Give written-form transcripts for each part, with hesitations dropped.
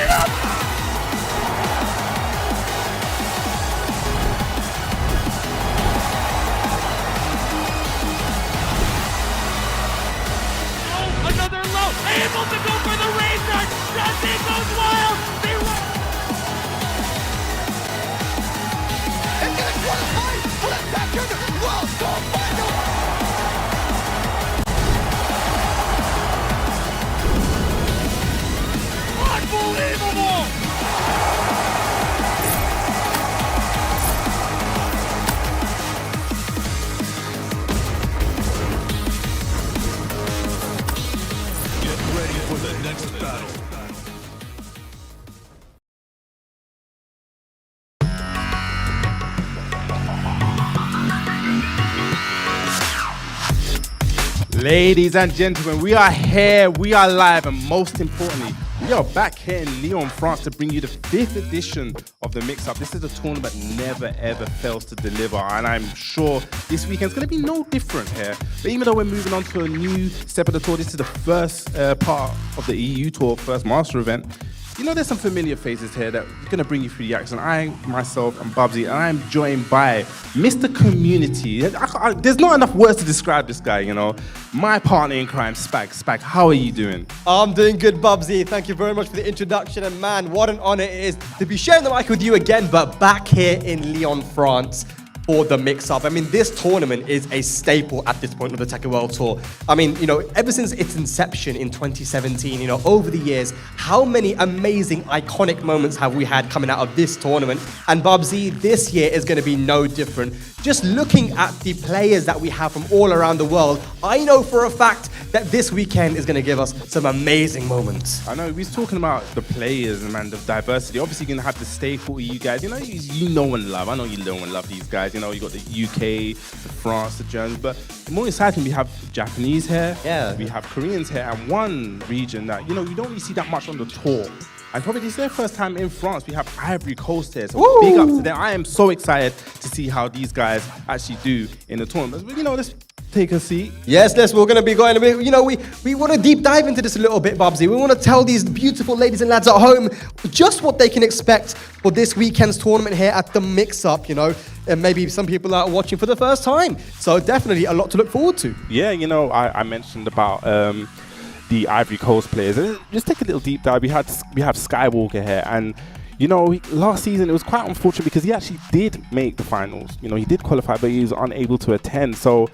it up! Oh, another low! Able to go for the rage run! Dusty goes wild! They run! It's gonna qualify for the second World Tour final! Unbelievable! Get ready for the next battle. Ladies and gentlemen, we are here, we are live, and most importantly, we are back here in Lyon, France to bring you the 5th edition of the Mix-Up. This is a tournament that never ever fails to deliver, and I'm sure this weekend's going to be no different here. But even though we're moving on to a new step of the tour, this is the first part of the EU Tour, first Master event. You know, there's some familiar faces here that are going to bring you through the action. I, myself, am Bubsy, and I'm joined by Mr. Community. There's not enough words to describe this guy, you know. My partner in crime, Spag. Spag, how are you doing? I'm doing good, Bubsy. Thank you very much for the introduction. And man, what an honor it is to be sharing the mic with you again, but back here in Lyon, France, for the Mix-Up. I mean, this tournament is a staple at this point of the Tekken World Tour. I mean, you know, ever since its inception in 2017, you know, over the years, how many amazing, iconic moments have we had coming out of this tournament? And Bubsy, this year is going to be no different. Just looking at the players that we have from all around the world, I know for a fact that this weekend is going to give us some amazing moments. I know, we was talking about the players and, man, the diversity. Obviously, you're going to have the staple you guys. You know, you know and love. I know you know and love these guys. You know, you got the UK, the France, the Germans. But more exciting, we have Japanese here. Yeah. We have Koreans here. And one region that, you know, you don't really see that much on the tour. And probably this is their first time in France. We have Ivory Coast here. So Woo! Big ups to them. I am so excited to see how these guys actually do in the tournament. But, you know, let's take a seat. Yes, we're going to be going a bit, you know, we want to deep dive into this a little bit, Bubsy. We want to tell these beautiful ladies and lads at home just what they can expect for this weekend's tournament here at the Mix-Up, you know. And maybe some people are watching for the first time. So definitely a lot to look forward to. Yeah, you know, I mentioned about the Ivory Coast players. Just take a little deep dive. We have Skywalker here, and you know, last season it was quite unfortunate because he actually did make the finals. You know, he did qualify, but he was unable to attend. So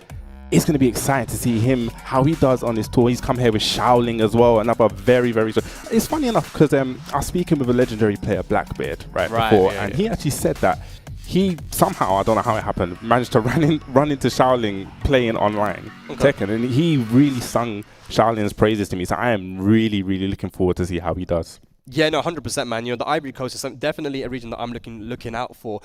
it's going to be exciting to see him, how he does on this tour. He's come here with Shaolin as well, another very, very... It's funny enough because I was speaking with a legendary player, Blackbeard, before, and he actually said that he somehow, I don't know how it happened, managed to run into Shaolin playing online Tekken, and he really sung Shaolin's praises to me. So I am really, really looking forward to see how he does. Yeah, no, 100%, man. You know, the Ivory Coast is definitely a region that I'm looking out for.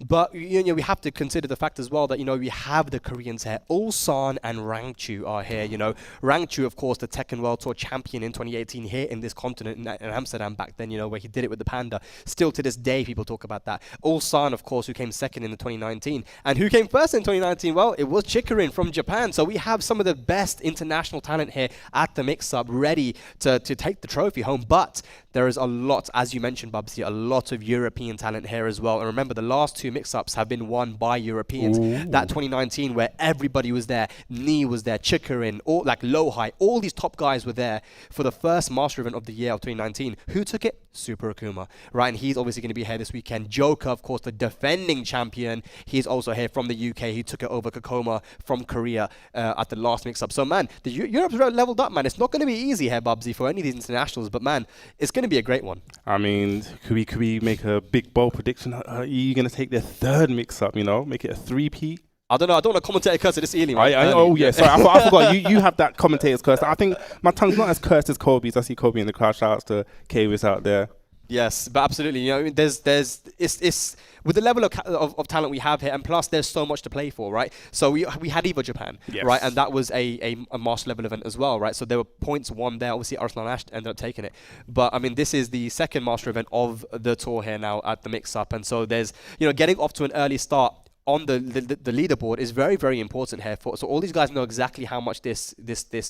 But, you know, we have to consider the fact as well that, you know, we have the Koreans here. Ulsan and Rangchu are here, you know. Rangchu, of course, the Tekken World Tour champion in 2018 here in this continent, in Amsterdam back then, you know, where he did it with the Panda. Still to this day, people talk about that. Ulsan, of course, who came second in the 2019. And who came first in 2019? Well, it was Chikurin from Japan. So we have some of the best international talent here at the Mix-Up ready to take the trophy home. But there is a lot, as you mentioned, Bubsy, a lot of European talent here as well. And remember, the last two mix-ups have been won by Europeans. Ooh. That 2019 where everybody was there, Ni was there, Chikurin, all like Lohai, all these top guys were there for the first Master event of the year of 2019. Who took it? Super Akuma, right? And he's obviously going to be here this weekend. Joker, of course, the defending champion. He's also here from the UK. He took it over Kokoma from Korea at the last mix-up. So, man, the Europe's leveled up, man. It's not going to be easy here, Bubsy, for any of these internationals. But, man, it's going to be a great one. I mean, could we make a big bold prediction? Are you going to take their third mix-up, you know? Make it a three-peat? I don't know. I don't want to commentate a curse this early, man. Oh, yeah. Sorry, I forgot. You have that commentator's curse. I think my tongue's not as cursed as Kobe's. I see Kobe in the crowd. Shout outs to Kwis out there. Yes, but absolutely. You know, it's with the level of talent we have here, and plus there's so much to play for, right? So we had Evo Japan, yes, right, and that was a master level event as well, right? So there were points won there. Obviously, Arslan Ash ended up taking it, but I mean, this is the second master event of the tour here now at the Mix-Up, and so there's, you know, getting off to an early start on the leaderboard is very, very important here. So all these guys know exactly how much this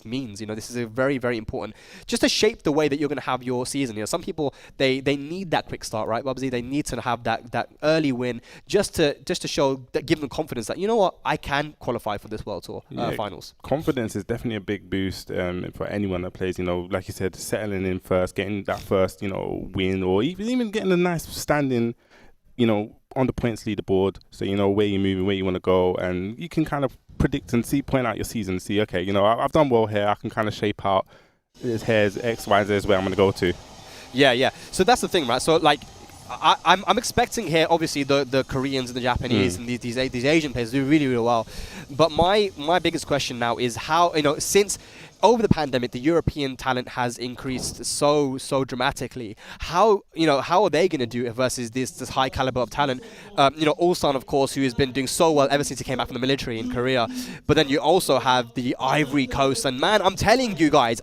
means. You know, this is a very, very important, just to shape the way that you're going to have your season. You know, some people they need that quick start, right, Bubsy? They need to have that early win just to show that, give them confidence that, you know what, I can qualify for this World Tour finals. Confidence is definitely a big boost for anyone that plays. You know, like you said, settling in first, getting that first, you know, win, or even getting a nice standing, you know, on the points leaderboard, so you know where you're moving, where you want to go, and you can kind of predict and point out your season, see, okay, you know, I've done well here, I can kind of shape out here's X, Y, Z is where I'm going to go to. Yeah. So that's the thing, right? So like, I'm expecting here, obviously, the Koreans and the Japanese and these Asian players do really, really well. But my biggest question now is how, you know, since over the pandemic, the European talent has increased so dramatically. How are they going to do it versus this high caliber of talent? You know, Ulsan, of course, who has been doing so well ever since he came back from the military in Korea. But then you also have the Ivory Coast, and man, I am telling you guys,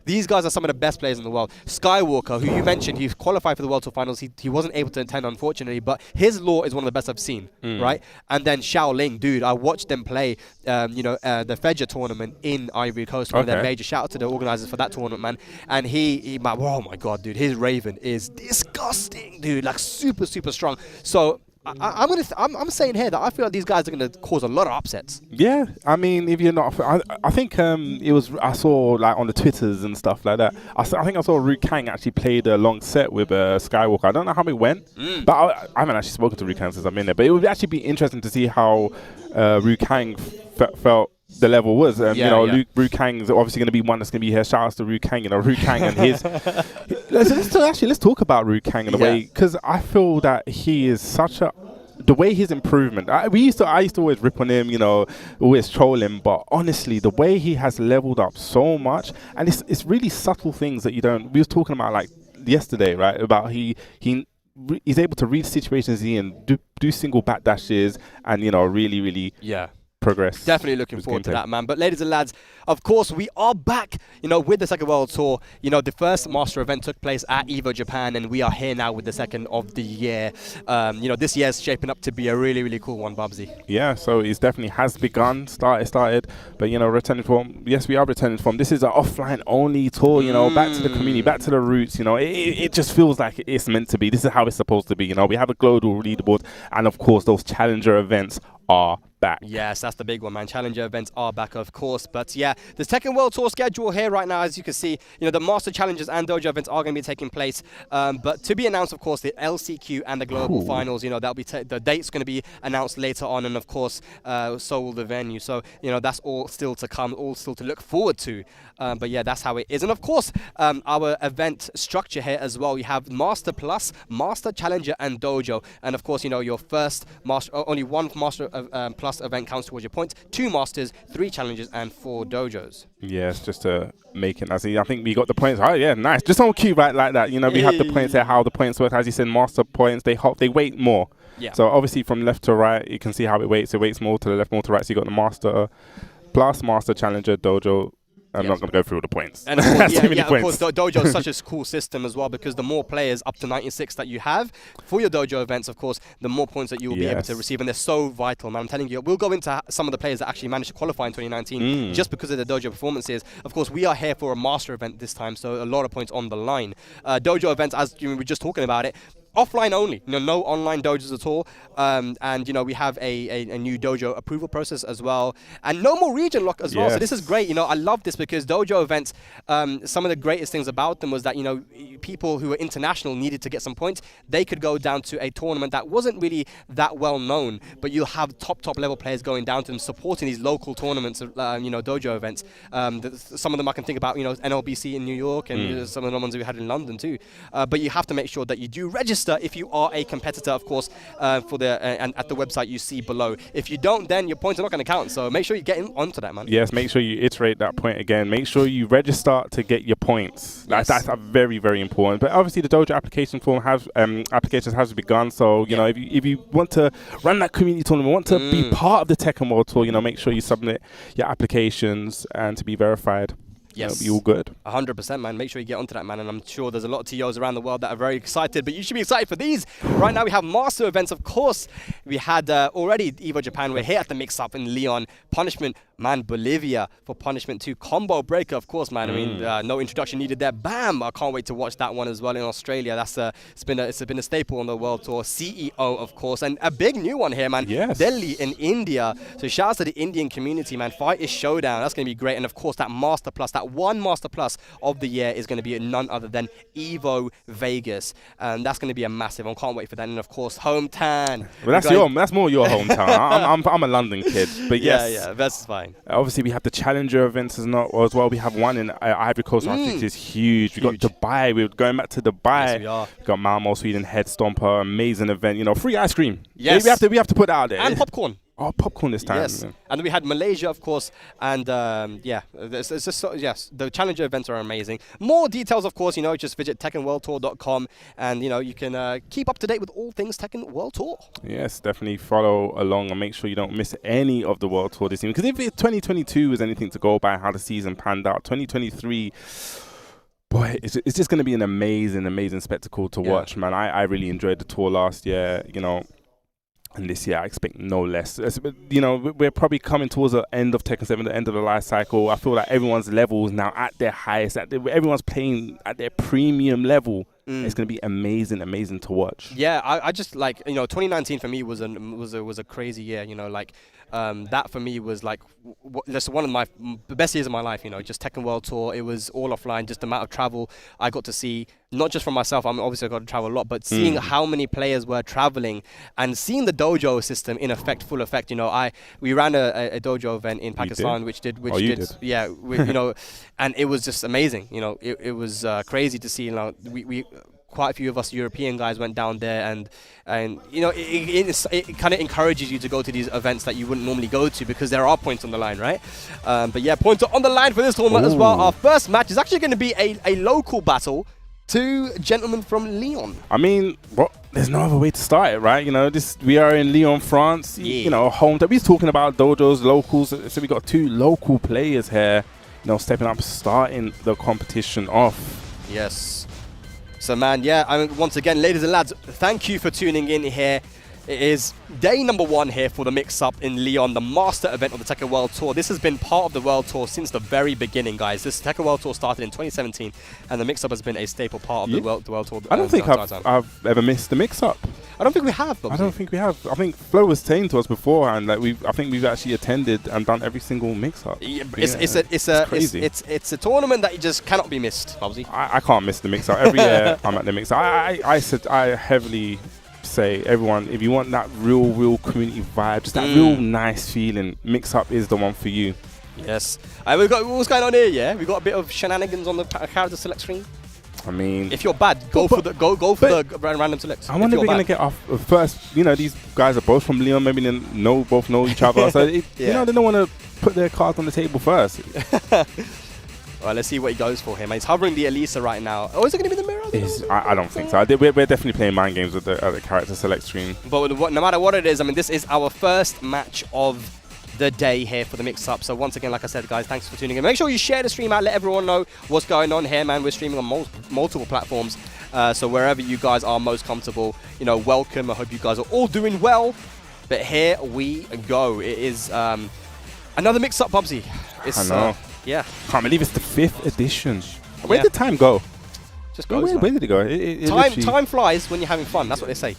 these guys are some of the best players in the world. Skywalker, who you mentioned, he qualified for the World Tour Finals. He wasn't able to attend, unfortunately, but his lore is one of the best I've seen, right? And then Shaolin, dude, I watched them play, the Fedja tournament in Ivory Coast, one of their major. Shout out to the organizers for that tournament, man. And he oh my god, dude, his Raven is disgusting, dude, like super strong. So I'm saying here that I feel like these guys are going to cause a lot of upsets. Yeah, I mean, if you're not, I think I saw like on the Twitters and stuff like that. I think I saw Rukang actually played a long set with Skywalker. I don't know how it went, but I haven't actually spoken to Rukang since I'm in there. But it would actually be interesting to see how Rukang felt the level was. You know, Rukang is obviously going to be one that's going to be here. Shout out to Rukang, you know, Rukang and his. Let's talk about Rukang in a way, because I feel that he is such a. The way his improvement, I used to always rip on him, you know, always troll him, but honestly, the way he has leveled up so much, and it's really subtle things that you don't. We was talking about like yesterday, right? About he's able to read situations and do single back dashes, and you know, really progress. Definitely looking forward to that, man. But ladies and lads, of course, we are back, you know, with the second World Tour. You know, the first Master event took place at EVO Japan, and we are here now with the second of the year. You know, this year's shaping up to be a really cool one, Bubsy. Yeah, so it definitely has begun, started, but you know, returning form. Yes, we are returning form. This is an offline only tour, you know, back to the community, back to the roots. You know, it just feels like it's meant to be. This is how it's supposed to be. You know, we have a global leaderboard, and of course, those challenger events are back. Yes, that's the big one, man. Challenger events are back, of course. But yeah, the Tekken World Tour schedule here right now, as you can see, you know, the Master Challenges and Dojo events are going to be taking place. But to be announced, of course, the LCQ and the Global Finals, you know, that'll be the date's going to be announced later on. And of course, so will the venue. So, you know, that's all still to come, all still to look forward to. But yeah, that's how it is. And of course, our event structure here as well. You have Master Plus, Master Challenger, and Dojo. And of course, you know, your first Master, only one Master Plus event counts towards your points. 2 Masters, 3 Challenges, and 4 Dojos. Yes, just to make it nice. I think we got the points. Oh yeah, nice. Just on cue, right, like that. You know, we have the points there. How the points work, as you said, Master points. They weight more. Yeah. So obviously, from left to right, you can see how it weights. It weights more to the left, more to right. So you got the Master Plus, Master Challenger, Dojo. I'm not going to go through all the points. And of course, of course, Dojo is such a cool system as well, because the more players up to 96 that you have for your Dojo events, of course, the more points that you will be able to receive. And they're so vital, man. I'm telling you, we'll go into some of the players that actually managed to qualify in 2019 just because of the Dojo performances. Of course, we are here for a Master event this time, so a lot of points on the line. Dojo events, as we were just talking about it, offline only, you know, no online dojos at all. And, you know, we have a new dojo approval process as well. And no more region lock as well. So this is great. You know, I love this because dojo events, some of the greatest things about them was that, you know, people who were international needed to get some points. They could go down to a tournament that wasn't really that well known, but you'll have top level players going down to them, supporting these local tournaments, you know, dojo events. Some of them I can think about, you know, NLBC in New York, and some of the ones we had in London too. But you have to make sure that you do register if you are a competitor, of course, for the and at the website you see below. If you don't, then your points are not going to count. So make sure you get onto that, man. Yes, make sure you iterate that point again. Make sure you register to get your points. That's very, very important. But obviously, the dojo application form applications has begun. So you know, if you want to run that community tournament, want to be part of the Tekken World Tour, you know, make sure you submit your applications and to be verified. It'll be all good. 100%, man. Make sure you get onto that, man. And I'm sure there's a lot of TOs around the world that are very excited, but you should be excited for these. Right now, we have master events, of course. We had already Evo Japan. We're here at the mix-up in Leon. Punishment, man, Bolivia for Punishment 2. Combo Breaker, of course, man. I mean, no introduction needed there. Bam! I can't wait to watch that one as well in Australia. That's it's been a staple on the World Tour. CEO, of course, and a big new one here, man. Yes. Delhi in India. So shout out to the Indian community, man. Fight is Showdown. That's going to be great. And of course, that Master Plus, that one Master Plus of the year is going to be none other than Evo Vegas. That's going to be a massive one. Can't wait for that. And of course, hometown. Well, that's more your hometown. I'm a London kid, but yes. Yeah, that's fine. Obviously, we have the Challenger events as well. We have one in Ivory Coast, which is huge. We got Dubai. We're going back to Dubai. Yes, we are. We got Malmo, Sweden, Head Stomper, amazing event. You know, free ice cream. Yes. We have to put that out there. And popcorn. Oh, popcorn this time. Yes, and then we had Malaysia, of course, and it's just yes, the Challenger events are amazing. More details, of course, just visit TekkenWorldTour.com, and you can keep up to date with all things Tekken World Tour. Yes, definitely follow along and make sure you don't miss any of the World Tour this season. Because if 2022 is anything to go by, how the season panned out, 2023. Boy, it's just going to be an amazing spectacle to watch, man. I really enjoyed the tour last year, and this year I expect no less. We're probably coming towards the end of Tekken 7, the end of the life cycle. I feel like everyone's level is now at their highest. Everyone's playing at their premium level. It's going to be amazing to watch. Yeah, I just 2019 for me was a crazy year. That for me was that's one of my best years of my life. Just Tekken World Tour. It was all offline. Just the amount of travel I got to see, not just for myself. I'm obviously I got to travel a lot, but seeing how many players were traveling and seeing the dojo system in full effect. We ran a dojo event in Pakistan, which did. Yeah, and it was just amazing. It was crazy to see. We quite a few of us European guys went down there, and it kind of encourages you to go to these events that you wouldn't normally go to because there are points on the line, right? But yeah, points are on the line for this tournament as well. Our first match is actually going to be a local battle. Two gentlemen from Lyon. I mean, there's no other way to start it, right? We are in Lyon, France. Home. We're talking about dojos, locals. So we got two local players here, stepping up, starting the competition off. Yes. So, man, once again, ladies and lads, thank you for tuning in here. It is day number 1 here for the mix-up in Lyon, the master event of the Tekken World Tour. This has been part of the World Tour since the very beginning, guys. This Tekken World Tour started in 2017, and the mix-up has been a staple part of the World Tour. I don't think I've ever missed the mix-up. I don't think we have, Bobsy. I don't think we have. I think Flo was saying to us beforehand that I think we've actually attended and done every single mix-up. It's crazy. It's a tournament that just cannot be missed, Bobsy. I can't miss the mix-up. Every year I'm at the mix-up. I heavily say, everyone, if you want that real community vibe, just that real nice feeling, mix-up is the one for you. Yes. We've got what's going on here, yeah? We've got a bit of shenanigans on the character select screen. I mean, if you're bad, go for the random select. I wonder if we're going to get off first. These guys are both from Lyon. Maybe they both know each other. So, they don't want to put their cards on the table first. Well, let's see what he goes for here, man. He's hovering the Elisa right now. Oh, is it going to be the mirror? I don't think so. We're definitely playing mind games with the character select screen. But no matter what it is, I mean, this is our first match of the day here for the mix-up. So once again, like I said, guys, thanks for tuning in. Make sure you share the stream out. Let everyone know what's going on here, man. We're streaming on multiple platforms. So wherever you guys are most comfortable, welcome. I hope you guys are all doing well. But here we go. It is another mix-up, Bubsy. I know. Yeah. Can't believe it's the 5th edition. Where did time go? Just goes, where did it go? Time flies when you're having fun. That's what they say.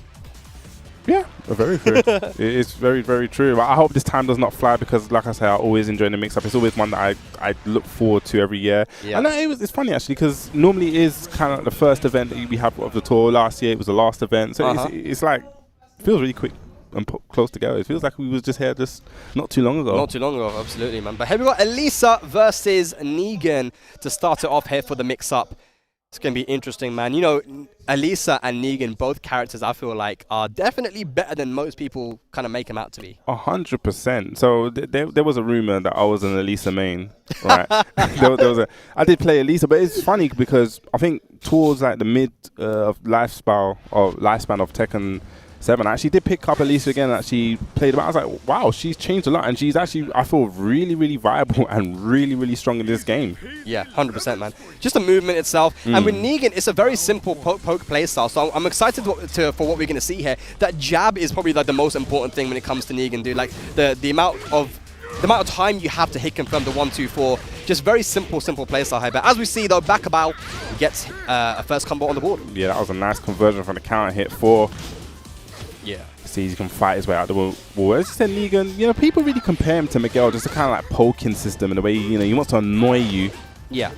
Yeah, very true. It's very, very true. I hope this time does not fly because, like I say, I always enjoy the mix-up. It's always one that I look forward to every year. Yeah. And it's funny, actually, because normally it is kind of the first event that we have of the tour. Last year, it was the last event. So it's like, feels really quick and close together. It feels like we was just here just not too long ago. Not too long ago, absolutely, man. But here we got Elisa versus Negan to start it off here for the mix-up. It's going to be interesting, man. Elisa and Negan, both characters I feel like are definitely better than most people kind of make them out to be. 100%. So there was a rumor that I was an Elisa main. Right? I did play Elisa, but it's funny because I think towards like the mid lifespan of Tekken, 7. I actually did pick up Elisa again. Actually played about. I was like, wow, she's changed a lot, and she's actually, I feel, really, really viable and really, really strong in this game. Yeah, 100%, man. Just the movement itself. And with Negan, it's a very simple poke play style. So I'm excited for what we're going to see here. That jab is probably like the most important thing when it comes to Negan, dude. Like the amount of time you have to hit confirm the 1-2-4. Just very simple playstyle here. But as we see though, Backabout gets a first combo on the board. Yeah, that was a nice conversion from the counter hit 4. Yeah. See, he can fight his way out the wall. As you said, Negan, you know, people really compare him to Miguel, just a kind of like poking system in the way, you know, he wants to annoy you. Yeah.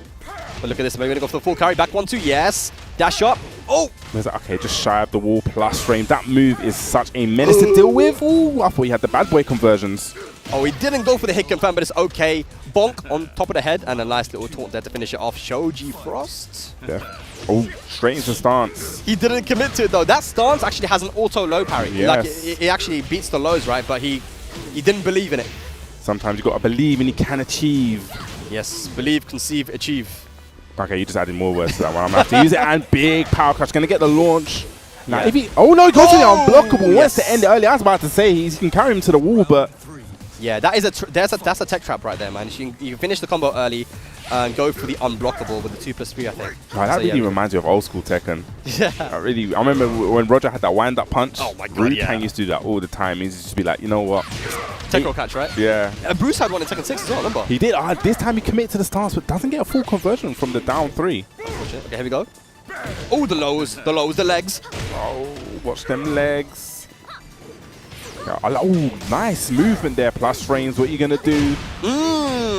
But look at this, we're going to go for the full carry. Back 1-2, yes. Dash up. Oh! Okay, just shy of the wall, plus frame. That move is such a menace to deal with. Ooh, I thought he had the bad boy conversions. Oh, he didn't go for the hit confirm, but it's okay. Bonk on top of the head, and a nice little taunt there to finish it off. Shoji Frost. Yeah. Oh, straight into stance. He didn't commit to it, though. That stance actually has an auto low parry. Yes. Like, it actually beats the lows, right? But he didn't believe in it. Sometimes you got to believe and you can achieve. Yes, believe, conceive, achieve. Okay, you just added more words to that one. I'm going to have to use it, and big power crush. Going to get the launch. Now, if he... Oh, no, he goes to the unblockable. Wants to end it early. I was about to say he can carry him to the wall, but... Yeah, that is that's a tech trap right there, man. You can finish the combo early and go for the unblockable with the 2+3, I think. Oh, that really reminds me of old school Tekken. Yeah. I remember when Roger had that wind-up punch. Oh my god, yeah. Kang used to do that all the time. He used to just be like, you know what? Tech catch, right? Yeah. And Bruce had one in Tekken 6 as well, remember? He did. This time he committed to the stance, but doesn't get a full conversion from the down 3. Okay, here we go. Oh, the lows, the legs. Oh, watch them legs. Oh, nice movement there. Plus frames. What are you going to do?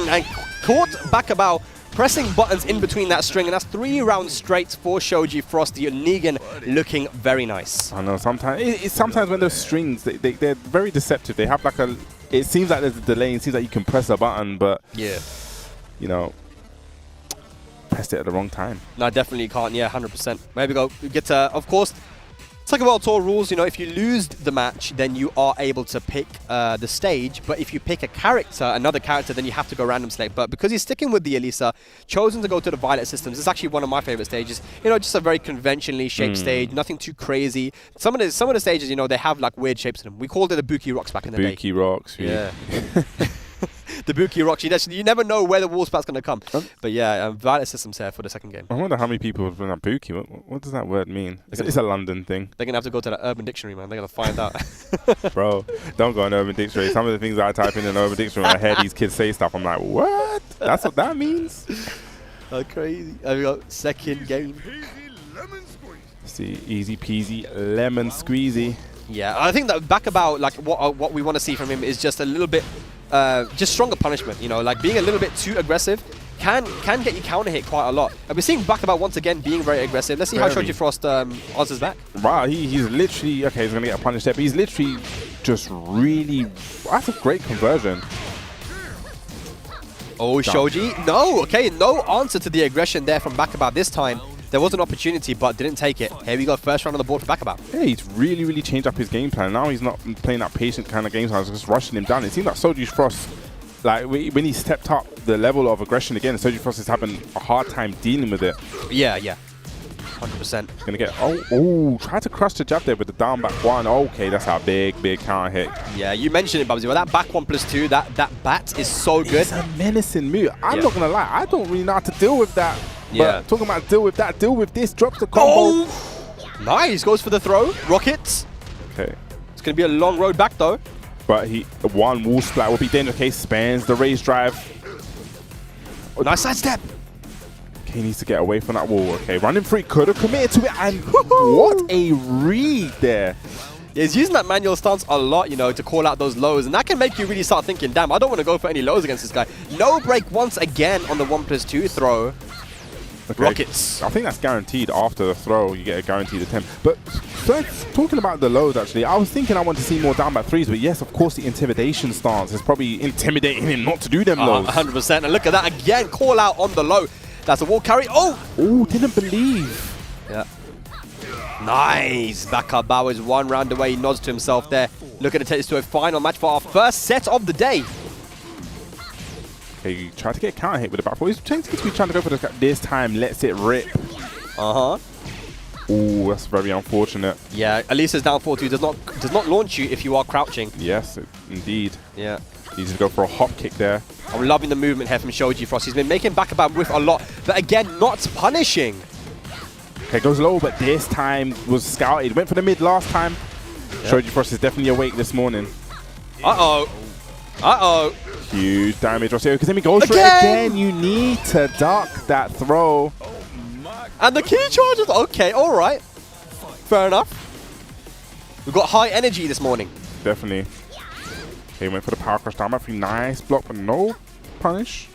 And caught Backabout pressing buttons in between that string, and that's 3 rounds straight for Shoji Frost. Negan looking very nice. I know. Sometimes sometimes when those strings, they're very deceptive. They have like a... It seems like there's a delay. It seems like you can press a button, but... Yeah. You know... Pressed it at the wrong time. No, definitely can't. Yeah, 100%. There we go. We get to... Of course... World Tour rules, you know, if you lose the match, then you are able to pick the stage. But if you pick another character, then you have to go random select. But because he's sticking with the Elisa, chosen to go to the Violet systems, it's actually one of my favorite stages. You know, just a very conventionally shaped stage, nothing too crazy. Some of the stages, you know, they have like weird shapes in them. We called it the Buki Rocks back in the day. Buki Rocks, yeah. The Buki Rocks. You never know where the wall spat's going to come. But yeah, Violet systems here for the second game. I wonder how many people have been at Buki. What does that word mean? It's a London thing. They're going to have to go to the Urban Dictionary, man. They're going to find out. Bro, don't go on Urban Dictionary. Some of the things I type in Urban Dictionary, I hear these kids say stuff. I'm like, what? That's what that means? Oh, crazy. There we go. Second game. See, easy peasy, lemon squeezy. Yeah, I think that Backabout, like what we want to see from him is just a little bit, just stronger punishment. You know, like being a little bit too aggressive can get you counter hit quite a lot. And we're seeing Backabout once again being very aggressive. Let's see how Shoji Frost answers back. Wow, he's literally he's gonna get a punish there, but he's literally just really. That's a great conversion. Oh, Shoji, no, okay, no answer to the aggression there from Backabout this time. There was an opportunity, but didn't take it. Here we go, first round on the board for Backabout. Yeah, he's really changed up his game plan. Now he's not playing that patient kind of game plan, just rushing him down. It seems like Shoji Frost, like when he stepped up the level of aggression again, Shoji Frost is having a hard time dealing with it. Yeah. 100%. Gonna get, try to crush the jab there with the down back 1. Okay, that's a big counter hit. Yeah, you mentioned it, Bubsy. Well, that back 1+2, that bat is so good. It's a menacing move. I'm not gonna lie, I don't really know how to deal with that. Yeah. But talking about deal with that, deal with this, drops the combo. Oh! Nice, goes for the throw. Rockets. Okay. It's going to be a long road back, though. But one wall splat will be dangerous. Okay, spans the raise drive. Nice sidestep. Okay, he needs to get away from that wall. Okay, running free, could have committed to it. And what a read there. Yeah, he's using that manual stance a lot, you know, to call out those lows. And that can make you really start thinking, damn, I don't want to go for any lows against this guy. No break once again on the 1+2 throw. Okay. Rockets. I think that's guaranteed. After the throw, you get a guaranteed attempt. But talking about the lows, actually, I was thinking I want to see more down back 3s. But yes, of course, the intimidation stance is probably intimidating him not to do them lows. 100%. And look at that again. Call out on the low. That's a wall carry. Oh, didn't believe. Yeah. Nice. Backabout is 1 round away. He nods to himself there. Looking to take this to a final match for our first set of the day. Okay, you try to get a counter hit with the back four. He's trying to go for this time, lets it rip. Ooh, that's very unfortunate. Yeah, at least his down 4-2 does not launch you if you are crouching. Yes, indeed. Yeah. He just go for a hop kick there. I'm loving the movement here from Shoji Frost. He's been making Backabout whiff a lot, but again, not punishing. Okay, goes low, but this time was scouted. Went for the mid last time. Yep. Shoji Frost is definitely awake this morning. Uh-oh. Uh-oh. Huge damage, Rossio, because then he goes for it again. You need to duck that throw. And the key charges. Okay, all right. Fair enough. We've got high energy this morning. Definitely. Okay, went for the power crush down. Nice block, but no punish.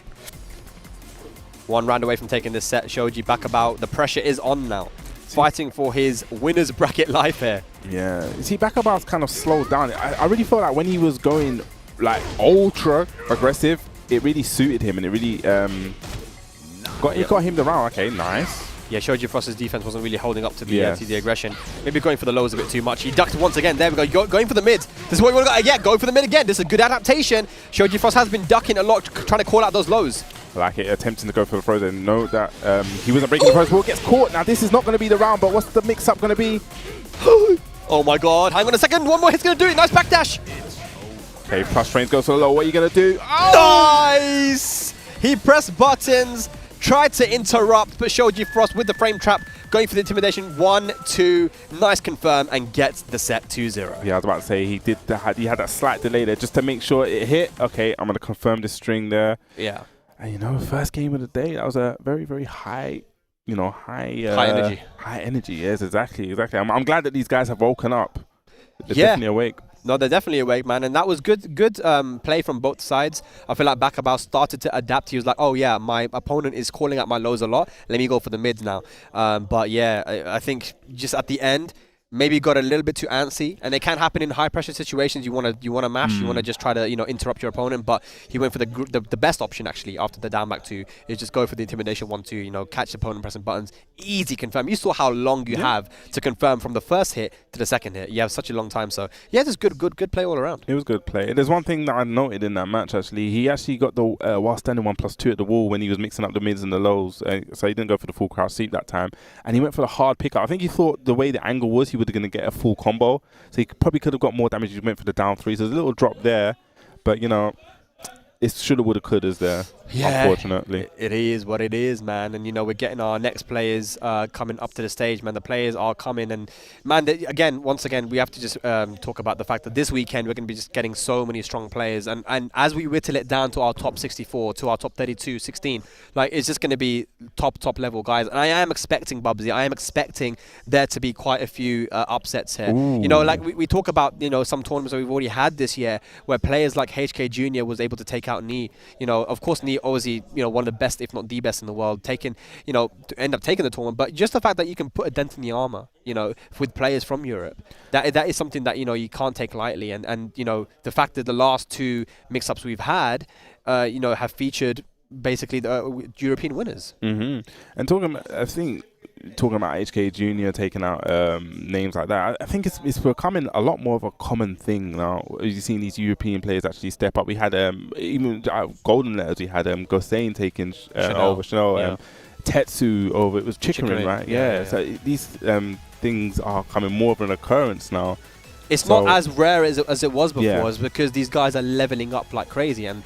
One round away from taking this set. Shoji Backabout. The pressure is on now. Fighting for his winner's bracket life here. Yeah. You see, Backabout's kind of slowed down. I really felt like when he was going like ultra aggressive, it really suited him and it really got him the round. Okay, nice. Yeah, Shoji Frost's defense wasn't really holding up to the aggression. Maybe going for the lows a bit too much. He ducked once again. There we go. Going for the mids. This is what we want to go. Yeah, go for the mid again. This is a good adaptation. Shoji Frost has been ducking a lot, trying to call out those lows. I like it, attempting to go for the throws and know that he wasn't breaking the first ball. Gets caught. Now, this is not going to be the round, but what's the mix-up going to be? Oh my god. Hang on a second. One more hit's going to do it. Nice backdash. Okay, plus trains goes so low. What are you going to do? Oh! Nice! He pressed buttons, tried to interrupt, but Shoji Frost with the frame trap, going for the intimidation. 1-2. Nice confirm and gets the set 2-0. Yeah, I was about to say he had that slight delay there just to make sure it hit. Okay, I'm going to confirm this string there. Yeah. And you know, first game of the day, that was a very, very high, high energy. High energy, yes, exactly. I'm glad that these guys have woken up. They're definitely awake. No, they're definitely awake, man. And that was good play from both sides. I feel like Backabout started to adapt. He was like, oh, yeah, my opponent is calling out my lows a lot. Let me go for the mids now. But, yeah, I think just at the end, maybe got a little bit too antsy, and it can happen in high pressure situations. You want to mash, you want to just try to interrupt your opponent, but he went for the best option actually after the down back 2 is just go for the intimidation 1-2. Catch the opponent pressing buttons, easy confirm. You saw how long you have to confirm from the first hit to the second hit. You have such a long time, so yeah, just good play all around. It was good play. There's one thing that I noted in that match actually. He actually got the while standing 1+2 at the wall when he was mixing up the mids and the lows, so he didn't go for the full crouch sweep that time, and he went for the hard pickup. I think he thought the way the angle was, he was going to get a full combo, so he probably could have got more damage. He went for the down 3, so there's a little drop there, but it shoulda, woulda, coulda's there. Yeah, unfortunately. It is what it is, man. And we're getting our next players coming up to the stage, man. The players are coming, and man, once again, we have to just talk about the fact that this weekend we're going to be just getting so many strong players, and as we whittle it down to our top 64, to our top 32, 16, like it's just going to be top level guys. And I am expecting, Bubsy, I am expecting there to be quite a few upsets here. Ooh. Like we talk about some tournaments that we've already had this year where players like HK Jr. was able to take out Ni. Of course, Ni obviously one of the best, if not the best in the world, to end up taking the tournament. But just the fact that you can put a dent in the armor, with players from Europe, that is something that you can't take lightly. And the fact that the last 2 mix-ups we've had, have featured basically the European winners. And talking about HK Jr. taking out names like that, I think it's becoming a lot more of a common thing now. You've seen these European players actually step up. We had even Golden Letters. We had Gosain taking over Chanel, Tetsu over, it was Chicorin, right? Yeah. So these things are coming more of an occurrence now. It's not as rare as it was before, it's because these guys are leveling up like crazy, and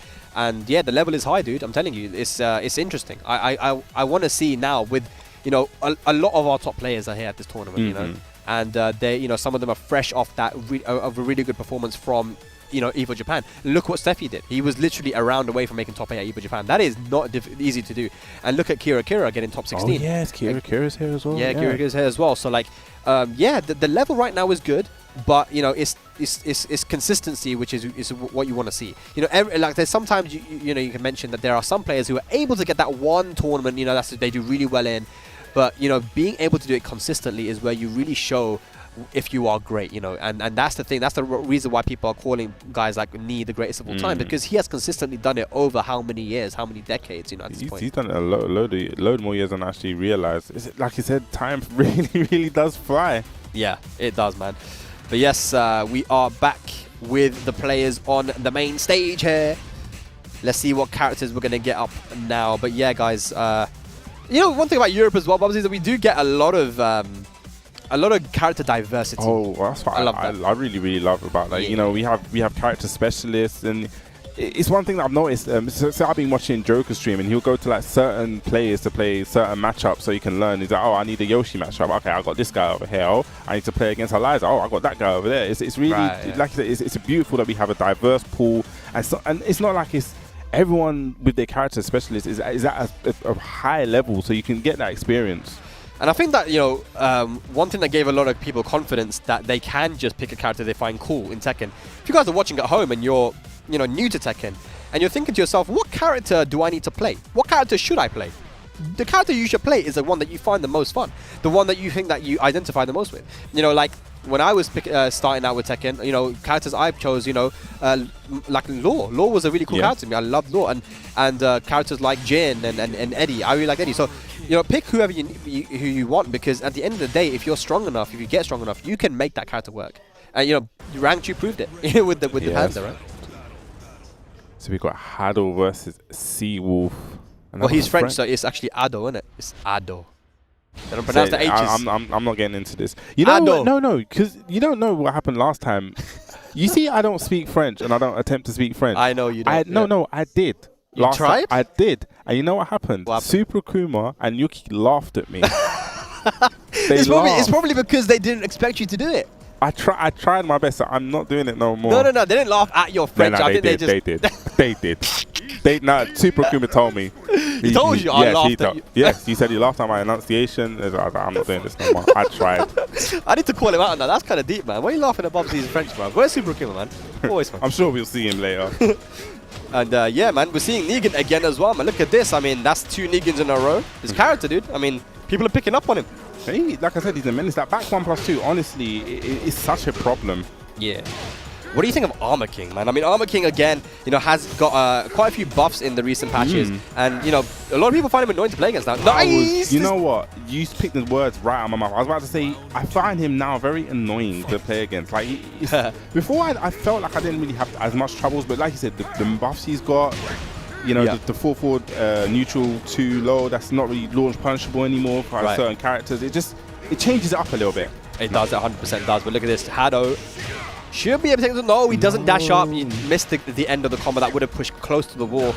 yeah, the level is high, dude. I'm telling you, it's interesting. I want to see now with a lot of our top players are here at this tournament, and they some of them are fresh off that of a really good performance from EVO Japan. Look what Steffi did. He was literally a round away from making top 8 at EVO Japan. That is not easy to do. And look at Kira getting top 16. Oh yes, Kira's here as well. Yeah, Kira's here as well. So like, the level right now is good, but it's consistency, which is what you want to see. Like there's sometimes you can mention that there are some players who are able to get that one tournament. That's what they do really well in. But being able to do it consistently is where you really show if you are great, and that's the thing. That's the reason why people are calling guys like Ni the greatest of all time, because he has consistently done it over how many years, how many decades, at this point. He's done it a load more years than I actually realized. Like you said, time really does fly. Yeah, it does, man. But yes, we are back with the players on the main stage here. Let's see what characters we're going to get up now. But yeah, guys, one thing about Europe as well, Bubsy, is that we do get a lot of a lot of character diversity. Oh, that's what I really, really love about that. You know, we have character specialists, and it's one thing that I've noticed. So I've been watching Joker stream, and he'll go to like certain players to play certain matchups so you can learn. He's like, oh, I need a Yoshi matchup. Okay, I got this guy over here. Oh, I need to play against Eliza. Oh, I got that guy over there. It's really like I said, it's beautiful that we have a diverse pool, and it's not like it's everyone with their character specialist is at a high level, so you can get that experience. And I think that, you know, one thing that gave a lot of people confidence that they can just pick a character they find cool in Tekken. If you guys are watching at home and you're, you know, new to Tekken, and you're thinking to yourself, what character do I need to play? What character should I play? The character you should play is the one that you find the most fun, the one that you think that you identify the most with. You know, like when I was starting out with Tekken, you know, characters I chose, you know, like Law. Law was a really cool character to me. I loved Law, and characters like Jin and Eddie. I really like Eddie. So, you know, pick whoever who you want, because at the end of the day, if you're strong enough, if you get strong enough, you can make that character work. And you know, Rangchu proved it with the Panther, right? So we got Hado versus Seawolf. Well, he's French, so it's actually Ado, isn't it? It's Ado. They don't pronounce the H's. I'm not getting into this. You know, no, because you don't know what happened last time. You see, I don't speak French, and I don't attempt to speak French. I know you don't. No, I did. You tried? I did. And you know what happened? Super Kuma and Yuki laughed at me. It's probably because they didn't expect you to do it. I tried my best. I'm not doing it no more. No. They didn't laugh at your French. No, they did. Super Kuma told me. He told you? I laughed at you. Yes, he said he laughed at my enunciation. I was like, I'm not doing this no more. I tried. I need to call him out on that. That's kind of deep, man. Why are you laughing at Bobsy's French, man? Where's Super Kuma, man? Always fun. I'm sure we'll see him later. And yeah, man, we're seeing Negan again as well, man. Look at this. I mean, that's 2 Negans in a row. His character, dude. I mean, people are picking up on him. Like I said, he's a menace. That back 1+2, honestly, it's such a problem. Yeah. What do you think of Armor King, man? I mean, Armor King, again, you know, has got quite a few buffs in the recent patches. And, you know, a lot of people find him annoying to play against now. Nice! You know what? You picked the words right out of my mouth. I was about to say, I find him now very annoying to play against. Like, before I felt like I didn't really have as much troubles, but like you said, the buffs he's got, you know, the 4-4 neutral 2 low, that's not really launch punishable anymore for certain characters. It changes it up a little bit. It does, it 100% does. But look at this, Hado should be able to take it. No, he doesn't dash up. He missed the end of the combo that would have pushed close to the wall.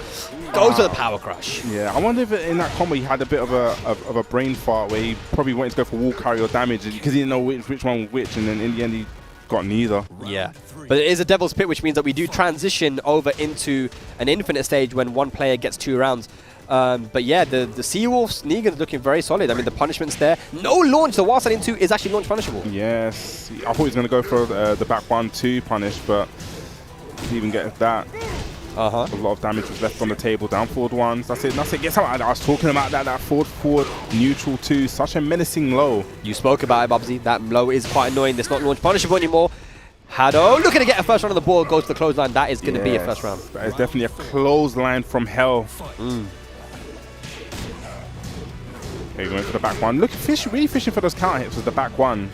Goes to the power crush. Yeah, I wonder if in that combo he had a bit of a brain fart where he probably wanted to go for wall carry or damage because he didn't know which one was which, and then in the end he got neither. Yeah, but it is a Devil's Pit, which means that we do transition over into an infinite stage when one player gets 2 rounds. But yeah, the Seawolf's Negan's looking very solid. I mean, the punishment's there. No launch. The while setting 2 is actually launch punishable. Yes. I thought he was going to go for the back 1-2 punish, but didn't even get that. A lot of damage was left on the table. Down forward 1s. That's it. Guess what? I was talking about that forward neutral 2. Such a menacing low. You spoke about it, Bubsy. That low is quite annoying. It's not launch punishable anymore. Hado looking to get a first round on the board. Goes to the clothesline. That is going to be a first round. That is definitely a clothesline from hell. Okay, going for the back 1. Look, really fishing for those counter hits with the back 1.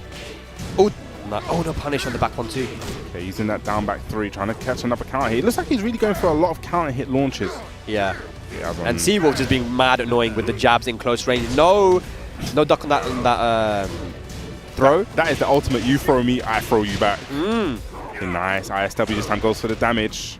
Oh, no punish on the back 1 too. Okay, using that down back 3, trying to catch another counter hit. It looks like he's really going for a lot of counter hit launches. Yeah. And Seawolf just being mad annoying with the jabs in close range. No duck on that throw. That is the ultimate. You throw me, I throw you back. Okay, nice. ISW this time goes for the damage.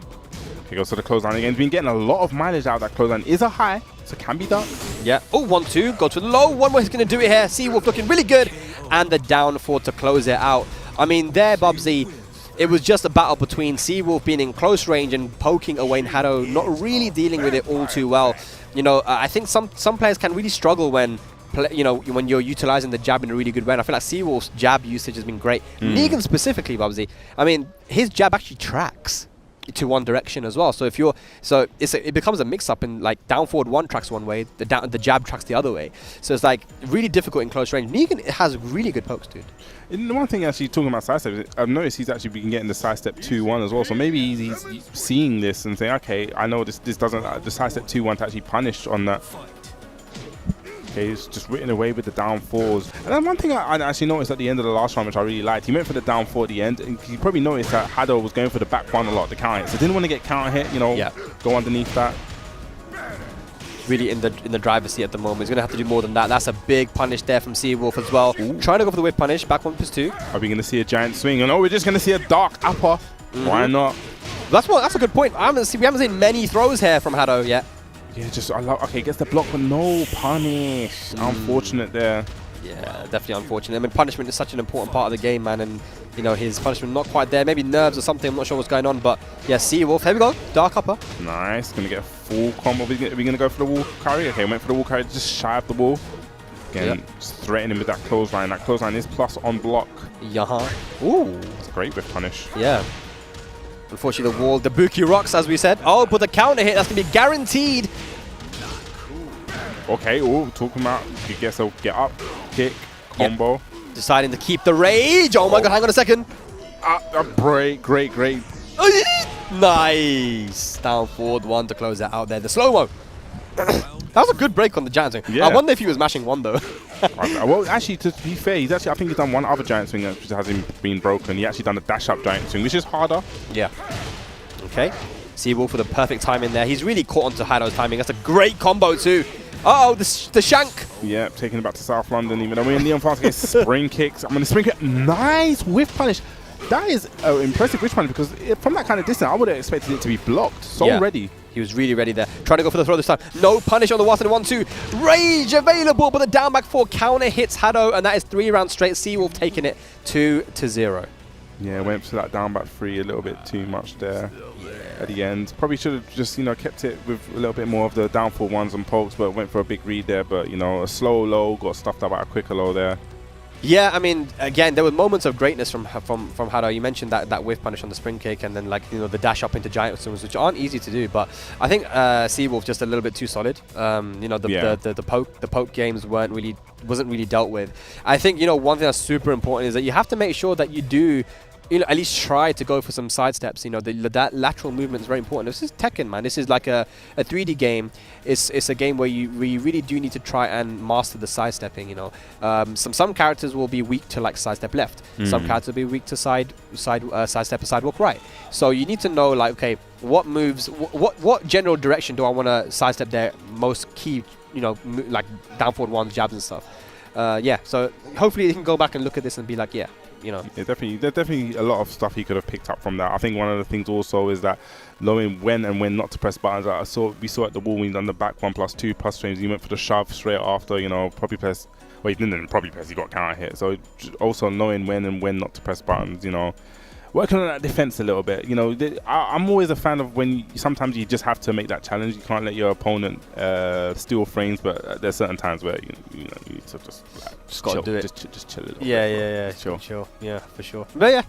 Okay, goes for the clothesline again. He's been getting a lot of mileage out of that clothesline. Is a high, so can be done. Yeah. Oh, 1-2. Go to the low. One more. He's going to do it here. Seawolf looking really good. And the down 4 to close it out. I mean, there, Bubsy, it was just a battle between Seawolf being in close range and poking away and Hado not really dealing with it all too well. You know, I think some players can really struggle when when you're utilizing the jab in a really good way. And I feel like Seawolf's jab usage has been great. Negan specifically, Bubsy, I mean, his jab actually tracks to one direction as well. So if you're, it becomes a mix-up, and like down forward 1 tracks one way, the jab tracks the other way. So it's like really difficult in close range. Negan has really good pokes, dude. And the one thing actually talking about sidestep, I've noticed he's actually been getting the sidestep 2-1 as well. So maybe he's seeing this and saying, okay, I know this doesn't the sidestep 2-1 to actually punish on that. Okay, he's just written away with the down 4s. And then one thing I actually noticed at the end of the last round, which I really liked, he went for the down 4 at the end, and you probably noticed that Hado was going for the back 1 a lot, the counter hit. So didn't want to get counter hit, go underneath that. really in the driver's seat at the moment. He's going to have to do more than that. That's a big punish there from Seawolf as well. Ooh. Trying to go for the whip punish. Back 1+2. Are we going to see a giant swing? Or no, we're just going to see a dark upper. Why not? That's a good point. We haven't seen many throws here from Hado yet. Yeah, just okay, gets the block, but no punish. Unfortunate there. Yeah, definitely unfortunate. I mean, punishment is such an important part of the game, man, and you know his punishment not quite there. Maybe nerves or something. I'm not sure what's going on, but yeah, Seawolf. Here we go. Dark upper. Nice. Gonna get a full combo. Are we gonna go for the wall carry? Okay, went for the wall carry, just shy of the wall. Again, just threatening with that clothesline. That clothesline is plus on block. Ooh, it's a great whip punish. Yeah. Unfortunately, the wall, the Buki rocks, as we said. Oh, but the counter hit, that's going to be guaranteed. Okay, talking about, I guess I'll get up, kick, combo. Yep. Deciding to keep the rage. Oh my god, hang on a second. Great. Nice. Down forward one to close that out there. The slow-mo. That was a good break on the giant swing. Yeah. I wonder if he was mashing one though. Well, actually, to be fair, I think he's done one other giant swing which hasn't been broken. He actually done a dash-up giant swing, which is harder. Yeah. Okay. Seawolf for the perfect timing there. He's really caught onto Hado's timing. That's a great combo too. Uh-oh, the shank. Yeah, taking it back to South London, even though we're in Leon Fast against spring kicks. I'm going to spring kick. Nice whiff punish. That is an impressive whiff punish because from that kind of distance, I would have expected it to be blocked. So ready. He was really ready there. Trying to go for the throw this time. No punish on the 1-2. Rage available, but the down back 4 counter hits Hado, and that is 3 rounds straight. Seawolf taking it 2-0. Yeah, went for that down back 3 a little bit too much there at the end. Probably should have just, kept it with a little bit more of the downfall ones and pokes, but went for a big read there. But, a slow low, got stuffed up at a quicker low there. Yeah, I mean, again, there were moments of greatness from Hado. You mentioned that whiff punish on the spring kick, and then the dash up into giant swings, which aren't easy to do. But I think Seawolf just a little bit too solid. The poke games wasn't really dealt with. I think one thing that's super important is that you have to make sure that you do. At least try to go for some side steps. That lateral movement is very important. This is Tekken, man. This is like a 3D game. It's a game where you really do need to try and master the sidestepping. Some characters will be weak to like sidestep left. Some characters will be weak to sidestep or sidewalk right. So you need to know okay, what moves, what general direction do I want to sidestep their most key, like down forward ones, jabs and stuff. So hopefully you can go back and look at this and be like, yeah. Yeah, there's definitely a lot of stuff he could have picked up from that. I think one of the things also is that knowing when and when not to press buttons. We saw at the wall when he done the back 1+2 plus frames. He went for the shove straight after. Probably press. Well, he didn't probably press. He got counter hit. So also knowing when and when not to press buttons. Working on that defense a little bit. I'm always a fan of when sometimes you just have to make that challenge. You can't let your opponent steal frames, but there's certain times where you need to just gotta do it. Just chill a little bit. Yeah. Chill. Yeah, for sure. But yeah,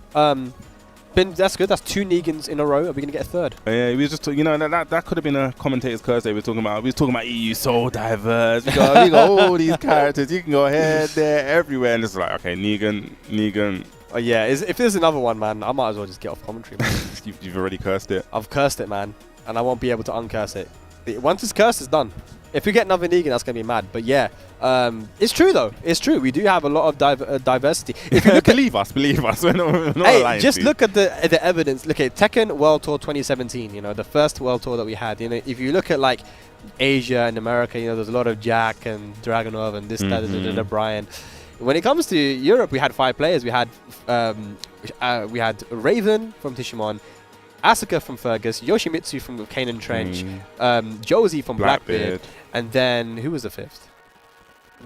that's good. That's 2 Negans in a row. Are we gonna get a third? Yeah, we just that could have been a commentator's curse. We were talking about EU so diverse. We got all these characters. You can go here, there, everywhere, and it's like okay, Negan. Yeah, if there's another one, man, I might as well just get off commentary, man. You've already cursed it. I've cursed it, man, and I won't be able to uncurse it. Once it's cursed, it's done. If we get another Negan, that's going to be mad. But yeah, it's true, though. It's true. We do have a lot of diversity. If you look believe us. We're not hey, just look at the evidence. Look at Tekken World Tour 2017, the first World Tour that we had. If you look at, like, Asia and America, there's a lot of Jack and Dragunov and this, that, Brian. When it comes to Europe, we had 5 players. We had Raven from Tishimon, Asuka from Fergus, Yoshimitsu from Kanan Trench, Josie from Blackbeard, and then who was the 5th?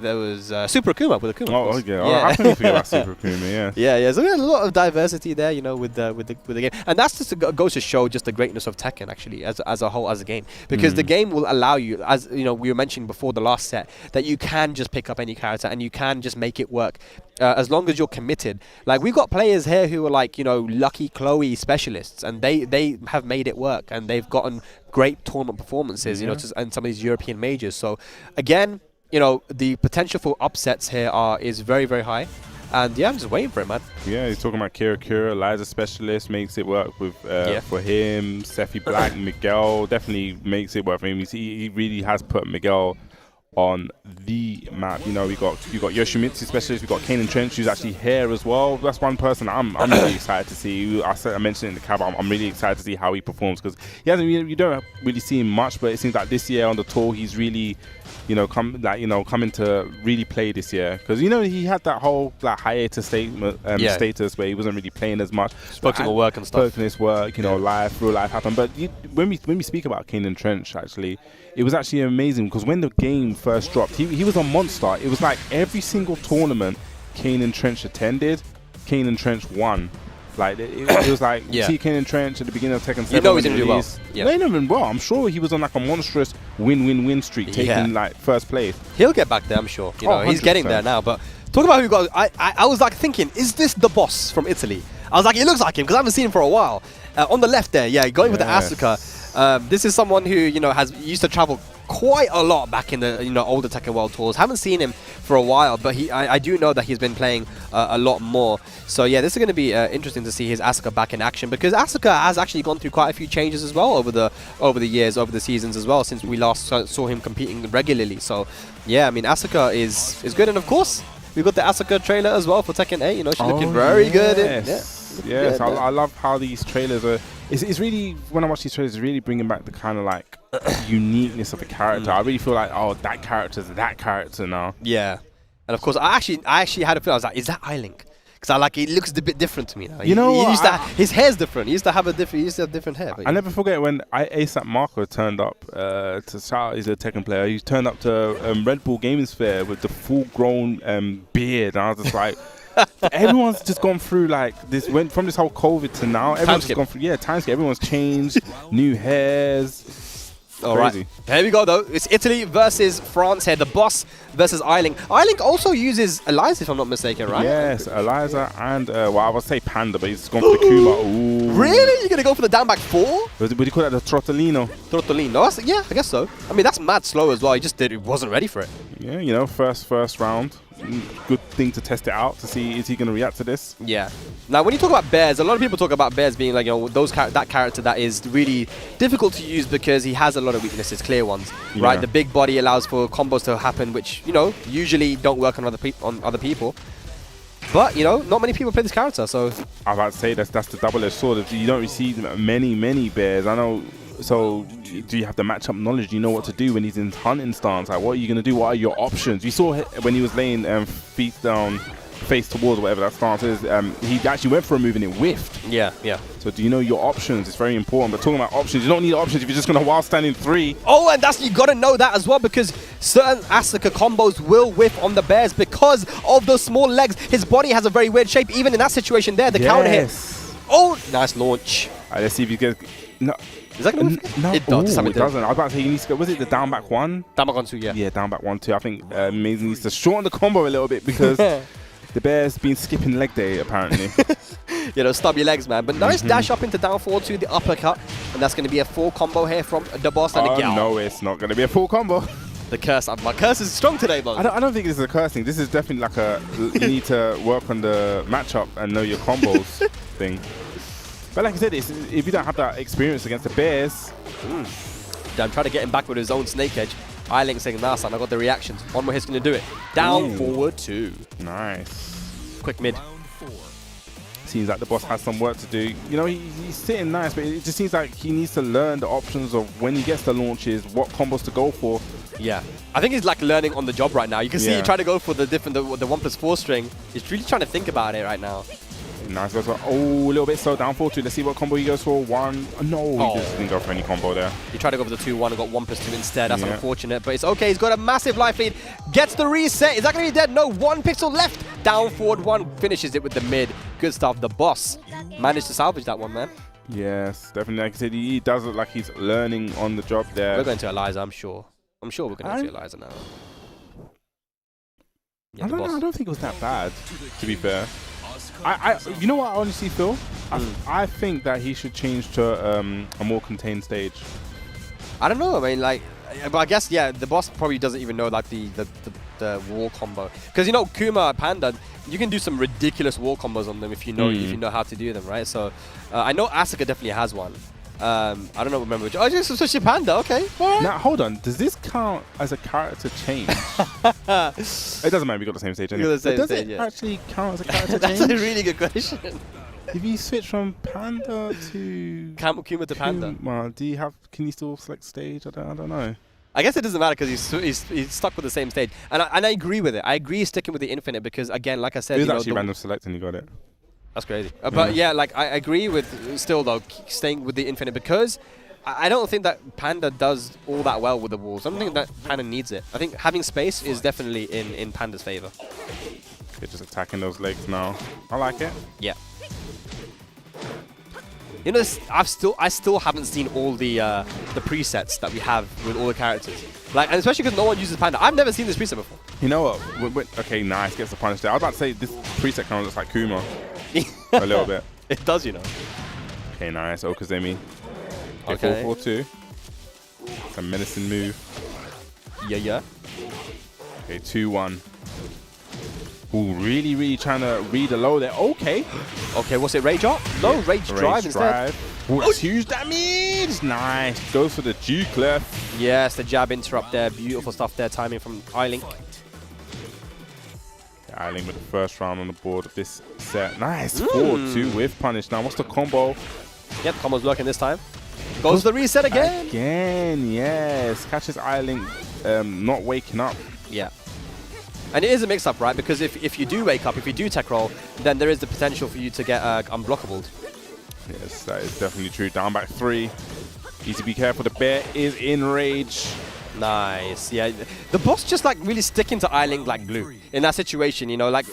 There was Super Akuma with Akuma. Oh yeah, I couldn't forget about Super Akuma. Yeah. So we had a lot of diversity there, with the game, and that's just goes to show just the greatness of Tekken actually as a whole, as a game, because the game will allow you, as we were mentioning before the last set, that you can just pick up any character and you can just make it work as long as you're committed. Like we've got players here who are like Lucky Chloe specialists, and they have made it work, and they've gotten great tournament performances, and some of these European majors. So again, the potential for upsets here is very, very high. And yeah, I'm just waiting for it, man. Yeah, he's talking about Kira. Liza Specialist makes it work with for him. Sephi Black, Miguel definitely makes it work for him. He really has put Miguel on the map. You know, we got Yoshimitsu specialist, we got Kane and Trench, who's actually here as well. That's one person I'm really excited to see. I mentioned it in the cab. I'm really excited to see how he performs, because he hasn't you don't really see him much, but it seems like this year on the tour he's really, you know, coming to really play this year, because you know he had that whole like hiatus status where he wasn't really playing as much. Focusing on work and stuff. Focusing on his work, you know, real life happened. But when we speak about Kane and Trench, actually, it was actually amazing, because when the game first dropped, he was a monster. It was like every single tournament Kane and Trench attended, Kane and Trench won. Like it was like you see Kane and Trench at the beginning of Tekken 7. You know he's doing well. Yeah. They never well. I'm sure he was on like a monstrous win-win-win streak, taking like first place. He'll get back there, I'm sure. You know, he's getting there now. But talking about who got, I was like thinking, is this the boss from Italy? I was like, it looks like him, because I haven't seen him for a while. On the left there, going with the Asuka. This is someone who, you know, used to travel quite a lot back in the, you know, older Tekken World Tours. Haven't seen him for a while, but I do know that he's been playing a lot more. So yeah, this is going to be interesting to see his Asuka back in action, because Asuka has actually gone through quite a few changes as well over the years, over the seasons as well, since we last saw him competing regularly. So yeah, I mean, Asuka is good, and of course we've got the Asuka trailer as well for Tekken 8. You know, she's looking very good. Yes, I love how these trailers are. It's really, when I watch these trailers, it's really bringing back the kind of like uniqueness of the character. I really feel like, oh, that character's that character now. Yeah, and of course, I actually had a feel. I was like, is that Eilink? Because it looks a bit different to me now. You know, his hair's different. He used to have different hair. I never forget when ASAP Marco turned up to shout. He's a Tekken player. He turned up to Red Bull Gaming Sphere with the full-grown beard, and I was just like. Everyone's just gone through like this. Went from this whole COVID to now. Everyone's just gone through time skip. Everyone's changed, new hairs. All right, here we go though. It's Italy versus France here. The boss versus Eilink. Eilink also uses Eliza, if I'm not mistaken, right? Yes, Eliza and well, I would say Panda, but he's gone for the Kuma. Ooh. Really? You're gonna go for the down back 4? Would you call that the Trottolino? Trottolino. Yeah, I guess so. I mean, that's mad slow as well. He just wasn't ready for it. Yeah, you know, first round. Good thing to test it out to see, is he going to react to this? Yeah. Now, when you talk about bears, a lot of people talk about bears being like, you know, that character that is really difficult to use because he has a lot of weaknesses, clear ones, right? The big body allows for combos to happen, which, you know, usually don't work on other people. But, you know, not many people play this character, so... I'm about to say that's the double-edged sword. You don't receive many bears. I know. So, do you have the matchup knowledge? Do you know what to do when he's in hunting stance? Like, what are you going to do? What are your options? You saw when he was laying feet down, face towards whatever that stance is, he actually went for a move and it whiffed. Yeah. So, do you know your options? It's very important. But talking about options, you don't need options if you're just going to while standing 3. Oh, and you got to know that as well, because certain Asuka combos will whiff on the bears because of those small legs. His body has a very weird shape. Even in that situation there, the counter hit. Oh, nice launch. All right, let's see if you get... No. Is that going to work? No, it doesn't. I was about to say, he needs to go, was it the down back 1? Down back 1, 2, yeah. Yeah, down back 1, 2. I think Mason needs to shorten the combo a little bit because the bear's been skipping leg day, apparently. You know, stub your legs, man. But nice dash up into down forward to the uppercut. And that's going to be a full combo here from the boss and the gal. No, it's not going to be a full combo. The curse. My curse is strong today, man. I don't think this is a curse thing. This is definitely like you need to work on the matchup and know your combos thing. But like I said, if you don't have that experience against the bears... I'm trying to get him back with his own snake edge. Eilink saying, nah, son, I got the reactions. One more hit's going to do it. Down, forward, 2. Nice. Quick mid. Seems like the boss has some work to do. You know, he's sitting nice, but it just seems like he needs to learn the options of when he gets the launches, what combos to go for. Yeah. I think he's like learning on the job right now. You can see he tried to go for the 1+4 string. He's really trying to think about it right now. Nice. Goes for, a little bit slow down 4-2. Let's see what combo he goes for. 1. No, he just didn't go for any combo there. He tried to go for the 2-1 and got 1+2 instead. That's unfortunate, but it's okay. He's got a massive life lead. Gets the reset. Is that going to be dead? No, 1 pixel left. Down forward 1. Finishes it with the mid. Good stuff. The boss managed to salvage that one, man. Yes, definitely. Like I said, he does look like he's learning on the job there. We're going to Eliza, I'm sure. I'm sure we're going to see Eliza now. Yeah, I don't think it was that bad, to be fair. You know what I honestly feel? I think that he should change to a more contained stage. I don't know. I mean, like, but I guess the boss probably doesn't even know like the wall combo, because you know Kuma Panda, you can do some ridiculous wall combos on them if you know how to do them, right? So I know Asuka definitely has one. I don't know, remember which. Oh, just switch to Panda, okay. Right. Now, hold on. Does this count as a character change? It doesn't matter, we got the same stage anyway. The same but does stage, it yeah. actually count as a character That's change? a really good question. If you switch from Panda to Kuma to Panda. Kuma, can you still select stage? I don't know. I guess it doesn't matter because he's stuck with the same stage. And I agree with it. I agree sticking with the infinite because, again, like I said, It was actually random select and you got it. That's crazy. But yeah, like I agree with still though staying with the infinite because I don't think that Panda does all that well with the walls. I don't think that Panda needs it. I think having space is definitely in Panda's favor. They're just attacking those legs now. I like it. Yeah. You know, I still haven't seen all the presets that we have with all the characters. Like, and especially because no one uses Panda. I've never seen this preset before. You know what? Okay, nice. Gets the punish there. I was about to say this preset kind of looks like Kuma. A little bit. It does, you know. Okay, nice. Okazemi. Okay. 4-4-2. It's a menacing move. Yeah. Okay, 2-1. Ooh, really trying to read the low there. Okay. Okay, what's it? Rage up? No, Yeah, Rage Drive instead. Ooh, that's huge damage. Nice. Goes for the G-Clef. Yes, the jab interrupt there. Beautiful stuff there. Timing from iLink. iLink with the first round on the board of this set. Nice. 4-2 with punish. Now, what's the combo? Yep, combo's working this time. Goes the reset again. Again, yes. Catches iLink not waking up. Yeah. And it is a mix-up, right? Because if you do wake up, if you do tech roll, then there is the potential for you to get unblockable. Yes, that is definitely true. Down back 3. Need to be careful. The bear is in rage. Nice. Yeah. The boss just like really sticking to iLink like glue in that situation, you know. Like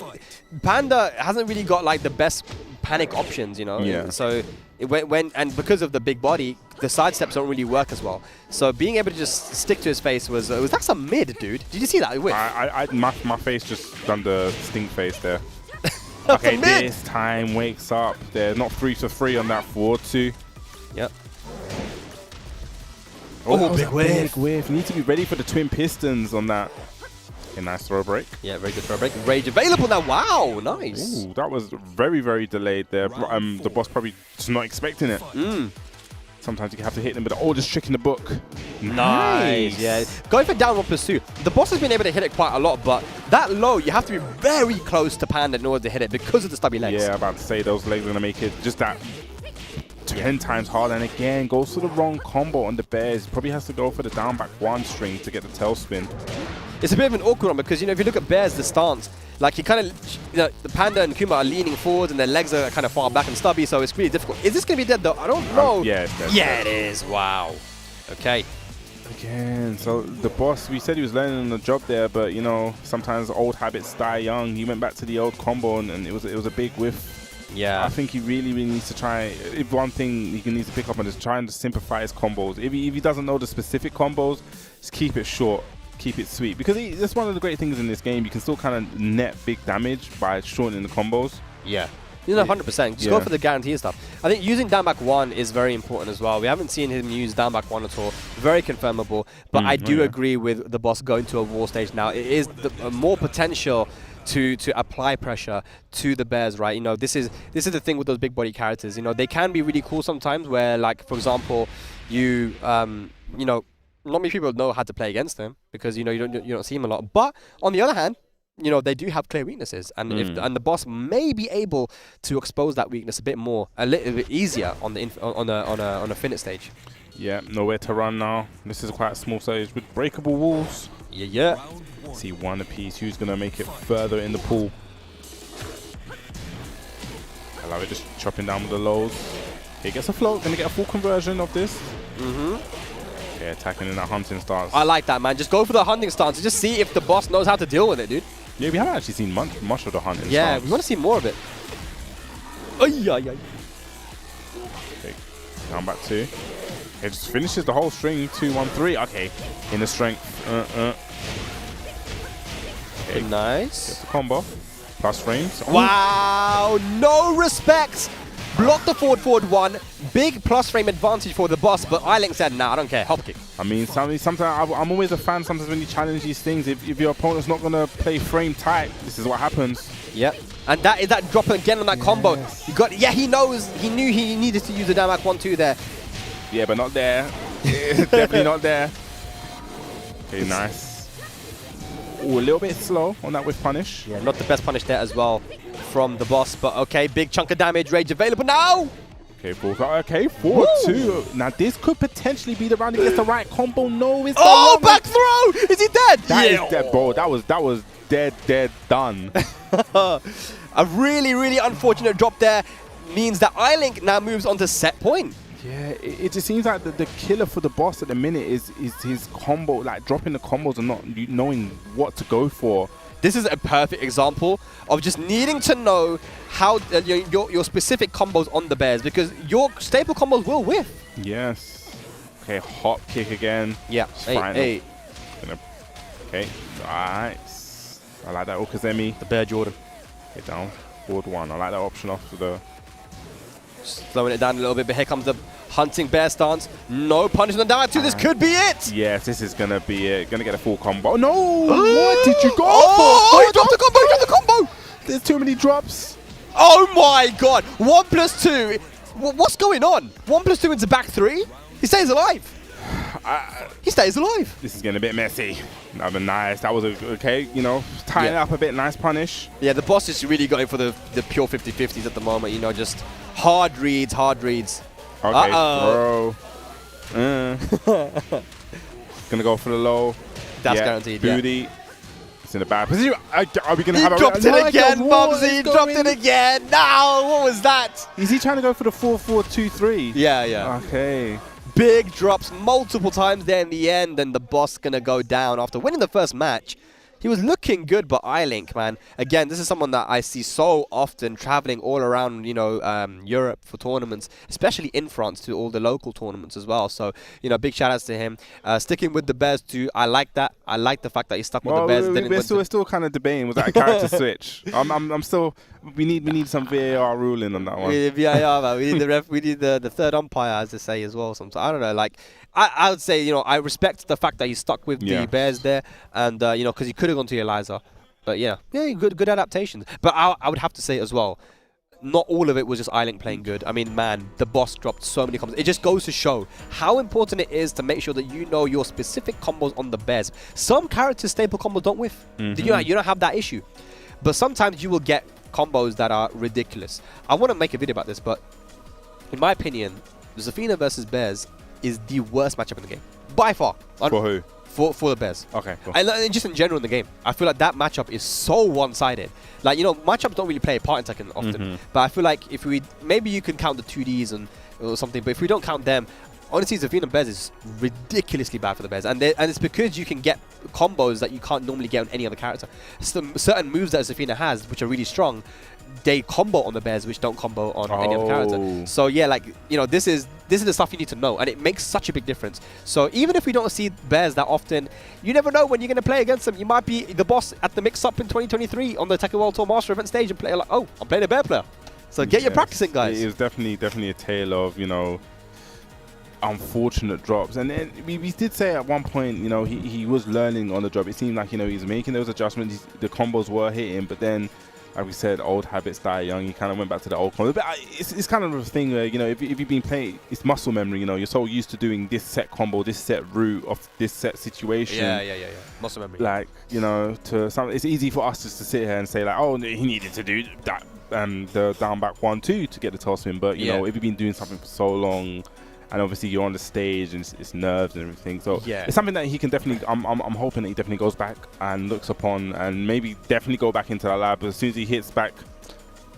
Panda hasn't really got like the best panic options, you know. Yeah. So and because of the big body, the sidesteps don't really work as well. So being able to just stick to his face was that's a mid, dude. Did you see that? My face just done the stink face there. That's okay, a mid. this time wakes up. They're not 3-3 on that 4-2. Yep. Oh, big whiff. Big whiff. You need to be ready for the twin pistons on that. Okay, nice throw break. Yeah, very good throw break. Rage available now. Wow, nice. Ooh, that was very delayed there. The boss probably just not expecting it. Sometimes you have to hit them with the oldest trick in the book. Nice. Yeah. Going for downward pursuit. The boss has been able to hit it quite a lot, but that low, you have to be very close to Panda in order to hit it because of the stubby legs. Yeah, I'm about to say those legs are going to make it just that 10 times harder. And again, goes for the wrong combo on the bears. Probably has to go for the down back 1 string to get the tail spin. It's a bit of an awkward one because, you know, if you look at bears, the stance, like he kind of, you know, the Panda and Kuma are leaning forward and their legs are kind of far back and stubby, so it's really difficult. Is this going to be dead though? I don't know. Yeah, it's dead. Yeah, it is. Wow. Okay. Again, so the boss, we said he was learning on the job there, but, you know, sometimes old habits die young. He went back to the old combo and it was a big whiff. Yeah. I think he really needs to try, if one thing he needs to pick up on is trying to simplify his combos. If he doesn't know the specific combos, just keep it short. Keep it sweet, because that's one of the great things in this game. You can still kind of net big damage by shortening the combos. Yeah, you know, 100%. Just go for the guarantee stuff. I think using down back 1 is very important as well. We haven't seen him use down back 1 at all. Very confirmable. But I do agree with the boss going to a wall stage now. It is more potential to apply pressure to the bears, right? You know, this is the thing with those big body characters. You know, they can be really cool sometimes. Where, like, for example, you know. Not many people know how to play against them because, you know, you don't see them a lot. But on the other hand, you know, they do have clear weaknesses, and and the boss may be able to expose that weakness a bit more, a little bit easier on a finish stage. Yeah, nowhere to run now. This is quite a small stage with breakable walls. Yeah. See 1 apiece. Who's gonna make it further in the pool? I love it, just chopping down with the lows. He gets a float. Gonna get a full conversion of this. Yeah, attacking in that hunting stance. I like that, man. Just go for the hunting stance and just see if the boss knows how to deal with it, dude. Yeah, we haven't actually seen much of the hunting stance. Yeah, we want to see more of it. Okay, down back 2. It just finishes the whole string. 2-1-3. Okay, in the strength. Okay. Nice. Gets the combo. Plus frames. Wow, no respect. Block the forward 1. Big plus frame advantage for the boss, but iLink said, nah, I don't care. Hop kick. I mean, sometimes I'm always a fan. Sometimes when you challenge these things, if your opponent's not going to play frame tight, this is what happens. Yep. And that is that drop again on that combo. You got, yeah, he knew he needed to use the down back 1-2 there. Yeah, but not there. Definitely not there. Okay, nice. Ooh, a little bit slow on that with punish. Yeah, not the best punish there as well from the boss, but okay, big chunk of damage. Rage available now. Okay, 4-2. Now this could potentially be the round he gets the right combo. No, it's oh, back throw! Is he dead? That is dead, bro. That was dead, done. A really unfortunate drop there means that iLink now moves on to set point. Yeah, it just seems like the killer for the boss at the minute is his combo, like dropping the combos and not knowing what to go for. This is a perfect example of just needing to know how your specific combos on the bears, because your staple combos will whiff. Yes. Okay, hop kick again. Yeah. Hey. Okay, nice. I like that Okazemi. The bear Jordan. Okay, down. Forward 1. I like that option off to the... Slowing it down a little bit, but here comes the hunting bear stance. No punishment down 2. This could be it. Yes, this is going to be it. Going to get a full combo. No! What did you go for? Oh, he dropped the combo! He dropped the combo! There's too many drops. Oh my god! 1+2. What's going on? 1+2 into back 3? He stays alive. He stays alive. This is getting a bit messy. That was nice. That was okay, you know, tying it up a bit. Nice punish. Yeah, the boss is really going for the pure 50-50s at the moment. You know, just hard reads. Okay, bro. Gonna go for the low. That's guaranteed. Booty. Yeah. It's in the bad position. Are we gonna have dropped it again, Bubsy. Dropped it again. No, what was that? Is he trying to go for the 4-4-2-3? Yeah. Okay. Big drops multiple times there in the end, and the boss gonna go down after winning the first match. He was looking good, but iLink, man, again, this is someone that I see so often traveling all around, you know, Europe for tournaments, especially in France to all the local tournaments as well. So, you know, big shout outs to him. Sticking with the bears too, I like that. I like the fact that he stuck with the bears. We're still kind of debating, was that a character switch? I'm still, we need some VAR ruling on that one. We need VAR, man. We need the third umpire, as they say as well. Sometimes I don't know, like. I would say, you know, I respect the fact that he stuck with the bears there, and you know, because he could have gone to Eliza, but yeah, good adaptations. But I would have to say as well, not all of it was just iLink playing good. I mean, man, the boss dropped so many combos. It just goes to show how important it is to make sure that you know your specific combos on the bears. Some characters' staple combos don't whiff. You don't have that issue, but sometimes you will get combos that are ridiculous. I want to make a video about this, but in my opinion, Zafina versus bears is the worst matchup in the game, by far. For who? For the bears. Okay, cool. And just in general in the game, I feel like that matchup is so one-sided. Like, you know, matchups don't really play a part in Tekken often, but I feel like if we, maybe you can count the 2Ds or something, but if we don't count them, honestly, Zafina bears is ridiculously bad for the bears, and it's because you can get combos that you can't normally get on any other character. Certain moves that Zafina has, which are really strong, they combo on the bears, which don't combo on any other character. So yeah, like, you know, this is the stuff you need to know, and it makes such a big difference. So even if we don't see bears that often, you never know when you're going to play against them. You might be the boss at the MIXUP in 2023 on the Tekken World Tour Master event stage and play like, oh, I'm playing a bear player. So get your practicing, guys. It was definitely a tale of, you know, unfortunate drops. And then we did say at one point, you know, he was learning on the job. It seemed like, you know, he's making those adjustments. The combos were hitting, but then, like we said, old habits die young. He kind of went back to the old combos. But it's kind of a thing where, you know, if you've been playing, it's muscle memory. You know, you're so used to doing this set combo, this set route of this set situation. Yeah. Muscle memory. Like, you know, it's easy for us just to sit here and say like, oh, he needed to do that, the down back 1-2 to get the toss win. But you know, if you've been doing something for so long, and obviously you're on the stage and it's nerves and everything, so it's something that he can definitely, I'm hoping that he definitely goes back and looks upon, and maybe definitely go back into that lab. But as soon as he hits back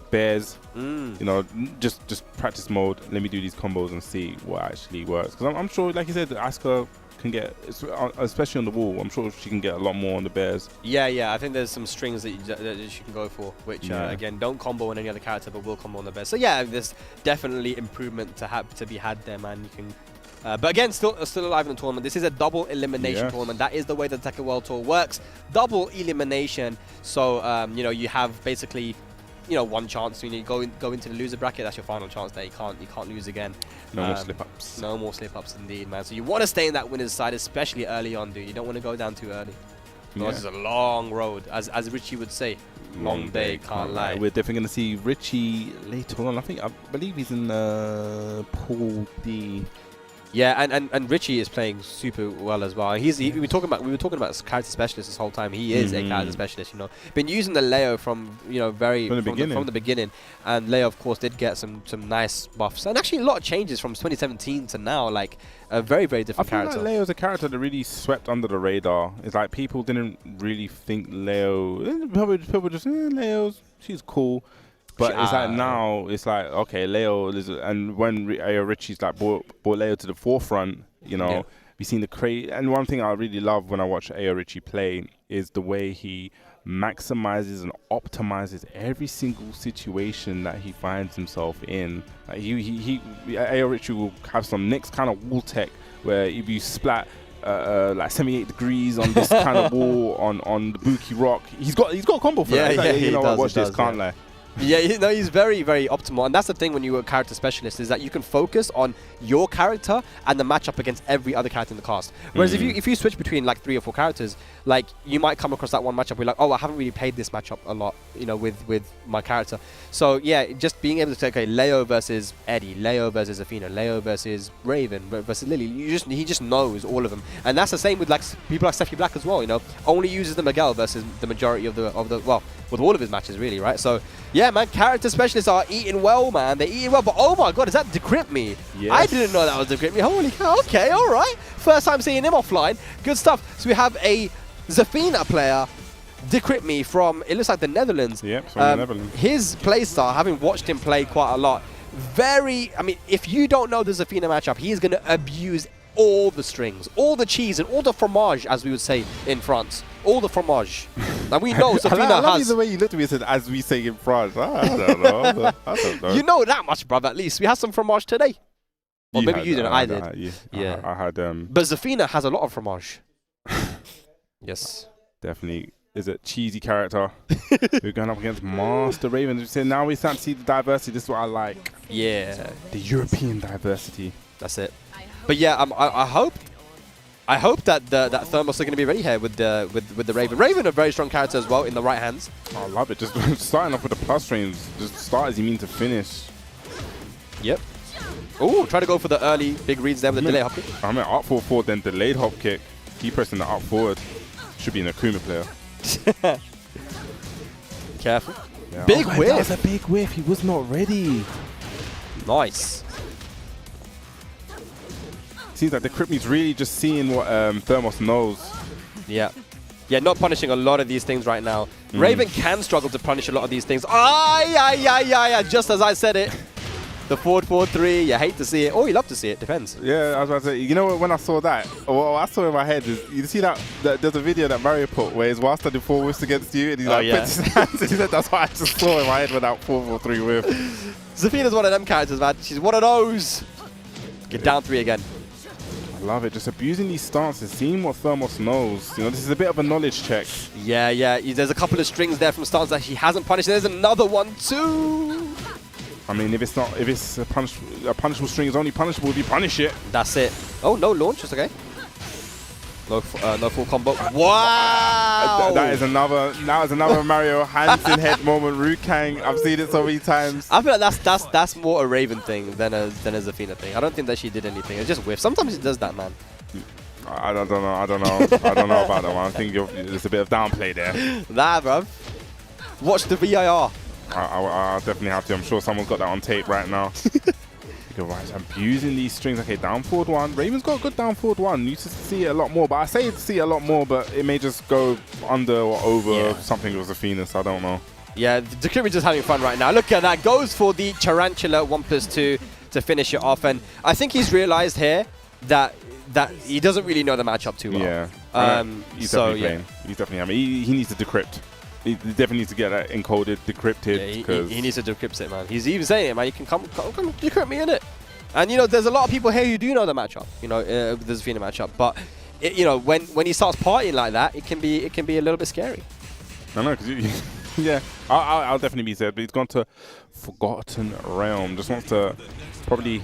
bears, you know, just practice mode, let me do these combos and see what actually works, because I'm sure, like you said, Asuka can get, especially on the wall, I'm sure she can get a lot more on the bears. Yeah, I think there's some strings that she can go for, which again, don't combo on any other character, but will combo on the bears. So yeah, there's definitely improvement to be had there, man. You can, but again, still alive in the tournament. This is a double elimination tournament. That is the way the Tekken World Tour works. Double elimination. So you know, you have basically, you know, one chance when you go into the loser bracket. That's your final chance there. You can't lose again. No more slip-ups. No more slip-ups indeed, man. So you want to stay in that winner's side, especially early on, dude. You don't want to go down too early. This is a long road, as Richie would say. Long day, can't lie. We're definitely going to see Richie later on. I believe he's in Pool D. Yeah, and Richie is playing super well as well. We were talking about character specialist this whole time. He is a character specialist, you know. Been using the Leo from from the beginning, and Leo of course did get some nice buffs, and actually a lot of changes from 2017 to now. Like a very different character. I feel like Leo's a character that really swept under the radar. It's like people didn't really think Leo. People just Leo's, she's cool. But it's like now, it's like, okay, Leo, and when Ayo Richie's like brought Leo to the forefront, you know, we've seen the crate. And one thing I really love when I watch Ayo Richie play is the way he maximizes and optimizes every single situation that he finds himself in. Like Ayo Richie will have some next kind of wall tech where if you splat like 78 degrees on this kind of wall on the Buki rock, he's got a combo for that. Like, you know, watch this, can't lie. Yeah, you know, he's very optimal, and that's the thing when you're a character specialist, is that you can focus on your character and the matchup against every other character in the cast. Whereas if you switch between like 3 or 4 characters, like you might come across that one matchup where you're like, oh, I haven't really played this matchup a lot, you know, with my character. So yeah, just being able to say, okay, Leo versus Eddie, Leo versus Athena, Leo versus Raven versus Lily, he just knows all of them, and that's the same with like people like Steffi Black as well. You know, only uses the Miguel versus the majority of the well, with all of his matches really, right? So yeah, man, character specialists are eating well, man. They're eating well, but oh my god, is that Decrypt me? Yes. I didn't know that was Decrypt me. Holy cow, okay, all right. First time seeing him offline. Good stuff. So we have a Zafina player, Decrypt me from, it looks like the Netherlands. Yep, from the Netherlands. His playstyle, having watched him play quite a lot, I mean, if you don't know the Zafina matchup, he's going to abuse all the strings, all the cheese, and all the fromage, as we would say in France. All the fromage. And we know Zafina I love the way you looked at me and said, as we say in France. I don't know. I don't know. You know that much, brother, at least. We had some fromage today. Or maybe you didn't, I did. Yeah. I had... But Zafina has a lot of fromage. Yes. Definitely is a cheesy character. We're going up against Master Raven. We said now we start to see the diversity. This is what I like. Yeah. The European diversity. That's it. But yeah, I hope that that Thermos are going to be ready here with the Raven. Raven, a very strong character as well in the right hands. I love it. Just starting off with the plus frames. Just start as you mean to finish. Yep. Oh, try to go for the early big reads there with the delay hop kick. I mean, up forward, then delayed hop kick. Keep pressing the up forward. Should be an Akuma player. Careful. Yeah. Big whiff. That was a big whiff. He was not ready. Nice. Seems like the Decrypt's really just seeing what Thermos knows. Yeah. Yeah, not punishing a lot of these things right now. Raven can struggle to punish a lot of these things. Just as I said it. The forward 4-3, you hate to see it, or you love to see it, depends. Yeah, I was about to say, you know what, when I saw that, what I saw in my head is, you see that there's a video that Mario put where he's while standing 4 whiffs against you, and he puts his hands, and he said, that's what I just saw in my head with that 4-4-3 whiff. Zafina's one of them characters, man. She's one of those. Get down 3 again. I love it, just abusing these stances, seeing what Thermos knows. You know, this is a bit of a knowledge check. Yeah, there's a couple of strings there from stance that she hasn't punished. There's another one too. I mean, if it's a punishable string is only punishable if you punish it. That's it. Oh, no launch, it's okay. No full combo. Wow! That is another Mario hands in head moment. Rukang, I've seen it so many times. I feel like that's more a Raven thing than a Zafina thing. I don't think that she did anything. It's just whiff. Sometimes it does that, man. I don't know. I don't know about that one. I think there's a bit of downplay there. Nah, bruv. Watch the VIR. I'll definitely have to. I'm sure someone's got that on tape right now. Right, abusing these strings. Okay, down forward 1. Raven's got a good down forward 1. You used to see it a lot more, but I say to see it a lot more, but it may just go under or over something with Zafina, so I don't know. Yeah, Decrypt just having fun right now. Look at that. Goes for the Tarantula 1+2 to finish it off, and I think he's realized here that he doesn't really know the matchup too well. Yeah. He's definitely playing. He's definitely he needs to Decrypt. He definitely needs to get that encoded, decrypted. Yeah, he needs to decrypt it, man. He's even saying it, man. You can come decrypt me in it. And you know, there's a lot of people here who do know the matchup. You know, the Zafina matchup. But you know, when he starts partying like that, it can be a little bit scary. I know, because yeah, I'll definitely be said. But he's gone to Forgotten Realm. Just wants to probably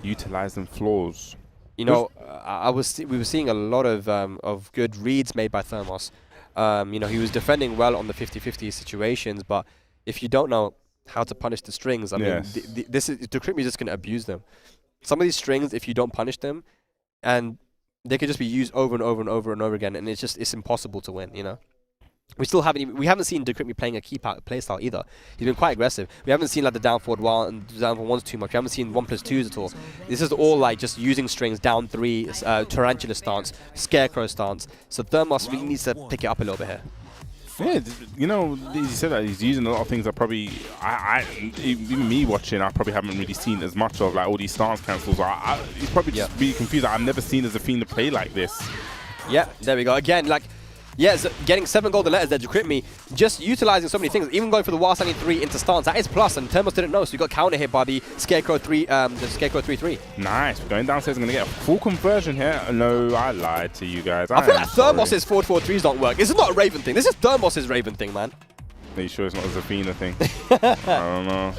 utilize them flaws. You know, we were seeing a lot of good reads made by Thermos. You know, he was defending well on the 50-50 situations, but if you don't know how to punish the strings, I mean, this is Decrypt is just going to abuse them. some of these strings, if you don't punish them, and they could just be used over and over and over and over again, and it's impossible to win, you know? We haven't seen Decrypt playing a keep out playstyle either. He's been quite aggressive. We haven't seen like the down forward and down for ones too much. We haven't seen 1+2s at all. This is all like just using strings, down 3, tarantula stance, scarecrow stance. So Thermos really needs to pick it up a little bit here. Yeah, you know, you said that he's using a lot of things that probably, even me watching, I probably haven't really seen as much of, like all these stance cancels. He's probably just really confused. I've never seen Zafina play like this. Yeah, there we go. Again, like, yeah, so getting 7 golden letters there, Decrypt just utilizing so many things, even going for the while standing 3 into stance. That is plus, and Thermos didn't know, so he got counter hit by the Scarecrow 3-3. Nice. We're going downstairs. I'm going to get a full conversion here. No, I lied to you guys. I feel like Thermos's 4-4-3s don't work. This is not a Raven thing. This is Thermos's Raven thing, man. Are you sure it's not a Zafina thing? I don't know.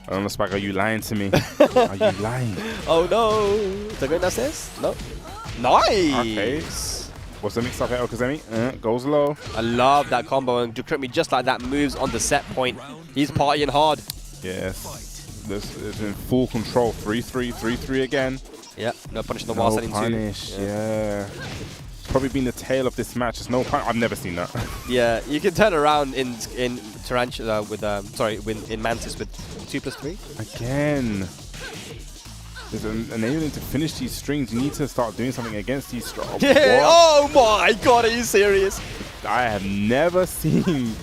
I don't know, Spike. Are you lying to me? Are you lying? Oh, no. Is that going downstairs? No. Nice. Okay. What's the mix-up here, Okazemi? Goes low. I love that combo, and Decrypt just like that moves on the set point. He's partying hard. Yes. This is in full control. 3-3, 3-3 again. Yeah, no punish on the wall setting too. Punish, yeah. Probably been the tail of this match. There's no punish. I've never seen that. Yeah, you can turn around in Tarantula with in Mantis with 2+3. Again. There's enabling to finish these strings. You need to start doing something against these strings. Yeah. Oh my god, are you serious? I have never seen.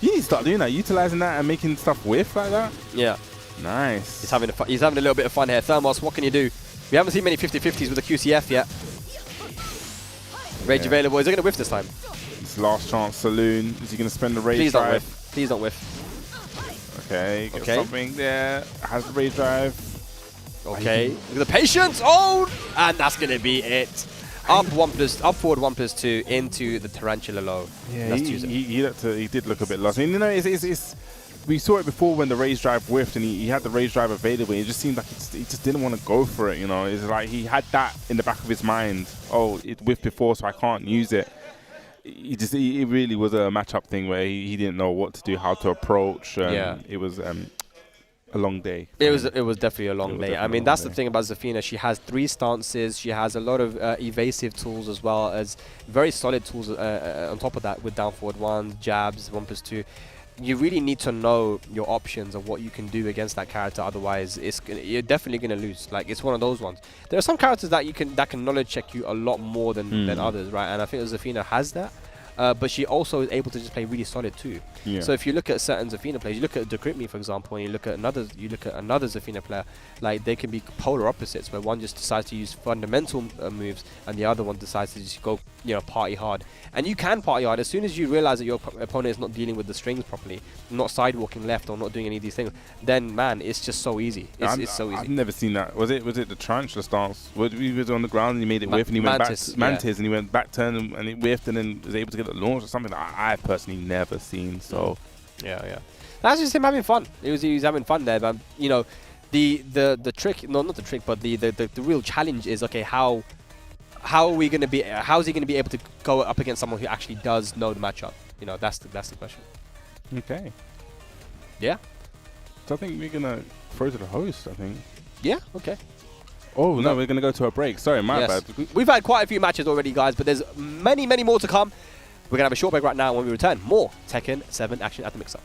You need to start doing that, utilizing that and making stuff whiff like that. Yeah. Nice. He's having a little bit of fun here. Thermos, what can you do? We haven't seen many 50-50s with the QCF yet. Rage available. Is he going to whiff this time? It's last chance saloon. Is he going to spend the rage Please drive? Don't whiff. Please don't whiff. Okay, get something there. Has the rage drive. Okay, look at the patience. Oh, and that's going to be it. Up forward 1+2 into the Tarantula low. Yeah, he did look a bit lost. I mean, you know, we saw it before when the rage drive whiffed and he had the rage drive available. It just seemed like he just didn't want to go for it. You know, it's like he had that in the back of his mind. Oh, it whiffed before, so I can't use it. It really was a matchup thing where he didn't know what to do, how to approach. It was a long day. It was definitely a long day. I mean, that's the thing about Zafina. She has 3 stances. She has a lot of evasive tools as well as very solid tools on top of that with down forward 1, jabs, 1+2. You really need to know your options of what you can do against that character. Otherwise, you're definitely going to lose. Like, it's one of those ones. There are some characters that can knowledge check you a lot more than others, right? And I think Zafina has that. But she also is able to just play really solid too. Yeah. So if you look at certain Zafina players, you look at Decrypt, for example, and you look at another Zafina player, like they can be polar opposites, where one just decides to use fundamental moves, and the other one decides to just go, party hard. And you can party hard as soon as you realize that your opponent is not dealing with the strings properly, not sidewalking left or not doing any of these things. Then man, it's just so easy. It's so easy. I've never seen that. Was it the tarantula stance? He was on the ground and he made it whiff, and he went back Mantis, and he went back turn and it whiffed, and then was able to get the launch or something that I've personally never seen. So yeah, that's just him having fun. He was having fun there, but the trick, not the trick, but the real challenge is, okay, how's he going to be able to go up against someone who actually does know the matchup? That's the question. Okay. Yeah. So I think we're gonna throw to the host. I think. Yeah. Okay. Oh no, we're gonna go to a break. Sorry, my bad. We've had quite a few matches already, guys, but there's many more to come. We're going to have a short break right now. When we return, more Tekken 7 action at the MIXUP.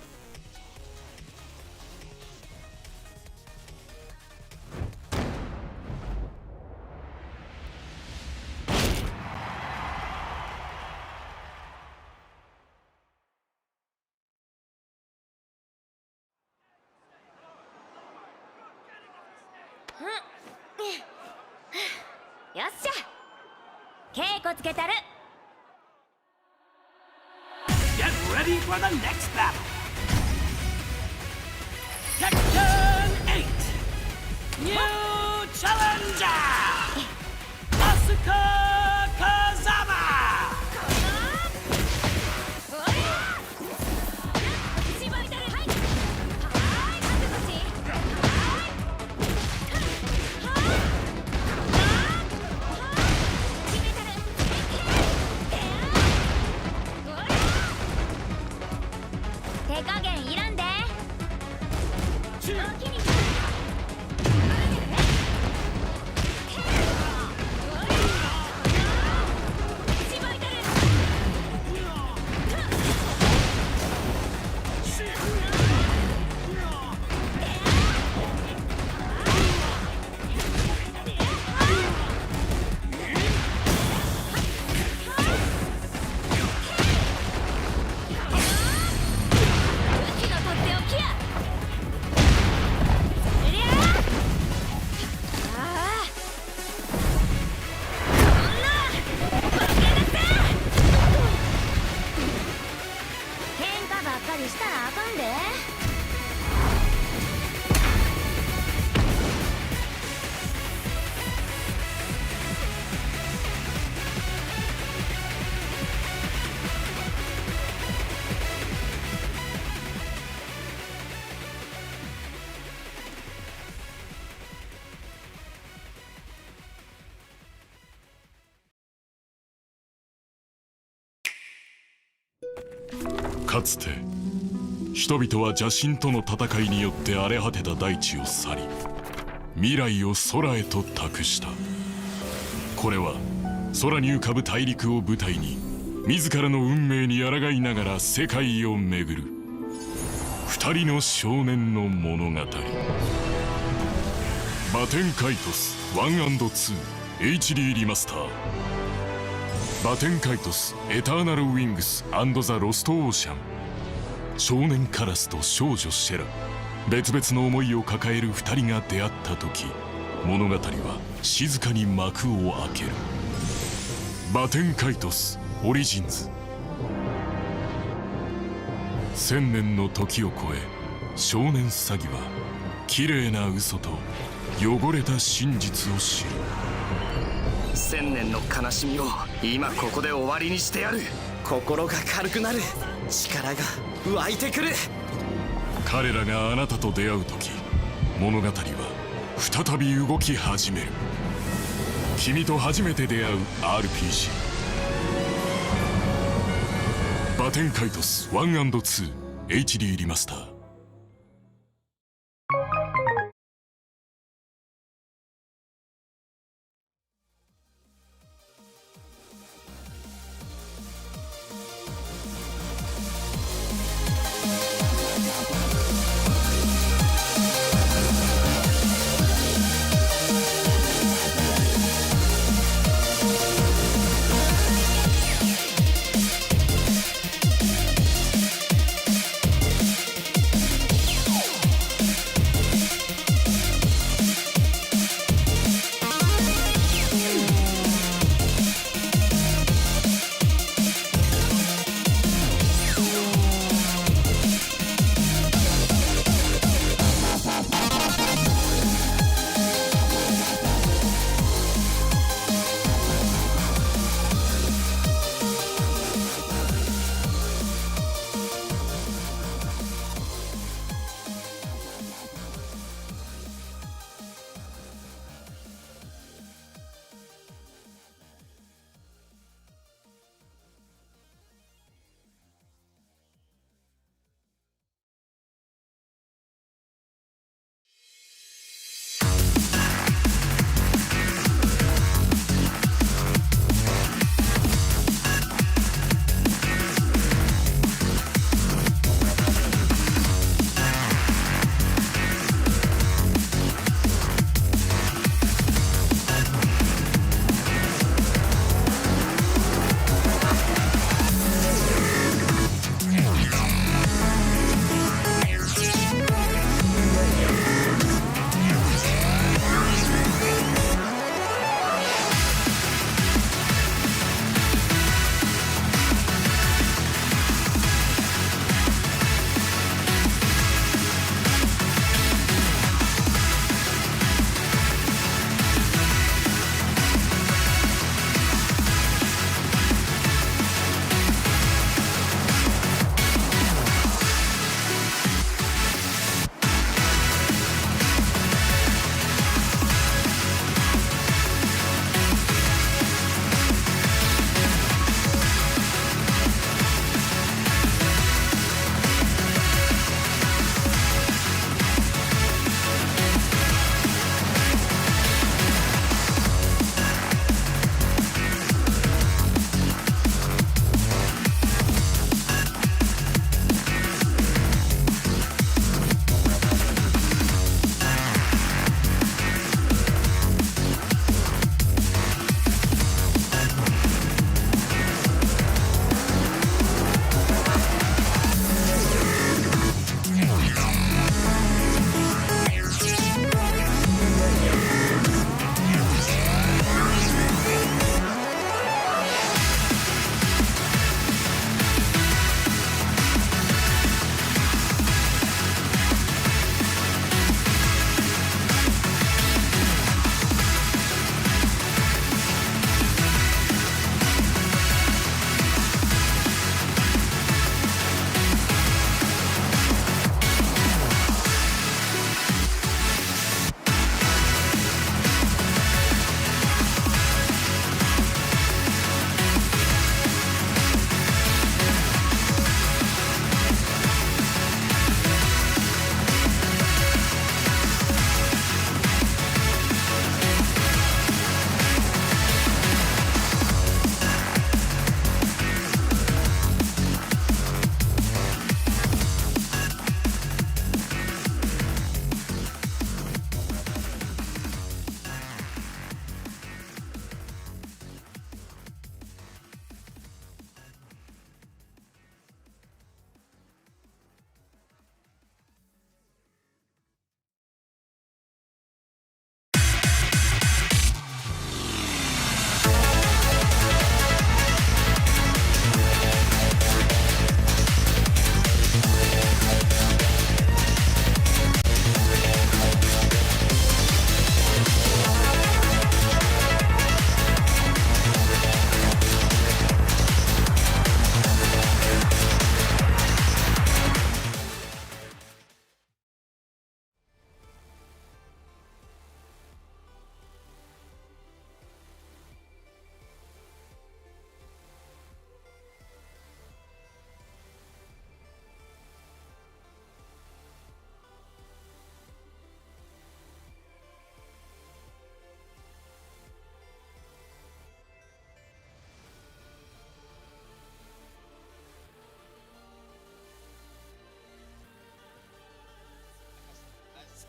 Get ready for the next battle. Tekken 8. New challenger. Asuka Kazama. かつて人々は邪神との戦いによって荒れ果てた大地を去り、未来を空へと託した。これは空に浮かぶ大陸を舞台に自らの運命に抗いながら世界を巡る二人の少年の物語。バテンカイトス 1&2 HD リマスター。バテンカイトスエターナルウィングス&ザ・ロストオーシャン。少年カラスと少女シェラ、別々の思いを抱える二人が出会った時、物語は静かに幕を開ける。バテンカイトスオリジンズ。1000年の時を超え、少年サギは綺麗な嘘と汚れた真実を知る。1000年の悲しみを今ここで終わりにしてやる。心が軽くなる。力が湧いてくる。彼らがあなたと出会う時、物語は再び動き始める。君と初めて出会う RPG。 バテンカイトス 1&2 HD リマスター。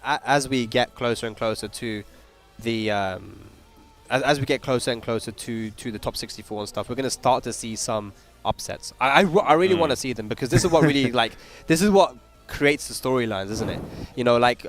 as we get closer and closer to the as we get closer and closer to the top 64 and stuff, we're going to start to see some upsets. I really want to see them, because this is what really this is what creates the storylines, isn't it? You know, like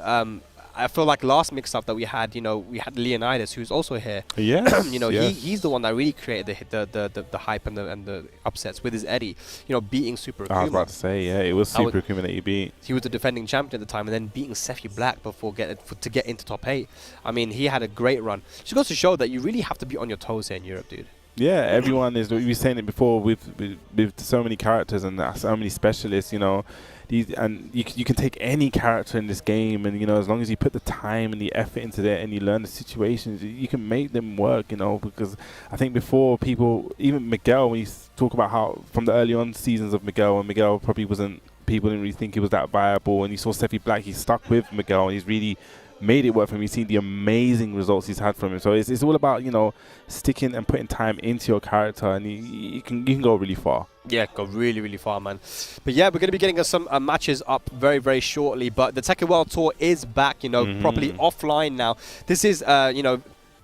I feel like last mix-up that we had, you know, we had Leonidas, who's also here. Yes. You know, yes. he's the one that really created the hype and the upsets with his Eddie. You know, beating Super Akuma. I was about to say, yeah, it was Super Akuma that he beat. He was the defending champion at the time, and then beating Sephi Black before to get into top 8. I mean, he had a great run. Just goes to show that you really have to be on your toes here in Europe, dude. Yeah, everyone is. We were saying it before with so many characters and so many specialists. You know, you can take any character in this game, and you know, as long as you put the time and the effort into there and you learn the situations, you can make them work. You know, because I think before people, even Miguel, when you talk about how from the early on seasons of Miguel, and Miguel probably wasn't, people didn't really think he was that viable, and you saw Sephi Black, he stuck with Miguel, and he's really made it work for him. You've seen the amazing results he's had from him. So it's all about, you know, sticking and putting time into your character, and you can go really far. Yeah, go really, really far, man. But yeah, we're going to be getting some matches up very, very shortly. But the Tekken World Tour is back, you know, properly offline now. This is, you know,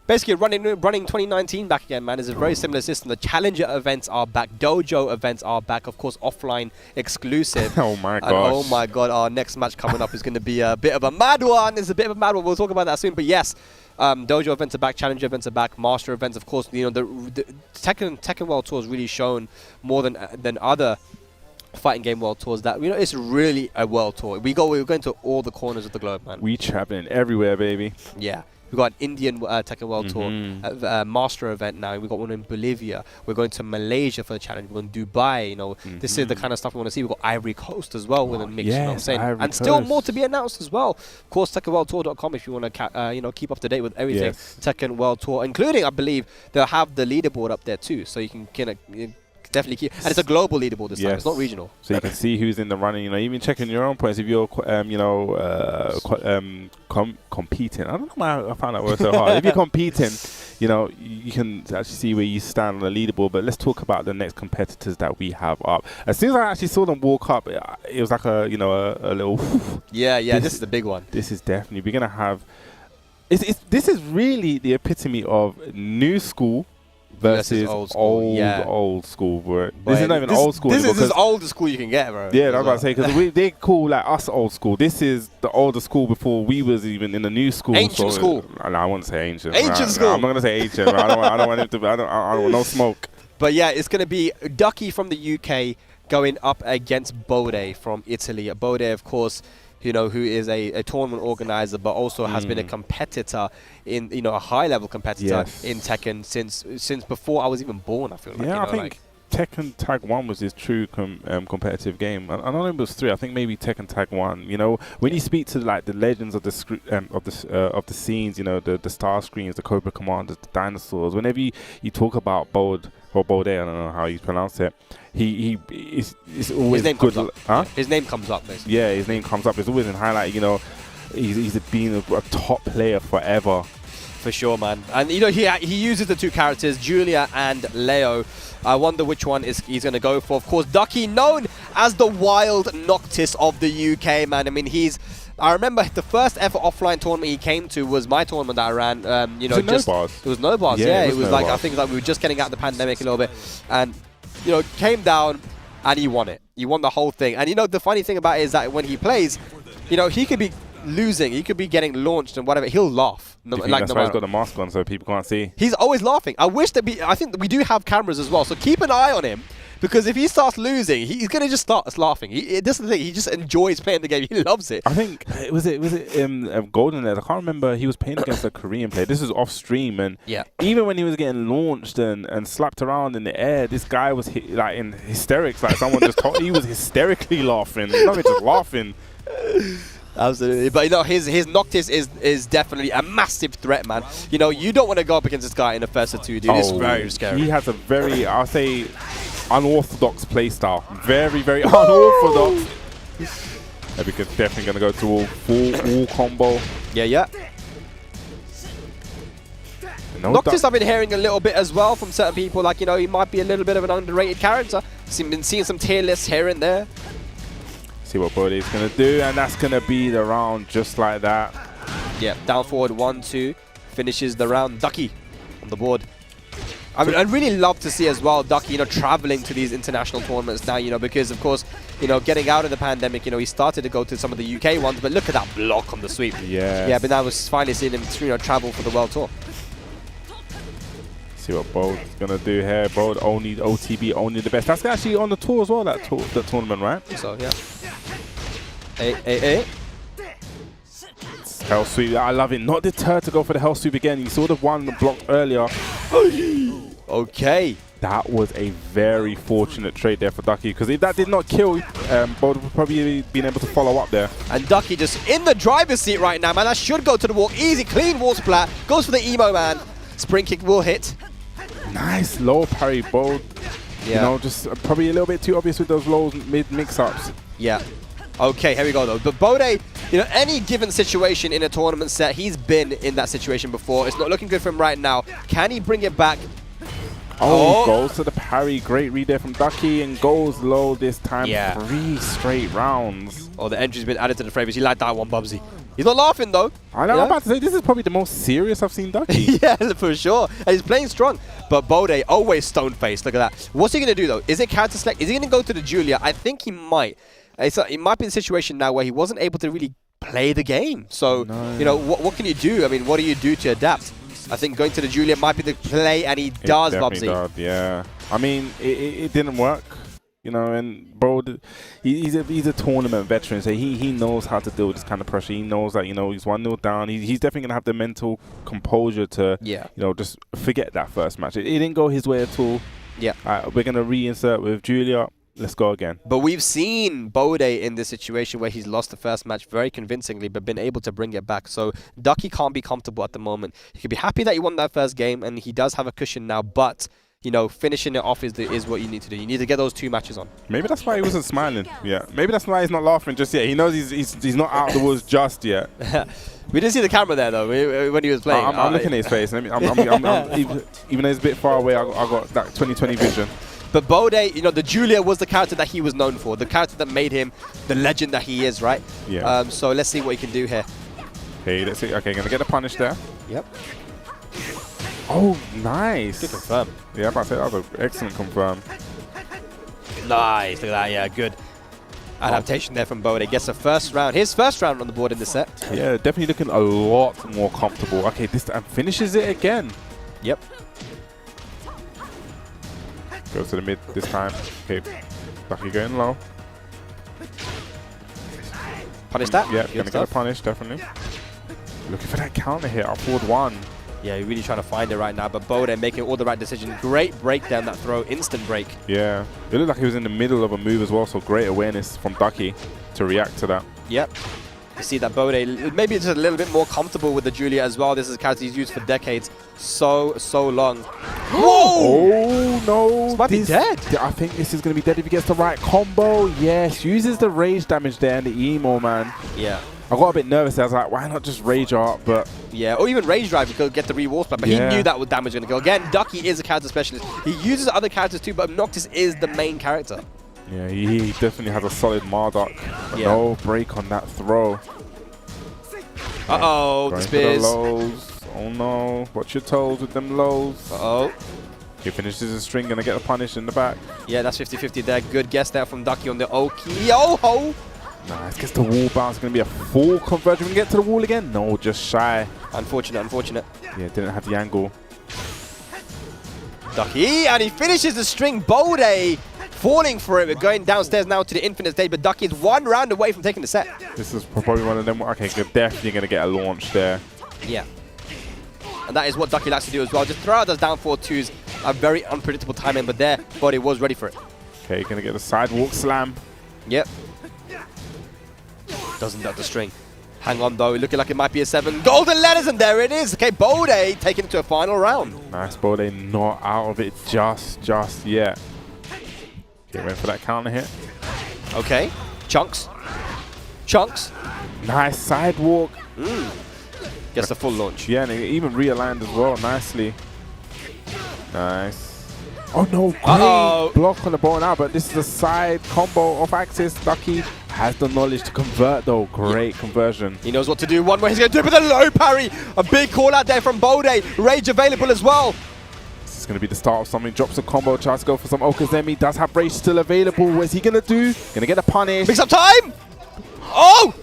basically running 2019 back again, man. It's a very similar system. The Challenger events are back. Dojo events are back. Of course, offline exclusive. Oh, my And gosh. oh, my God. Our next match coming up is going to be a bit of a mad one. It's a bit of a mad one. We'll talk about that soon. But yes, Dojo events are back. Challenger events are back. Master events, of course. You know, the Tekken World Tour has really shown more than other fighting game world tours that, you know, it's really a world tour. We're going to all the corners of the globe, man. We traveling everywhere, baby. Yeah. We've got an Indian Tekken World Tour Master event now. We've got one in Bolivia. We're going to Malaysia for the challenge. We're going to Dubai. You know, this is the kind of stuff we want to see. We've got Ivory Coast as well with a mix. Yes, you know what I'm saying? Ivory And still Coast. more to be announced as well. Of course, TekkenWorldTour.com if you want to, you know, keep up to date with everything. Yes. Tekken World Tour, including, I believe, they'll have the leaderboard up there too, so you can kind of definitely keep. And it's a global leaderboard this time. It's not regional. So you can see who's in the running. You know, even checking your own points if you're, you know, competing. I don't know why I found that word so hard. If you're competing, you know, you can actually see where you stand on the leaderboard. But let's talk about the next competitors that we have up. As soon as I actually saw them walk up, it was like a, you know, a little. Yeah. This is the big one. This is definitely, we're gonna have. This is really the epitome of new school versus old school, bro. This is not even old school. This is as old school you can get, bro. Yeah, I was about to say, because they call like us old school. This is the older school before we was even in the new school. Ancient school. No, I won't say ancient. Ancient school. I'm not gonna say ancient. I don't want him to. I don't want no smoke. But yeah, it's gonna be Ducky from the UK going up against Balde from Italy. Balde, of course, you know, who is a tournament organizer, but also has been a competitor in, you know, a high-level competitor in Tekken since before I was even born, I feel like. Yeah, you know, I think Tekken Tag 1 was his true competitive game. I don't know if it was 3. I think maybe Tekken Tag 1. You know, when you speak to like the legends of the scenes, you know, the star screens, the Cobra Commanders, the dinosaurs. Whenever you talk about Balde, I don't know how you pronounce it. It's always his name good. comes up. Huh? His name comes up, basically. Yeah, his name comes up. It's always in highlight. You know, he's been a top player forever. For sure, man. And you know, he uses the two characters, Julia and Leo. I wonder which one he's going to go for. Of course, Ducky, known as the Wild Noctis of the UK, man. I mean, I remember the first ever offline tournament he came to was my tournament that I ran. You know, was it No Bars? It was No Bars. Yeah, it was No like Bars. I think like we were just getting out of the pandemic a little bit, and you know, came down and he won it. He won the whole thing. And you know, the funny thing about it is that when he plays, you know, he could be losing, he could be getting launched and whatever. He'll laugh. That's why he's got the mask on so people can't see. He's always laughing. I think that we do have cameras as well, so keep an eye on him. Because if he starts losing, he's going to just start laughing. This is the thing. He just enjoys playing the game. He loves it. I think was it Golden Ed? I can't remember. He was playing against a Korean player. This was off stream, and even when he was getting launched and slapped around in the air, this guy was like in hysterics. Like someone just told, he was hysterically laughing. He's not even just laughing. Absolutely, but you know, his Noctis is definitely a massive threat, man. You know, you don't want to go up against this guy in a first or two, dude. It's very scary. He has a very, I'll say, unorthodox playstyle. Very, very unorthodox. We're definitely going to go to full combo. Yeah. Noctis, I've been hearing a little bit as well from certain people, like, you know, he might be a little bit of an underrated character. Been seeing some tier lists here and there. See what Balde's going to do, and that's going to be the round just like that. Yeah, down forward 1-2. Finishes the round. Ducky on the board. I mean, I'd really love to see as well Ducky, traveling to these international tournaments now, because of course, getting out of the pandemic, he started to go to some of the UK ones, but look at that block on the sweep. Yeah. Yeah, but now we're finally seeing him, travel for the World Tour. See what Balde's gonna do here. Balde only OTB, only the best. That's actually on the tour as well. That tournament, right? So yeah. Hey. Hell sweep. I love it. Not deterred to go for the hell sweep again. You saw the one block earlier. Okay. That was a very fortunate trade there for Ducky, because if that did not kill, Balde would probably been able to follow up there. And Ducky just in the driver's seat right now, man. That should go to the wall. Easy, clean wall splat. Goes for the emo, man. Spring kick will hit. Nice low parry, Balde. Yeah. Just probably a little bit too obvious with those lows mix-ups. Yeah. Okay, here we go though. But Balde, any given situation in a tournament set, he's been in that situation before. It's not looking good for him right now. Can he bring it back? Oh, goes to the parry. Great read there from Ducky, and goes low this time. Yeah. 3 straight rounds. Oh, the entry's been added to the favorites. He liked that one, Bubsy. He's not laughing though. I know, I'm about to say, this is probably the most serious I've seen Ducky. Yeah, for sure. And he's playing strong. But Balde, always stone-faced. Look at that. What's he going to do though? Is it counter select? Is he going to go to the Julia? I think he might. It might be a situation now where he wasn't able to really play the game. So, what can you do? I mean, what do you do to adapt? I think going to the Julia might be the play, and he does, Bubsy. Yeah. I mean, it didn't work, and Balde, he's a tournament veteran, so he knows how to deal with this kind of pressure. He knows that, he's 1-0 down. He's definitely going to have the mental composure to, just forget that first match. It didn't go his way at all. Yeah. We're going to reinsert with Julia. Let's go again. But we've seen Balde in this situation where he's lost the first match very convincingly, but been able to bring it back. So Ducky can't be comfortable at the moment. He could be happy that he won that first game, and he does have a cushion now, but finishing it off is what you need to do. You need to get those 2 matches on. Maybe that's why he wasn't smiling. Yeah. Maybe that's why he's not laughing just yet. He knows he's not out of the woods just yet. We didn't see the camera there though when he was playing. I'm looking at his face. Even though it's a bit far away, I got that 20/20 vision. But Balde, the Julia was the character that he was known for, the character that made him the legend that he is, right? Yeah. So let's see what he can do here. Okay, let's see. Okay, gonna get a punish there. Yep. Oh, nice. Good confirm. Yeah, I'm about to say that was an excellent confirm. Nice. Look at that. Yeah, good adaptation there from Balde. Gets the first round. His first round on the board in the set. Yeah, definitely looking a lot more comfortable. Okay, this time finishes it again. Yep. Goes to the mid this time. Okay, Ducky going low. Punish that. Yeah, gonna get a punish, definitely. Looking for that counter hit, up forward 1. Yeah, you're really trying to find it right now, but Balde making all the right decisions. Great break down that throw, instant break. Yeah, it looked like he was in the middle of a move as well, so great awareness from Ducky to react to that. Yep. You see that Balde maybe just a little bit more comfortable with the Julia as well. This is a character he's used for decades. So long. Whoa! Oh no! This might be dead. I think this is going to be dead if he gets the right combo. Yes, uses the rage damage there and the emo, man. Yeah. I got a bit nervous. I was like, why not just rage up? But yeah, or even rage drive, you could get the re-wall splat. But he knew that was damage going to go. Again, Ducky is a character specialist. He uses other characters too, but Noctis is the main character. Yeah, he definitely has a solid Marduk. No break on that throw. Uh-oh, the spears. Lows. Oh no, watch your toes with them lows. Uh-oh. He finishes his string, gonna get a punish in the back. Yeah, that's 50-50 there. Good guess there from Ducky on the Oki-Yo-Ho. Nice, gets the wall bounce. Gonna be a full conversion. We can get to the wall again? No, just shy. Unfortunate. Yeah, didn't have the angle. Ducky, and he finishes the string. Balde falling for it. We're going downstairs now to the infinite stage, but Ducky is 1 round away from taking the set. This is probably one of them. Okay, good. Definitely going to get a launch there. Yeah. And that is what Ducky likes to do as well. Just throw out those down 4-2s. A very unpredictable timing, but there, Balde was ready for it. Okay, going to get the sidewalk slam. Yep. Doesn't duck the string. Hang on though, looking like it might be a 7. Golden letters, and there it is. Okay, Balde taking it to a final round. Nice, Balde not out of it just yet. Okay, went for that counter hit. Okay, chunks. Nice sidewalk. Gets the full launch. Yeah, and it even realigned as well, nicely. Nice. Oh no, great block on the ball now, but this is a side combo off axis. Ducky Has the knowledge to convert though. Great conversion. He knows what to do. One more, he's going to do it with a low parry. A big call out there from Balde. Rage available as well. This is going to be the start of something. Drops a combo, tries to go for some Okazemi. Does have Rage still available. What's he going to do? Going to get a punish. Mix up time. Oh!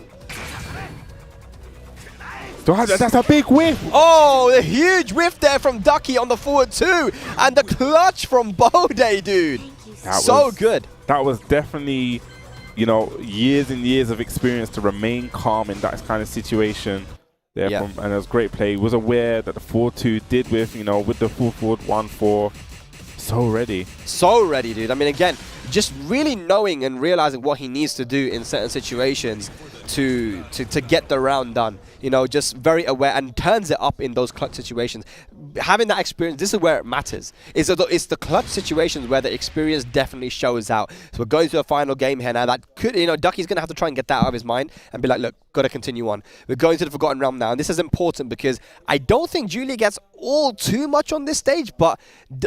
That's a big whiff. Oh, the huge whiff there from Ducky on the forward two. And the clutch from Balde, dude. So good. That was definitely, you know, years and years of experience to remain calm in that kind of situation. There and it was great play. He was aware that the 4-2 did with, you know, with the full forward 1-4. So ready. So ready, dude. I mean, again, just really knowing and realizing what he needs to do in certain situations to get the round done. You know, just very aware and turns it up in those clutch situations. Having that experience, this is where it matters. It's the clutch situations where the experience definitely shows out. So we're going to a final game here now. That could, you know, Ducky's going to have to try and get that out of his mind and be like, look, got to continue on. We're going to the Forgotten Realm now. And this is important because I don't think Julia gets all too much on this stage, but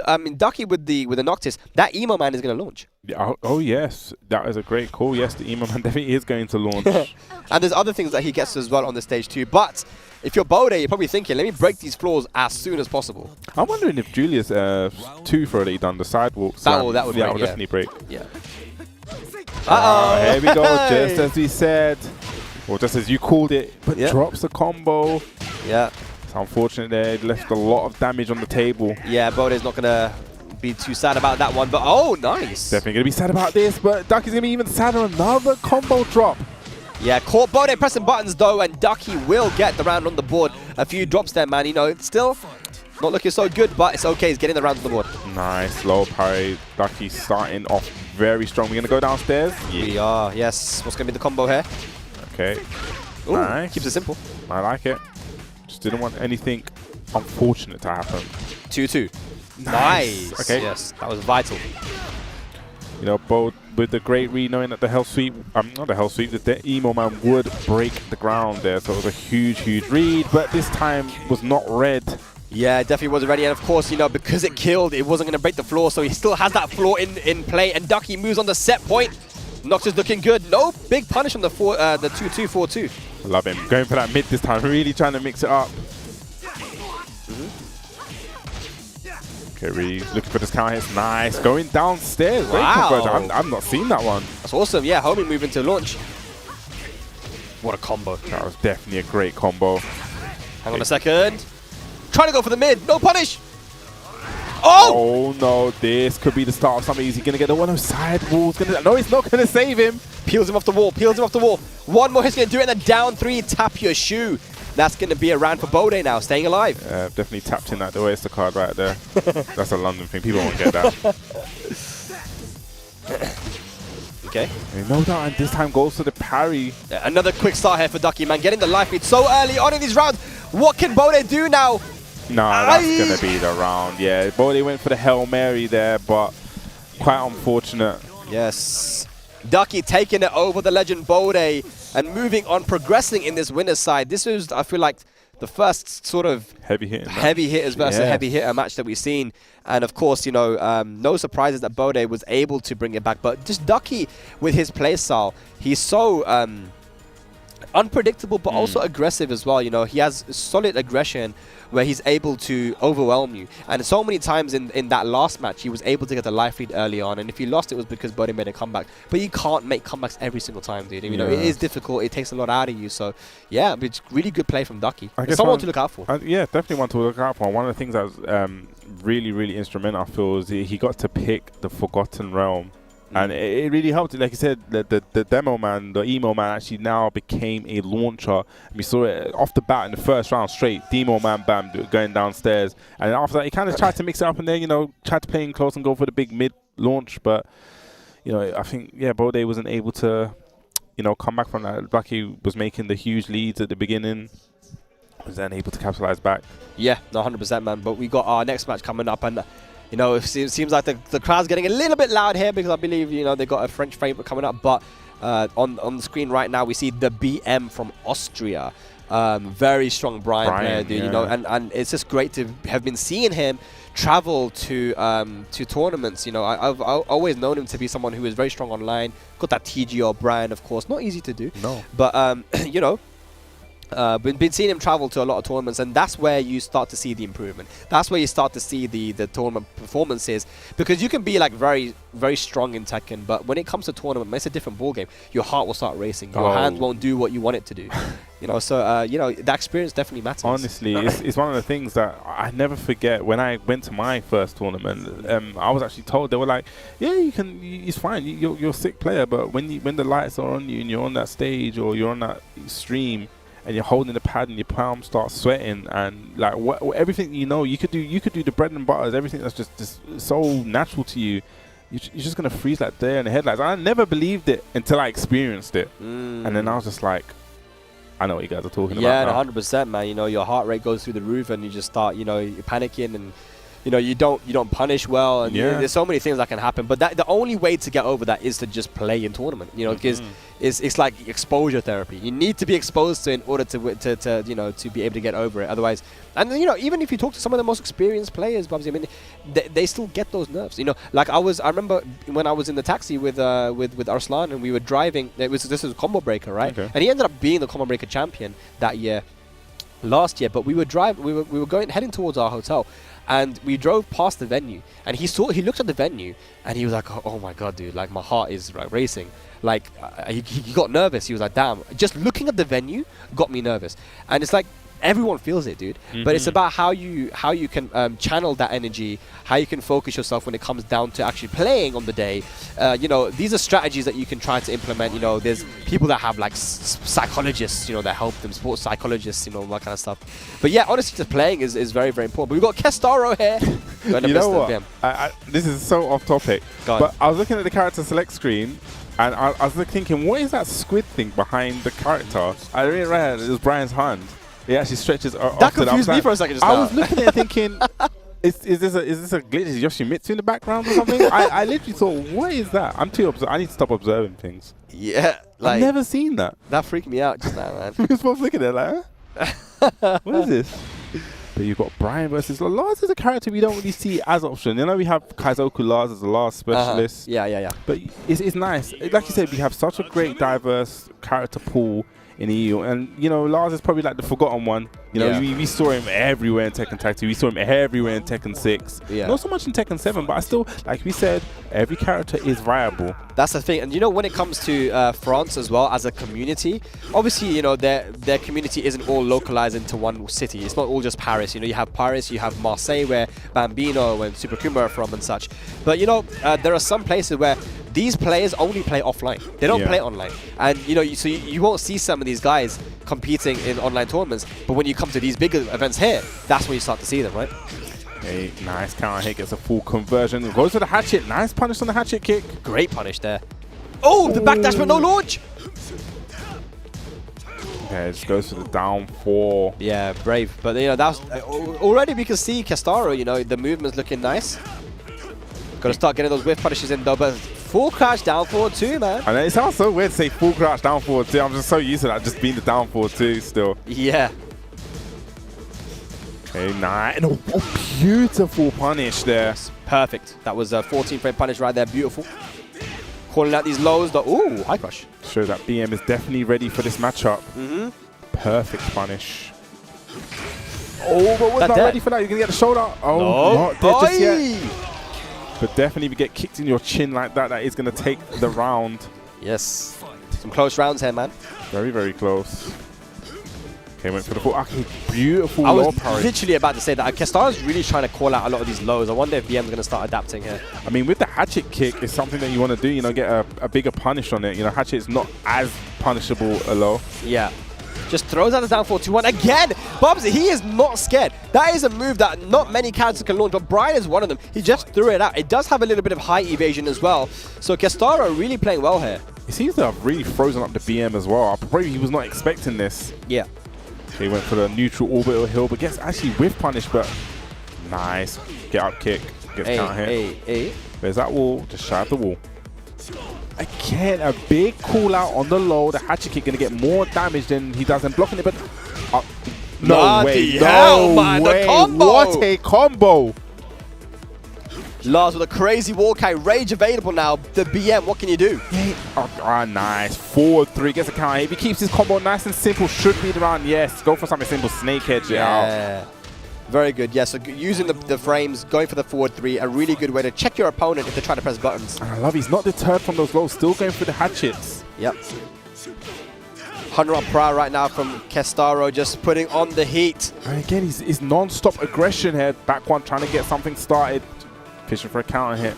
I mean, Ducky with the Noctis, that Emo Man is going to launch. Yeah, oh yes, that is a great call. Yes, the Emo Man definitely is going to launch. And there's other things that he gets as well on the stage too. But if you're Balde, you're probably thinking, let me break these floors as soon as possible. I'm wondering if Julia's 2-throw that he done, the sidewalk. That will break, definitely break. Yeah. Here we go, just as we said. Or just as you called it, but drops a combo. Yeah. It's unfortunate there. It left a lot of damage on the table. Yeah, Balde's not going to be too sad about that one, but oh, nice. Definitely going to be sad about this, but Ducky's going to be even sadder. Another combo drop. Yeah, caught Balde pressing buttons though, and Ducky will get the round on the board. A few drops there, man. You know, it's still not looking so good, but it's okay. He's getting the round on the board. Nice, low parry. Ducky starting off very strong. We're going to go downstairs. Yeah. We are, yes. What's going to be the combo here? Okay. Ooh, nice. Keeps it simple. I like it. Just didn't want anything unfortunate to happen. 2-2. Nice. Okay. Yes, that was vital. You know, both with the great read, knowing that the Hell Sweep, not the Hell Sweep, that the Emo Man would break the ground there. So it was a huge, huge read, but this time was not red. Yeah, it definitely wasn't ready. And of course, you know, because it killed, it wasn't going to break the floor. So he still has that floor in play. And Ducky moves on the set point. Noctis looking good. No big punish on the 2-2-4-2. Love him. Going for that mid this time. Really trying to mix it up. Okay, really looking for this counter hits. Nice. Going downstairs. Wow. I've not seen that one. That's awesome. Yeah, homie moving to launch. What a combo. That was definitely a great combo. Hang on a second. Trying to go for the mid. No punish. Oh! Oh no, this could be the start of something. Is he going to get the one of side walls? No, he's not going to save him. Peels him off the wall. Peels him off the wall. One more hit's going to do it. And then down 3. Tap your shoe. That's going to be a round for Balde now, staying alive. Definitely tapped in that. The Oyster card right there. That's a London thing. People won't get that. Okay. No doubt, and this time goes to the parry. Another quick start here for Ducky, man. Getting the life lead so early on in these rounds. What can Balde do now? No, that's going to be the round. Yeah, Balde went for the Hail Mary there, but quite unfortunate. Yes. Ducky taking it over the legend Balde and moving on, progressing in this winner's side. This was, I feel like, the first sort of heavy hitters versus heavy hitter match that we've seen. And of course, you know, no surprises that Balde was able to bring it back. But just Ducky with his play style, he's so unpredictable, but also aggressive as well. You know, he has solid aggression where he's able to overwhelm you. And so many times in that last match, he was able to get the life lead early on. And if he lost, it was because Balde made a comeback. But you can't make comebacks every single time, dude. You know, it is difficult. It takes a lot out of you. So, yeah, it's really good play from Ducky. Someone to look out for. Yeah, definitely one to look out for. One of the things that was really, really instrumental, I feel, is he got to pick the Forgotten Realm. And it really helped. Like you said, the demo man, the emo man actually now became a launcher. And we saw it off the bat in the first round straight. Demo man, bam, going downstairs. And after that, he kind of tried to mix it up and then, you know, tried to play in close and go for the big mid launch. But, you know, I think, yeah, Balde wasn't able to, you know, come back from that. Ducky was making the huge leads at the beginning. Was then able to capitalize back. Yeah, no, 100%, man. But we got our next match coming up. And you know, it seems like the crowd's getting a little bit loud here because I believe, you know, they got a French favorite coming up. But on the screen right now, we see the BM from Austria. Very strong Brian player, dude. Yeah. You know, and it's just great to have been seeing him travel to tournaments. You know, I've always known him to be someone who is very strong online. Got that TGR Brian, of course, not easy to do. No. But you know. Been seeing him travel to a lot of tournaments, and that's where you start to see the improvement. That's where you start to see the tournament performances, because you can be like very, very strong in Tekken, but when it comes to tournament, it's a different ballgame. Your heart will start racing. Your hands won't do what you want it to do. You know, so you know, that experience definitely matters. Honestly, it's one of the things that I never forget. When I went to my first tournament, I was actually told, they were like, "Yeah, you can. It's fine. You're a sick player, but when the lights are on you and you're on that stage or you're on that stream." And you're holding the pad and your palms start sweating, and like everything you know, you could do the bread and butters, everything that's just so natural to you. You're just gonna freeze like there in the headlights. I never believed it until I experienced it, and then I was just like, I know what you guys are talking about. Yeah, 100%, man. You know, your heart rate goes through the roof, and you just start, you know, you're panicking, and you know, you don't punish well, and there's so many things that can happen. But the only way to get over that is to just play in tournament. You know, because it's like exposure therapy. You need to be exposed to in order to you know, to be able to get over it. Otherwise, and you know, even if you talk to some of the most experienced players, Bubsy, I mean, they still get those nerves. You know, like I remember when I was in the taxi with Arslan, and we were driving. This was a combo breaker, right? Okay. And he ended up being the combo breaker champion that year, last year. But we were heading towards our hotel. And we drove past the venue, and he looked at the venue, and he was like, "Oh my god, dude! Like my heart is like racing." Like he got nervous. He was like, "Damn!" Just looking at the venue got me nervous. And it's like everyone feels it, dude. But it's about how you can channel that energy, how you can focus yourself when it comes down to actually playing on the day. You know, these are strategies that you can try to implement. You know, there's people that have like psychologists, you know, that help them, sports psychologists, you know, that kind of stuff. But yeah, honestly, just playing is very, very important. But we've got Castaro here. You know what? This is so off topic, but I was looking at the character select screen, and I was thinking, what is that squid thing behind the character? I didn't realize it was Brian's hand. It actually stretches off that to the confused me upside. for a second just I now. was looking at it thinking, is this a glitch? Is Yoshimitsu in the background or something? I literally thought, what is that? I'm too I need to stop observing things. Yeah, like I've never seen that. that freaked me out just now, man. We were both looking at it like, huh? What is this? But you've got Brian versus Lars. Lars is a character we don't really see as option. You know, we have Kaizoku Lars as a Lars specialist. Yeah. But it's nice. Like you said, we have such a great, diverse character pool in EU. And, you know, Lars is probably like the forgotten one. You know, we saw him everywhere in Tekken Tag 2. We saw him everywhere in Tekken 6. Yeah. Not so much in Tekken 7, but I still, like we said, every character is viable. That's the thing. And you know, when it comes to France as well as a community, obviously, you know, their community isn't all localized into one city. It's not all just Paris. You know, you have Paris, you have Marseille, where Bambino and Super Kuma are from and such. But, you know, there are some places where these players only play offline. They don't play online. And, you know, so you won't see some of these guys competing in online tournaments. But when you come to these bigger events here, that's when you start to see them, right? Hey, nice counter hit, gets a full conversion. Goes for the hatchet. Nice punish on the hatchet kick. Great punish there. Oh, the backdash but no launch. Okay, just goes for the down 4. Yeah, brave. But, you know, that's already we can see Castaro, you know, the movement's looking nice. Got to start getting those whiff punishes in though, but full crouch down forward 2, man. And it sounds so weird to say full crouch down forward 2. I'm just so used to that, just being the down forward 2 still. Yeah. Okay, nice. And a beautiful punish there. Perfect. That was a 14-frame punish right there. Beautiful. Calling out these lows. Ooh, high crush. Show that BM is definitely ready for this matchup. Perfect punish. Oh, but was not ready for that. You're going to get the shoulder. Oh, not dead just yet. But definitely if you get kicked in your chin like that, that is going to take the round. Yes. Some close rounds here, man. Very, very close. Okay, went for the full. Okay, beautiful I low was parry. literally about to say that Castaro's really trying to call out a lot of these lows. I wonder if BM's going to start adapting here. I mean, with the hatchet kick, it's something that you want to do, you know, get a bigger punish on it. You know, hatchet is not as punishable a low. Yeah. Just throws out the down 4-2-1 again. Bubsy, he is not scared. That is a move that not many characters can launch, but Brian is one of them. He just threw it out. It does have a little bit of high evasion as well. So Castaro really playing well here. He seems to have really frozen up the BM as well. Probably he was not expecting this. Yeah. Okay, he went for the neutral orbital hill, but gets actually whiff punish, but nice. Get up kick. Gets counter hit. Hey. There's that wall, just shy of the wall. Again, a big call out on the low. The hatchet kick going to get more damage than he does in blocking it, but no Bloody way, hell, no man, the way. combo. What a combo. Lars with a crazy wall carry. Rage available now. The BM, what can you do? Nice. Forward 3 gets a counter. If he keeps his combo nice and simple, should be the round. Yes, go for something simple. Snake edge it out. Yeah. Very good. Yeah, so using the frames, going for the forward 3, a really good way to check your opponent if they try to press buttons. And I love he's not deterred from those lows, still going for the hatchets. Yep. 100 up prior right now from Castaro, just putting on the heat. And again, he's non-stop aggression here. Back one, trying to get something started. Fishing for a counter hit.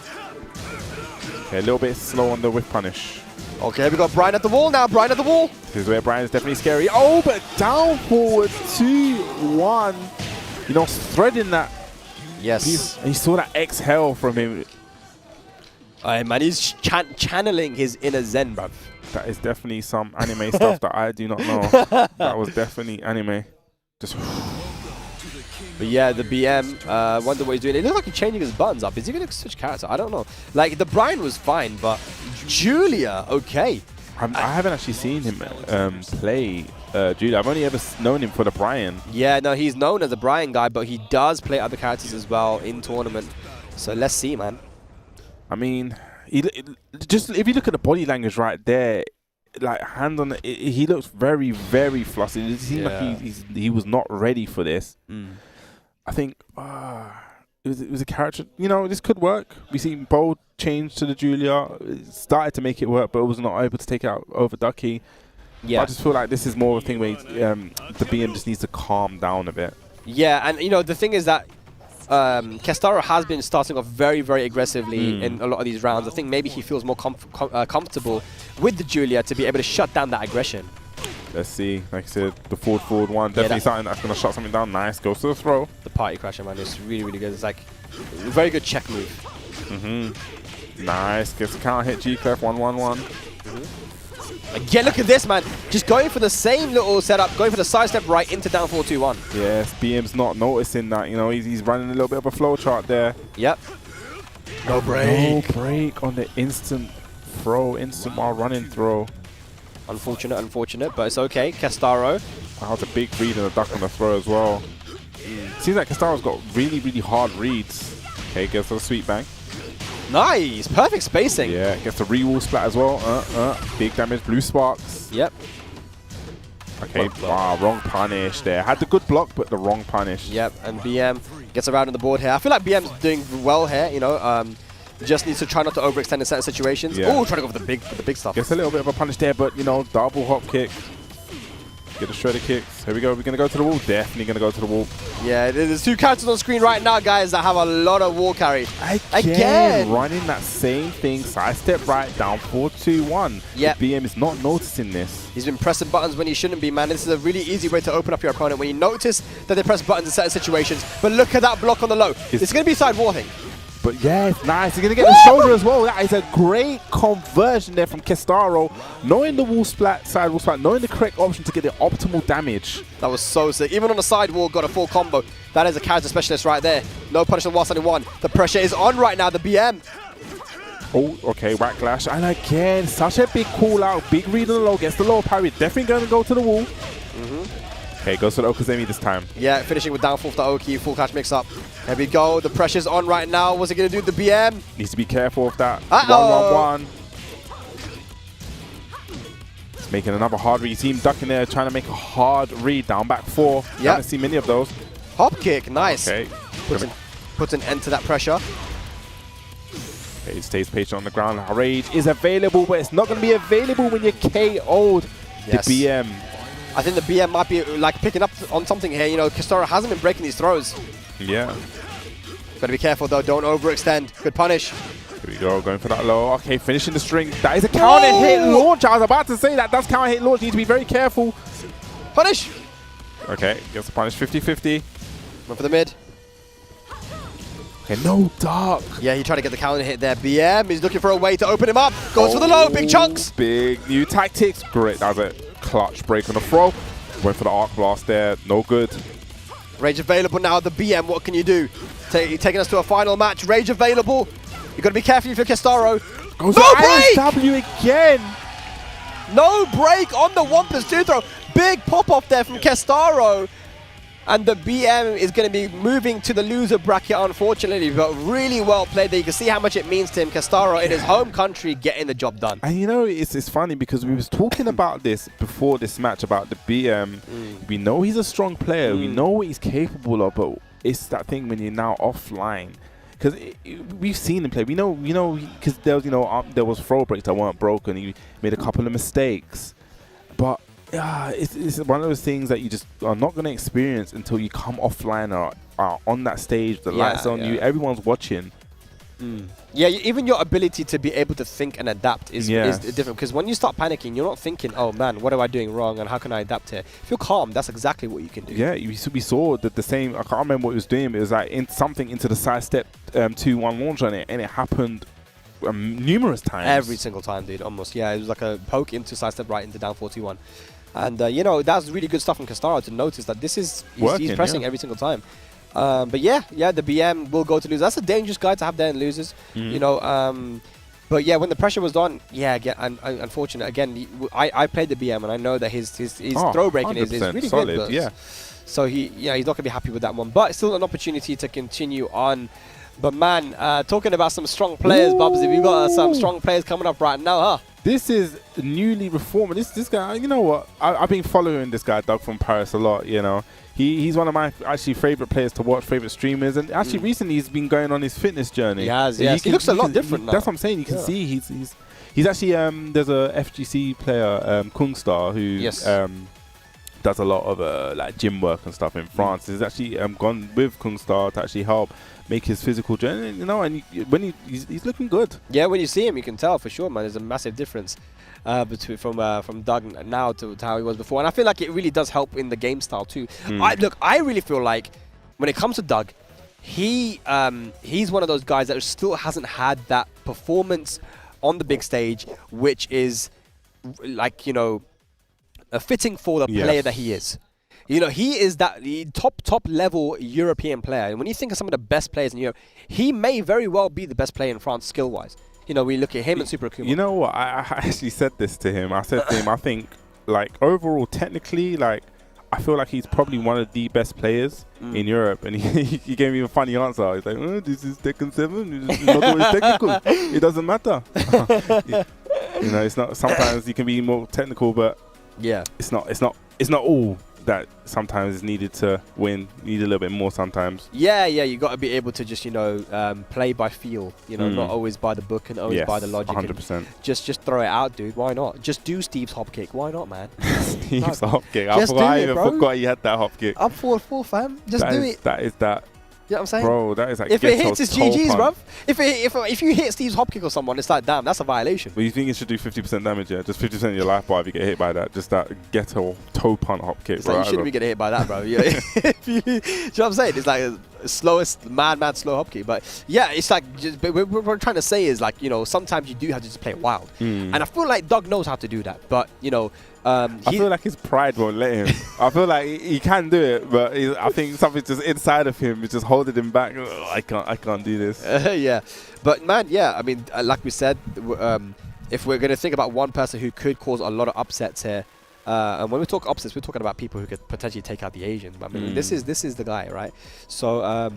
Okay, a little bit slow on the whiff punish. Okay, we got Brian at the wall now. Brian at the wall. This is where Brian is definitely scary. Oh, but down forward 2-1. You know, threading that. Yes. And you saw that exhale from him. Man, he's channeling his inner Zen, bruv. That is definitely some anime stuff that I do not know. That was definitely anime. Just. But yeah, the BM, wonder what he's doing. It looks like he's changing his buttons up. Is he going to switch character? I don't know. Like, the Brian was fine, but Julia, okay. I haven't actually seen him play Julia. I've only ever known him for the Brian. Yeah, no, he's known as a Brian guy, but he does play other characters as well in tournament. So let's see, man. I mean, just if you look at the body language right there, like hand on it, he looks very, very flustered. It seemed like he was not ready for this. I think it was a character. You know, this could work. We see Bold change to the Julia. It started to make it work, but was not able to take it out over Ducky. Yeah, I just feel like this is more of a thing where the BM just needs to calm down a bit. Yeah, and you know the thing is that Castaro has been starting off very, very aggressively in a lot of these rounds. I think maybe he feels more comfortable with the Julia to be able to shut down that aggression. Let's see. Like I said, the forward one. Definitely something that's going to shut something down. Nice. Goes to the throw. The party crasher, man, is really, really good. It's like a very good check move. Nice. Gets a counter hit. G-Clef. 1-1-1. Again, look at this, man. Just going for the same little setup, going for the sidestep right into down 4-2-1. Yes, BM's not noticing that. You know, he's running a little bit of a flow chart there. Yep. No break. No break on the instant throw, instant while running throw. Unfortunate, but it's okay. Castaro. That was a big read and a duck on the throw as well. Seems like Castaro's got really, really hard reads. Okay, gets a sweet bang. Nice, perfect spacing. Yeah, gets a re-wall splat as well. Big damage, blue sparks. Yep. Okay, wow, wrong punish there. Had the good block, but the wrong punish. Yep, and BM gets around on the board here. I feel like BM's doing well here, you know. Just needs to try not to overextend in certain situations. Yeah. Oh, trying to go for the big stuff. Gets a little bit of a punish there, but, you know, double hop kick. Get the shredder kicks. Here we go. We're going to go to the wall. Definitely going to go to the wall. Yeah, there's two characters on screen right now, guys, that have a lot of wall carry. Again. Running that same thing. Sidestep right, down 4-2-1. Yep. The BM is not noticing this. He's been pressing buttons when he shouldn't be, man. This is a really easy way to open up your opponent when you notice that they press buttons in certain situations. But look at that block on the low. It's going to be side wall thing. But yeah, it's nice. He's going to get the shoulder as well. That is a great conversion there from Castaro. Knowing the wall splat, side wall splat, knowing the correct option to get the optimal damage. That was so sick. Even on the side wall, got a full combo. That is a character specialist right there. No punishment whilst on one. The pressure is on right now, the BM. Oh, okay, whack clash. And again, such a big call out. Big read on the low. Gets the low parry. Definitely going to go to the wall. Okay, goes to the Okazemi this time. Yeah, finishing with down 4 for the Oki, full catch mix-up. There we go, the pressure's on right now. What's it going to do, the BM? Needs to be careful of that. 1-1-1. It's making another hard read. You see him ducking there, trying to make a hard read. Down back 4. Yep. Haven't seen many of those. Hop kick, nice. Okay. Puts an end to that pressure. Okay, stays patient on the ground. Rage is available, but it's not going to be available when you're KO'd. Yes. The BM. I think the BM might be like picking up on something here. You know, Castaro hasn't been breaking these throws. Yeah. Gotta be careful though, don't overextend. Good punish. Here we go, going for that low. Okay, finishing the string. That is a counter hit launch. I was about to say that. That's counter hit launch. Need to be very careful. Punish! Okay, gets the punish 50-50. Went for the mid. Okay, no dark. Yeah, he tried to get the counter hit there. BM, he's looking for a way to open him up. Goes for the low, big chunks. Big new tactics. Great, that was a clutch break on the throw. Went for the arc blast there. No good. Rage available now, the BM, what can you do? Taking us to a final match. Rage available. You got to be careful if you're Castaro. Goes No to break! ISW again. No break on the 1+2 throw. Big pop off there from Castaro. And the BM is going to be moving to the loser bracket, unfortunately, but really well played there. You can see how much it means to him. Castaro in his home country getting the job done. And you know, it's funny because we was talking about this before this match, about the BM. We know he's a strong player. We know what he's capable of, but it's that thing when you're now offline. Because we've seen him play. We know, because there was, there was throw breaks that weren't broken. He made a couple of mistakes. But it's one of those things that you just are not going to experience until you come offline or are on that stage. The lights on you, everyone's watching. Yeah, even your ability to be able to think and adapt is different. Because when you start panicking, you're not thinking, oh man, what am I doing wrong and how can I adapt here? If you're calm, that's exactly what you can do. Yeah, we saw that the same. I can't remember what he was doing, but it was like something into the sidestep 2-1 launch on it, and it happened numerous times. Every single time, dude, almost. Yeah, it was like a poke into sidestep right into down 4-2-1. And, that's really good stuff from Castaro to notice that this is, he's pressing every single time. But yeah, the BM will go to losers. That's a dangerous guy to have there in losers, but yeah, when the pressure was on, unfortunate. Again, I played the BM and I know that his throw breaking is really solid, good. Yeah. So he's not gonna be happy with that one, but still an opportunity to continue on. But man, talking about some strong players, Bubsy, we've got some strong players coming up right now, huh? This is newly reformed. This guy, you know what? I've been following this guy, Doug from Paris, a lot. He's one of my actually favorite players to watch, favorite streamers, and actually recently he's been going on his fitness journey. He looks a lot different now. That's what I'm saying. You can see he's actually there's a FGC player, Kungstar, who does a lot of like gym work and stuff in France. He's actually gone with Kungstar to actually help make his physical journey, and when he's looking good. Yeah, when you see him, you can tell for sure, man. There's a massive difference between from Doug now to how he was before, and I feel like it really does help in the game style too. I really feel like when it comes to Doug, he's one of those guys that still hasn't had that performance on the big stage, which is like fitting for the player that he is. He is that top level European player. And when you think of some of the best players in Europe, he may very well be the best player in France skill-wise. We look at him and Super Akuma. You know what? I actually said this to him. I said to him, I think, like, overall, technically, like, I feel like he's probably one of the best players in Europe. And he gave me a funny answer. He's like, this is Tekken 7. It's not always technical. It doesn't matter. It's not. Sometimes you can be more technical, but it's not all that sometimes is needed to win. You need a little bit more sometimes. You got to be able to just play by feel, not always by the book and always by the logic. 100%. Just throw it out, dude. Why not? Just do Steve's hop kick. Why not, man? Steve's hop kick. I forgot he had that hop kick. Up 4-4, fam. Just do it. That is that. You know what I'm saying? Bro, that is like if it hits, it's GG's, bruv. If you hit Steve's hop kick or someone, it's like, damn, that's a violation. But you think it should do 50% damage, yeah? Just 50% of your life bar if you get hit by that. Just that ghetto toe punt hop kick, bro. You shouldn't be getting hit by that, bro. You know what I'm saying? It's like the slowest, mad slow hop kick. But yeah, it's like, what we're trying to say is like, sometimes you do have to just play it wild. And I feel like Doug knows how to do that. But, I feel like his pride won't let him. I feel like he can do it, but I think something's just inside of him is just holding him back. I can't do this. But man, I mean, like we said, if we're going to think about one person who could cause a lot of upsets here, and when we talk upsets, we're talking about people who could potentially take out the Asians. I mean, this is the guy, right? So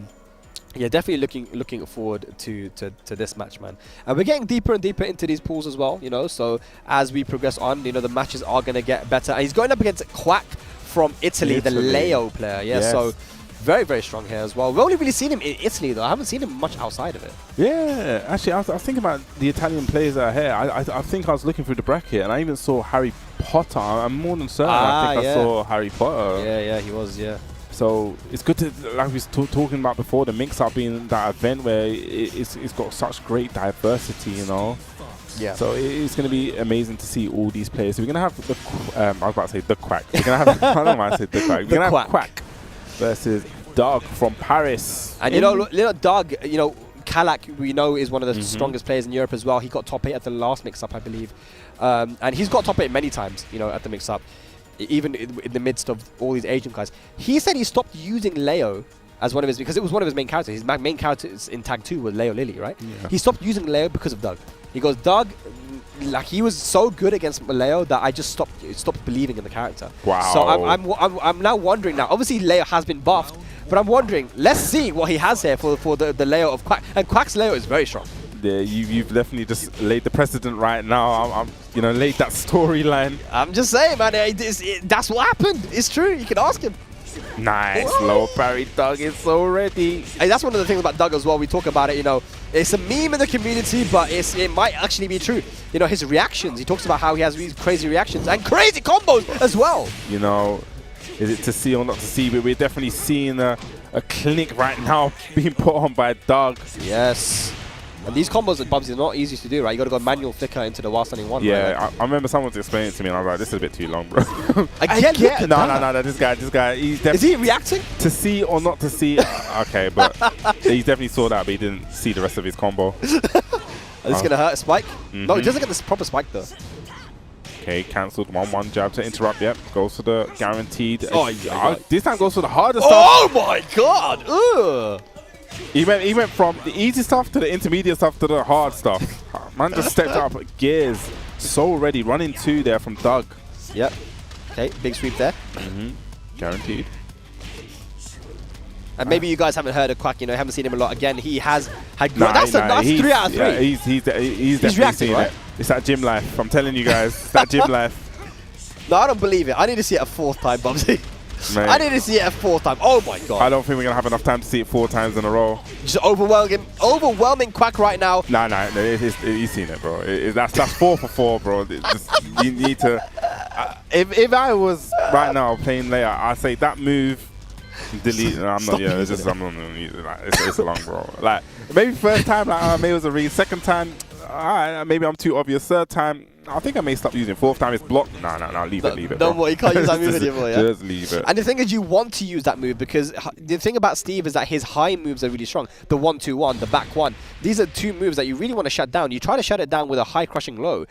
definitely looking forward to this match, man. And we're getting deeper and deeper into these pools as well, so as we progress on, the matches are going to get better. And he's going up against Quack from Italy, the Leo player. Yes. So very, very strong here as well. We've only really seen him in Italy, though. I haven't seen him much outside of it. Yeah, actually, I was thinking about the Italian players that are here. I think I was looking through the bracket, and I even saw Harry Potter. I'm more than certain. I think I saw Harry Potter. Yeah, he was, So it's good to, like we was talking about before, the MIXUP being that event where it's got such great diversity, Yeah. So it's going to be amazing to see all these players. So we're going to have the, I was about to say the Quack. We're going to have, I don't know why I said the Quack. We're going to have Quack versus Doug from Paris. And little Doug, Kalak, we know, is one of the strongest players in Europe as well. He got top 8 at the last MIXUP, I believe. And he's got top 8 many times, at the MIXUP. Even in the midst of all these Asian guys. He said he stopped using Leo as one of his, because it was one of his main characters. His main characters in Tag 2 was Leo Lily, right? Yeah. He stopped using Leo because of Doug. He goes, Doug, like he was so good against Leo that I just stopped believing in the character. Wow. So I'm now wondering now. Obviously Leo has been buffed, but I'm wondering. Let's see what he has here for the Leo of Quack. And Quack's Leo is very strong. Yeah, you've definitely just laid the precedent right now. I'm you know, laid that storyline. I'm just saying, man. That's what happened. It's true. You can ask him. Nice, Whoa. low parry. Doug is so ready. And that's one of the things about Doug as well. We talk about it, you know, it's a meme in the community, but it might actually be true. You know, his reactions. He talks about how he has these crazy reactions and crazy combos as well. You know, is it to see or not to see? But we're definitely seeing a clinic right now being put on by Doug. Yes. And these combos at Bubsy are not easy to do, right? You got to go manual flicker into the while standing one. Yeah, right? I remember someone was explaining it to me, and I was like, "This is a bit too long, bro." I get No. This guy, he's definitely. Is he reacting? To see or not to see? Okay, but he definitely saw that, but he didn't see the rest of his combo. Is this going to hurt a spike? No, he doesn't get this proper spike though. Okay, cancelled. 1-1 jab to interrupt. Yep, goes for the guaranteed. Oh, yeah. This time goes for the harder stuff. Oh my god! Ugh. He went from the easy stuff to the intermediate stuff to the hard stuff. Man just stepped up gears. So ready. Running 2 there from Doug. Yep. Okay, big sweep there. Guaranteed. And maybe you guys haven't heard of Quack, you know, haven't seen him a lot. Again, he has had... that's 3 out of 3. Yeah, he's definitely reacting, seen right? it. It's that gym life. I'm telling you guys. It's that gym life. No, I don't believe it. I need to see it a 4th time, Bubsy. Mate, I need to see it a 4th time. Oh my god. I don't think we're going to have enough time to see it 4 times in a row. Just overwhelming Quack right now. No, he's seen it, bro. That's 4 for 4, bro. You need to... if I was right now playing later, I'd say that move... Delete. No, I'm not. Yeah, it's just I'm not gonna use it. Like, it's long, bro. Like maybe first time, like maybe it was a read. Second time, alright, maybe I'm too obvious. Third time, I think I may stop using. 4th time, it's blocked. No, leave it. Don't worry, you can't use that move anymore. Yeah? Just leave it. And the thing is, you want to use that move because the thing about Steve is that his high moves are really strong. The 1-2-1, the back 1. These are 2 moves that you really want to shut down. You try to shut it down with a high crushing low.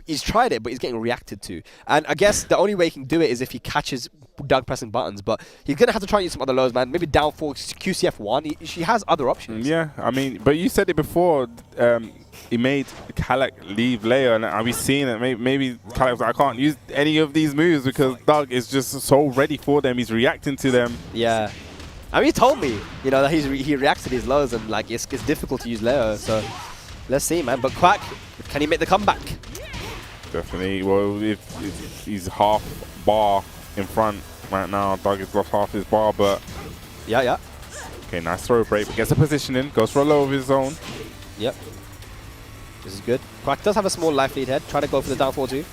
He's tried it, but he's getting reacted to. And I guess the only way he can do it is if he catches Doug pressing buttons, but he's going to have to try and use some other lows, man. Maybe down 4, QCF1. She has other options. Yeah, I mean, but you said it before. He made Kalak leave Leo, and are we seeing it? Maybe Kalak was like, I can't use any of these moves because Doug is just so ready for them. He's reacting to them. Yeah. I mean, he told me, you know, that he reacts to these lows and like it's difficult to use Leo. So let's see, man. But Quack, can he make the comeback? Definitely. Well, if he's half bar in front right now, Doug has lost half his bar, but yeah. Okay, nice throw break, but gets the positioning, goes for a low of his own. Yep. This is good. Quack does have a small life lead here. Try to go for the down 4-2.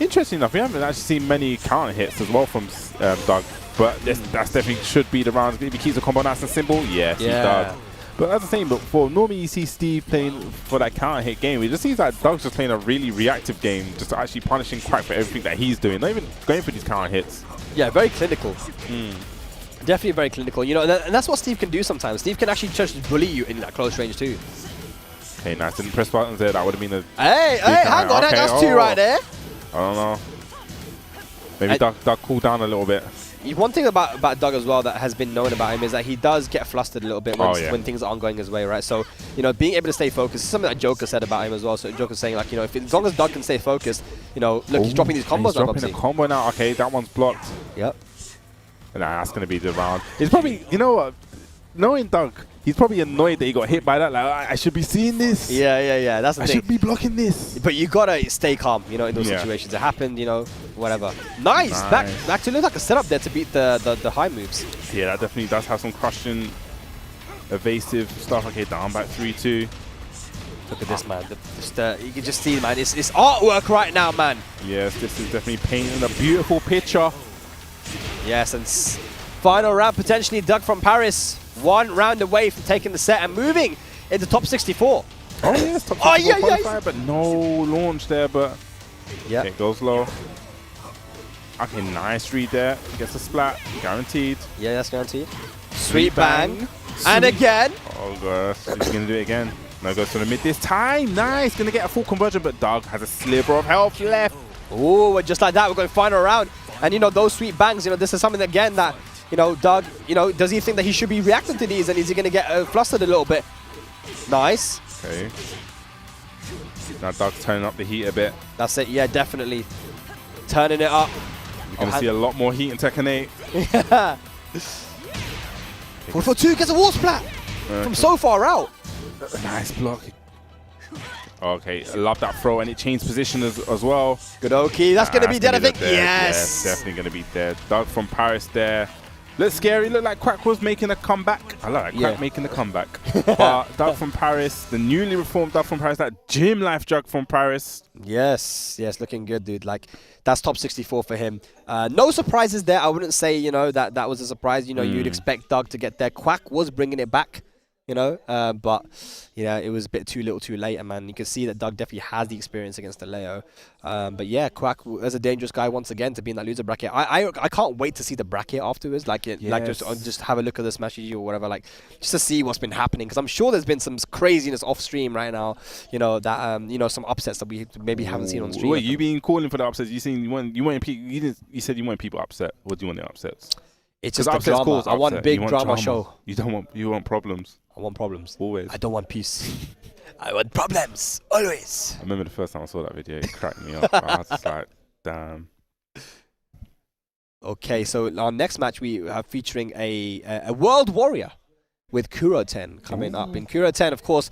Interesting enough, we haven't actually seen many counter hits as well from Doug, but that's definitely should be the round. If he keeps the combo nice and simple, yes, he does. But as I was saying before, normally you see Steve playing for that counter hit game. It just seems like Doug's just playing a really reactive game, just actually punishing Quack for everything that he's doing, not even going for these counter hits. Yeah, very clinical. Definitely very clinical. You know, and that's what Steve can do sometimes. Steve can actually just bully you in that close range too. Okay, nice. Didn't press buttons there. That would have been a... Hey, hang on. Okay, that's 2 right there. I don't know. Maybe Doug cooled down a little bit. One thing about Doug as well that has been known about him is that he does get flustered a little bit when things aren't going his way, right? So, you know, being able to stay focused is something that Joker said about him as well. So Joker's saying, like, you know, as long as Doug can stay focused, you know, look, he's dropping these combos. He's dropping a combo now. Okay, that one's blocked. Yep. Nah, that's going to be the round. He's probably, you know what, knowing Doug, he's probably annoyed that he got hit by that. Like, I should be seeing this. Yeah. That's the thing. I should be blocking this. But you got to stay calm, you know, in those situations. It happened, you know, whatever. Nice. Back to look like a setup there to beat the high moves. Yeah, that definitely does have some crushing, evasive stuff. Okay, down back 3-2. Look at this, man. You can just see, man. It's artwork right now, man. Yes, this is definitely painting a beautiful picture. Yes, and final round potentially Doug from Paris. 1 round away from taking the set and moving into top 64. Oh yes, top 64 qualifier, but no launch there. But yeah, it goes low. Okay, nice read there. Gets a splat, guaranteed. Yeah, that's guaranteed. Sweet bang, and again. Oh gosh, he's gonna do it again. No, goes to the mid this time. Nice, gonna get a full conversion, but Doug has a sliver of health left. Oh, just like that, we're going final round. And you know, those sweet bangs, you know, this is something again that You know, Doug, you know, does he think that he should be reacting to these, and is he going to get flustered a little bit? Nice. Okay. Now Doug's turning up the heat a bit. That's it, yeah, definitely. Turning it up. You're going to see a lot more heat in Tekken 8. 4-4-2 gets a wall splat from so far out. Nice block. Okay, I love that throw, and it changed position as well. Good okay, that's going to be dead, I think. Yes. Yes. Definitely going to be dead. Doug from Paris there. Looked scary. Looked like Quack was making a comeback. I like Quack making a comeback. But Doug from Paris, the newly reformed Doug from Paris, that gym life Doug from Paris. Yes, looking good, dude. Like, that's top 64 for him. No surprises there. I wouldn't say, you know, that was a surprise. You know, you'd expect Doug to get there. Quack was bringing it back, you know, but yeah, it was a bit too little too late, and man, you can see that Doug definitely has the experience against the Leo. But yeah, Quack is a dangerous guy once again to be in that loser bracket. I can't wait to see the bracket afterwards, like just have a look at the Smash GG or whatever, like just to see what's been happening, because I'm sure there's been some craziness off stream right now, you know, that you know, some upsets that we maybe haven't seen on stream. Wait, you been calling for the upsets? You said you want people upset. What do you want the upsets? It's just the drama. I want big drama show. You want problems. I want problems. Always. I don't want peace. I want problems. Always. I remember the first time I saw that video, it cracked me up. I was just like, damn. Okay, so our next match we are featuring a World Warrior with Curington coming up. And Curington, of course,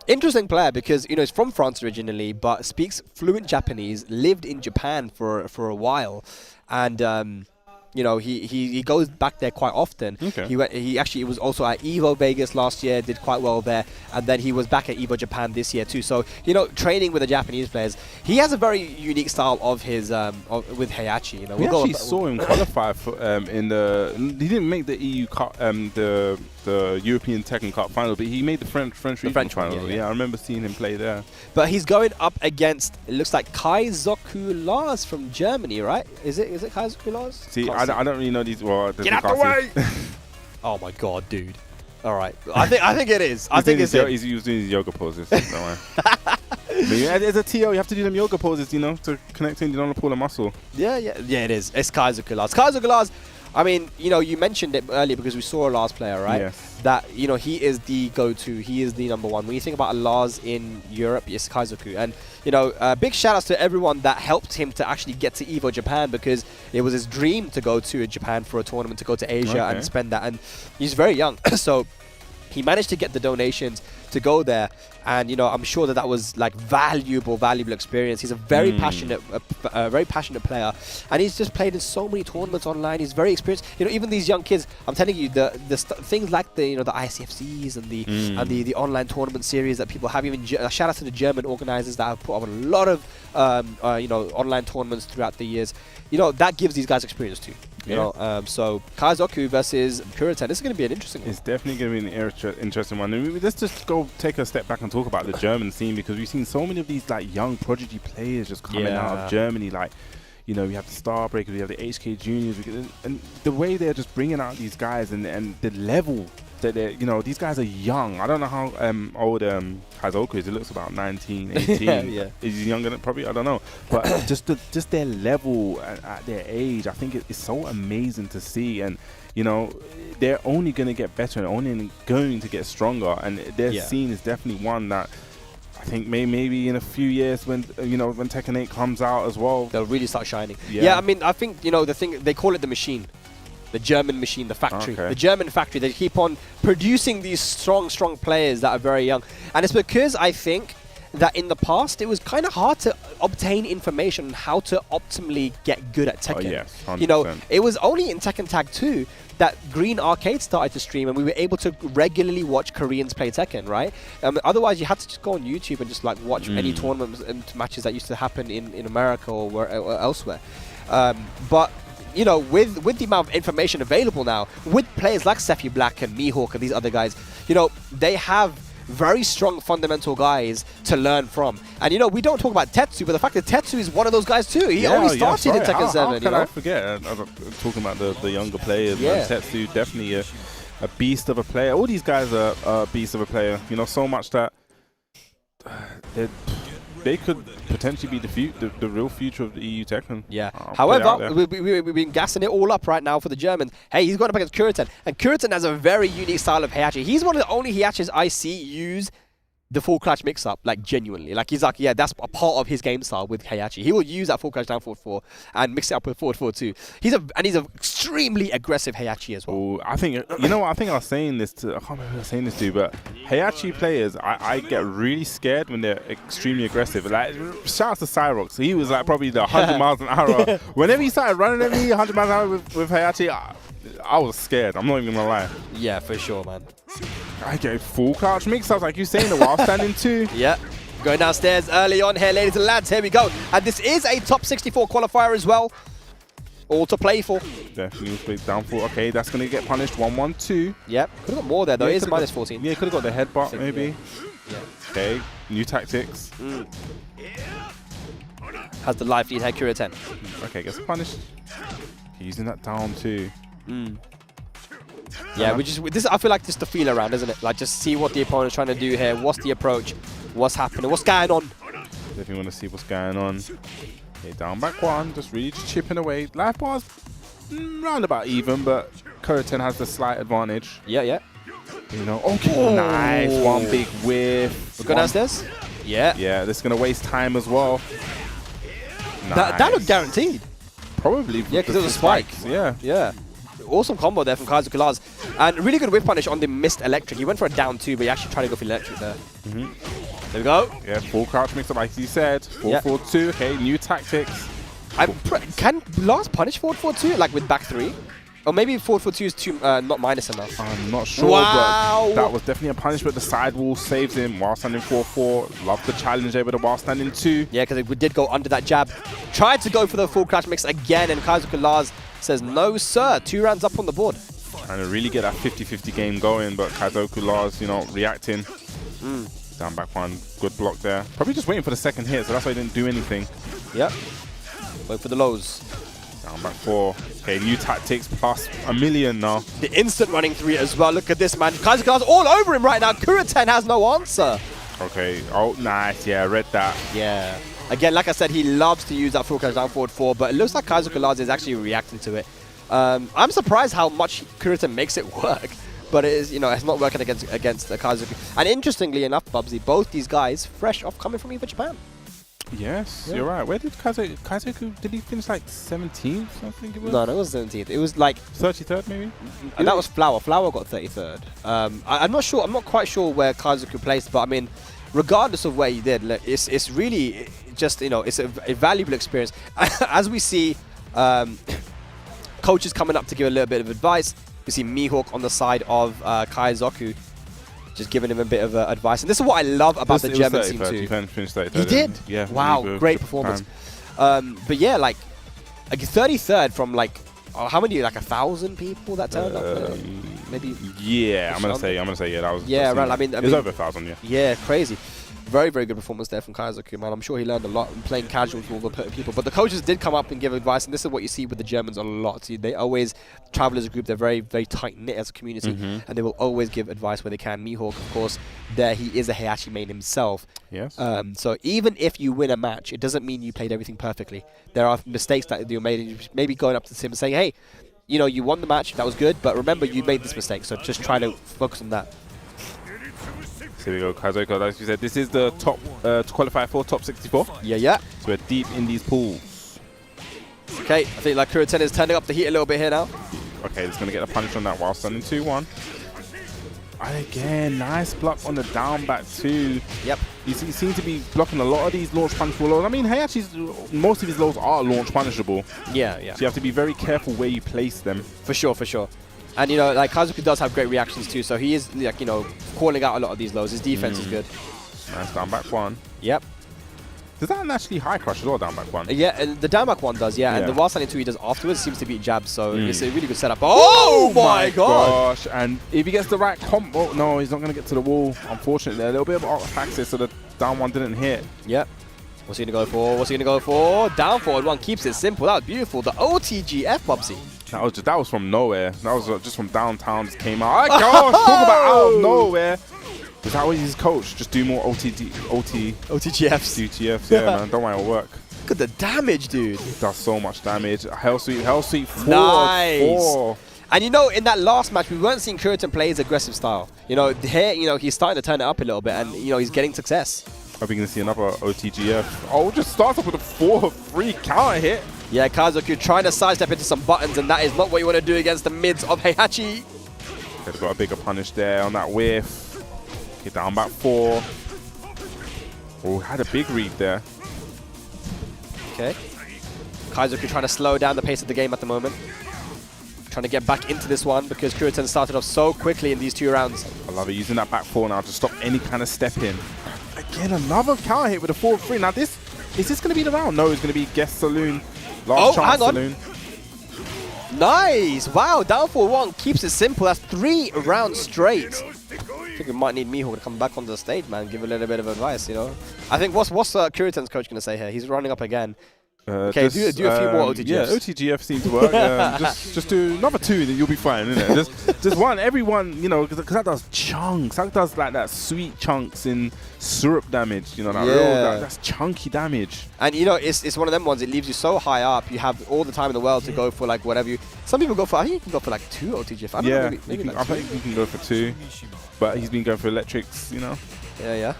interesting player because, you know, he's from France originally, but speaks fluent Japanese, lived in Japan for a while, and you know, he goes back there quite often. Okay. He actually was also at Evo Vegas last year, did quite well there, and then he was back at Evo Japan this year too. So, you know, training with the Japanese players, he has a very unique style of his with Heihachi. You know, we actually saw him qualify for in the. He didn't make the EU Cup, the European Tekken Cup final, but he made the French regional final. Yeah, I remember seeing him play there. But he's going up against, it looks like Kaizoku Lars from Germany, right? Is it Kaizoku Lars? See, I don't really know these. Well, get out the way! Oh my god, dude! All right, I think it is. I think it's he's doing his yoga poses. Don't worry. As a TO, you have to do them yoga poses, you know, to connect in. You don't want to pull a muscle. Yeah, it is. It's Kaizoku Lars. Kaizoku Lars. I mean, you know, you mentioned it earlier because we saw a Lars player, right? Yes. That, you know, he is the go-to. He is the number one. When you think about a Lars in Europe, it's Kaizoku. And, you know, big shout-outs to everyone that helped him to actually get to EVO Japan, because it was his dream to go to Japan for a tournament, to go to Asia and spend that. And he's very young. So he managed to get the donations to go there, and, you know, I'm sure that was like valuable experience. He's a very passionate player, and he's just played in so many tournaments online. He's very experienced. You know, even these young kids, I'm telling you, the things like the, you know, the ICFCs and the online tournament series that people have. Even shout out to the German organizers that have put on a lot of you know, online tournaments throughout the years. You know, that gives these guys experience too. You know, so Kaizoku versus Curington. This is going to be an interesting one. It's definitely going to be an interesting one. And let's just go take a step back and talk about the German scene, because we've seen so many of these like young prodigy players just coming out of Germany. Like, you know, we have the Starbreakers, we have the HK Juniors, and the way they're just bringing out these guys, and the level that they're, you know, these guys are young. I don't know how old Kaizoku is. It looks about 19, 18. Is he younger than, probably? I don't know. But just their level at their age, I think it's so amazing to see. And, you know, they're only going to get better and only going to get stronger. And their scene is definitely one that I think maybe in a few years, when, you know, when Tekken 8 comes out as well, they'll really start shining. Yeah, I mean, I think, you know, the thing, they call it the machine. The German machine, the factory. The German factory. They keep on producing these strong players that are very young. And it's because I think that in the past, it was kind of hard to obtain information on how to optimally get good at Tekken. Oh, yes, 100%. You know, it was only in Tekken Tag 2 that Green Arcade started to stream, and we were able to regularly watch Koreans play Tekken, right? Otherwise, you had to just go on YouTube and just like watch any tournaments and matches that used to happen in America or elsewhere. But you know, with the amount of information available now, with players like Sephi Black and Mihawk and these other guys, you know, they have very strong fundamental guys to learn from. And, you know, we don't talk about Tetsu, but the fact that Tetsu is one of those guys too. He only started in Tekken 7. How can I forget? I'm talking about the younger players. Tetsu, definitely a beast of a player. All these guys are a beast of a player. You know, so much that they could potentially be the real future of the EU Tekken. Yeah. Put it out However, there. we've been gassing it all up right now for the Germans. Hey, he's going up against Curington, and Curington has a very unique style of Heihachi. He's one of the only Heihachis I see use the full clutch mix-up, like genuinely. Like he's like, yeah, that's a part of his game style with Heihachi. He will use that full clutch down forward 4 and mix it up with forward 4 too. He's an extremely aggressive Heihachi as well. Oh, I think, you know what, I think I was saying this to, I can't remember who I was saying this to, but Heihachi players, I get really scared when they're extremely aggressive. Like, shout out to Cyrox. He was like probably the 100 miles an hour. Whenever he started running at me 100 miles an hour with Heihachi, I was scared. I'm not even gonna lie. Yeah, for sure, man. I get full crouch mix-ups, like you're saying, the while standing too. Yeah. Going downstairs early on here, ladies and lads. Here we go. And this is a top 64 qualifier as well. All to play for. Definitely play down for. Okay, that's going to get punished. 1-1-2. Yep. Could have got more there, though. Yeah, It is a minus 14. Yeah, could have got the headbutt, maybe. Yeah. Okay, new tactics. Has the life lead here, Curington. Okay, gets punished. Using that down too. Yeah, I feel like this is the feel around, isn't it? Like, just see what the opponent's trying to do here. What's the approach? What's happening? What's going on? Definitely want to see what's going on. Okay, down back one, just really just chipping away. Life bars round about even, but Curington has the slight advantage. Yeah, yeah. You know, okay, nice. One big whiff. We go downstairs? Yeah. Yeah, this is going to waste time as well. That looked guaranteed. Probably. Yeah, because it was a spike. Yeah. Yeah. Awesome combo there from Kaizoku Lars. And really good whip punish on the missed electric. He went for a down 2, but he actually tried to go for the electric there. There we go. Yeah, full crouch mix up, like you said. 4-4-2. Okay, new tactics. Can Lars punish forward 4-2, like with back 3? Or maybe forward 4-2 is too, not minus enough. I'm not sure, wow. but that was definitely a punishment. The sidewall saves him while standing 4-4. Love the challenge there with the while standing 2. Yeah, because we did go under that jab. Tried to go for the full crouch mix again, and Kaizoku Lars says, no, sir. 2 rounds up on the board. Trying to really get that 50-50 game going, but Kaizoku Lars, you know, reacting. Down back one. Good block there. Probably just waiting for the second hit, so that's why he didn't do anything. Yep. Wait for the lows. Down back 4. Okay, new tactics plus a million now. The instant running 3 as well. Look at this, man. Kaizoku Lars all over him right now. Curington has no answer. Okay. Oh, nice. Yeah, read that. Yeah. Again, like I said, he loves to use that full crouch down forward 4, but it looks like Kaizoku Lars is actually reacting to it. I'm surprised how much Curington makes it work, but it is, you know, it's not working against Kaizoku. And interestingly enough, Bubsy, both these guys fresh off coming from EVO Japan. Yes, you're right. Where did Kaizoku, did he finish like 17th, I think it was? No, it was 17th. It was like 33rd maybe? And that was Flower. Flower got 33rd. I'm not sure. I'm not quite sure where Kaizoku placed, but I mean, regardless of where he did, it's really just, you know, it's a valuable experience. As we see coaches coming up to give a little bit of advice, we see Mihawk on the side of Kaizoku, just giving him a bit of advice. And this is what I love about the German team too. He finished 33rd. He did? Yeah. Wow, really great performance. But yeah, like 33rd from like, how many, like 1,000 people that turned up? Maybe. Yeah, I'm gonna say yeah, that was. Yeah, right. I mean, it was over 1,000. Yeah. Yeah, crazy. Very, very good performance there from Kaizoku, man. I'm sure he learned a lot in playing casuals with all the people. But the coaches did come up and give advice, and this is what you see with the Germans a lot. See, they always travel as a group. They're very, very tight-knit as a community, and they will always give advice where they can. Mihawk, of course, he is a Heihachi main himself. Yes. So even if you win a match, it doesn't mean you played everything perfectly. There are mistakes that you made, maybe going up to him and saying, hey, you know, you won the match, that was good, but remember, you made this mistake, so just try to focus on that. Here we go, Kaizoku. Like you said, this is the top to qualify for top 64. Yeah, yeah. So we're deep in these pools. Okay, I think like Curington is turning up the heat a little bit here now. Okay, he's going to get a punish on that while standing 2-1. And again, nice block on the down back too. Yep. He seems to be blocking a lot of these launch punishable lows. I mean, Heihachi's, most of his lows are launch punishable. Yeah, yeah. So you have to be very careful where you place them. For sure, for sure. And, you know, like, Kaizoku does have great reactions too, so he is, like, you know, calling out a lot of these lows. His defense is good. Nice down back one. Yep. Does that actually high crush as well, down back one? Yeah, and the down back one does, yeah. And the while standing 2 he does afterwards seems to beat jabs, so it's a really good setup. Oh my gosh! And if he gets the right combo, no, he's not going to get to the wall, unfortunately. A little bit of off axis, so the down one didn't hit. Yep. What's he going to go for? What's he going to go for? Down forward one keeps it simple. That was beautiful. The OTGF, Bubsy. That was from nowhere. That was just from downtown. Just came out. Talk about out of nowhere. Is that what he's coach? Just do more OTGFs. DTFs, yeah, man. Don't worry, it'll work. Look at the damage, dude. It does so much damage. Hell sweep, 4. Nice. 4. And you know, in that last match, we weren't seeing Curington play his aggressive style. You know, here, you know, he's starting to turn it up a little bit, and you know, he's getting success. Are we going to see another OTGF? Oh, just starts off with a 4-3 counter hit. Yeah, Kaizoku trying to sidestep into some buttons, and that is not what you want to do against the mids of Heihachi. Could have got a bigger punish there on that whiff. Okay, down back 4. Oh, had a big read there. Okay. Kaizoku trying to slow down the pace of the game at the moment. Trying to get back into this one because Curington started off so quickly in these 2 rounds. I love it. Using that back 4 now to stop any kind of step in. Again, another counter hit with a 4-3. Now is this going to be the round? No, it's going to be Guest Saloon. Last chance Saloon. Nice! Wow, down 4-1 keeps it simple. That's 3 rounds straight. I think we might need Miho to come back onto the stage, man. Give a little bit of advice, you know. I think what's Curington's coach going to say here? He's running up again. Okay, do a few more OTGFs. Yeah, OTGF seems to work. Just do another 2, then you'll be fine, innit? just one, everyone, you know, because that does chunks. That does like that sweet chunks in syrup damage. You know, that that's chunky damage. And you know, it's one of them ones. It leaves you so high up. You have all the time in the world to go for like whatever you. Some people go for. I think you can go for like 2 OTGF. I don't know, maybe like I think you can go for 2, but he's been going for electrics. You know. Yeah.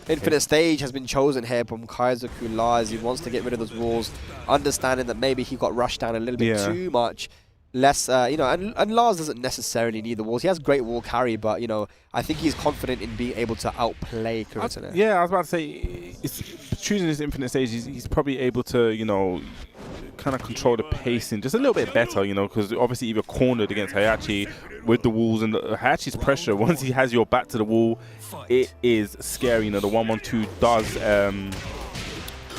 Infinite Stage has been chosen here from Kaizoku Lars. He wants to get rid of those walls, understanding that maybe he got rushed down a little bit too much. Less, you know, and Lars doesn't necessarily need the walls. He has great wall carry, but, you know, I think he's confident in being able to outplay Curington. Yeah, I was about to say, choosing this Infinite Stage, he's probably able to, you know, kind of control the pacing just a little bit better, you know, because obviously you're cornered against Heihachi with the walls, and Heihachi's pressure, once he has your back to the wall, it is scary. You know, the 1-1-2 does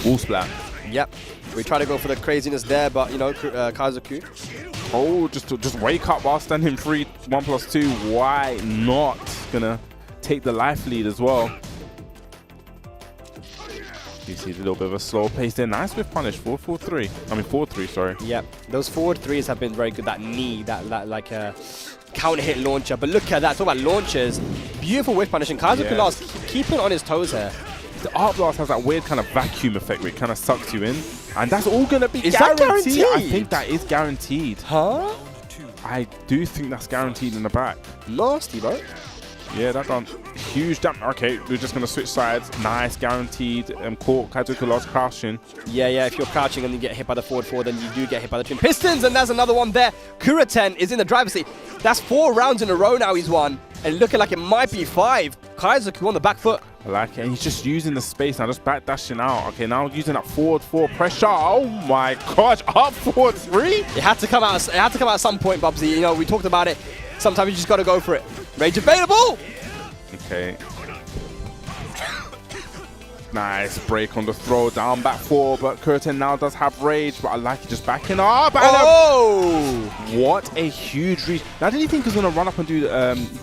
wall splat. Yep. We try to go for the craziness there, but, you know, Kaizoku. Oh, just wake up while standing free. 1+2. Why not? Gonna take the life lead as well. You see a little bit of a slow pace there. Nice with punish. 4-4-3. I mean 4-3. Sorry. Yep. Those forward 3s have been very good. That knee, that like counter hit launcher. But look at that. Talk about launchers. Beautiful whiff punish. And Kaizoku Lars keeping on his toes here. The Art Blast has that weird kind of vacuum effect where it kind of sucks you in. And that's all going to be guaranteed. That guaranteed? I think that is guaranteed. Huh? I do think that's guaranteed in the back. Nasty, bro. Yeah, that done huge damage. Okay, we're just going to switch sides. Nice, guaranteed. Caught Kaizoku Lars crouching. Yeah, if you're crouching and you get hit by the forward 4, then you do get hit by the Twin Pistons. And there's another one there. Curington is in the driver's seat. That's 4 rounds in a row now he's won. And looking like it might be 5. Kaizoku on the back foot. I like it. And he's just using the space now, just back dashing out. Okay, now using that forward 4 pressure. Oh my gosh, up forward 3? It had to come out. It had to come out at some point, Bubsy. You know, we talked about it. Sometimes you just got to go for it. Rage available. Okay. Nice break on the throw, down back 4, but Curington now does have rage, but I like it just backing up. Oh! What a huge reach. Now, did he think he was going to run up and do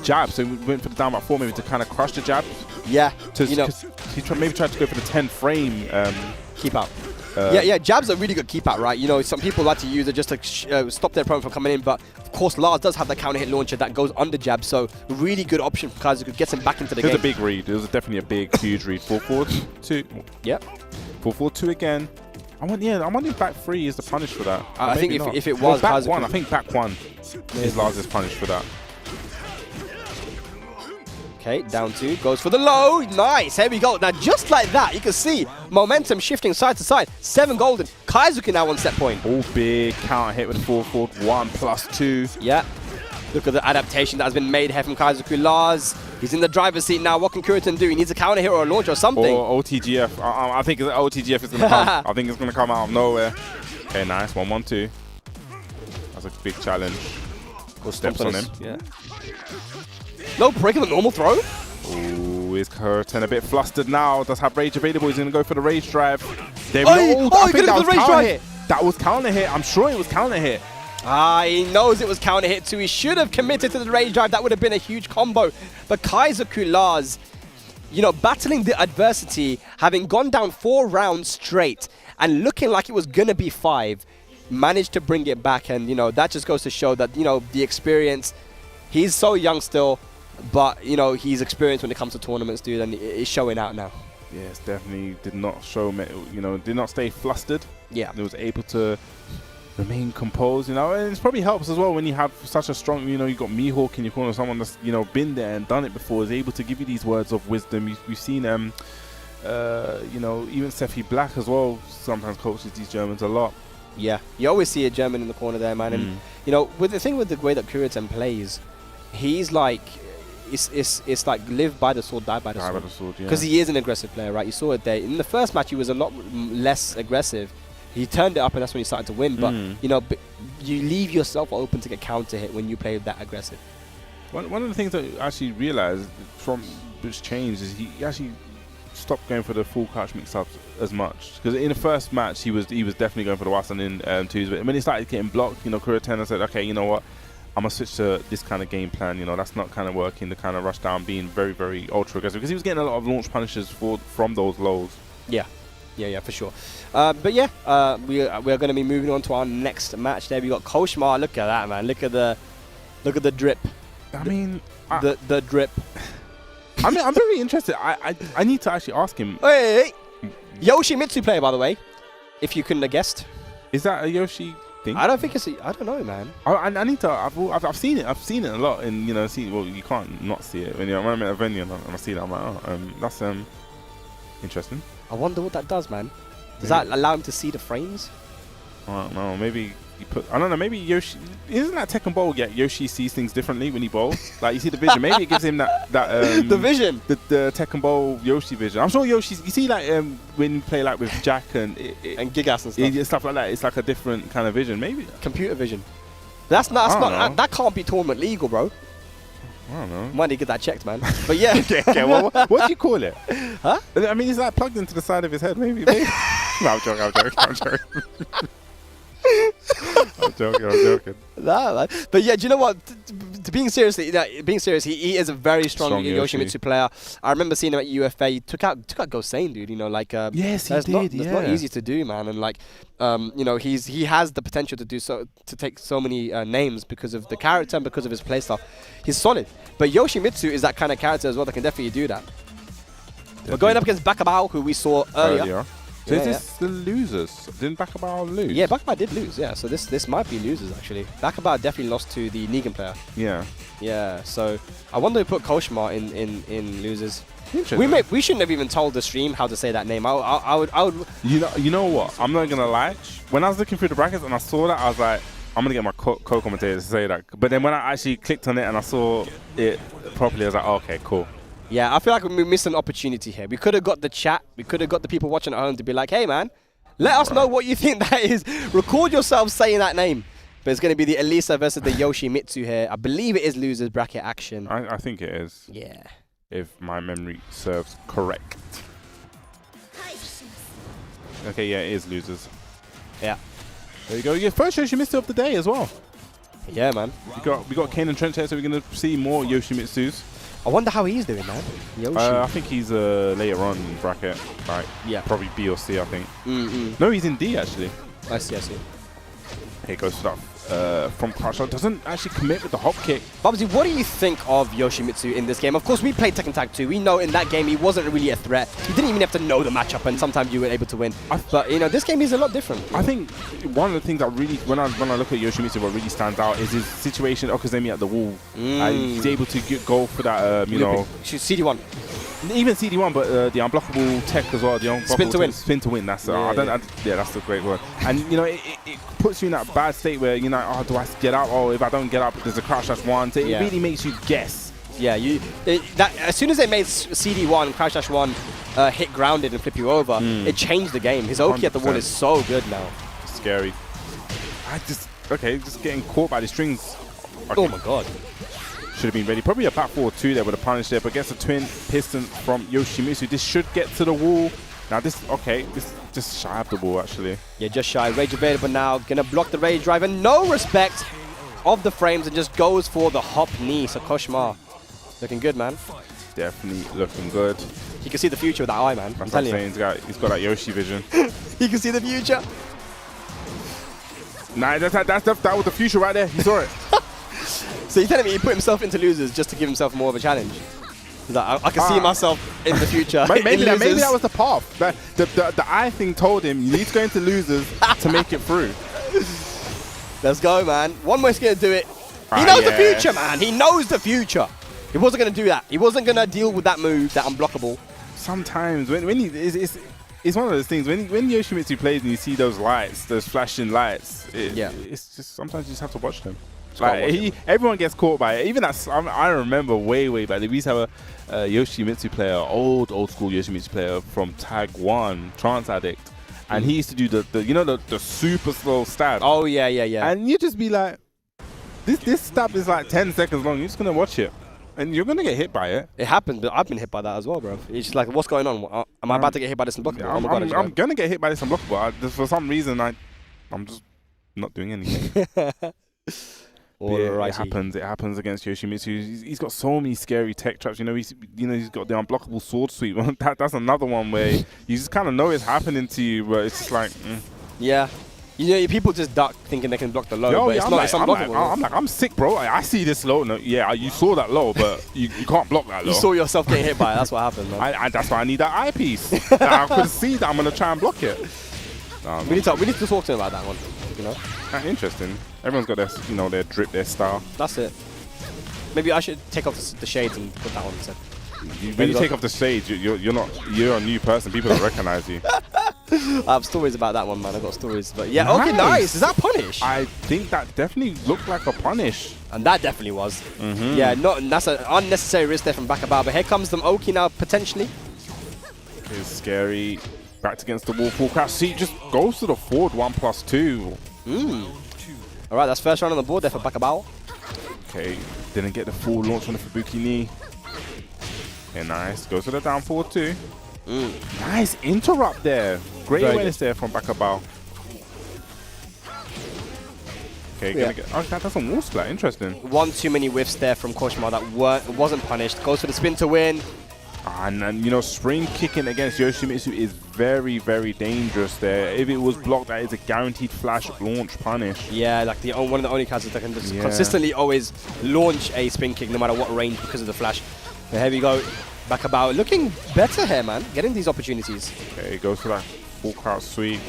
jab, so he went for the down back 4 maybe to kind of crush the jab? Yeah, you know. He maybe tried to go for the 10 frame keep out. Yeah, jabs are really good keep out, right? You know, some people like to use it just to stop their opponent from coming in, but of course Lars does have that counter hit launcher that goes under jab, so really good option for Kaizoku, gets him back into the game. It was a big read. It was definitely a big, huge read. 4-4-2. Yep. 4-4-2 again. I'm wondering back 3 is the punish for that. I think if it was back Kaizoku, 1, I think back 1 is Lars' punish for that. Okay, down 2, goes for the low. Nice, here we go. Now, just like that, you can see momentum shifting side to side. 7 golden. Kaizoku now on set point. All big counter hit with 4-4, 1+2. Yeah. Look at the adaptation that has been made here from Kaizoku Lars. He's in the driver's seat now. What can Curington do? He needs a counter hit or a launch or something. Or OTGF. I think OTGF is going to come. I think it's going to come out of nowhere. Okay, nice. 1-1-2. That's a big challenge. Go steps on him. Yeah. No break of the normal throw. Ooh, is Curington a bit flustered now? Does have rage available. He's going to go for the rage drive. He could have the rage drive hit. That was counter hit. I'm sure it was counter hit. He knows it was counter hit too. He should have committed to the rage drive. That would have been a huge combo. But Kaizoku Lars, you know, battling the adversity, having gone down 4 rounds straight and looking like it was going to be 5, managed to bring it back. And, you know, that just goes to show that, you know, the experience. He's so young still. But, you know, he's experienced when it comes to tournaments, dude, and it's showing out now. Yes, definitely did not show, you know, did not stay flustered. Yeah. He was able to remain composed, you know, and it probably helps as well when you have such a strong, you know, you got Mihawk in your corner, someone that's, you know, been there and done it before, is able to give you these words of wisdom. We've seen, you know, even Sefi Black as well sometimes coaches these Germans a lot. Yeah, you always see a German in the corner there, man. And, you know, with the thing with the way that Curington plays, he's like, it's like live by the sword, die by the sword. Because he is an aggressive player, right? You saw it there. In the first match, he was a lot less aggressive. He turned it up, and that's when he started to win. But, you know, you leave yourself open to get counter hit when you play that aggressive. One of the things that I actually realized from which changed is he actually stopped going for the full crouch mix-ups as much. Because in the first match, he was definitely going for the Wasan in twos. But when he started getting blocked, you know, Curington, I said, okay, you know what? I'm going to switch to this kind of game plan. You know, that's not kind of working. The kind of rush down, being very, very ultra aggressive. Because he was getting a lot of launch punishes from those lows. Yeah, for sure. But yeah, we're going to be moving on to our next match. There we got Koshmar. Look at that, man. Look at the drip. I mean, the drip. I mean, I'm very interested. I need to actually ask him. Hey. Yoshimitsu player, by the way. If you couldn't have guessed. Is that a Yoshi thing? I don't think it's. I don't know, man. I need to. I've seen it. I've seen it a lot. And you know, well, you can't not see it when I'm at a venue and I see that. I'm like, oh, that's interesting. I wonder what that does, man. Does that allow him to see the frames? I don't know. Maybe you put. I don't know. Maybe Yoshi. Isn't that Tekken Bowl? Yeah, Yoshi sees things differently when he bowls. Like you see the vision. Maybe it gives him that the vision. The Tekken Bowl Yoshi vision. I'm sure Yoshi's. You see, like when you play like with Jack and Gigas and stuff like that. It's like a different kind of vision. Maybe computer vision. That's not. That can't be tournament legal, bro. I don't know. Might need to get that checked, man. But yeah. Okay, well, what do you call it? Huh? I mean, is that plugged into the side of his head? Maybe. No, I'm joking. I'm joking. Nah, man. But yeah, do you know what? Being serious, he is a very strong Yoshimitsu player. I remember seeing him at UFA. He took out Gosane, dude. You know, like yes, he did. It's not easy to do, man. And like, you know, he has the potential to do so, to take so many names because of the character and because of his playstyle. He's solid. But Yoshimitsu is that kind of character as well that can definitely do that. We're going up against Backabout, who we saw earlier. So is this the losers? Didn't Backabout lose? Yeah, Backabout did lose, yeah. So this might be losers, actually. Backabout definitely lost to the Negan player. Yeah. Yeah, so I wonder who put Koshmar in losers. Interesting. We shouldn't have even told the stream how to say that name. I would. You know what? I'm not going to lie. When I was looking through the brackets and I saw that, I was like, I'm going to get my co-commentator to say that. But then when I actually clicked on it and I saw it properly, I was like, oh, okay, cool. Yeah, I feel like we missed an opportunity here. We could have got the chat. We could have got the people watching at home to be like, hey, man, let us know what you think that is. Record yourself saying that name. But it's going to be the Elisa versus the Yoshimitsu here. I believe it is losers bracket action. I think it is. Yeah. If my memory serves correct. Okay, yeah, it is losers. Yeah. There you go. Your first Yoshimitsu of the day as well. Yeah, man. We got Kane and Trench here, so we're going to see more Yoshimitsus. I wonder how he's doing, man. Yoshi. I think he's later on in bracket. Like, yeah. Probably B or C, I think. No, he's in D, actually. I see. Here goes stuff from Crush. Doesn't actually commit with the hop kick. Babsy, what do you think of Yoshimitsu in this game? Of course, we played Tekken Tag 2. We know in that game he wasn't really a threat. You didn't even have to know the matchup, and sometimes you were able to win. But, you know, this game is a lot different. I think one of the things that really, when I look at Yoshimitsu, what really stands out is his situation Okazemi at the wall. He's able to go for that, you know... CD1. Even CD1, but the unblockable tech as well. The unblockable spin to win. That's that's a great word. And you know, it puts you in that bad state where you know, oh, do I get up? Oh, if I don't get up, there's a crash dash one. So it really makes you guess. Yeah, as soon as they made CD1 crash dash one hit grounded and flip you over, it changed the game. His Oki 100%. At the wall is so good now. Scary. Just getting caught by the strings. Okay. Oh my god. Should have been ready. Probably a back 4-2 there with a punish there, but gets a twin piston from Yoshimitsu. This should get to the wall. Now this just shy of the wall actually. Yeah, just shy. Rage available now. Gonna block the rage drive and no respect of the frames and just goes for the hop knee. So Koshmar looking good, man. Definitely looking good. You can see the future with that eye, man. That's what I'm saying. He's got that Yoshi vision. You can see the future. Nah, that was the future right there. You saw it. So you're telling me he put himself into losers just to give himself more of a challenge? Like, I can see myself in the future. maybe that was the path. The eye thing told him you need to go into losers to make it through. Let's go, man. One more is going to do it. He knows the future, man. He knows the future. He wasn't going to do that. He wasn't going to deal with that move, that unblockable. Sometimes when it's one of those things when Yoshimitsu plays and you see those lights, those flashing lights. It's just sometimes you just have to watch them. Like everyone gets caught by it. Even I remember way back. We used to have a Yoshimitsu player, old school Yoshimitsu player from Tag 1, Trance Addict, and he used to do the super slow stab. Oh yeah. And you just be like, this stab is like 10 seconds long. You're just gonna watch it, and you're gonna get hit by it. It happened, but I've been hit by that as well, bro. It's just like, what's going on? Am I about to get hit by this unblockable? I'm gonna get hit by this unblockable. For some reason, I'm just not doing anything. It happens against Yoshimitsu. He's got so many scary tech traps. He's got the unblockable sword sweep. That's another one where you just kind of know it's happening to you, but it's just like, yeah. People just duck thinking they can block the low, but it's unblockable. I'm sick, bro. I see this low. No, yeah, you saw that low, but you can't block that low. You saw yourself getting hit by it. That's what happened, man. That's why I need that eyepiece. I could see that I'm gonna try and block it. We need to talk to him about that one. Interesting. Everyone's got their their drip, their style. That's it. Maybe I should take off the shades and put that on instead. When you take off the shades, you're a new person. People don't recognize you. I have stories about that one, man. I've got stories, but yeah. Nice. Okay, nice. Is that punish? I think that definitely looked like a punish. And that definitely was. Yeah, that's an unnecessary risk there from Backabout. But here comes them Oki now, potentially. It's scary. Backed against the wall, full crash. See, just goes to the forward 1+2. All right, that's first round on the board there for Backabout. Okay, didn't get the full launch on the Fubuki knee. Okay, nice. Goes to the down forward too. Nice interrupt there. Great awareness there from Backabout. Okay, gonna get. Oh, that's a wall splat. Interesting. One too many whiffs there from Koshmar that wasn't punished. Goes for the spin to win. And spring kicking against Yoshimitsu is very, very dangerous there. If it was blocked, that is a guaranteed flash launch punish. Yeah, like one of the only characters that can just consistently always launch a spin kick no matter what range because of the flash. But here we go. Backabout looking better here, man. Getting these opportunities. Okay, goes for that full crouch sweep.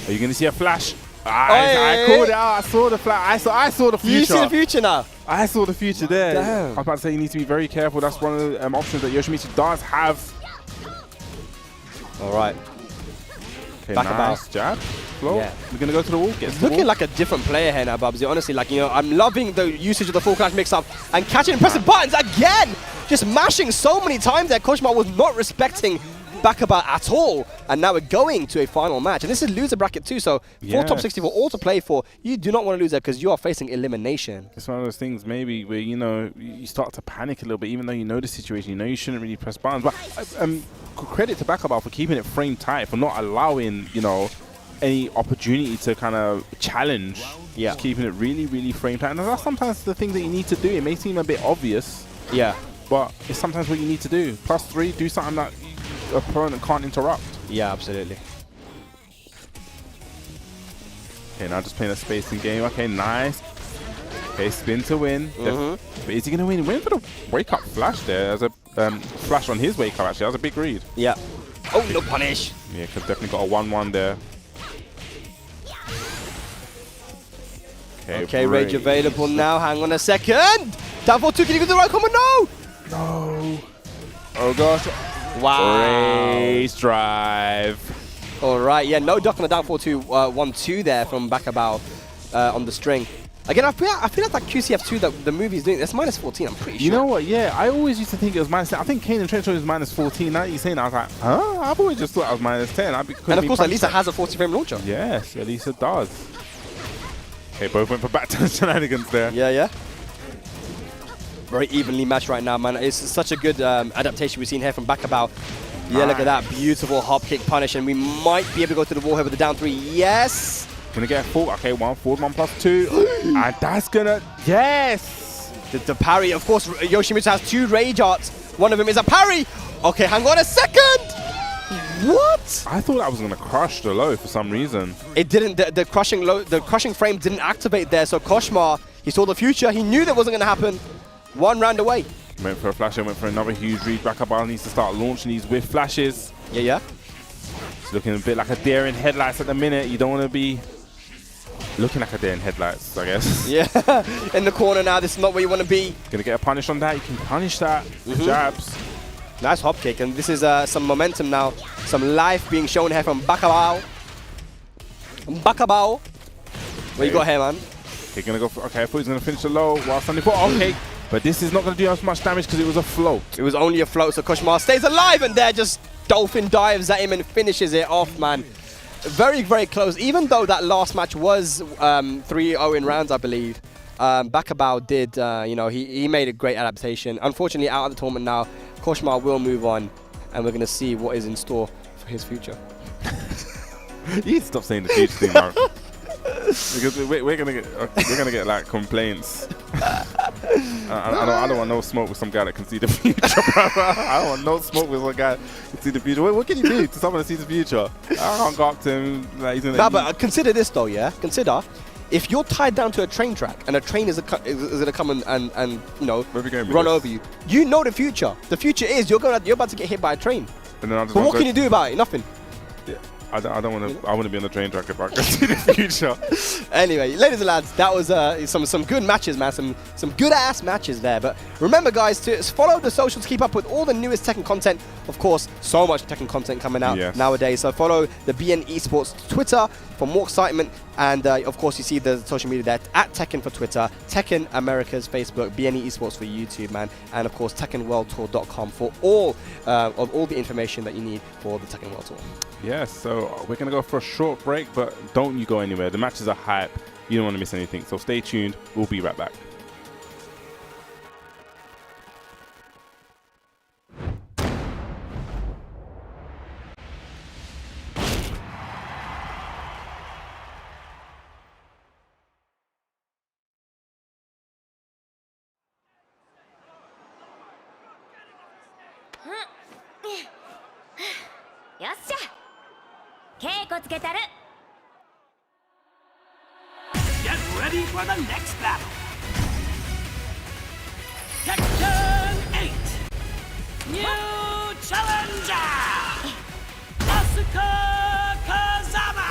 Are you going to see a flash? I called it out. I saw the flash. I saw the future. You see the future now? I saw the future there. Damn. I was about to say you need to be very careful. That's one of the options that Yoshimitsu does have. All right. Okay, nice jab. Flow. Yeah. We're going to go to the wall. Looking like a different player here now, Bubsy. Honestly, I'm loving the usage of the full clash mix-up and catching and pressing buttons again. Just mashing so many times there. Koshmar was not respecting Backabout at all, and now we're going to a final match, and this is loser bracket too, so 4 top 64 all to play for. You do not want to lose that because you are facing elimination. It's one of those things maybe where you start to panic a little bit, even though you know the situation, you shouldn't really press buttons. But credit to Backabout for keeping it frame tight, for not allowing any opportunity to kind of challenge. Just keeping it really frame tight, and that's sometimes the thing that you need to do. It may seem a bit obvious, but it's sometimes what you need to do. +3, do something that opponent can't interrupt. Yeah, absolutely. Okay, now just playing a spacing game. Okay, nice. Okay, spin to win. But is he going to win? He went for the wake-up flash there. There's a flash on his wake-up, actually. That was a big read. Yeah. Oh, no punish. Yeah, could definitely got a 1-1 there. Okay, rage available now. Hang on a second. Down for 2. Can you get the right combo? No! No. Oh, gosh. Wow. Race drive. All right, yeah, no duck on the down 4-2, 1-2 there from Backabout on the string. Again, I feel like that QCF2 that the movie's doing, that's -14, I'm pretty sure. You know what, yeah, I always used to think it was -10. I think Kane and Trench was -14. Now you're saying that, I was like, huh? I've always just thought it was -10. And of course, Elisa has a 40-frame launcher. Yes, Elisa does. Okay, both went for back to shenanigans there. Yeah. Very evenly matched right now, man. It's such a good adaptation we've seen here from Backabout. Yeah, look at that. Beautiful hop kick punish, and we might be able to go to the wall here with the down 3. Yes! Gonna get a full. Okay, 1 forward, 1+2. And that's gonna. Yes! The parry, of course, Yoshimitsu has 2 rage arts. One of them is a parry. Okay, hang on a second! What? I thought I was gonna crush the low for some reason. It didn't. The crushing frame didn't activate there, so Koshmar He saw the future. He knew that wasn't going to happen. 1 round away. Went for a flash and went for another huge read. Backabout needs to start launching these with flashes. Yeah. It's looking a bit like a deer in headlights at the minute. You don't want to be looking like a deer in headlights, I guess. Yeah, in the corner now. This is not where you want to be. Gonna get a punish on that. You can punish that with jabs. Nice hop kick, and this is some momentum now. Some life being shown here from Backabout. Backabout. What you got here, man? Okay, gonna go for, okay, I thought he was gonna finish the low while standing for, okay. But this is not gonna do as much damage because it was a float. It was only a float, so Koshmar stays alive, and there just dolphin dives at him and finishes it off, man. Very, very close. Even though that last match was 3-0 in rounds, I believe, Backabout did, you know, he made a great adaptation. Unfortunately, out of the tournament now, Koshmar will move on, and we're gonna see what is in store for his future. You need to stop saying the future thing, man. Because we're gonna get like complaints. I don't want no smoke with some guy that can see the future, bro. I don't want no smoke with some guy that can see the future. What can you do to someone that sees the future? I can't go up to him like he's gonna. But consider this though, yeah. Consider if you're tied down to a train track and a train is gonna come and you know run over you. You know the future. The future is you're about to get hit by a train. And then but what can you do about it? Nothing. Yeah. I don't want to. I want to be on the train track if I can see the future. Anyway, ladies and lads, that was some good matches, man. Some good ass matches there. But remember, guys, to follow the socials, keep up with all the newest Tekken content. Of course, so much Tekken content coming out nowadays. So follow the BN Esports Twitter for more excitement. And of course, you see the social media there at Tekken for Twitter, Tekken America's Facebook, BNE Esports for YouTube, man, and of course TekkenWorldTour.com for all of all the information that you need for the Tekken World Tour. Yes, so we're going to go for a short break, but don't you go anywhere. The matches are hype. You don't want to miss anything. So stay tuned. We'll be right back. Get ready for the next battle. Tekken 8. New challenger. Asuka Kazama.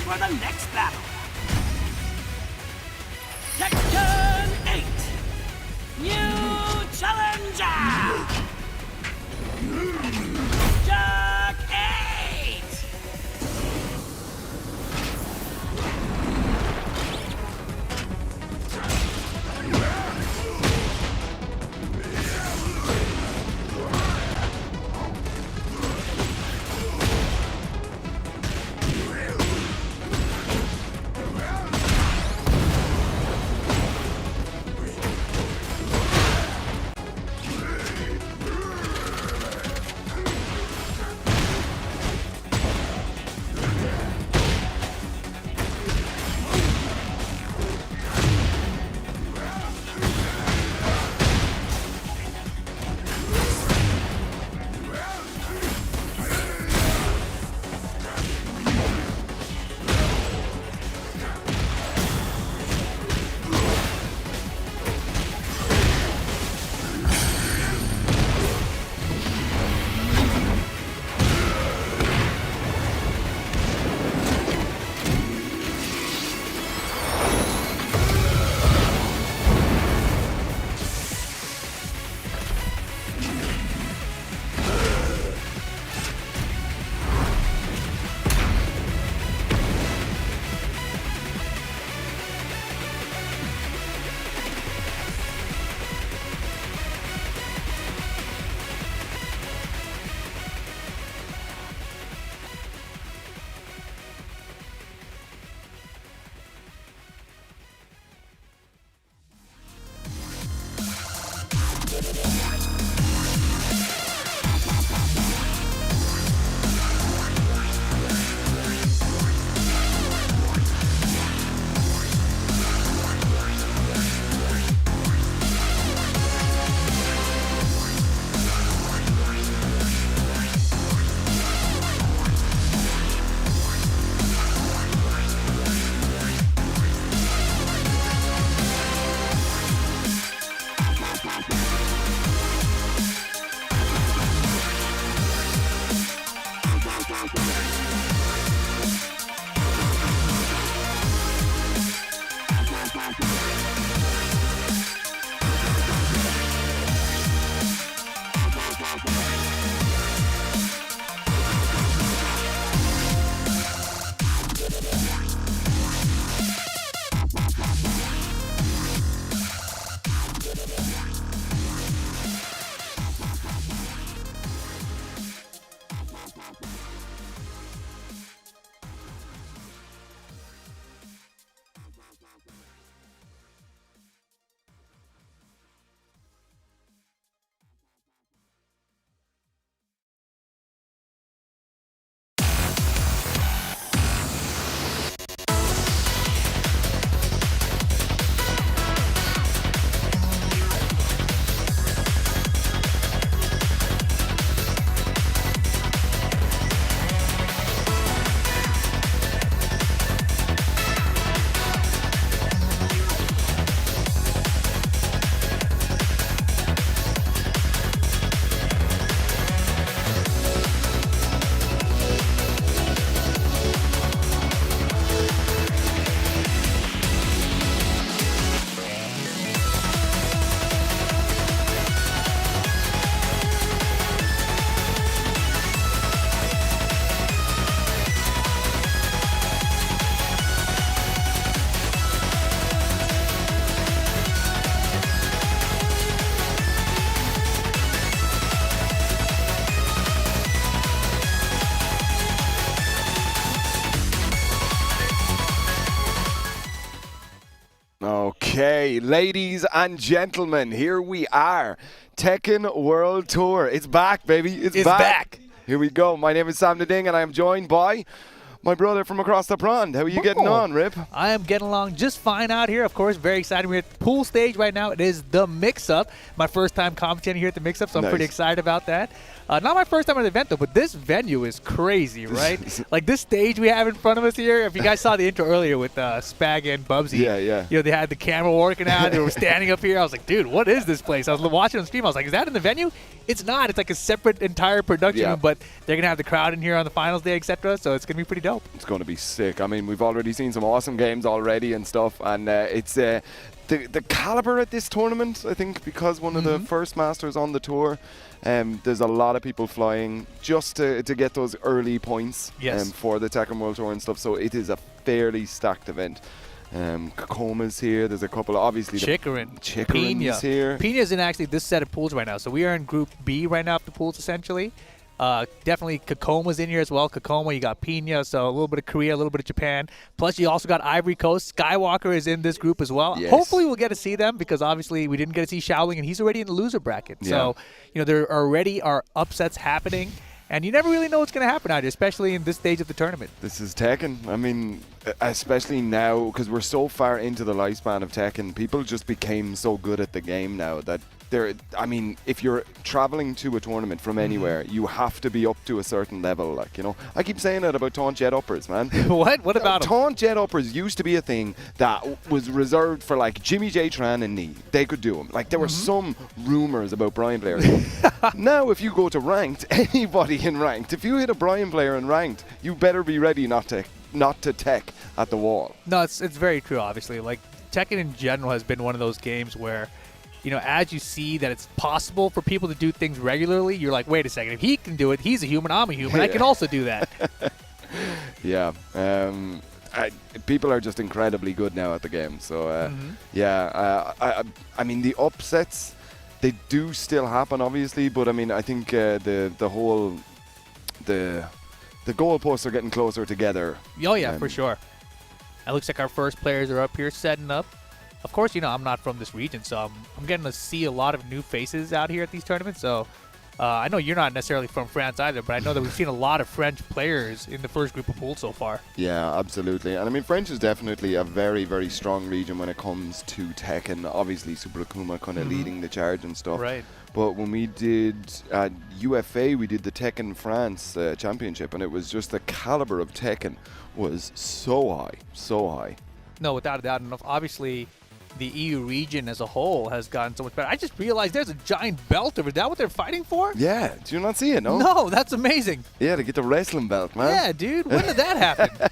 for the next battle. Tekken 8. New challenger. Jack 8. Okay, ladies and gentlemen, here we are. Tekken World Tour. It's back, baby. It's back. Here we go. My name is Sam the Ding, and I am joined by my brother from across the pond. How are you getting on, Rip? I am getting along just fine out here. Of course, very excited. We're at the pool stage right now. It is the MIXUP. My first time commentating here at the MIXUP, so I'm pretty excited about that. Not my first time at the event, though, but this venue is crazy, right? Like this stage we have in front of us here, if you guys saw the intro earlier with Spag and Bubsy, you know, they had the camera working out. They were standing up here. I was like, dude, what is this place? I was watching on stream. I was like, is that in the venue? It's not. It's like a separate entire production room, but they're going to have the crowd in here on the finals day, etc. So it's going to be pretty dope. help. It's going to be sick. I mean, we've already seen some awesome games already and stuff, and it's the caliber at this tournament, I think, because one of the first masters on the tour, there's a lot of people flying just to get those early points for the Tekken World Tour and stuff, so it is a fairly stacked event. Kokoma's here. There's a couple of, obviously, Chikarin's here. Pina's in actually this set of pools right now. So we are in Group B right now of the pools, essentially. Definitely Kokoma's in here as well. Kokoma, you got Pina, so a little bit of Korea, a little bit of Japan. Plus, you also got Ivory Coast. Skywalker is in this group as well. Yes. Hopefully, we'll get to see them because obviously we didn't get to see Xiaoling, and he's already in the loser bracket. Yeah. So, there already are upsets happening. And you never really know what's going to happen out here, especially in this stage of the tournament. This is Tekken. I mean, especially now, because we're so far into the lifespan of Tekken, people just became so good at the game now that I mean, if you're traveling to a tournament from anywhere, you have to be up to a certain level. Like, I keep saying that about taunt jet uppers, man. What? What about them? Taunt jet uppers used to be a thing that was reserved for like Jimmy J. Tran and Knee. They could do them. Like, there were some rumors about Brian players. Now, if you go to ranked, anybody in ranked, if you hit a Brian player in ranked, you better be ready not to tech at the wall. No, it's very true, obviously. Like, Tekken in general has been one of those games where, as you see that it's possible for people to do things regularly, you're like, wait a second, if he can do it, he's a human, I'm a human, I can also do that. Yeah. People are just incredibly good now at the game. So, I mean, the upsets, they do still happen, obviously, but I mean, I think the goalposts are getting closer together. Oh, yeah, for sure. It looks like our first players are up here setting up. Of course, I'm not from this region, so I'm getting to see a lot of new faces out here at these tournaments. So I know you're not necessarily from France either, but I know that we've seen a lot of French players in the first group of pools so far. Yeah, absolutely. And I mean, French is definitely a very, very strong region when it comes to Tekken. Obviously, Super Akuma kind of leading the charge and stuff. Right. But when we did UFA, we did the Tekken France Championship, and it was just the caliber of Tekken was so high, so high. No, without a doubt. And obviously, the EU region as a whole has gotten so much better. I just realized there's a giant belt over. Is that what they're fighting for? Yeah. Do you not see it, no? No, that's amazing. Yeah, to get the wrestling belt, man. Yeah, dude. When did that happen?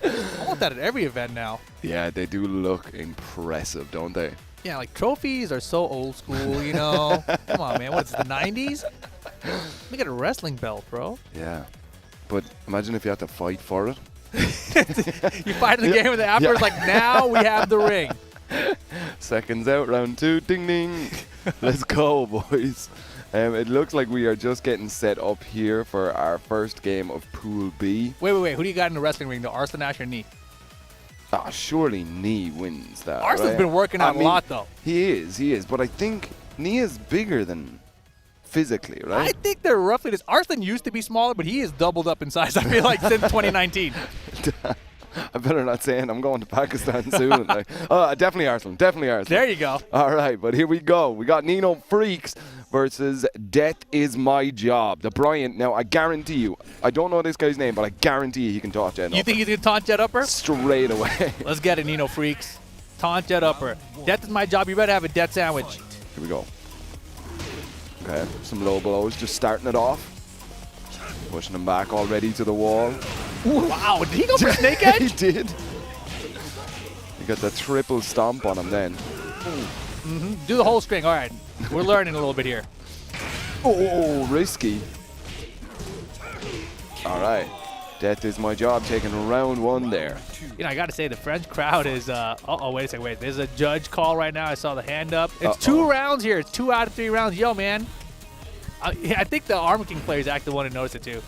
I want that at every event now. Yeah, they do look impressive, don't they? Yeah, like trophies are so old school, Come on, man. What's the 90s? Let me get a wrestling belt, bro. Yeah. But imagine if you had to fight for it. You fight in the game, and the after it's like, now we have the ring. Seconds out, round 2, ding ding. Let's go, boys. It looks like we are just getting set up here for our first game of Pool B. Wait. Who do you got in the wrestling ring, the Arslan, Ash, or Knee? Surely Knee wins that. Arslan's been working out a lot, though. He is. But I think Knee is bigger than physically, right? I think they're roughly this. Arslan used to be smaller, but he has doubled up in size, I feel like, since 2019. I better not say it. I'm going to Pakistan soon. Definitely Arslan. There you go. All right, but here we go. We got Nino Freaks versus Death Is My Job. The Bryant. Now, I guarantee you, I don't know this guy's name, but I guarantee you he can taunt Jet Upper. You think he's going to taunt Jet Upper? Straight away. Let's get it, Nino Freaks. Taunt Jet Upper. Death is my job. You better have a death sandwich. Here we go. Okay, some low blows, just starting it off. Pushing him back already to the wall. Ooh, wow, did he go for Snake Edge? He did. You got the triple stomp on him then. Do the whole string. All right, we're learning a little bit here. Oh, risky. All right. Death Is My Job taking round 1 there. I got to say, the French crowd is, wait a second, wait. There's a judge call right now. I saw the hand up. It's 2 rounds here. It's 2 out of 3 rounds. Yo, man. I think the Armor King players actually want to notice it, too.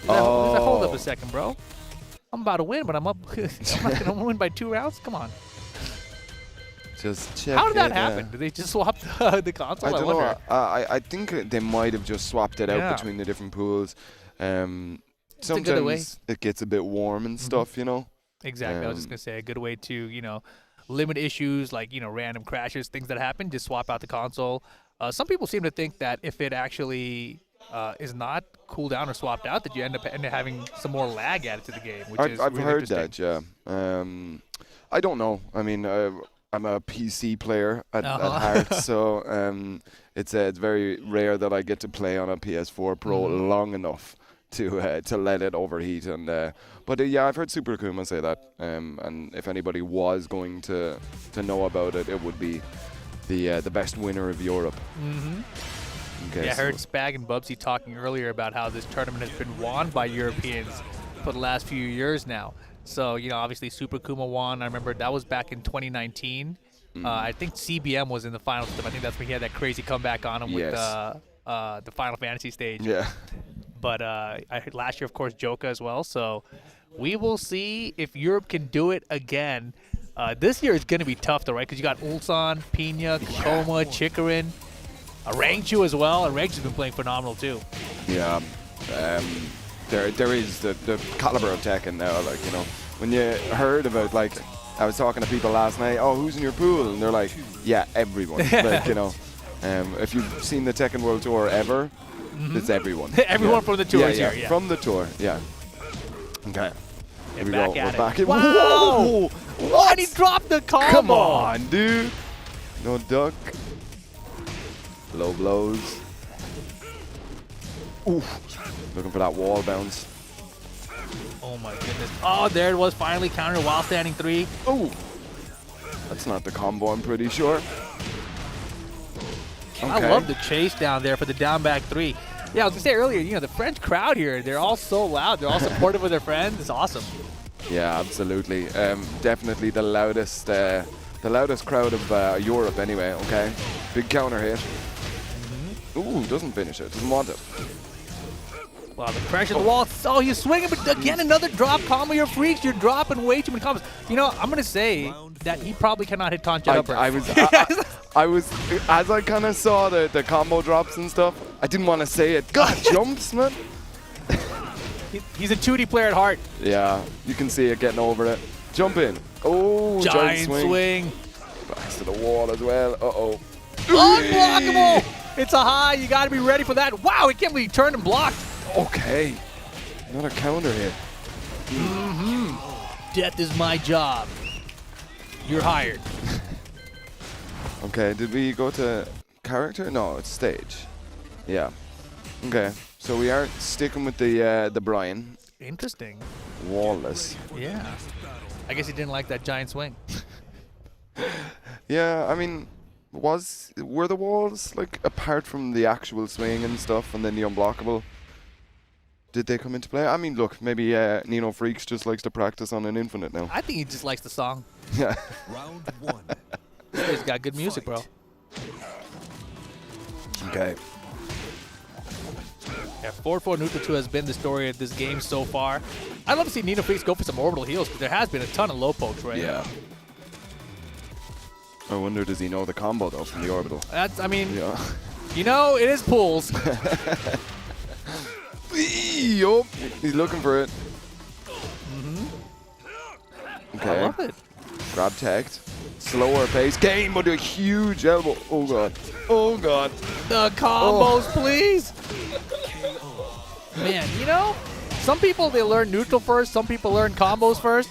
Hold up a second, bro. I'm about to win, but I'm up. I'm not going to win by 2 rounds? Come on. Just check. How did that happen? Did they just swap the console? I don't know. I think they might have just swapped it out between the different pools. Sometimes it gets a bit warm and stuff, Exactly. I was just going to say a good way to, limit issues like, random crashes, things that happen. Just swap out the console. Some people seem to think that if it actually is not cooled down or swapped out, that you end up having some more lag added to the game, which is I've really heard that, yeah. I don't know. I mean, I'm a PC player at heart, so it's very rare that I get to play on a PS4 Pro long enough to let it overheat. And but yeah, I've heard Super Akuma say that. And if anybody was going to know about it, it would be the best winner of Europe. Okay, Yeah, I heard Spag and Bubsy talking earlier about how this tournament has been won by Europeans for the last few years now. So, you know, obviously Super Kuma won. I remember that was back in 2019. I think CBM was in the finals with him. I think that's when he had that crazy comeback on him with the Final Fantasy stage. Yeah. But I heard last year, of course, Joka as well. So we will see if Europe can do it again. This year is going to be tough, though, right? Because you got Ulsan, Pina, Kokoma, Chikarin, Rangchu as well. And Rangchu's been playing phenomenal, too. Yeah. There is the caliber of Tekken now. Like, you know, when you heard about, like, I was talking to people last night, oh, who's in your pool? And they're like, yeah, everyone. Like, you know, if you've seen the Tekken World Tour ever, it's everyone. Everyone from the tour is here, yeah. From the tour, yeah. Okay. Here we back go. at We're back it. in. Wow! Whoa! What? And he dropped the combo! Come on, dude. No duck. Low blows. Oof. Looking for that wall bounce. Oh, my goodness. Oh, there it was. Finally countered while standing 3. Oh. That's not the combo, I'm pretty sure. Okay. I love the chase down there for the down back 3. Yeah, I was going to say earlier, you know, the French crowd here, they're all so loud. They're all supportive of their friends. It's awesome. Yeah, absolutely. Definitely the loudest crowd of Europe anyway, okay? Big counter hit. Ooh, doesn't finish it. Doesn't want it. Wow, the pressure on the wall. Oh, he's swinging, but again, another drop combo. You're freaks. You're dropping way too many combos. You know, I'm going to say that he probably cannot hit Concha up. I was, as I kind of saw the combo drops and stuff, I didn't want to say it. God, jumps, man. He's a 2D player at heart. Yeah, you can see it getting over it. Jump in. Oh, giant swing. Back to the wall as well. Uh-oh. Unblockable. It's a high. You got to be ready for that. Wow, he can't believe he turned and blocked. Okay. Another counter hit. Death is my job. You're hired. Okay, did we go to character? No, it's stage. Yeah. Okay, so we are sticking with the Brian. Interesting. Wallless. Yeah. I guess he didn't like that giant swing. Yeah, I mean, were the walls, like, apart from the actual swing and stuff, and then the unblockable, did they come into play? I mean, look, maybe Nino Freaks just likes to practice on an infinite now. I think he just likes the song. Yeah. Round 1. He's got good music, bro. Okay. Yeah, 4-4 neutral 2 has been the story of this game so far. I'd love to see Nino Freaks go for some orbital heals, but there has been a ton of low pokes, right? Yeah. I wonder, does he know the combo, though, from the orbital? That's, I mean, Yeah. you know, it is pools. Yup. He's looking for it. Okay. I love it. Grab tagged. Slower pace. Game, but a huge elbow. Oh, God. Oh, God. The combos, please. Man, you know, some people, they learn neutral first. Some people learn combos first.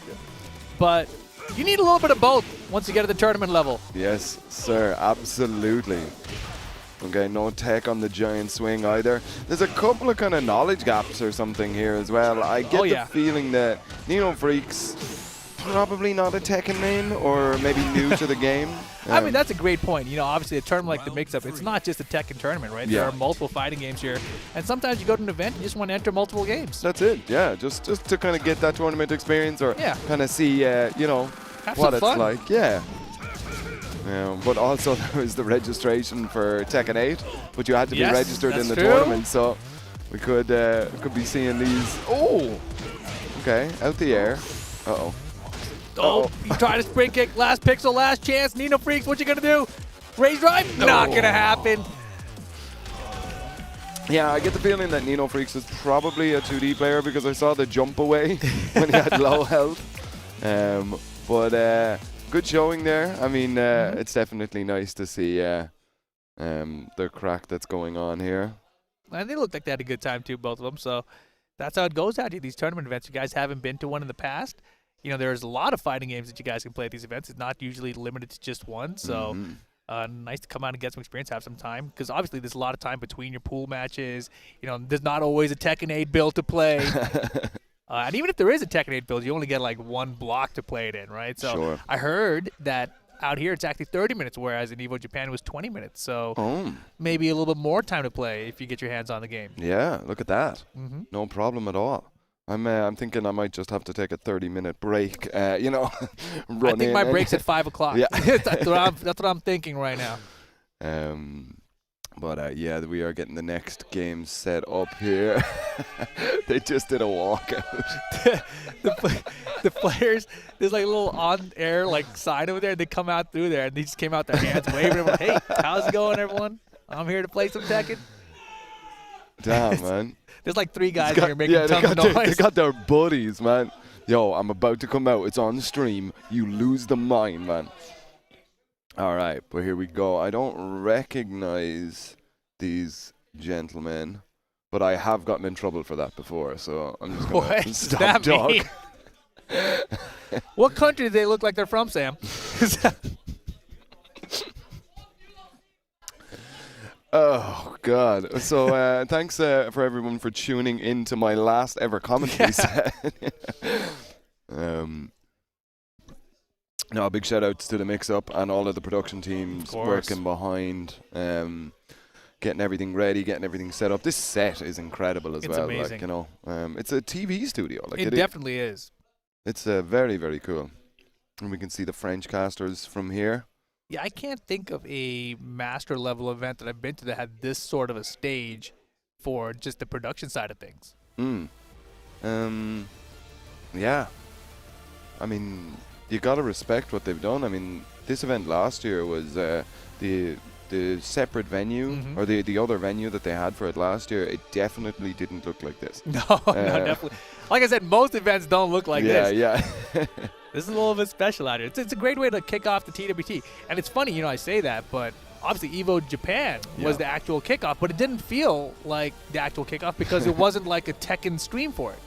But you need a little bit of both once you get to the tournament level. Yes, sir. Absolutely. Okay, no tech on the giant swing either. There's a couple of kind of knowledge gaps or something here as well. I get the feeling that Nino Freaks probably not a Tekken main, or maybe new to the game. I mean, that's a great point. You know, obviously a tournament like the MIXUP, it's not just a Tekken tournament, right? Yeah. There are multiple fighting games here. And sometimes you go to an event, you just want to enter multiple games. That's it, yeah. Just to kind of get that tournament experience, or kind of see, you know, have what some it's fun. like. Yeah. But also there was the registration for Tekken 8, but you had to be registered in the tournament, so we could be seeing these. Oh, okay, out the air. Uh-oh. Oh, you try to sprint kick, last pixel, last chance. Nino Freaks, what you gonna do? Raise drive? Not gonna happen. Yeah, I get the feeling that Nino Freaks is probably a 2D player because I saw the jump away when he had low health. But good showing there. I mean, it's definitely nice to see the crack that's going on here. And they looked like they had a good time too, both of them. So that's how it goes out here, these tournament events. You guys haven't been to one in the past. You know, there's a lot of fighting games that you guys can play at these events. It's not usually limited to just one. So Nice to come out and get some experience, have some time, because obviously there's a lot of time between your pool matches. You know, there's not always a Tekken 8 build to play. And even if there is a Tekken 8 build, you only get like one block to play it in, right? So Sure. I heard that out here it's actually 30 minutes, whereas in Evo Japan it was 20 minutes. So maybe a little bit more time to play if you get your hands on the game. Yeah, look at that. Mm-hmm. No problem at all. I'm thinking I might just have to take a 30-minute break. You know, run I think in my and- break's at 5 o'clock. Yeah. that's what I'm thinking right now. But yeah, we are getting the next game set up here. They just did a walkout. the players, there's like a little on-air like sign over there. They come out through there, and they just came out, their hands waving. Like, hey, how's it going, everyone? I'm here to play some Tekken. Damn, man. There's like 3 guys here making tons of noise. They got their buddies, man. Yo, I'm about to come out. It's on stream. You lose the mind, man. All right, but here we go. I don't recognize these gentlemen, but I have gotten in trouble for that before, so I'm just going to stop that talking. mean? What country do they look like they're from, Sam? Oh, God. So thanks for everyone for tuning in to my last ever commentary set. No, big shout outs to the MIXUP and all of the production teams working behind, getting everything ready, getting everything set up. This set is incredible as well. Amazing. Like, you know, it's a TV studio. Like it definitely is. It's very, very cool. And we can see the French casters from here. Yeah, I can't think of a master level event that I've been to that had this sort of a stage for just the production side of things. Yeah. I mean, you got to respect what they've done. I mean, this event last year was the separate venue or the other venue that they had for it last year. It definitely didn't look like this. No, definitely. Like I said, most events don't look like this. Yeah. This is a little bit special out here. It's a great way to kick off the TWT. And it's funny, you know, I say that, but obviously Evo Japan was the actual kickoff, but it didn't feel like the actual kickoff because it wasn't like a Tekken stream for it.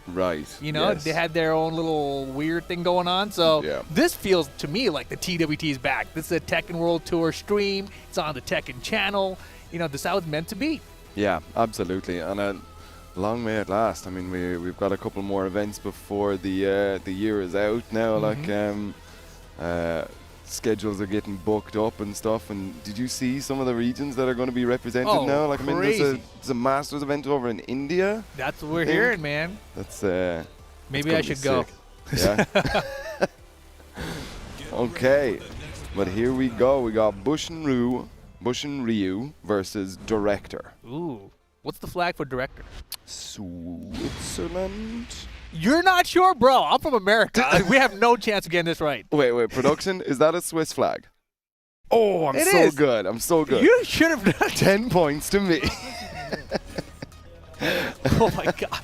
Right. You know, they had their own little weird thing going on. So this feels to me like the TWT is back. This is a Tekken World Tour stream. It's on the Tekken channel. You know, this is how it's meant to be. Yeah, absolutely. And long may it last. I mean, we've got a couple more events before the year is out now. Like schedules are getting booked up and stuff. And did you see some of the regions that are going to be represented now? Like, crazy. I mean, there's a Masters event over in India. That's what we're hearing, man. That's maybe I should go. Yeah. Okay, but here we go. We got Bushnryu versus Director. Ooh. What's the flag for Director? Switzerland? You're not sure, bro. I'm from America. We have no chance of getting this right. Wait, production? Is that a Swiss flag? Oh, I'm good. I'm so good. You should have done 10 points to me. Oh, my God.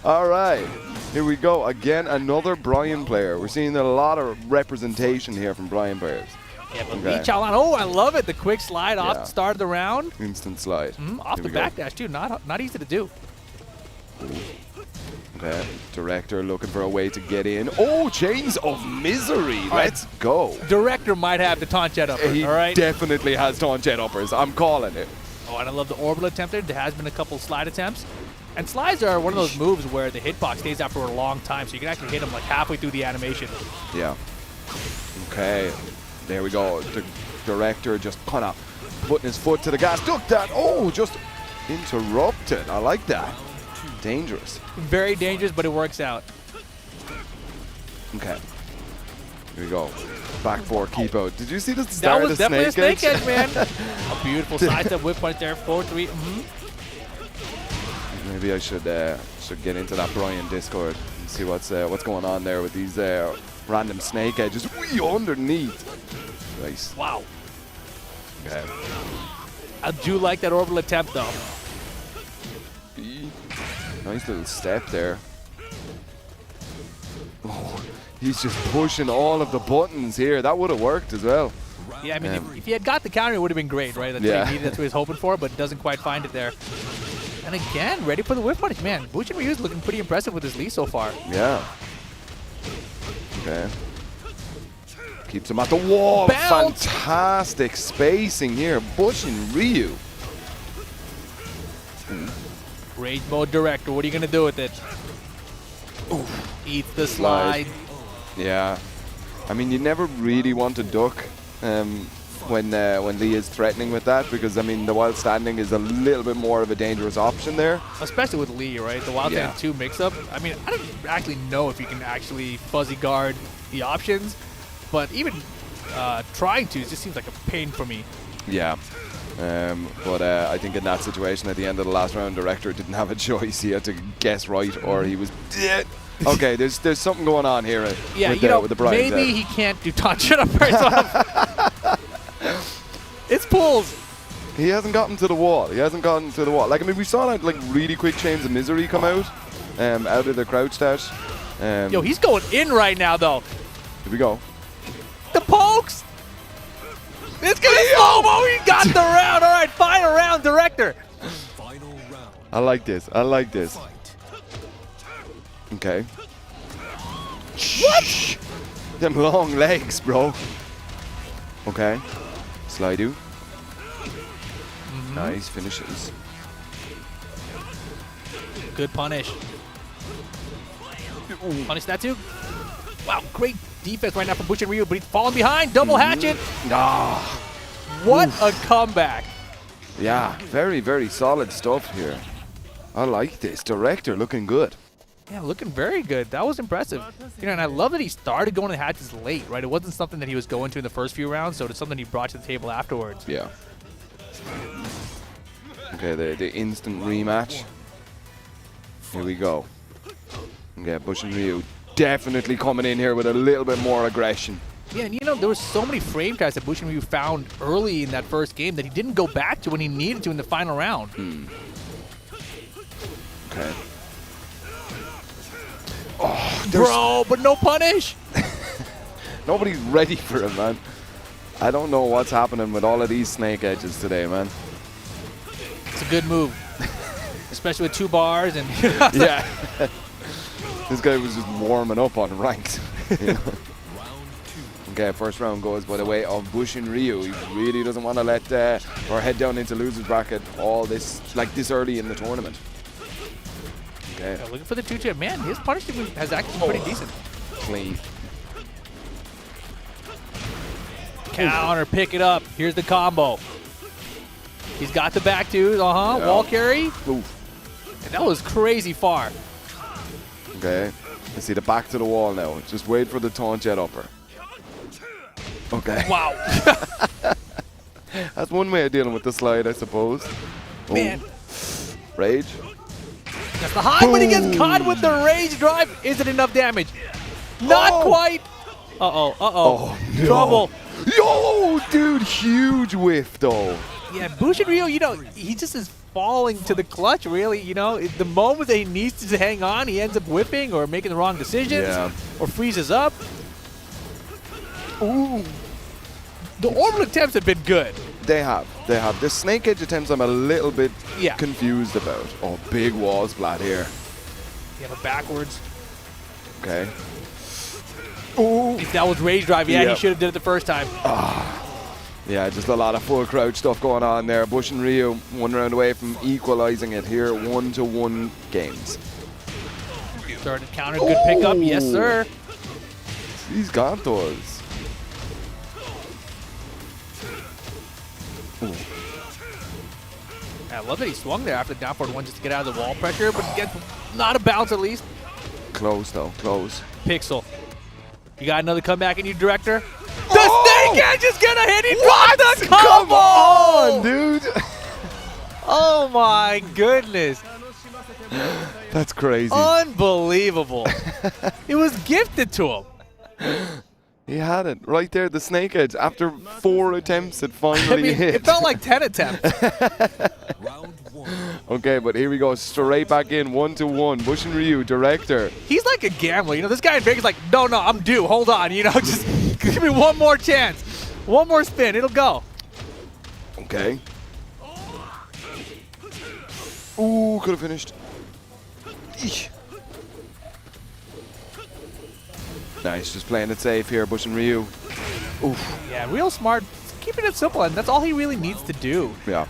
All right. Here we go. Again, another Brian player. We're seeing a lot of representation here from Brian players. Yeah, but Lee Chaolan, oh, I love it. The quick slide off the start of the round. Instant slide. Off the backdash, too. Not easy to do. Okay. Director looking for a way to get in. Oh, Chains of Misery. Let's go. Director might have the taunt jet upper, He all right? definitely has taunt jet uppers. I'm calling it. Oh, and I love the orbital attempt there. There has been a couple slide attempts. And slides are one of those moves where the hitbox stays out for a long time, so you can actually hit them like halfway through the animation. Yeah. Okay. There we go. The Director just kind of putting his foot to the gas. Look that. Oh, just interrupted. I like that. Dangerous. Very dangerous, but it works out. Okay. Here we go. Back four keep out. Did you see the That start was of the definitely a snake snake edge, man. A beautiful sidestep whip point there. 4-3. Maybe I should get into that Brian Discord and see what's going on there with these random snake edges. Wee underneath. Nice. Wow. Okay. I do like that orbital attempt, though. Nice little step there. Oh, he's just pushing all of the buttons here. That would have worked as well. Yeah, I mean, if he had got the counter, it would have been great, right? That's what he needed. That's what he was hoping for, but doesn't quite find it there. And again, ready for the whip punish. Man, Bushnryu is looking pretty impressive with his lead so far. Yeah. Okay. Keeps him at the wall. Bounce. Fantastic spacing here. Bushnryu. Rage mode director. What are you gonna do with it? Eat the slide. Yeah. I mean, you never really want to duck when Lee is threatening with that, because I mean the wild standing is a little bit more of a dangerous option there. Especially with Lee, right? The wild standing 2 mix-up. I mean, I don't actually know if you can actually fuzzy guard the options, but even trying to, it just seems like a pain for me. Yeah. But I think in that situation at the end of the last round, Director didn't have a choice. He had to guess right or he was dead. Okay, there's something going on here with the Brian. Maybe he can't do taunt. Shut up, first. It's pulls. He hasn't gotten to the wall. Like, I mean, we saw that like really quick chains of misery come out of the crouch dash. Yo, he's going in right now, though. Here we go. The pokes. It's gonna slow-mo. He got the round. All right, final round, Director. I like this. Okay. What? Them long legs, bro. Okay. Slide-do. Nice finishes. Good punish. Punish that too. Wow, great defense right now from Bushnryu, but he's falling behind. Double hatchet. What a comeback. Yeah, very, very solid stuff here. I like this. Director looking good. Yeah, looking very good. That was impressive. You know, and I love that he started going to hatches late, right? It wasn't something that he was going to in the first few rounds, so it's something he brought to the table afterwards. Yeah. Okay, the instant rematch. Here we go. Okay, Bushnryu definitely coming in here with a little bit more aggression. Yeah, and you know, there were so many frame guys that Bushnryu found early in that first game that he didn't go back to when he needed to in the final round. Okay. Oh, bro, but no punish. Nobody's ready for it, man. I don't know what's happening with all of these snake edges today, man. It's a good move, especially with 2 bars and. Yeah. This guy was just warming up on ranked. You know? Okay, first round goes by the way of Bushnryu. He really doesn't want to let or head down into losers bracket all this early in the tournament. Okay. Yeah, looking for the 2-tip. Man, his punishment has actually been pretty decent. Clean. Counter, pick it up. Here's the combo. He's got the back twos. Yeah. Wall carry. Oof. And that was crazy far. Okay. Let's see the back to the wall now. Just wait for the taunt jet upper. Okay. Wow. That's one way of dealing with the slide, I suppose. Man. Rage. That's the high, but he gets caught with the rage drive. Is it enough damage? Not quite. Oh, no. Trouble. Yo, dude, huge whiff, though. Yeah, Bushnryu, you know, he just is falling to the clutch, really. You know, the moment that he needs to hang on, he ends up whipping or making the wrong decisions or freezes up. Ooh. The orbital attempts have been good. They have. The snake edge attempts I'm a little bit Yeah. confused about. Oh, big wall splat here. Yeah, but backwards. Okay. Ooh. If that was rage drive, yeah, Yep. he should have did it the first time. Yeah, just a lot of full crouch stuff going on there. Bushnryu 1 round away from equalizing it here. 1-1 games. Started counter, good pickup. Yes, sir. These Gantos. I love that he swung there after the down forward 1 just to get out of the wall pressure, but gets not a bounce at least. Close, though. Close. Pixel. You got another comeback in you, Director? The snake edge is gonna hit. He dropped the combo! Come on, dude. Oh my goodness. That's crazy. Unbelievable. It was gifted to him. He had it right there, the snake edge. After 4 attempts, it finally hit. It felt like 10 attempts. Okay, but here we go. Straight back in, 1-1. Bushnryu, Director. He's like a gambler. You know, this guy in Vegas like, no, I'm due. Hold on. You know, just give me one more chance. One more spin. It'll go. Okay. Ooh, could have finished. Eesh. Nice, just playing it safe here, Bushnryu. Oof. Yeah, real smart. Keeping it simple, and that's all he really needs to do. Yeah.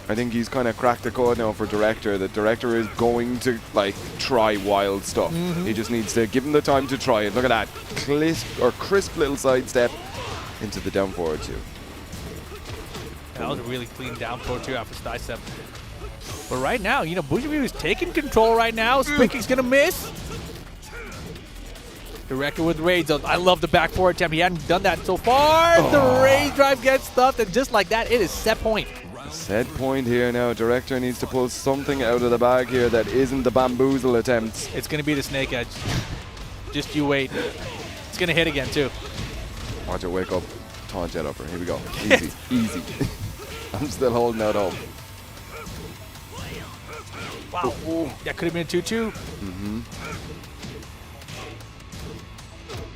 I think he's kind of cracked the code now for Director. The Director is going to like try wild stuff. He just needs to give him the time to try it. Look at that crisp little sidestep into the down forward two. That was a really clean down forward two after side step. But right now, you know, Bushnryu is taking control right now. Spinking's gonna miss. Director with rage. I love the back forward attempt. He hadn't done that so far. The rage drive gets stuffed, and just like that, it is set point. Set point here now. Director needs to pull something out of the bag here that isn't the bamboozle attempts. It's gonna be the snake edge. Just you wait. It's gonna hit again too. Watch it wake up. Taunt jet upper. Here we go. Easy. Easy. I'm still holding out hope. Wow. Ooh. That could have been a 2-2.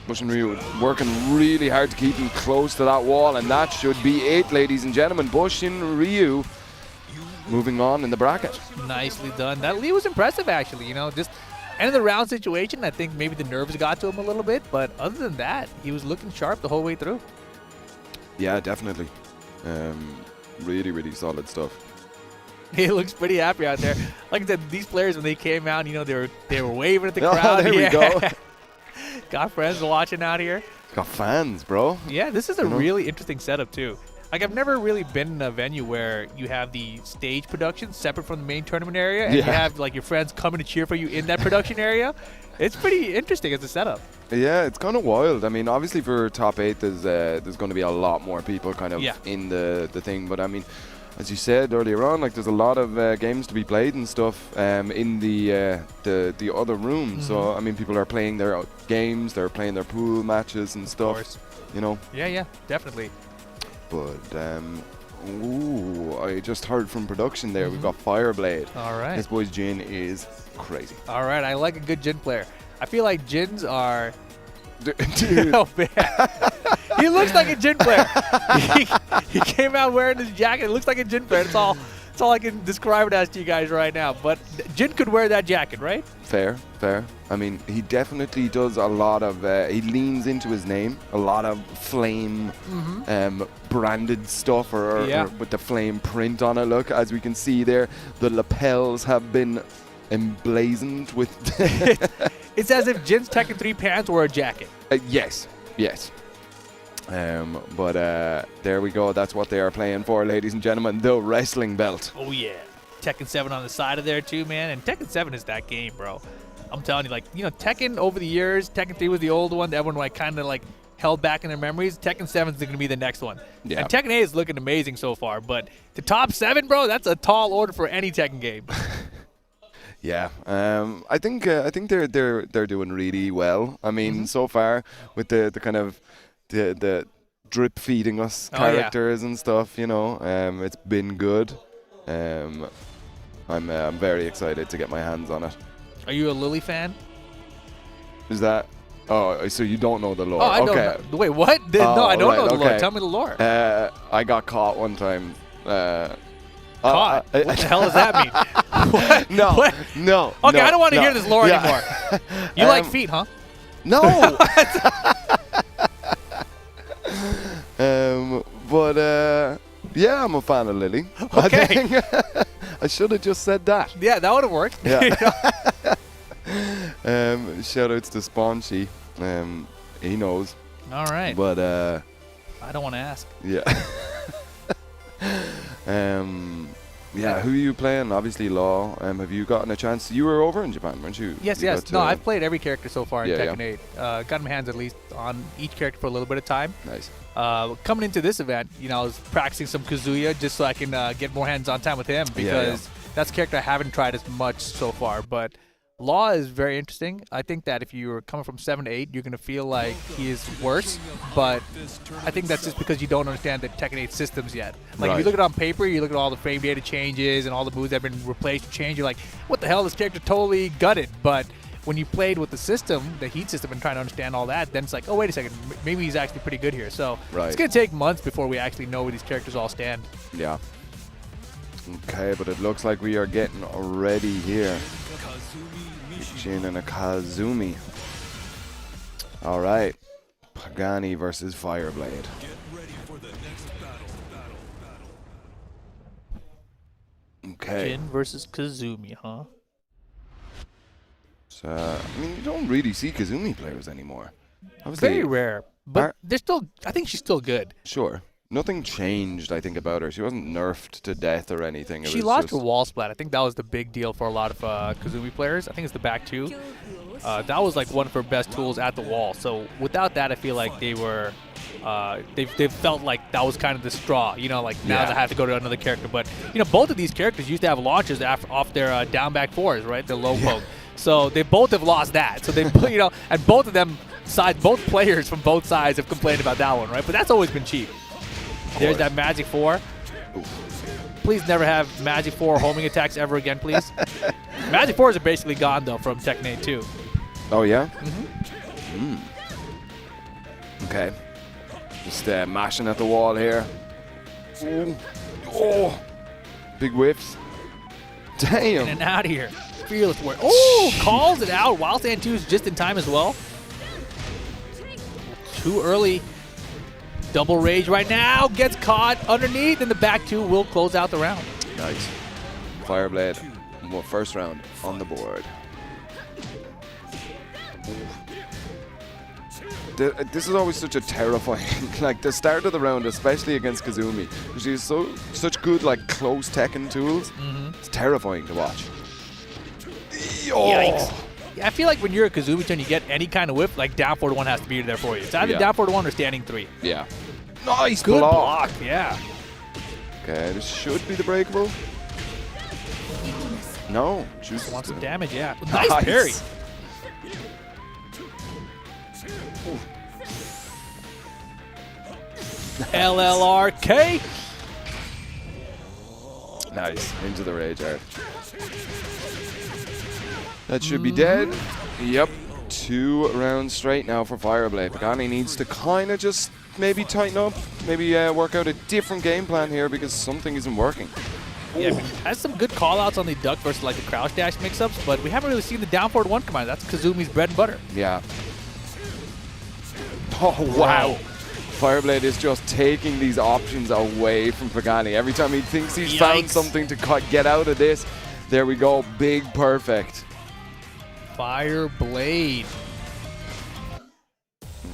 Bushnryu working really hard to keep him close to that wall, and that should be it, ladies and gentlemen. Bushnryu moving on in the bracket. Nicely done. That lead was impressive, actually. You know, just end of the round situation. I think maybe the nerves got to him a little bit, but other than that, he was looking sharp the whole way through. Yeah, definitely. Really, really solid stuff. He looks pretty happy out there. Like I said, these players, when they came out, you know, they were waving at the crowd. There we go. Got friends watching out here. Got fans, bro. Yeah, this is a really interesting setup too. Like, I've never really been in a venue where you have the stage production separate from the main tournament area, and you have like your friends coming to cheer for you in that production area. It's pretty interesting as a setup. Yeah, it's kind of wild. I mean, obviously for top 8, there's going to be a lot more people kind of in the thing, but I mean, as you said earlier on, like there's a lot of games to be played and stuff in the other room. So I mean, people are playing their games, they're playing their pool matches and stuff. You know. Yeah, definitely. But ooh, I just heard from production there. We've got Fireblade. All right. This boy's Jin is crazy. All right, I like a good Jin player. I feel like Jins are. Dude. Oh man, he looks like a Jin player. he came out wearing his jacket. It looks like a Jin player. That's all I can describe it as to you guys right now. But Jin could wear that jacket, right? Fair. I mean, he definitely does a lot of. He leans into his name. A lot of flame, branded stuff, or with the flame print on it. Look, as we can see there, the lapels have been emblazoned with. It's as if Jin's Tekken 3 pants were a jacket. Yes. But there we go. That's what they are playing for, ladies and gentlemen. The wrestling belt. Oh yeah, Tekken 7 on the side of there too, man. And Tekken 7 is that game, bro. I'm telling you, like, you know, Tekken over the years, Tekken 3 was the old one that everyone like kind of like held back in their memories. Tekken 7 is going to be the next one. Yeah. And Tekken 8 is looking amazing so far, but the top 7, bro, that's a tall order for any Tekken game. Yeah, I think they're doing really well. I mean, so far with the kind of the drip feeding us characters and stuff, you know, it's been good. I'm very excited to get my hands on it. Are you a Lily fan? Is that? Oh, so you don't know the lore? Oh, I don't know. Wait, what? No, I don't know the lore. Tell me the lore. I got caught one time. Caught? What the hell does that mean? What? No. What? No. Okay, no, I don't want to no. hear this lore anymore. You like feet, huh? No. But yeah, I'm a fan of Lily. Okay. I should have just said that. Yeah, that would have worked. Yeah. Shout outs to Spaunchy. He knows. All right. But I don't want to ask. Yeah. Yeah, who are you playing? Obviously, Law. Have you gotten a chance? You were over in Japan, weren't you? Yes. No, I've played every character so far in Tekken 8. Got my hands at least on each character for a little bit of time. Nice. Coming into this event, you know, I was practicing some Kazuya just so I can get more hands-on time with him because that's a character I haven't tried as much so far. But Law is very interesting. I think that if you're coming from 7 to 8, you're going to feel like he is worse. But I think that's just because you don't understand the Tekken 8 systems yet. Like, if you look at it on paper, you look at all the frame data changes and all the moves that have been replaced or changed, you're like, what the hell, this character totally gutted. But when you played with the system, the heat system, and trying to understand all that, then it's like, oh, wait a second, maybe he's actually pretty good here. So it's going to take months before we actually know where these characters all stand. Yeah. Okay, but it looks like we are getting ready here. Jin and a Kazumi. All right. Pagani versus Fireblade. Okay. Jin versus Kazumi, huh? So, I mean, you don't really see Kazumi players anymore. Obviously, Very rare, but they're still. I think she's still good. Sure. Nothing changed, I think, about her. She wasn't nerfed to death or anything. She lost her wall splat. I think that was the big deal for a lot of Kazumi players. I think it's the back two. That was like one of her best tools at the wall. So without that, I feel like they were, they felt like that was kind of the straw. You know, like now they have to go to another character. But you know, both of these characters used to have launches off their down back fours, right? Their low poke. So they both have lost that. So they, you know, and both of them both players from both sides have complained about that one, right? But that's always been cheap. There's that Magic 4. Please never have Magic 4 homing attacks ever again, please. Magic 4s are basically gone, though, from Tekken 2. Oh, yeah? Mm-hmm. Okay. Just mashing at the wall here. Ooh. Oh! Big whiffs. Damn! In and out of here. Fearless Warrior. Oh! Calls it out. Wild Stand 2 is just in time as well. Too early. Double rage right now. Gets caught underneath, and the back two will close out the round. Nice. Fireblade, first round on the board. This is always such a terrifying, like the start of the round, especially against Kazumi. She has such good like close Tekken tools. It's terrifying to watch. Yikes. Yeah, I feel like when you're a Kazumi turn, you get any kind of whip, like down 4-1 has to be there for you. It's either down 4-1 or standing 3. Yeah. Nice Good block. Yeah. Okay, this should be the breakable. No. Just wants some damage, yeah. Nice parry. LLRK. Nice. Into the rage art. That should be dead. Yep. 2 rounds straight now for Fireblade. Pagani needs to kind of just maybe tighten up, maybe work out a different game plan here because something isn't working. Yeah, I mean, has some good call-outs on the duck versus like the crouch dash mix-ups, but we haven't really seen the down forward 1 command. That's Kazumi's bread and butter. Yeah. Oh, wow. Fireblade is just taking these options away from Pagani. Every time he thinks he's found something to get out of this, there we go. Big perfect. Fireblade.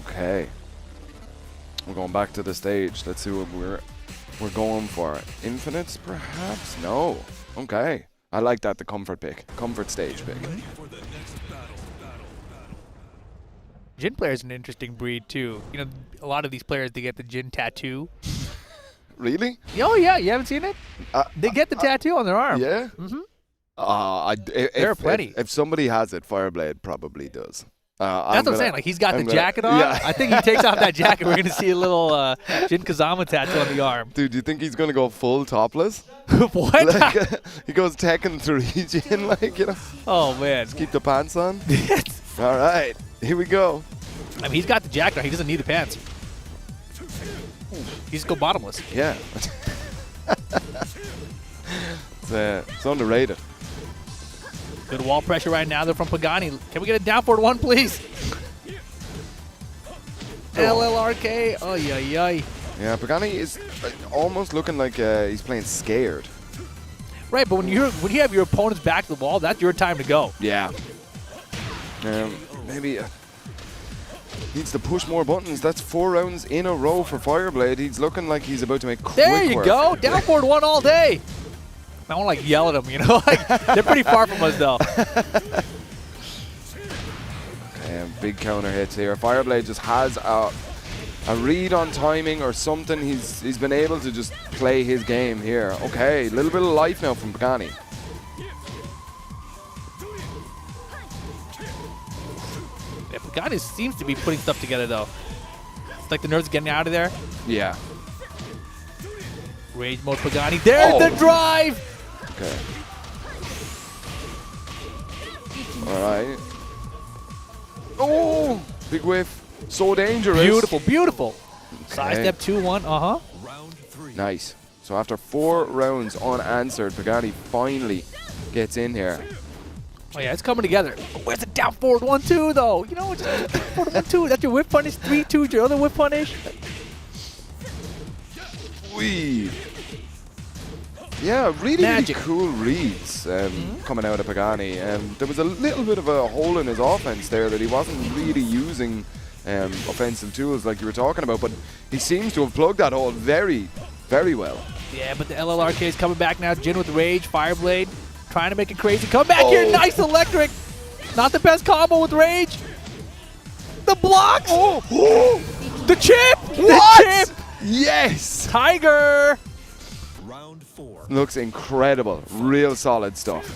Okay. We're going back to the stage. Let's see what we're going for. Infinites, perhaps? No. Okay. I like that, the comfort pick. Comfort stage pick. Jin player is an interesting breed, too. You know, a lot of these players, they get the Jin tattoo. Really? Oh, yeah. You haven't seen it? They get the tattoo on their arm. Yeah? There are plenty. If somebody has it, Fireblade probably does. That's what I'm saying. Like, he's got the jacket on. Yeah. I think he takes off that jacket. We're going to see a little Jin Kazama tattoo on the arm. Dude, do you think he's going to go full topless? What? Like, he goes Tekken 3 Jin, like, you know? Oh, man. Just keep the pants on? All right. Here we go. I mean, he's got the jacket on. He doesn't need the pants. He just go bottomless. Yeah. It's underrated. Good wall pressure right now. They're from Pagani. Can we get a down forward 1, please? LLRK. Oh, yeah. Yeah, Pagani is almost looking like he's playing scared. Right, but when you have your opponent's back to the wall, that's your time to go. Yeah. Maybe needs to push more buttons. That's 4 rounds in a row for Fireblade. He's looking like he's about to make quick There you work. go. Down forward 1 all day. I want to like yell at them, you know? Like, they're pretty far from us, though. Okay, big counter hits here. Fireblade just has a read on timing or something. He's been able to just play his game here. Okay, a little bit of life now from Pagani. Yeah, Pagani seems to be putting stuff together, though. It's like the nerds getting out of there. Yeah. Rage mode Pagani. There's the drive! Okay. All right. Oh, big whiff. So dangerous. Beautiful, beautiful. Okay. Side step 2-1. Uh-huh. Nice. So after 4 rounds unanswered, Pagani finally gets in here. Oh yeah, it's coming together. Where's the down forward 1-2 though? You know, just down forward 1-2. That's your whip punish. 3-2 is your other whip punish. Wee. Yeah, really, Magic. really cool reads coming out of Pagani. There was a little bit of a hole in his offense there that he wasn't really using offensive tools like you were talking about, but he seems to have plugged that hole very, very well. Yeah, but the LLRK is coming back now. Jin with Rage, Fireblade, trying to make it crazy. Come back here, nice electric. Not the best combo with Rage. The blocks. The chip. What? The chip. Yes! Tiger. Round 4. Looks incredible. Real solid stuff.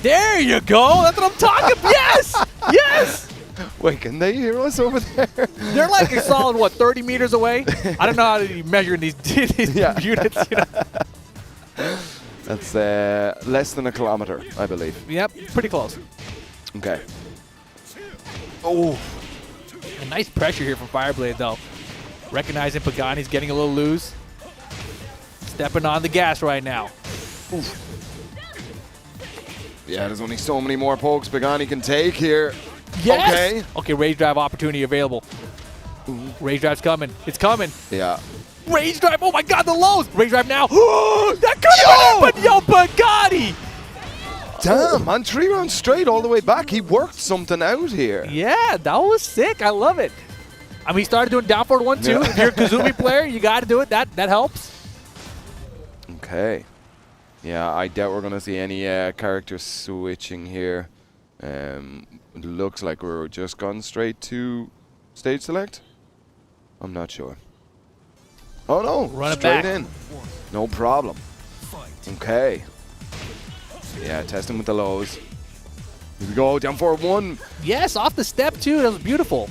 There you go. That's what I'm talking about. Yes. Yes. Wait, can they hear us over there? They're like a solid, what, 30 meters away? I don't know how to measure these Yeah. units. You know? That's less than a kilometer, I believe. Yep, pretty close. Okay. Oh. A nice pressure here from Fireblade, though. Recognizing Pagani's getting a little loose. Stepping on the gas right now. Oof. Yeah, there's only so many more pokes Pagani can take here. Yes! Okay. Okay, Rage Drive opportunity available. Rage Drive's coming. It's coming. Yeah. Rage Drive. Oh, my God, the lows. Rage Drive now. That could have been it, but yo, Pagani. Damn, man. 3 rounds straight all the way back. He worked something out here. Yeah, that was sick. I love it. I mean, he started doing down forward 1-2. Yeah. If you're a Kazumi player, you got to do it. That helps. Okay. Yeah, I doubt we're going to see any character switching here. It looks like we're just gone straight to stage select. I'm not sure. Oh, no. Run it straight back. in. No problem. Okay. Yeah, testing with the lows. Here we go. Down forward 1. Yes, off the step, too. That was beautiful.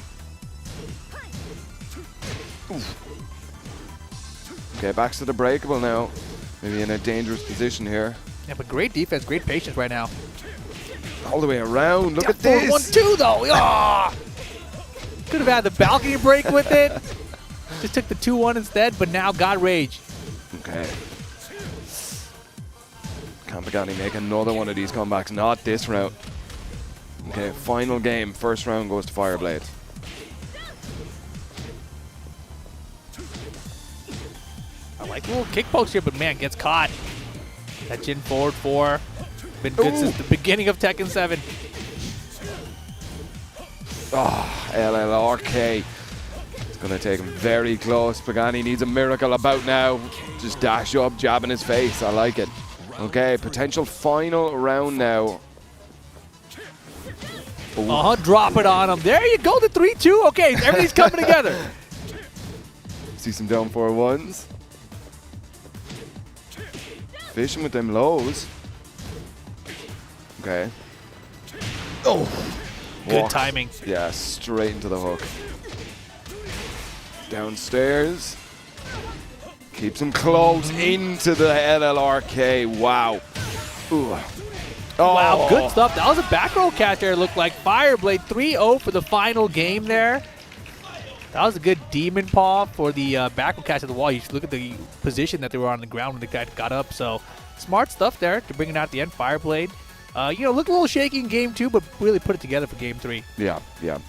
Okay, back to the breakable now. Maybe in a dangerous position here. Yeah, but great defense, great patience right now. All the way around. Look Down at this. forward 1-2, though. Ah! Could have had the balcony break with it. Just took the 2-1 instead, but now got Rage. Okay. Can Pagani make another one of these comebacks? Not this round. Okay, final game. First round goes to Fireblade. I like the little kick pokes here, but man, gets caught. That Jin forward 4. Been good since the beginning of Tekken 7. Oh, LLRK. It's going to take him very close. Pagani needs a miracle about now. Just dash up, jab in his face. I like it. Okay, potential final round now. Drop it on him. There you go, the 3-2. Okay, everything's coming together. See some down 4-1s. Fishing with them lows. Okay. Oh. Good Walks. timing. Yeah, straight into the hook. Downstairs. Keeps him close into the LLRK. Wow. Ooh. Oh. Wow, good stuff. That was a back row catch there, it looked like. Fireblade 3-0 for the final game there. That was a good demon paw for the back row catch at the wall. You should look at the position that they were on the ground when the guy got up. So smart stuff there to bring it out at the end. Fireblade. Looked a little shaky in game 2, but really put it together for game 3. Yeah,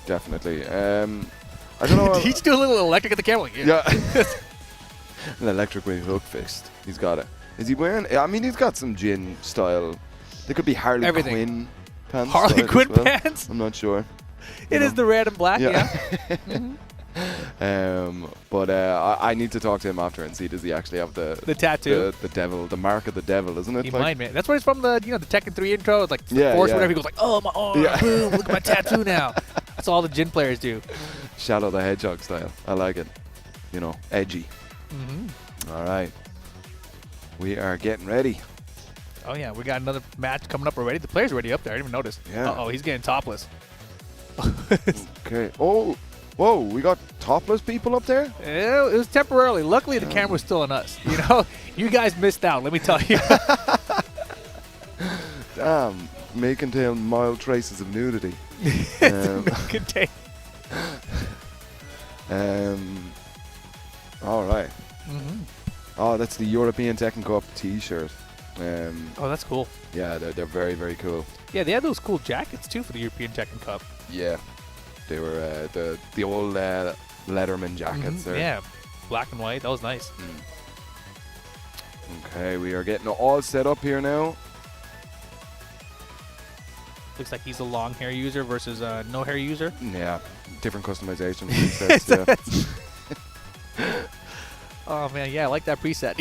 definitely. I don't know. He's doing a little electric at the camera. Yeah. An electric wing hook fist. He's got it. Is he wearing? I mean, he's got some Jin style. They could be Harley Quinn pants. Harley Quinn pants? I'm not sure. It is the red and black, yeah. But I need to talk to him after and see, does he actually have the tattoo, the devil, the mark of the devil, isn't it? He might, man. That's where it's from. The the Tekken 3 intro. It's like Yeah, Force, yeah. whatever. He goes like, oh my arm, boom, look at my tattoo now. That's all the Jin players do. Shadow the Hedgehog style. I like it. You know, edgy. All right. We are getting ready. Oh yeah, we got another match coming up already. The player's already up there. I didn't even notice. Yeah. Uh-oh, he's getting topless. Okay. Oh, whoa, we got topless people up there? It was temporarily. Luckily, the camera was still on us. You know, you guys missed out. Let me tell you. Damn, may contain mild traces of nudity. Good day. All right. Oh, that's the European Tekken Cup T-shirt. Oh, that's cool. Yeah, they're very, very cool. Yeah, they had those cool jackets too for the European Tekken Cup. Yeah, they were the old Letterman jackets. There. Yeah, black and white. That was nice. Okay, we are getting all set up here now. Looks like he's a long hair user versus a no hair user. Yeah, different customization presets. Yeah. Oh man, yeah, I like that preset.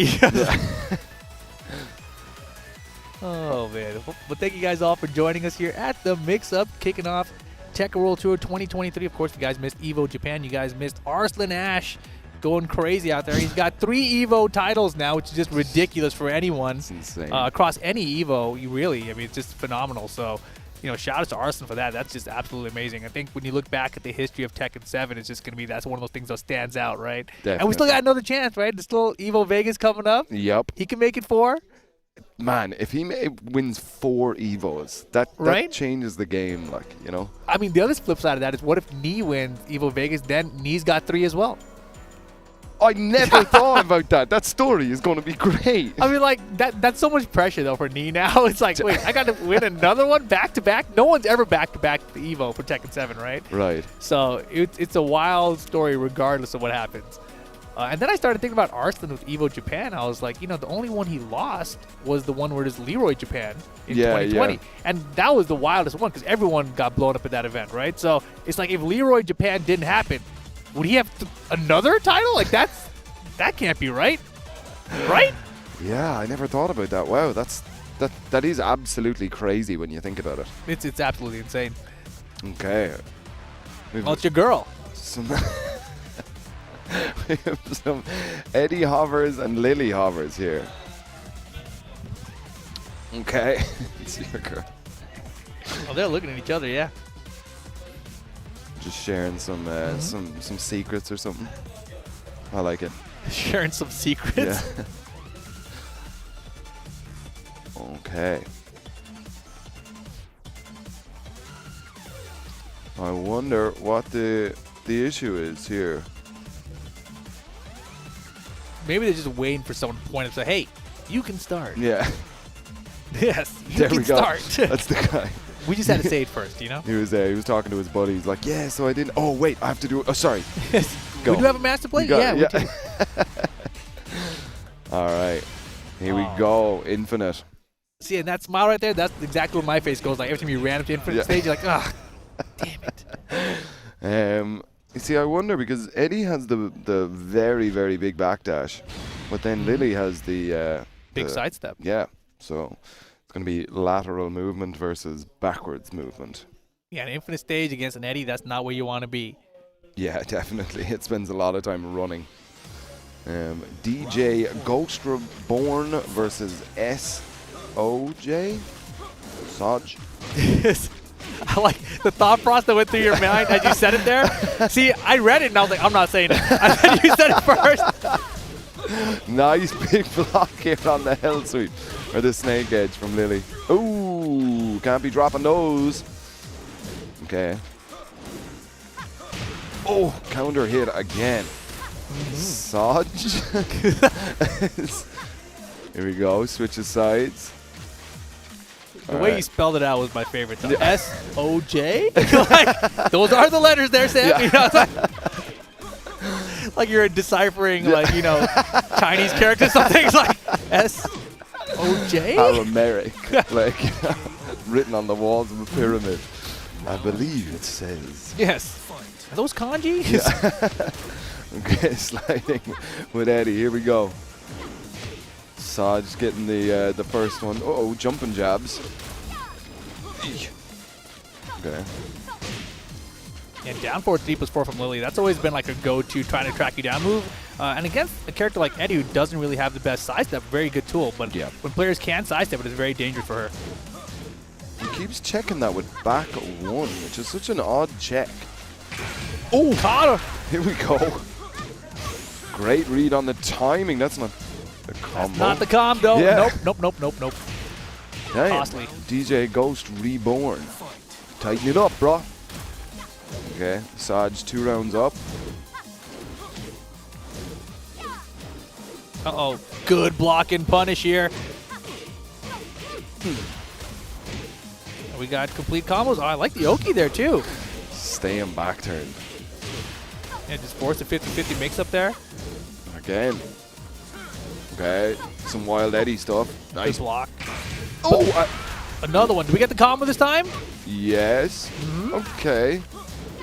Oh man, well thank you guys all for joining us here at the Mix-Up, kicking off Tekken World Tour 2023. Of course, you guys missed Evo Japan. You guys missed Arslan Ash going crazy out there. He's got 3 Evo titles now, which is just ridiculous for anyone. It's insane. Across any Evo, it's just phenomenal. So, shout out to Arslan for that. That's just absolutely amazing. I think when you look back at the history of Tekken 7, it's just going to be, that's one of those things that stands out, right? Definitely. And we still got another chance, right? There's still Evo Vegas coming up. Yep. He can make it 4. Man, if he wins 4 Evos, that changes the game, I mean, the other flip side of that is, what if Nee wins Evo Vegas, then Nee's got 3 as well? I never thought about that. That story is going to be great. I mean, that's so much pressure, though, for Nee now. It's like, wait, I got to win another one back-to-back? No one's ever back-to-back the Evo for Tekken 7, right? Right. So it's a wild story regardless of what happens. And then I started thinking about Arslan with Evo Japan. I was like, the only one he lost was the one where there's Leroy Japan in 2020. Yeah. And that was the wildest one because everyone got blown up at that event, right? So it's like, if Leroy Japan didn't happen, would he have another title? Like, that can't be right. Right? Yeah, I never thought about that. Wow, that is absolutely crazy when you think about it. It's absolutely insane. Okay. Well, it's your girl. We have some Eddie Hovers and Lily Hovers here. Okay. It's your girl. Oh, they're looking at each other, yeah. Just sharing some secrets or something. I like it. Sharing some secrets? Yeah. Okay. I wonder what the issue is here. Maybe they're just waiting for someone to point and say, hey, you can start. Yeah. Yes, you there can we go. start. That's the guy. We just had to say it first, He was talking to his buddy. He's like, yeah, so I didn't. Oh, wait, I have to do it. Oh, sorry. Go. We do have a master plate? Yeah, we do. All right. Here we go. Infinite. See, and that smile right there, that's exactly what my face goes like. Every time you ran up to Infinite stage, you're like, ah, damn it. You see, I wonder because Eddie has the very, very big backdash, but then Lily has the big sidestep. Yeah, so it's going to be lateral movement versus backwards movement. Yeah, an Infinite stage against an Eddie, that's not where you want to be. Yeah, definitely. It spends a lot of time running. DJ Ghost Reborn versus SOJ. Sarge. I like the thought process that went through your mind as you said it there. See, I read it and I was like, I'm not saying it. I thought you said it first. Nice big block here on the hell sweep. Or the snake edge from Lily. Ooh, can't be dropping those. Okay. Oh, counter hit again. Sarge. Here we go, switches sides. The way you spelled it out was my favorite. Yeah. S-O-J? Like, those are the letters there, Sam. Yeah. You know, like you're deciphering, Chinese characters. Something's like S-O-J? Aramaic. Written on the walls of a pyramid. I believe it says. Yes. Are those kanji? Yeah. Okay, sliding with Eddie. Here we go. Sarge getting the first one. Uh-oh, jumping jabs. Okay. And down forward 3+4 from Lily. That's always been like a go-to trying to track you down move. And against a character like Eddie who doesn't really have the best sidestep, very good tool. But when players can sidestep, it is very dangerous for her. He keeps checking that with back 1, which is such an odd check. Oh, caught her. Here we go. Great read on the timing. That's not the combo. That's not the combo. Yeah. Nope. Damn. Costly. DJ Ghost Reborn. Tighten it up, bro. Okay, Sarge 2 rounds up. Uh-oh. Good block and punish here. We got complete combos. Oh, I like the Oki there too. Staying back turn. And just force a 50-50 mix up there. Again. Okay. Some Wild Eddie stuff. Nice. Good block. Oh! Another one. Do we get the combo this time? Yes. Okay.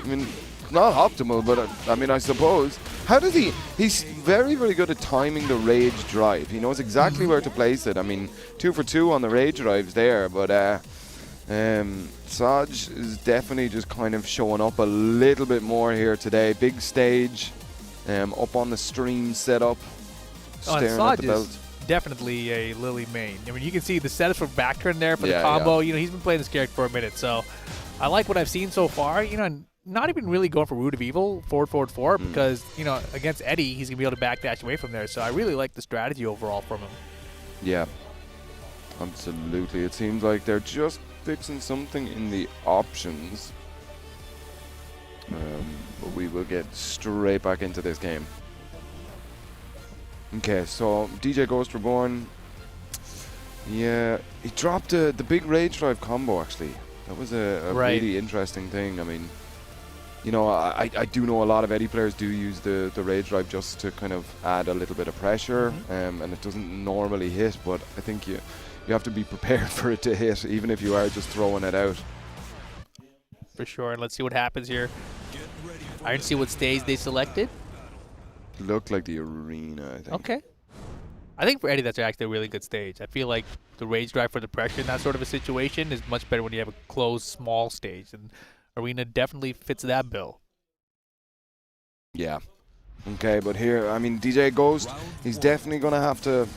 I mean, not optimal, but I mean, I suppose. How does he? He's very, very good at timing the rage drive. He knows exactly where to place it. I mean, 2 for 2 on the rage drives there, but Sarge is definitely just kind of showing up a little bit more here today. Big stage, up on the stream setup, staring at the belt. Definitely a Lily main. I mean, you can see the setups for back turn there for the Yeah, combo. yeah. You know, he's been playing this character for a minute, so I like what I've seen so far. You know, and not even really going for Root of Evil, forward, because, you know, against Eddie, he's going to be able to backdash away from there. So I really like the strategy overall from him. Yeah, absolutely. It seems like they're just fixing something in the options. But we will get straight back into this game. Okay, so DJ Ghost Reborn. Yeah, he dropped the big Rage Drive combo, actually. That was a really interesting thing. I mean, you know, I do know a lot of Eddie players do use the Rage Drive just to kind of add a little bit of pressure, and it doesn't normally hit, but I think you have to be prepared for it to hit, even if you are just throwing it out. For sure, and let's see what happens here. I didn't see what stage they selected. Looked like the arena, I think. Okay. I think for Eddie, that's actually a really good stage. I feel like the Rage Drive for the pressure in that sort of a situation is much better when you have a closed, small stage, and arena definitely fits that bill. Yeah. Okay, but here, I mean, DJ Ghost, he's definitely going to have to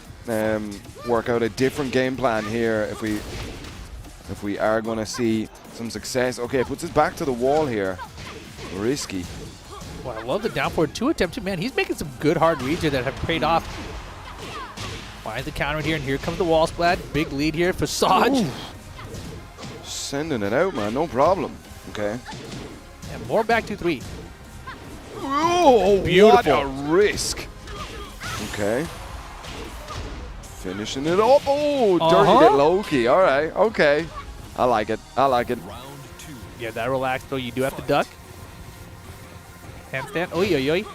work out a different game plan here if we are going to see some success. Okay, puts his back to the wall here. Risky. Well, I love the down forward 2 attempt too, man. He's making some good hard reads here that have paid off. Finds the counter here, and here comes the wall splat. Big lead here for Sarge. Sending it out, man. No problem. Okay. And more back 2-3. Oh, beautiful. What a risk. Okay. Finishing it up. Oh, dirty bit low-key. All right. Okay. I like it. I like it. Yeah, that relax, though. You do have to duck. Handstand. Oi, oi, oi.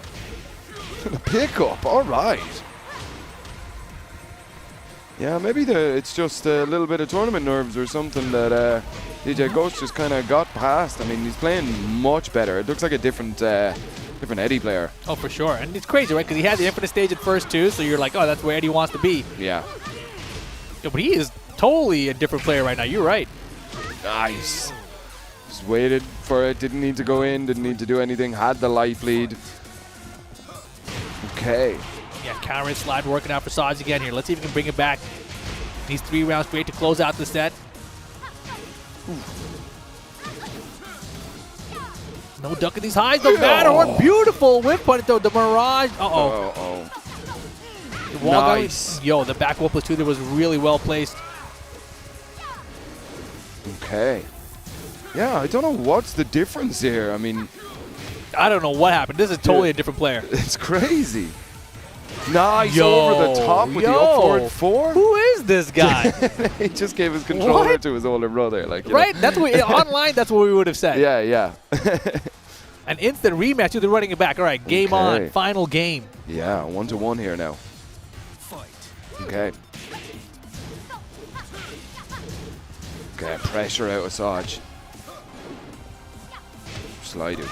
Pick up. All right. Yeah, maybe it's just a little bit of tournament nerves or something that DJ Ghost just kind of got past. I mean, he's playing much better. It looks like a different Eddie player. Oh, for sure. And it's crazy, right? Because he had the infinite stage at first, too, so you're like, oh, that's where Eddie wants to be. Yeah. Yeah, but he is totally a different player right now. You're right. Nice. Just waited for it. Didn't need to go in. Didn't need to do anything. Had the life lead. Okay. Yeah, counter and slide working out for Sarge again here. Let's see if we can bring it back. These 3 rounds straight to close out the set. No ducking these highs. The Madara, beautiful whip punish though. The Mirage. Uh-oh. The wall Nice. Yo, the back wall plus 2 there was really well placed. Okay. Yeah, I don't know what's the difference here. I mean, I don't know what happened. This is totally a different player. it's crazy. Nice over the top with the up forward 4. Who is this guy? He just gave his controller to his older brother. Like, you right? know. That's what online. That's what we would have said. Yeah, yeah. An instant rematch. They're running it back. All right, game on. Final game. Yeah, 1-1 here now. Okay. Okay, pressure out of Sarge. Slide it.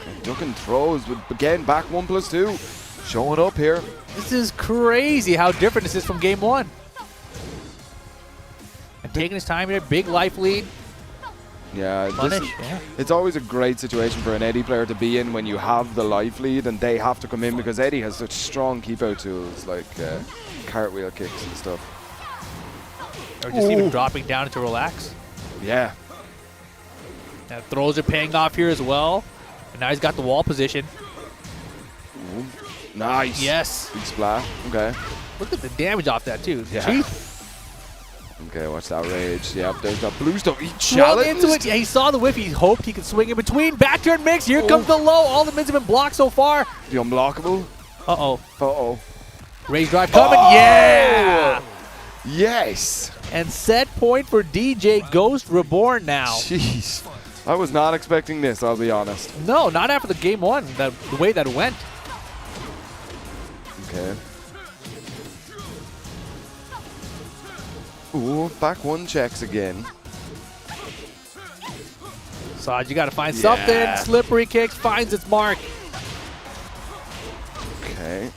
And ducking throws with again back 1+2. Showing up here. This is crazy how different this is from game 1. And taking his time here, big life lead. Yeah, Punish, it's always a great situation for an Eddie player to be in when you have the life lead and they have to come in because Eddie has such strong keep out tools like cartwheel kicks and stuff. Or just even dropping down to relax. Yeah. Now throws are paying off here as well. And now he's got the wall position. Ooh. Nice. Yes. Big splash. Okay. Look at the damage off that too. Yeah. Cheap. Okay, watch that rage. Yep, there's that blue stuff. He Swung challenged. into it. Yeah, he saw the whiff. He hoped he could swing in between. Back turn mix. Here comes the low. All the mids have been blocked so far. The unblockable. Uh-oh. Uh-oh. Rage drive coming. Yeah. Yes. And set point for DJ Ghost Reborn now. Jeez. I was not expecting this, I'll be honest. No, not after the game one, the way that it went. Okay. Ooh, back one checks again. Sarge, you got to find something. Slippery kicks, finds its mark. Okay.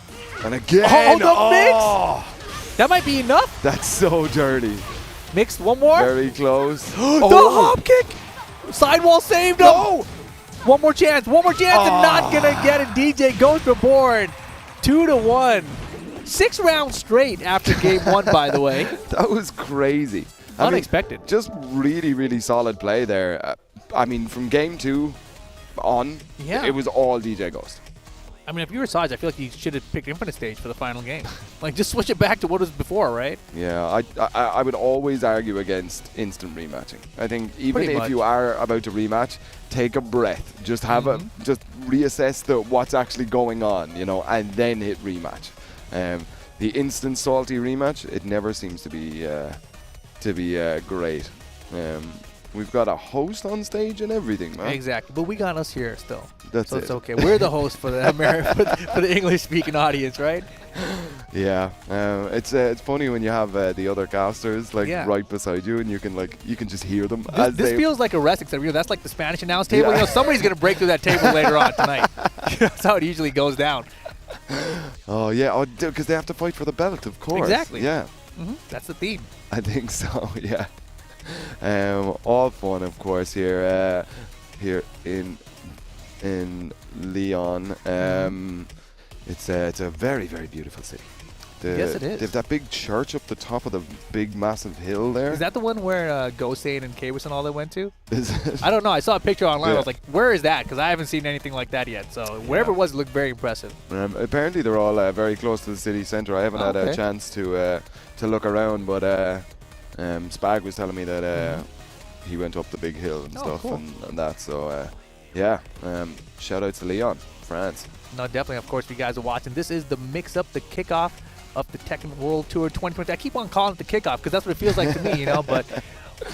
And again. Oh, the mix! That might be enough. That's so dirty. Mixed one more. Very close. The hop kick. Sidewall saved him. No! One more chance. And not going to get it. DJ Ghost Reborn. 2-1. 6 rounds straight after game one, by the way. That was crazy. Unexpected. Just really, really solid play there. I mean, from game 2 on, it was all DJ Ghost. I mean, if you were Sarge, I feel like you should have picked Infinite Stage for the final game. Like, just switch it back to what was before, right? Yeah, I would always argue against instant rematching. I think even if you are about to rematch, take a breath. Just have just reassess what's actually going on, you know, and then hit rematch. The instant salty rematch, it never seems to be great. We've got a host on stage and everything, man. Exactly, but we got us here still. So it's okay. We're the host for the for the English-speaking audience, right? Yeah, it's funny when you have the other casters right beside you, and you can just hear them. This feels like a wrestling center. That's like the Spanish announce table. You know, somebody's gonna break through that table later on tonight. That's how it usually goes down. Oh yeah, because they have to fight for the belt, of course. Exactly. Yeah. That's the theme. I think so. Yeah. All fun, of course, here in Leon. It's a very, very beautiful city. Yes, it is. They have that big church up the top of the big, massive hill there. Is that the one where Gosane and Kawis and all that went to? I don't know. I saw a picture online. I was like, where is that? Because I haven't seen anything like that yet. So wherever it was, it looked very impressive. Apparently, they're all very close to the city center. I haven't had a chance to look around, but Spag was telling me that he went up the big hill and stuff and that. So, shout out to Leon, France. No, definitely. Of course, if you guys are watching, this is the mix-up, the kickoff of the Tekken World Tour 2020. I keep on calling it the kickoff because that's what it feels like to me, you know. But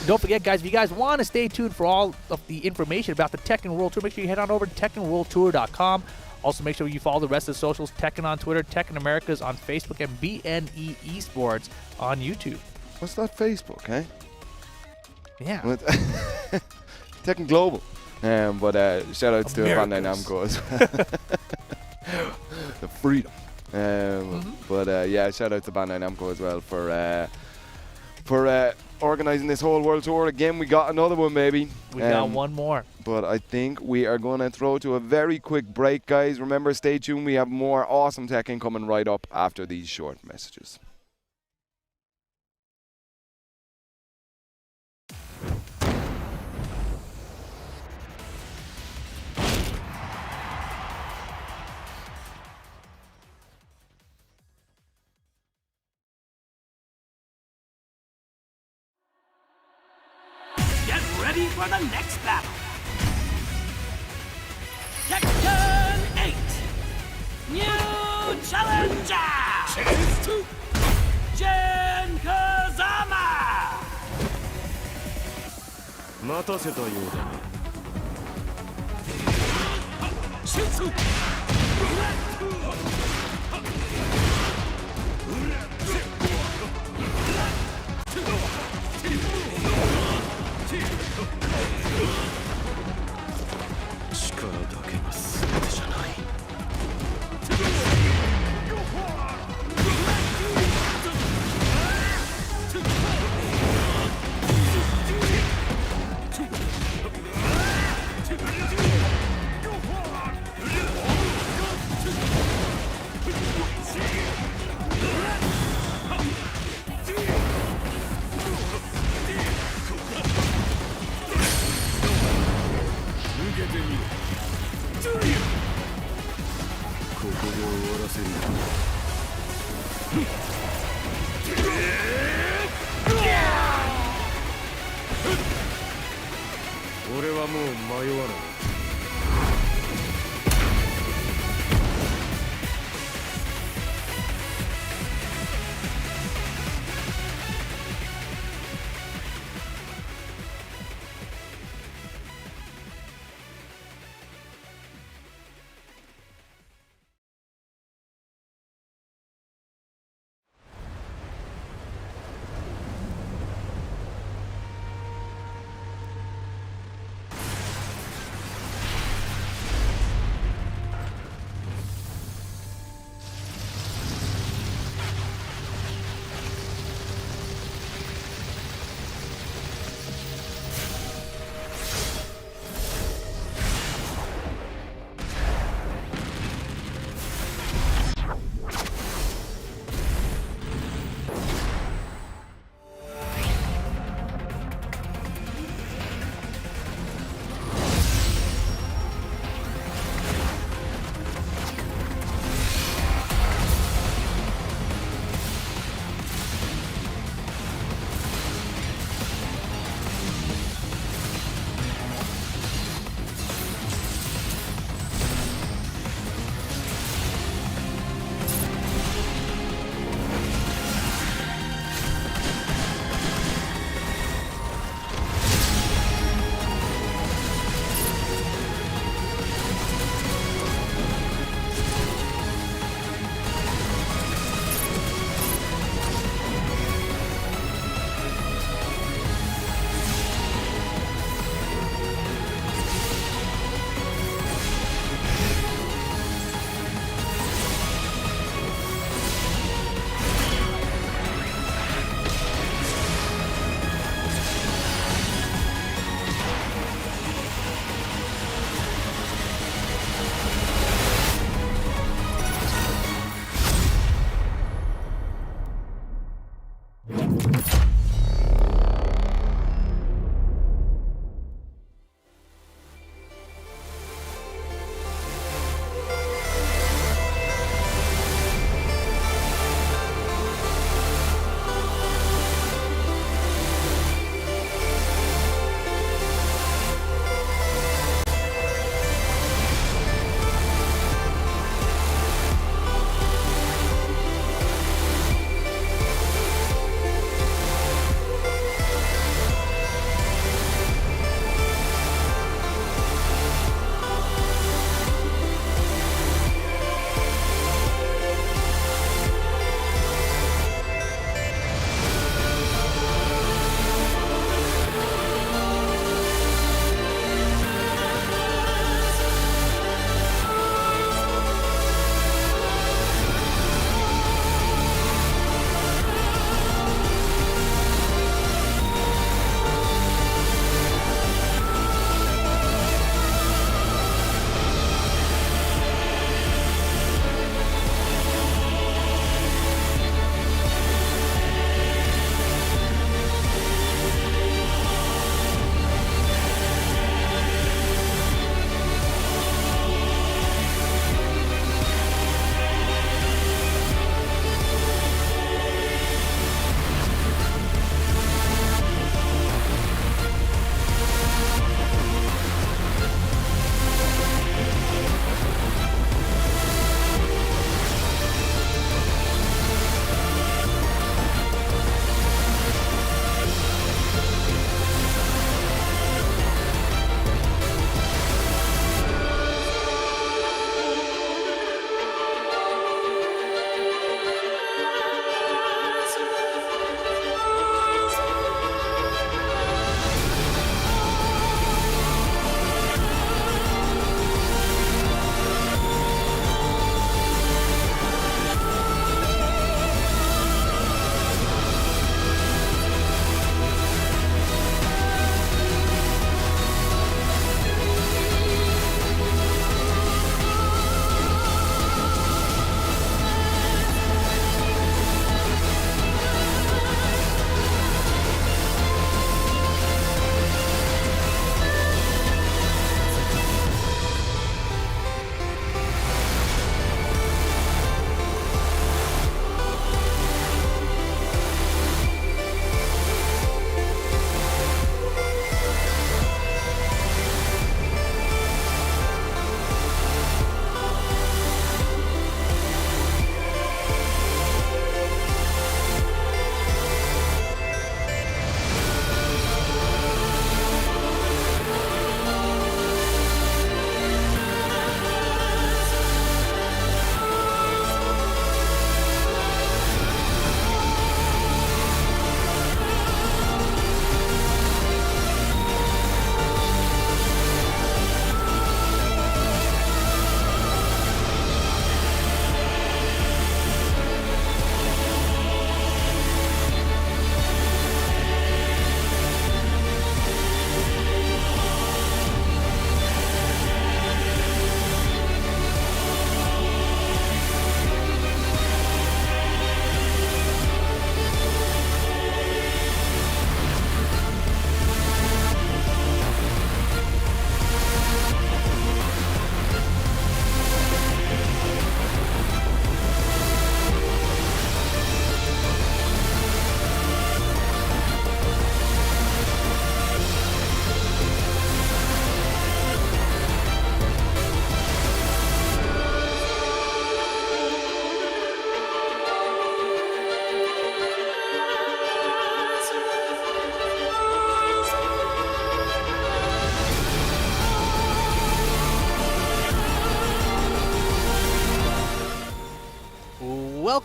don't forget, guys, if you guys want to stay tuned for all of the information about the Tekken World Tour, make sure you head on over to TekkenWorldTour.com. Also, make sure you follow the rest of the socials, Tekken on Twitter, Tekken Americas on Facebook, and BNE Esports on YouTube. What's that Facebook, eh? Yeah. Tekken Global. But shout outs to Bandai Namco as well. The freedom. But shout out to Bandai Namco as well for organizing this whole world tour. Again, we got another one, baby. We got one more. But I think we are going to throw to a very quick break, guys. Remember, stay tuned. We have more awesome Tekken coming right up after these short messages. Ready for the next battle. Tekken 8. New challenger. Jin Kazama. 待たせたようだ。力だけが全てじゃない。ここで終わらせる。俺はもう迷わない。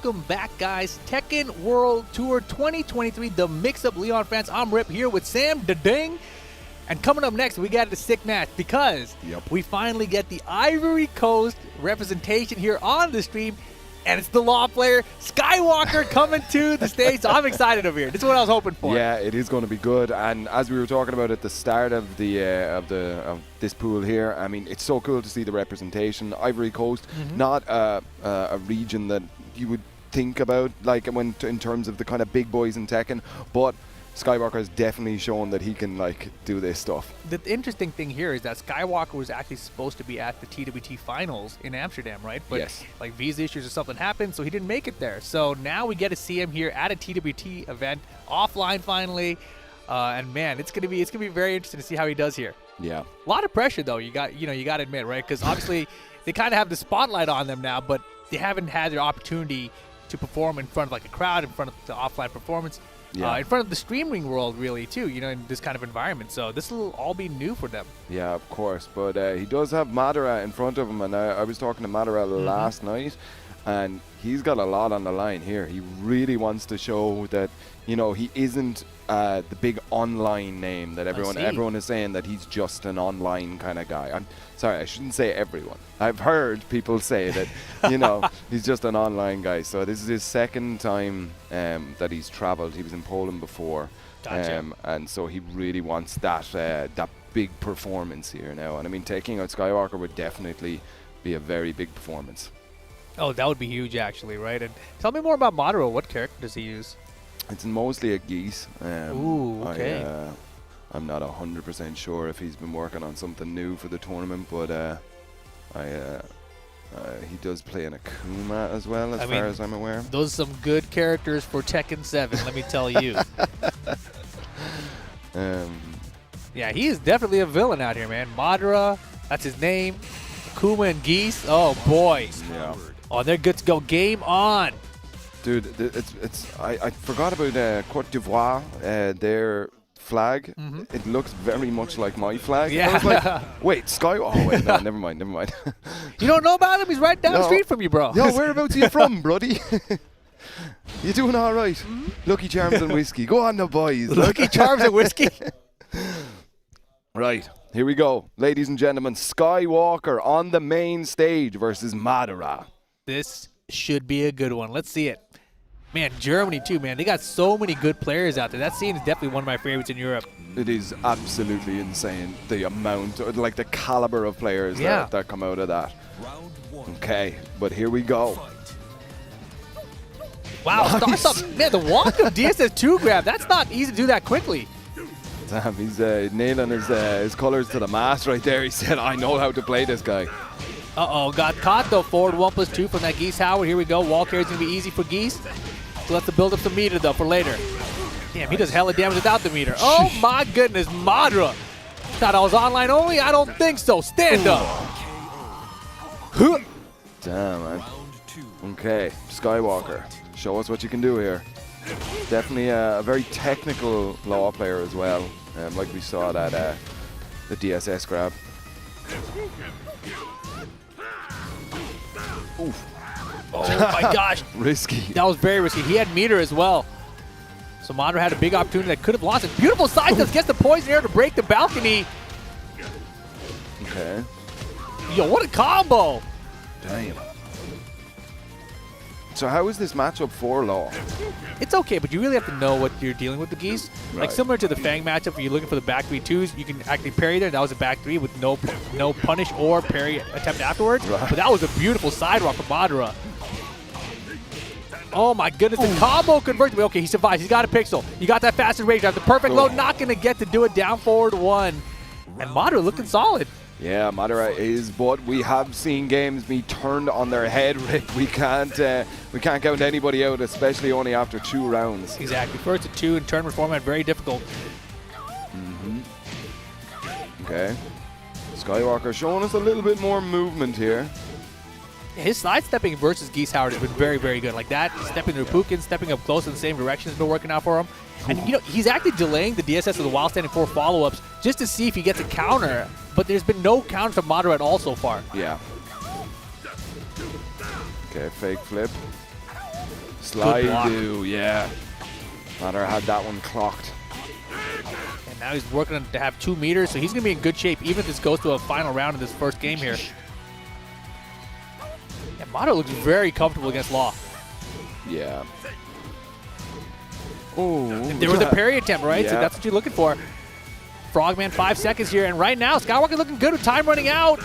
Welcome back, guys. Tekken World Tour 2023, the Mix-Up Leon fans. I'm Rip here with Sam the Ding. And coming up next, we got a sick match because we finally get the Ivory Coast representation here on the stream. And it's the Law player, Skywalker, coming to the stage. So I'm excited over here. This is what I was hoping for. Yeah, it is going to be good. And as we were talking about at the start of this pool here, I mean, it's so cool to see the representation. Ivory Coast, not a region that you would think about, like in terms of the kind of big boys in Tekken, but Skywalker has definitely shown that he can like do this stuff. The interesting thing here is that Skywalker was actually supposed to be at the TWT finals in Amsterdam, right? But like visa issues or something happened, so he didn't make it there. So now we get to see him here at a TWT event, offline finally. And man, it's gonna be very interesting to see how he does here. Yeah. A lot of pressure though. You got to admit, right? Because obviously they kind of have the spotlight on them now, but they haven't had their opportunity to perform in front of like a crowd, in front of the offline performance. In front of the streaming world, really, too, in this kind of environment. So this will all be new for them. Yeah, of course. But he does have Madara in front of him. And I was talking to Madara last night, and he's got a lot on the line here. He really wants to show that, he isn't the big online name that everyone is saying that he's just an online kind of guy. I'm sorry, I shouldn't say everyone. I've heard people say that, he's just an online guy. So this is his second time that he's traveled. He was in Poland before. Gotcha. And so he really wants that big performance here now. And I mean, taking out Skywalker would definitely be a very big performance. Oh, that would be huge, actually, right? And tell me more about Madara. What character does he use? It's mostly a geese. Ooh, okay. I'm not 100% sure if he's been working on something new for the tournament, but he does play an Akuma as well, as far as I'm aware. Those are some good characters for Tekken 7, let me tell you. Yeah, he is definitely a villain out here, man. Madara, that's his name. Akuma and geese, oh boy. Yeah. Oh, they're good to go. Game on. Dude, I forgot about Côte d'Ivoire, their flag. It looks very much like my flag. Yeah. I was like, wait, Sky? Oh, wait, no, never mind. You don't know about him? He's right down the street from you, bro. Yo, whereabouts are you from, brody? You doing all right? Lucky Charms and whiskey. Go on now, boys. Lucky Charms and whiskey. Right, here we go. Ladies and gentlemen, Skywalker on the main stage versus Madara. This should be a good one. Let's see it. Man, Germany too, man. They got so many good players out there. That scene is definitely one of my favorites in Europe. It is absolutely insane, the amount, like the caliber of players that come out of that. Okay, but here we go. Wow, Nice. Man, the walk of DSS2 grab, that's not easy to do that quickly. Damn, he's nailing his colors to the mast right there. He said, I know how to play this guy. Uh-oh, got caught though. Forward 1+2 from that Geese Howard. Here we go. Wall carry's going to be easy for Geese. So let's build up some meter though for later. Damn, he does hella damage without the meter. Oh my goodness, Madara. Thought I was online only? I don't think so. Stand up. Damn, man. Okay, Skywalker. Show us what you can do here. Definitely a very technical Law player as well, like we saw that the DSS grab. Oof. Oh my gosh. Risky. That was very risky. He had meter as well. So Madara had a big opportunity that could have lost it. Beautiful side touch, gets the poison air to break the balcony. Okay. Yo, what a combo. Damn. So how is this matchup for Law? It's okay, but you really have to know what you're dealing with the Geese. Right. Like similar to the Fang matchup where you're looking for the back 3-2s, you can actually parry there. That was a back 3 with no punish or parry attempt afterwards. Right. But that was a beautiful side rock from Madara. Oh my goodness, the combo converts. Okay, he survives. He's got a pixel. You got that faster rage drive. The perfect load, not going to get to do it. Down forward 1. And Madara looking solid. Yeah, Madara is, but we have seen games be turned on their head, Rick. We can't count anybody out, especially only after 2 rounds. Exactly. First to 2 in tournament format, very difficult. Okay. Skywalker showing us a little bit more movement here. His sidestepping versus Geese Howard has been very, very good. Like that, stepping through Pukin, stepping up close in the same direction has been working out for him. And, he's actually delaying the DSS of the while standing 4 follow-ups just to see if he gets a counter. But there's been no counter from Madara at all so far. Yeah. Okay, fake flip. Slide do, yeah. Madara had that one clocked. And now he's working to have 2 meters, so he's going to be in good shape, even if this goes to a final round in this first game here. And Madara looks very comfortable against Law. Yeah. Oh, There was a parry attempt, right? Yeah. So that's what you're looking for. Frogman 5 seconds here, and right now Skywalker looking good with time running out.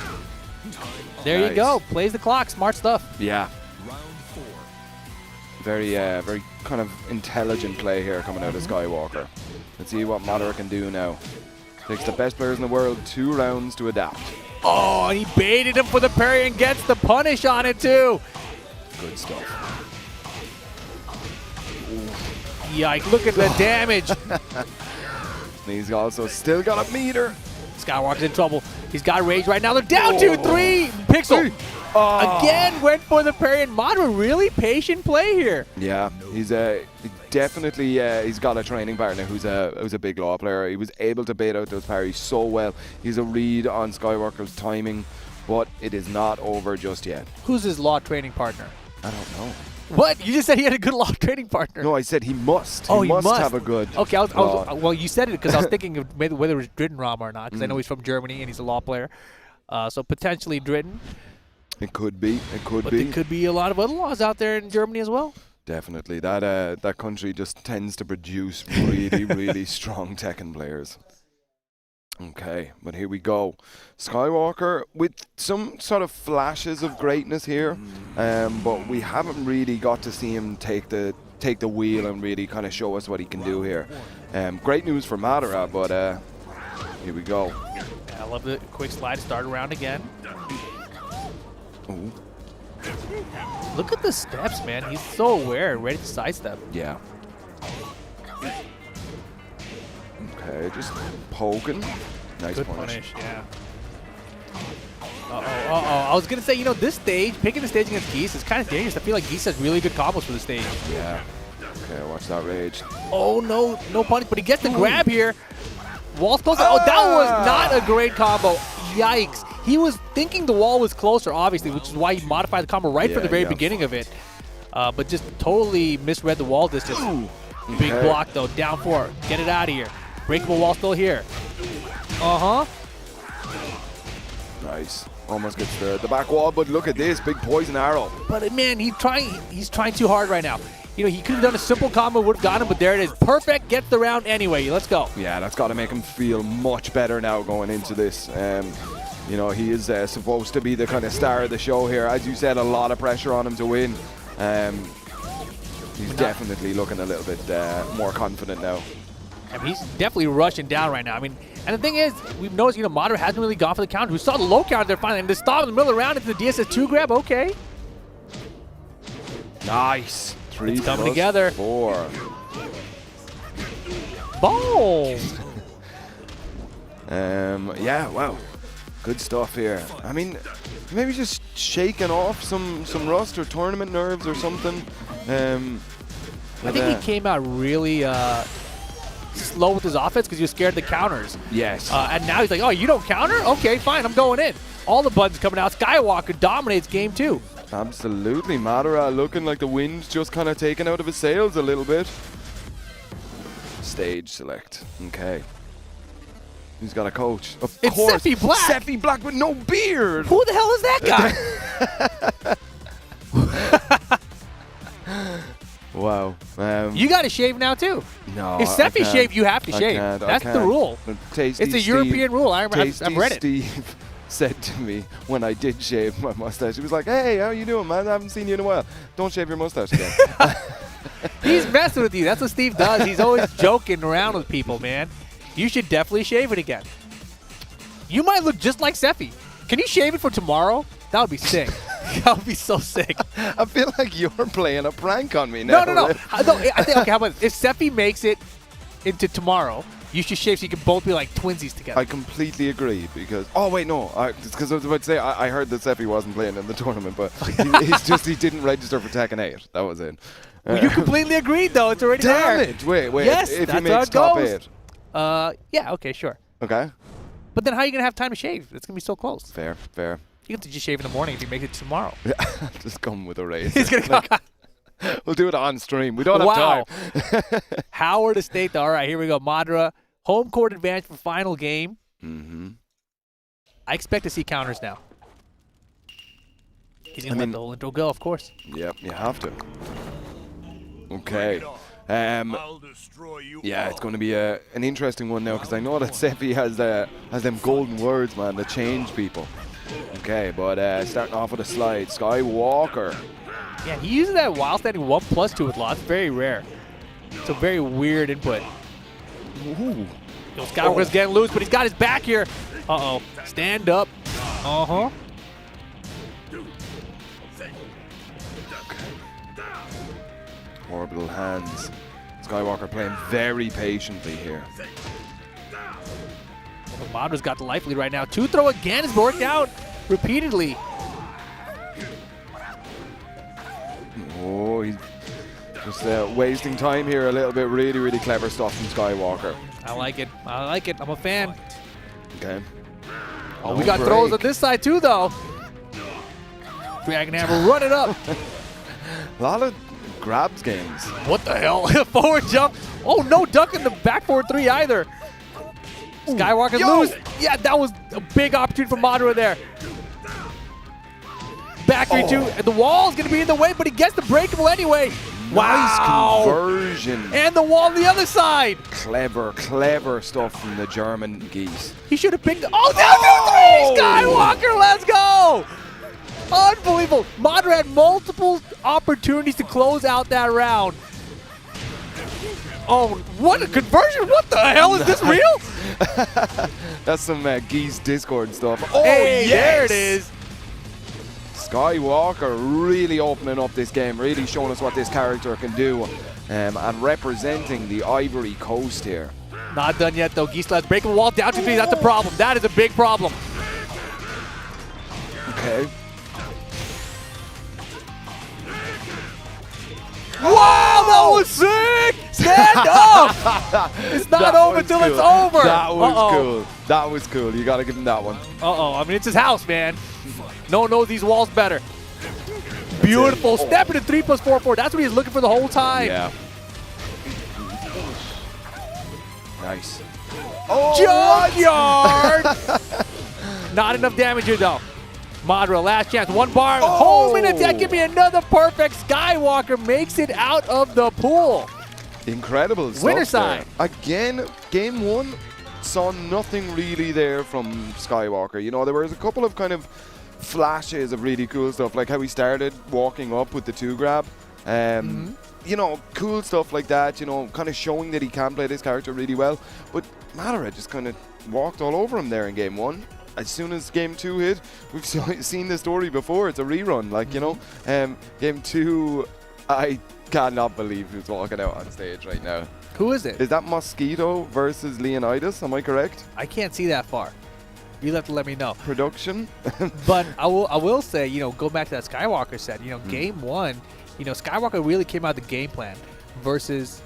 There you go. Plays the clock. Smart stuff. Yeah. Very, very kind of intelligent play here coming out of Skywalker. Let's see what Madara can do now. Takes the best players in the world 2 rounds to adapt. Oh, and he baited him for the parry and gets the punish on it too. Good stuff. Yikes, look at the damage. He's also still got a meter. Skywalker's in trouble. He's got rage right now. They're down 2-3. Pixel again went for the parry, and Madara really patient play here. Yeah, he's definitely he's got a training partner who's a big Law player. He was able to bait out those parries so well. He's a read on Skywalker's timing, but it is not over just yet. Who's his Law training partner? I don't know. What? You just said he had a good Law training partner. No, I said he must. Oh, he must have a good. Okay, I was, Law. well, you said it because I was thinking of maybe whether it was Drittenram or not, because I know he's from Germany and he's a Law player. So potentially Dritten. It could be. It could But be. there could be a lot of other Laws out there in Germany as well. Definitely. That country just tends to produce really, really strong Tekken players. Okay, but here we go. Skywalker with some sort of flashes of greatness here, but we haven't really got to see him take the wheel and really kind of show us what he can do here. Great news for Madara, but here we go. Yeah, I love the quick slide to start around again. Ooh. Look at the steps, man. He's so aware and ready to sidestep. Yeah. Okay, just poking. Nice Good punish. yeah. I was going to say, you know, this stage, picking the stage against Geese is kind of dangerous. I feel like Geese has really good combos for the stage. Yeah. Okay, watch that rage. Oh, no punish, but he gets the grab here. Wall's closer. Oh, that was not a great combo. Yikes. He was thinking the wall was closer, obviously, which is why he modified the combo right from the very beginning of it. But just totally misread the wall distance. Big block, though. Down 4. Get it out of here. Breakable wall still here. Nice. Almost gets the back wall, but look at this. Big poison arrow. But, man, he's trying too hard right now. You know, he could have done a simple combo, would have got him, but there it is. Perfect. Gets the round anyway. Let's go. Yeah, that's got to make him feel much better now going into this. You know, he is supposed to be the kind of star of the show here. As you said, a lot of pressure on him to win. He's definitely looking a little bit more confident now. I mean, he's definitely rushing down right now. I mean, and the thing is, we've noticed, you know, Madara hasn't really gone for the counter. We saw the low counter there finally, and the stop in the middle of the round into the DSS2 grab. Okay. Nice. 3 It's coming plus together. 4. Boom. Yeah, wow. Good stuff here. I mean, maybe just shaking off some rust or tournament nerves or something. I think he came out really slow with his offense because he was scared of the counters. Yes. And now he's like, oh, you don't counter? Okay, fine, I'm going in. All the buttons coming out. Skywalker dominates game 2. Absolutely. Madara looking like the wind's just kind of taken out of his sails a little bit. Stage select. Okay. Who's got a coach? Of It's course. Sephi Black. Sephi Black with no beard. Who the hell is that guy? Wow. You got to shave now, too. No. If Sephi shaved, you have to I shave. can't, That's the rule. Tasty It's a Steve, European rule. I've read it. Steve said to me when I did shave my mustache, he was like, hey, how you doing, man? I haven't seen you in a while. Don't shave your mustache again. He's messing with you. That's what Steve does. He's always joking around with people, man. You should definitely shave it again. You might look just like Sephi. Can you shave it for tomorrow? That would be sick. That would be so sick. I feel like you're playing a prank on me now. No. I think, okay, how about this? If Sephi makes it into tomorrow, you should shave so you can both be like twinsies together. I completely agree because... Oh, wait, no. Because I was about to say, I heard that Sephi wasn't playing in the tournament, but he didn't register for Tekken 8. That was it. Well, you completely agreed, though. It's already Damn there. it. Wait. Yes, if that's he makes how it top goes. 8. Yeah, okay, sure. Okay. But then how are you going to have time to shave? It's going to be so close. Fair. You have to just shave in the morning if you make it tomorrow. Just come with a raise. He's going to come. We'll do it on stream. We don't have time. Howard Estate. All right, here we go. Madara, home court advantage for final game. I expect to see counters now. He's going to let the whole intro go, of course. Yep, you have to. Okay. Yeah, it's going to be an interesting one now because I know that Seppi has them golden words, man, that change people. Okay, but starting off with a slide, Skywalker. Yeah, he uses that while standing 1+2 with lots. Very rare. It's a very weird input. Ooh. Skywalker's getting loose, but he's got his back here. Uh-oh. Stand up. Uh-huh. Orbital hands. Skywalker playing very patiently here. Well, Madara's got the life lead right now. 2-throw again has worked out repeatedly. Oh, he's just wasting time here a little bit. Really, really clever stuff from Skywalker. I like it. I like it. I'm a fan. Okay. Oh, we got throws on this side too, though. Dragon Hammer, run it up. A lot of grabs games. What the hell? Forward jump. Oh, no duck in the back forward 3 either. Skywalker lose. Yeah, that was a big opportunity for Madara there. Back 3-2. And the wall's going to be in the way, but he gets the breakable anyway. Wow. Nice conversion. And the wall on the other side. Clever, clever stuff from the German geese. He should have picked. Oh, down 2-3. Skywalker, let's go. Unbelievable. Madara had multiple opportunities to close out that round. Oh, what a conversion. What the hell? Is this real? That's some geese Discord stuff. Oh, hey, yes. there it is. Skywalker really opening up this game, really showing us what this character can do, and representing the Ivory Coast here. Not done yet, though. Geese let's break the wall down to 3. That's a problem. That is a big problem. Okay. Wow, that was sick! Stand up! It's not over till it's over. That was cool. That was cool. You got to give him that one. Uh-oh. I mean, it's his house, man. No one knows these walls better. Beautiful. Step into 3+4-4. That's what he's looking for the whole time. Yeah. Nice. Junkyard! Not enough damage here, though. Madara, last chance. 1 bar. Home in attack. Give me another perfect. Skywalker makes it out of the pool. Incredible stuff. Winner side. Again, game 1 saw nothing really there from Skywalker. You know, there was a couple of kind of flashes of really cool stuff, like how he started walking up with the 2 grab. You know, cool stuff like that, you know, kind of showing that he can play this character really well. But Madara just kind of walked all over him there in game 1. As soon as game 2 hit, we've seen the story before. It's a rerun, like, you know. Game 2, I cannot believe who's walking out on stage right now. Who is it? Is that Mosquito versus Leonidas? Am I correct? I can't see that far. You'll have to let me know. Production? But I will say, you know, go back to that Skywalker set. You know, game 1, you know, Skywalker really came out the game plan versus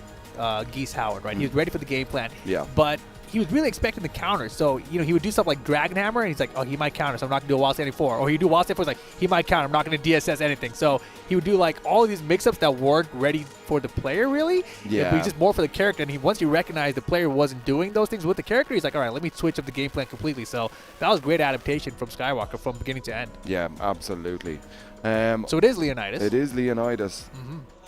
Geese Howard, right? He was ready for the game plan. Yeah. But he was really expecting the counter. So, you know, he would do stuff like Dragon Hammer, and he's like, oh, he might counter, so I'm not going to do a while standing 4. Or he'd do while standing 4, he's like, he might counter, I'm not going to DSS anything. So he would do, like, all of these mix-ups that weren't ready for the player, really. Yeah. But just more for the character. And once he recognized the player wasn't doing those things with the character, he's like, all right, let me switch up the game plan completely. So that was great adaptation from Skywalker from beginning to end. Yeah, absolutely. So it is Leonidas. It is Leonidas.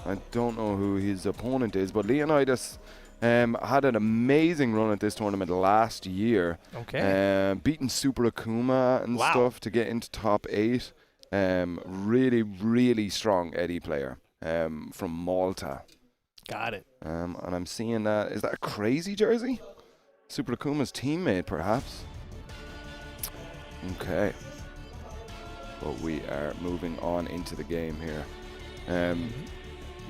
I don't know who his opponent is, but Leonidas had an amazing run at this tournament last year. Okay. Beating Super Akuma and stuff to get into top 8. Really, really strong Eddie player from Malta. Got it. And I'm seeing that. Is that a crazy jersey? Super Akuma's teammate, perhaps. Okay. But we are moving on into the game here.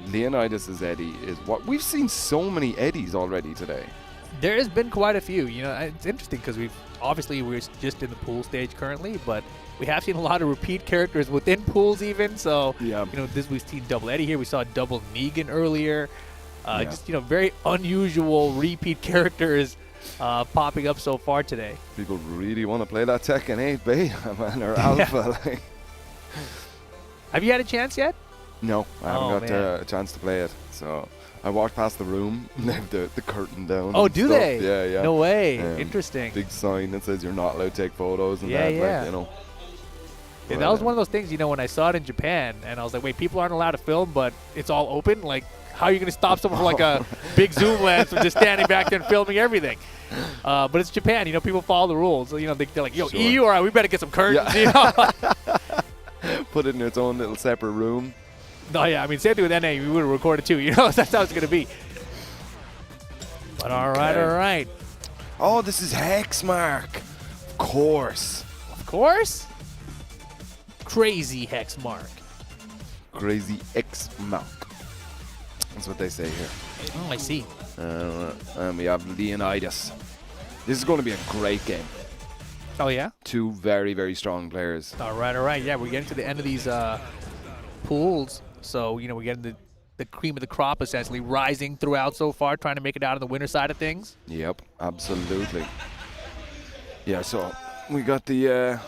Leonidas' Eddie is what we've seen so many Eddies already today. There has been quite a few. You know, it's interesting because we're just in the pool stage currently, but we have seen a lot of repeat characters within pools even. So, you know, we've seen double Eddie here. We saw double Negan earlier. Just, you know, very unusual repeat characters popping up so far today. People really want to play that Tekken 8 beta, man, or Alpha. Like. Have you had a chance yet? No, I haven't Oh, got man. a chance to play it. So I walked past the room, and they have the curtain down. Oh, and do stuff. they? Yeah, yeah. No way. Um, Interesting. Big sign that says you're not allowed to take photos and Yeah, that, yeah. like, you know. Yeah, But, that was one of those things, you know, when I saw it in Japan, and I was like, wait, people aren't allowed to film, but it's all open? Like, how are you going to stop someone from like a big zoom lens from just standing back there and filming everything? But it's Japan, you know, people follow the rules. So, you know, they're like, yo, Sure. EU, all right, we better get some curtains, Yeah. you know? Put it in its own little separate room. No, yeah, I mean, same thing with NA, we would have recorded too, you know? That's how it's going to be. But all right, Okay. all right. Oh, this is Hexmark. Of course. Of course. Crazy Hexmark. Crazy X-Mark. That's what they say here. Oh, I see. And we have Leonidas. This is going to be a great game. Oh, yeah? Two very, very strong players. All right, all right. Yeah, we're getting to the end of these pools. So, you know, we're getting the cream of the crop, essentially, rising throughout so far, trying to make it out on the winner side of things. Yep, absolutely. Yeah, so we got the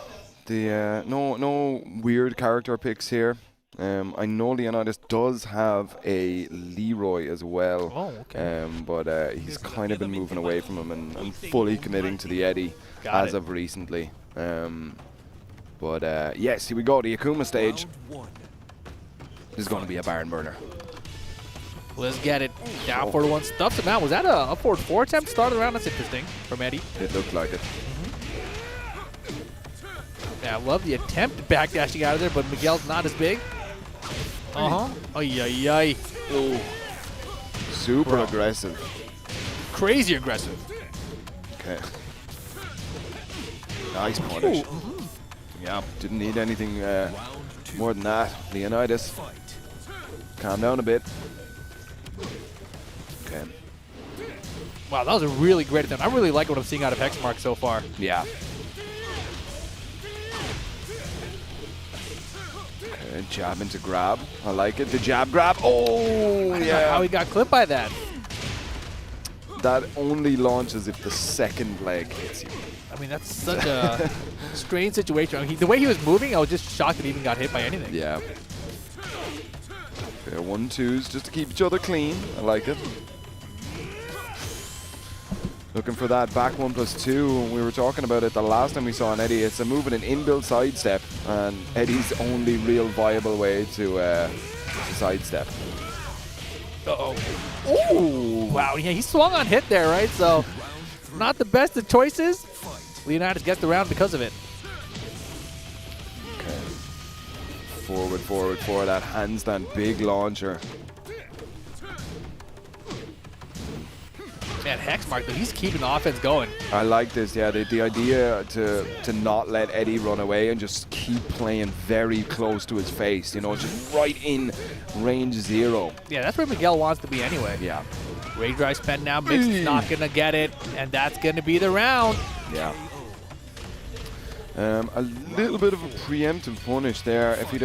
no weird character picks here. I know Leonidas does have a Leroy as well. Oh, okay. But he's kind of been moving away from him and fully committing to the Eddie Got as it. of recently. Yes, here we go, the Akuma stage. This is going to be a barn burner. Let's get it. Down for the one. Stuffs him out. Was that a up forward 4 attempt? Started around. That's interesting from Eddie. It looked like it. Yeah, I love the attempt backdashing out of there, but Miguel's not as big. Uh-huh. Ay, ay, ay. Ooh. Super Bro. aggressive. Crazy aggressive. Okay. Nice punish. Yeah, didn't need anything more than that. Leonidas, calm down a bit. Okay. Wow, that was a really great attempt. I really like what I'm seeing out of Hexmark so far. Yeah. Okay, jab into grab. I like it. The jab grab. Oh, I don't know how he got clipped by that. That only launches if the second leg hits you. I mean, that's such a strange situation. I mean, the way he was moving, I was just shocked that he even got hit by anything. Yeah. Okay, 1-2s just to keep each other clean. I like it. Looking for that back 1+2. We were talking about it the last time we saw an Eddie. It's a move in an inbuilt sidestep, and Eddie's only real viable way to sidestep. Uh-oh. Ooh. Wow, yeah, he swung on hit there, right? So, not the best of choices. Leonidas gets the round because of it. Okay. Forward, forward, forward. That handstand big launcher. Man, Hexmark, though, he's keeping the offense going. I like this, yeah. The idea to not let Eddie run away and just keep playing very close to his face, you know, just right in range 0. Yeah, that's where Miguel wants to be anyway. Yeah. Rage Drive spend now, Mix is not going to get it, and that's going to be the round. Yeah. A little bit of a preemptive punish there. If he'd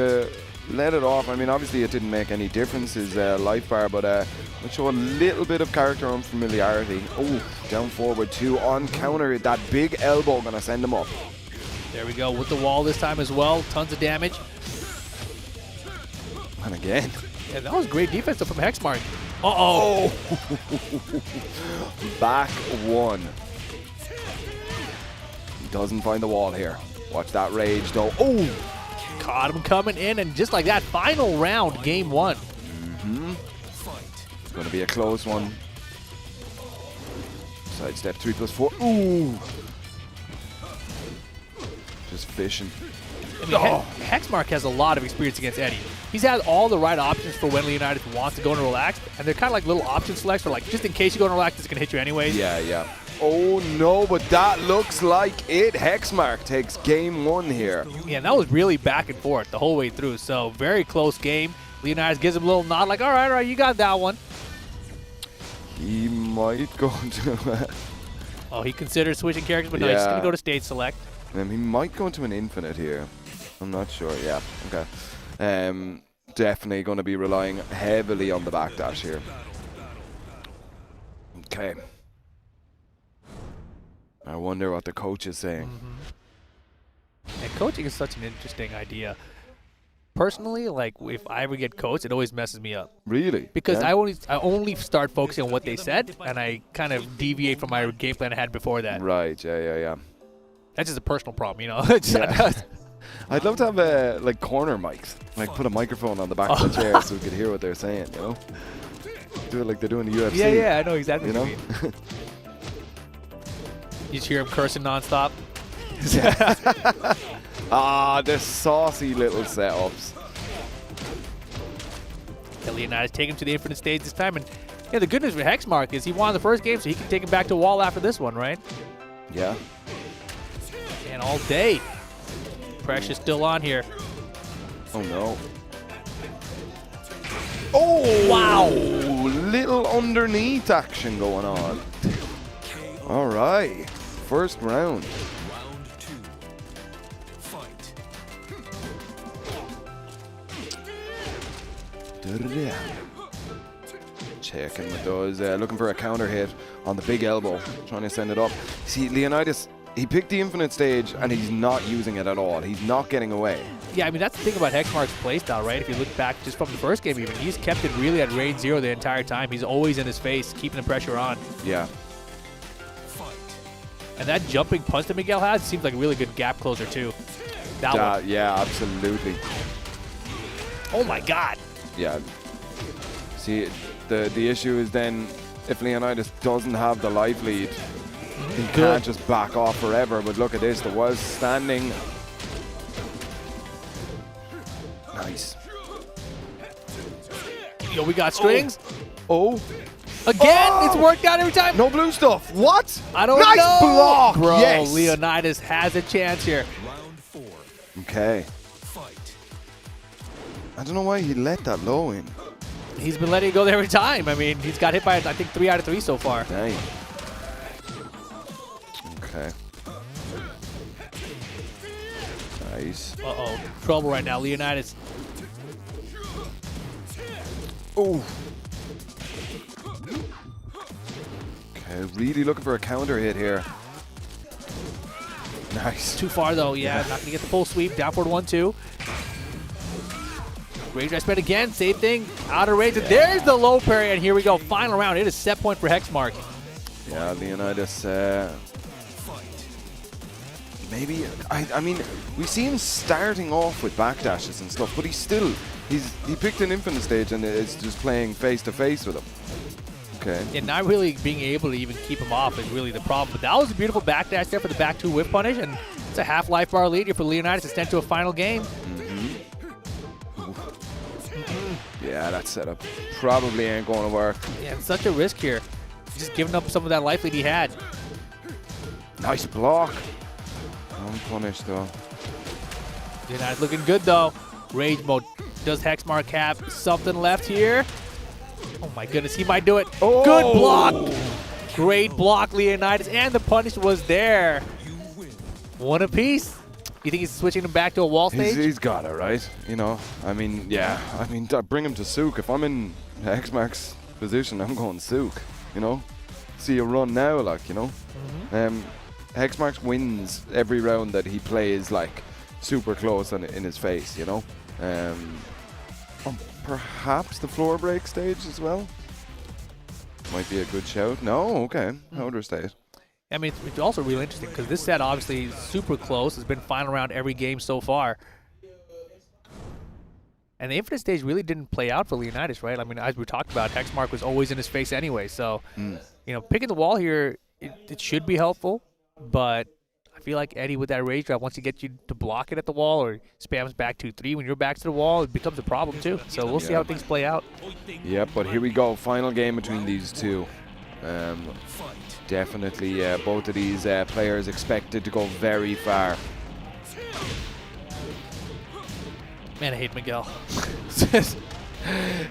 let it off, I mean, obviously it didn't make any difference, his life bar, but would show a little bit of character unfamiliarity. Oh, down forward 2 on counter. That big elbow gonna send him up. There we go, with the wall this time as well. Tons of damage. And again. Yeah, that was great defense from Hexmark. Uh-oh. Back 1. He doesn't find the wall here. Watch that rage though. Oh! Caught him coming in, and just like that, final round, game 1. It's going to be a close one. Sidestep 3+4. Ooh! Just fishing. I mean, Hexmark has a lot of experience against Eddie. He's had all the right options for when Leonidas wants to go into relaxed, and they're kind of like little option selects for like, just in case you go into relaxed, it's going to hit you anyways. Yeah, yeah. Oh no, but that looks like it. Hexmark takes game 1 here. Yeah, and that was really back and forth the whole way through, so very close game. Leonidas gives him a little nod like, all right, you got that one. He might go to... Oh, he considers switching characters, but no, he's just going to go to stage select. He might go to an infinite here. I'm not sure. Yeah, okay. Definitely going to be relying heavily on the backdash here. Okay. I wonder what the coach is saying. And coaching is such an interesting idea. personally, like if I ever get coached, it always messes me up. Really? Because Yeah. I only start focusing on what they said, and I kind of deviate from my game plan I had before that. Right, yeah. That's just a personal problem, you know. It's Yeah. I'd love to have like corner mics, like put a microphone on the back of the chair so we could hear what they're saying, you know? Do it like they do in the UFC. Yeah, I know exactly You what know? you mean. You just hear him cursing nonstop. Ah, the saucy little setups. Leonidas take him to the infinite stage this time, and yeah, the good news for Hexmark is he won the first game, so he can take him back to wall after this one, right? Yeah. And all day, pressure's still on here. Oh no. Oh Wow. Little underneath action going on. All right, first round. Round 2. Fight. Checking with those, looking for a counter hit on the big elbow, trying to send it up. See, Leonidas, he picked the infinite stage and he's not using it at all. He's not getting away. Yeah, I mean, that's the thing about Hexmark's playstyle, right? If you look back just from the first game even, he's kept it really at range 0 the entire time. He's always in his face, keeping the pressure on. Yeah. And that jumping punch that Miguel has seems like a really good gap closer, too. That one. Yeah, absolutely. Oh, my God. Yeah. See, the issue is then if Leonidas doesn't have the life lead, he can't just back off forever. But look at this, there was standing. Nice. Yo, we got strings. Oh. Again, Oh! it's worked out every time. No blue stuff. What? I don't nice know. block. Bro, Yes. Leonidas has a chance here. Round 4. Okay. Fight. I don't know why he let that low in. He's been letting it go there every time. I mean, he's got hit by, I think, 3 out of 3 so far. Dang. Okay. Nice. Uh-oh. Trouble right now, Leonidas. Oh. Okay, really looking for a counter hit here. Nice. Too far, though. Yeah, not going to get the full sweep. Down forward 1-2. Great dry spread again. Same thing. Out of range. There's the low parry, and here we go. Final round. It is set point for Hexmark. Yeah, Leonidas. Maybe. I mean, we see him starting off with backdashes and stuff, but he picked an infinite stage and is just playing face to face with him. Okay. Yeah, not really being able to even keep him off is really the problem. But that was a beautiful backdash there for the back 2 whip punish, and it's a half life bar lead here for Leonidas to extend to a final game. Yeah, that setup probably ain't going to work. Yeah, it's such a risk here. He's just giving up some of that life lead he had. Nice block. Unpunished though. Leonidas looking good though. Rage mode. Does Hexmark have something left here? Oh my goodness, he might do it. Oh. Good block. Great block, Leonidas, and the punish was there. One apiece. You think he's switching him back to a wall stage? He's got it, right? You know, I mean, yeah. I mean, bring him to Sook. If I'm in Hexmark's position, I'm going Sook, you know? See you run now, like, you know? Hexmark wins every round that he plays, like, super close and in his face, you know? Perhaps the floor break stage as well? Might be a good shout. No? Okay. Outer state. I mean, it's also really interesting because this set obviously is super close. It's been final round every game so far. And the infinite stage really didn't play out for Leonidas, right? I mean, as we talked about, Hexmark was always in his face anyway. So, you know, picking the wall here, it should be helpful. But I feel like Eddie with that rage drive, once he gets you to block it at the wall or spams back 2-3 when you're back to the wall, it becomes a problem too. So we'll see how things play out. Yep, but here we go. Final game between these two. Definitely both of these players expected to go very far. Man, I hate Miguel.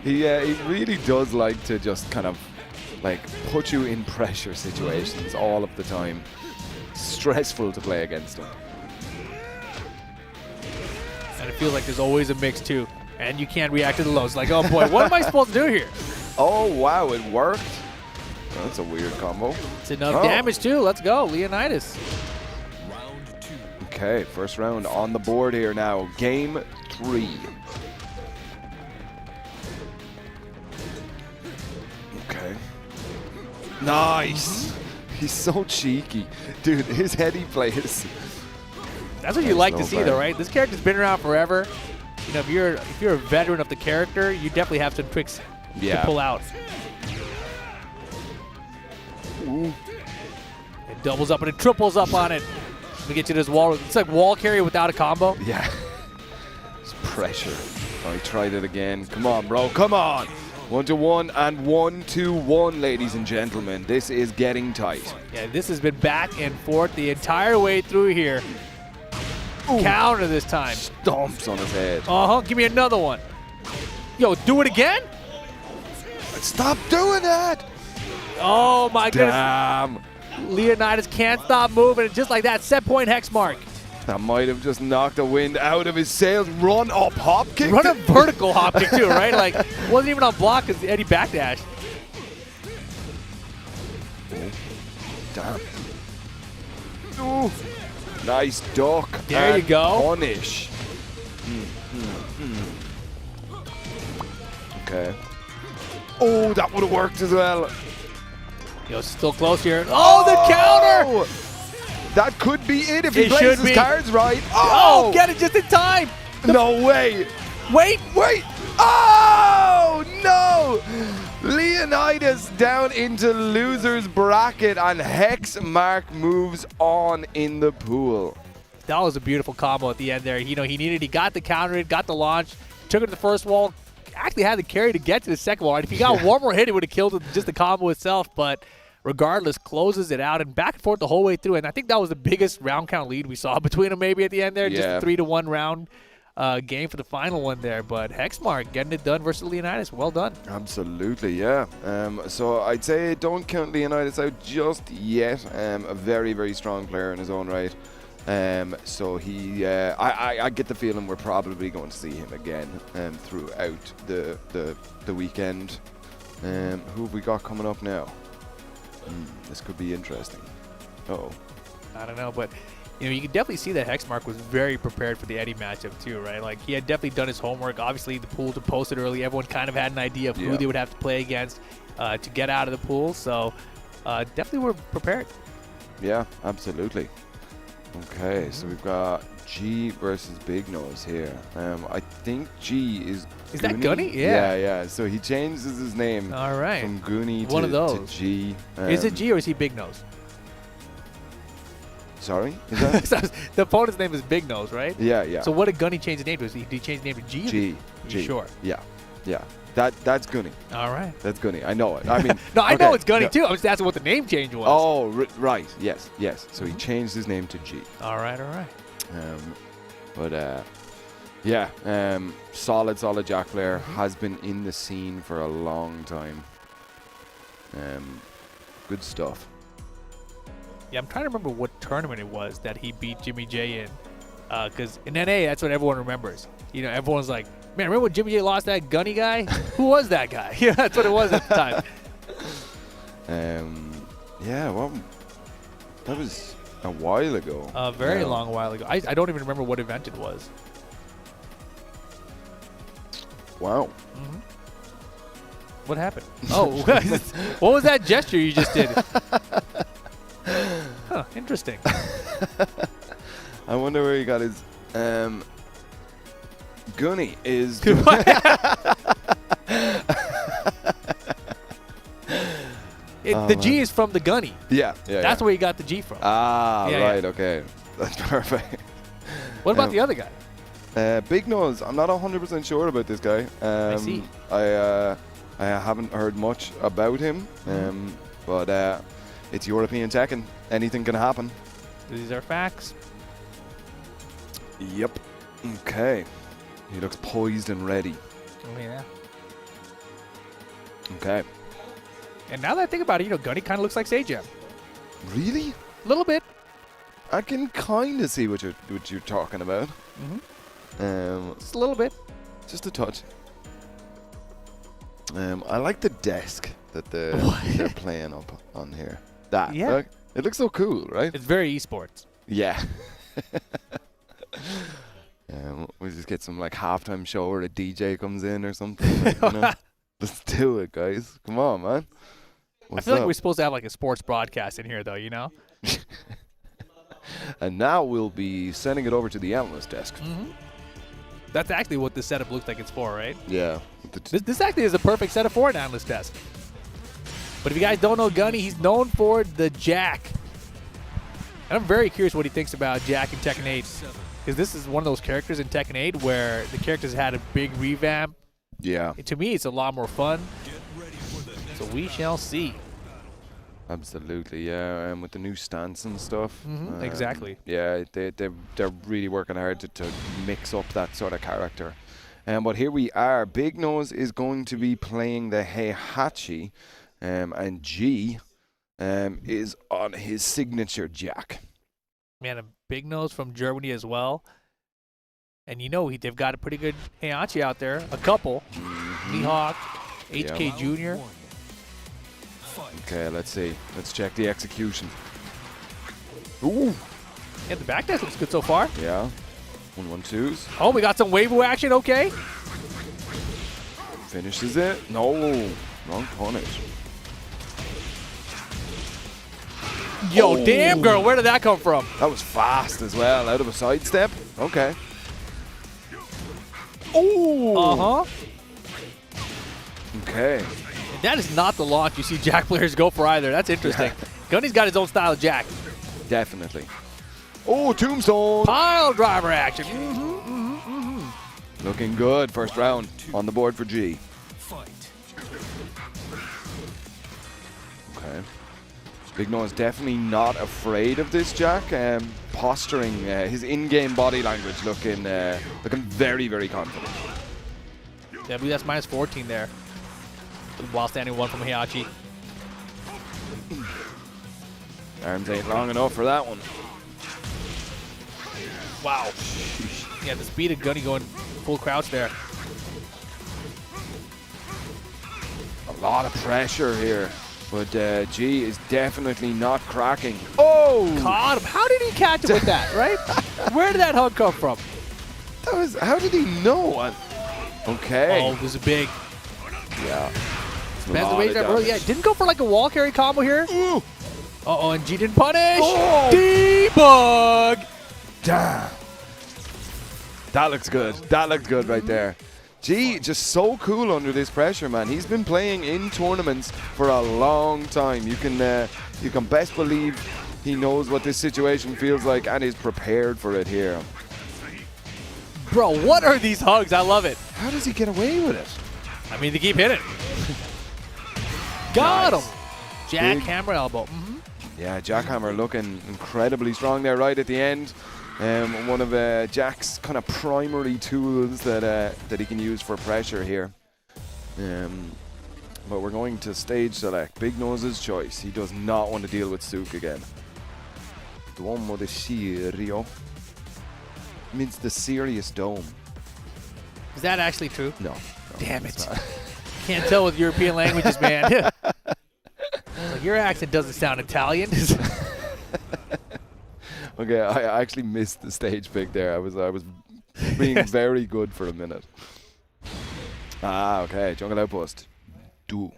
He really does like to just kind of like put you in pressure situations all of the time. Stressful to play against him. And it feels like there's always a mix too. And you can't react to the lows. Like, oh boy, what am I supposed to do here? Oh wow, it worked. That's a weird combo. It's enough damage too. Let's go, Leonidas. Round 2. Okay, first round on the board here now. Game 3. Okay. Nice. He's so cheeky. Dude, his head he plays. That's what you like to see, though, right? This character's been around forever. You know, if you're a veteran of the character, you definitely have some tricks to pull out. Ooh. It doubles up and it triples up on it. Let me get you this wall. It's like wall carry without a combo. Yeah. It's pressure. Oh, he tried it again. Come on, bro. Come on. 1-1 and 1-1, ladies and gentlemen. This is getting tight. Yeah, this has been back and forth the entire way through here. Ooh. Counter this time. Stomps on his head. Give me another one. Yo, do it again? Stop doing that. Oh, my goodness. Damn. Leonidas can't stop moving. And just like that, set point Hexmark. That might have just knocked the wind out of his sails. Run up, hop kick. Run a vertical hop kick too, right? Like, wasn't even on block because Eddie backdashed. Damn. Ooh. Nice duck. There you go. Punish. Okay. Oh, that would have worked as well. Yo, still close here. Oh, the counter! That could be it if he It plays should his be. cards right. Oh, get it just in time. No way. Wait. Oh, no. Leonidas down into loser's bracket, and Hexmark moves on in the pool. That was a beautiful combo at the end there. You know, he got the counter, got the launch, took it to the first wall, actually had the carry to get to the second wall. Right? If he got one more hit, it would have killed just the combo itself, but regardless, closes it out and back and forth the whole way through. And I think that was the biggest round count lead we saw between them maybe at the end there. Just a 3-1 round game for the final one there. But Hexmark getting it done versus Leonidas. Well done. Absolutely, yeah. So I'd say don't count Leonidas out just yet. A very, very strong player in his own right. So he, I get the feeling we're probably going to see him again throughout the weekend. Who have we got coming up now? This could be interesting. Uh-oh. I don't know, but you know, you can definitely see that Hexmark was very prepared for the Eddie matchup too, right? Like he had definitely done his homework. Obviously, the pools were posted early. Everyone kind of had an idea of who they would have to play against to get out of the pool. So definitely were prepared. Yeah, absolutely. Okay, so we've got G versus Big Nose here. I think G is. Is that Gunny? Yeah. Yeah. So he changes his name. All right. From Goonie One of those. to G. Is it G or is he Big Nose? Sorry? Is that? The opponent's name is Big Nose, right? Yeah. So what did Gunny change the name to? Did he change the name to G? G. You sure? Yeah. That's Goonie. All right. That's Goonie. I know it. I mean. No, I know it's Gunny too. I'm just asking what the name change was. Oh, right. Yes. So he changed his name to G. All right. Solid Jack player, has been in the scene for a long time. Good stuff. Yeah, I'm trying to remember what tournament it was that he beat Jimmy J in. Because in NA, that's what everyone remembers. You know, everyone's like, man, remember when Jimmy J lost that Gunny guy? Who was that guy? Yeah, that's what it was at the time. That was a while ago. A very long while ago. I don't even remember what event it was. Wow. What happened? Oh, what was that gesture you just did? Huh, interesting. I wonder where he got his Gunny is. The G is from the Gunny. Yeah. That's where you got the G from. Right. Okay. That's perfect. What about the other guy? Big Nose. I'm not 100% sure about this guy. I see. I haven't heard much about him. But it's European Tekken. Anything can happen. These are facts. Yep. Okay. He looks poised and ready. Oh, yeah. Okay. And now that I think about it, you know, Gunny kind of looks like Sajam. Really? A little bit. I can kind of see what you're talking about. Just a little bit. Just a touch. I like the desk that they're playing up on here. That. Yeah. Look, it looks so cool, right? It's very esports. Yeah. We just get some like halftime show where a DJ comes in or something. You know? Let's do it, guys. Come on, man. What's I feel like up? we're supposed to have like a sports broadcast in here, though, you know? And now we'll be sending it over to the analyst desk. That's actually what this setup looks like it's for, right? Yeah. This actually is a perfect setup for an analyst desk. But if you guys don't know Gunny, he's known for the Jack. And I'm very curious what he thinks about Jack in Tekken 8. Because this is one of those characters in Tekken 8 where the characters had a big revamp. Yeah. And to me, it's a lot more fun. So we shall see. Absolutely, yeah. And with the new stance and stuff. Exactly. Yeah, they're really working hard to mix up that sort of character. But here we are. Big Nose is going to be playing the Heihachi. And G is on his signature Jack. Man, a Big Nose from Germany as well. And you know they've got a pretty good Heihachi out there. A couple. Mihawk, HK Jr. Okay, let's see. Let's check the execution. Ooh. Yeah, the back dash looks good so far. Yeah. 1-1-2s. Oh, we got some Weibo action, okay. Finishes it. No. Wrong punish. Yo, damn girl, where did that come from? That was fast as well. Out of a sidestep. Okay. Oh. Uh-huh. Okay. That is not the launch you see Jack players go for either. That's interesting. Gunny's got his own style of Jack. Definitely. Oh, tombstone. Pile driver action. Looking good. First round on the board for G. Okay. Big Nose definitely not afraid of this Jack. Posturing, his in-game body language looking very, very confident. Yeah, I believe that's minus 14 there. While standing one from Heihachi. Arms ain't long enough for that one. Wow. Yeah, the speed of Gunny going full crouch there. A lot of pressure here. But G is definitely not cracking. Oh! Caught him. How did he catch him with that, right? Where did that hug come from? That was. How did he know? Okay. Oh, this is big. Yeah. Spans the way early. Yeah, didn't go for like a wall carry combo here. Uh-oh, and G didn't punish. Oh. Debug! Damn. That looks good. That looks good right there. G just so cool under this pressure, man. He's been playing in tournaments for a long time. You can best believe he knows what this situation feels like and is prepared for it here. Bro, what are these hugs? I love it. How does he get away with it? I mean, they keep hitting. Got Nice. him. Jackhammer elbow. Yeah, Jackhammer looking incredibly strong there right at the end. One of Jack's kind of primary tools that he can use for pressure here. But we're going to stage select. Big Nose's choice. He does not want to deal with Sook again. Duomo de Sirio means the serious dome. Is that actually true? No. Damn it. Can't tell with European languages, man. Like, your accent doesn't sound Italian. Okay, I actually missed the stage pick there. I was being very good for a minute. Okay. Jungle Outpost. Do.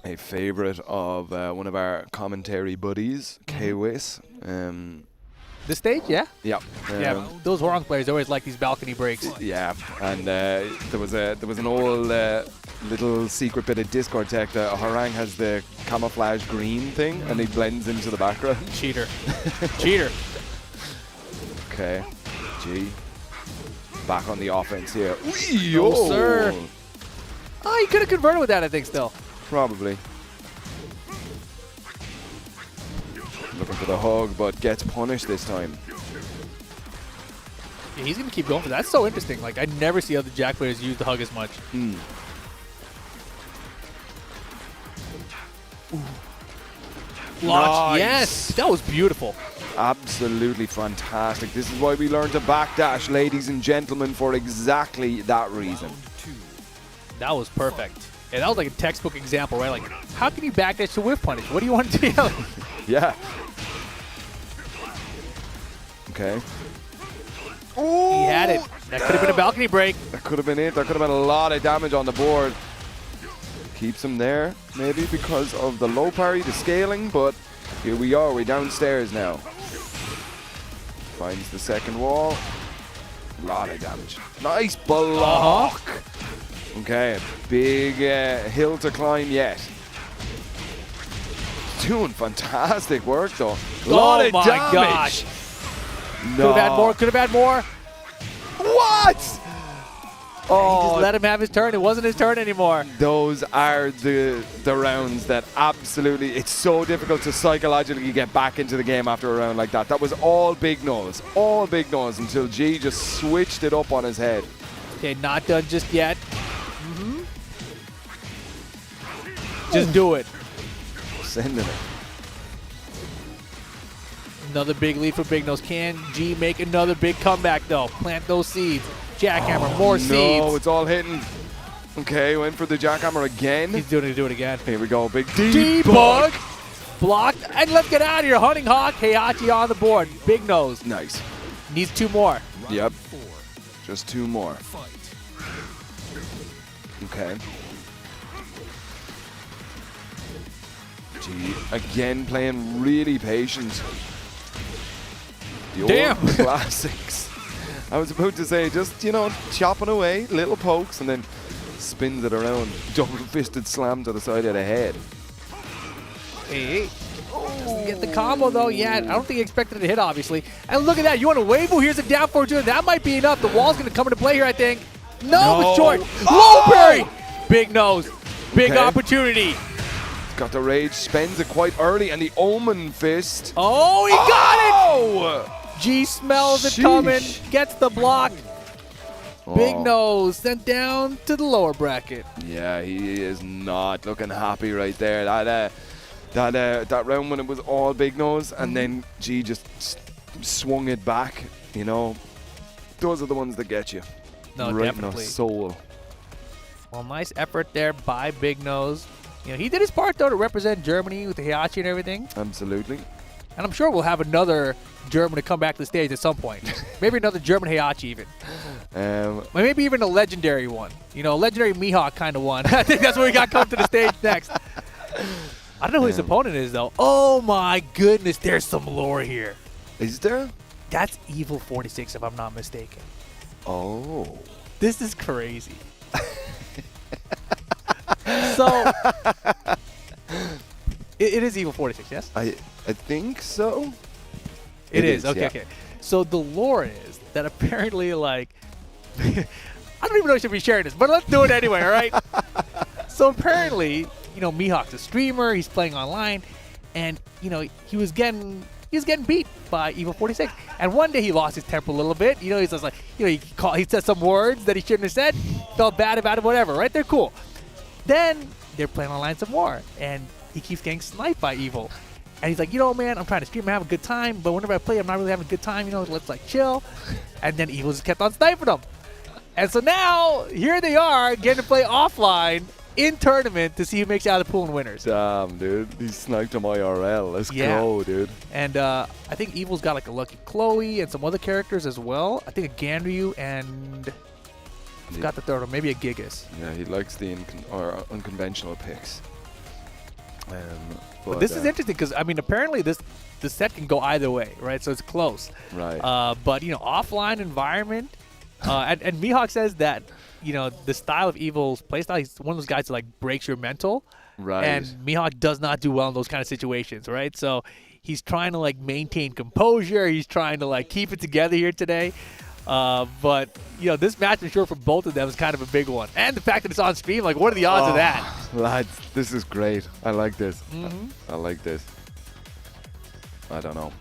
A favorite of one of our commentary buddies, K-Wiz. This stage, yeah? Yeah. Yeah, those Horong players always like these balcony breaks. Yeah, and there was an old little secret bit of Discord tech that Horang has the camouflage green thing, and he blends into the background. Cheater. Cheater. Okay, G. Back on the offense here. Oh, sir. Oh, he could have converted with that, I think, still. Probably. Looking for the hug, but gets punished this time. Yeah, he's going to keep going for that. That's so interesting. Like, I never see other Jack players use the hug as much. Launch, Nice. yes. That was beautiful. Absolutely fantastic. This is why we learn to backdash, ladies and gentlemen, for exactly that reason. That was perfect. Yeah, that was like a textbook example, right? Like, how can you backdash to whiff punish? What do you want to do? Yeah. Okay. Ooh. He had it. That could have been a balcony break. That could have been it. There could have been a lot of damage on the board. Keeps him there, maybe because of the low parry, the scaling, but here we are. We're downstairs now. Finds the second wall. A lot of damage. Nice block. Okay, big hill to climb yet. Doing fantastic work though. A lot of my damage. gosh. No. Could have had more, could have had more. What? He Oh, just let him have his turn. It wasn't his turn anymore. those are the rounds that absolutely, it's so difficult to psychologically get back into the game after a round like that. That was all big nose until G just switched it up on his head. Okay, not done just yet. Just do it. Sending it. Another big lead for Big Nose. Can G make another big comeback though? Plant those seeds. Jackhammer, more seeds. No, it's all hitting. Okay, went for the jackhammer again. He's doing it, do it again. Here we go, big D-Bug. Blocked. And let's get out of here. Hunting Hawk, Heihachi on the board. Big Nose. Nice. Needs 2 more. Yep. Just 2 more. Okay. G again playing really patient. The old classics. I was about to say, just, you know, chopping away, little pokes, and then spins it around. Double-fisted slam to the side of the head. Hey. Doesn't get the combo, though, yet. I don't think he expected it to hit, obviously. And look at that. You want a Weibo? Here's a down forward to it. That might be enough. The wall's going to come into play here, I think. No, it's short. Low parry. Big Nose. Big opportunity. Got the rage, spends it quite early, and the Omen Fist. Oh, he got it! G smells it coming, gets the block. Big Nose sent down to the lower bracket. Yeah, he is not looking happy right there. That round when it was all Big Nose, and then G just swung it back. You know, those are the ones that get you. No, right definitely. in the soul. Well, nice effort there by Big Nose. You know, he did his part, though, to represent Germany with the Heihachi and everything. Absolutely. And I'm sure we'll have another German to come back to the stage at some point. Maybe another German Heihachi even. Maybe even a legendary one. You know, a legendary Mihawk kind of one. I think that's what we got coming to the stage next. I don't know who his opponent is, though. Oh, my goodness. There's some lore here. Is there? That's Evil 46, if I'm not mistaken. Oh. This is crazy. So, it is Evil 46, yes? I think so. It is. Okay, okay. So the lore is that apparently, like, I don't even know if I should be sharing this, but let's do it anyway, all right? So apparently, you know, Mihawk's a streamer. He's playing online, and you know, he was getting beat by Evil 46. And one day he lost his temper a little bit. You know, he's just like, you know, he said some words that he shouldn't have said, felt bad about it, whatever. Right? They're cool. Then they're playing online some more, and he keeps getting sniped by Evil. And he's like, you know, man, I'm trying to stream and have a good time, but whenever I play, I'm not really having a good time. You know, let's like chill. And then Evil just kept on sniping him. And so now here they are getting to play offline in tournament to see who makes it out of the pool and winners. Damn, dude. He sniped him IRL. Let's go, dude. And I think Evil's got like a Lucky Chloe and some other characters as well. I think a Ganryu and I forgot the third one. Maybe a Gigas. Yeah, he likes the unconventional picks. But this is interesting because, I mean, apparently the set can go either way, right? So it's close. Right. But, you know, offline environment. And Mihawk says that, you know, the style of Evil's playstyle, he's one of those guys that, like, breaks your mental. Right. And Mihawk does not do well in those kind of situations, right? So he's trying to, like, maintain composure. He's trying to, like, keep it together here today. But, you know, this match, I'm sure, for both of them is kind of a big one. And the fact that it's on stream, like, what are the odds of that? Lads, this is great. I like this. I like this. I don't know.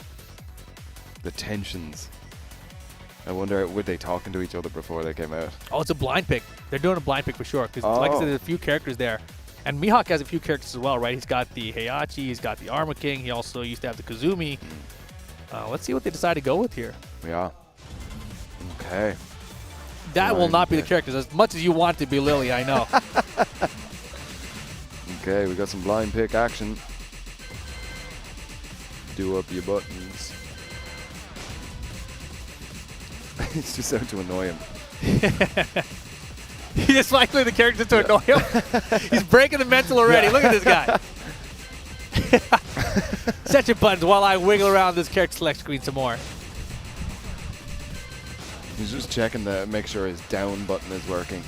The tensions. I wonder, were they talking to each other before they came out? Oh, it's a blind pick. They're doing a blind pick for sure. Because, like I said, there's a few characters there. And Mihawk has a few characters as well, right? He's got the Heihachi. He's got the Armor King. He also used to have the Kazumi. Let's see what they decide to go with here. Yeah. Okay. That will not be the characters. As much as you want it to be Lily, I know. Okay, we got some blind pick action. Do up your buttons. It's just out to annoy him. He just likely the character to annoy him. He's breaking the mental already. Look at this guy. Set your buttons while I wiggle around this character select screen some more. He's just checking to make sure his down button is working.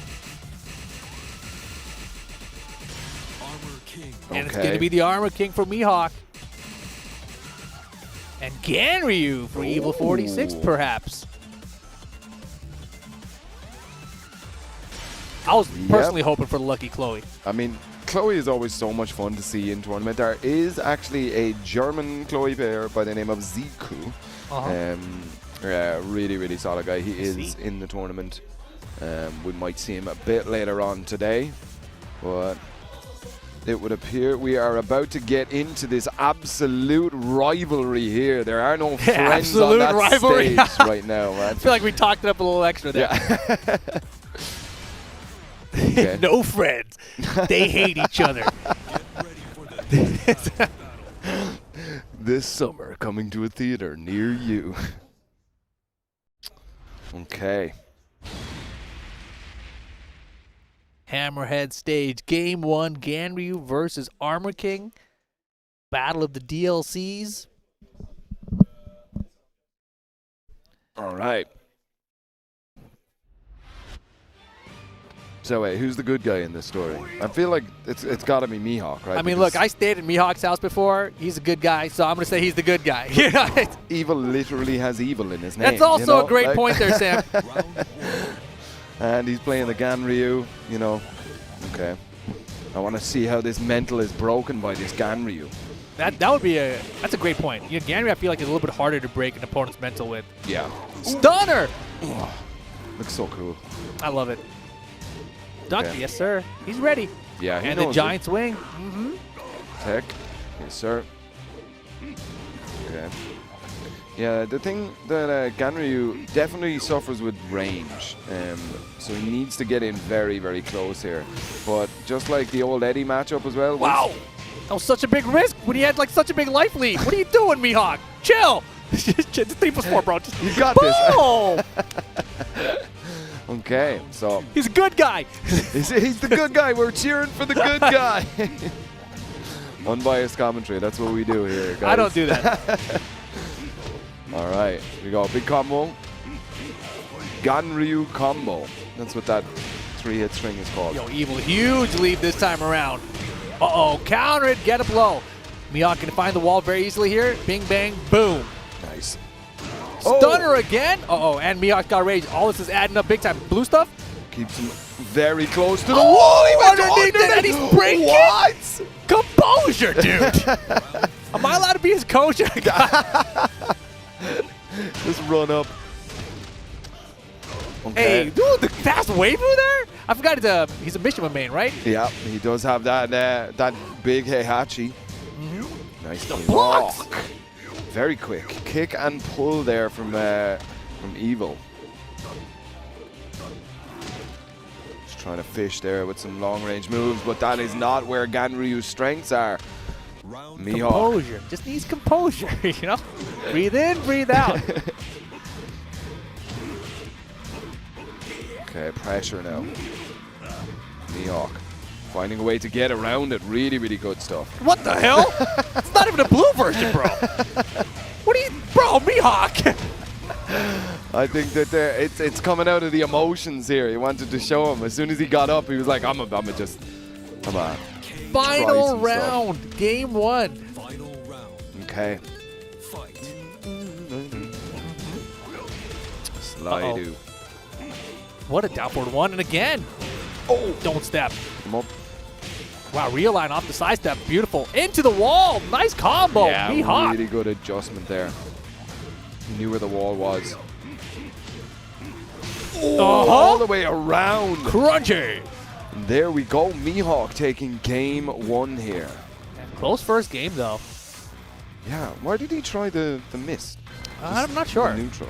And it's going to be the Armor King for Mihawk. And Ganryu for Evil 46, perhaps. I was personally hoping for the Lucky Chloe. I mean, Chloe is always so much fun to see in tournament. There is actually a German Chloe player by the name of Zika. Really, really solid guy. He is in the tournament. We might see him a bit later on today. But it would appear we are about to get into this absolute rivalry here. There are no friends on that rivalry. stage right now, man. I feel like we talked it up a little extra there. Yeah. Okay. No friends. They hate each other. This summer, coming to a theater near you. Okay. Hammerhead stage. Game 1, Ganryu versus Armor King. Battle of the DLCs. All right. So wait, who's the good guy in this story? I feel like it's got to be Mihawk, right? I mean, look, I stayed at Mihawk's house before. He's a good guy, so I'm going to say he's the good guy. Evil literally has evil in his name. That's also a great point there, Sam. And he's playing the Ganryu, you know. Okay. I want to see how this mental is broken by this Ganryu. That would be that's a great point. You know, Ganryu, I feel like is a little bit harder to break an opponent's mental with. Yeah. Stunner! Oh, looks so cool. I love it. Ducky, Okay. yes sir. He's ready. Yeah, he and knows the giant swing. Tech. Yes, sir. Okay. Yeah, the thing that Ganryu definitely suffers with range, so he needs to get in very, very close here. But just like the old Eddie matchup as well. Wow, that was such a big risk when he had like such a big life lead. What are you doing, Mihawk? Chill. Just 3+4, bro. Just You got boom! this. Okay, so He's a good guy. he's the good guy. We're cheering for the good guy. Unbiased commentary. That's what we do here, guys. I don't do that. All right, we got a big combo. Ganryu combo. That's what that 3-hit string is called. Yo, Evil, huge lead this time around. Uh-oh, counter it, get up low. Mihawk can find the wall very easily here. Bing, bang, boom. Nice. Stunner again. Uh-oh, and Mihawk got rage. All this is adding up big time. Blue stuff. Keeps him very close to the wall. He went underneath it, and he's breaking. What? Composure, dude. Am I allowed to be his coach? Just run up. Okay. Hey, dude, the fast wave through there? I forgot he's a Mishima main, right? Yeah, he does have that that big Heihachi. Nice blocks. block. Very quick kick and pull there from Evil. Just trying to fish there with some long range moves, but that is not where Ganryu's strengths are. Mihawk. Composure. Just needs composure, you know? Breathe in, breathe out. Okay, pressure now. Mihawk finding a way to get around it. Really, really good stuff. What the hell? It's not even a blue version, bro. What are you, bro, Mihawk? I think that it's coming out of the emotions here. He wanted to show him. As soon as he got up, he was like, I'm just, come on. Final round, game 1. Okay. Slide. What a downward one, and again. Oh, don't step. Come up. Wow, realign off the side step. Beautiful. Into the wall. Nice combo. Yeah, Mihawk. really good adjustment there. He knew where the wall was. All the way around. Crunchy. And there we go. Mihawk taking game 1 here. Close first game, though. Yeah, why did he try the mist? I'm not sure. Neutral.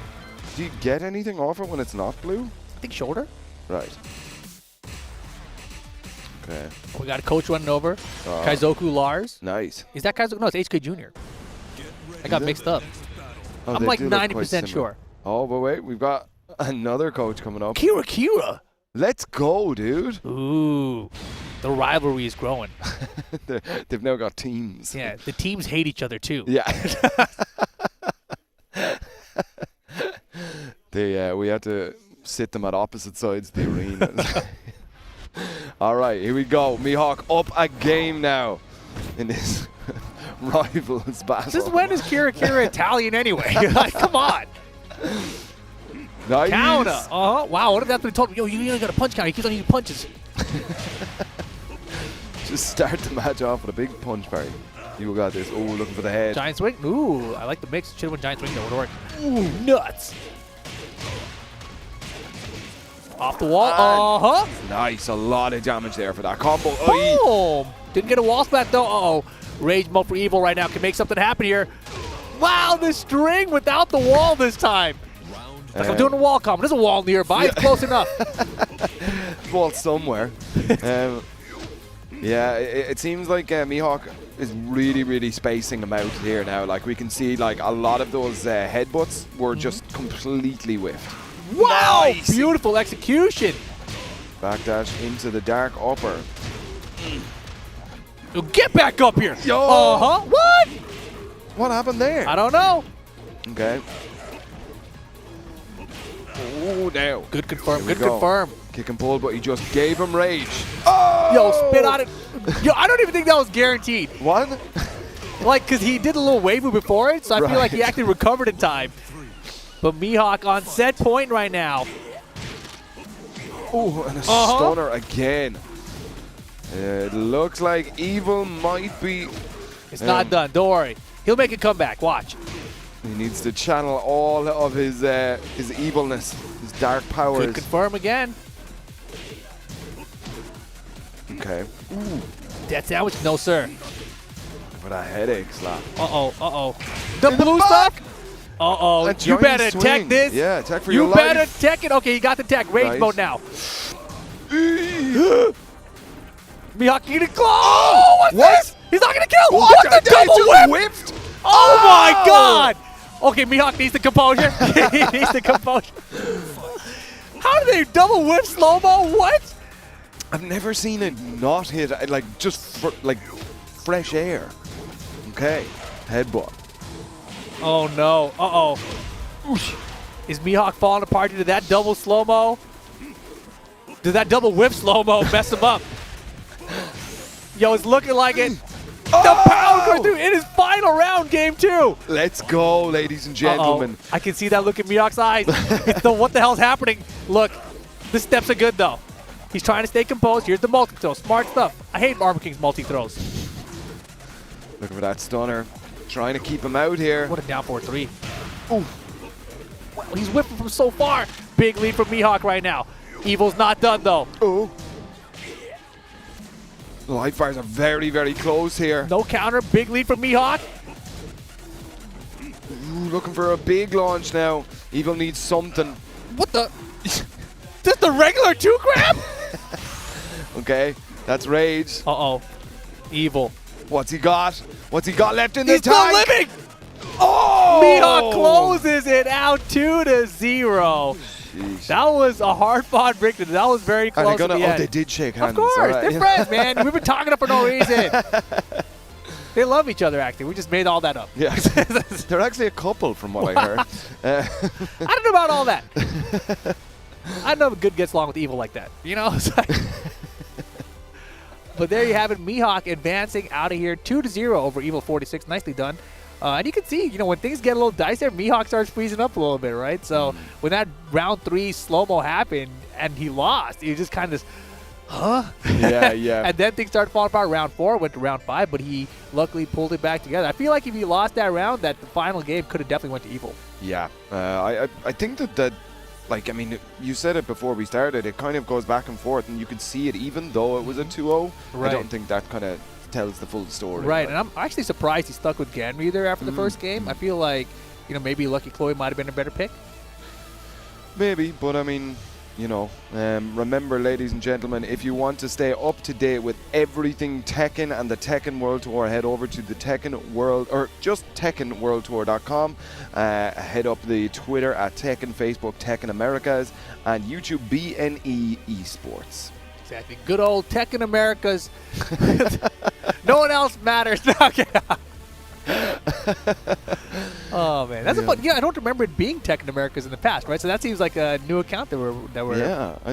Do you get anything off it when it's not blue? I think shoulder. Right. Okay. We got a coach running over. Kaizoku Lars. Nice. Is that Kaizoku? No, it's HK Jr. I got mixed up. Oh, I'm they like do look quite 90% similar. sure. Oh, but wait, we've got Another coach coming up. Kira. Let's go, dude. Ooh, the rivalry is growing. They've now got teams. Yeah, the teams hate each other too. Yeah. We had to sit them at opposite sides of the arena. All right, here we go. Mihawk up a game now in this rivals battle. Since when is Kira Italian anyway? Like, come on. Nice. Counter. Wow, what if that's what he told me? Yo, you ain't got a punch counter. He keeps on using punches. Just start the match off with a big punch parry. You got this. Oh, looking for the head. Giant swing. Ooh, I like the mix. Should have went giant swing. That would work. Ooh, nuts. Off the wall. Nice. A lot of damage there for that combo. Boom. Didn't get a wall splat though. Rage mode for Evil right now can make something happen here. Wow, the string without the wall this time. Like I'm doing a wall combo. There's a wall nearby. It's close enough. Wall somewhere. Yeah, it seems like Mihawk is really spacing them out here now. Like we can see, like a lot of those headbutts were just completely whiffed. Wow! Nice. Beautiful execution. Backdash into the dark upper. Get back up here. Yo. What? What happened there? I don't know. Okay. Oh, now. Good confirm. Here we Good go. confirm. Kick and pull, but he just gave him rage. Oh! Yo, spit on it. Yo, I don't even think that was guaranteed. What? Like, because he did a little wave move before it, so I feel like he Right. actually recovered in time. But Mihawk on set point right now. Oh, and a stunner again. It looks like Evil might be... It's not done. Don't worry. He'll make a comeback. Watch. He needs to channel all of his evilness, his dark powers. Could confirm again. Okay. Ooh. Death sandwich? No, sir. With a headache slap. The blue stock? A You giant better swing. tech this. Yeah, tech for your You life. better tech it. Okay, he got the tech. Rage Nice. mode now. Mihawk getting close. Oh, what's this? He's not going to kill. What the double whip? Whipped. Oh my God. Okay, Mihawk needs the composure. He needs the composure. How do they double whip slow-mo? What? I've never seen it not hit, like, just like fresh air. Okay. Headbutt. Oh no. Is Mihawk falling apart due to that double slow-mo? Does that double whip slow-mo mess him up? Yo, it's looking like it. The pound goes through in his final round, game 2. Let's go, ladies and gentlemen. I can see that look in Mihawk's eyes. It's the what the hell's happening? Look, the steps are good though. He's trying to stay composed. Here's the multi-throw. Smart stuff. I hate Armor King's multi-throws. Looking for that stunner. Trying to keep him out here. What a down 4-3. Ooh. Wow, he's whipping from so far. Big lead from Mihawk right now. Evil's not done though. Oh. The life bars are very close here. No counter. Big lead from Mihawk. Ooh, looking for a big launch now. Evil needs something. What the? Just the regular 2-grab? Okay, that's rage. Evil. What's he got? What's he got left in the He's still tank? living! Oh! Mihawk closes it out 2-0. Jeez. That was a hard-fought victory. That was very close Are they at gonna, the end. they did shake hands. Of course, all right. they're friends, man. We've been talking up for no reason. They love each other, actually. We just made all that up. Yeah, they're actually a couple from what I heard. I don't know about all that. I don't know if good gets along with evil like that. You know? It's like but there you have it. Mihawk advancing out of here 2-0 over Evil 46. Nicely done. And you can see, you know, when things get a little dicey, Mihawk starts freezing up a little bit, right? So when that round 3 slow-mo happened and he lost, he just kind of, Yeah. And then things started falling apart. Round 4 went to round 5, but he luckily pulled it back together. I feel like if he lost that round, that the final game could have definitely went to Evil. Yeah, I think that like, I mean, you said it before we started, it kind of goes back and forth, and you can see it even though it was a 2-0. Right. I don't think that kind of tells the full story. Right, and I'm actually surprised he stuck with Ganryu there after the first game. I feel like, you know, maybe Lucky Chloe might have been a better pick. Maybe, but I mean, you know, remember, ladies and gentlemen, if you want to stay up to date with everything Tekken and the Tekken World Tour, head over to the Tekken World, or just TekkenWorldTour.com. Head up the Twitter at Tekken, Facebook Tekken Americas, and YouTube BNE Esports. Exactly. Good old Tekken Americas. No one else matters. Okay. Oh man, that's a fun. Yeah, I don't remember it being Tekken Americas in the past, right? So that seems like a new account that we're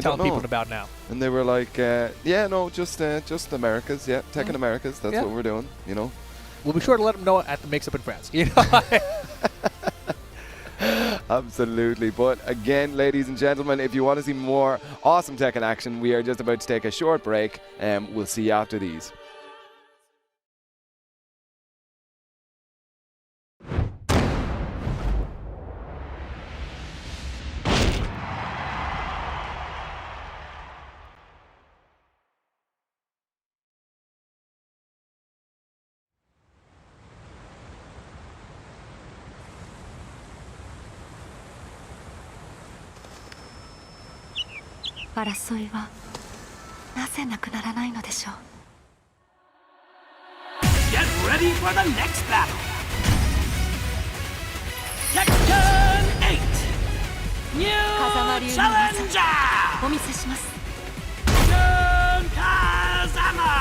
telling people about now. And they were like, yeah, no, just Americas, yeah, Tekken Americas. That's what we're doing, you know. We'll be sure to let them know at the MIXUP in France. You know. Absolutely. But again, ladies and gentlemen, if you want to see more awesome Tekken action, we are just about to take a short break, and we'll see you after these. Get ready for the next battle. Tekken 8. New challenger. Jun Kazama.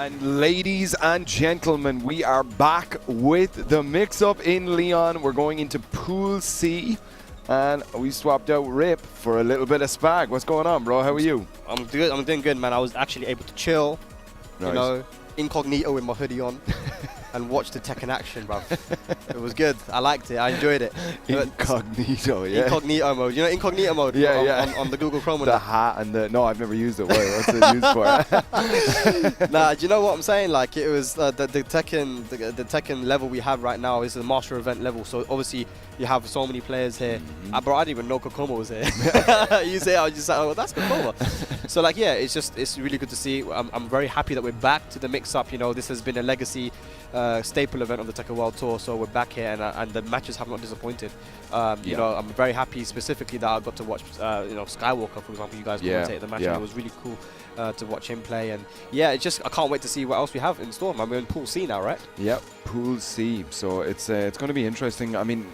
And ladies and gentlemen, we are back with the mix-up in Leon. We're going into Pool C, and we swapped out Rip for a little bit of Spag. What's going on, bro? How are you? I'm good. I'm doing good, man. I was actually able to chill, Nice. you know, incognito with my hoodie on, and watch the Tekken action, bro. It was good. I liked it. I enjoyed it. Incognito, yeah. Incognito mode. You know, incognito mode. Yeah, on, yeah. On the Google Chrome. The hat and the... No, I've never used it. What's it used for? Nah, do you know what I'm saying? Like, it was the Tekken Tekken level we have right now is the master event level. So obviously you have so many players here. Bro, I didn't even know Kokomo was here. You say, I was just like, oh, that's Kokomo. So like, yeah, it's really good to see. I'm very happy that we're back to the mix-up. You know, this has been a legacy staple event of the Tekken World Tour. So we're back here, and the matches have not disappointed. You know, I'm very happy specifically that I got to watch, you know, Skywalker, for example. You guys commentate the match, and it was really cool to watch him play. And yeah, it's just I can't wait to see what else we have in store. Man, we're in Pool C now, right? Yep, Pool C. So it's going to be interesting. I mean,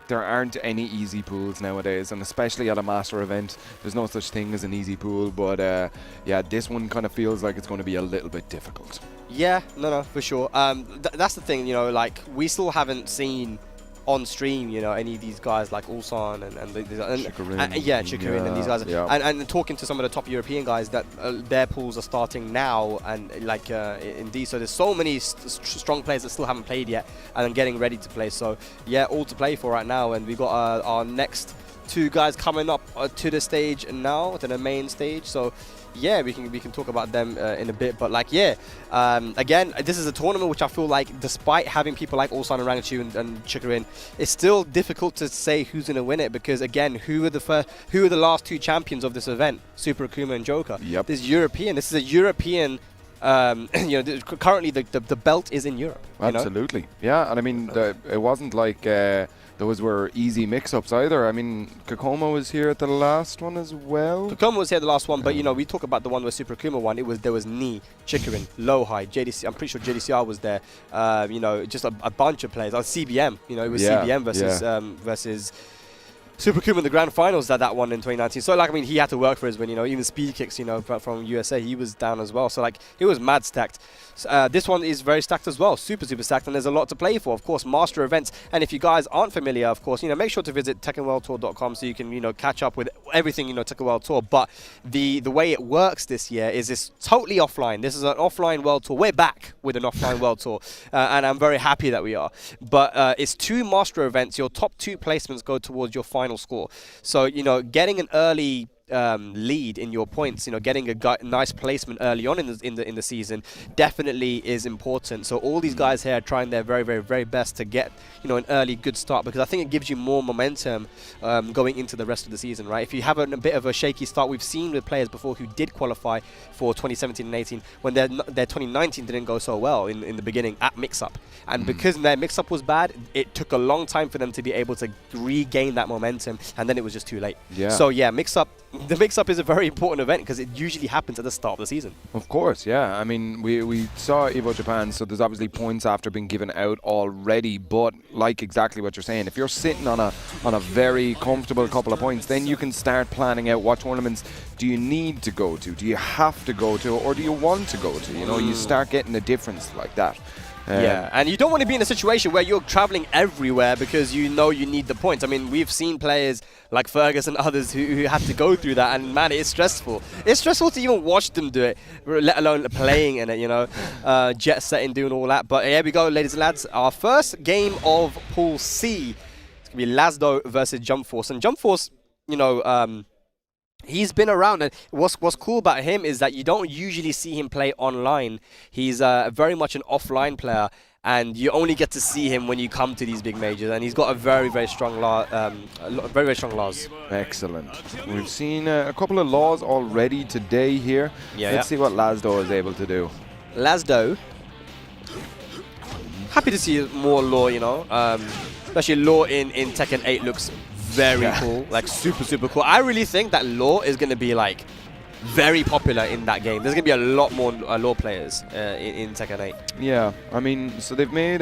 there aren't any easy pools nowadays, and especially at a master event, there's no such thing as an easy pool. But yeah, this one kind of feels like it's going to be a little bit difficult. Yeah, no, for sure. That's the thing, you know, like we still haven't seen on stream, you know, any of these guys like Ulsan and Chikurin and these guys. Yeah. And talking to some of the top European guys that their pools are starting now, and like in these, so there's so many strong players that still haven't played yet and are getting ready to play. So yeah, all to play for right now, and we got our next two guys coming up to the stage now, to the main stage. So yeah, we can talk about them in a bit, but like again, this is a tournament which I feel like, despite having people like Ulsan and Rangchu and Chikurin, it's still difficult to say who's going to win it, because again, who are the last two champions of this event? Super Akuma and Joker. Yep. This is a European. You know, currently the belt is in Europe. Absolutely, you know? Yeah, and I mean, it wasn't like those were easy mix-ups either. I mean, Kokomo was here at the last one as well. Kokomo was here the last one, but you know, we talk about the one where Super Akuma won. There was Ni, Chikurin, Lowhigh, JDC. I'm pretty sure JDCR was there. You know, just a bunch of players. CBM. You know, it was CBM versus Super Akuma in the grand finals that one in 2019. So like, I mean, he had to work for his win. You know, even Speed Kicks, you know, from USA, he was down as well. So like, it was mad stacked. This one is very stacked as well, super stacked, and there's a lot to play for. Of course, master events, and if you guys aren't familiar, of course, you know, make sure to visit TekkenWorldTour.com so you can, you know, catch up with everything, you know, Tekken World Tour. But the way it works this year is it's totally offline. This is an offline World Tour. We're back with an offline World Tour, and I'm very happy that we are. But it's two master events. Your top two placements go towards your final final score. So, you know, getting an early lead in your points, you know, getting a nice placement early on in the season definitely is important. So all these guys here are trying their very best to get, you know, an early good start, because I think it gives you more momentum going into the rest of the season, right? If you have a bit of a shaky start, we've seen with players before who did qualify for 2017 and 18 when their 2019 didn't go so well in the beginning at MIXUP, and because their MIXUP was bad, it took a long time for them to be able to regain that momentum, and then it was just too late. So yeah, the MIXUP is a very important event because it usually happens at the start of the season. Of course, yeah. I mean, we saw Evo Japan, so there's obviously points after being given out already, but like exactly what you're saying, if you're sitting on a very comfortable couple of points, then you can start planning out what tournaments do you need to go to, do you have to go to, or do you want to go to? You know, you start getting a difference like that. Yeah, and you don't want to be in a situation where you're traveling everywhere because you know you need the points. I mean, we've seen players like Fergus and others who have to go through that, and man, it's stressful. It's stressful to even watch them do it, let alone playing in it, you know, jet setting, doing all that. But here we go, ladies and lads. Our first game of Pool C. It's going to be Lazdo versus Jump Force. And Jump Force, you know, he's been around, and what's cool about him is that you don't usually see him play online. He's very much an offline player, and you only get to see him when you come to these big majors. And he's got a very strong very strong laws. Excellent. We've seen a couple of laws already today here. Let's see what Lazdo is able to do. Lazdo, happy to see more law, you know, especially law in Tekken 8 looks very cool, like super cool. I really think that Law is going to be like very popular in that game. There's going to be a lot more Law players in Tekken 8. Yeah, I mean, so they've made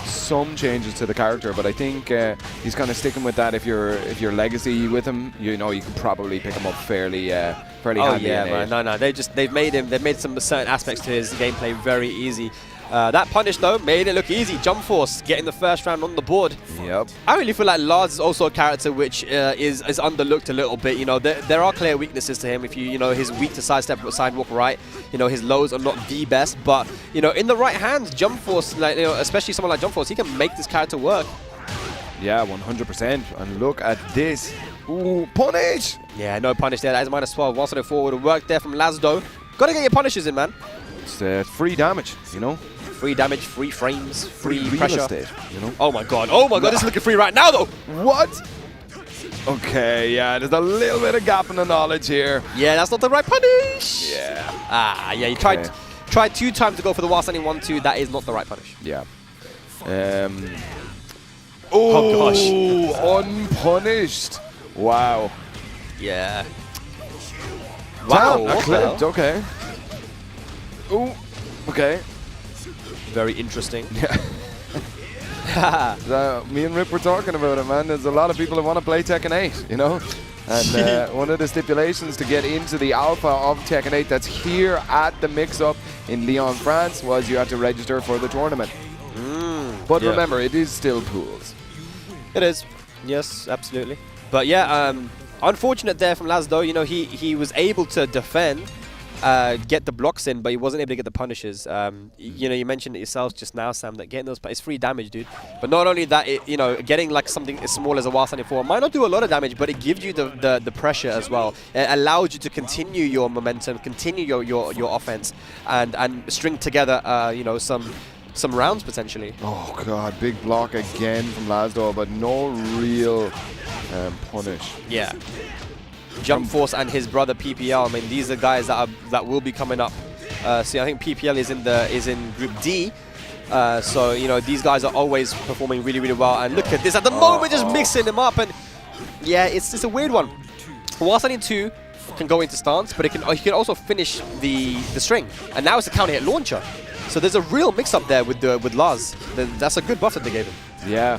some changes to the character, but I think he's kind of sticking with that. If you're legacy with him, you know, you can probably pick him up fairly handy. Oh yeah, man. No, they've made some certain aspects to his gameplay very easy. That punish, though, made it look easy. Jump Force getting the first round on the board. Yep. I really feel like Lars is also a character which is underlooked a little bit. You know, there are clear weaknesses to him. If you know, he's weak to sidestep, sidewalk right. You know, his lows are not the best, but you know, in the right hands, Jump Force, like, you know, especially someone like Jump Force, he can make this character work. Yeah, 100%. And look at this. Ooh, punish! Yeah, no punish there. That is -12. 174 would have worked there from Lazdo. Gotta get your punishes in, man. It's free damage, you know? Free damage, free frames, free real pressure. estate, you know? Oh my god, this is looking free right now, though! What? Okay, yeah, there's a little bit of gap in the knowledge here. Yeah, that's not the right punish! Yeah. Yeah, you tried 2 times to go for the while standing 1-2. That is not the right punish. Yeah. Oh gosh. Unpunished. Wow. Yeah. Wow, Wow. clipped, okay. Ooh, okay. Very interesting. Yeah. Me and Rip were talking about it, man. There's a lot of people that want to play Tekken 8, you know? And one of the stipulations to get into the alpha of Tekken 8 that's here at the MIXUP in Lyon, France, was you had to register for the tournament. But remember, it is still pools. It is. Yes, absolutely. But yeah, unfortunate there from Lazdo. You know, he was able to defend, get the blocks in, but he wasn't able to get the punishes. You know, you mentioned it yourself just now, Sam, that getting those, it's free damage, dude. But not only that, you know, getting like something as small as a while standing 4 might not do a lot of damage, but it gives you the pressure as well. It allows you to continue your momentum, continue your offense, and string together, you know, some rounds potentially. Oh god, big block again from Lazdo, but no real punish. Yeah. Jump Force and his brother PPL. I mean, these are guys that will be coming up. See, I think PPL is in Group D. So you know, these guys are always performing really well. And look at this at the moment, just mixing them up. And yeah, it's a weird one. While standing 2 can go into stance, but he can also finish the string. And now it's a counter hit launcher. So there's a real mix-up there with Lars. That's a good buff that they gave him. Yeah.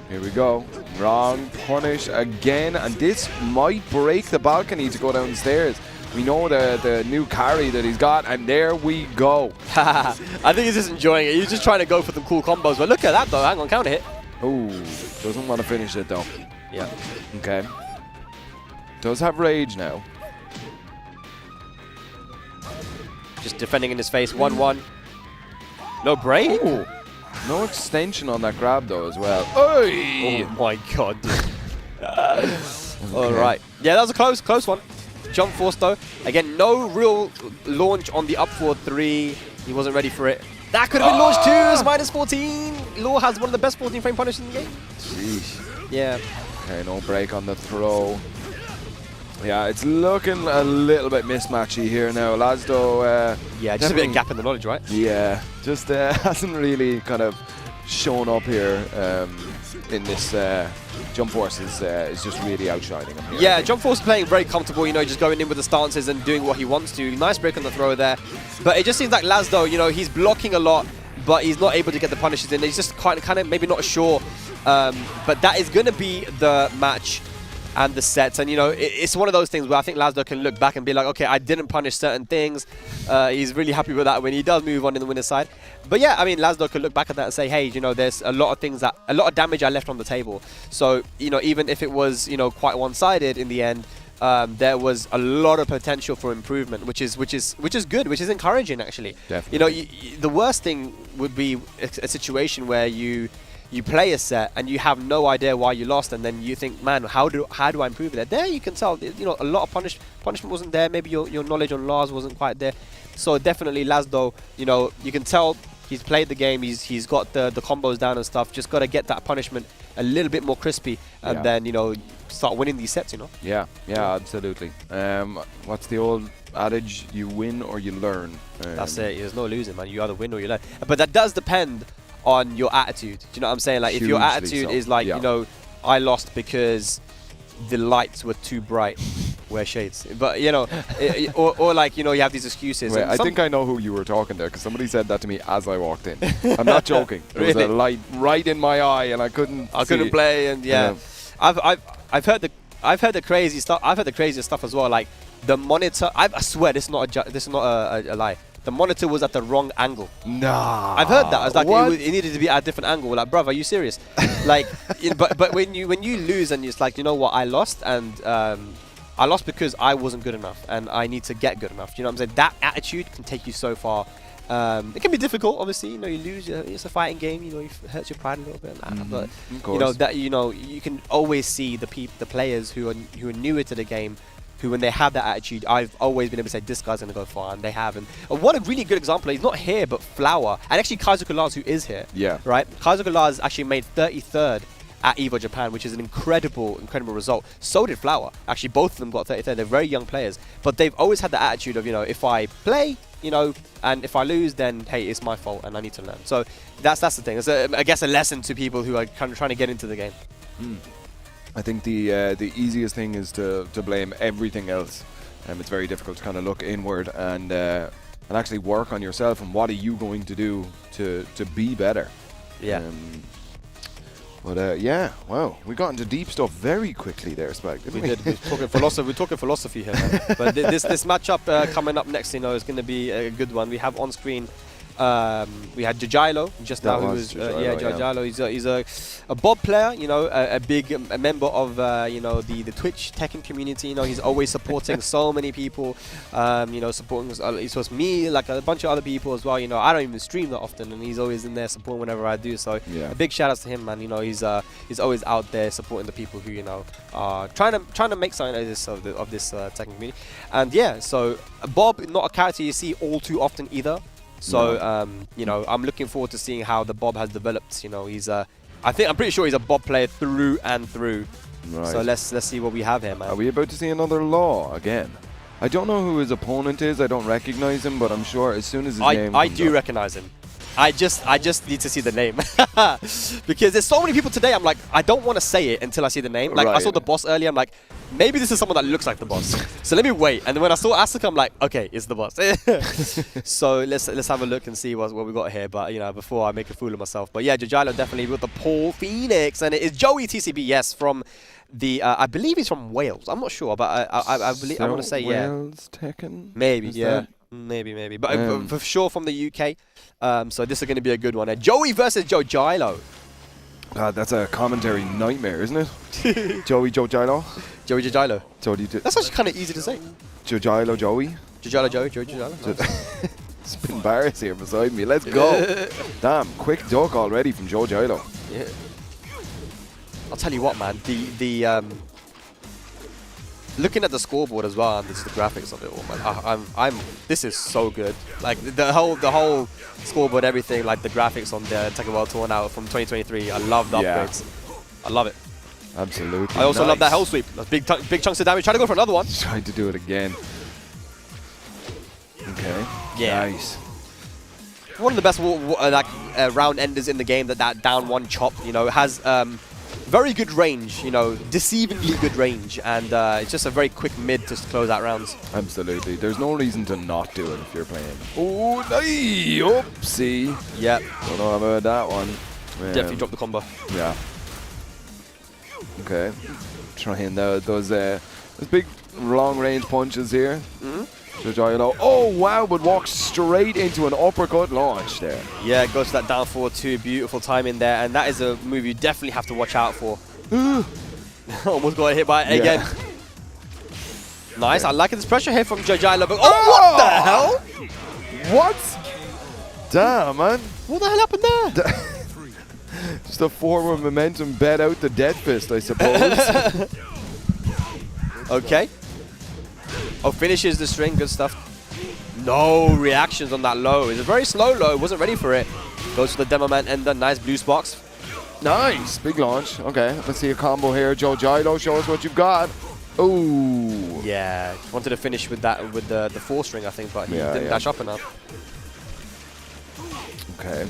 Here we go. Wrong punish again, and this might break the balcony to go downstairs. We know the new carry that he's got, and there we go. I think he's just enjoying it. He's just trying to go for the cool combos. But look at that, though. Hang on, counter hit. Oh, doesn't want to finish it, though. Yeah. Okay. Does have rage now. Just defending in his face. 1-1. No break? Ooh. No extension on that grab, though, as well. Oy! Oh, my God, dude. All right. Yeah, that was a close one. Jump force though. Again, no real launch on the up forward 3. He wasn't ready for it. That could have been launched too. It's minus 14. Law has one of the best 14 frame punishes in the game. Jeez. Yeah. Okay, no break on the throw. Yeah, it's looking a little bit mismatchy here now. Lasdo. Yeah, just a bit of gap in the knowledge, right? Yeah, just hasn't really kind of shown up here in this. Jump Force is just really outshining him here. Yeah, Jump Force is playing very comfortable, you know, just going in with the stances and doing what he wants to. Nice break on the throw there. But it just seems like Lasdo, you know, he's blocking a lot, but he's not able to get the punishes in. He's just kind of maybe not sure. But that is going to be the match and the sets. And, you know, it's one of those things where I think Lasdo can look back and be like, okay, I didn't punish certain things. He's really happy with that when he does move on in the winner's side. But yeah, I mean, Lasdo could look back at that and say, hey, you know, there's a lot of damage I left on the table. So, you know, even if it was, you know, quite one-sided in the end, there was a lot of potential for improvement, which is good, which is encouraging actually. Definitely. You know, the worst thing would be a situation where you play a set and you have no idea why you lost, and then you think, man, how do I improve it? There you can tell, you know, a lot of punishment wasn't there. Maybe your knowledge on Lars wasn't quite there. So definitely Lasdo, you know, you can tell he's played the game. He's got the combos down and stuff. Just got to get that punishment a little bit more crispy, and then, you know, start winning these sets. You know. Yeah, absolutely. What's the old adage? You win or you learn. That's it. There's no losing, man. You either win or you learn. But that does depend on your attitude. Do you know what I'm saying? Like, if your attitude is like, you know, I lost because the lights were too bright, wear shades. But, you know, or like, you know, you have these excuses. Wait, I think I know who you were talking to, because somebody said that to me as I walked in. I'm not joking. There was a light right in my eye, and I couldn't play. And yeah, I've heard the crazy stuff. I've heard the craziest stuff as well. Like the monitor. I swear this is not a lie. The monitor was at the wrong angle. Nah. I've heard that. I was like, it needed to be at a different angle. Like, bruv, are you serious? Like, but when you lose and you're just like, you know what, I lost, and I lost because I wasn't good enough, and I need to get good enough. You know what I'm saying? That attitude can take you so far. It can be difficult, obviously. You know, you lose. It's a fighting game. You know, it hurts your pride a little bit. But you know that, you know, you can always see the players who are newer to the game, who, when they have that attitude, I've always been able to say, this guy's going to go far, and they have. And what a really good example. He's not here, but Flower, and actually Kaizoku Lars, who is here. Yeah. Right? Kaizoku Lars actually made 33rd at EVO Japan, which is an incredible result. So did Flower. Actually, both of them got 33rd. They're very young players, but they've always had the attitude of, you know, if I play, you know, and if I lose, then hey, it's my fault, and I need to learn. So that's the thing. It's I guess a lesson to people who are kind of trying to get into the game. I think the easiest thing is to blame everything else. It's very difficult to kind of look inward and actually work on yourself, and what are you going to do to be better. Yeah. But yeah, wow, we got into deep stuff very quickly there, Spag, didn't we? We did. We're talking philosophy here, man. But this matchup coming up next, you know, is going to be a good one. We have on screen. We had Jajilo just now, who was Jajilo. He's a Bob player, you know, a big member of you know, the Twitch Tekken community. You know, he's always supporting so many people. You know, supporting he supports me, like a bunch of other people as well. You know, I don't even stream that often, and he's always in there supporting whenever I do. So a big shout out to him, man. You know, he's always out there supporting the people who, you know, are trying to make something of this Tekken community. And yeah, so Bob, not a character you see all too often either. So, you know, I'm looking forward to seeing how the Bob has developed. You know, he's I'm pretty sure he's a Bob player through and through. Right. So let's see what we have here, man. Are we about to see another Law again? I don't know who his opponent is. I don't recognize him, but I'm sure as soon as his name I do recognize him. I just need to see the name. Because there's so many people today, I'm like, I don't want to say it until I see the name. Like, I saw the boss earlier, I'm like, maybe this is someone that looks like the boss. So let me wait. And then when I saw Asuka, I'm like, okay, it's the boss. So let's have a look and see what we got here. But, you know, before I make a fool of myself. But yeah, Jajilo definitely with the Paul Phoenix. And it is Joey TCB, yes, from the, I believe he's from Wales. I'm not sure, but I believe, I want to say, yeah. Wales Tekken? Maybe, yeah. Maybe. But for sure from the UK. So this is going to be a good one. Joey versus Jojilo. God, that's a commentary nightmare, isn't it? Joey Jojilo? Joey Jojilo. That's actually kind of easy to say. Jojilo Joey? Joey Jojilo. Spin bars here beside me. Let's go. Damn, quick duck already from Jojilo. Yeah. I'll tell you what, man. Looking at the scoreboard as well, and this is the graphics of it all, man. This is so good. Like the whole scoreboard, everything, like the graphics on the Tekken World Tour now from 2023. I love the upgrades. I love it. Absolutely. I also love that hell sweep. That's big chunks of damage. Trying to go for another one. Tried to do it again. Okay. Yeah. Nice. One of the best round enders in the game. That down one chop, you know, has very good range. You know, deceivingly good range, and it's just a very quick mid to close out rounds. Absolutely. There's no reason to not do it if you're playing. Oh, oopsie. Yep. Don't know about that one. Definitely dropped the combo. Yeah. Okay. Trying those big long-range punches here. Oh, wow, but walks straight into an uppercut launch there. Yeah, goes to that down forward too. Beautiful timing there, and that is a move you definitely have to watch out for. Almost got hit by it again. Nice. I like this pressure here from Jojilo. Oh, what the hell? What? Damn, man. What the hell happened there? Just a forward momentum bet out the dead fist, I suppose. Okay. Oh, finishes the string. Good stuff. No reactions on that low. It's a very slow low. Wasn't ready for it. Goes for the demo man ender. Nice blue box. Nice. Big launch. Okay. Let's see a combo here. Jojilo, show us what you've got. Ooh. Yeah. Wanted to finish with that with the 4-string, I think, but he didn't dash up enough. Okay.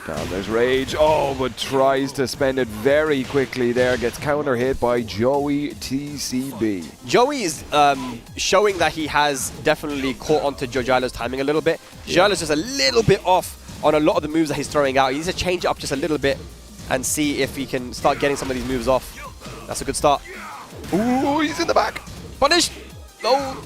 Down there's Rage. Oh, but tries to spend it very quickly there. Gets counter hit by Joey TCB. Joey is showing that he has definitely caught onto Jojilo's timing a little bit. Jojilo's just a little bit off on a lot of the moves that he's throwing out. He needs to change it up just a little bit and see if he can start getting some of these moves off. That's a good start. Ooh, he's in the back. Punish! No!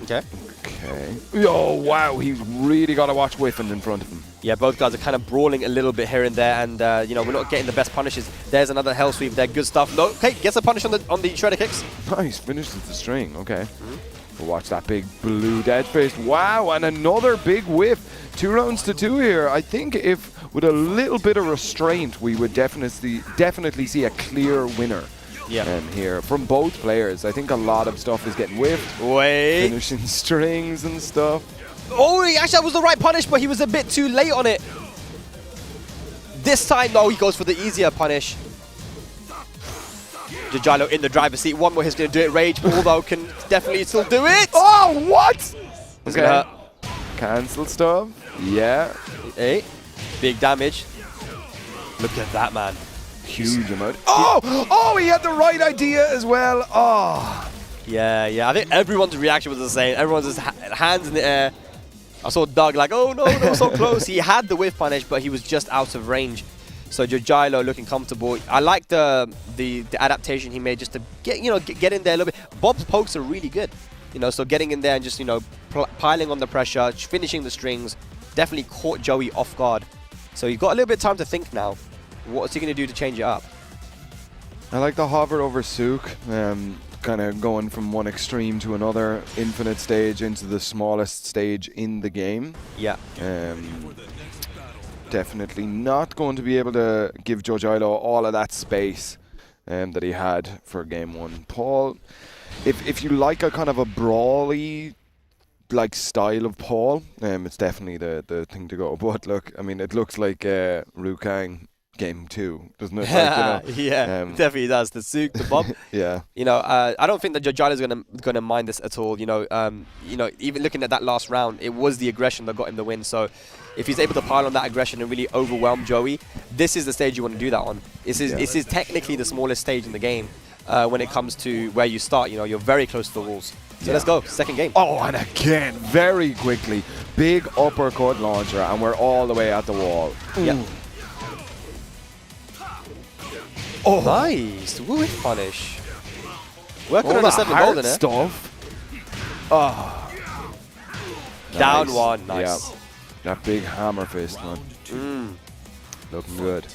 Okay. Okay. Oh, wow. He's really got to watch Whiffin in front of him. Yeah, both guys are kind of brawling a little bit here and there, and you know, we're not getting the best punishes. There's another hell sweep there. Good stuff. No, okay, gets a punish on the shredder kicks. Nice. Finishes the string. Okay. We'll watch that big blue dead fist. Wow, and another big whiff. 2 rounds to 2 here. I think if with a little bit of restraint, we would definitely see a clear winner. Yeah. Here from both players. I think a lot of stuff is getting whiffed. Wait. Finishing strings and stuff. Oh, actually, that was the right punish, but he was a bit too late on it. This time, no, he goes for the easier punish. Jojilo in the driver's seat. One more, he's going to do it. Rage, although can definitely still do it. Oh, what? It's going to hurt. Cancel stuff. Yeah. Hey, big damage. Look at that, man. Huge amount. Oh, he had the right idea as well. Oh. Yeah. I think everyone's reaction was the same. Everyone's just hands in the air. I saw Doug like, oh no, so close. He had the whiff punish, but he was just out of range. So Jojilo looking comfortable. I like the adaptation he made just to get in there a little bit. Bob's pokes are really good. So getting in there and just piling on the pressure, finishing the strings, definitely caught Joey off guard. So you've got a little bit of time to think now. What's he going to do to change it up? I like the hover over Sook, kind of going from one extreme to another, infinite stage into the smallest stage in the game. Yeah. Definitely not going to be able to give Jojilo all of that space that he had for game 1. Paul, if you like a kind of a brawly like style of Paul, it's definitely the thing to go. But look, I mean, it looks like Rukang game 2, doesn't it? Yeah, definitely does. The Sook, the Bob. Yeah. I don't think that Jojilo's gonna mind this at all. Even looking at that last round, it was the aggression that got him the win. So if he's able to pile on that aggression and really overwhelm Joey, this is the stage you want to do that on. This is technically the smallest stage in the game when it comes to where you start. You're very close to the walls. So let's go, second game. Oh, and again, very quickly, big uppercut launcher, and we're all the way at the wall. Yeah. Oh, nice! Whiff punish. Working on a 7 gold in it. Stuff. Oh. Down Nice. 1, nice. Yep. That big hammer fist, man. Looking good.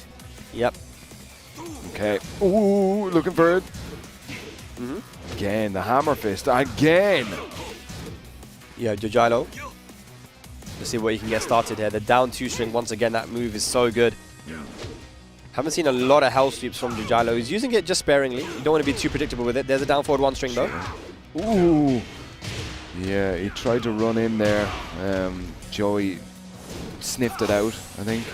Yep. Okay. Ooh, looking for it. Again, the hammer fist. Again. Yeah, Jojilo. Let's see what he can get started here. The down 2 string, once again, that move is so good. Haven't seen a lot of hell sweeps from Jojilo. He's using it just sparingly. You don't want to be too predictable with it. There's a down forward 1 string though. Ooh. Yeah, he tried to run in there. Joey sniffed it out, I think.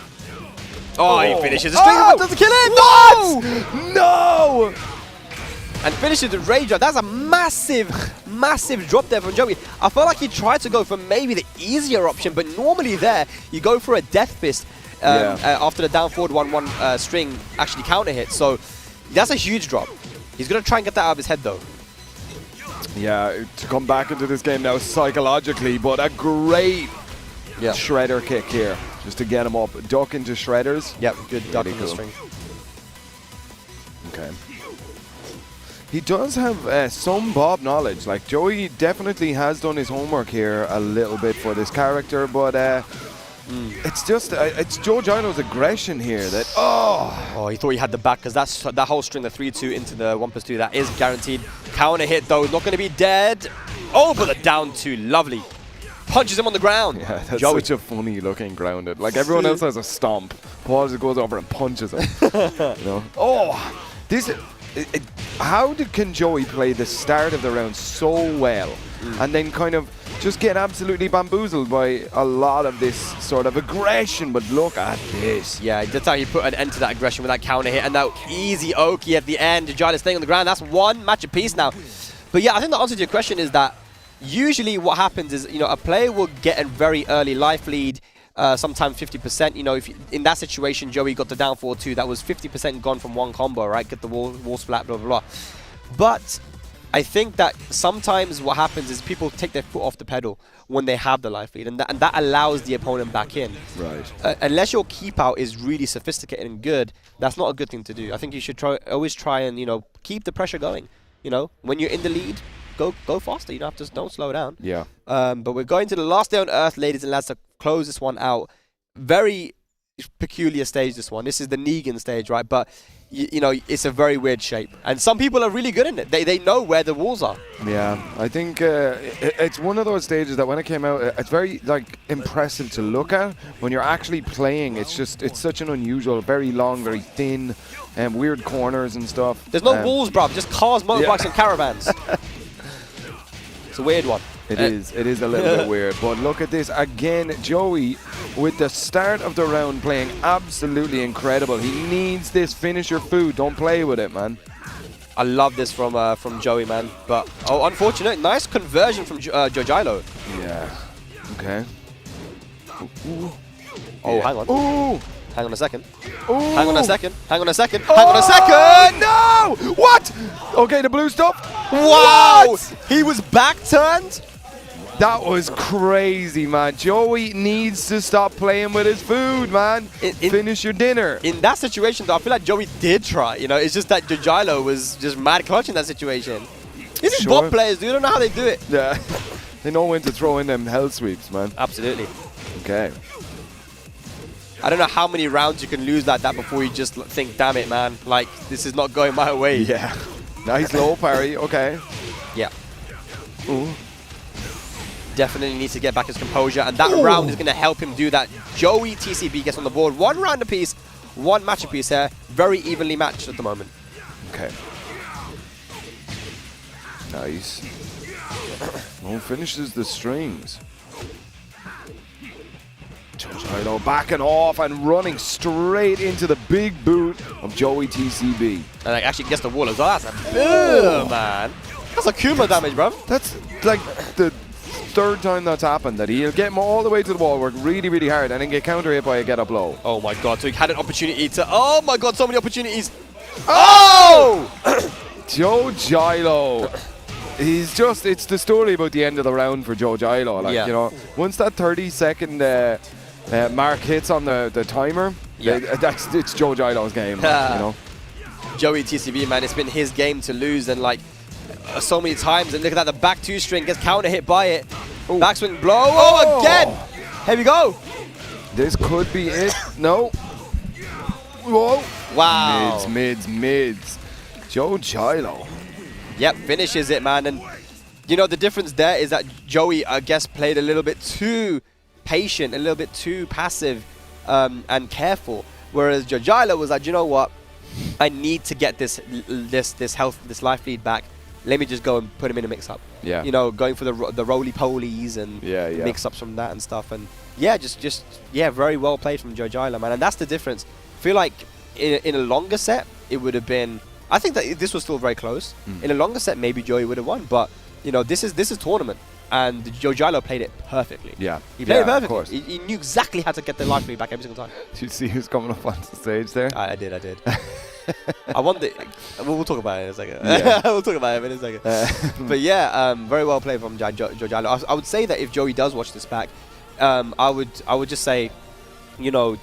Oh, he finishes the string, but doesn't kill him! No! And finishes the rage drop. That's a massive, massive drop there from Joey. I felt like he tried to go for maybe the easier option, but normally there, you go for a death fist after the down forward 1-1 string actually counter hit. So that's a huge drop. He's going to try and get that out of his head though. Yeah, to come back into this game now psychologically, but a great shredder kick here, just to get him up. Duck into shredders. Yep, good duck in the string. Okay. He does have some Bob knowledge. Like, Joey definitely has done his homework here a little bit for this character, but it's just, it's Jojilo's aggression here that, Oh, he thought he had the back, because that whole string, the 3-2 into the 1+2, that is guaranteed. Counter hit though, not going to be dead. Oh, but the down 2, lovely. Punches him on the ground. Yeah, that's Joey. such a funny looking grounded. Like, everyone else has a stomp. Paul just goes over and punches him. You know? Oh, this... how can Joey play the start of the round so well and then kind of just get absolutely bamboozled by a lot of this sort of aggression? But look at this. Yeah, that's how he put an end to that aggression with that counter hit and that easy Oki at the end. Jojilo staying on the ground. That's 1 match apiece now. But yeah, I think the answer to your question is that usually what happens is, you know, a player will get a very early life lead, sometimes 50%. You know, if in that situation, Joey got the down 4-2, that was 50% gone from 1 combo, right? Get the wall splat, blah, blah, blah. But I think that sometimes what happens is people take their foot off the pedal when they have the life lead, and that allows the opponent back in. Right. Unless your keep out is really sophisticated and good, that's not a good thing to do. I think you should always try and, you know, keep the pressure going. You know, when you're in the lead, go faster. You don't have to, don't slow down. Yeah. But we're going to the last day on Earth, ladies and lads, to close this one out. Very peculiar stage, this one. This is the Negan stage, right? But you know, it's a very weird shape, and some people are really good in it. They know where the walls are. Yeah, I think it's one of those stages that when it came out, it's very like impressive to look at. When you're actually playing, it's such an unusual, very long, very thin, and weird corners and stuff. There's no walls, bruv. Just cars, motorbikes, and caravans. It's a weird one. It is a little bit weird, but look at this again. Joey, with the start of the round, playing absolutely incredible. He needs this. Finish your food. Don't play with it, man. I love this from Joey, man. But unfortunate. Nice conversion from Jojilo. Yeah. Okay. Ooh. Oh, hang on. Ooh. Hang on a second. Ooh. Hang on a second. Hang on a second. Oh, hang on a second. No! What? Okay, the blue stuff. Wow! What? He was back turned. That was crazy, man. Joey needs to stop playing with his food, man. Finish your dinner. In that situation, though, I feel like Joey did try. You know, it's just that Jojilo was just mad clutch in that situation. These are bot players, dude. I don't know how they do it. Yeah. They know when to throw in them hell sweeps, man. Absolutely. Okay. I don't know how many rounds you can lose like that before you just think, damn it, man. Like, this is not going my way. Yeah. Nice low parry. Okay. Yeah. Ooh. Definitely needs to get back his composure, and that round is going to help him do that. Joey TCB gets on the board. 1 round apiece, 1 match apiece here. Very evenly matched at the moment. Okay. Nice. No, finishes the strings. Jojilo backing off and running straight into the big boot of Joey TCB. And like, actually gets the wall as well. That's a boom, man. That's a Kuma damage, bro. That's like the 3rd time that's happened, that he'll get him all the way to the wall, work really, really hard, and then get counter hit by a get up low. Oh my god, so he had an opportunity to... Oh my god, so many opportunities. Oh! Jojilo. He's just... It's the story about the end of the round for Jojilo. Like, you know, once that 30-second mark hits on the timer, it's Jojilo's game, like, you know. Joey TCB, man, it's been his game to lose, and like so many times. And look at that, the back 2 string gets counter hit by it. Ooh. Backswing blow. Oh, again! Here we go. This could be it. No. Whoa. Wow. Mids. Jojilo. Yep, finishes it, man. And you know, the difference there is that Joey, I guess, played a little bit too patient, a little bit too passive and careful. Whereas Jojila was like, you know what? I need to get this life lead back. Let me just go and put him in a mix-up. Yeah. You know, going for the roly-polies and mix-ups from that and stuff. And yeah, just very well played from Jojila, man. And that's the difference. I feel like in a longer set, it would have been... I think that this was still very close. In a longer set, maybe Joey would have won. But, you know, this is tournament. And Jojila played it perfectly. Yeah. He played it perfectly. Of course. He knew exactly how to get the life lead back every single time. Did you see who's coming up on the stage there? I did. I wonder. We'll talk about it in a second. Yeah. We'll talk about it in a second. But yeah, very well played from Jojila. I would say that if Joey does watch this back, I would just say, you know,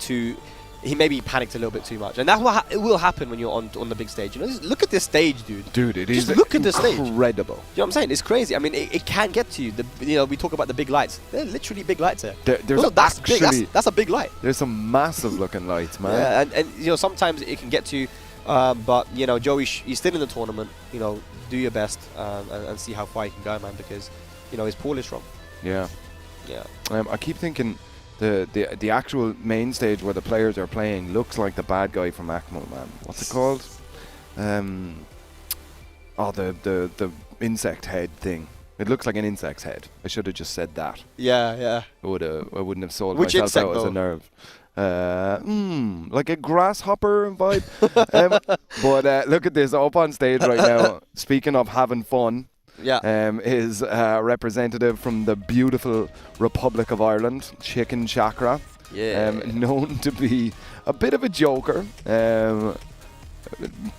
he maybe panicked a little bit too much, and that's what it will happen when you're on the big stage. You know, just look at this stage, dude. Dude, it is look at the stage. Incredible. You know what I'm saying? It's crazy. I mean, it can get to you. You know, we talk about the big lights. They're literally big lights here. That's big. That's a big light. There's some massive looking lights, man. Yeah, and you know, sometimes it can get to you. But you know, Joey, he's still in the tournament. You know, do your best and see how far you can go, man. Because you know his pool is strong. Yeah. Yeah. I keep thinking the actual main stage where the players are playing looks like the bad guy from Akmal, man. What's it called? The insect head thing. It looks like an insect's head. I should have just said that. Yeah. I wouldn't have sold Which myself insect, out as though? a nerve. Like a grasshopper vibe. But look at this up on stage right now. Speaking of having fun, is representative from the beautiful Republic of Ireland, Chicken Chakra. Yeah. Known to be a bit of a joker.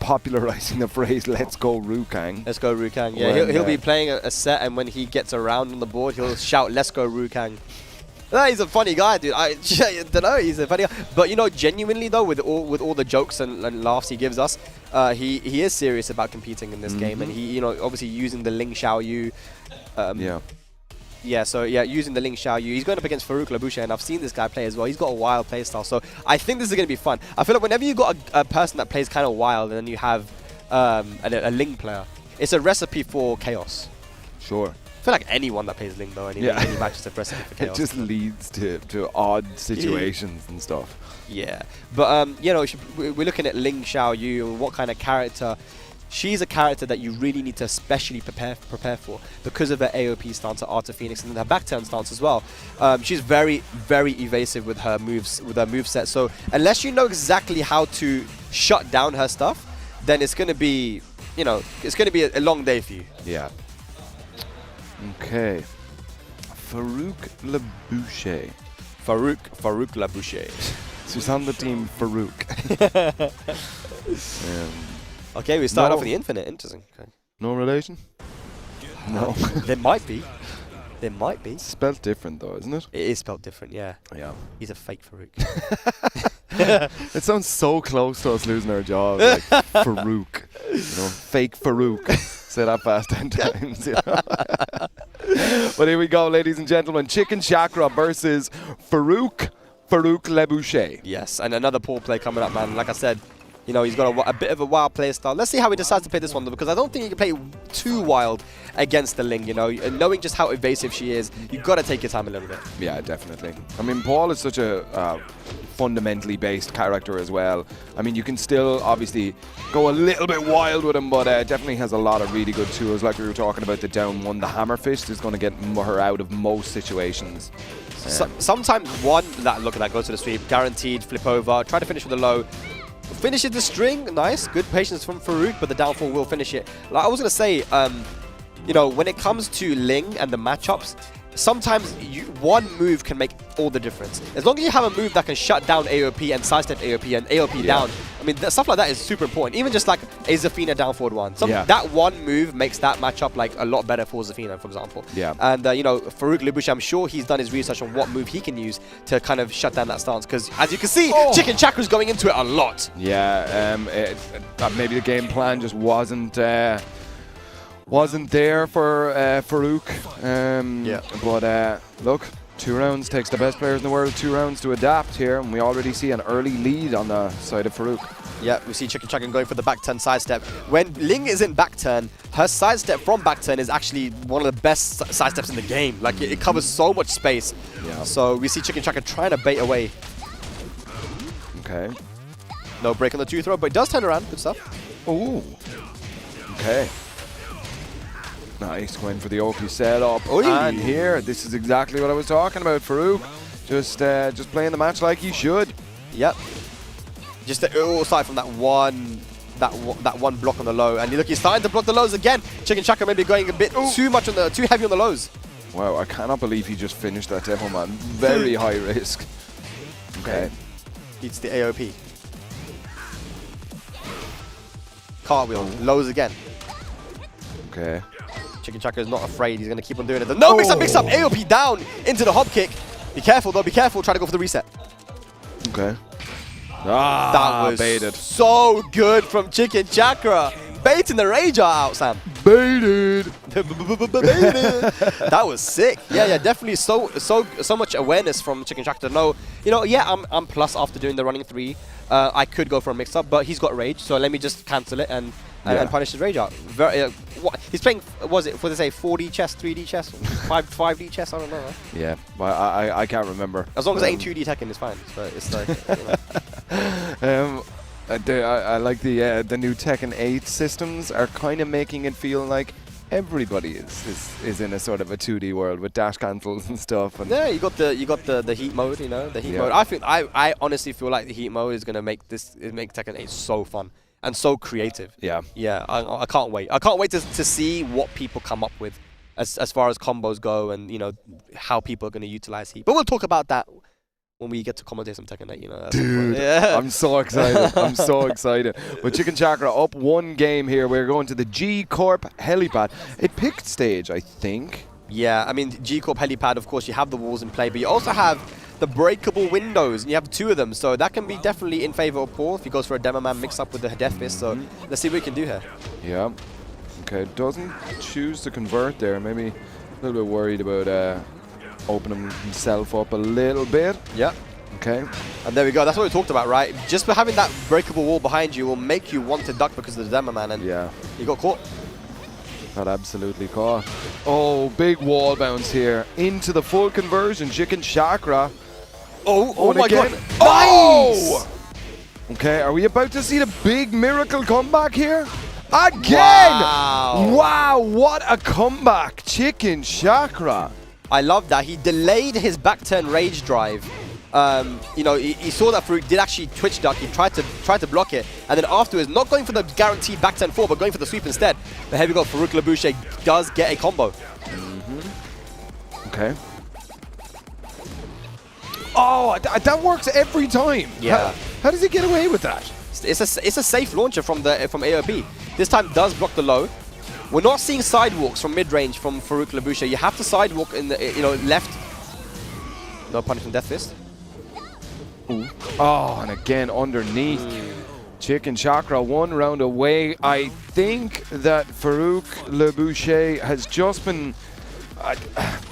Popularizing the phrase "Let's go Rukang." Let's go Rukang. Yeah, he'll be playing a set, and when he gets around on the board, he'll shout, "Let's go Rukang." He's a funny guy, dude. I don't know. He's a funny guy. But you know, genuinely though, with all the jokes and laughs he gives us, he is serious about competing in this game, and he, you know, obviously using the Ling Xiaoyu. Using the Ling Xiaoyu. He's going up against Farouk Labouche, and I've seen this guy play as well. He's got a wild play style, so I think this is going to be fun. I feel like whenever you got a person that plays kind of wild, and then you have a Ling player, it's a recipe for chaos. Sure. I feel like anyone that plays Ling, though, any match is a recipe for chaos. It just leads to odd situations and stuff. Yeah, but you know, we're looking at Ling Xiaoyu and what kind of character. She's a character that you really need to especially prepare for because of her AOP stance at Art of Phoenix and then her back turn stance as well. She's very, very evasive with her moves, with her moveset. So unless you know exactly how to shut down her stuff, then it's going to be, you know, it's going to be a long day for you. Yeah. Okay. Farouk Labouche. Farouk Labouche. She's on the team Farouk. Okay, we start off with the Infinite. Interesting. Okay. No relation? No. There might be. There might be. It's spelled different though, isn't it? It is spelled different, yeah. Yeah. He's a fake Farouk. It sounds so close to us losing our jobs, like Farouk. You know, fake Farouk. Say that fast 10 times. You know? But here we go, ladies and gentlemen. Chicken Chakra versus Farouk Labouche. Yes, and another poor play coming up, man. Like I said, you know, he's got a bit of a wild play style. Let's see how he decides to play this one, though, because I don't think you can play too wild against the Ling, you know. Knowing just how evasive she is, you've got to take your time a little bit. Yeah, definitely. I mean, Paul is such a fundamentally based character as well. I mean, you can still obviously go a little bit wild with him, but definitely has a lot of really good tools. Like we were talking about the down one, the hammer fist is going to get her out of most situations. Sometimes one, look at that, goes to the sweep, guaranteed, flip over, try to finish with a low. Finishes the string, nice, good patience from Farouk, but the downfall will finish it. Like I was going to say, you know, when it comes to Ling and the matchups, sometimes one move can make all the difference. As long as you have a move that can shut down AOP and sidestep AOP and AOP down, I mean, stuff like that is super important. Even just like a Zafina down forward one. That one move makes that matchup like a lot better for Zafina, for example. Yeah. And, you know, Farouk Labouche, I'm sure he's done his research on what move he can use to kind of shut down that stance. Because as you can see, Chicken Chakra's going into it a lot. Yeah, maybe the game plan just wasn't there for Farouk. But look, 2 rounds takes the best players in the world 2 rounds to adapt here, and we already see an early lead on the side of Farouk. Yeah, we see Chicken Chaka going for the back turn sidestep. When Ling is in back turn, her sidestep from back turn is actually one of the best sidesteps in the game. Like, it covers so much space. Yeah. So we see Chicken Chaka trying to bait away. Okay. No break on the 2-throw, but it does turn around. Good stuff. Ooh. Okay. Nice, going for the OP setup. Oy. And here, this is exactly what I was talking about, Farouk. Just playing the match like he should. Yep. Just aside from that one block on the low, and look, he's starting to block the lows again. Chicken Chaka maybe going a bit too heavy on the lows. Wow, I cannot believe he just finished that demo, man. Very high risk. Okay. Eats the AOP. Cartwheel, lows again. Okay. Chicken Chaka is not afraid. He's going to keep on doing it. No, mix up, AOP down into the hop kick. Be careful though, be careful. Try to go for the reset. Okay. That was baited. So good from Chicken Chakra. Baiting the Rage out, Sam. Baited. That was sick. Yeah, definitely so much awareness from Chicken Chakra to know, yeah, I'm plus after doing the running 3. I could go for a mix-up, but he's got Rage, so let me just cancel it and punish his Rage out. He's playing, was it, for they say 4D chess, 3D chess, 5D chess, I don't know. Right? Yeah, but I can't remember. As long as it ain't 2D Tekken, it's fine. So it's like, I like the new Tekken 8 systems are kind of making it feel like everybody is in a sort of a 2D world with dash cancels and stuff. And yeah, you got the heat mode, the heat mode. I honestly feel like the heat mode is gonna make Tekken 8 so fun and so creative. Yeah. Yeah, I can't wait. I can't wait to see what people come up with as far as combos go and how people are gonna utilize heat. But we'll talk about that when we get to commentate some Tekken 8, Dude, yeah. I'm so excited. I'm so excited. But Chicken Chakra up one game here. We're going to the G Corp helipad. It picked stage, I think. Yeah, I mean, G Corp helipad, of course, you have the walls in play, but you also have the breakable windows, and you have 2 of them, so that can be definitely in favor of Paul if he goes for a Demo Man mix-up with the Death Fist, so let's see what we can do here. Yeah. Okay, doesn't choose to convert there. Maybe a little bit worried about opening himself up a little bit. Yeah. Okay. And there we go. That's what we talked about, right? Just for having that breakable wall behind you will make you want to duck because of the Demo Man, and you got caught. Got absolutely caught. Oh, big wall bounce here into the full conversion. Chicken Chakra. Oh my god. Oh! Okay, are we about to see the big miracle comeback here? Again! Wow, what a comeback. Chicken Chakra. I love that. He delayed his back turn rage drive. He saw that Farouk did actually twitch duck. He tried to block it, and then afterwards, not going for the guaranteed back turn 4, but going for the sweep instead. But here we go. Farouk Labouche does get a combo. Okay. Oh, that works every time. Yeah. How does he get away with that? It's a safe launcher from AOP. This time does block the low. We're not seeing sidewalks from mid-range from Farouk Labouche. You have to sidewalk in the left. No punish from Death Fist. Ooh. Oh, and again underneath. Chicken Chakra 1 round away. I think that Farouk Labouche has just been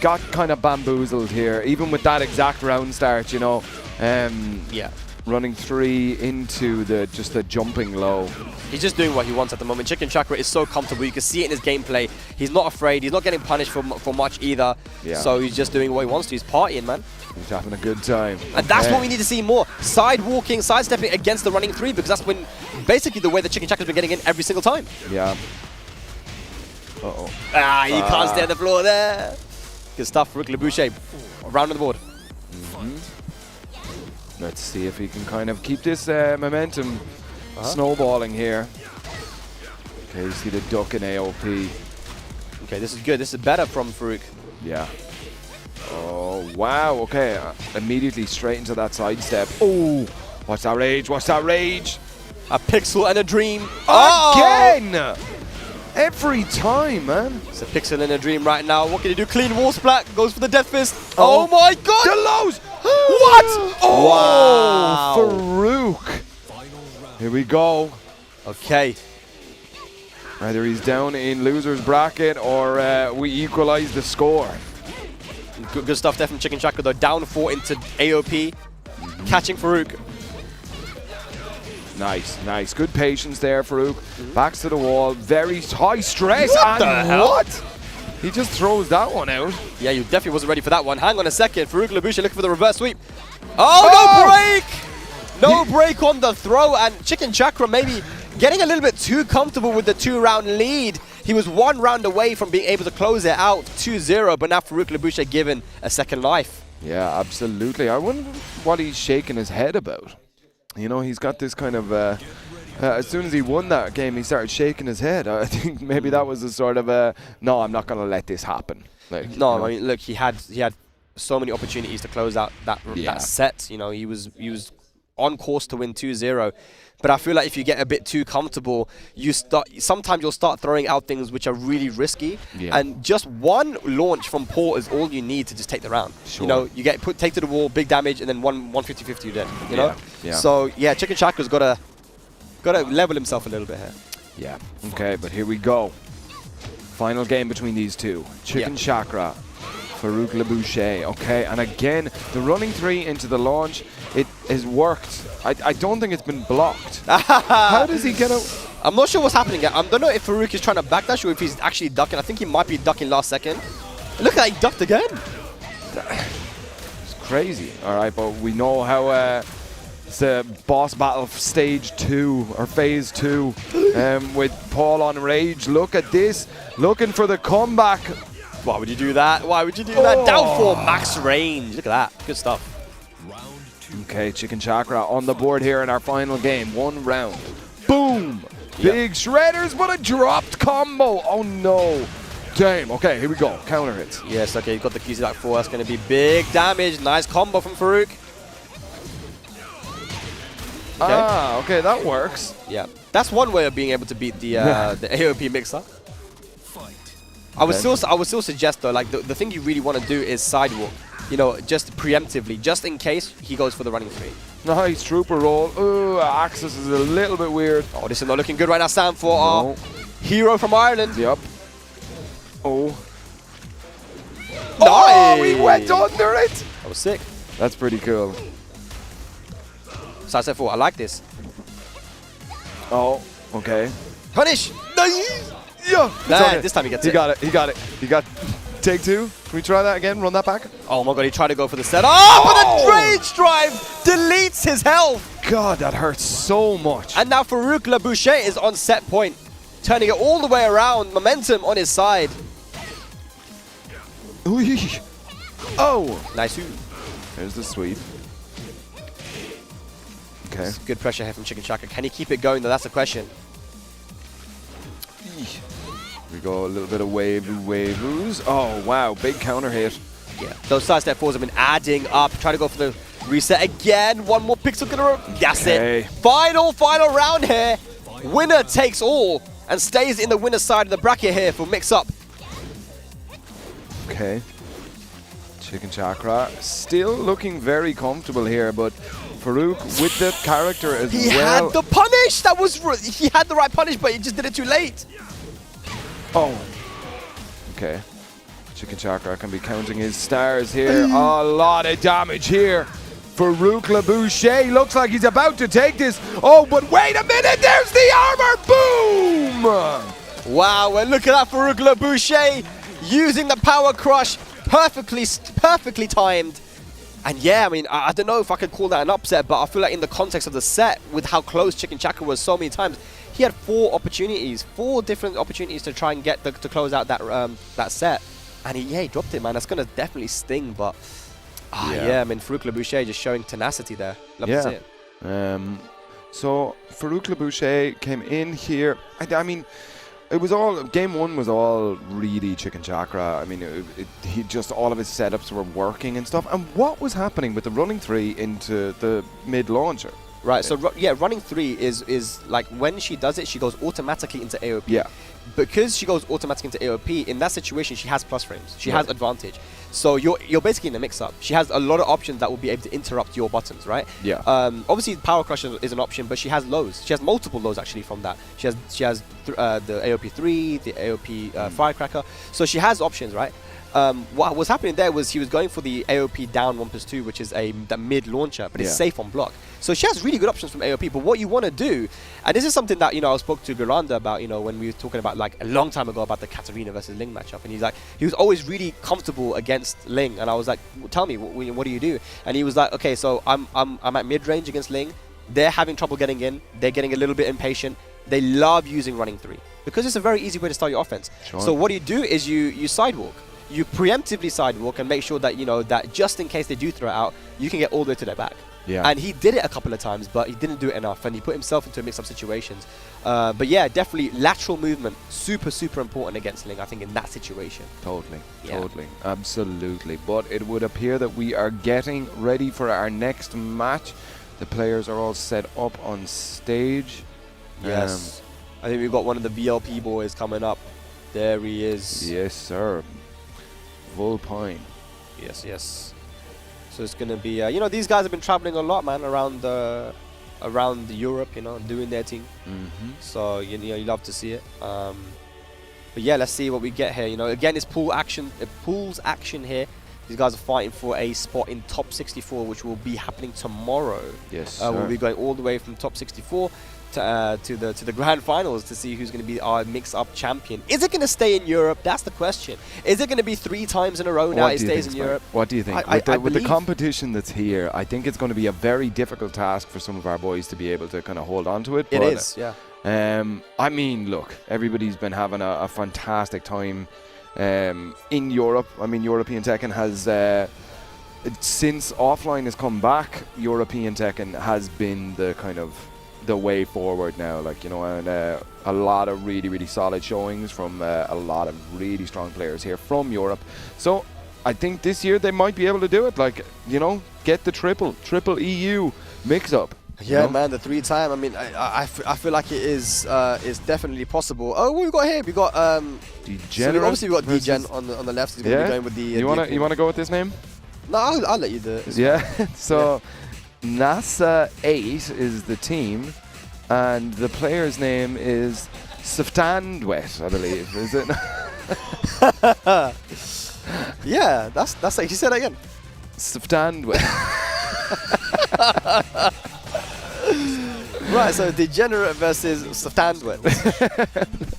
got kind of bamboozled here, even with that exact round start, Yeah. Running 3 into the jumping low. He's just doing what he wants at the moment. Chicken Chakra is so comfortable. You can see it in his gameplay. He's not afraid. He's not getting punished for much either. Yeah. So he's just doing what he wants to. He's partying, man. He's having a good time. And that's what we need to see more. Sidewalking, sidestepping against the running 3, because that's when basically the way that Chicken Chakra's been getting in every single time. Yeah. Uh-oh. You can't stay on the floor there. Good stuff, Farouk Labouche. Round on the board. Let's see if he can kind of keep this momentum snowballing here. Okay, you see the duck in AOP. Okay, this is good. This is better from Farouk. Yeah. Oh, wow. Okay, immediately straight into that sidestep. Oh, what's that rage? What's that rage? A pixel and a dream. Again! Every time, man. It's a pixel and a dream right now. What can he do? Clean wall splat. Goes for the Death Fist. Oh my god! The lows! What? Oh, wow. Farouk. Here we go. Okay. Either he's down in loser's bracket or we equalize the score. Good stuff there from Chicken Chakra though. Down 4 into AOP. Catching Farouk. Nice. Good patience there, Farouk. Backs to the wall. Very high stress. What the hell? What? He just throws that one out. Yeah, you definitely wasn't ready for that one. Hang on a second. Farouk Labouche looking for the reverse sweep. Oh, no break! No break on the throw, and Chicken Chakra maybe getting a little bit too comfortable with the 2-round lead. He was 1 round away from being able to close it out 2-0, but now Farouk Labouche given a second life. Yeah, absolutely. I wonder what he's shaking his head about. You know, he's got this kind of... as soon as he won that game, he started shaking his head. I think maybe that was a sort of no, I'm not going to let this happen. Like, No, you know. I mean, look, he had so many opportunities to close out that set. You know, he was on course to win 2-0. But I feel like if you get a bit too comfortable, sometimes you'll start throwing out things which are really risky. Yeah. And just one launch from Paul is all you need to just take the round. Sure. You know, you take to the wall, big damage, and then 150-50 you're dead. You know? Yeah. So yeah, Chicken Chakra's got to level himself a little bit here. Yeah. Okay, but here we go. Final game between these two. Chicken Chakra, Farouk Labouche. Okay, and again, the running 3 into the launch, it has worked. I don't think it's been blocked. How does he get out? I'm not sure what's happening yet. I don't know if Farouk is trying to backdash or if he's actually ducking. I think he might be ducking last second. Look at that, he ducked again. It's crazy. All right, but we know how it's the boss battle stage 2 or phase 2 with Paul on rage. Look at this, looking for the comeback. Why would you do that? Why would you do that? Down for max range. Look at that. Good stuff. Okay, Chicken Chakra on the board here in our final game. 1 round. Boom! Big shredders, but a dropped combo. Oh no. Damn. Okay, here we go. Counter hits. Yes, okay, you've got the keys to that 4. That's going to be big damage. Nice combo from Farouk. Okay. Okay, that works. Yeah, that's one way of being able to beat the AOP mixer. I would still suggest though, like the thing you really want to do is sidewalk. You know, just preemptively, just in case he goes for the running 3. Nice trooper roll. Ooh, Axis is a little bit weird. Oh, this is not looking good right now, Sam, for our hero from Ireland. Yep. Oh. Nice. Oh, he went under it. That was sick. That's pretty cool. Side step 4, I like this. Oh, okay. Punish! Nice! Yeah. Nah, this time he gets it. He got it. He got it. He got take 2. Can we try that again? Run that back? Oh my god, he tried to go for the set. Oh, but the rage drive deletes his health. God, that hurts so much. And now Farouk Labouche is on set point, turning it all the way around. Momentum on his side. Ooh. Oh. Nice. There's the sweep. Okay. Good pressure here from Chicken Chakra. Can he keep it going though? That's the question. We go a little bit of waves. Oh, wow. Big counter hit. Yeah. Those side step 4s have been adding up. Try to go for the reset again. One more pixel gonna. That's it. Final round here. Winner takes all and stays in the winner's side of the bracket here for MIXUP. Okay. Chicken Chakra still looking very comfortable here, but Farouk with the character as well. He had the punish. He had the right punish, but he just did it too late. Oh. Okay. Chicken Chakra can be counting his stars here. A lot of damage here. Farouk Labouche looks like he's about to take this. Oh, but wait a minute. There's the armor. Boom! Wow, and look at that Farouk Labouche using the power crush. Perfectly timed. And yeah, I mean, I don't know if I could call that an upset, but I feel like in the context of the set, with how close Chicken Chakra was so many times, he had 4 different opportunities to try and get to close out that set. And he dropped it, man. That's going to definitely sting, but yeah, I mean, Farouk Labouche just showing tenacity there. Love to see it. So Farouk Labouche came in here. I mean, it was all, game 1 was all really Chicken Chakra. I mean, he just, all of his setups were working and stuff. And what was happening with the running 3 into the mid launcher? Right, so running 3 is like when she does it, she goes automatically into AOP. Yeah. Because she goes automatically into AOP, in that situation, she has plus frames. She has advantage. So you're basically in a mix-up. She has a lot of options that will be able to interrupt your buttons, right? Yeah. Obviously, Power Crush is an option, but she has lows. She has multiple lows, actually, from that. She has the AOP 3, the AOP Firecracker. So she has options, right? what was happening there was he was going for the AOP down 1+2, which is the mid launcher, but it's safe on block. So she has really good options from AOP. But what you want to do, and this is something that I spoke to Garanda about, when we were talking about like a long time ago about the Katarina versus Ling matchup, and he's like, he was always really comfortable against Ling, and I was like, tell me, what do you do? And he was like, okay, so I'm at mid range against Ling. They're having trouble getting in. They're getting a little bit impatient. They love using running 3 because it's a very easy way to start your offense. Sure. So what you do is you sidewalk. You preemptively sidewalk and make sure that that just in case they do throw it out, you can get all the way to their back. Yeah. And he did it a couple of times, but he didn't do it enough, and he put himself into mix-up situations. But yeah, definitely lateral movement, super important against Ling, I think, in that situation. Totally, absolutely. But it would appear that we are getting ready for our next match. The players are all set up on stage. Yes. I think we've got one of the VLP boys coming up. There he is. Yes, sir. Volpine. Yes. So it's gonna be, these guys have been traveling a lot, man, around Europe, doing their thing. So you love to see it. But yeah, let's see what we get here. Again, it's pools action here. These guys are fighting for a spot in top 64, which will be happening tomorrow. Yes, we'll be going all the way from top 64 to the grand finals to see who's going to be our mix-up champion. Is it going to stay in Europe? That's the question. Is it going to be 3 times in a row now it stays in Europe? What do you think? With the competition that's here, I think it's going to be a very difficult task for some of our boys to be able to kind of hold on to it. It is, yeah. I mean, look, everybody's been having a fantastic time in Europe. I mean, European Tekken has, since offline has come back, European Tekken has been the kind of the way forward now, and a lot of really solid showings from a lot of really strong players here from Europe. So I think this year they might be able to do it, get the triple EU mix-up. Yeah, man, the 3-time. I mean, I feel like it is definitely possible. Oh, what we got here? We got Degenerate. So obviously we got Degen on the left. He's gonna be going with the. You wanna go with this name? No, I'll let you do it. Yeah. So. NASA 8 is the team, and the player's name is Suftandwet, I believe. Is it? Yeah, that's like, you said that again. Suftandwet. Right, so Degenerate versus Suftandwet.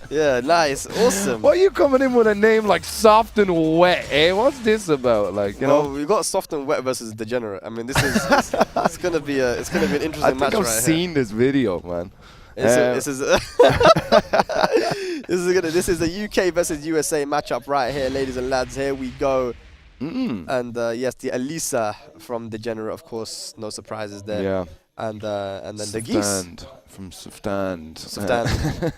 Yeah, nice, awesome. Why are you coming in with a name like Soft and Wet, eh? What's this about? Well, we got Soft and Wet versus Degenerate. I mean, this is it's gonna be an interesting match. I think I've seen this video, man. This is a UK versus USA matchup right here, ladies and lads. Here we go. And yes, the Elisa from Degenerate, of course, no surprises there. Yeah. And then the geese from Sufstand. Sufstand.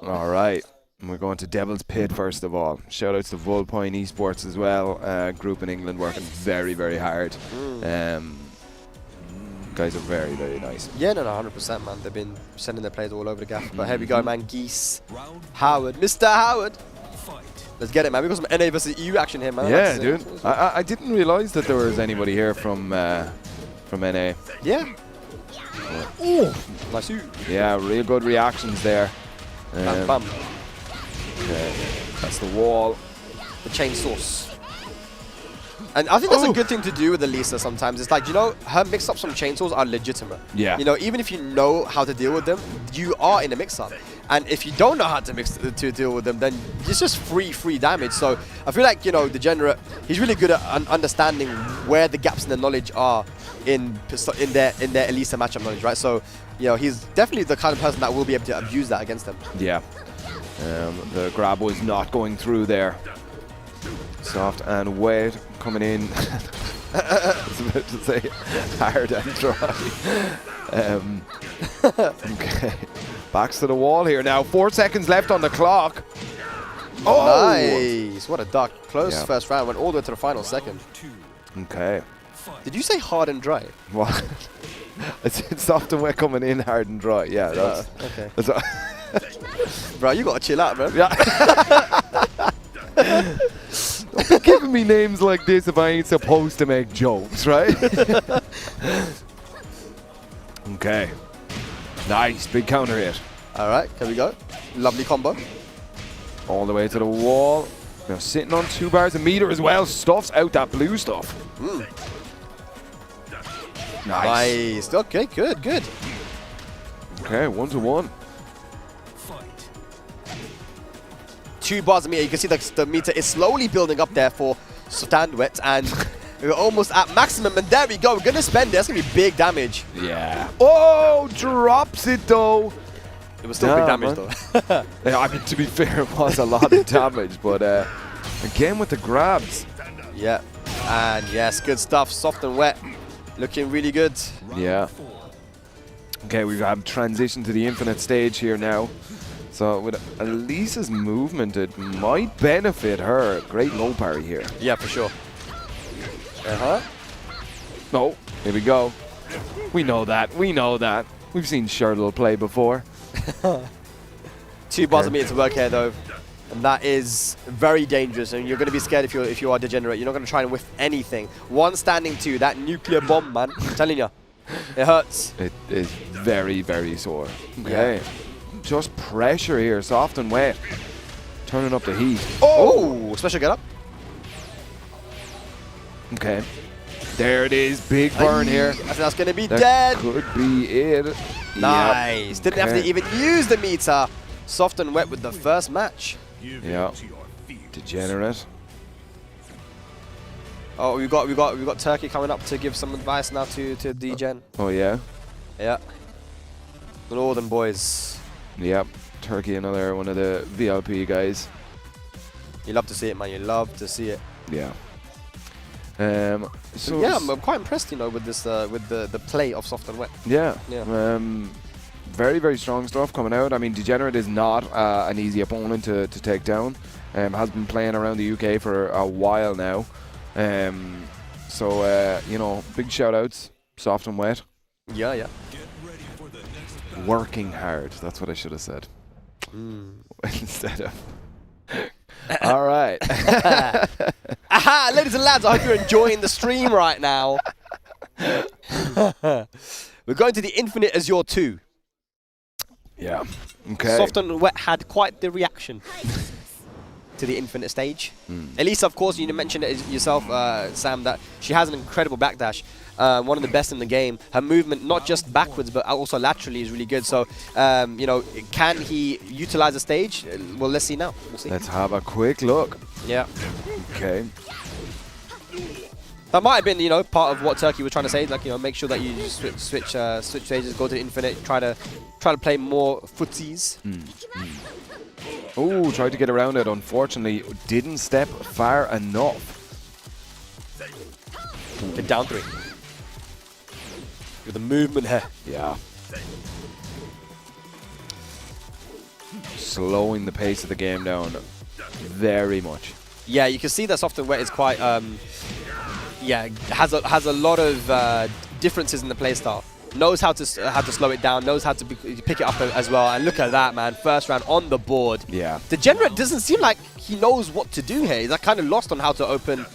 All right, we're going to Devil's Pit first of all. Shout outs to Volpine Esports as well. Group in England working very hard. Guys are very nice. Yeah, no, 100%, man. They've been sending their players all over the gaff. But here we go, man. Geese, Howard, Mr. Howard. Let's get it, man. We got some NA versus EU action here, man. Yeah, dude. I didn't realize that there was anybody here from NA. Yeah. Oh, nice. Yeah, real good reactions there. Bam, bam. Okay, that's the wall. The chain sauce. And I think that's a good thing to do with Elisa sometimes. It's like, her mix-ups on chainsaws are legitimate. Yeah. Even if you know how to deal with them, you are in a mix-up. And if you don't know how to deal with them, then it's just free damage. So I feel like, Degenerate, he's really good at understanding where the gaps in the knowledge are in their Elisa matchup knowledge, right? So, he's definitely the kind of person that will be able to abuse that against them. Yeah. The grab was not going through there. Soft and Wet coming in. I was about to say hard and dry. Okay. Backs to the wall here now. 4 seconds left on the clock. Oh! Nice. What a duck. Close first round. Went all the way to the final second. Okay. Did you say hard and dry? What? I said Soft and Wet coming in, hard and dry. Yeah, that's... okay. That's bro, you got to chill out, bro. Yeah. Don't be giving me names like this if I ain't supposed to make jokes, right? Okay. Nice, big counter hit. All right, here we go. Lovely combo. All the way to the wall. Now sitting on 2 bars a meter as well. Stuffs out that blue stuff. Nice. Okay, good, good. Okay, 1-to-1. 2 bars of meter. You can see the meter is slowly building up there for Standwet, and we're almost at maximum. And there we go. We're going to spend it. That's going to be big damage. Yeah. Oh, drops it though. It was still big damage though. Yeah, I mean, to be fair, it was a lot of damage, but again with the grabs. Yeah. And yes, good stuff. Soft and wet. Looking really good. Yeah. Okay, we've transitioned to the infinite stage here now. So with Elisa's movement, it might benefit her. Great low parry here. Yeah, for sure. No, here we go. We know that. We know that. We've seen Shirtle play before. 2 bars of meter to work here though. And that is very dangerous, and you're going to be scared if you are degenerate. You're not going to try and whiff anything. 1 standing 2, that nuclear bomb, man. I'm telling you, it hurts. It is very, very sore. Okay, just pressure here, soft and wet. Turning up the heat. Oh, special get up. Okay, there it is, big burn here. I think that's going to be That dead. could be it. Nice. Yep. Didn't have to even use the meter. Soft and wet with the first match. Yeah. Degenerate. Oh, we got Turkey coming up to give some advice now to Degen. Oh yeah. Yeah. The Northern boys. Yep. Turkey, another one of the VLP guys. You love to see it, man. You love to see it. Yeah. So yeah, I'm quite impressed, you know, with this with the play of soft and wet. Yeah. Yeah. Very, very strong stuff coming out. I mean, Degenerate is not an easy opponent to take down. Has been playing around the UK for a while now. So, you know, big shout-outs. Soft and wet. Yeah, yeah. Working hard. That's what I should have said. Instead of... All right. Aha! Ladies and lads, I hope you're enjoying the stream right now. We're going to the Infinite Azure 2. Yeah. Okay. Soft and wet had quite the reaction to the Infinite stage. Elisa, of course, you mentioned it yourself, Sam, that she has an incredible backdash. One of the best in the game. Her movement, not just backwards, but also laterally, is really good. So, you know, can he utilize the stage? Well, let's see now. We'll see. Let's have a quick look. Yeah. Okay. That might have been, you know, part of what Turkey was trying to say. Like, you know, make sure that you switch stages, go to the Infinite, try to play more footsies. Oh, tried to get around it. Unfortunately, didn't step far enough. Get down 3. With the movement here. Yeah. Slowing the pace of the game down very much. Yeah, you can see that Soft and Wet is quite, yeah, has a lot of differences in the playstyle. Knows how to slow it down, knows how to pick it up as well. And look at that, man. First round on the board. Yeah. Degenerate doesn't seem like he knows what to do here. He's like kind of lost on how to open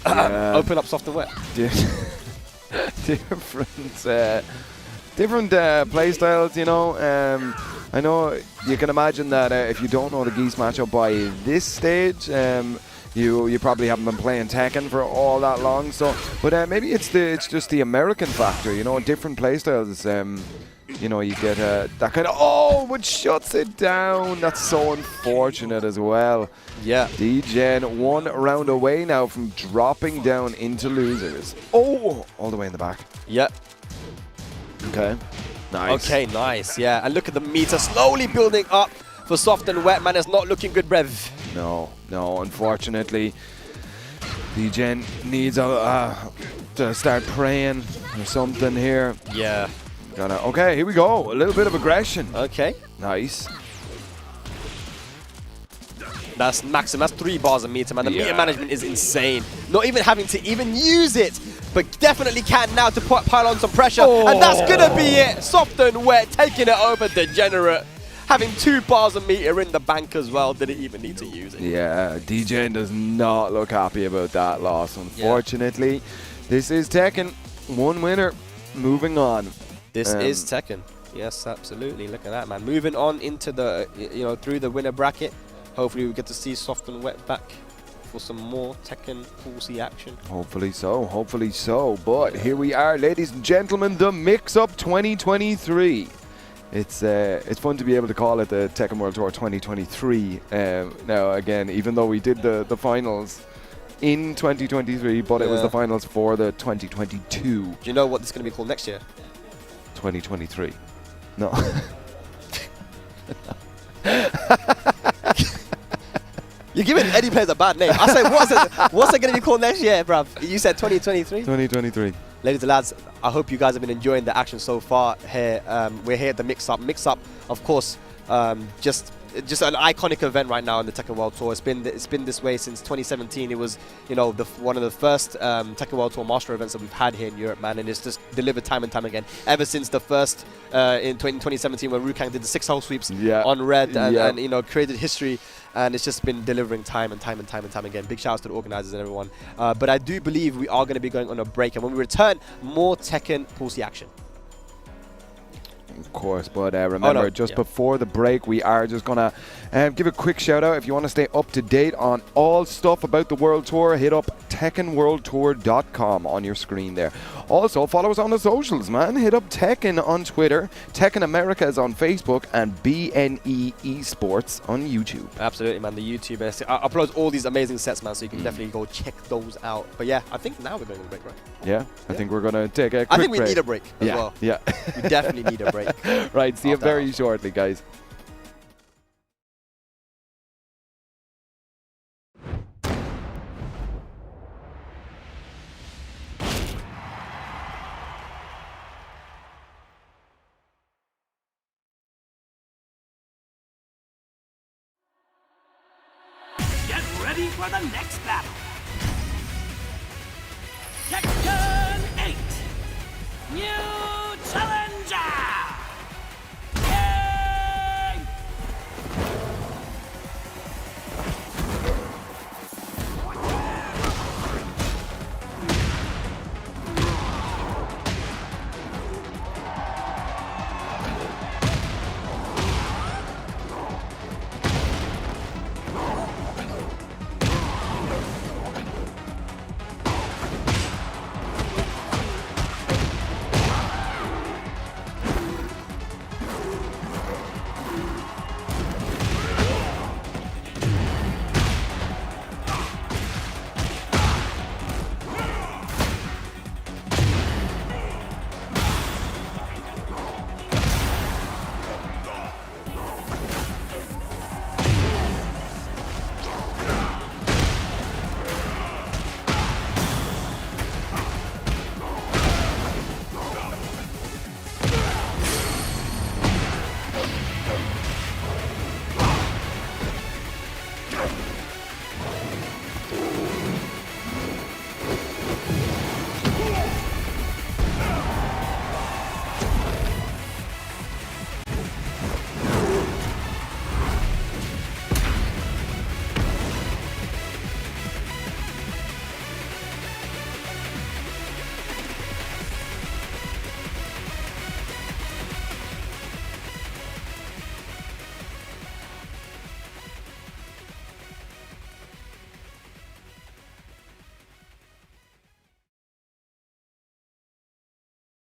up Soft and Wet. Different play styles, you know. I know you can imagine that if you don't know the Geese matchup by this stage, you probably haven't been playing Tekken for all that long. So, but maybe it's just the American factor, you know. Different play styles. You know, you get that kind of which shuts it down. That's so unfortunate as well. Yeah. D-Gen 1 round away now from dropping down into losers. Oh, all the way in the back. Yep. Okay. Nice. Okay, nice. Yeah, and look at the meter slowly building up for Soft and Wet, man. It's not looking good, Brev. No, unfortunately. D-Gen needs to start praying or something here. Yeah. Okay, here we go. A little bit of aggression. Okay. Nice. That's maximum. That's 3 bars a meter, man. The meter management is insane. Not even having to even use it, but definitely can now to pile on some pressure. And that's going to be it. Soft and Wet taking it over. Degenerate. Having 2 bars a meter in the bank as well. Didn't even need to use it. Yeah, D-Gen does not look happy about that loss, unfortunately. This is Tekken. 1 winner. Moving on. This is Tekken. Yes, absolutely. Look at that, man. Moving on into the, you know, through the winner bracket. hopefully we get to see Soft and Wet back for some more Tekken Pool C action. Hopefully so, hopefully so. But here we are, ladies and gentlemen, the Mix-Up 2023. It's fun to be able to call it the Tekken World Tour 2023. Now, again, even though we did the finals in 2023, but it was the finals for the 2022. Do you know what this is going to be called next year? 2023. No. You're giving Eddie players a bad name. I said, what's it going to be called next year, bruv? You said 2023? 2023. Ladies and lads, I hope you guys have been enjoying the action so far here. We're here at the Mix-Up. Mix-Up, of course, just an iconic event right now in the Tekken World Tour. It's been this way since 2017. It was, you know, one of the first Tekken World Tour Master events that we've had here in Europe, man, and it's just delivered time and time again. Ever since the first in 2017 when Rukang did the 6-hole sweeps on red and you know, created history. And it's just been delivering time and time again. Big shout outs to the organizers and everyone. But I do believe we are going to be going on a break. And when we return, more Tekken Pool C action. Of course, but remember, before the break, we are just going to give a quick shout out. If you want to stay up to date on all stuff about the World Tour, hit up TekkenWorldTour.com on your screen there. Also, follow us on the socials, man. Hit up Tekken on Twitter, Tekken America is on Facebook, and BNE Esports on YouTube. Absolutely, man. The YouTube. I upload all these amazing sets, man, so you can definitely go check those out. But yeah, I think now we're going on a break, right? Yeah, I think we're going to take a quick I think we break. need a break as well. Yeah. We definitely need a break. Right, see you very shortly, guys. Get ready for the next battle. Tekken 8. New challenger. Yay!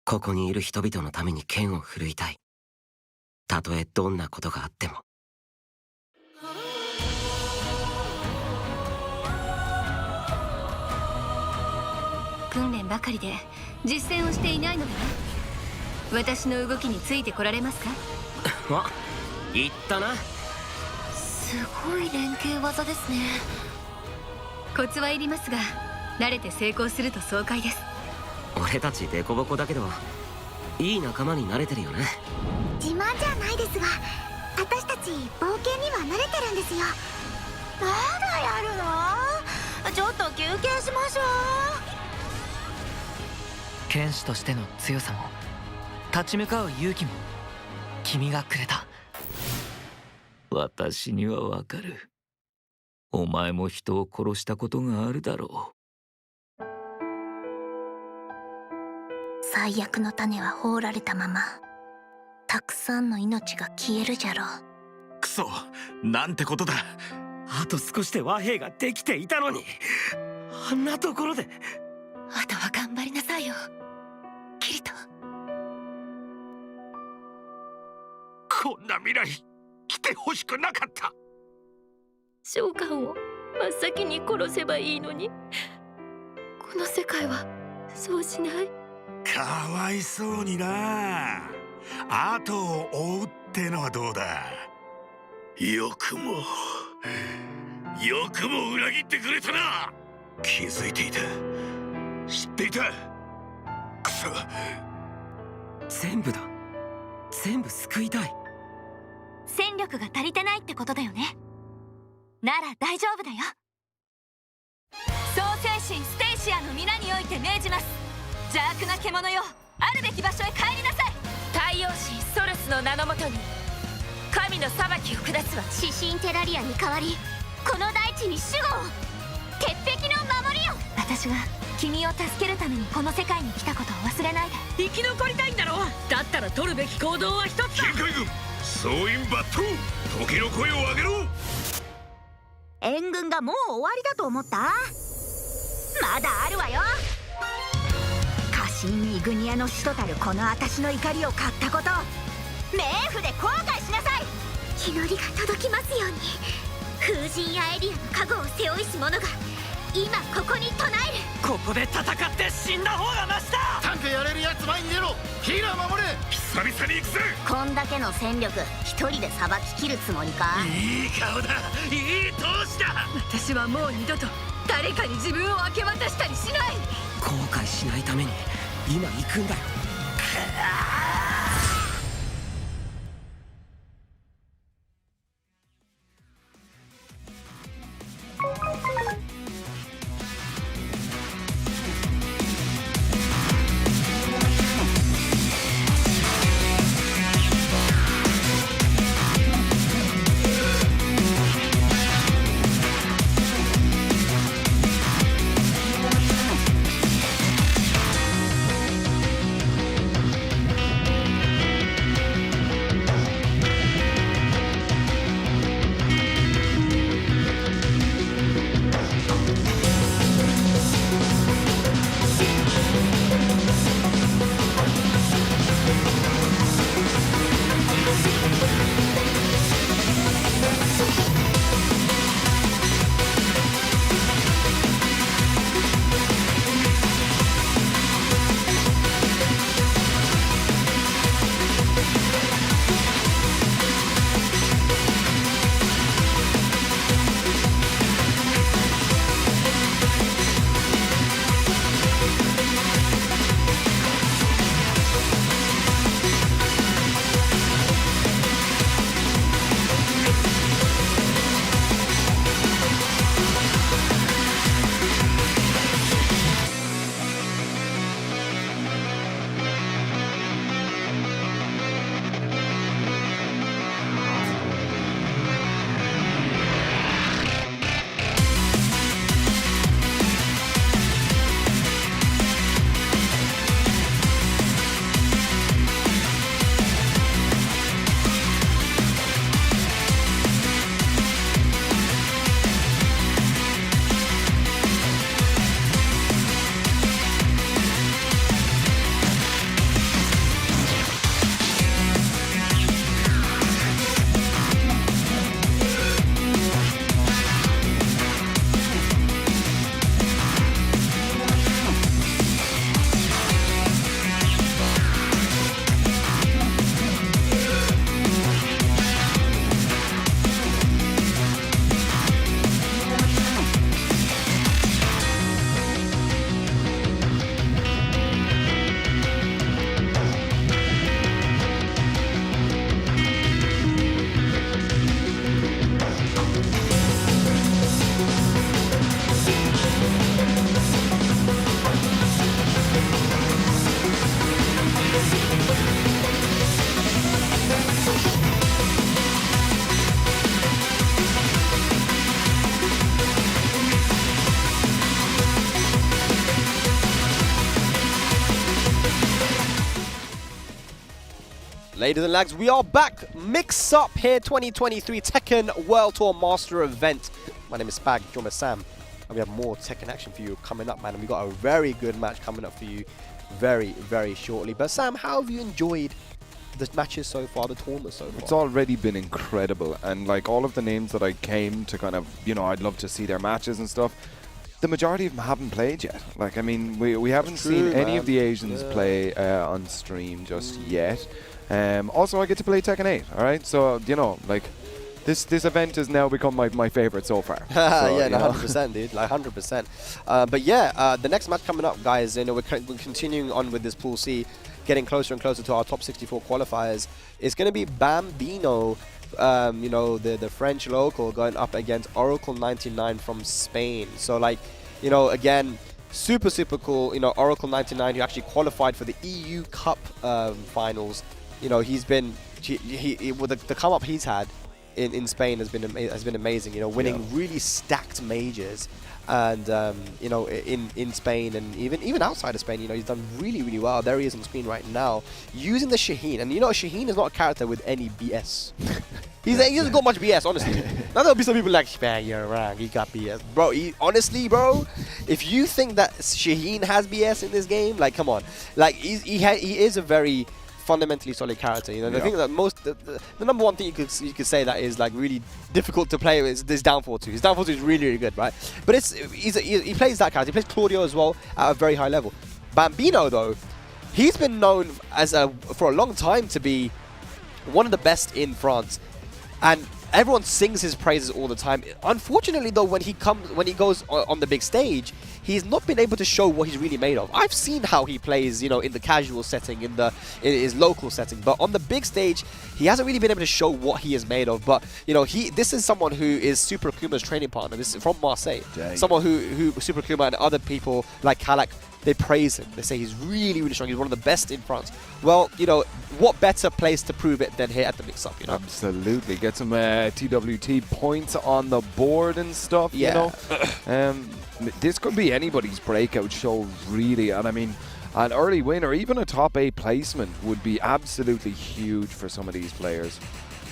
ここにいる人々のために剣を振るいたい。たとえどんなことがあっても。訓練ばかりで実践をしていないのでは。私の動きについてこられますか？あ、言ったな。すごい連携技ですね。コツはいりますが、慣れて成功すると爽快です。俺たちデコボコだけどいい仲間に慣れてるよね。自慢じゃないですが、私たち冒険には慣れてるんですよ。まだやるの？ちょっと休憩しましょう。剣士としての強さも立ち向かう勇気も君がくれた。私にはわかる。お前も人を殺したことがあるだろう。最悪の種は放られたまま、たくさんの命が消えるじゃろう。くそ、なんてことだ。あと少しで和平ができていたのに、あんなところで。あとは頑張りなさいよ、キリト。こんな未来来てほしくなかった。召喚を真っ先に殺せばいいのに、この世界はそうしない。かわいそうにな。後を追うってのはどうだ。よくも裏切ってくれたな。気づいていた、知っていた。くそ。全部だ。全部救いたい。戦力が足りてないってことだよね。なら大丈夫だよ。創世神ステイシアの皆において命じます。邪悪な獣よ、あるべき場所へ帰りなさい。太陽神ソルスの名のもとに神の裁きを下すわ。指針テラリアに代わり、この大地に守護を。鉄壁の守りよ。私が君を助けるためにこの世界に来たことを忘れないで。生き残りたいんだろ。だったら取るべき行動は一つだ。近海軍総員抜刀、時の声を上げろ。援軍がもう終わりだと思った？まだあるわよ。家臣イグニアの使徒たるこの私の怒りを買ったこと、冥府で後悔しなさい。祈りが届きますように。風神やエリアの加護を背負いし者が今ここに唱える。ここで戦って死んだ方がマシだ。タンクやれるやつ前に出ろ。ヒーラー守れ。久々に行くぜ。こんだけの戦力一人でさばききるつもりか？いい顔だ、いい闘志だ。私はもう二度と誰かに自分を明け渡したりしない。後悔しないために今行くんだよ。Ladies and lads, we are back. Mix Up here 2023 Tekken World Tour Master Event. My name is Spag, joined by Sam. And we have more Tekken action for you coming up, man. And we got a very good match coming up for you very, very shortly. But Sam, how have you enjoyed the matches so far, the tournament so far? It's already been incredible. And like all of the names that I came to kind of, you know, I'd love to see their matches and stuff. The majority of them haven't played yet. Like, I mean, we haven't seen any of the Asians play on stream just yet. Also, I get to play Tekken 8, all right? So, you know, like, this event has now become my favorite so far. So, yeah, 100%, dude, like 100%. But yeah, the next match coming up, guys, you know, we're continuing on with this Pool C, getting closer and closer to our top 64 qualifiers. It's going to be Bambino, you know, the French local, going up against Oracle 99 from Spain. So, like, you know, again, super cool. You know, Oracle 99, who actually qualified for the EU Cup finals. You know, he's been with the come up he's had in Spain has been amazing. You know, winning really stacked majors, and you know, in Spain and even outside of Spain, you know, he's done really well. There he is on screen right now, using the Shaheen, and you know, Shaheen is not a character with any BS. He hasn't got much BS, honestly. Now there'll be some people like, man, you're wrong, he got BS. Bro, honestly, bro, if you think that Shaheen has BS in this game, like, come on. Like, he is a very fundamentally solid character. You know, the thing that the number one thing you could say that is like really difficult to play is this downfall 2. His downfall 2 is really good, right? But he plays that character. He plays Claudio as well at a very high level. Bambino, though, he's been known as for a long time to be one of the best in France, and everyone sings his praises all the time. Unfortunately, though, when he goes on the big stage, he's not been able to show what he's really made of. I've seen how he plays, you know, in the casual setting, in his local setting, but on the big stage, he hasn't really been able to show what he is made of. But you know, this is someone who is Super Akuma's training partner. This is from Marseille. Dang. Someone who Super Akuma and other people like Kalak, they praise him. They say he's really strong. He's one of the best in France. Well, you know, what better place to prove it than here at the Mix-Up, you know? Absolutely. Get some TWT points on the board and stuff, you know? This could be anybody's breakout show, really. And I mean, an early win or even a top 8 placement would be absolutely huge for some of these players.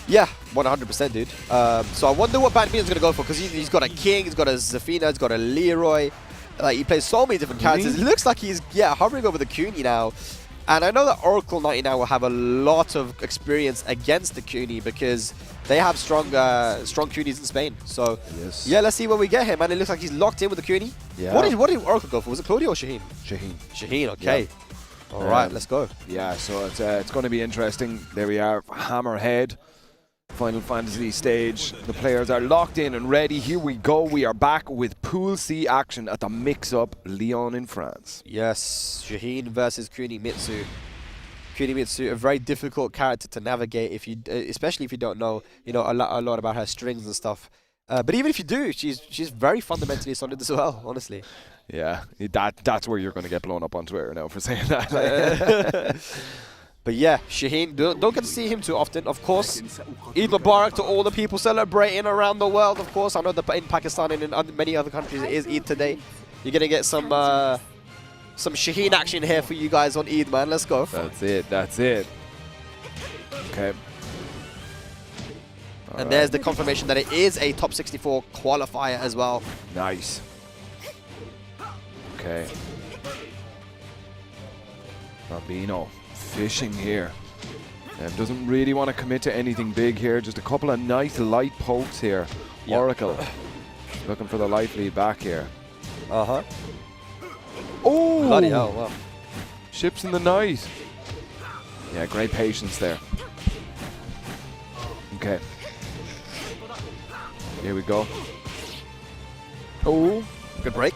Yeah, 100%, dude. So I wonder what Bambino's going to go for, because he's got a King, he's got a Zafina, he's got a Leroy. Like, he plays so many different characters. It looks like he's, hovering over the Kuni now. And I know that Oracle 99 will have a lot of experience against the Kuni because they have strong Kunis in Spain. So, yeah, let's see what we get here, man. It looks like he's locked in with the Kuni. Yeah. What did Oracle go for? Was it Claudio or Shaheen? Shaheen, okay. Yeah. All right, let's go. Yeah, so it's going to be interesting. There we are, Hammerhead. Final Fantasy stage. The players are locked in and ready. Here we go. We are back with Pool C action at the Mix-Up Lyon in France. Yes, Shaheen versus Kunimitsu. Kunimitsu, a very difficult character to navigate if you, especially if you don't know, you know, a lot about her strings and stuff. But even if you do, she's very fundamentally solid as well, honestly. Yeah, that's where you're going to get blown up on Twitter now for saying that. But yeah, Shaheen, don't get to see him too often, of course. Eid Mubarak to all the people celebrating around the world, of course. I know that in Pakistan and in many other countries it is Eid today. You're going to get some Shaheen action here for you guys on Eid, man. Let's go. That's it. Okay. And there's the confirmation that it is a top 64 qualifier as well. Nice. Okay. Bambino fishing here. Doesn't really want to commit to anything big here. Just a couple of nice light pokes here. Yep. Oracle looking for the light lead back here. Uh-huh. Oh! Bloody hell, wow. Ships in the night. Yeah, great patience there. Okay. Here we go. Oh! Good break.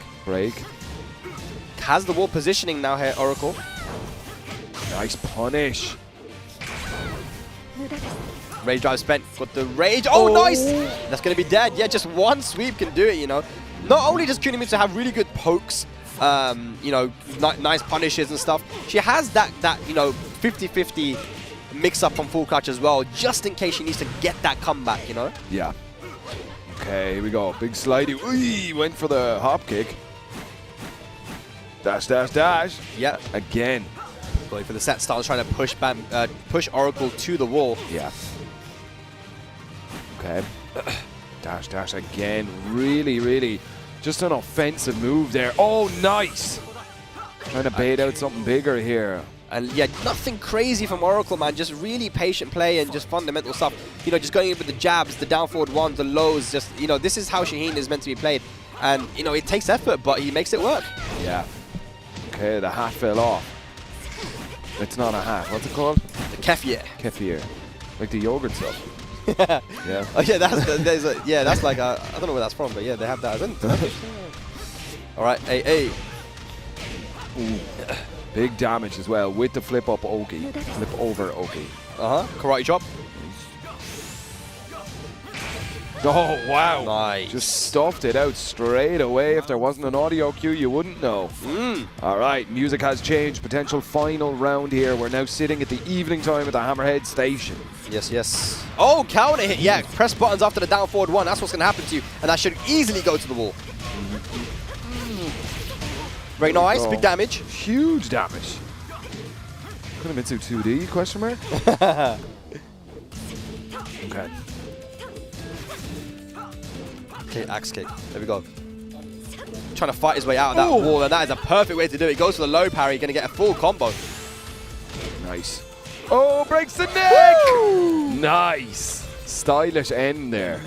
Has the wall positioning now here, Oracle. Nice punish. Rage drive spent. Got the rage. Oh, nice! That's going to be dead. Yeah, just one sweep can do it, you know. Not only does Kunimitsu have really good pokes, you know, nice punishes and stuff, she has that you know, 50-50 mix-up on full clutch as well, just in case she needs to get that comeback, you know? Yeah. Okay, here we go. Big slidey. Ooh, went for the hop kick. Dash. Yeah. Again. Going for the set stance, trying to push Oracle to the wall. Yeah. Okay. Dash again. Really, really just an offensive move there. Oh, nice. Trying to bait out something bigger here. And yeah, nothing crazy from Oracle, man. Just really patient play and just fundamental stuff. You know, just going in with the jabs, the down forward ones, the lows. Just, you know, this is how Shaheen is meant to be played. And, you know, it takes effort, but he makes it work. Yeah. Okay, the hat fell off. It's not a hat. What's it called? The kefir. Kefir. Like the yogurt stuff. Yeah. Oh, yeah, that's like, I don't know where that's from, but yeah, they have that. All right, hey. Ooh. Big damage as well with the flip up Oki. Flip over Oki. Karate chop. Oh, wow. Nice. Just stuffed it out straight away. If there wasn't an audio cue, you wouldn't know. All right, music has changed. Potential final round here. We're now sitting at the evening time at the Hammerhead Station. Yes. Oh, counter hit. Yeah, press buttons after the down forward one. That's what's going to happen to you. And that should easily go to the wall. Very nice. Big damage. Huge damage. Koshmar 2D, question mark? Okay. Okay, axe kick. There we go. Trying to fight his way out of that wall, and that is a perfect way to do it. He goes for the low parry, going to get a full combo. Nice. Oh, breaks the neck! Woo! Nice. Stylish end there.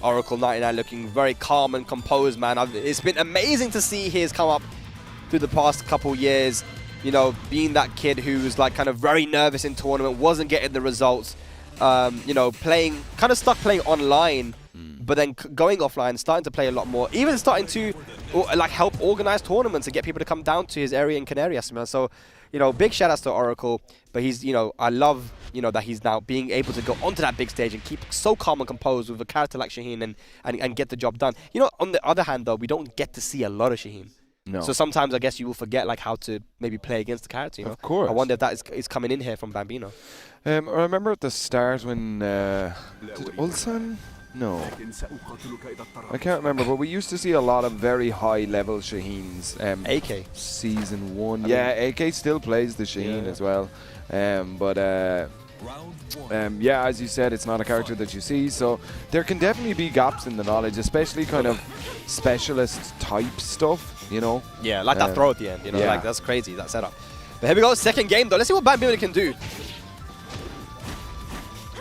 Oracle 99 looking very calm and composed, man. It's been amazing to see his come up through the past couple years. You know, being that kid who was like kind of very nervous in tournament, wasn't getting the results. You know, kind of stuck playing online, but then going offline, starting to play a lot more. Even starting to like help organize tournaments and get people to come down to his area in Canarias, man. So, you know, big shout outs to Oracle. But he's, you know, I love, you know, that he's now being able to go onto that big stage and keep so calm and composed with a character like Shaheen and get the job done. You know, on the other hand, though, we don't get to see a lot of Shaheen. No. So sometimes I guess you will forget like how to maybe play against the character. You know? Of course. I wonder if that is coming in here from Bambino. I remember at the start when did Ulsan? No, I can't remember. But we used to see a lot of very high level Shaheens. AK season 1. Yeah, AK still plays the Shaheen as well. Yeah, as you said, it's not a character that you see, so there can definitely be gaps in the knowledge, especially kind of specialist type stuff, you know? Yeah, like that throw at the end, you know, like that's crazy, that setup. But here we go, second game though. Let's see what Bambino can do.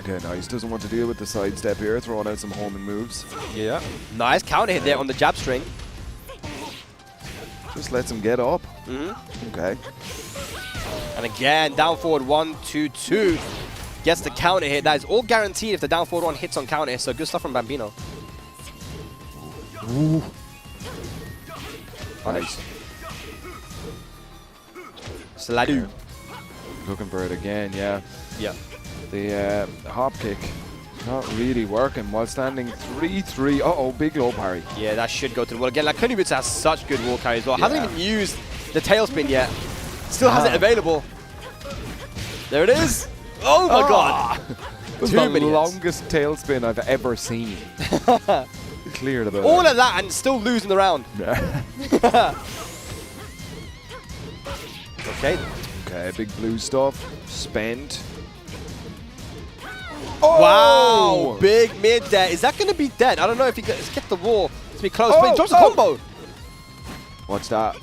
Okay, nice. Doesn't want to deal with the sidestep here, throwing out some homing moves. Yeah. Nice counter hit there on the jab string. Just lets him get up. Okay. And again, down forward 1, 2, 2. Gets the counter hit. That is all guaranteed if the down forward 1 hits on counter hit. So good stuff from Bambino. Ooh. Nice. Sladu. Looking for it again, yeah. Yeah. The hop kick not really working while standing 3-3. Uh-oh, big low parry. Yeah, that should go to the wall. Again, like Kunibutsu has such good wall carry as well. Hasn't even used the tailspin yet. Still has it available. There it is. Oh my god. It was the longest tailspin I've ever seen. Cleared about all of that and still losing the round. Okay. Okay, big blue stuff. Spent. Oh! Wow, big mid there. Is that going to be dead? I don't know if he gets the wall to be close, but he drops a combo. What's that?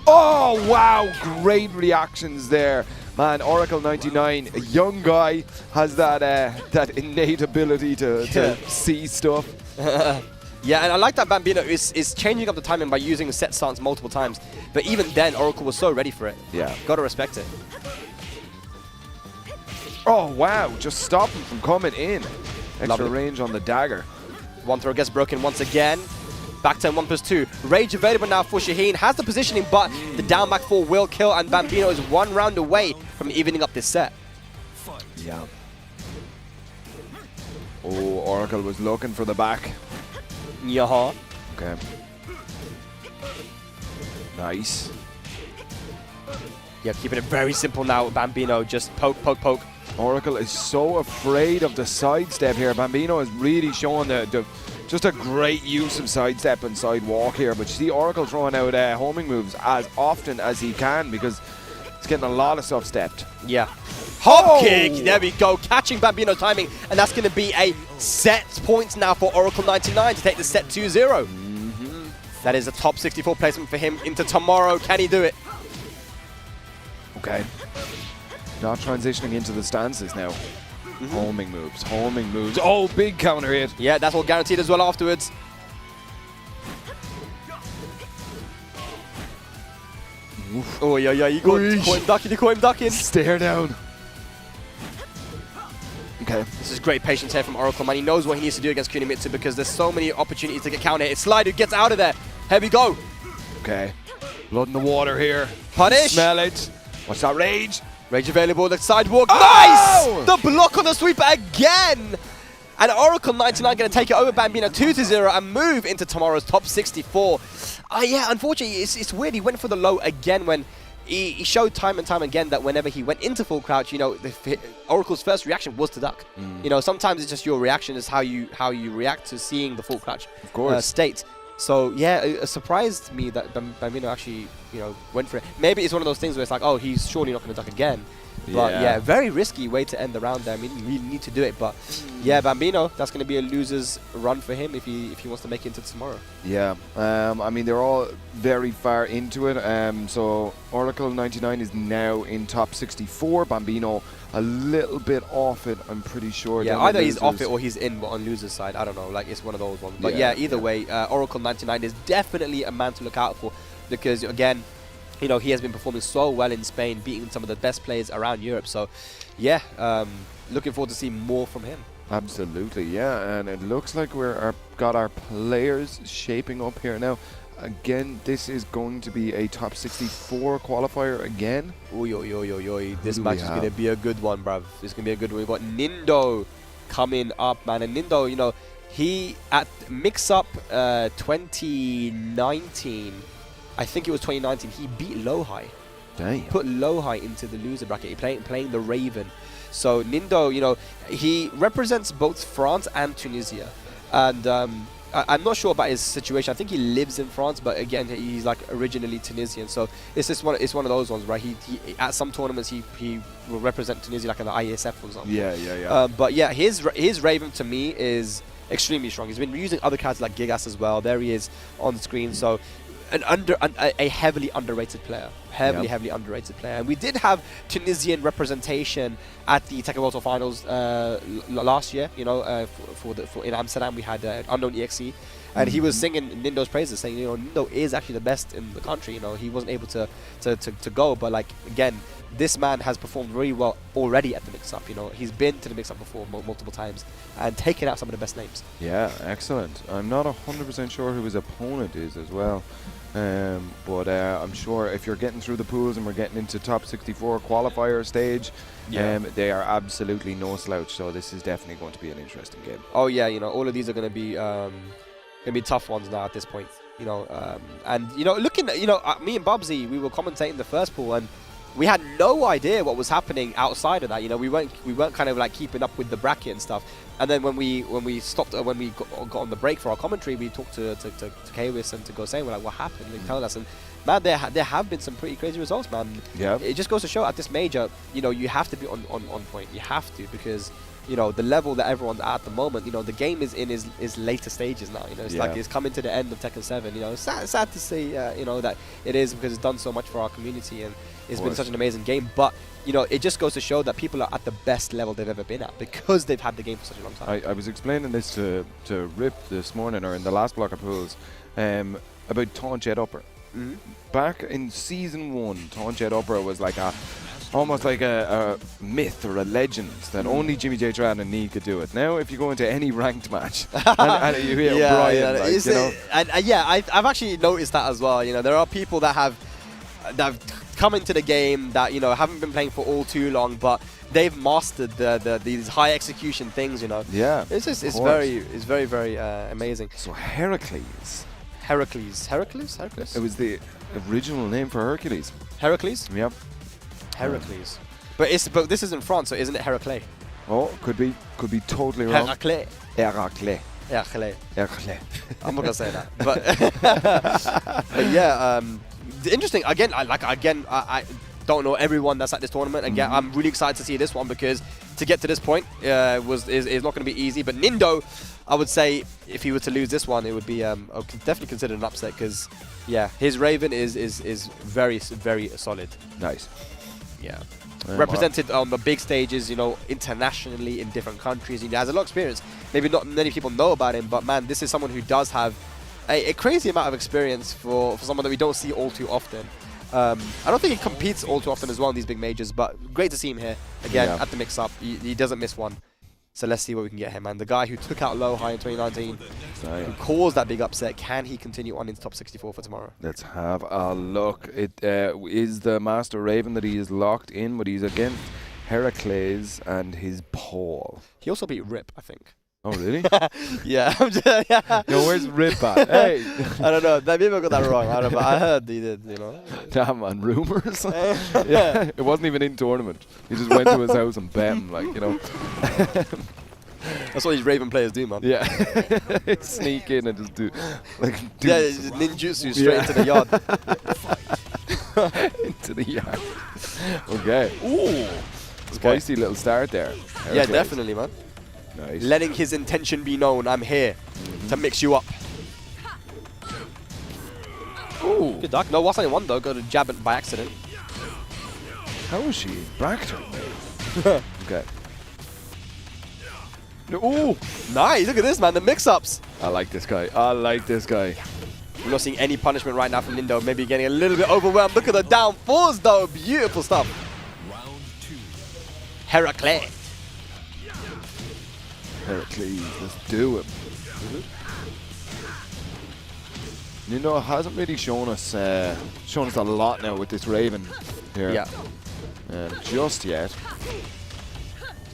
Oh, wow, great reactions there. Man, Oracle 99, a young guy, has that that innate ability to see stuff. Yeah, and I like that Bambino is changing up the timing by using the set stance multiple times. But even then, Oracle was so ready for it. Yeah. Gotta respect it. Oh, wow, just stop him from coming in. Extra range on the dagger. One throw gets broken once again. Back 10, 1+2. Rage available now for Shaheen. Has the positioning, but the down back 4 will kill, and Bambino is 1 round away from evening up this set. Yeah. Oh, Oracle was looking for the back. Yaha. Okay. Nice. Yeah, keeping it very simple now with Bambino. Just poke, poke, poke. Oracle is so afraid of the sidestep here. Bambino is really showing just a great use of sidestep and sidewalk here. But you see Oracle throwing out homing moves as often as he can, because It's getting a lot of stuff stepped. Yeah. Hop kick, there we go, catching Bambino timing, and that's going to be a set point now for Oracle 99 to take the set 2-0. That is a top 64 placement for him into tomorrow. Can he do it? Okay. Not transitioning into the stances now. Homing moves, homing moves. Oh, big counter hit. Yeah, that's all guaranteed as well afterwards. Oof. Oh, yeah, you caught him ducking, you caught him ducking. Stare down. Okay. This is great patience here from Oracle, man. He knows what he needs to do against Kunimitsu because there's so many opportunities to get counter hit. Slide who gets out of there. Here we go. Okay. Blood in the water here. Punish. Smell it. Watch that rage. Rage available, the sidewalk. Oh! Nice! The block on the sweep again. And Oracle 99 going to take it over Bambino 2-0 and move into tomorrow's top 64. Yeah, unfortunately, it's weird. He went for the low again when he showed time and time again that whenever he went into full crouch, you know, Oracle's first reaction was to duck. You know, sometimes it's just your reaction is how you react to seeing the full crouch state. So yeah, it surprised me that Bambino actually, you know, went for it. Maybe it's one of those things where it's like, oh, he's surely not going to duck again. But yeah, very risky way to end the round there. I mean, you really need to do it. But yeah, Bambino, that's going to be a loser's run for him if he wants to make it into tomorrow. Yeah, I mean, they're all very far into it. So Oracle 99 is now in top 64. Bambino a little bit off it, I'm pretty sure. Yeah, either he's off it or he's in, but on loser's side. I don't know. Like, it's one of those ones. But yeah, either way, Oracle 99 is definitely a man to look out for because, again, you know, he has been performing so well in Spain, beating some of the best players around Europe. So, yeah, looking forward to seeing more from him. Absolutely, yeah. And it looks like we're got our players shaping up here now. Again, this is going to be a top 64 qualifier again. This match is going to be a good one, bruv. It's going to be a good one. We've got Nindo coming up, man. And Nindo, you know, he at MIXUP 2019, I think it was 2019, he beat Lowhigh. Damn. Put Lowhigh into the loser bracket. He playing the Raven. So Nindo, you know, he represents both France and Tunisia. And I'm not sure about his situation. I think he lives in France, but again, he's like originally Tunisian. So it's just one of those ones, right? He at some tournaments he will represent Tunisia, like in the IESF, for example. Yeah. But yeah, his Raven to me is extremely strong. He's been using other cards like Gigas as well. There he is on the screen. So a heavily underrated player. Heavily underrated player. And we did have Tunisian representation at the TEKKEN World Tour Finals last year. You know, in Amsterdam we had Unknown EXE, and he was singing Nindo's praises, saying, you know, Nindo is actually the best in the country. You know, he wasn't able to go, but like again, this man has performed very well already at the MIXUP. You know, he's been to the MIXUP before multiple times and taken out some of the best names. Yeah, excellent. I'm not 100% sure who his opponent is as well. But I'm sure if you're getting through the pools and we're getting into top 64 qualifier stage, they are absolutely no slouch. So this is definitely going to be an interesting game. Oh yeah, you know, all of these are going to be tough ones now at this point. You know, and you know, looking at, you know, me and Bubsy, we were commentating the first pool and we had no idea what was happening outside of that. You know, we weren't kind of like keeping up with the bracket and stuff. And then when we stopped, when we got on the break for our commentary, we talked to Kawis and to Gosei. We're like, what happened? Like, telling us, and man, there have been some pretty crazy results, man. Yeah. It just goes to show at this major, you know, you have to be on point. You have to, because you know the level that everyone's at the moment. You know, the game is in his later stages now. You know, it's like it's coming to the end of Tekken 7. You know, it's sad to say, you know, that it is, because it's done so much for our community and it's been such an amazing game. But you know, it just goes to show that people are at the best level they've ever been at because they've had the game for such a long time. I was explaining this to Rip this morning, or in the last block of pools, about Taunt Jet Upper. Back in season 1, Taunt Jet Upper was like almost like a myth or a legend that only Jimmy J. Tran and Nee could do it. Now, if you go into any ranked match and you hear Brian, like, you know. I've actually noticed that as well. You know, there are people that have come into the game that, you know, haven't been playing for all too long, but they've mastered these high execution things. You know. Yeah. It's very amazing. So Heracles. Heracles. It was the original name for Hercules. Heracles. Yep. Heracles. But this isn't France, so isn't it Heracles? Oh, could be totally wrong. Heracles. I'm not gonna say that, but but yeah, interesting. Again, don't know everyone that's at this tournament, and yeah, I'm really excited to see this one because to get to this point is not going to be easy. But Nindo, I would say if he were to lose this one, it would be I would definitely consider an upset because yeah, his Raven is very solid. Nice. Yeah. Represented on the big stages, you know, internationally in different countries. He has a lot of experience. Maybe not many people know about him, but man, this is someone who does have a crazy amount of experience for someone that we don't see all too often. I don't think he competes all too often as well in these big majors, but great to see him here again at the mix-up. He doesn't miss one. So let's see what we can get him, man. The guy who took out Low High in 2019, who caused that big upset, can he continue on into top 64 for tomorrow? Let's have a look. It is the Master Raven that he is locked in, but he's against Heracles and his Paul. He also beat Rip, I think. Oh, really? Yeah. Yo, where's Rip at? Hey! I don't know. Maybe I got that wrong. I don't know. I heard he did, you know. Damn, man. Rumors? Yeah. It wasn't even in tournament. He just went to his house and bet him, like, you know. That's what these Raven players do, man. Yeah. Sneak in and just do, like, ninjutsu straight into the yard. Into the yard. Okay. Ooh. Spicy little start there. Yeah, definitely, man. Nice. Letting his intention be known. I'm here to mix you up. Ooh. Good duck. No, what's only one though? Go to jab it by accident. How is she? Backed her. Okay. Ooh. Nice. Look at this, man. The mix-ups. I like this guy. I like this guy. I'm not seeing any punishment right now from Nindo. Maybe getting a little bit overwhelmed. Look at the down fours though. Beautiful stuff. Round 2. Heracles. Heracles, let's do it. Nino hasn't really shown us a lot now with this Raven here. Yeah. Just yet.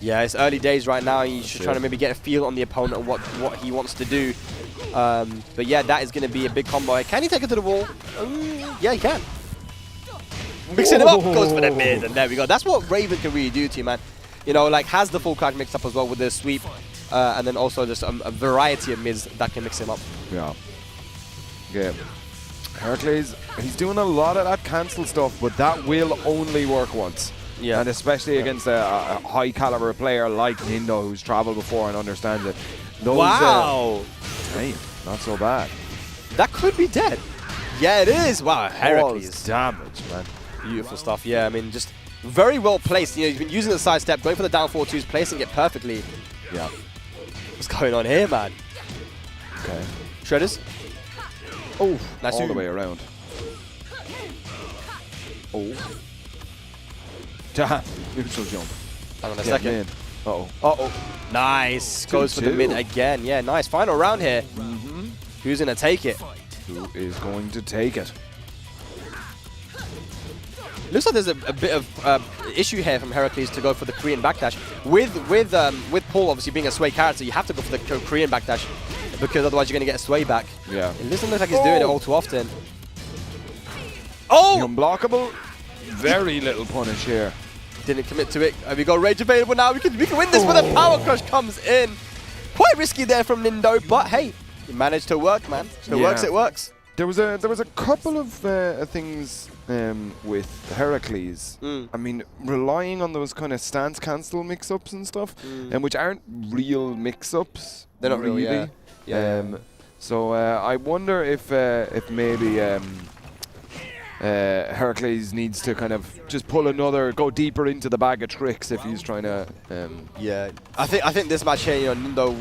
Yeah, it's early days right now. He's just trying to maybe get a feel on the opponent and what he wants to do. But yeah, that is going to be a big combo. Can he take it to the wall? Yeah, he can. Mixing him up, goes for the mid, and there we go. That's what Raven can really do to you, man. You know, like has the full card mixed up as well with the sweep. And then also just a variety of mids that can mix him up. Yeah. Okay. Heracles, he's doing a lot of that cancel stuff, but that will only work once. Yeah. And especially against a high caliber player like Nindo, who's traveled before and understands it. Those, wow. Hey, not so bad. That could be dead. Yeah, it is. Wow, Heracles. Damage, man. Beautiful stuff. Yeah, I mean, just very well placed. You know, he's been using the side step, going for the down 4-2s, placing it perfectly. Yeah. What's going on here, man? Okay. Shredders. Oh, nice. All the way around. Oh. Damn. Neutral jump. Hang on a second. Uh-oh. Uh-oh. Nice. Goes for the mid again. Yeah, nice. Final round here. Who's going to take it? Who is going to take it? Looks like there's a bit of issue here from Heracles to go for the Korean backdash. With Paul obviously being a sway character, you have to go for the Korean backdash because otherwise you're going to get a sway back. Yeah. It doesn't look like he's doing it all too often. Oh! The unblockable. Very little punish here. Didn't commit to it. Have we got rage available now? We can win this, but the power crush comes in. Quite risky there from Nindo, but hey, he managed to work, man. If it works, it works. There was a couple of things with Heracles. I mean, relying on those kind of stance cancel mix-ups and stuff, which aren't real mix-ups. They're not really. Yeah. So I wonder if maybe Heracles needs to kind of just go deeper into the bag of tricks if he's trying to. Yeah, I think this match here, Nindo,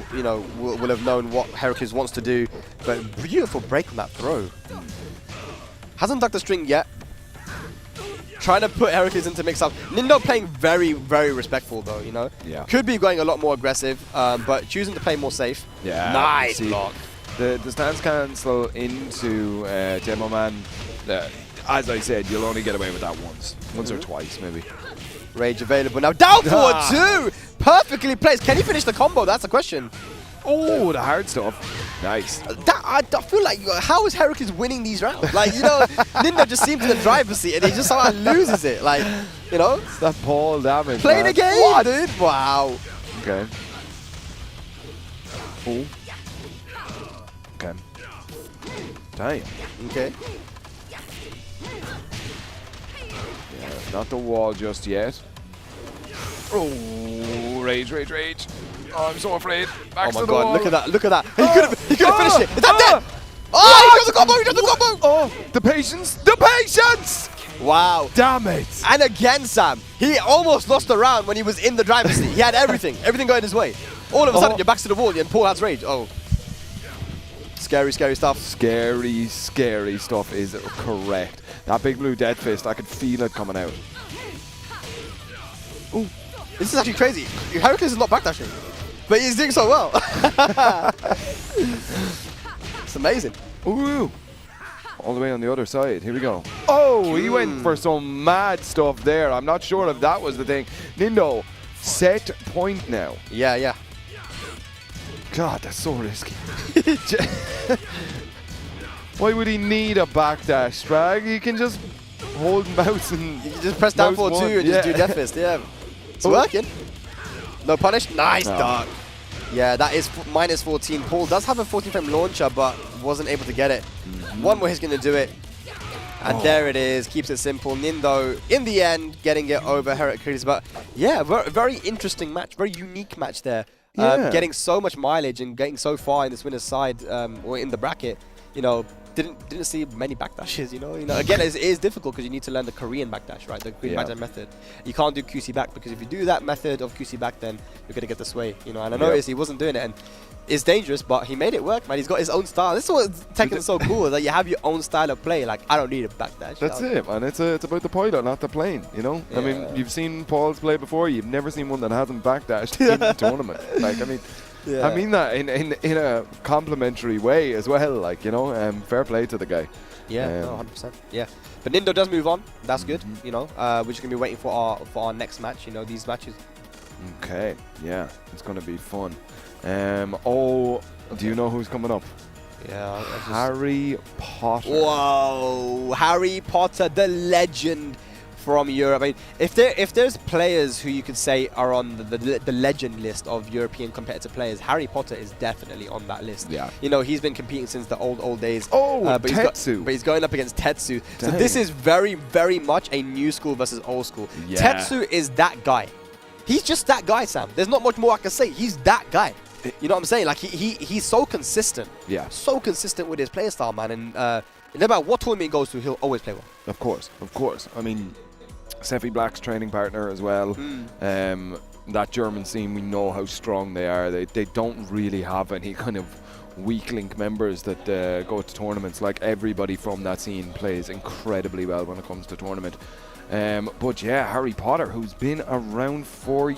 will have known what Heracles wants to do, but beautiful break on that throw. Hasn't ducked the string yet. Trying to put Heracles into mix-up. Nindo playing very, very respectful though, Yeah. Could be going a lot more aggressive, but choosing to play more safe. Yeah. Nice block. The stance cancel into Demo Man. As I said, you'll only get away with that once or twice, maybe. Rage available now. Down 4-2! Perfectly placed. Can he finish the combo? That's the question. Oh, the hard stuff. Nice. I feel like, how is Heracles winning these rounds? Like, Nindo just seems in the driver's seat and he just somehow loses it. Like, It's that Paul damage. Playing a game, dude. Wow. Okay. Oh. Okay. Damn. Okay. Yeah, not the wall just yet. Oh, rage. Oh, I'm so afraid. Back Oh my to the god, wall. look at that, look at that. He could have finished it. Is that dead? Oh, he does the combo, Oh, the patience! Wow. Damn it. And again, Sam, he almost lost the round when he was in the driver's seat. He had everything going his way. All of a sudden, you're back to the wall and Paul has rage. Oh. Scary stuff. Scary stuff is correct. That big blue dead fist, I could feel it coming out. Ooh. This is actually crazy. Heracles is not backdashing, but he's doing so well. It's amazing. Ooh. All the way on the other side. Here we go. Oh, he went for some mad stuff there. I'm not sure if that was the thing. Nindo, set point now. Yeah. God, that's so risky. Why would he need a backdash, Sprag? He can just hold mouse and... You can just press down forward 2 and just do death fist, yeah. It's working. No punish. Nice, Dark. Yeah, that is minus 14. Paul does have a 14 frame launcher, but wasn't able to get it. One more, he's going to do it. And there it is. Keeps it simple. Nindo, in the end, getting it over Heracles. But yeah, very interesting match. Very unique match there. Getting so much mileage and getting so far in this winner's side or in the bracket. You know, didn't see many backdashes. You know, again, it is difficult because you need to learn the Korean backdash, right? The Korean backdash method. You can't do QC back because if you do that method of QC back, then you're gonna get the sway. You know, and I noticed he wasn't doing it, and it's dangerous, but he made it work, man. He's got his own style. This is what Tekken is so cool, is that you have your own style of play. Like, I don't need a backdash. That's it, man. It's about the pilot, not the plane, you know? I mean, you've seen Paul's play before. You've never seen one that hasn't backdashed in the tournament. Like, I mean... I mean that in a complimentary way as well, like, you know, fair play to the guy. Yeah, no, 100%. Yeah, but Nindo does move on. That's good. You know, we're just gonna be waiting for our next match. You know, these matches. Okay, yeah, it's gonna be fun. Do you know who's coming up? Yeah, Harry Potter. Whoa, Harry Potter, the legend from Europe. I mean, if there's players who you could say are on the legend list of European competitive players, Harry Potter is definitely on that list. Yeah. You know, he's been competing since the old days. Oh, but Tetsu. He's going up against Tetsu. Dang. So this is very, very much a new school versus old school. Yeah. Tetsu is that guy. He's just that guy, Sam. There's not much more I can say. He's that guy. You know what I'm saying? Like, he's so consistent. Yeah. So consistent with his play style, man. And no matter what tournament he goes to, he'll always play well. Of course. I mean, Seffi Black's training partner as well. That German scene, we know how strong they are. They don't really have any kind of weak link members that go to tournaments. Like, everybody from that scene plays incredibly well when it comes to tournament. But yeah, Harry Potter, who's been around for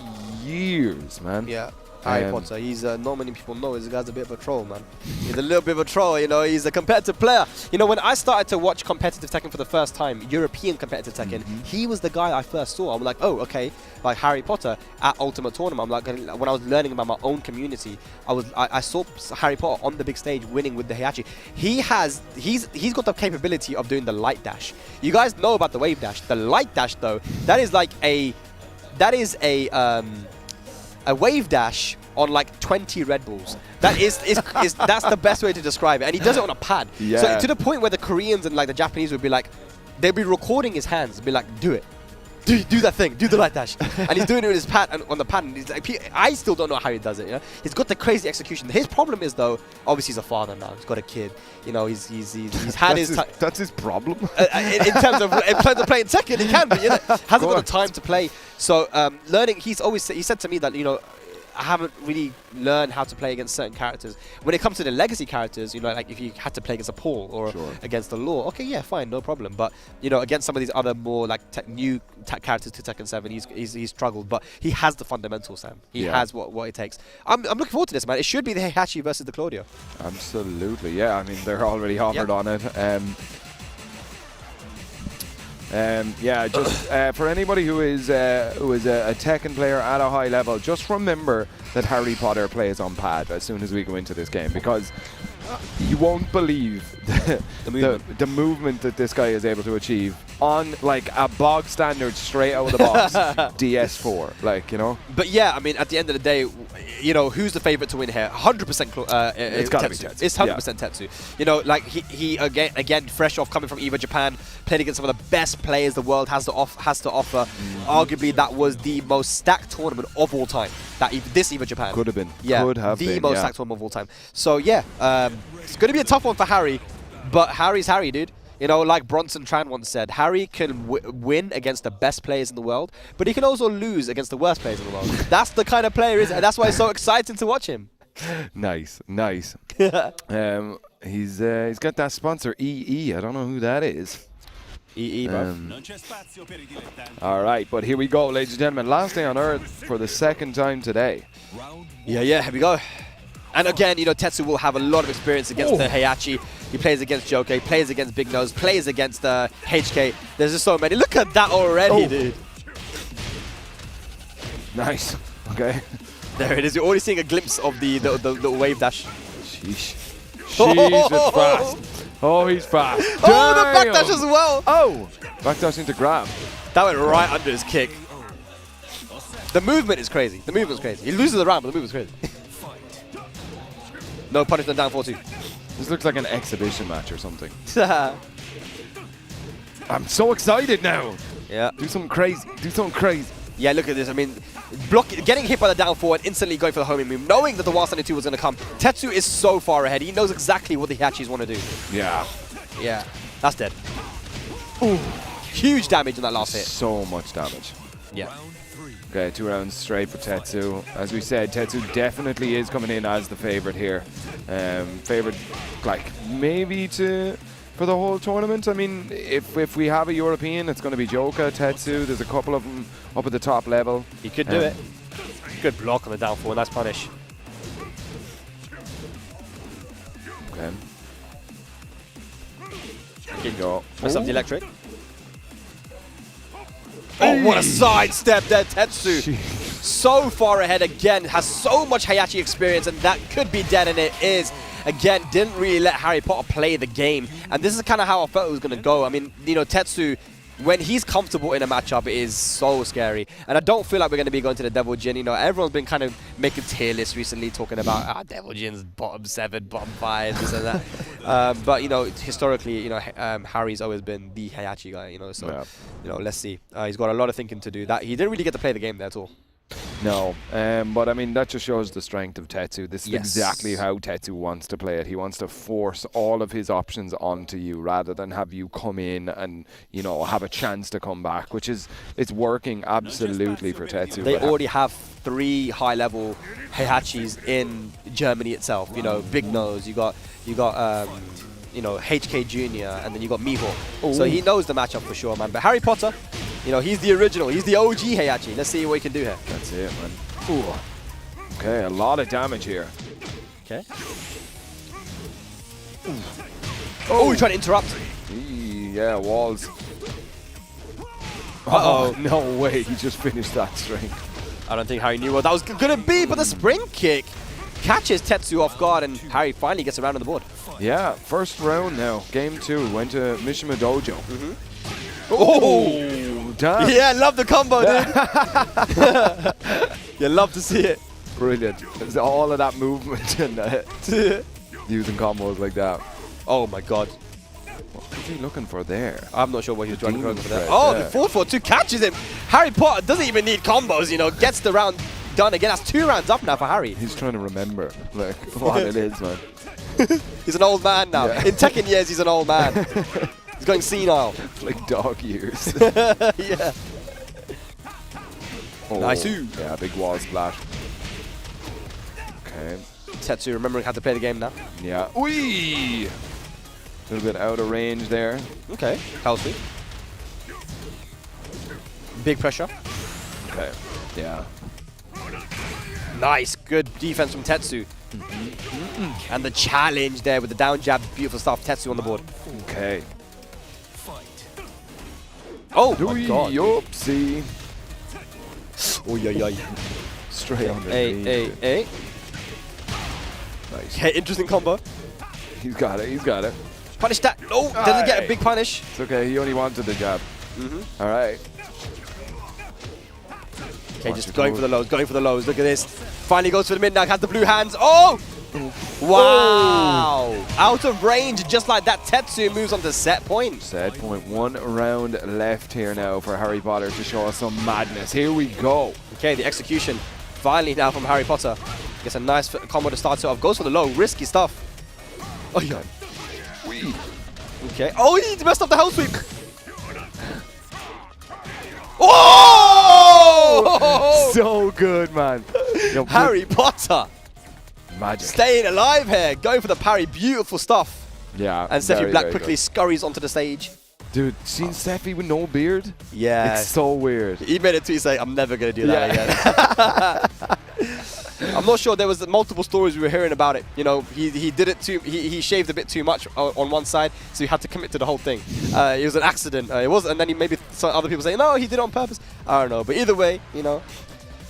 years, man. Yeah. Harry Potter, he's not many people know this guy's a bit of a troll, man. He's a little bit of a troll, you know. He's a competitive player. You know, when I started to watch competitive Tekken for the first time, European competitive Tekken, he was the guy I first saw. I'm like, oh, okay, like Harry Potter at Ultimate Tournament. I'm like, when I was learning about my own community, I saw Harry Potter on the big stage winning with the Heihachi. He's got the capability of doing the light dash. You guys know about the wave dash. The light dash, though, that is a wave dash on like 20 Red Bulls. That's the best way to describe it. And he does it on a pad. Yeah. So to the point where the Koreans and like the Japanese would be like, they'd be recording his hands and be like, do it. Do that thing. Do the light dash. And he's doing it with his pad and on the pad. And he's like, I still don't know how he does it. You know, he's got the crazy execution. His problem is though, obviously he's a father now. He's got a kid. You know, he's had that's his problem. in terms of playing Tekken, he can, but you know, hasn't got the time to play. So learning, he said to me that, you know, I haven't really learned how to play against certain characters. When it comes to the legacy characters, you know, like if you had to play against a Paul or against the Law, okay, yeah, fine, no problem. But you know, against some of these other more like new characters to Tekken 7, he's struggled. But he has the fundamentals, Sam. He has what it takes. I'm looking forward to this, man. It should be the Heihachi versus the Claudio. Absolutely, yeah. I mean, they're already offered on it. Yeah, just for anybody who is a Tekken player at a high level, just remember that Harry Potter plays on pad as soon as we go into this game, because you won't believe the movement that this guy is able to achieve on like a bog standard straight out of the box DS4, like, you know. But yeah, I mean, at the end of the day, you know, who's the favorite to win here? 100% it's gotta be Tetsu. It's 100% Tetsu. You know, like he again fresh off coming from EVA Japan, played against some of the best players the world has to offer. Arguably, that was the most stacked tournament of all time. This EVA Japan Could have been. Yeah, Could have the been, most stacked tournament of all time. So yeah, it's going to be a tough one for Harry, but Harry's Harry, dude. You know, like Bronson Tran once said, Harry can win against the best players in the world, but he can also lose against the worst players in the world. That's the kind of player, and that's why it's so exciting to watch him. Nice. He's got that sponsor EE. I don't know who that is. EE, bro. All right, but here we go, ladies and gentlemen. Last day on Earth for the second time today. Yeah, here we go. And again, you know, Tetsu will have a lot of experience against the Heihachi. He plays against Joke, plays against Big Nose, plays against HK. There's just so many. Look at that already, dude. Nice. Okay. There it is. You're already seeing a glimpse of the wave dash. Sheesh. It's fast. Oh, he's fast. Oh, the backdash as well. Oh, backdash into grab. That went right under his kick. The movement is crazy. The movement's crazy. He loses the round, but the movement's crazy. No punishment down 4-2. This looks like an exhibition match or something. I'm so excited now. Yeah. Do something crazy. Do something crazy. Yeah, look at this. I mean, getting hit by the down forward, instantly going for the homing move, knowing that the 172 was going to come. Tetsu is so far ahead. He knows exactly what the Hachis want to do. Yeah. Yeah. That's dead. Ooh. Huge damage in that last hit. So much damage. Yeah. Okay, 2 rounds straight for Tetsu. As we said, Tetsu definitely is coming in as the favorite here. Favorite, like, maybe for the whole tournament. I mean, if we have a European, it's going to be Joka, Tetsu. There's a couple of them up at the top level. He could do it. Good block on the down forward. Nice punish. Okay. Here you go. Mess up the electric. Oh, what a sidestep there, Tetsu. Jeez. So far ahead again, has so much Heihachi experience, and that could be dead, and it is. Again, didn't really let Harry Potter play the game. And this is kind of how I felt it was going to go. I mean, you know, Tetsu, when he's comfortable in a matchup, it is so scary. And I don't feel like we're going to be going to the Devil Jin. You know, everyone's been kind of making tier lists recently, talking about Devil Jin's bottom 7, bottom 5, this and that. But, you know, historically, you know, Harry's always been the Heihachi guy, you know. So, you know, let's see. He's got a lot of thinking to do. That he didn't really get to play the game there at all. No, but I mean, that just shows the strength of Tetsu. This is exactly how Tetsu wants to play it. He wants to force all of his options onto you rather than have you come in and, you know, have a chance to come back, which is, it's working absolutely for Tetsu. They already have 3 high-level Heihachis in Germany itself. You know, Big Nose, you got you know, HK Jr., and then you got Miho. Ooh. So he knows the matchup for sure, man. But Harry Potter, you know, he's the original. He's the OG Heihachi. Let's see what he can do here. That's it, man. Ooh. Okay, a lot of damage here. Okay. Oh, he's trying to interrupt. Yeah, walls. Uh-oh. No way, he just finished that string. I don't think Harry knew what that was going to be, but the spring kick catches Tetsu off guard, and Harry finally gets around on the board. Yeah, first round now. Game 2 went to Mishima Dojo. Oh, damn. Yeah, love the combo, dude. You love to see it. Brilliant. It's all of that movement and using combos like that. Oh my god. What was he looking for there? I'm not sure what he was trying to go for there. Thread, Oh, the 4-4-2 catches him. Harry Potter doesn't even need combos, you know, gets the round done again. That's 2 rounds up now for Harry. He's trying to remember like what it is, man. He's an old man now. Yeah. In Tekken years, he's an old man. He's going senile. Like dog years. Yeah. Oh, Nice. Yeah, big wall splash. Okay. Tetsu remembering how to play the game now. Yeah. Wee! A little bit out of range there. Okay. Healthy. Big pressure. Okay. Yeah. Nice. Good defense from Tetsu. And the challenge there with the down jab. Beautiful stuff. Tetsu on the board. Okay. Oh my god. Oopsie. Oh, yeah. Straight on the Hey. Nice. Okay, interesting combo. He's got it. He's got it. Punish that. No, doesn't get a big punish. It's okay. He only wanted the jab. All right. Okay, just going for the lows. Going for the lows. Look at this. Finally goes for the mid-knock, has the blue hands. Oh! Wow! Out of range, just like that. Tetsu moves on to set point. Set point. 1 round left here now for Harry Potter to show us some madness. Here we go. Okay, the execution finally now from Harry Potter. Gets a nice combo to start it off. Goes for the low, risky stuff. Oh, yeah. Okay. Oh, he messed up the hell sweep. Oh! So good, man. Harry Potter. Magic. Staying alive here. Going for the parry. Beautiful stuff. Yeah. And Sephi Black quickly scurries onto the stage. Dude, seen Sephi with no beard? Yeah. It's so weird. He made a tweet saying, I'm never going to do that again. I'm not sure. There was multiple stories we were hearing about it. You know, he did it too. He shaved a bit too much on one side, so he had to commit to the whole thing. It was an accident. It was, and then some other people say, no, he did it on purpose. I don't know, but either way, you know.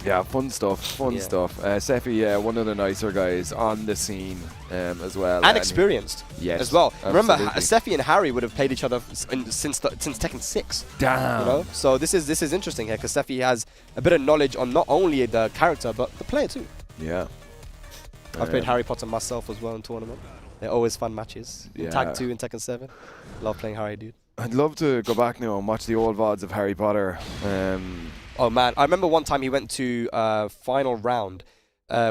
Yeah, fun stuff. Stuff. Sephi, one of the nicer guys on the scene as well. And experienced. Yes. As well. Absolutely. Remember, Sephi and Harry would have played each other since Tekken 6. Damn. You know? So this is interesting here because Sephi has a bit of knowledge on not only the character but the player too. Yeah. I've played Harry Potter myself as well in tournament. They're always fun matches. Yeah. Tag 2 in Tekken 7. Love playing Harry, dude. I'd love to go back now and watch the old VODs of Harry Potter. Oh man, I remember one time he went to final round,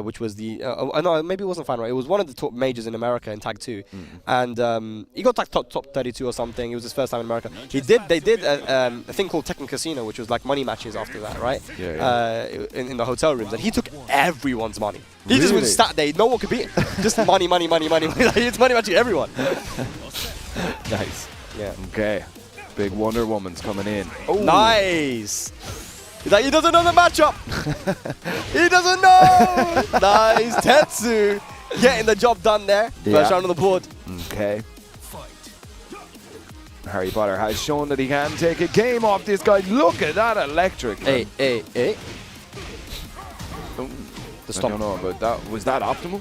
which was the no, maybe it wasn't final round. It was one of the top majors in America in Tag 2, and he got like top 32 or something. It was his first time in America. They did a thing called Tekken Casino, which was like money matches after that, right? Yeah. In the hotel rooms, and he took everyone's money. He just would sat there, no one could beat him. Just money. Like, it's money matching everyone. Nice. Yeah. Okay. Big Wonder Woman's coming in. Oh. Nice. He's like, he doesn't know the matchup. He doesn't know. Nice. Tetsu getting the job done there. First round on the board. Okay. Harry Potter has shown that he can take a game off this guy. Look at that electric. Hey. I don't know, but was that optimal?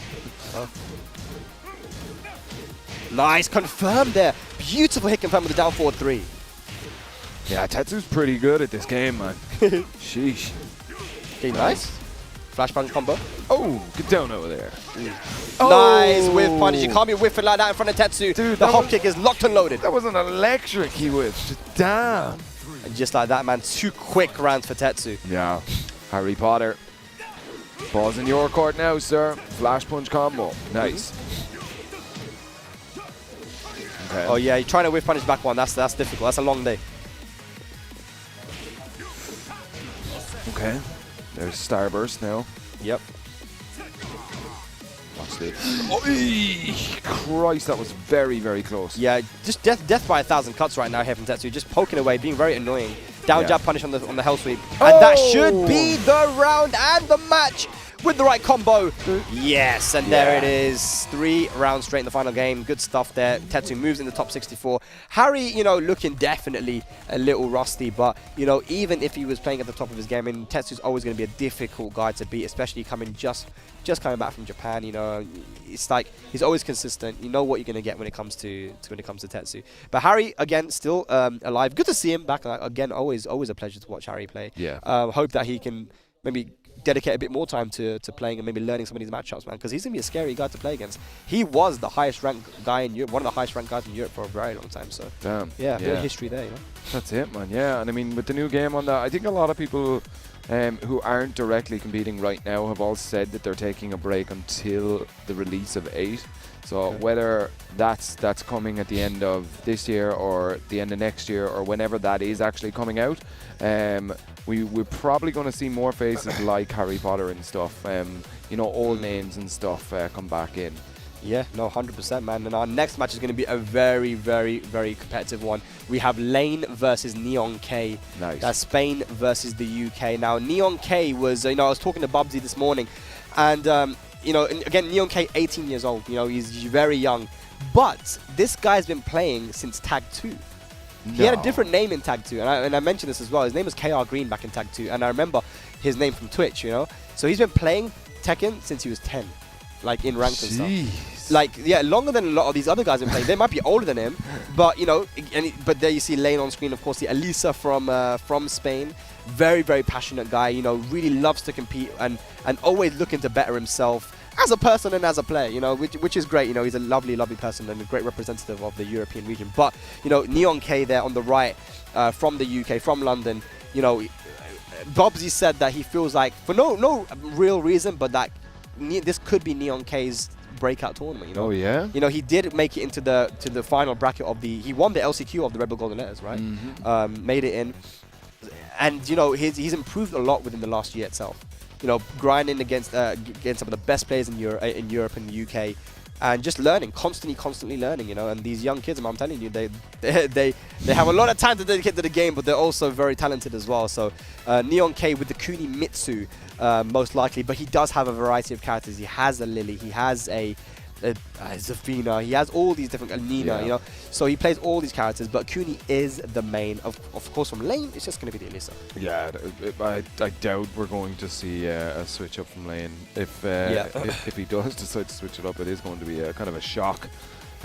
Nice. Confirmed there. Beautiful hit confirmed with the down forward 3. Yeah, Tetsu's pretty good at this game, man. Sheesh. Okay, nice. Flash punch combo. Oh, get down over there. Nice whiff punish. You can't be whiffing like that in front of Tetsu. Dude, the hop kick is locked and loaded. That was an electric he whiffed. Damn. And just like that, man. 2 quick rounds for Tetsu. Yeah. Harry Potter. Ball's in your court now, sir. Flash punch combo. Nice. Okay. Oh yeah, you're trying to whiff punish back one. That's difficult. That's a long day. Okay. There's Starburst now. Yep. Watch this. Oh, Christ, that was very, very close. Yeah, just death by 1,000 cuts right now here from Tetsu. Just poking away, being very annoying. Down jab punish on the hell sweep. And that should be the round and the match with the right combo. Yes, and there it is. 3 rounds straight in the final game. Good stuff there. Tetsu moves in the top 64. Harry, you know, looking definitely a little rusty, but, you know, even if he was playing at the top of his game, and Tetsu's always going to be a difficult guy to beat, especially coming just coming back from Japan, you know. It's like he's always consistent. You know what you're going to get when it comes to Tetsu. But Harry, again, still alive. Good to see him back. Again, always a pleasure to watch Harry play. Yeah. Hope that he can maybe dedicate a bit more time to playing and maybe learning some of these matchups, man, because he's going to be a scary guy to play against. He was the highest ranked guy in Europe, one of the highest ranked guys in Europe for a very long time, so damn. Yeah, bit of history there, you know. That's it, man. Yeah, and I mean, with the new game on that, I think a lot of people who aren't directly competing right now have all said that they're taking a break until the release of 8. So whether that's coming at the end of this year or the end of next year or whenever that is actually coming out, we're probably going to see more faces like Harry Potter and stuff, you know, old names and stuff come back in. Yeah, no, 100%, man. And our next match is going to be a very, very, very competitive one. We have Lane versus Neon K. Nice. That's Spain versus the UK. Now, Neon K was, you know, I was talking to Bubsy this morning, and, you know, again, Neon K, 18 years old. You know, he's very young. But this guy's been playing since Tag 2. No. He had a different name in Tag 2, and I mentioned this as well. His name was KR Green back in Tag 2, and I remember his name from Twitch, you know. So he's been playing Tekken since he was 10. Like in ranked and stuff. Like, yeah, longer than a lot of these other guys have been playing. They might be older than him, but, you know, but there you see Lane on screen, of course, the Elisa from Spain. Very, very passionate guy, you know, really loves to compete and always looking to better himself as a person and as a player, you know, which is great. You know, he's a lovely, lovely person and a great representative of the European region. But, you know, Neon K there on the right, from the UK, from London, you know, Bobsy said that he feels like, for no real reason, but that this could be Neon K's breakout tournament, you know. Oh yeah. You know, he did make it into the final bracket of he won the LCQ of the Red Bull Golden Letters, right? Made it in, and you know he's improved a lot within the last year itself. You know, grinding against some of the best players in Europe and the UK, and just learning, constantly learning. You know, and these young kids, I'm telling you, they have a lot of time to dedicate to the game, but they're also very talented as well. So Neon K with the Kunimitsu. Most likely, but he does have a variety of characters. He has a Lily, he has a Zafina, he has all these different Nina, you know. So he plays all these characters, but Kuni is the main. Of course, from lane, it's just going to be the Elisa. Yeah, I doubt we're going to see a switch up from lane. If he does decide to switch it up, it is going to be a kind of a shock.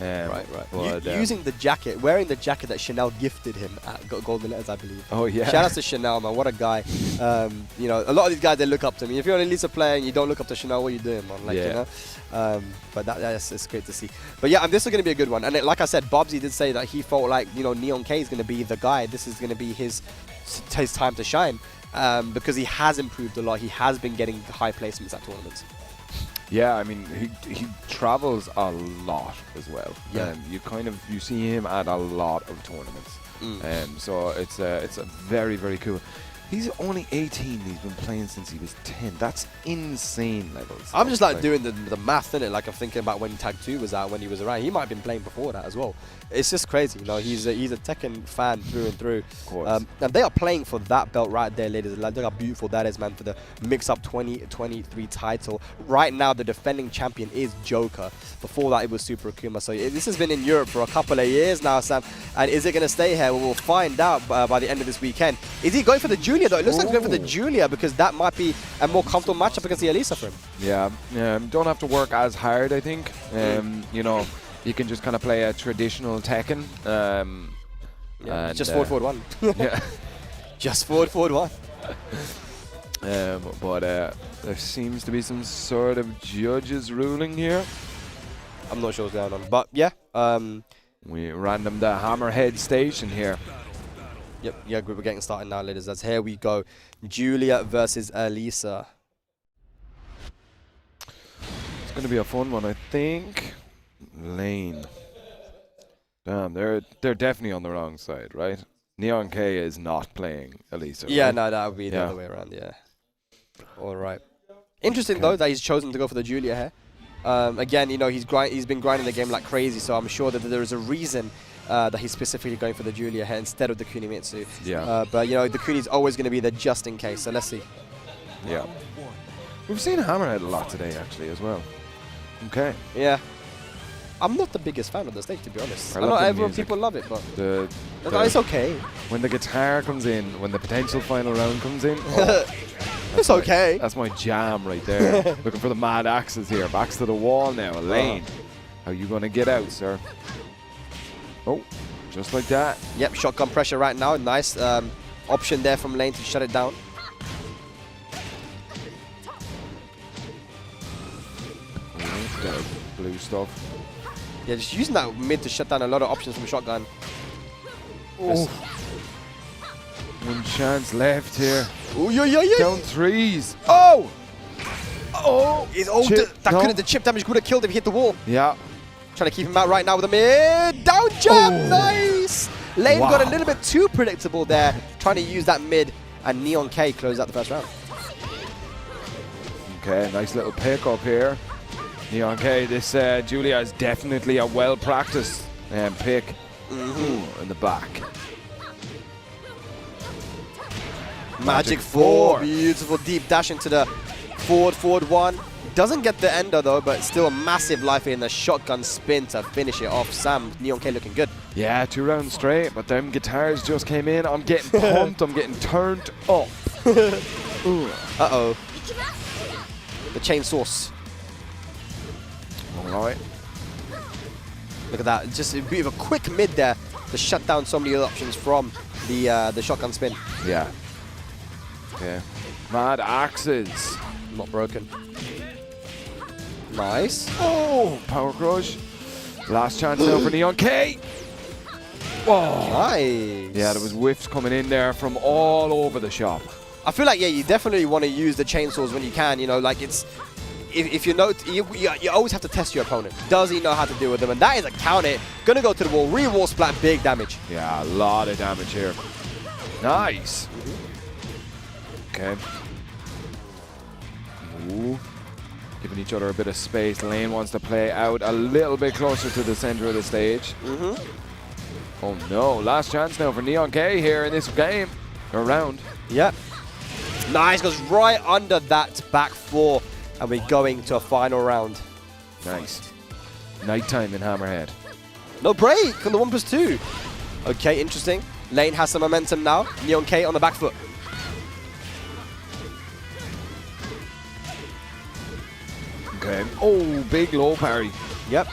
Right. But, using the jacket, wearing the jacket that Chanel gifted him at Golden Letters, I believe. Oh yeah. Shout out to Chanel, man. What a guy. You know, a lot of these guys, they look up to me. If you're an Elisa player and you don't look up to Chanel, what are you doing, man? Like, you know. But that's great to see. But yeah, this is going to be a good one. And like I said, Bobsy did say that he felt like, you know, Neon K is going to be the guy. This is going to be his time to shine, because he has improved a lot. He has been getting high placements at tournaments. Yeah, I mean, he travels a lot as well. Yeah. You see him at a lot of tournaments. So it's a very, very cool. He's only 18. He's been playing since he was 10. That's insane levels. I'm just like doing the math in it. Like I'm thinking about when Tag 2 was out, when he was around. He might have been playing before that as well. It's just crazy, you know. He's a Tekken fan through and through. Of course. And they are playing for that belt right there, ladies. Like, look how beautiful that is, man. For the MIXUP 2023 title. Right now, the defending champion is Joker. Before that, it was Super Akuma. So this has been in Europe for a couple of years now, Sam. And is it going to stay here? We'll find out by the end of this weekend. Is he going for the Julia, though? It looks like he's going for the Julia, because that might be a more comfortable matchup against the Elisa for him. Yeah, don't have to work as hard, I think. You know, you can just kind of play a traditional Tekken. Just forward one. Yeah. Just forward one. But there seems to be some sort of judges ruling here. I'm not sure what's going on, but yeah. We random the Hammerhead station here. Yep, yeah, we're getting started now, ladies. That's here we go. Julia versus Elisa. It's going to be a fun one, I think. Lane. Damn, they're definitely on the wrong side, right? Neon K is not playing Elisa. Yeah, right? no, that would be the other way around. Yeah. All right. Interesting though that he's chosen to go for the Julia here. Again, you know, he's been grinding the game like crazy, so I'm sure that there is a reason that he's specifically going for the Julia here instead of the Kunimitsu. Yeah. But you know, the Kuni's always going to be there just in case. So let's see. Yeah. We've seen Hammerhead a lot today, actually, as well. Okay. Yeah. I'm not the biggest fan of the stage, to be honest. I know everyone, people love it, but it's okay. When the guitar comes in, when the potential final round comes in, it's okay. That's my jam right there. Looking for the mad axes here. Backs to the wall now. Lane. How you going to get out, sir? Oh, just like that. Yep, shotgun pressure right now. Nice option there from Lane to shut it down. Blue stuff. Yeah, just using that mid to shut down a lot of options from shotgun. Oh. One chance left here. Oh, yeah. Down threes. Oh! Oh! The chip damage could have killed if he hit the wall. Yeah. Trying to keep him out right now with a mid. Down jump! Oh. Nice! Lane got a little bit too predictable there. Trying to use that mid. And Neon K closed out the first round. Okay, nice little pick up here. Neon K, this Julia is definitely a well-practiced pick. In the back. Magic 4. Beautiful deep dash into the forward one. Doesn't get the ender though, but still a massive life in the shotgun spin to finish it off. Sam, Neon K looking good. Yeah, 2 rounds straight, but them guitars just came in. I'm getting pumped. I'm getting turned up. Uh-oh. The chain sauce. All right. Look at that. Just a bit of a quick mid there to shut down so many other options from the shotgun spin. Yeah. Okay. Mad axes. Not broken. Nice. Oh, power crush. Last chance now for Neon K. Oh. Nice. Yeah, there was whiffs coming in there from all over the shop. I feel like, yeah, you definitely want to use the chainsaws when you can. You know, like it's, if you know, you always have to test your opponent. Does he know how to deal with them? And that is a counter. Gonna go to the wall, re-wall splat, big damage. Yeah, a lot of damage here. Nice. Okay. Ooh. Giving each other a bit of space. Lane wants to play out a little bit closer to the center of the stage. Oh no, last chance now for Neon K here in this game. Or round. Yep. Nice, goes right under that back four. And we're going to a final round. Nice. Nighttime in Hammerhead. No break on the 1+2. Okay, interesting. Lane has some momentum now. Neon K on the back foot. Okay. Oh, big low parry. Yep.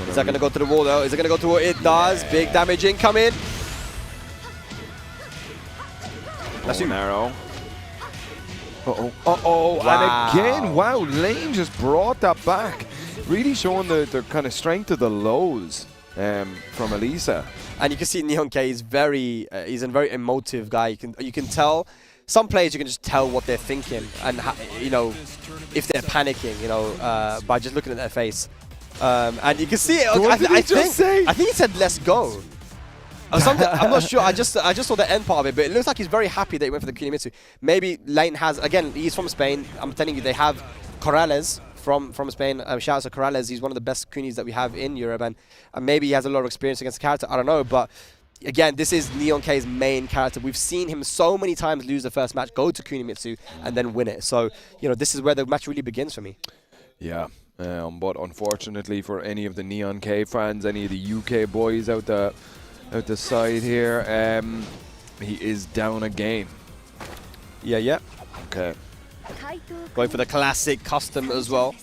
Is that going to go to the wall though? Is it going to go to what it does? Big damage incoming. That's narrow. Uh-oh. Uh-oh. Wow. And again, wow, Lane just brought that back. Really showing the kind of strength of the lows from Elisa. And you can see Neon K is he's a very emotive guy. You can tell. Some players you can just tell what they're thinking and you know, if they're panicking, you know, by just looking at their face. And you can see it. What did he just say? I think he said "let's go." Or something. I'm not sure. I just saw the end part of it, but it looks like he's very happy that he went for the Kunimitsu. Maybe Lane has, again, he's from Spain. I'm telling you, they have Corrales from Spain. Shout out to Corrales. He's one of the best Kunis that we have in Europe, and maybe he has a lot of experience against the character. I don't know, but again, this is Neon K's main character. We've seen him so many times lose the first match, go to Kunimitsu, and then win it. So, you know, this is where the match really begins for me. Yeah. But unfortunately for any of the Neon K fans, any of the UK boys out the side here, he is down a game. Yeah. Okay. Going for the classic custom as well.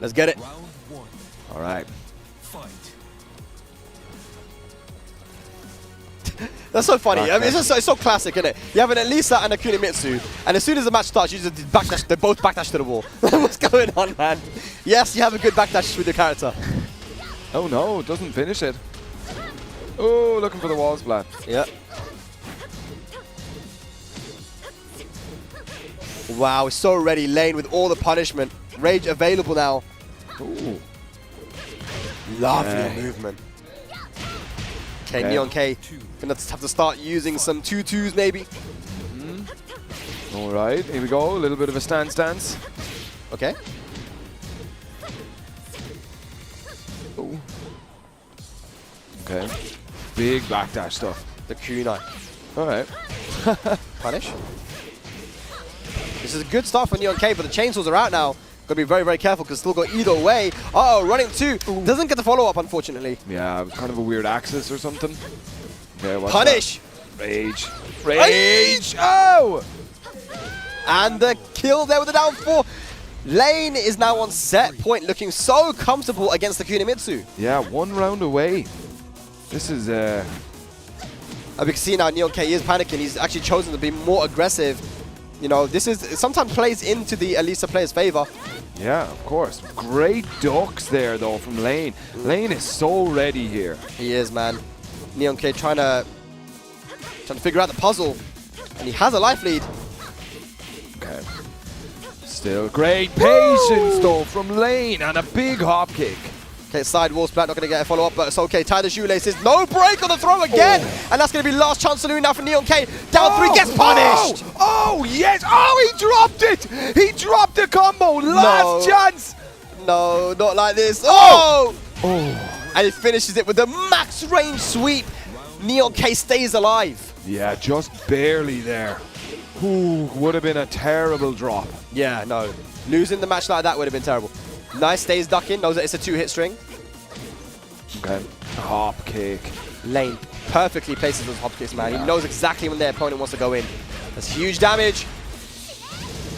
Let's get it. All right. That's so funny. I mean, it's so classic, isn't it? You have an Elisa and a Kunimitsu, and as soon as the match starts, you just backdash. They both backdash to the wall. What's going on, man? Yes, you have a good backdash with your character. Oh no, doesn't finish it. Oh, looking for the wall splat. Yeah. Wow, it's so ready. Lane with all the punishment. Rage available now. Ooh. Lovely movement. Okay, Neon K gonna have to start using some 2-2s maybe. All right, here we go. A little bit of a stance. Okay. Ooh. Okay. Big backdash stuff. The kunai. All right. Punish. This is a good start for Neon K, but the chainsaws are out now. Got to be very, very careful because still go either way. Uh-oh, running two. Doesn't get the follow-up, unfortunately. Yeah, kind of a weird axis or something. Okay, Punish. Rage. Rage. Oh! And the kill there with the down 4. Lane is now on set point, looking so comfortable against the Kunimitsu. Yeah, 1 round away. This is... We can see now Neon K is panicking. He's actually chosen to be more aggressive. You know, this is sometimes plays into the Elisa player's favor. Yeah, of course. Great ducks there, though, from Lane. Lane is so ready here. He is, man. Neon K trying to figure out the puzzle. And he has a life lead. Okay. Still great patience, though, from Lane. And a big hop kick. Okay, side wall splat, not going to get a follow-up, but it's okay. Tie the shoelaces. No break on the throw again! Oh. And that's going to be last chance saloon now for Neon K. Down 3, gets punished! Oh, yes! Oh, he dropped it! He dropped the combo! Last chance! No, not like this. Oh! Oh! And he finishes it with the max range sweep. Neon K stays alive. Yeah, just barely there. Ooh, would have been a terrible drop. Yeah, no. Losing the match like that would have been terrible. Nice, stays ducking, knows that it's a 2-hit string. Okay, hop kick. Lane perfectly places those hop kicks, man. He knows exactly when their opponent wants to go in. That's huge damage.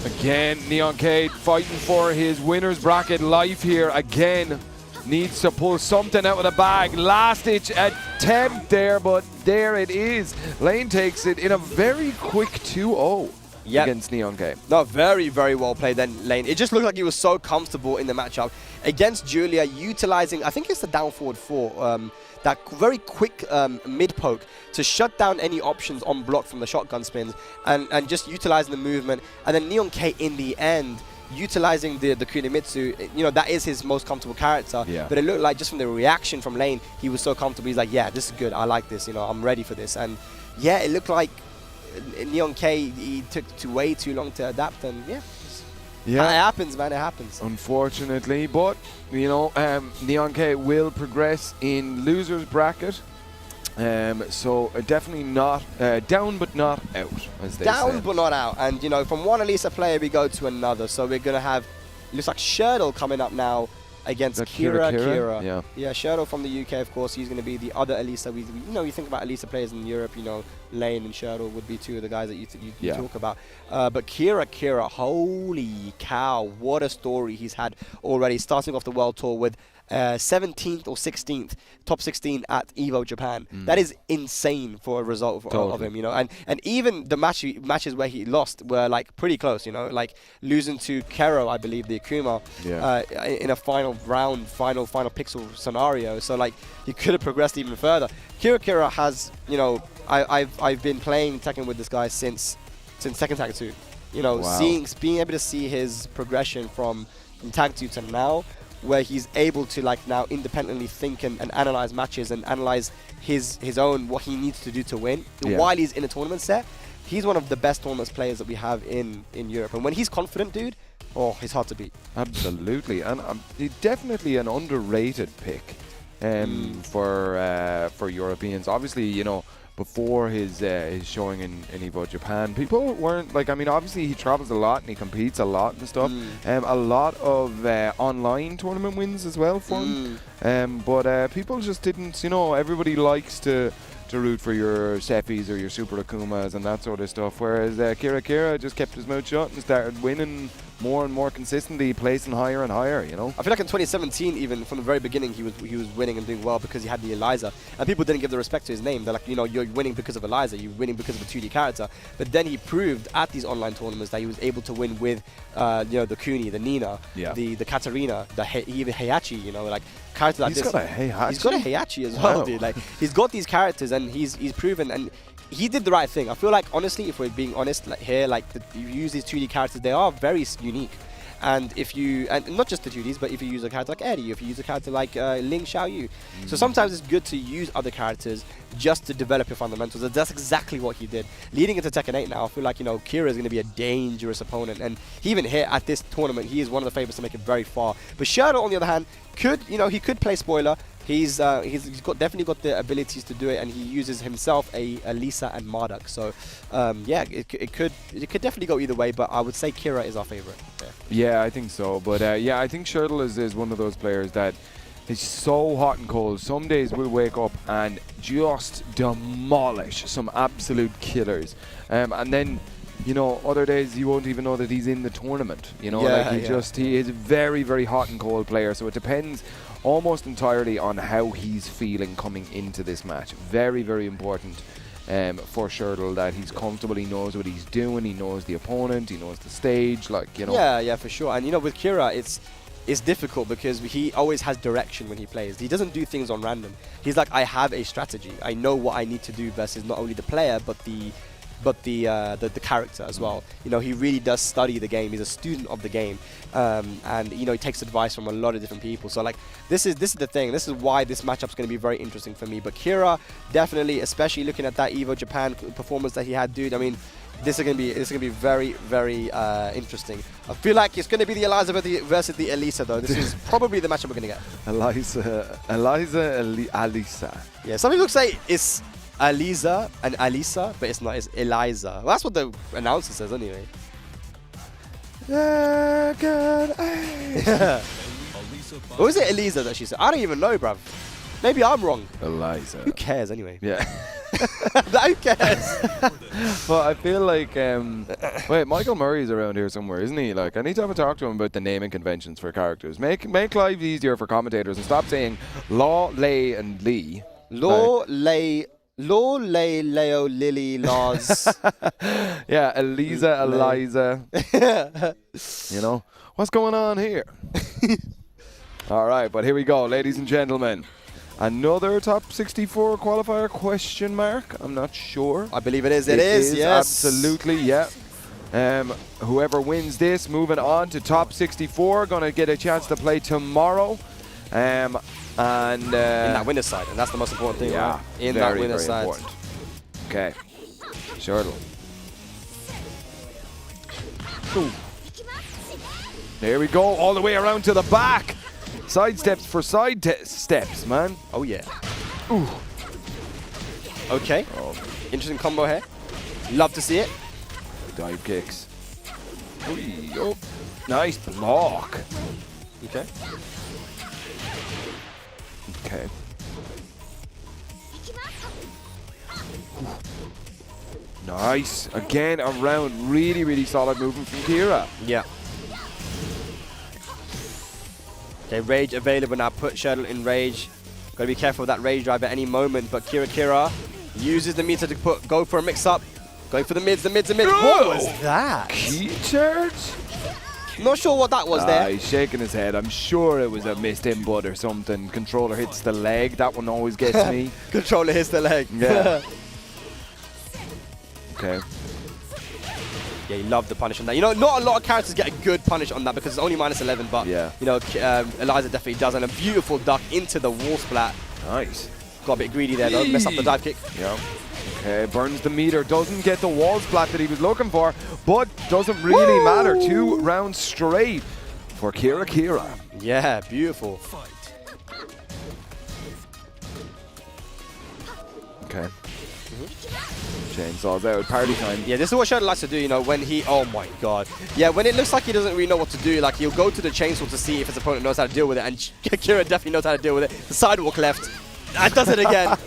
Again, Neon K fighting for his winner's bracket life here again. needs to pull something out of the bag. Last-ditch attempt there, but there it is. Lane takes it in a very quick 2-0 against Neon K. No, very, very well played then, Lane. It just looked like he was so comfortable in the matchup against Julia, utilizing, I think it's the down forward 4, that very quick mid poke to shut down any options on block from the shotgun spins and just utilizing the movement. And then Neon K in the end, utilizing the Kunimitsu, you know, that is his most comfortable character. Yeah. But it looked like just from the reaction from Lane, he was so comfortable. He's like, yeah, this is good. I like this. You know, I'm ready for this. And yeah, it looked like Neon K, he took way too long to adapt. And yeah. Yeah, it happens, man. It happens. Unfortunately, but you know, Neon K will progress in losers bracket. So definitely not down, but not out, as they say. Down, but not out. And you know, from one Elisa player, we go to another. So we're gonna have, looks like Shurdle coming up now against Kira. Yeah, Shurdle from the UK, of course. He's going to be the other Elisa. You know, you think about Elisa players in Europe, you know, Lane and Shurdle would be two of the guys that you talk about. But Kira, holy cow, what a story he's had already, starting off the World Tour with 17th or 16th, top 16 at EVO Japan. That is insane for a result of him, you know. And even the matches where he lost were like pretty close, you know, like losing to Kero, I believe, the Akuma, in a final round, final pixel scenario. So like he could have progressed even further. Kira has, you know, I've been playing Tekken with this guy since Tekken Tag 2. You know, being able to see his progression from Tag 2 to now, where he's able to like now independently think and analyze matches and analyze his own, what he needs to do to win while he's in a tournament set. He's one of the best tournament players that we have in Europe. And when he's confident, dude, oh, he's hard to beat. Absolutely. And definitely an underrated pick for Europeans. Obviously, you know, before his showing in EVO Japan, people weren't like, I mean, obviously he travels a lot and he competes a lot and stuff. A lot of online tournament wins as well for him. But people just didn't, you know, everybody likes to root for your Sephis or your Super Akumas and that sort of stuff, whereas Kira just kept his mouth shut and started winning more and more consistently, placing higher and higher, you know. I feel like in 2017, even from the very beginning, he was winning and doing well because he had the Eliza, and people didn't give the respect to his name. They're like, you know, you're winning because of Eliza, you're winning because of a 2D character. But then he proved at these online tournaments that he was able to win with, you know, the Kuni, the Nina, the Katarina, even Heihachi, you know, like characters like this. He's got a Heihachi? He's got a Heihachi as well, dude. Like, he's got these characters and he's proven, and he did the right thing. I feel like, honestly, if we're being honest, like here, like you use these 2D characters, they are very unique. And if you, and not just the 2Ds, but if you use a character like Eddie, if you use a character like Ling Xiaoyu. So sometimes it's good to use other characters just to develop your fundamentals. And that's exactly what he did. Leading into Tekken 8 now, I feel like, you know, Kira is going to be a dangerous opponent. And even here at this tournament, he is one of the favorites to make it very far. But Shadow, on the other hand, could, you know, he could play spoiler. He's definitely got the abilities to do it, and he uses himself a Lisa and Marduk. So yeah, it could definitely go either way, but I would say Kira is our favorite. Yeah, I think so. But yeah, I think Shurdle is one of those players that is so hot and cold. Some days we'll wake up and just demolish some absolute killers, and then, you know, other days you won't even know that he's in the tournament. You know, like he is a very, very hot and cold player. So it depends almost entirely on how he's feeling coming into this match. Very, very important for Shurdle that he's comfortable, he knows what he's doing, he knows the opponent, he knows the stage, like, you know. Yeah, for sure. And, you know, with Kira, it's difficult because he always has direction when he plays. He doesn't do things on random. He's like, I have a strategy. I know what I need to do versus not only the player, but the character as well. You know, he really does study the game. He's a student of the game, and you know, he takes advice from a lot of different people. So like, this is the thing. This is why this matchup's going to be very interesting for me. But Kira, definitely, especially looking at that EVO Japan performance that he had, dude. I mean, this is going to be very, very interesting. I feel like it's going to be the Eliza versus the Elisa, though. This is probably the matchup we're going to get. Elisa. Yeah, some people say it's Eliza and Alisa, but it's not, it's Eliza. Well, that's what the announcer says anyway. Or is it Eliza that she said? I don't even know, bruv. Maybe I'm wrong. Eliza. Who cares anyway? Yeah. Who cares? But I feel like, wait, Michael Murray's around here somewhere, isn't he? Like, I need to have a talk to him about the naming conventions for characters. Make life easier for commentators and stop saying Law, Lay, and Lee. Law, Lay, Leo, Lily, Laws. Yeah, Eliza, Eliza. You know, what's going on here? All right, but here we go, ladies and gentlemen. Another top 64 qualifier question mark? I'm not sure. I believe it is. It is, yes. Absolutely, yeah. Whoever wins this, moving on to top 64, going to get a chance to play tomorrow. And in that winner's side, and that's the most important thing, yeah, right? In very, that winner's very side. Important. Okay. Shirtle. There we go, all the way around to the back. Side steps for side steps, man. Oh, yeah. Ooh. Okay. Oh. Interesting combo here. Love to see it. Dive kicks. Ooh, oh. Nice block. Okay. Okay. Nice. Again, around. Really, really solid movement from Thera. Yeah. Okay, rage available now. Put Shuttle in rage. Got to be careful with that rage drive at any moment. But Kira uses the meter to go for a mix-up. Going for the mids. Oh! What was that? Key charge? Not sure what that was there. He's shaking his head. I'm sure it was a missed input or something. Controller hits the leg. That one always gets me. Controller hits the leg. Yeah. Okay. Yeah, you love the punish on that. You know, not a lot of characters get a good punish on that because it's only -11, but, yeah, you know, Eliza definitely does. And a beautiful duck into the wall splat. Nice. Got a bit greedy there, though. Messed up the dive kick. Yeah. Okay, burns the meter. Doesn't get the wall splat that he was looking for, but doesn't really matter. 2 rounds straight for Kira. Yeah, beautiful. Okay. Chainsaws out, party time. Yeah, this is what Shadow likes to do, you know, when he... Oh, my God. Yeah, when it looks like he doesn't really know what to do, like, he'll go to the chainsaw to see if his opponent knows how to deal with it, and Kira definitely knows how to deal with it. The sidewalk left. That does it again.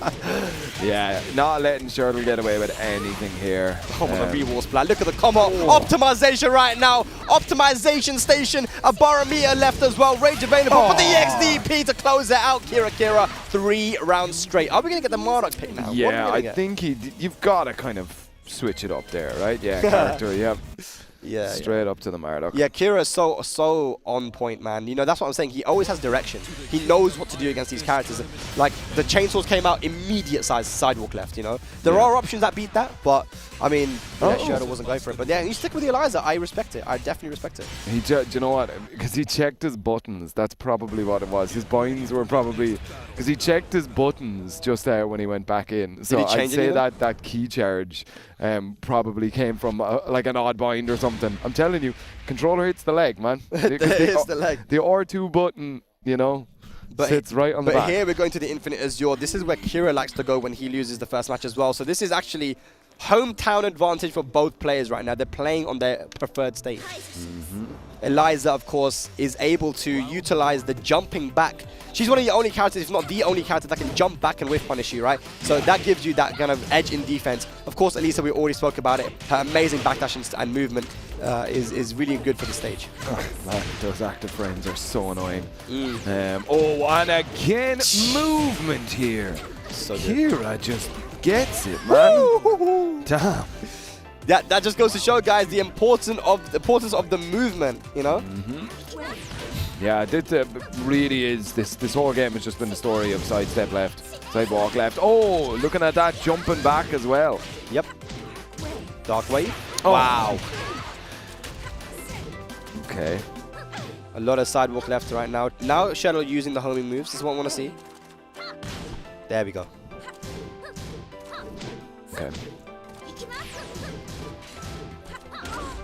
Yeah, not letting Shirtle get away with anything here. Oh, what a re-wall splat. Look at the combo. Optimization right now. Optimization station. A barometer left as well. Rage available for the XDP to close it out. Kira, 3 rounds straight. Are we going to get the Marduk pick now? Yeah, I think you've got to kind of switch it up there, right? Yeah, character, yep. Yeah, straight up to the Marduk. Yeah, Kira's so on point, man. You know, that's what I'm saying. He always has direction. He knows what to do against these characters. Like, the chainsaws came out, immediate size sidewalk left, you know? There are options that beat that, but, I mean, Shadow wasn't going for it. But yeah, you stick with the Eliza. I respect it. I definitely respect it. Do you know what? Because he checked his buttons. That's probably what it was. His binds were probably... Because he checked his buttons just there when he went back in. So I'd say that key charge probably came from like an odd bind or something. I'm telling you, controller hits the leg, man. It hits the leg. The R2 button, you know, sits right on the back. But here we're going to the Infinite Azure. This is where Kira likes to go when he loses the first match as well. So this is actually hometown advantage for both players right now. They're playing on their preferred stage. Eliza, of course, is able to utilize the jumping back. She's one of the only characters, if not the only character, that can jump back and whiff punish you, right? So that gives you that kind of edge in defense. Of course, Elisa, we already spoke about it. Her amazing backdash and movement is really good for the stage. Man, those active frames are so annoying. And again, movement here. So Kira just gets it, man. Damn. That just goes to show, guys, the importance of the movement, you know? Yeah, this really is. This whole game has just been the story of sidestep left, sidewalk left. Oh, looking at that, jumping back as well. Yep. Dark wave. Oh. Wow. Okay. A lot of sidewalk left right now. Now Shadow using the homing moves. This is what I want to see. There we go. Okay.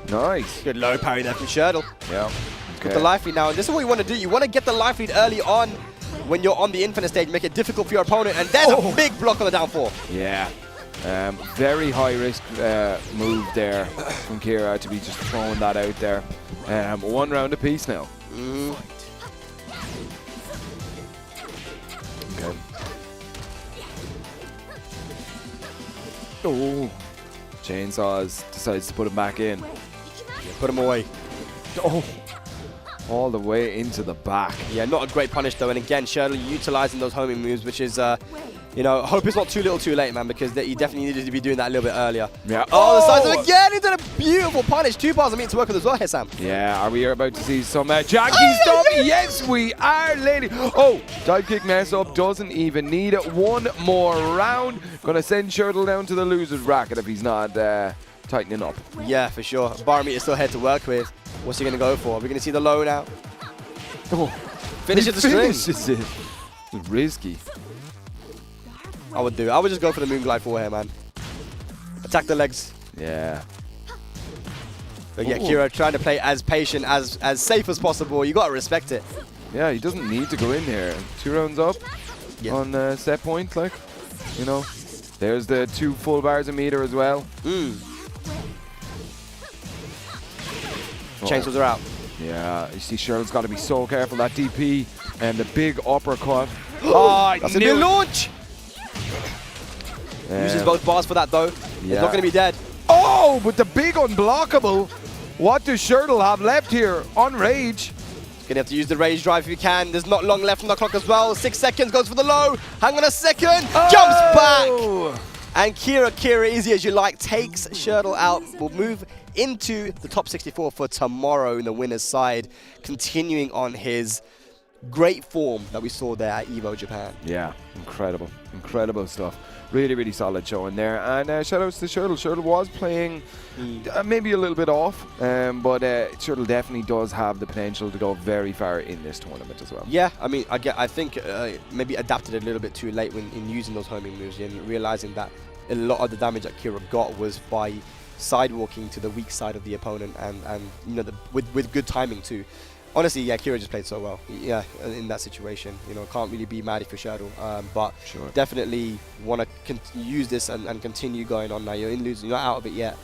Nice. Good low parry there from Shadow. Yeah. With the life lead now. This is what you want to do. You want to get the life lead early on when you're on the infinite stage. Make it difficult for your opponent. And there's a big block on the down 4. Yeah. Very high risk move there from Kira to be just throwing that out there. 1 round apiece now. Okay. Oh, Chainsaws decides to put him back in. Yeah, put him away. Oh, all the way into the back. Yeah, not a great punish though. And again, Shirley utilizing those homing moves, which is, you know, hope it's not too little too late, man, because he definitely needed to be doing that a little bit earlier. Yeah. Oh, the sides again. He did a beautiful punish. 2 bars of meat to work with as well here, Sam. Yeah, are we about to see some Jackie stuff? Yes, we are, lady. Oh, dive kick mess up. Doesn't even need it. One more round. Gonna send Shirtle down to the loser's bracket if he's not tightening up. Yeah, for sure. Bar meat is still here to work with. What's he gonna go for? We're gonna see the low now. Oh, finishes the string. Finishes it. Risky. I would do. I would just go for the moon glide for here, man. Attack the legs. Yeah. But yeah, Kira trying to play as patient, as safe as possible. You gotta respect it. Yeah, he doesn't need to go in here. 2 rounds up on set point, like, you know. There's the 2 full bars of meter as well. Chainsaws are out. Yeah, you see Cheryl's got to be so careful. That DP and the big uppercut. That's a new launch! Uses both bars for that though. He's not going to be dead. Oh, but the big unblockable. What does Shirtle have left here on Rage? Going to have to use the Rage Drive if you can. There's not long left on the clock as well. 6 seconds, goes for the low. Hang on a second. Jumps back. And Kira, easy as you like, takes Shirtle out. Will move into the top 64 for tomorrow in the winner's side. Continuing on his great form that we saw there at EVO Japan. Yeah, incredible. Incredible stuff. Really, really solid showing there. And shout outs to Shirtle. Shirtle was playing maybe a little bit off, but Shirtle definitely does have the potential to go very far in this tournament as well. Yeah, I mean, I think maybe adapted a little bit too late when in using those homing moves and realizing that a lot of the damage that Kira got was by sidewalking to the weak side of the opponent and you know, with good timing too. Honestly, yeah, Kira just played so well. Yeah, in that situation, you know, can't really be mad if you're Shadow, but definitely want to use this and continue going on now. You're in losing, you're not out of it yet.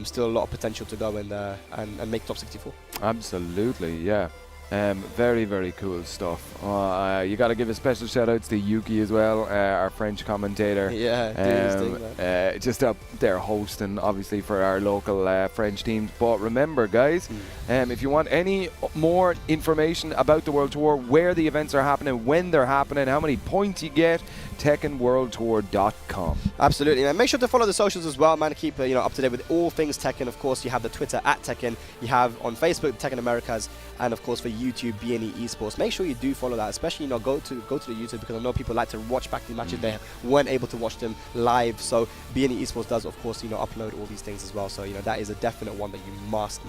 Still a lot of potential to go and make top 64. Absolutely, yeah. Very, very cool stuff. You got to give a special shout outs to Yuki as well, our French commentator. Yeah, just up there hosting, obviously, for our local French teams. But remember, guys, if you want any more information about the World Tour, where the events are happening, when they're happening, how many points you get, TekkenWorldTour.com. Absolutely, man. Make sure to follow the socials as well, man. Keep up to date with all things Tekken. Of course, you have the Twitter at Tekken. You have on Facebook Tekken Americas, and of course for YouTube BNE Esports. Make sure you do follow that, especially go to the YouTube, because I know people like to watch back the matches they weren't able to watch them live. So BNE Esports does, of course, upload all these things as well. So that is a definite one that you must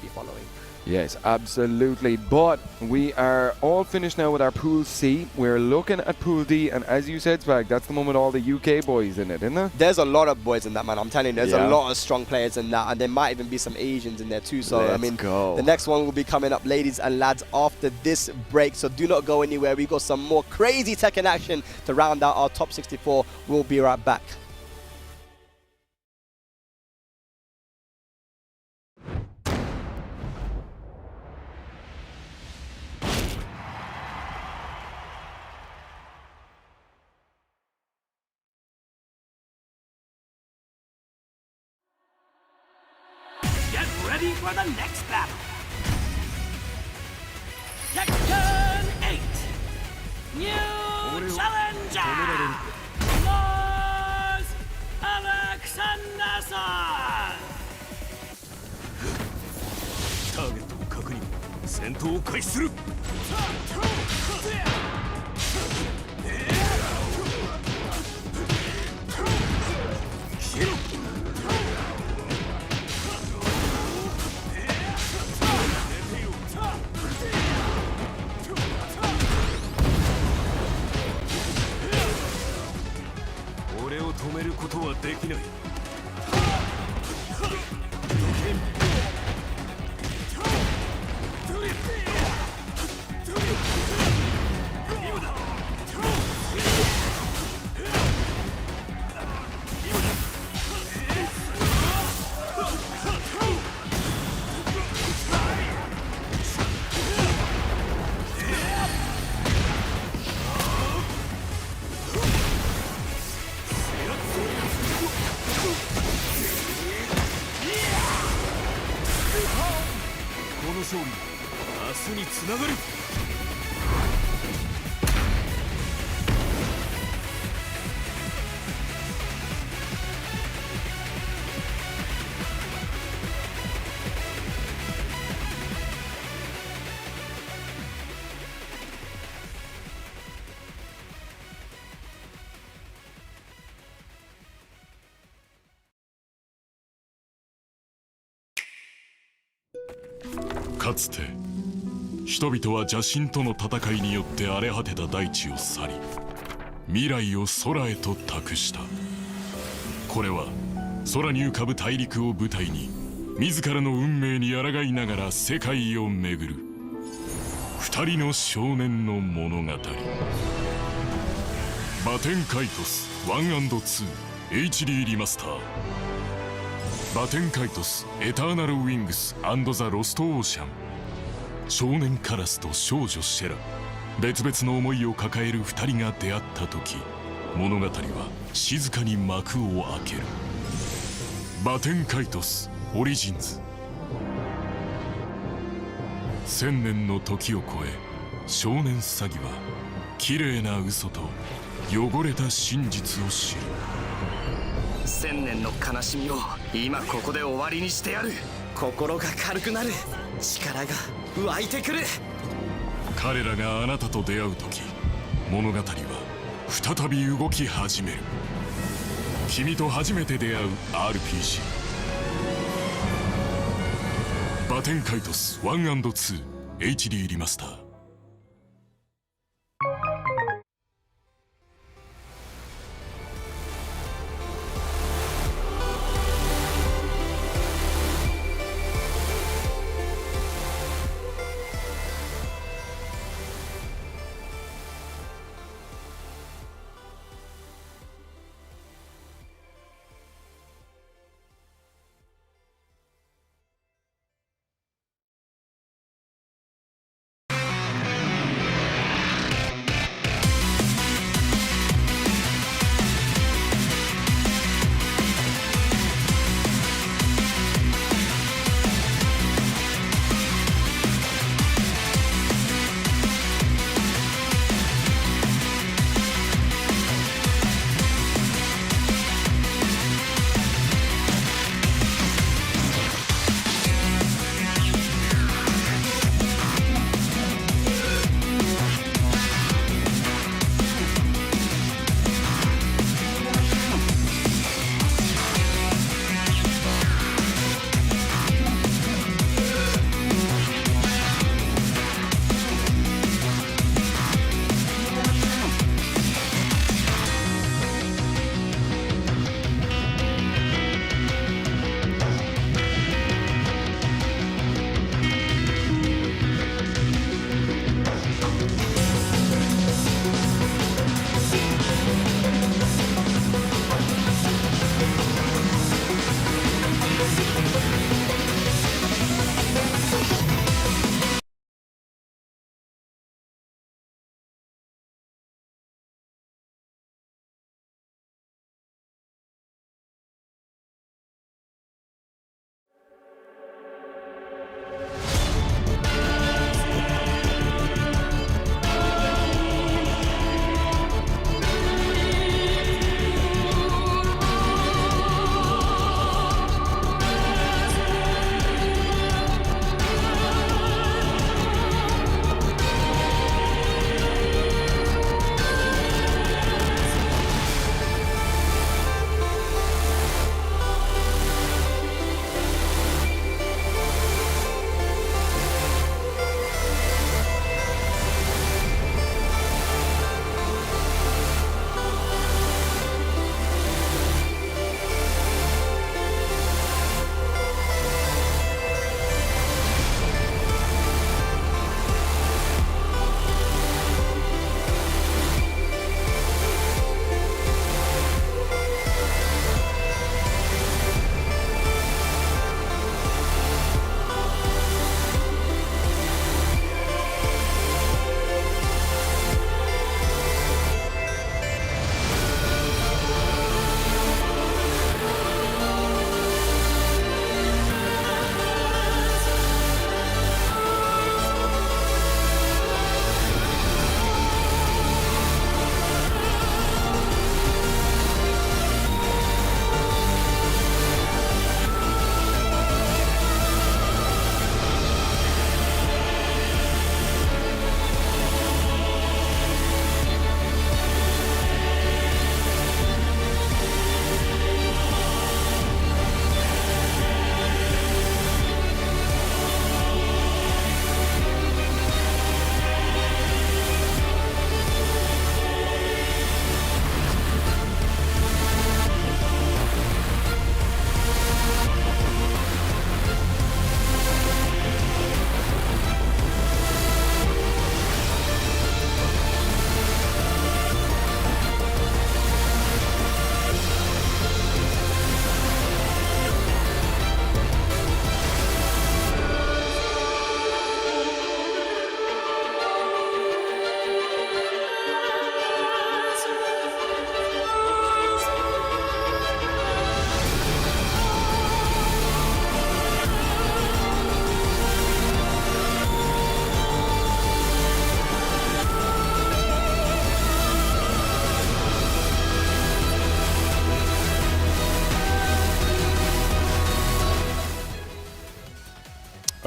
be following. Yes, absolutely. But we are all finished now with our Pool C. We're looking at Pool D, and as you said, Spag, that's the one with all the UK boys in it, isn't there? There's a lot of boys in that, man. I'm telling you, there's a lot of strong players in that, and there might even be some Asians in there too. So, the next one will be coming up, ladies and lads, after this break. So do not go anywhere. We've got some more crazy Tekken action to round out our top 64. We'll be right back. Ready for the next battle. Tekken 8. New challenger. Mars Alexanderson. ターゲットを確認。戦闘を開始する。消えろ。俺を止めることはできない。かつて人々は邪神との戦いによって荒れ果てた大地を去り、未来を空へと託した。これは空に浮かぶ大陸を舞台に自らの運命に抗いながら世界を巡る二人の少年の物語。バテンカイトス 1&2 HD リマスター。バテンカイトスエターナルウィングス&ザ・ロストオーシャン。少年カラスと少女シェラ、別々の思いを抱える二人が出会った時、物語は静かに幕を開ける。バテンカイトスオリジンズ。1000年の時を超え、少年詐欺は綺麗な嘘と汚れた真実を知る。1000年の悲しみを今ここで終わりにしてやる。心が軽くなる。力が湧いてくる。彼らがあなたと出会う時、物語は再び動き始める。君と初めて出会う RPG。 バテンカイトス 1&2 HD リマスター。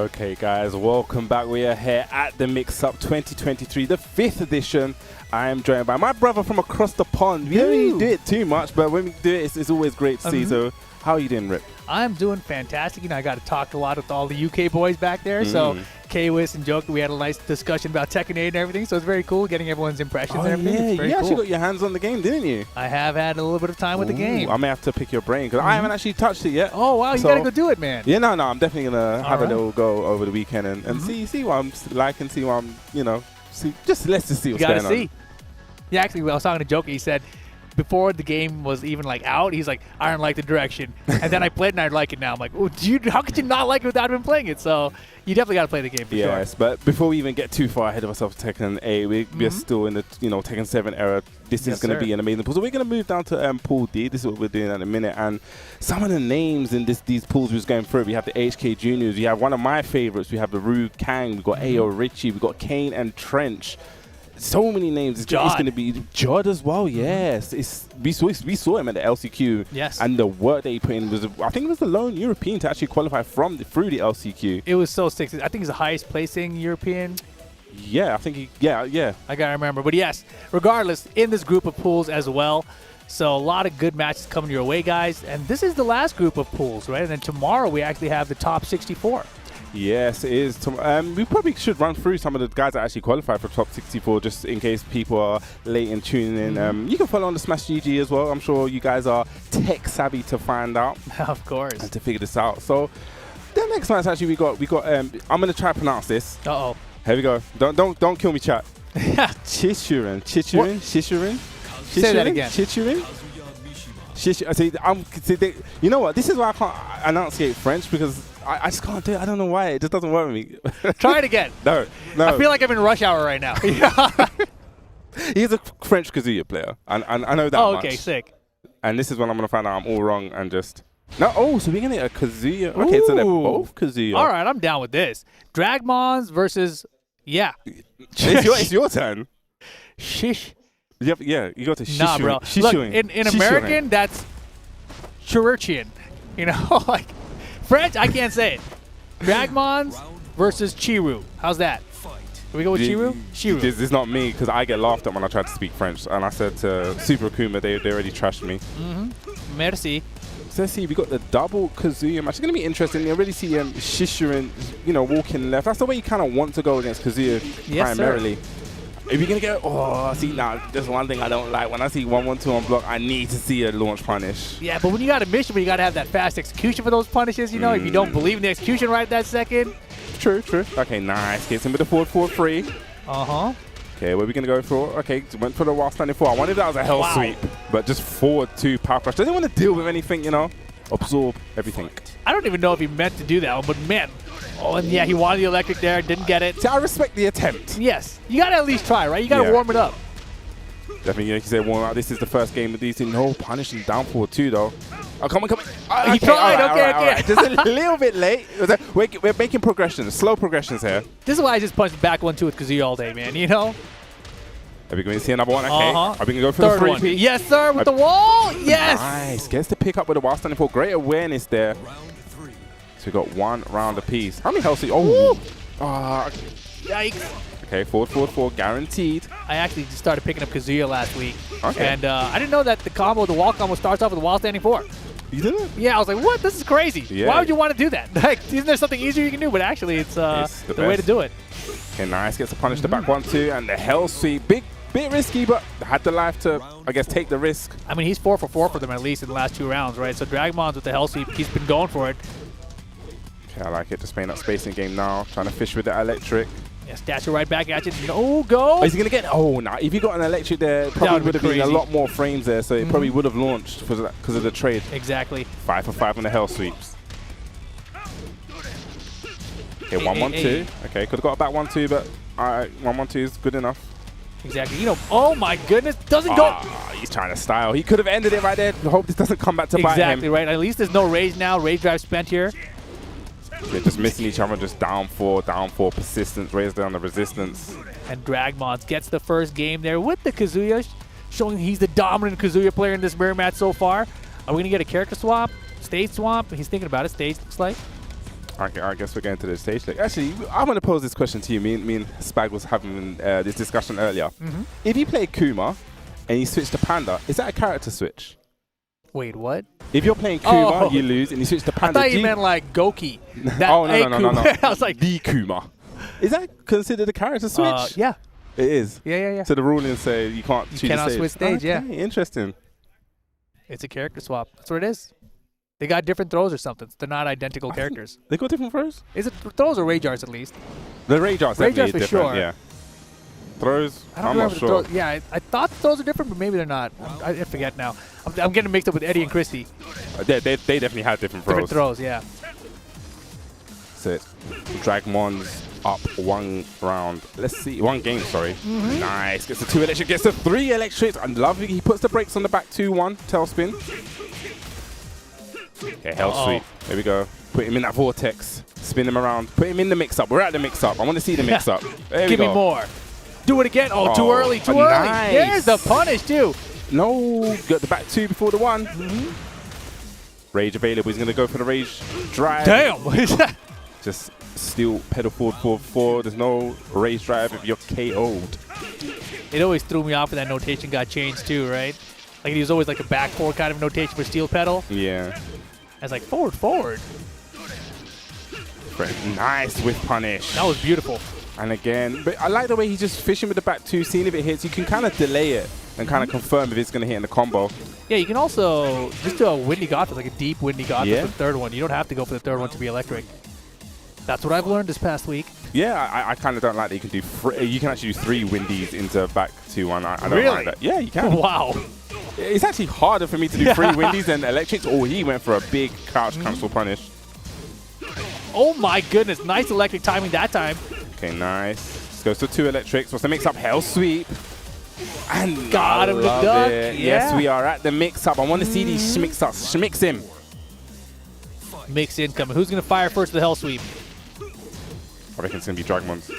Okay, guys, welcome back. We are here at the MIXUP 2023, the 5th edition. I am joined by my brother from across the pond. We don't really do it too much, but when we do it, it's always great to see. So, how are you doing, Rip? I'm doing fantastic. You know, I got to talk a lot with all the UK boys back there. So, K-Wiz and Joker, we had a nice discussion about TEKKEN and everything. So, it's very cool getting everyone's impressions and everything. Yeah, it's very you cool. actually got your hands on the game, didn't you? I have had a little bit of time with the game. I may have to pick your brain because I haven't actually touched it yet. Oh, wow. You got to go do it, man. Yeah, no, I'm definitely going to have a little go over the weekend and see what I'm liking, see what I'm, let's just see what's going on. Yeah, actually, I was talking to Joker. He said before the game was even like out, he's like, I don't like the direction. And then I played and I like it now. I'm like, oh, how could you not like it without even playing it? So you definitely got to play the game for sure. Yes, but before we even get too far ahead of ourselves, Tekken 8, we're still in the Tekken 7 era. This is going to be an amazing pool. So we're going to move down to Pool D. This is what we're doing in a minute. And some of the names in these pools we was going through, we have the HK Juniors. We have one of my favorites. We have the Ryu Kang. We've got Ayo Richie. We've got Kane and Trench. So many names. It's going to be Jod as well. Yes, we saw him at the LCQ. Yes, and the work that he put in was, I think, it was the lone European to actually qualify through the LCQ. It was so sick. I think he's the highest placing European. Yeah, I think yeah. I gotta remember, but yes, regardless, in this group of pools as well. So a lot of good matches coming your way, guys. And this is the last group of pools, right? And then tomorrow we actually have the top 64. Yes, it is. We probably should run through some of the guys that actually qualified for top 64 just in case people are late in tuning in. You can follow on the Smash GG as well. I'm sure you guys are tech savvy to find out. Of course. And to figure this out. So the next match actually we got I'm going to try to pronounce this. Uh-oh. Here we go. Don't kill me, chat. Chichurin. Say that again. Chichurin. You know what? This is why I can't enunciate French because I just can't do it. I don't know why. It just doesn't work with me. Try it again. No. I feel like I'm in rush hour right now. He's a French Kazuya player. And I know that much. Okay, sick. And this is when I'm going to find out I'm all wrong and just... No, so we're going to get a Kazuya. Okay, so they're both Kazuya. All right, I'm down with this. Dragmons versus... Yeah. It's your turn. Shish. Yeah, you got to Shishuin. Nah, bro. Look, in American, that's Churchian. You know, like French, I can't say it. Dragmons versus Chiru. How's that? Can we go with Chiru? Chiru. This is not me because I get laughed at when I try to speak French. And I said to Super Akuma, they already trashed me. Merci. So let's see, we got the double Kazuya match. It's going to be interesting. You really see Shishuin, walking left. That's the way you kind of want to go against Kazuya primarily. Sir. If you're going to go, see, now, there's one thing I don't like. When I see 1-1-2 on block, I need to see a launch punish. Yeah, but when you got a mission where you got to have that fast execution for those punishes, if you don't believe in the execution right that second. True. Okay, nice. Gets him with the 4-4-3. Okay, what are we going to go for? Okay, went for the while standing 4. I wonder if that was a hell sweep, but just forward 2 power crush. Doesn't want to deal with anything, absorb everything. I don't even know if he meant to do that one, but man. Oh, and yeah, he wanted the electric there, didn't get it. See, I respect the attempt. Yes. You got to at least try, right? You got to warm it up. Definitely, like you said, warm up. This is the first game of these. No punishing down forward 2, though. Oh, come on. He tried. All right. Just a little bit late. We're making progressions, slow progressions here. This is why I just punched back 1-2 with Kazuya all day, man, Are we going to see another one? Okay. Are we going to go for Third the 3P? Yes, sir, with the wall. Yes. Nice. Gets to pick up with the while standing 4. Great awareness there. So we got 1 round apiece. How many health? Yikes. Okay, forward, guaranteed. I actually just started picking up Kazuya last week. Okay. And I didn't know that the wall combo starts off with the wall standing 4. You didn't? Yeah, I was like, what? This is crazy. Yeah. Why would you want to do that? Like, isn't there something easier you can do? But actually, it's the way to do it. Okay, nice. Gets to punish the back 1-2 and the hell sweep. Bit risky, but had the life to, I guess, take the risk. I mean, he's 4 for 4 for them at least in the last 2 rounds, right? So Dragmons with the hell sweep, he's been going for it. Okay, I like it. Just playing up space in game now. Trying to fish with the electric. Yeah, statue right back at you. No go. Oh, is he going to get? Oh, no. If you got an electric there, probably would have been a lot more frames there. So it probably would have launched because of the trade. Exactly. 5 for 5 on the hell sweeps. Okay, 1-1-2. Okay, could have got a back 1-2, but 1-1-2 is good enough. Exactly. Oh my goodness. Doesn't go. He's trying to style. He could have ended it right there. I hope this doesn't come back to bite him. Exactly, right. At least there's no rage now. Rage drive spent here. They're just missing each other, just down 4, persistence, raise down the resistance. And Dragmons gets the first game there with the Kazuya, showing he's the dominant Kazuya player in this mirror match so far. Are we going to get a character swap? Stage swap? He's thinking about it. Stage looks like. I guess we're going to the stage. Actually, I want to pose this question to you. Me and Spag was having this discussion earlier. If you play Kuma and you switch to Panda, is that a character switch? Wait, what? If you're playing Kuma, you lose, and you switch to Panda. I thought you meant like Goki. Oh, no. I was like, the Kuma. Is that considered a character switch? Yeah. It is. Yeah. So the rulings say you can't choose cannot stage. switch stage, Okay, yeah. Interesting. It's a character swap. That's what it is. They got different throws or something. They're not identical characters. They got different throws? Is it throws or rage arts at least? The rage arts definitely for is different, sure. yeah. Throws, I don't I'm not remember sure. the throws. Yeah, I thought the throws are different, but maybe they're not. I forget now. I'm getting mixed up with Eddie and Christy. They definitely had different throws. Different throws, yeah. So Dragmon's up 1 round. Let's see, 1 game, sorry. Nice. Gets the 2 electric, gets the 3 electrics. I love it. He puts the brakes on the back 2-1. Tailspin. Okay, hell sweep. There we go. Put him in that vortex. Spin him around. Put him in the mix-up. We're at the mix-up. I want to see the mix-up. There we Give go. me more. Do it again. Oh, too early. Too early. Nice. There's the punish, too. No. Got the back 2 before the 1. Rage available. He's going to go for the rage drive. Damn. Just steel pedal forward. There's no rage drive if you're KO'd. It always threw me off when that notation got changed, too, right? Like, he was always like a back 4 kind of notation for steel pedal. Yeah. I was like, forward. Nice whiff punish. That was beautiful. And again, but I like the way he's just fishing with the back 2, seeing if it hits. You can kind of delay it and kind of confirm if it's going to hit in the combo. Yeah, you can also just do a windy Gotham, like a deep windy Gotham for the third one. You don't have to go for the third one to be electric. That's what I've learned this past week. Yeah, I kind of don't like that you can do you can actually do 3 windies into back 2-1. I don't Really? like that. Yeah, you can. Wow. It's actually harder for me to do 3 windies than electrics. Oh, he went for a big crouch cancel punish. Oh my goodness, nice electric timing that time. Okay, nice. Goes to 2 electrics. What's the mix-up? Hell sweep. And got him, the duck. Yeah. Yes, we are at the mix-up. I want to see these schmix-ups. Schmix him. Mix incoming. Who's going to fire first the hell sweep? I reckon it's going to be Dragmon's.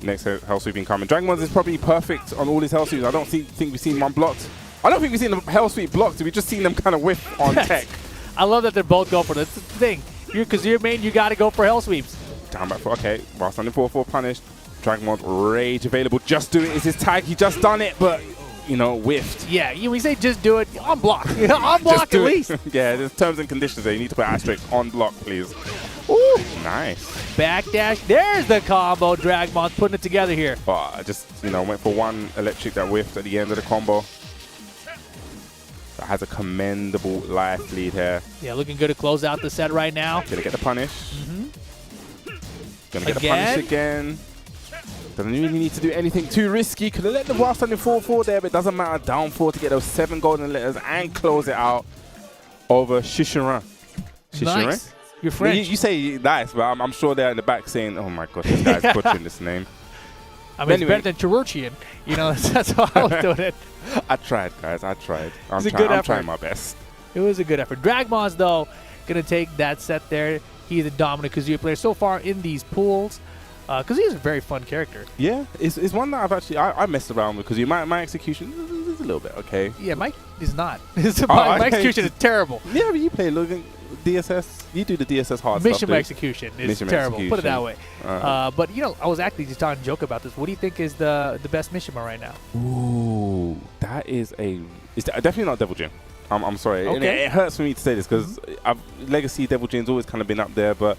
Next hell sweep incoming. Dragmon's is probably perfect on all his hell sweeps. I don't think we've seen one blocked. I don't think we've seen the hell sweep blocked. We've just seen them kind of whiff on tech. I love that they're both going for it. That's the thing. Because you're main, you got to go for hell sweeps. Down back 4. Okay, while standing 4-4 punished. Dragonmon's rage available. Just do it is his tag. He just done it, but, you know, whiffed. Yeah, we say just do it. On block. On block at least. Yeah, there's terms and conditions there. You need to put asterisk on block, please. Ooh, nice. Backdash. There's the combo. Dragmon's putting it together here. Oh, I just, went for 1 electric that whiffed at the end of the combo. That has a commendable life lead here. Yeah, looking good to close out the set right now. Gonna get the punish. Gonna get the punish again. Doesn't really need to do anything too risky. Could have let the while standing 4-4 there, but it doesn't matter. Down 4 to get those 7 golden letters and close it out over Shishirin. Nice. You're French. You say nice, but I'm sure they're in the back saying, oh my gosh, this guy's butchering this name. I mean, it's better than Chiruchian. That's how I was doing it. I tried, guys. I tried. I'm trying my best. It was a good effort. Dragmon's, though, going to take that set there. He's a dominant Kazuya player so far in these pools. Kazuya's a very fun character. Yeah, it's one that I've actually I messed around with Kazuya. My execution is a little bit okay. Yeah, Mike is not. My execution is terrible. Yeah, but you play DSS. You do the DSS hard Mission stuff. Mission execution is terrible. Put it that way. But I was actually just talking joke about this. What do you think is the best Mishima right now? Ooh, that is it's definitely not Devil Jin. I'm sorry. Okay. And it hurts for me to say this because Legacy Devil Jin's always kind of been up there, but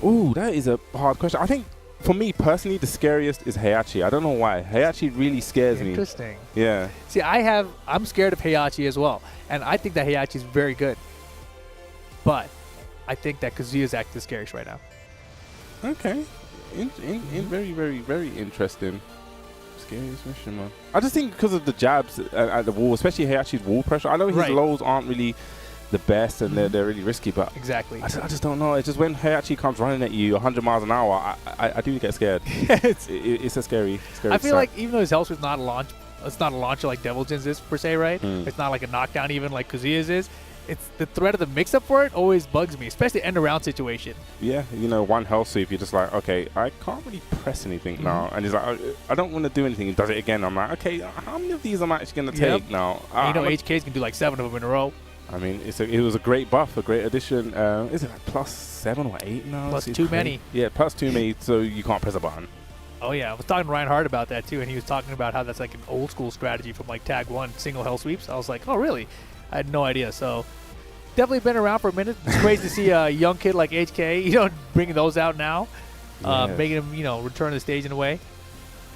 that is a hard question. I think for me personally, the scariest is Heihachi. I don't know why. Heihachi really scares me. Interesting. Yeah. See, I'm scared of Heihachi as well, and I think that Heihachi is very good. But I think that Kazuya's acting the scariest right now. Okay. Very, very, very interesting. Scariest Mishima. I just think because of the jabs at the wall, especially Heihachi's wall pressure. I know his lows aren't really the best and they're really risky, but exactly. I just don't know. It's just when Heihachi comes running at you 100 miles an hour, I do get scared. It's a scary I feel like even though his health is not a launch, it's not a launcher like Devil Jin's is per se, right? It's not like a knockdown even like Kazuya's is. It's the threat of the mix-up for it always bugs me, especially end-around situation. Yeah, one hell sweep, you're just like, okay, I can't really press anything now. And he's like, I don't want to do anything. He does it again. I'm like, okay, how many of these am I actually going to take now? HK's can do like 7 of them in a row. I mean, it was a great buff, a great addition. Is it like +7 or 8 now? Plus It's too crazy. many. Yeah, plus too many, so you can't press a button. Oh yeah, I was talking to Ryan Hart about that too, and he was talking about how that's like an old school strategy from like Tag 1, single hell sweeps. I was like, oh really? I had no idea. So definitely been around for a minute. It's crazy to see a young kid like HK, bringing those out now, making him, return to the stage in a way.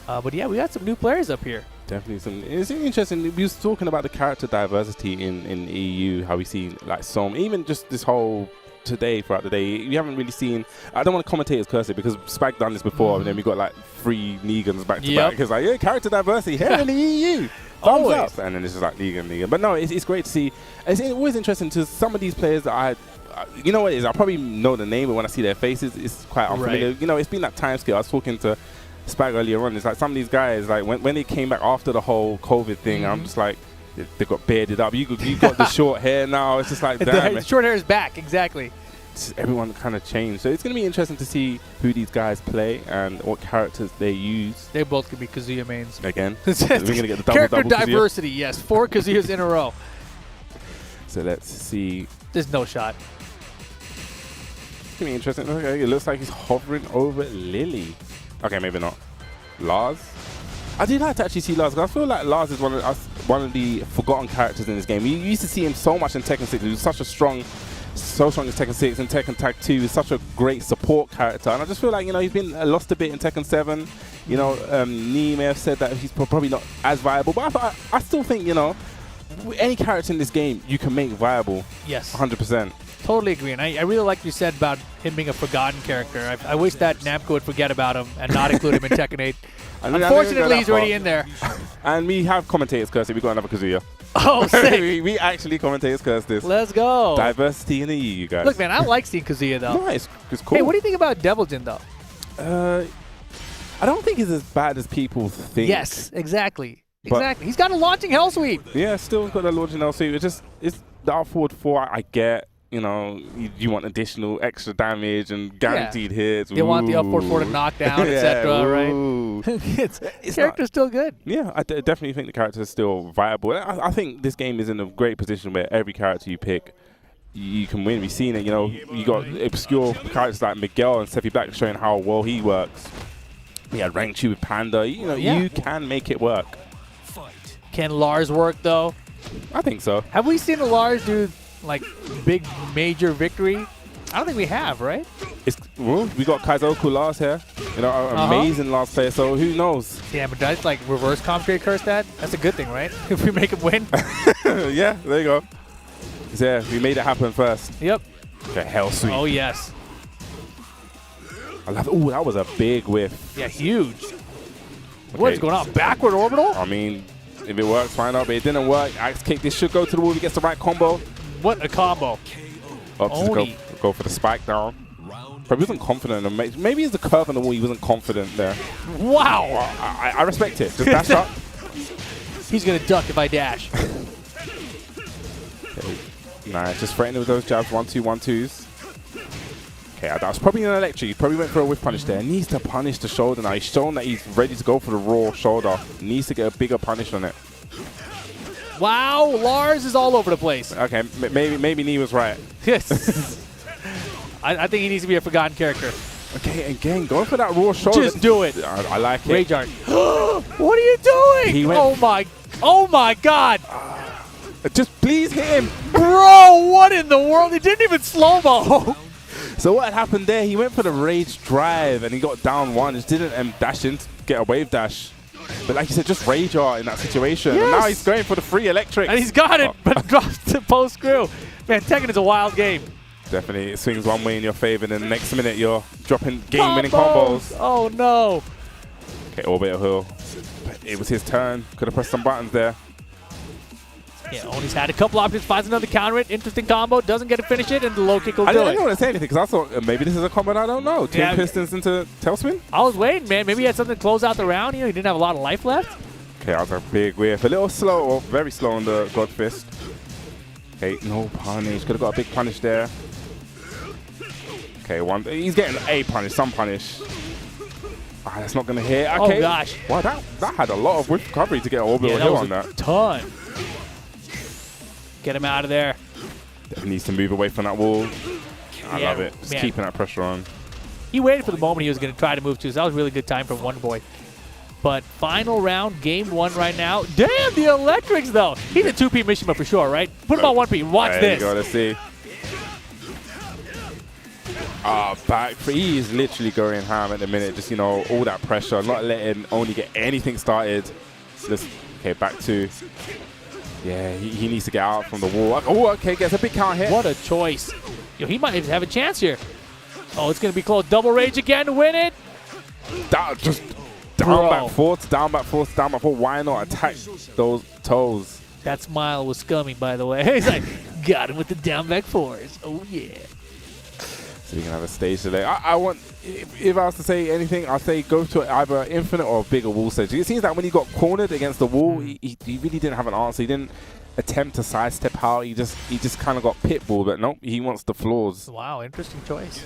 But yeah, we got some new players up here. Definitely it's interesting. We was talking about the character diversity in EU, how we see like some, even just this whole today throughout the day, we haven't really seen. I don't want to commentators curse it because Spag done this before, and then we got like 3 Negans back to back. It's like, yeah, character diversity here in the EU. Thumbs up. And then it's just like Negan. But no, it's great to see. It's always interesting to some of these players that you know what it is, I probably know the name, but when I see their faces, it's quite unfamiliar. Right. It's been that time scale. I was talking to Spag earlier on. It's like some of these guys, like when they came back after the whole COVID thing, I'm just like, they got bearded up. You got the short hair now. It's just like, damn. The short hair is back, exactly. Everyone kind of changed. So it's going to be interesting to see who these guys play and what characters they use. They both could be Kazuya mains. Again. We're going to get the Character double diversity, yes. 4 Kazuyas in a row. So let's see. There's no shot. It's going to be interesting. Okay, it looks like he's hovering over Lily. Okay, maybe not. Lars? I do like to actually see Lars, because I feel like Lars is one of the forgotten characters in this game. We used to see him so much in Tekken 6. He was so strong in Tekken 6 and Tekken Tag 2. He's such a great support character. And I just feel like, he's been lost a bit in Tekken 7. Nee may have said that he's probably not as viable. But I still think, any character in this game you can make viable. Yes. 100%. Totally agree. And I really like you said about him being a forgotten character. I wish that Namco would forget about him and not include him in Tekken 8. Unfortunately, he's already in there. And we have commentators cursed it. We got another Kazuya. Oh, sick. we actually commentators cursed this. Let's go. Diversity in the EU, guys. Look, man, I like seeing Kazuya, though. No, it's cool. Hey, what do you think about Devil Jin, though? I don't think it's as bad as people think. Yes, exactly. Exactly. He's got a launching hell sweep. Yeah, still got a launching hell sweep. It's the up forward 4, I get. You want additional extra damage and guaranteed hits. They want the up forward 4 to knock down, etc., right? It's character's still good. Yeah, I definitely think the character is still viable. I think this game is in a great position where every character you pick, you can win. We've seen it, you got obscure characters like Miguel and Sephi Black showing how well he works. We had Rangchu with Panda. You can make it work. Can Lars work, though? I think so. Have we seen a Lars do like big major victory? I don't think we have, right? We got Kaizoku last here. Amazing last player, so who knows? Yeah, but that's like reverse commentator curse that? That's a good thing, right? If we make him win. Yeah, there you go. Yeah, we made it happen first. Yep. Okay, hell sweep. Oh, yes. I love it. Ooh, that was a big whiff. Yeah, huge. Okay. What's going on? Backward orbital? I mean, if it works, fine out, but it didn't work. Axe kick. This should go to the wall if he gets the right combo. What a combo. Go for the spike down. But he wasn't confident. Maybe it's the curve on the wall. He wasn't confident there. Wow. I respect it. Just dash up. He's going to duck if I dash. Okay. Nice. Just threatening with those jabs. 1-2, 1-2s. Okay, that was probably an electric. He probably went for a whiff punish there. Needs to punish the shoulder now. He's shown that he's ready to go for the raw shoulder. Needs to get a bigger punish on it. Wow, Lars is all over the place. Okay, maybe Nee was right. Yes. I think he needs to be a forgotten character. Okay, again, going for that raw shoulder. Just do it. I like it. Rage art. What are you doing? Oh my God. Just please hit him. Bro, what in the world? He didn't even slow-mo. So what happened there, he went for the rage drive and he got down 1. Just didn't dash in to get a wave dash. But like you said, just rage art in that situation. Yes. And now he's going for the free electric. And he's got it, but drops the post screw. Man, Tekken is a wild game. Definitely. It swings one way in your favor, and then the next minute you're dropping game-winning combos. Oh, no. Okay, orbital hill. It was his turn. Could have pressed some buttons there. Yeah, Oni's had a couple options, finds another counter it, interesting combo, doesn't get to finish it, and the low kick will do it. I didn't want to say anything because I thought maybe this is a combo I don't know. Twin pistons into tailspin? I was waiting, man. Maybe he had something to close out the round. He didn't have a lot of life left. Okay, that was a big whiff. A little slow, or very slow on the God Fist. Okay, no punish. Could have got a big punish there. Okay, he's getting a punish, some punish. That's not going to hit. Okay. Oh, gosh. Wow, that had a lot of whiff recovery to get an orbital hill on that. Ton. Get him out of there. Definitely needs to move away from that wall. I love it. Just keeping that pressure on. He waited for the moment he was going to try to move too, so that was really good time from Wonder Boy. But final round, game 1 right now. Damn, the electrics, though. He's a 2P Mishima for sure, right? Put him on 1P. Watch this. There you go. Let's see. Back. He is literally going ham at the minute. Just, you know, all that pressure, not letting only get anything started. Okay, back 2. Yeah, he needs to get out from the wall. Oh, okay, gets a big count hit. What a choice. Yo, he might even have a chance here. Oh, it's going to be close. Double rage again to win it. Just down, back, forth, down, back, forth, down, back, forth. Why not attack those toes? That smile was scummy, by the way. He's like, got him with the down, back, fours. Oh, yeah. So we can have a stage delay. I want, if I was to say anything, I'd say go to either infinite or a bigger wall stage. It seems like when he got cornered against the wall, he really didn't have an answer. He didn't attempt to sidestep out. He just kind of got pitbulled, but nope, he wants the floors. Wow, interesting choice.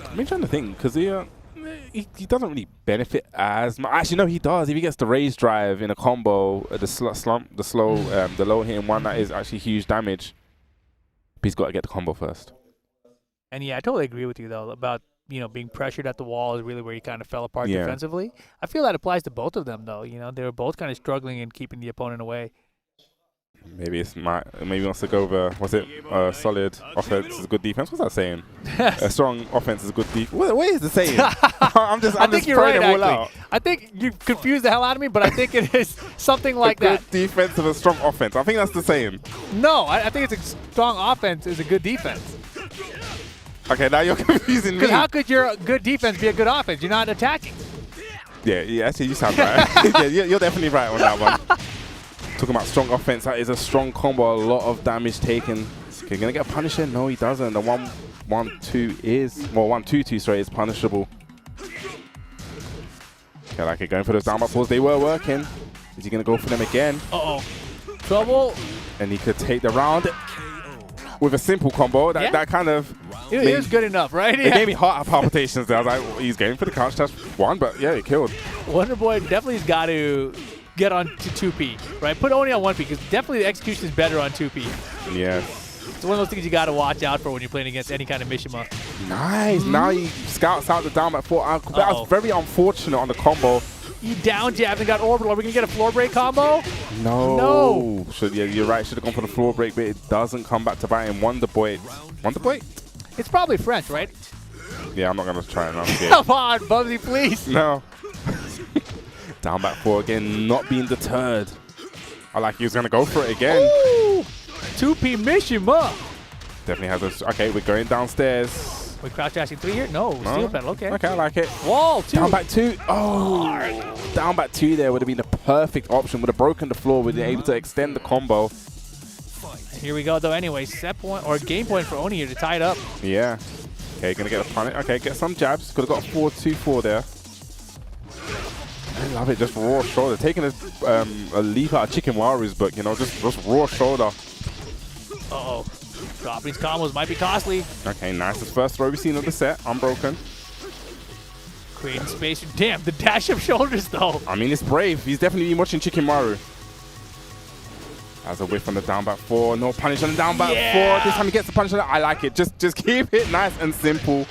I'm trying to think, because he doesn't really benefit as much. Actually, no, he does. If he gets the raise drive in a combo, the low hitting one, that is actually huge damage. But he's got to get the combo first. And yeah, I totally agree with you though about, you know, being pressured at the wall is really where he kind of fell apart defensively. I feel that applies to both of them though. You know, they were both kind of struggling and keeping the opponent away. Maybe maybe he wants to go over, was it solid offense is good defense? What's that saying? A strong offense is good defense. What is the saying? I'm just you're right, actually. I think you confused the hell out of me, but I think it is something like that. Good defense of a strong offense. I think that's the saying. No, I think it's a strong offense is a good defense. Okay, now you're confusing me. Because how could your good defense be a good offense? You're not attacking. Yeah, actually, you sound right. Yeah, you're definitely right on that one. Talking about strong offense, that is a strong combo, a lot of damage taken. Okay, gonna get a Punisher? No, he doesn't. The 1-1-2 is, well, 1-2-2, sorry, is punishable. Okay, like it, going for those down back fours. They were working. Is he gonna go for them again? Uh-oh. Trouble. And he could take the round with a simple combo. That kind of... It was good enough, right? It gave me heart palpitations there. I was like, well, he's going for the counter touch one, but yeah, he killed. Wonder Boy definitely has got to get on to 2P, right? Put only on 1P, because definitely the execution is better on 2P. Yes. It's one of those things you got to watch out for when you're playing against any kind of Mishima. Nice. Now he scouts out the down back 4. That was very unfortunate on the combo. You down jab and got orbital. Are we going to get a floor break combo? No. Yeah, you're right. Should have gone for the floor break, but it doesn't come back to bite him. Wonder Boy? It's probably French, right? Yeah, I'm not going to try it. Come on, Bubsy, please. No. Down back 4 again, not being deterred. I like he was going to go for it again. Ooh, 2P Mishima. Definitely has this. Okay, we're going downstairs. Wait, crouch dashing 3 here? No, steel pedal, okay. Okay, I like it. Wall, 2. Down back 2. Oh, down back 2 there would have been the perfect option. Would have broken the floor. Would have been able to extend the combo. Here we go, though. Anyway, set point or game point for Oni here to tie it up. Yeah. Okay, gonna get a punish. Okay, get some jabs. Could have got a 4-2-4 there. I love it. Just raw shoulder. Taking a leaf out of Chicken Waru's book, you know, just raw shoulder. Uh-oh. Dropping these combos might be costly. Okay, nice. This first throw we've seen of the set. Unbroken. Creating space. Damn, the dash of shoulders, though. I mean, it's brave. He's definitely been watching Chicken Waru. As a whiff on the down back 4. No punish on the down back 4. This time he gets the punish on it. I like it. Just keep it nice and simple.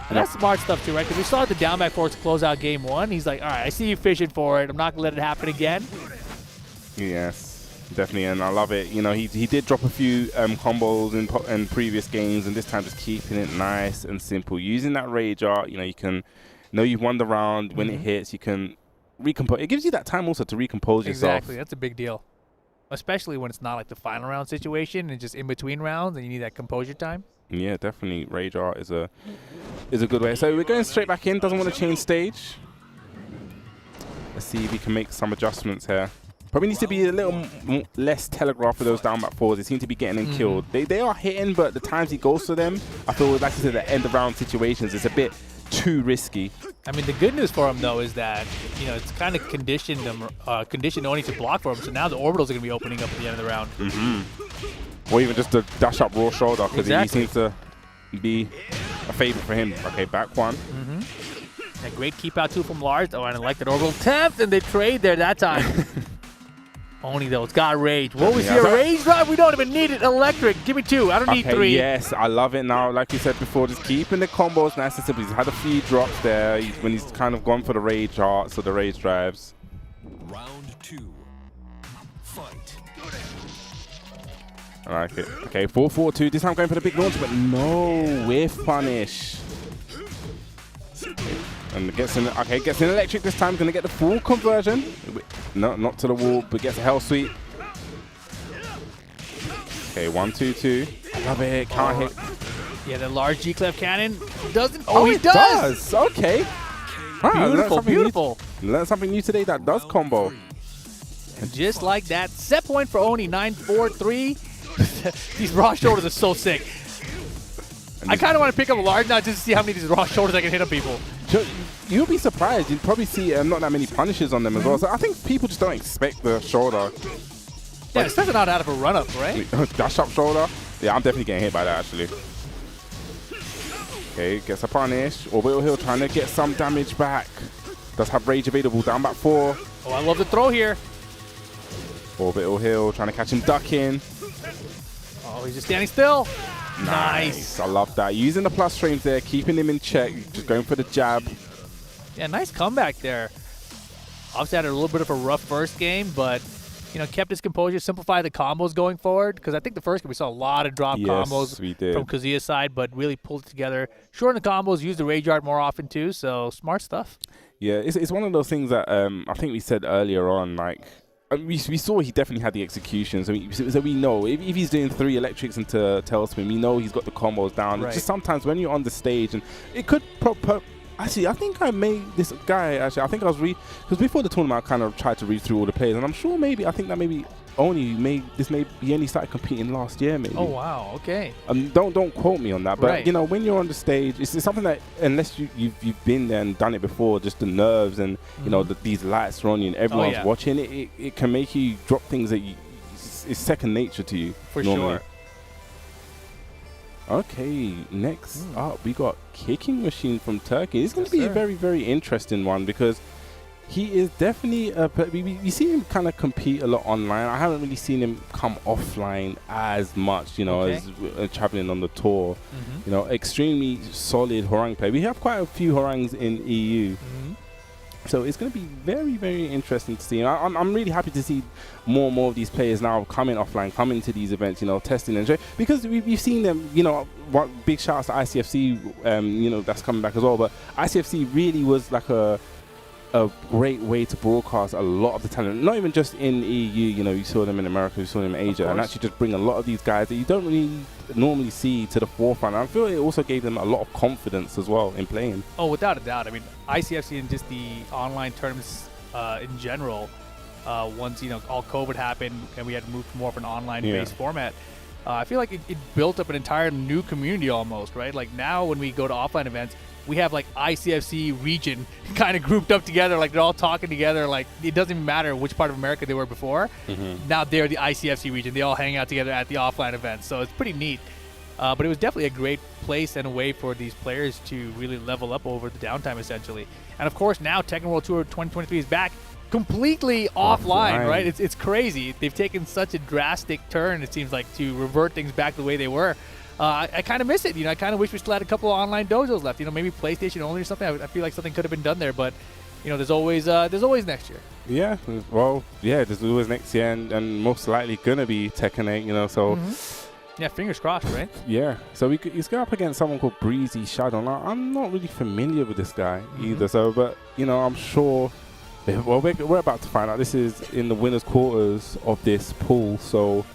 And that's smart stuff, too, right? Because we saw the down back 4 to close out game 1. He's like, all right, I see you fishing for it. I'm not going to let it happen again. Yes, definitely. And I love it. You know, he did drop a few combos in previous games. And this time just keeping it nice and simple. Using that rage art, you know, you can know you've won the round. When it hits, you can recompose. It gives you that time also to recompose yourself. Exactly. That's a big deal. Especially when it's not like the final round situation and just in between rounds and you need that composure time. Yeah, definitely. Rage art is a good way. So we're going straight back in. Doesn't want to change stage. Let's see if we can make some adjustments here. Probably needs to be a little less telegraph for those down back 4s. They seem to be getting them killed. They are hitting, but the times he goes for them, I feel like I said, the end of round situations, it's a bit too risky. I mean, the good news for him, though, is that, you know, it's kind of conditioned only to block for him. So now the orbitals are going to be opening up at the end of the round. Or even just to dash up raw shoulder, because he seems to be a favorite for him. Okay, back 1. A great keep out 2 from Lars. Oh, and I like that orbital 10th, and they trade there that time. Only though, it's got rage. What was your rage drive? We don't even need it. Electric. Give me 2. I don't need 3. Yes, I love it now. Like you said before, just keeping the combos nice and simple. He's had a few drops there when he's kind of gone for the rage arts or the rage drives. Round 2. Fight. I like it. Okay, 4-4-2. This time going for the big launch, but no whiff punish. And gets an electric this time. Gonna get the full conversion. No, not to the wall, but gets a hell sweep. Okay, 1-2-2. I love it. Can't hit. Yeah, the large G-Clef cannon doesn't. Oh, he does. Okay. Beautiful, beautiful. Learned something new today that does combo. And just like that, set point for Oni, 9-4-3. These raw shoulders are so sick. I kind of want to pick up a large now just to see how many of these raw shoulders I can hit on people. You'll be surprised. You'd probably see not that many punishes on them as well. So I think people just don't expect the shoulder. Yeah, it's not out of a run-up, right? Dash up shoulder. Yeah, I'm definitely getting hit by that, actually. Okay, gets a punish. Orbital Hill trying to get some damage back. Does have rage available. Down back 4. Oh, I love the throw here. Orbital Hill trying to catch him ducking. Oh, he's just standing still. Nice. I love that. Using the plus frames there, keeping him in check. Just going for the jab. Yeah, nice comeback there. Obviously had a little bit of a rough first game, but kept his composure, simplified the combos going forward. Because I think the first game we saw a lot of drop combos from Kazuya's side, but really pulled it together. Shortened the combos, used the rage art more often too. So smart stuff. Yeah, it's one of those things that I think we said earlier on, like. We saw he definitely had the execution, so we know if he's doing 3 electrics into Tailspin, we know he's got the combos down. Right. Just sometimes when you're on the stage, and it could actually, I think I made this guy, actually, I think I was because before the tournament I kind of tried to read through all the players, and I'm sure I think that maybe he only started competing last year maybe. Oh wow, okay. Don't quote me on that, but when you're on the stage, it's something that unless you've been there and done it before, just the nerves and these lights are on you and everyone's watching it can make you drop things that it's second nature to you. For normally. sure. Okay, next up we got Kicking Machine from Turkey. It's going to be a very, very interesting one because he is definitely we see him kind of compete a lot online. I haven't really seen him come offline as much, as traveling on the tour. Extremely solid Horang player. We have quite a few Horangs in EU. So it's going to be very, very interesting to see. And I'm really happy to see more and more of these players now coming offline, coming to these events, testing and because we've seen them, big shout outs to ICFC, that's coming back as well. But ICFC really was like a great way to broadcast a lot of the talent, not even just in EU, you saw them in America, you saw them in Asia, and actually just bring a lot of these guys that you don't really normally see to the forefront. And I feel it also gave them a lot of confidence as well in playing. Oh, without a doubt. I mean, ICFC and just the online tournaments in general, once, all COVID happened and we had to move to more of an online-based format, I feel like it built up an entire new community almost, right? Like now when we go to offline events, we have like ICFC region kind of grouped up together, like they're all talking together. Like it doesn't even matter which part of America they were before. Now they're the ICFC region. They all hang out together at the offline events. So it's pretty neat. But it was definitely a great place and a way for these players to really level up over the downtime essentially. And of course now Tekken World Tour 2023 is back completely offline, right? It's crazy. They've taken such a drastic turn, it seems like, to revert things back the way they were. I kind of miss it. I kind of wish we still had a couple of online dojos left. Maybe PlayStation only or something. I feel like something could have been done there, but there's always next year. Yeah, well, yeah, there's always next year, and most likely gonna be Tekken 8. So. Yeah, fingers crossed, right? Yeah. So he's going up against someone called Breezy Shadow. Now, I'm not really familiar with this guy either. So, but I'm sure. Well, we're about to find out. This is in the winners' quarters of this pool, so.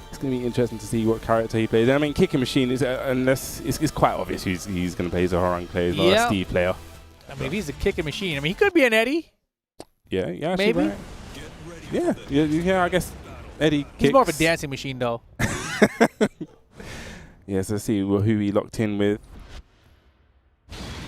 It's going to be interesting to see what character he plays. I mean, Kicking Machine is unless it's quite obvious he's going to play. He's a Horang player, he's not a Steve player. I mean, if he's a Kicking Machine, I mean, he could be an Eddie. Yeah, maybe. Right. Yeah. I guess Eddie. He's kicks. more of a dancing machine, though. Yes, let's see who he locked in with.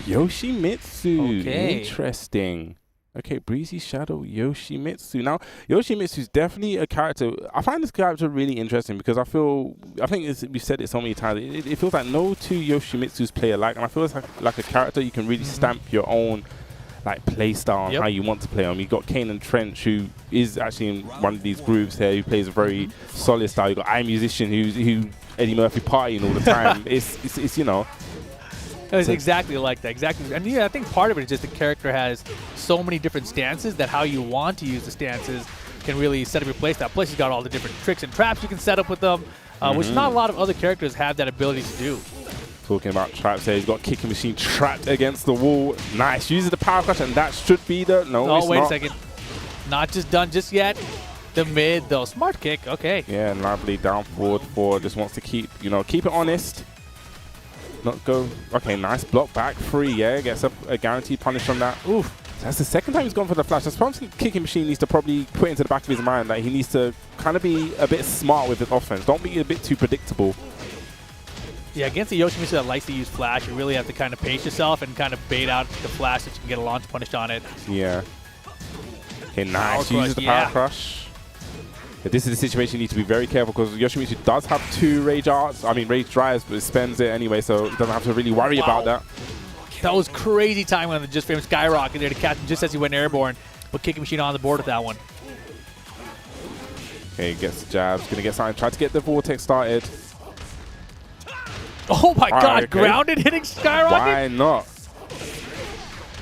Yoshimitsu. Okay. Interesting. Okay, Breezy Shadow, Yoshimitsu. Now, Yoshimitsu's definitely a character. I find this character really interesting because I think we've said it so many times. It feels like no two Yoshimitsus play alike, and I feel it's like a character you can really stamp your own like play style and how you want to play them. You got Kane and Trench, who is actually in one of these groups here, who plays a very solid style. You got I Musician, who Eddie Murphy partying all the time. it's you know. It's exactly like that, exactly. And yeah, I think part of it is just the character has so many different stances that how you want to use the stances can really set up your playstyle. Plus, he's got all the different tricks and traps you can set up with them, which not a lot of other characters have that ability to do. Talking about traps here, he's got Kicking Machine trapped against the wall. Nice, uses the Power Crush, and that should be the... No, oh, wait a second. Not just done just yet. The mid, though. Smart kick, okay. Yeah, lively down forward, just wants to keep, you know, keep it honest. Not go... Okay, nice block back, free, yeah, gets a guaranteed punish from that. Oof. That's the second time he's gone for the flash. That's probably Kicking Machine needs to probably put into the back of his mind that he needs to kind of be a bit smart with his offense. Don't be a bit too predictable. Yeah, against the Yoshimitsu that likes to use flash, you really have to kind of pace yourself and kind of bait out the flash so you can get a launch punish on it. Yeah. Okay, nice. Uses the Power Crush. But this is a situation you need to be very careful because Yoshimitsu does have 2 Rage Arts. I mean, Rage Drives, but it spends it anyway, so he doesn't have to really worry about that. That was crazy timing on the just famous Skyrocket there to catch him just as he went airborne. But Kicking Machine on the board with that one. Okay, gets the jabs. Going to get something. Try to get the Vortex started. Oh my god, okay. Grounded hitting Skyrocket? Why not?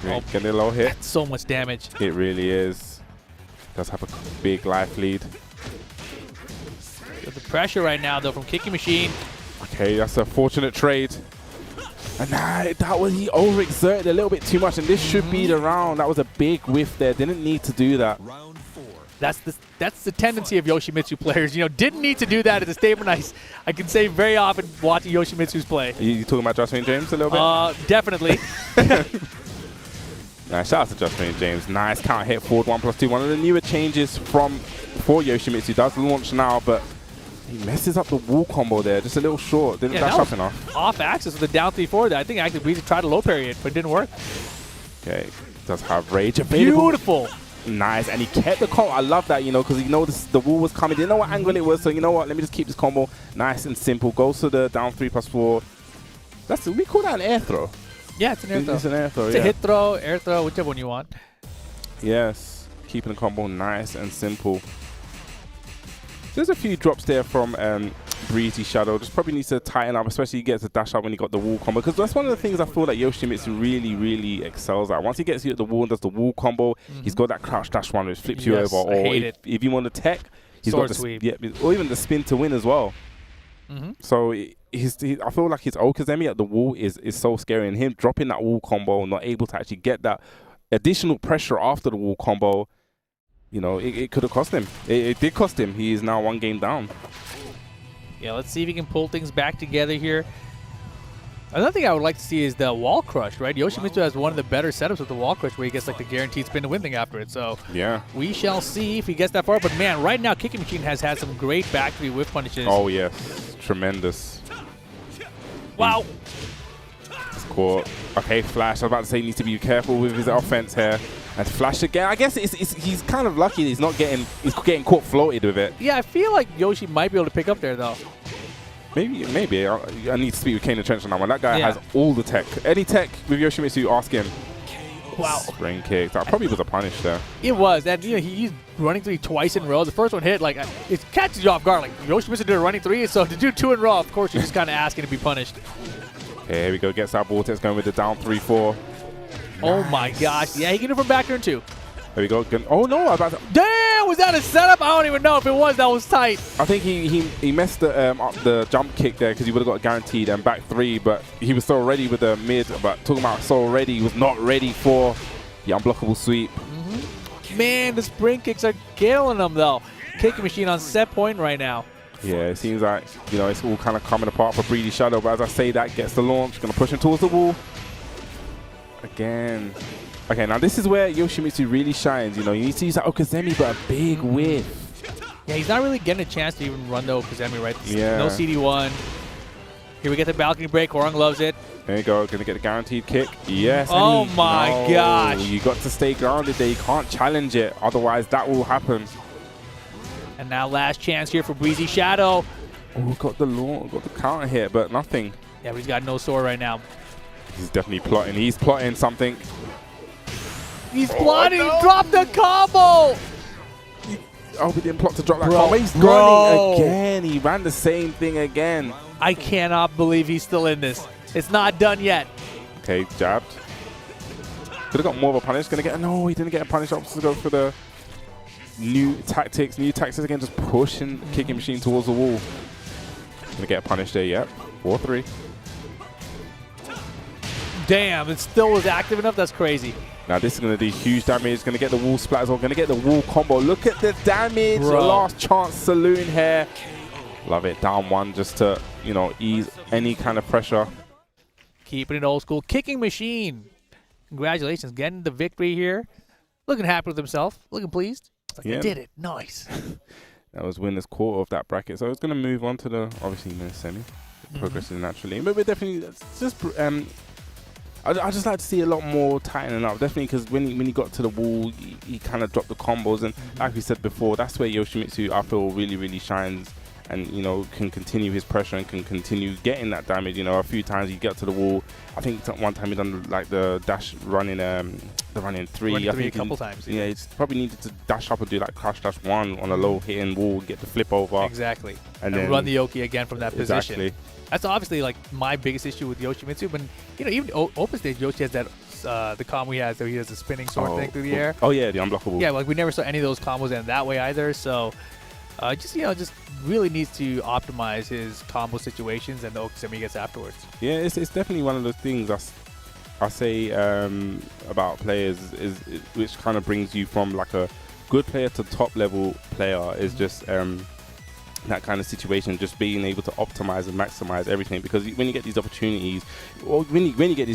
Oh, getting a low hit. That's so much damage. It really is. Does have a big life lead. There's the pressure right now, though, from Kicking Machine. Okay, that's a fortunate trade. And that was, he overexerted a little bit too much, and this should be the round. That was a big whiff there. Didn't need to do that. That's the tendency of Yoshimitsu players. You know, didn't need to do that. It's a statement I can say very often watching Yoshimitsu's play. You talking about Joshua James a little bit? Definitely. Nice, shout out to Joshua James. Nice counter hit forward 1+2. One of the newer changes for Yoshimitsu. Does launch now, but he messes up the wall combo there. Just a little short. Didn't dash up enough. Off axis with the down 3-4 there. I think actually we tried to low parry it, but it didn't work. Okay, does have Rage available. Beautiful. Nice, and he kept the combo. I love that, you know, because he knows the wall was coming. Didn't know what angle it was, so you know what? Let me just keep this combo nice and simple. Goes to the down 3+4. We call that an air throw. Yeah, it's an air throw. It's an air throw, It's a hit throw, air throw, whichever one you want. Yes, keeping the combo nice and simple. There's a few drops there from Breezy Shadow. Just probably needs to tighten up, especially he gets a dash up when he got the wall combo. Because that's one of the things I feel like Yoshimitsu really, really excels at. Once he gets you at the wall and does the wall combo, he's got that crouch dash one which flips you over. Or if you want to tech, he's got the sweep. Yeah, or even the spin to win as well. So I feel like his Okazemi at the wall is so scary, and him dropping that wall combo, not able to actually get that additional pressure after the wall combo, you know, it could have cost him. It did cost him. He is now 1 game down. Yeah, let's see if he can pull things back together here. Another thing I would like to see is the wall crush, right? Yoshimitsu has one of the better setups with the wall crush where he gets like the guaranteed spin to win thing after it. So yeah, we shall see if he gets that far. But man, right now Kicking Machine has had some great back 3 whiff punishes. Oh yes, tremendous. Wow. It's caught. Okay, flash. I was about to say he needs to be careful with his offense here. And flash again. I guess he's kind of lucky he's getting caught floated with it. Yeah, I feel like Yoshi might be able to pick up there though. Maybe. I need to speak with Kane and Trench on that one. That guy has all the tech. Any tech with Yoshimitsu, ask him. Wow. Spring kick. That probably was a punish there. It was. And you know, he's running 3 twice in a row. The first one hit, like, it catches you off guard. Like, Yoshimitsu did a running 3, so to do 2 in a row, of course, you're just kind of asking to be punished. Okay, here we go. Gets that Vortex going with the down 3-4. Oh my gosh. Yeah, he can do it from back turn 2. There we go. Oh no, damn, was that a setup? I don't even know if it was. That was tight. I think he messed up the jump kick there because he would have got guaranteed and back 3, but he was so ready with the mid. But talking about so ready, he was not ready for the unblockable sweep. Man, the spring kicks are killing him though. Kicking Machine on set point right now. Yeah, it seems like, you know, it's all kind of coming apart for Breezy Shadow, but as I say, that gets the launch. Gonna push him towards the wall. Again. Okay, now this is where Yoshimitsu really shines. You know, you need to use that Okazemi, but a big whiff. Yeah, he's not really getting a chance to even run the Okazemi, right? Yeah. No CD1. Here we get the balcony break. Orang loves it. There you go. Gonna get a guaranteed kick. Yes. Oh my gosh. You got to stay grounded there. You can't challenge it. Otherwise, that will happen. And now last chance here for Breezy Shadow. Oh, got the launch, got the counter hit, but nothing. Yeah, but he's got no sword right now. He's definitely plotting. He's plotting something. He's plotting. He dropped the combo. Oh, we didn't plot to drop that combo. He's running again. He ran the same thing again. I cannot believe he's still in this. It's not done yet. Okay, jabbed. Could have got more of a punish. Gonna get no, he didn't get a punish. Opts to go for the new tactics again, just pushing kicking machine towards the wall. Gonna get a punish there, yep. 4-3. Damn, it still was active enough. That's crazy. Now this is gonna do huge damage. Gonna get the wall splat as well. Gonna get the wall combo. Look at the damage. Last chance saloon here. Love it. Down one just to, you know, ease any kind of pressure. Keeping it old school. Kicking machine. Congratulations. Getting the victory here. Looking happy with himself. Looking pleased. It's like, I did it. Nice. That was winner's quarter of that bracket. So it's going to move on to the, obviously, semi. Progressing naturally. But we're definitely, it's just, I just like to see a lot more tightening up. Definitely because when he got to the wall, he kind of dropped the combos. And like we said before, that's where Yoshimitsu, I feel, really, really shines. And, you know, can continue his pressure and can continue getting that damage. You know, a few times he got to the wall. I think one time he done like the dash running, the running three. Running I three think a couple times. Yeah, he's probably needed to dash up and do like crash dash one on a low hitting wall, get the flip over. Exactly. And then run the Yoki again from that exactly. position. That's obviously like my biggest issue with Yoshimitsu. When, you know, even open stage, Yoshi has that, the combo he has, so he has the spinning sword thing through the air. Oh yeah, the unblockable. Yeah, like we never saw any of those combos in that way either. So just, you know, just really needs to optimize his combo situations and the Okasemi he gets afterwards. Yeah, it's definitely one of those things I say about players is which kind of brings you from like a good player to top level player is just that kind of situation, just being able to optimize and maximize everything. Because when you get these opportunities, or when you get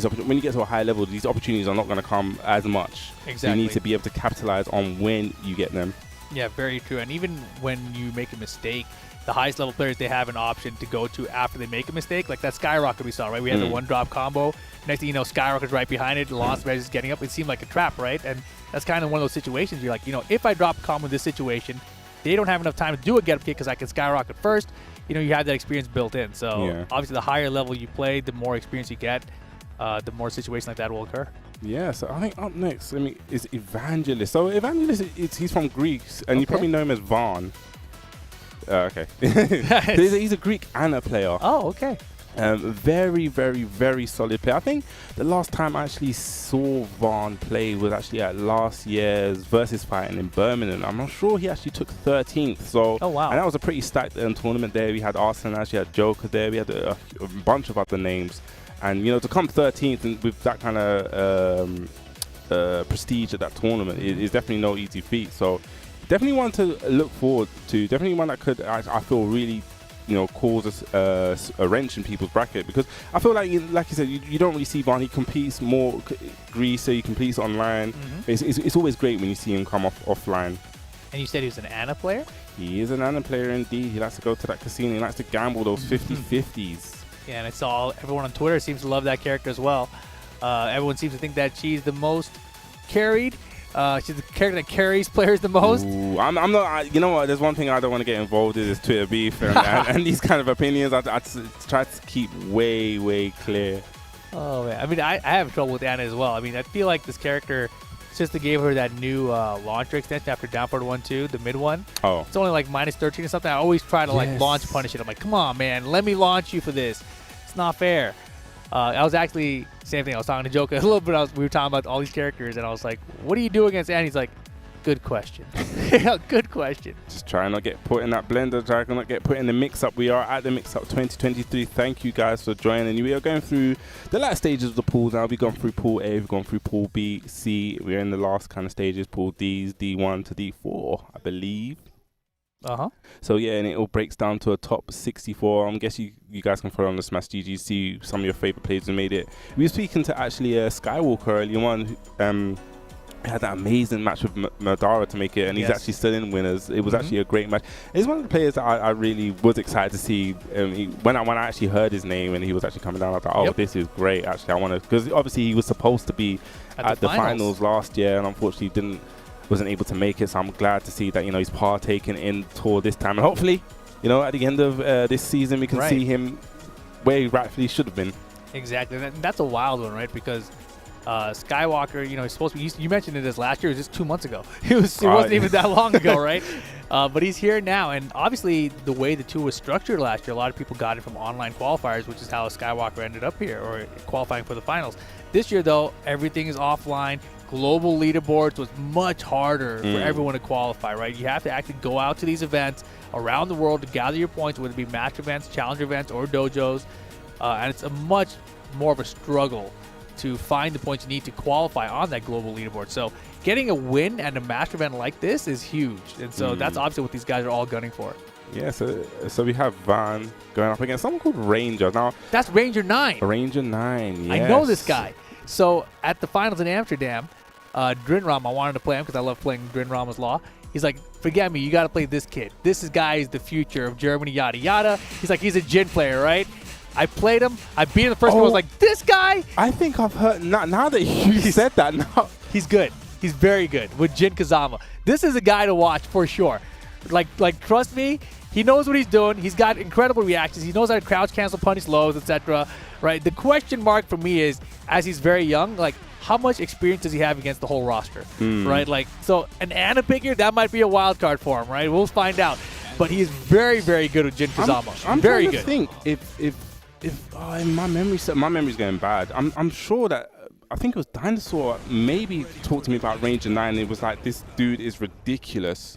to a high level, these opportunities are not going to come as much. Exactly. So you need to be able to capitalize on when you get them. Yeah, very true. And even when you make a mistake, the highest level players, they have an option to go to after they make a mistake. Like that Skyrocket we saw, right? We had the one drop combo. Next thing you know, Skyrocket's right behind it. Lost Red is getting up. It seemed like a trap, right? And that's kind of one of those situations. You're like, you know, if I drop combo in this situation, they don't have enough time to do a get up kick because I can Skyrocket first. You know, you have that experience built in. So obviously, the higher level you play, the more experience you get, the more situations like that will occur. Yeah, so I think up next, is Evangelist. So Evangelist, he's from Greece, and you probably know him as Vaughn. Okay. He's a Greek Anna player. Oh, okay. Very, very, very solid player. I think the last time I actually saw Vaughn play was actually at last year's Versus fighting in Birmingham. I'm not sure he actually took 13th. So, oh, wow. And that was a pretty stacked tournament there. We had Arsenal, actually had Joker there. We had a bunch of other names. And, you know, to come 13th and with that kind of prestige at that tournament is definitely no easy feat. So, definitely one to look forward to. Definitely one that could, I feel, really, you know, cause a wrench in people's bracket. Because I feel like you said, you don't really see Vaughn. He competes more Greece, so he competes online. It's always great when you see him come offline. And you said he was an Anna player? He is an Anna player indeed. He likes to go to that casino. He likes to gamble those 50-50s. Yeah, and I saw everyone on Twitter seems to love that character as well. Everyone seems to think that she's the most carried. She's the character that carries players the most. Ooh, I'm not. You know what? There's one thing I don't want to get involved in is Twitter beef and these kind of opinions. I try to keep way clear. Oh man, I mean, I have trouble with Anna as well. I mean, I feel like this character, since they gave her that new launcher extension after down forward 1-2, the mid one. Oh, it's only like -13 or something. I always try to like launch punish it. I'm like, come on, man, let me launch you for this. It's not fair. I was actually, same thing, I was talking to Joker a little bit. We were talking about all these characters, and I was like, what do you do against Anna? He's like, good question. Good question. Just try and not get put in that blender, try and not get put in the mix-up. We are at the mix-up 2023. Thank you guys for joining. We are going through the last stages of the pools now. We've gone through Pool A, we've gone through Pool B, C. We're in the last kind of stages, Pool D's, D1 to D4, I believe. So yeah, and it all breaks down to a top 64. I guess you guys can follow on the Smash GG, see some of your favorite players who made it. We were speaking to actually Skywalker earlier on, who had that amazing match with Madara to make it, and he's actually still in winners. It was actually a great match. He's one of the players that I really was excited to see. When I actually heard his name and he was actually coming down, I was like, oh, this is great. Actually, I want to, because obviously he was supposed to be at the finals last year, and unfortunately wasn't able to make it. So I'm glad to see that, you know, he's partaking in tour this time, and hopefully, you know, at the end of this season we can see him where he rightfully should have been. Exactly, and that's a wild one, right? Because Skywalker, he's supposed to be. You mentioned it as last year. It was just 2 months ago. It wasn't even that long ago, right? But he's here now, and obviously the way the tour was structured last year, a lot of people got it from online qualifiers, which is how Skywalker ended up here or qualifying for the finals. This year, though, everything is offline. Global leaderboards was much harder for everyone to qualify, right? You have to actually go out to these events around the world to gather your points, whether it be match events, challenger events, or dojos, and it's a much more of a struggle to find the points you need to qualify on that global leaderboard. So getting a win at a match event like this is huge. And so that's obviously what these guys are all gunning for. Yeah, so we have Van going up against someone called Ranger. Now that's Ranger 9. Ranger 9, yes. I know this guy. So at the finals in Amsterdam, Drinram, I wanted to play him because I love playing Drinram's Law. He's like, forget me, you got to play this kid. This guy is the future of Germany, yada, yada. He's like, he's a Jin player, right? I played him. I beat him the first one. I was like, this guy? I think I've heard, now that you said that, now. He's good. He's very good with Jin Kazama. This is a guy to watch for sure. Like trust me, he knows what he's doing. He's got incredible reactions. He knows how to crouch cancel, punish lows, etc. Right? The question mark for me is, as he's very young, like, how much experience does he have against the whole roster? Right? Like, so an Anna picker, that might be a wild card for him, right? We'll find out. But he is very, very good with Jin Kazama. I'm very trying good. to think if my memory's going bad. I'm sure that I think it was Dinosaur maybe talked to me about Ranger 9. It was like, this dude is ridiculous.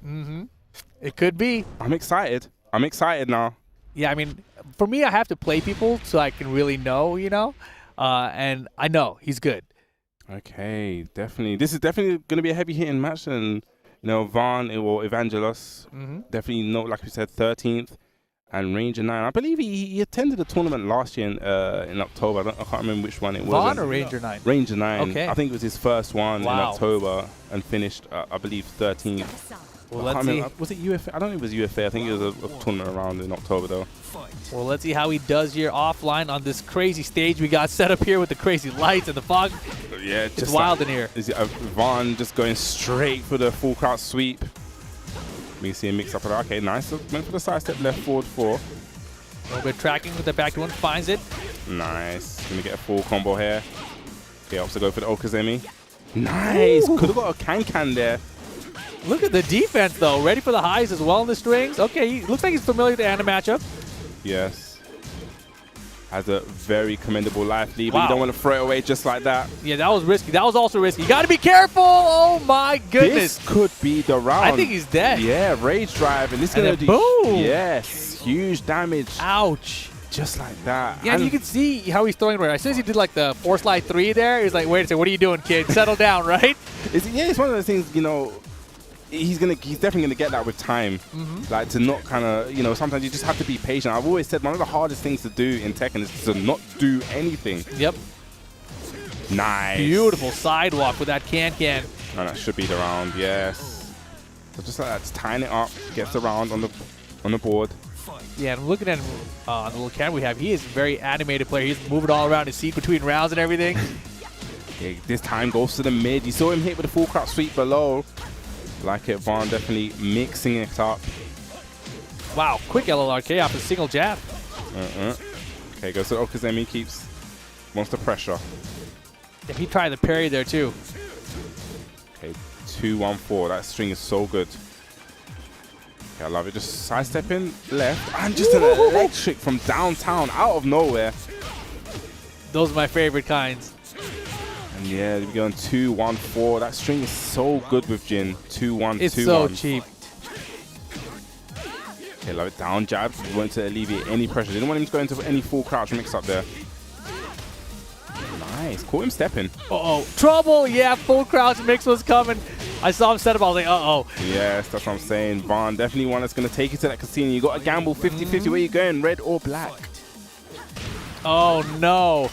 It could be. I'm excited. I'm excited now. Yeah, I mean, for me, I have to play people so I can really know, and I know he's good. Okay, definitely. This is definitely going to be a heavy hitting match, and Vaughn or Evangelos definitely like we said, 13th, and Ranger 9. I believe he attended a tournament last year in October. I can't remember which one it was. Vaughn or Ranger 9? Ranger 9. Okay. I think it was his first one in October, and finished, I believe, 13th. Well, let's see. Was it UFA? I don't think it was UFA. I think it was a tournament around in October, though. Well, let's see how he does here offline on this crazy stage we got set up here with the crazy lights and the fog. Yeah, it's wild in here. Vaughn just going straight for the full crouch sweep. We see a mix up of that. Okay, nice. Went for the side step left forward 4. A little bit tracking with the back one, finds it. Nice. Gonna get a full combo here. Okay, also go for the Okazemi. Nice. Could have got a can there. Look at the defense, though. Ready for the highs as well in the strings. Okay, he looks like he's familiar with the Anna matchup. Yes. Has a very commendable life lead, but you don't want to throw it away just like that. Yeah, that was risky. That was also risky. You got to be careful. Oh, my goodness. This could be the round. I think he's dead. Yeah, Rage Drive. And this is going to do... Boom. Yes. Huge damage. Ouch. Just like that. Yeah, and you can see how he's throwing it right. As soon as he did like the 4 slide 3 there, he's like, wait a second, what are you doing, kid? Settle down, right? It's one of those things, he's definitely gonna get that with time. Like, to not kind of, sometimes you just have to be patient. I've always said one of the hardest things to do in Tekken is to not do anything. Yep. Nice. Beautiful sidewalk with that can. And that should be the round, yes. So just like that, just tying it up, gets the round on the board. Yeah, and looking at him on the little camera we have, he is a very animated player. He's moving all around his seat between rounds and everything. Okay, this time goes to the mid. You saw him hit with a full crouch sweep below. Like it, Vaughn definitely mixing it up. Wow, quick LLRK off a single jab. Okay, goes to Okazemi, wants the pressure. Yeah, he tried the parry there too. Okay, 2-1-4. That string is so good. Okay, I love it. Just sidestepping left, and just an electric from downtown, out of nowhere. Those are my favorite kinds. And yeah, we're going 2-1-4. That string is so good with Jin. 2-1-2-1. It's so cheap. Okay, love it. Down jab. We want to alleviate any pressure. Didn't want him to go into any full crouch mix up there. Nice. Caught him stepping. Uh-oh. Trouble. Yeah, full crouch mix was coming. I saw him set up. I was like, uh-oh. Yes, that's what I'm saying. Vaughn, definitely one that's going to take you to that casino. You got to gamble 50-50. Where you going? Red or black? Oh, no.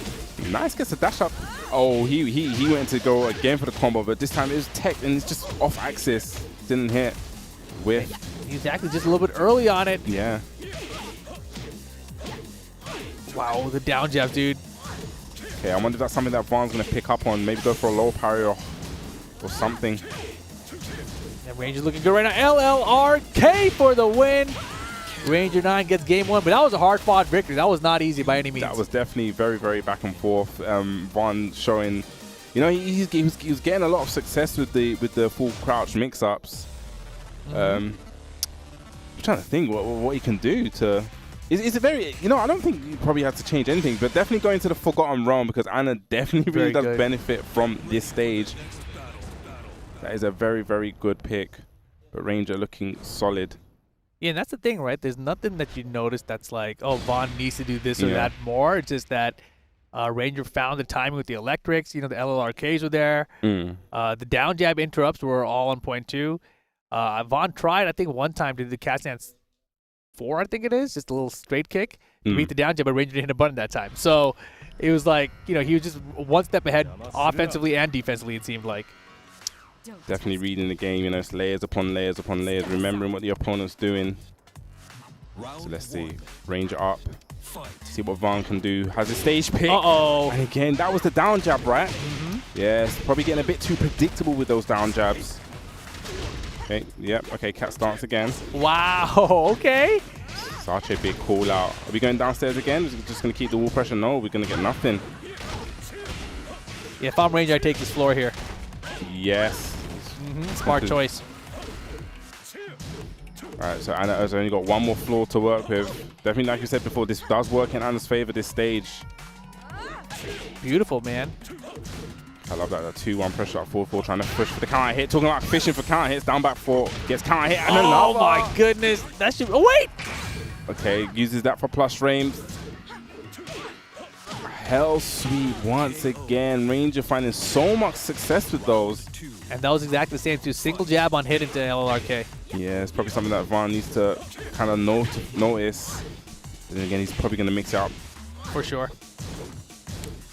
Nice. Gets a dash up. Oh, he went to go again for the combo, but this time it was tech and it's just off axis. Didn't hit. Whiff. He's actually just a little bit early on it. Yeah. Wow, the down jab, dude. Okay, I wonder if that's something that Vaughn's going to pick up on. Maybe go for a low parry or something. Yeah, Ranger's looking good right now. LLRK for the win. Ranger 9 gets game 1, but that was a hard-fought victory. That was not easy by any means. That was definitely very, very back and forth. Vaughn showing You know, he was getting a lot of success with the full crouch mix-ups. I'm trying to think what he can do to. It's a very, you know, I don't think he probably had to change anything, but definitely going to the Forgotten Realm because Anna definitely really does benefit from this stage. That is a very, very good pick. But Ranger looking solid. Yeah, and that's the thing, right? There's nothing that you notice that's like, oh, Vaughn needs to do this or that more. It's just that Ranger found the timing with the electrics. You know, the LLRKs were there. The down jab interrupts were all on point too. Vaughn tried, I think, one time to do the cast dance 4, I think it is, just a little straight kick to beat the down jab, but Ranger didn't hit a button that time. So it was like, you know, he was just one step ahead offensively and defensively, it seemed like. Definitely reading the game, you know, it's layers upon layers upon layers, remembering what the opponent's doing. So let's see. Ranger up. See what Vaughn can do. Has a stage pick. And again, that was the down jab, right? Yes, probably getting a bit too predictable with those down jabs. Okay, yep, okay, cat stance again. Wow, okay. Sarge, big call out. Are we going downstairs again? We're just going to keep the wall pressure? No, we're going to get nothing. Yeah, if I'm Ranger, I take this floor here. Yes. Smart choice. Alright, so Anna has only got one more floor to work with. Definitely, like you said before, this does work in Anna's favor, this stage. Beautiful, man. I love that 2-1 pressure up 4-4, trying to push for the counter hit. Talking about fishing for counter hits, down back 4, gets counter hit and another. Oh my goodness, that should. Oh wait. Okay, uses that for plus frames. Hell sweep once again. Ranger finding so much success with those. And that was exactly the same too. Single jab on hit into LLRK. Yeah, it's probably something that Vaughn needs to kind of notice. And then again, he's probably going to mix it up. For sure.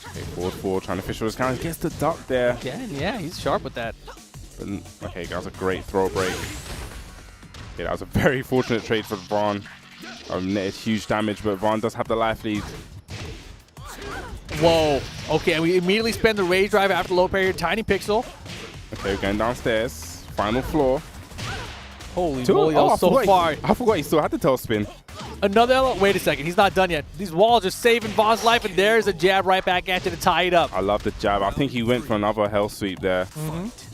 Okay, forward 4, trying to fish for his counters. Gets the duck there. Again, yeah, he's sharp with that. But, okay, that was a great throw break. Okay, that was a very fortunate trade for Vaughn. Netted huge damage, but Vaughn does have the life lead. Whoa. Okay, and we immediately spend the rage drive after low parry. Tiny pixel. Okay, we're going downstairs. Final floor. Holy moly, that was so far. I forgot he still had the tail spin. Another wait a second, he's not done yet. These walls are saving Vaughn's life, and there's a jab right back at you to tie it up. I love the jab. I think he went for another hell sweep there.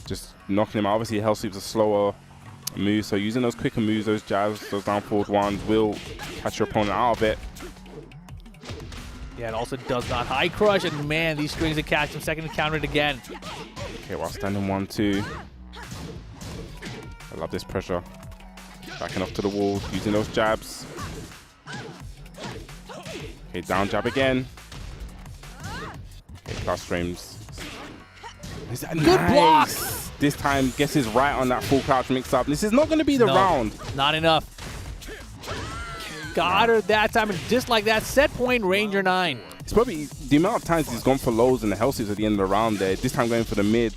Just knocking him out. Obviously, hell sweep's a slower move, so using those quicker moves, those jabs, those down forward ones will catch your opponent out of it. Yeah, it also does not high crush, and man, these strings that catch him second to counter it again. Okay, while standing 1-2. I love this pressure. Backing off to the wall, using those jabs. Okay, down jab again. Okay, plus frames. Is that good block? This time, guesses right on that full crouch mix-up. This is not going to be the round. Not enough. Got her that time, and just like that, set point Ranger 9. It's probably the amount of times he's gone for lows and the hell sweeps at the end of the round there. This time going for the mid.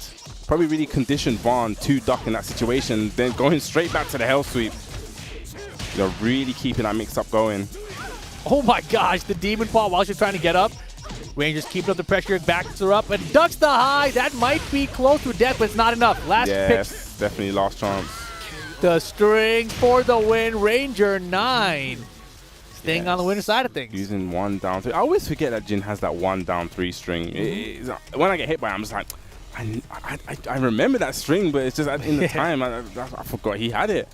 Probably really conditioned Vaughn to duck in that situation, then going straight back to the hell sweep. They're really keeping that mix-up going. Oh my gosh, the demon paw while she's trying to get up. Ranger's keeping up the pressure, backs her up, and ducks the high. That might be close to death, but it's not enough. Last pick. Definitely last chance. The string for the win, Ranger 9. Staying on the winner side of things. Using 1 down 3. I always forget that Jin has that 1 down 3 string. When I get hit by it, I'm just like, I remember that string, but it's just in the time, I forgot he had it.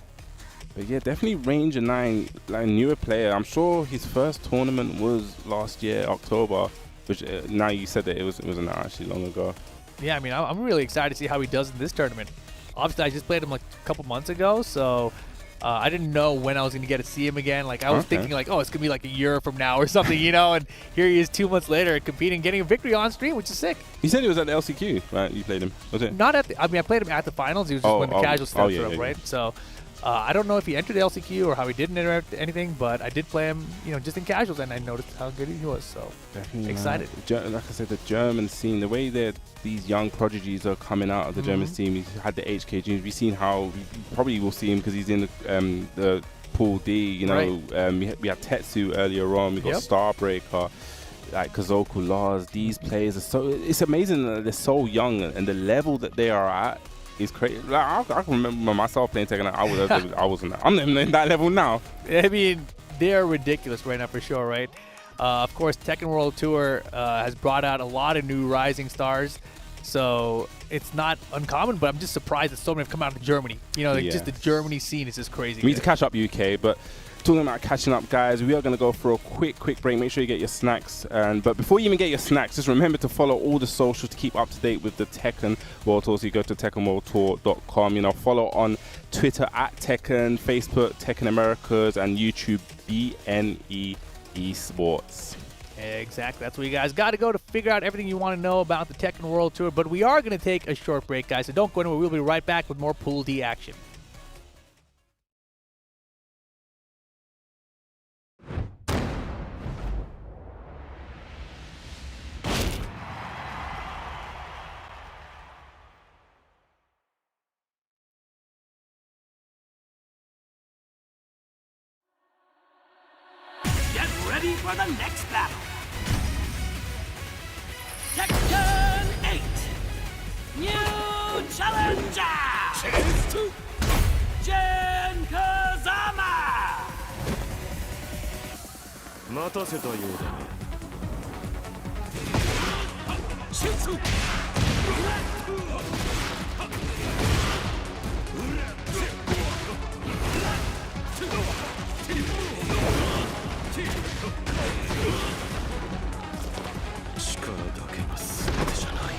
But yeah, definitely Ranger 9, like a newer player. I'm sure his first tournament was last year, October, which now you said that it wasn't actually long ago. Yeah, I mean, I'm really excited to see how he does in this tournament. Obviously, I just played him like a couple months ago, so I didn't know when I was going to get to see him again. Like, I was thinking like, oh, it's going to be like a year from now or something, you know, and here he is 2 months later competing, getting a victory on stream, which is sick. You said he was at the LCQ, right? You played him, was it? Not at the, I mean, I played him at the finals. He was just when the casual stuff were up, right? So I don't know if he entered the LCQ or how he didn't enter anything, but I did play him, you know, just in casuals, and I noticed how good he was. So definitely excited. Like I said, the German scene, the way that these young prodigies are coming out of the German team. He's had the HK juniors. We've seen how we probably will see him because he's in the Pool D. You know, we had Tetsu earlier on. We got Starbreaker, like Kaizoku, Lars. These players are so. It's amazing that they're so young, and the level that they are at is crazy. Like, I can remember myself playing Tekken. I wasn't. I'm in that level now. I mean, they're ridiculous right now for sure, right? Of course, Tekken World Tour has brought out a lot of new rising stars. So it's not uncommon, but I'm just surprised that so many have come out of Germany. You know, like just the Germany scene is just crazy. We need to catch up, UK, but talking about catching up, guys, we are going to go for a quick break. Make sure you get your snacks. But before you even get your snacks, just remember to follow all the socials to keep up to date with the Tekken World Tour. So you go to tekkenworldtour.com. You know, follow on Twitter at Tekken, Facebook Tekken Americas, and YouTube BNE Esports. Exactly. That's where you guys got to go to figure out everything you want to know about the Tekken World Tour. But we are going to take a short break, guys, so don't go anywhere. We'll be right back with more Pool D action. Get ready for the next battle. Tekken 8. New challenger. Jin Kazama. 待たせたようだね。力だけが全てじゃない。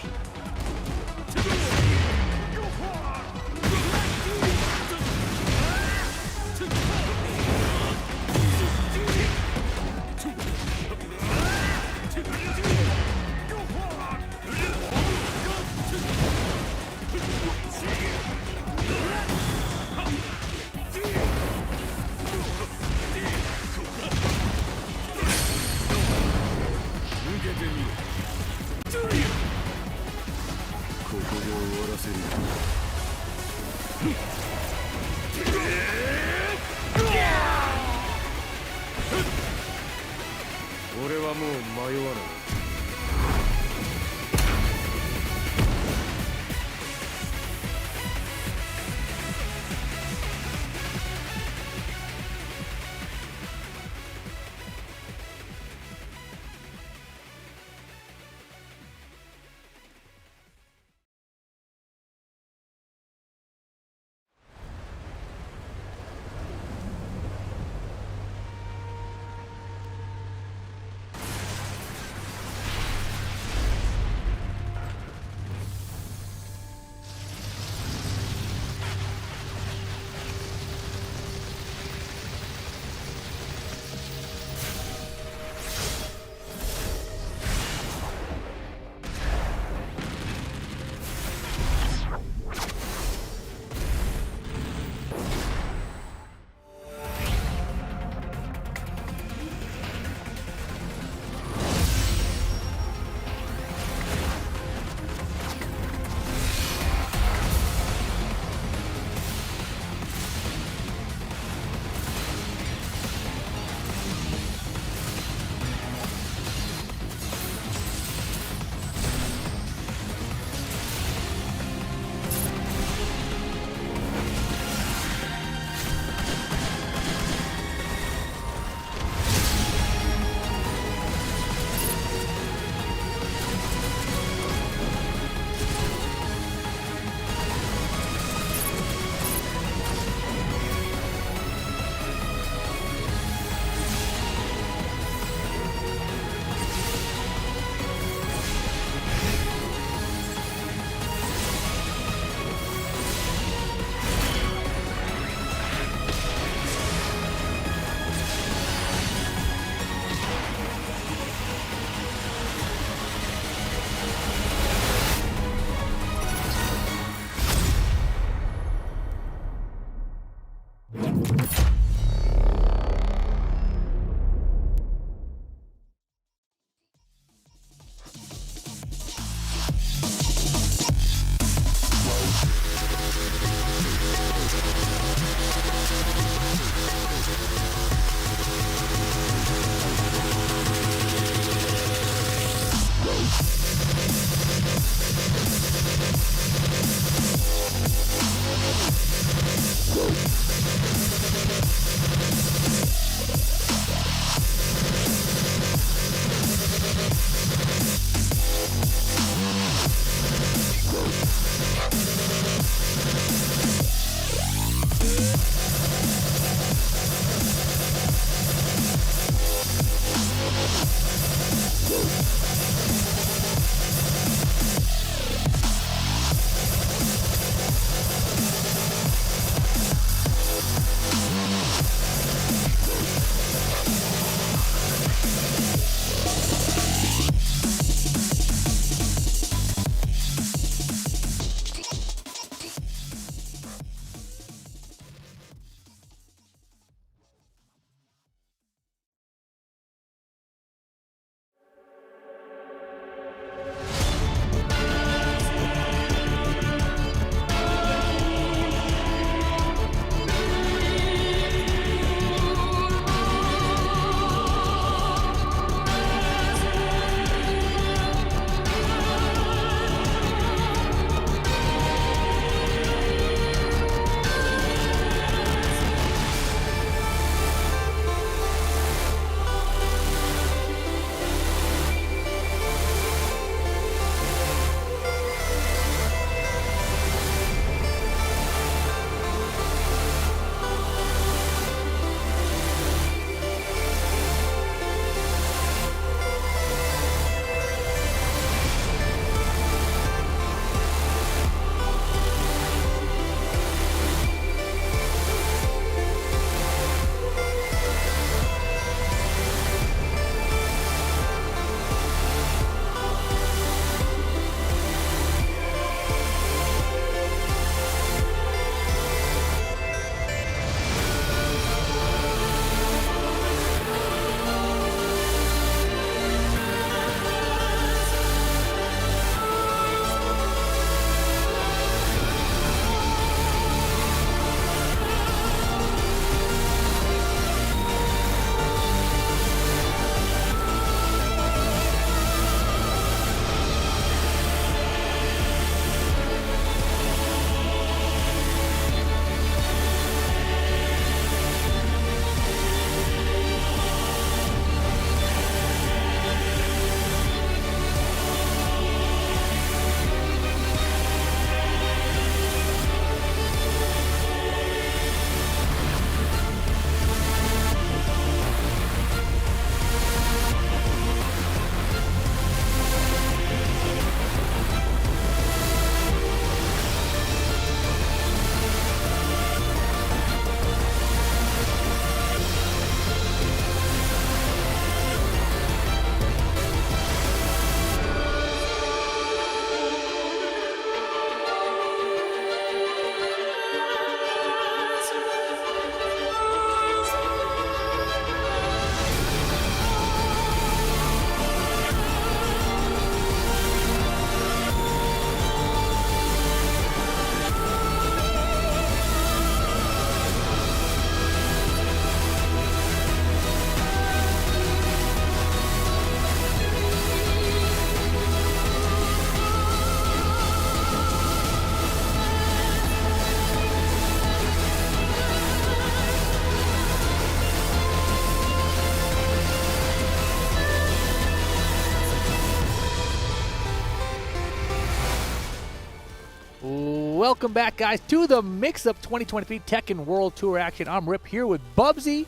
welcome back, guys, to the Mix-Up 2023 Tekken World Tour action. I'm Rip here with Bubsy,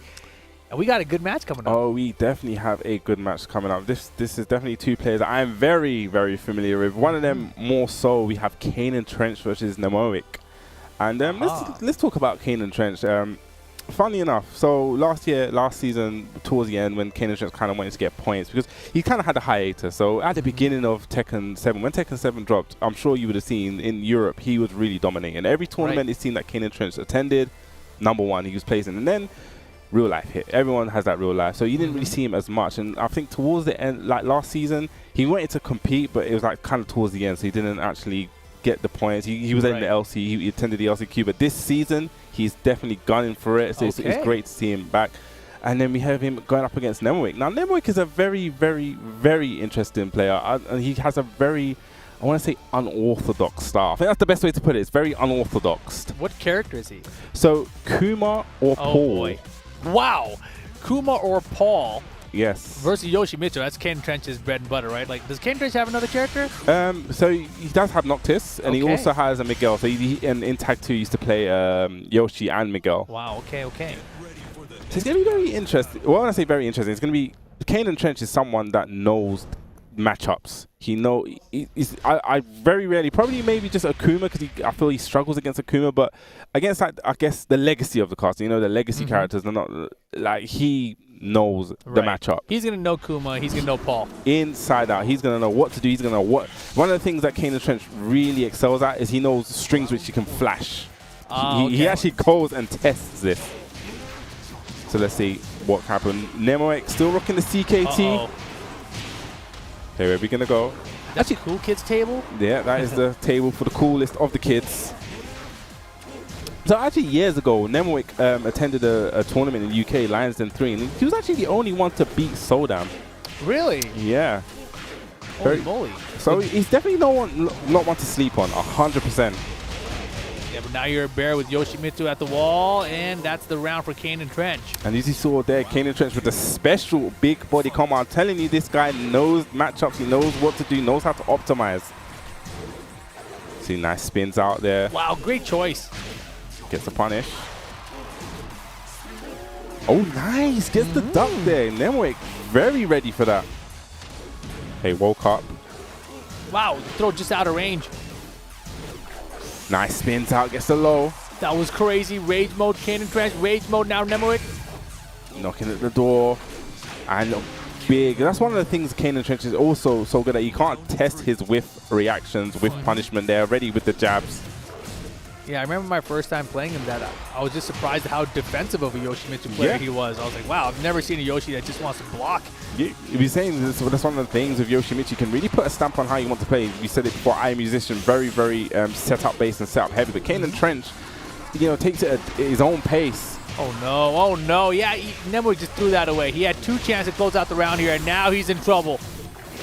and we got a good match coming up. Oh, we definitely have a good match coming up. This is definitely two players that I'm very, very familiar with. One of them more so, we have Kanan Trench versus Nemoic. And let's talk about Kanan Trench. Funny enough, so last season, towards the end, when Kanan Trench kind of wanted to get points, because he kind of had a hiatus. So at the beginning of Tekken 7, when Tekken 7 dropped, I'm sure you would have seen in Europe, he was really dominating. Every tournament it seemed that Kanan Trench attended, #1, he was placing. And then real life hit. Everyone has that real life. So you didn't really see him as much. And I think towards the end, like last season, he wanted to compete, but it was like kind of towards the end, so he didn't actually get the points. He was in the LC, he attended the LCQ, but this season, he's definitely gunning for it, so it's great to see him back. And then we have him going up against Nemoic. Now, Nemoic is a very, very, very interesting player. And he has a very, I want to say, unorthodox style. I think that's the best way to put it. It's very unorthodox. What character is he? So, Kuma or Paul. Boy. Wow. Kuma or Paul. Yes. Versus Yoshimitsu. That's Kanan Trench's bread and butter, right? Like, does Kanan Trench have another character? So he does have Noctis, and he also has a Miguel. So in Tag 2 he used to play Yoshi and Miguel. Wow, okay. So it's going to be very interesting. Well, when I say very interesting, it's going to be... Kanan Trench is someone that knows matchups. I very rarely, probably maybe just Akuma, because I feel he struggles against Akuma, but against, like, I guess, the legacy of the cast, you know, the legacy characters, they're not... Like, he knows the matchup. He's going to know Kuma. He's going to know Paul. Inside out. He's going to know what to do. He's going to know what... One of the things that Kanan Trench really excels at is he knows strings which he can flash. He actually goes and tests this. So let's see what happened. Nemoic still rocking the CKT. Okay, where are we going to go? That's a cool kids table? Yeah, that is the table for the coolest of the kids. So actually years ago, Nemoic attended a tournament in the UK, Lions Den 3, and he was actually the only one to beat Soldam. Really? Yeah. Holy moly. So he's definitely not one to sleep on, 100%. Yeah, but now you're a bear with Yoshimitsu at the wall, and that's the round for Kanan Trench. And as you saw there, Kanan Trench with the special big body combo. I'm telling you, this guy knows matchups, he knows what to do, knows how to optimize. See, nice spins out there. Wow, great choice. Gets the punish. Oh, nice. Gets the duck there. Nemoic very ready for that. Hey, woke up. Wow, throw just out of range. Nice spins out. Gets the low. That was crazy. Rage mode, Kanan Trench. Rage mode now, Nemoic. Knocking at the door. And big. That's one of the things Kanan Trench is also so good at. You can't test his whiff reactions, whiff punishment there. Ready with the jabs. Yeah, I remember my first time playing him that I was just surprised at how defensive of a Yoshimitsu player he was. I was like, wow, I've never seen a Yoshi that just wants to block. You'll be saying this, that's one of the things with Yoshimitsu. You can really put a stamp on how you want to play. We said it before, I Am Musician, very, very set-up based and set-up heavy. But Kanan Trench, you know, takes it at his own pace. Oh no. Yeah, Nemoic just threw that away. He had 2 chances to close out the round here, and now he's in trouble.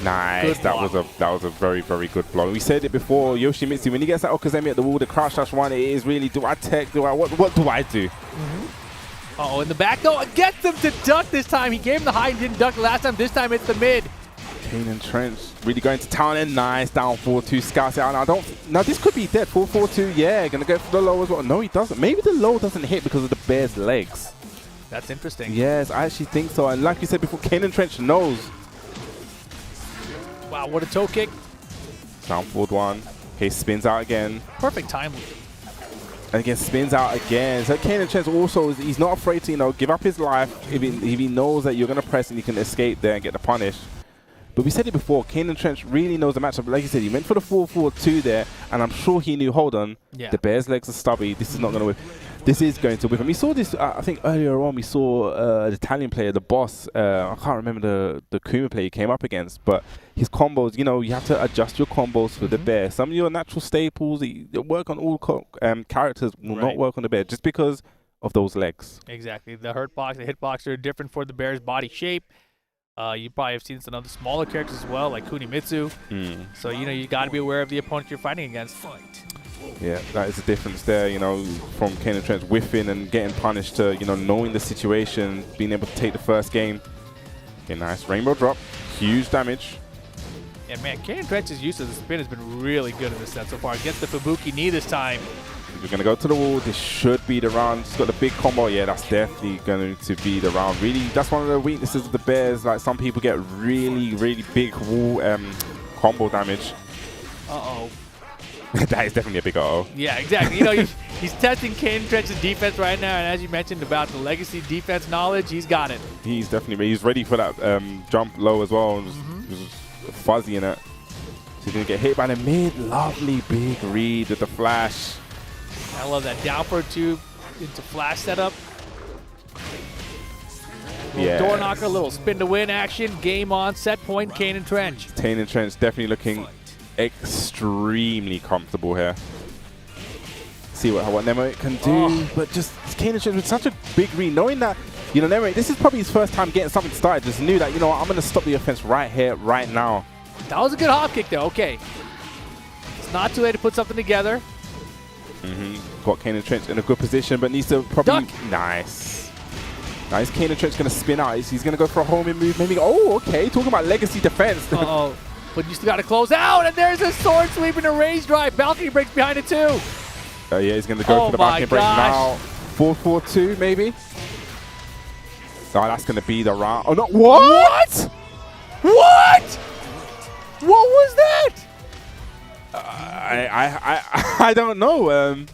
Nice. That was a very, very good blow. We said it before, Yoshimitsu, when he gets that Okazemi at the wall, the crouch dash one, it is really, do I tech? What do I do? Uh-oh, in the back though, gets him to duck this time. He gave him the high and didn't duck last time. This time it's the mid. Kanan Trench really going to town and nice. Down 4-2, scouts out. Now this could be dead. 4-4-2, yeah, gonna go for the low as well. No, he doesn't. Maybe the low doesn't hit because of the bear's legs. That's interesting. Yes, I actually think so. And like you said before, Kanan Trench knows. Wow, what a toe kick. Down forward one. Okay, spins out again. Perfect timing. And again, spins out again. So Kanan Trench also, he's not afraid to, you know, give up his life if he knows that you're going to press and you can escape there and get the punish. But we said it before, Kanan Trench really knows the matchup. Like you said, he went for the 4-4-2 there, and I'm sure he knew, hold on, the bear's legs are stubby. This is not going to whip. This is going to whip him. We saw this, I think earlier on, we saw the Italian player, the boss. I can't remember the Kuma player he came up against, but his combos, you know, you have to adjust your combos for the bear. Some of your natural staples, they work on all characters, will not work on the bear just because of those legs. Exactly. The hurt box, the hit box are different for the bear's body shape. You probably have seen some other smaller characters as well, like Kunimitsu. So, you know, you got to be aware of the opponent you're fighting against. Yeah, that is the difference there, you know, from Kanan Trench whiffing and getting punished to, you know, knowing the situation, being able to take the first game. Okay, nice. Rainbow drop. Huge damage. And man, Kanan Trench's use of the spin has been really good in this set so far. Gets the Fubuki knee this time. We're going to go to the wall. This should be the round. It's got the big combo. Yeah, that's definitely going to be the round. Really, that's one of the weaknesses of the Bears. Like, some people get really, really big wall combo damage. Uh-oh. That is definitely a big uh-oh. Yeah, exactly. You know, he's testing Kanan Trench's defense right now, and as you mentioned about the legacy defense knowledge, he's got it. He's definitely he's ready for that jump low as well. Just fuzzy in it. So he's going to get hit by the mid. Lovely big read with the flash. I love that down for two into flash setup. Little door knocker, little spin to win action. Game on, set point, Kanan Trench. Kanan Trench definitely looking extremely comfortable here. See what Nemo can do, but just Kanan Trench with such a big read, knowing that, you know, Nemo, this is probably his first time getting something started. Just knew that, you know what, I'm going to stop the offense right here, right now. That was a good hop kick there. Okay. It's not too late to put something together. Got Kanan Trench in a good position, but needs to probably... Nice. Nice. Kanan Trench going to spin out. He's going to go for a homing move. Maybe... Oh, okay. Talking about legacy defense. Uh-oh. But you still got to close out, and there's a sword sweep and a rage drive. Balcony breaks behind it, too. Yeah, he's going to go for the balcony break now. 4-4-2, maybe? Oh, that's going to be the round. Oh, no. What? What? What was that? I don't know.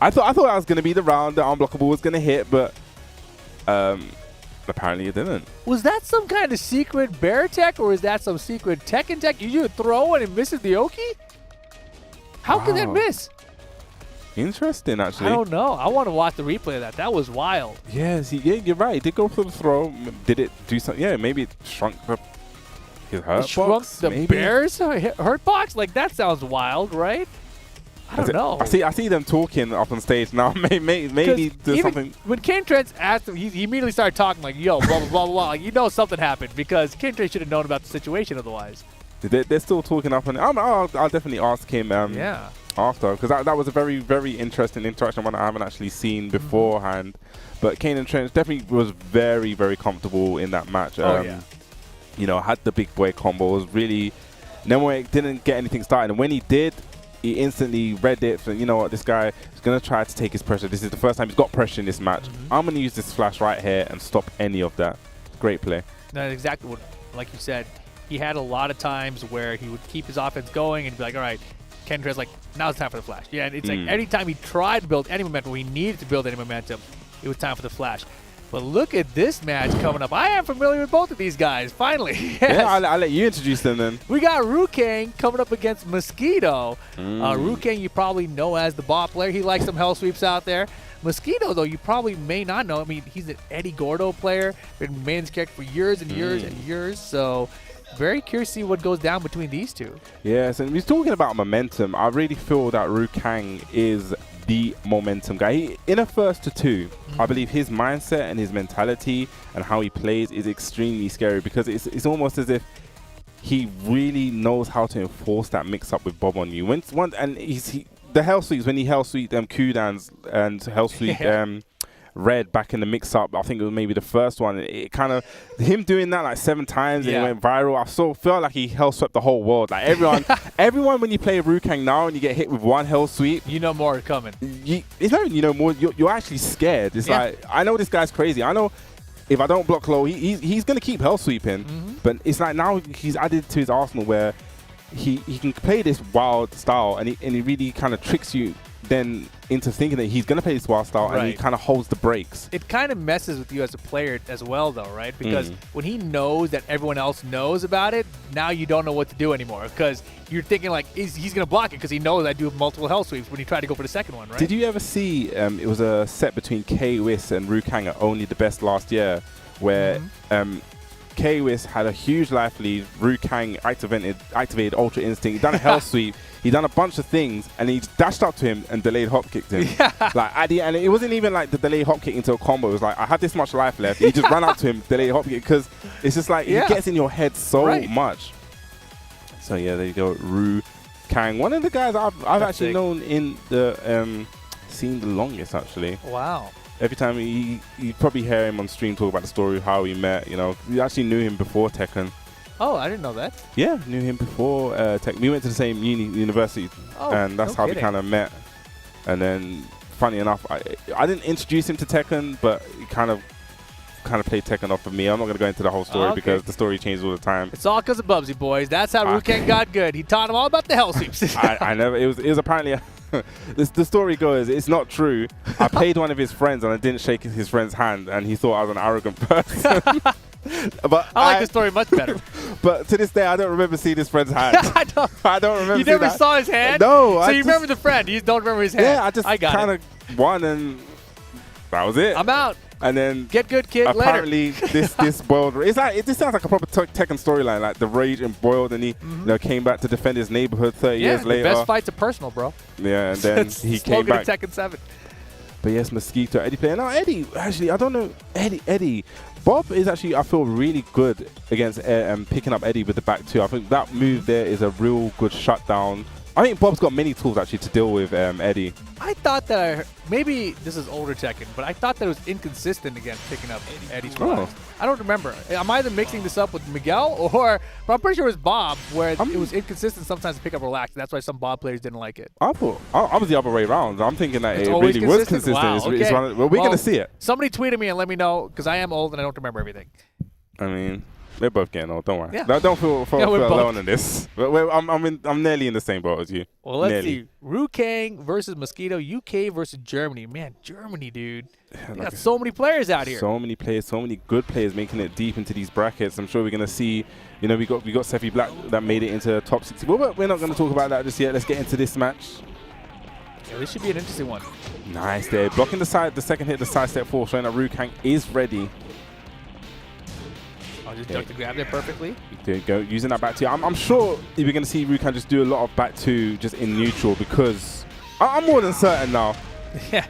I thought that was going to be the round. The unblockable was going to hit, but apparently it didn't. Was that some kind of secret bear tech, or is that some secret Tekken tech? You do a throw and it misses the Oki? How could that miss? Interesting, actually. I don't know. I want to watch the replay of that. That was wild. Yes, yeah, you're right. He did go for the throw. Did it do something? Yeah, maybe it shrunk his hurt box. The Bears hurt box? Like, that sounds wild, right? I don't know. I see them talking up on stage now. Maybe there's something. When Kanan Trench asked him, he immediately started talking like, yo, blah, blah, blah, blah. Like, you know something happened, because Kanan Trench should have known about the situation otherwise. They're still talking up, and I'll definitely ask him after, because that was a very, very interesting interaction, one I haven't actually seen beforehand. But Kanan Trench definitely was very, very comfortable in that match. You know, had the big boy combos. Really, Nemo didn't get anything started, and when he did, he instantly read it. So, you know what, this guy is going to try to take his pressure. This is the first time he's got pressure in this match. I'm going to use this flash right here and stop any of that. Great play. That's exactly what, like you said, he had a lot of times where he would keep his offense going and be like, all right, Kanan Trench's like, now it's time for the flash. Yeah, and it's like every time he tried to build any momentum, he needed to build any momentum, it was time for the flash. But look at this match coming up. I am familiar with both of these guys, finally. Yes. Yeah, I'll let you introduce them then. We got Rukang coming up against Mosquito. Rukang you probably know as the bot player. He likes some hell sweeps out there. Mosquito, though, you probably may not know. I mean, he's an Eddie Gordo player. Been Main's character for years and years and years. So very curious to see what goes down between these two. Yes, and he's talking about momentum. I really feel that Rukang is the momentum guy. In a first to two, I believe his mindset and his mentality and how he plays is extremely scary, because it's almost as if he really knows how to enforce that mix up with Bob on you. The hell sweeps, when he hell sweep Kudans and hell sweep Red back in the mix-up, I think it was maybe the first one. It kind of, him doing that like 7 times and it went viral. I felt like he hell swept the whole world. Like everyone when you play Rukang now and you get hit with one hell sweep, you know more coming. It's not even you know more. You're actually scared. It's like, I know this guy's crazy. I know if I don't block low, he's gonna keep hell sweeping. But it's like now he's added to his arsenal where he can play this wild style and he really kind of tricks you then into thinking that he's going to play this wild style and he kind of holds the brakes. It kind of messes with you as a player as well, though, right? Because when he knows that everyone else knows about it, now you don't know what to do anymore, because you're thinking like he's going to block it because he knows I do multiple hell sweeps when he tried to go for the second one, right? Did you ever see it was a set between K-Wiss and Rukang at Only the Best last year where K-Wiss had a huge life lead. Rukang activated Ultra Instinct. He done a hell sweep. He done a bunch of things, and he dashed up to him and delayed hop kicked him. Like and it wasn't even like the delayed hop kick into a combo. It was like, I had this much life left. He just ran up to him, delayed hop kick, because it's just like it gets in your head so much. So yeah, there you go, Rukang, one of the guys I've actually known in the scene the longest, actually. Wow. Every time you probably hear him on stream talk about the story of how he met. You know, you actually knew him before Tekken. Oh, I didn't know that. Yeah, knew him before Tech. We went to the same university, and that's how we kind of met. And then, funny enough, I didn't introduce him to Tekken, but he kind of played Tekken off of me. I'm not going to go into the whole story because the story changes all the time. It's all because of Bubsy, boys. That's how Ruken got good. He taught him all about the hell sweeps. I never. It was apparently. The story goes, it's not true. I played one of his friends and I didn't shake his friend's hand, and he thought I was an arrogant person. But I like the story much better. But to this day, I don't remember seeing his friend's hand. I don't remember. You never saw his hand? No. So you remember the friend. You don't remember his hand. Yeah, I just kind of won, and that was it. I'm out. And then get good, kid. Apparently, later. this boiled. This sounds like a proper Tekken storyline, like the rage and boiled, and he came back to defend his neighborhood 30 years later. The best fights are personal, bro. Yeah, and then he came back. Tekken 7. But yes, Mosquito, Eddie player. Now Eddie, actually, I don't know Eddie. Bob is actually, I feel, really good against picking up Eddie with the back two. I think that move there is a real good shutdown. I think Bob's got many tools actually to deal with Eddie. I thought that maybe this is older Tekken, but I thought that it was inconsistent against picking up Eddie's relax. I don't remember. I'm either mixing this up with Miguel but I'm pretty sure it was Bob, where it was inconsistent sometimes to pick up relax. That's why some Bob players didn't like it. I thought I was the other way around. I'm thinking that it really was consistent. Wow, okay. We're going to see it. Somebody tweeted me and let me know, because I am old and I don't remember everything. I mean, we're both getting old. Don't worry. Yeah. Don't feel alone in this. I'm nearly in the same boat as you. Well, let's see. Ruken versus Mosquito. UK versus Germany. Man, Germany, dude. They got so many players out here. So many players, so many good players making it deep into these brackets. I'm sure we're going to see, we got Sephi Black that made it into top 60. But we're not going to talk about that just yet. Let's get into this match. Yeah, this should be an interesting one. Nice there. Blocking the second hit, the side step forward, showing that Ruken is ready. I'll just duck the grab there perfectly. There you go. Using that back two. I'm sure we're going to see Ruken just do a lot of back two just in neutral, because I'm more than certain now. Yeah.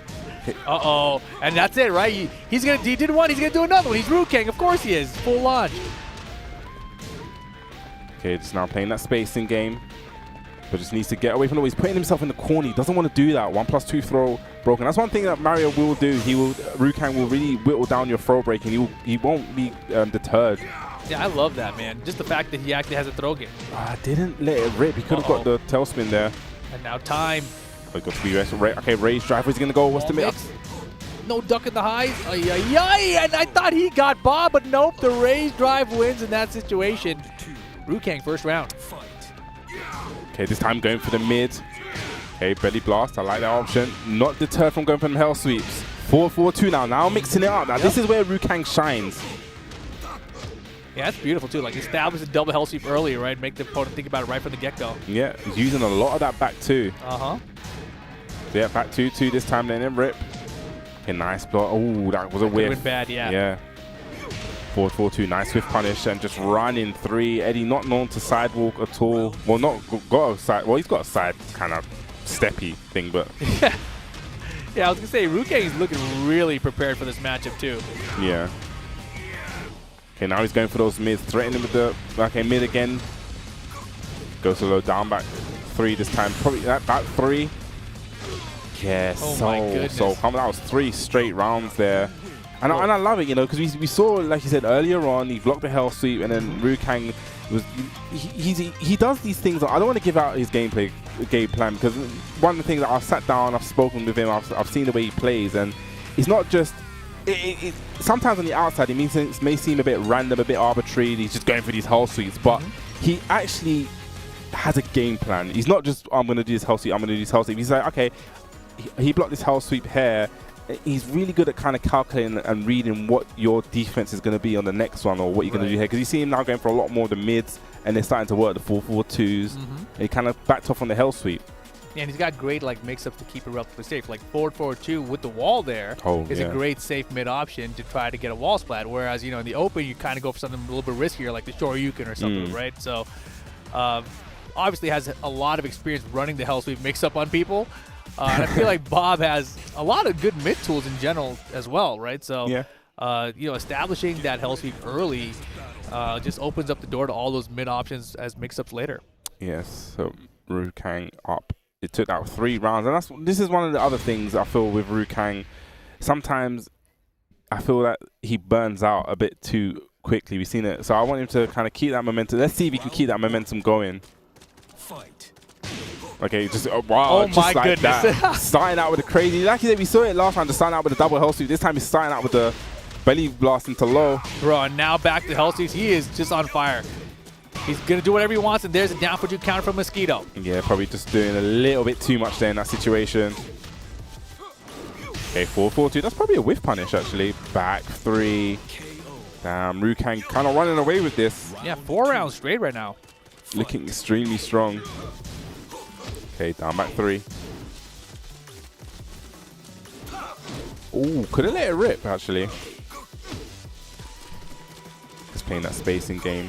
Uh-oh. And that's it, right? He did one. He's going to do another one. He's Ruken. Of course he is. Full launch. Okay, just now playing that spacing game. But just needs to get away from it. He's putting himself in the corner. He doesn't want to do that. 1+2 throw broken. That's one thing that Mario will do. Ruken will really whittle down your throw breaking. He won't be deterred. Yeah, I love that, man. Just the fact that he actually has a throw game. I didn't let it rip. He could have got the tailspin there. And now time. Oh, got to be rest. Okay, Rage drive. Where's he going to go? What's the mix? No duck in the highs. And I thought he got Bob, but nope. The Rage drive wins in that situation. Ruken first round. Okay, this time going for the mid. Okay, belly blast. I like that option. Not deterred from going for the hell sweeps. 4-4-2 now. Now mixing it up. Now this is where Ruken shines. Yeah, that's beautiful too. Like establish a double hell sweep early, right? Make the opponent think about it right from the get-go. Yeah, he's using a lot of that back two. Uh-huh. So yeah, back 2-2 this time, then rip. Okay, nice block. Oh, that was a whiff. Went bad, yeah. Yeah. 4-4-2, nice swift punish and just running 3. Eddie not known to sidewalk at all. Well, not got a side. Well, he's got a side kind of steppy thing, but yeah, I was gonna say Ruken is looking really prepared for this matchup too. Yeah. Okay, now he's going for those mids, threatening with the mid again. Goes to low down back 3 this time. Probably that back 3. Yeah, so coming. That was 3 straight rounds there. And I love it, because we saw, like you said earlier on, he blocked the hell sweep, and then Ruken was he does these things. I don't want to give out his game plan, because one of the things that I've sat down, I've spoken with him, I've seen the way he plays, and it's not just. Sometimes on the outside, it may seem a bit random, a bit arbitrary. He's just going for these hell sweeps, but he actually has a game plan. He's not just I'm going to do this hell sweep, I'm going to do this hell sweep. He's like, okay, he blocked this hell sweep here. He's really good at kind of calculating and reading what your defense is going to be on the next one, or what you're going to do here. Because you see him now going for a lot more of the mids, and they're starting to work the 4-4-2s. And he kind of backed off on the hell sweep. Yeah, and he's got great mix-ups to keep it relatively safe. Like forward 4-2 with the wall there is a great safe mid option to try to get a wall splat. Whereas in the open you kind of go for something a little bit riskier, like the Shoryuken or something, right? So obviously has a lot of experience running the hell sweep mix-up on people. And I feel like Bob has a lot of good mid tools in general as well, right? So, establishing that hell sweep early just opens up the door to all those mid options as mix-ups later. Yes, so Ruken up. It took out 3 rounds, and this is one of the other things I feel with Ruken. Sometimes I feel that he burns out a bit too quickly. We've seen it. So I want him to kind of keep that momentum. Let's see if he can keep that momentum going. Okay, just wow, Oh just my like goodness. that. Starting out with a crazy. Like you said, we saw it last time. Just starting out with a double hell sweep. This time he's starting out with the belly blast into low. Bro, and now back to hell sweeps. He is just on fire. He's going to do whatever he wants, and there's a down for two counter from Mosquito. Yeah, probably just doing a little bit too much there in that situation. Okay, 4-4-2. That's probably a whiff punish, actually. Back 3. Damn, Rukang kind of running away with this. Yeah, 4 rounds straight right now. Looking extremely strong. Okay, down back 3. Ooh, could have let it rip, actually. Just playing that spacing game.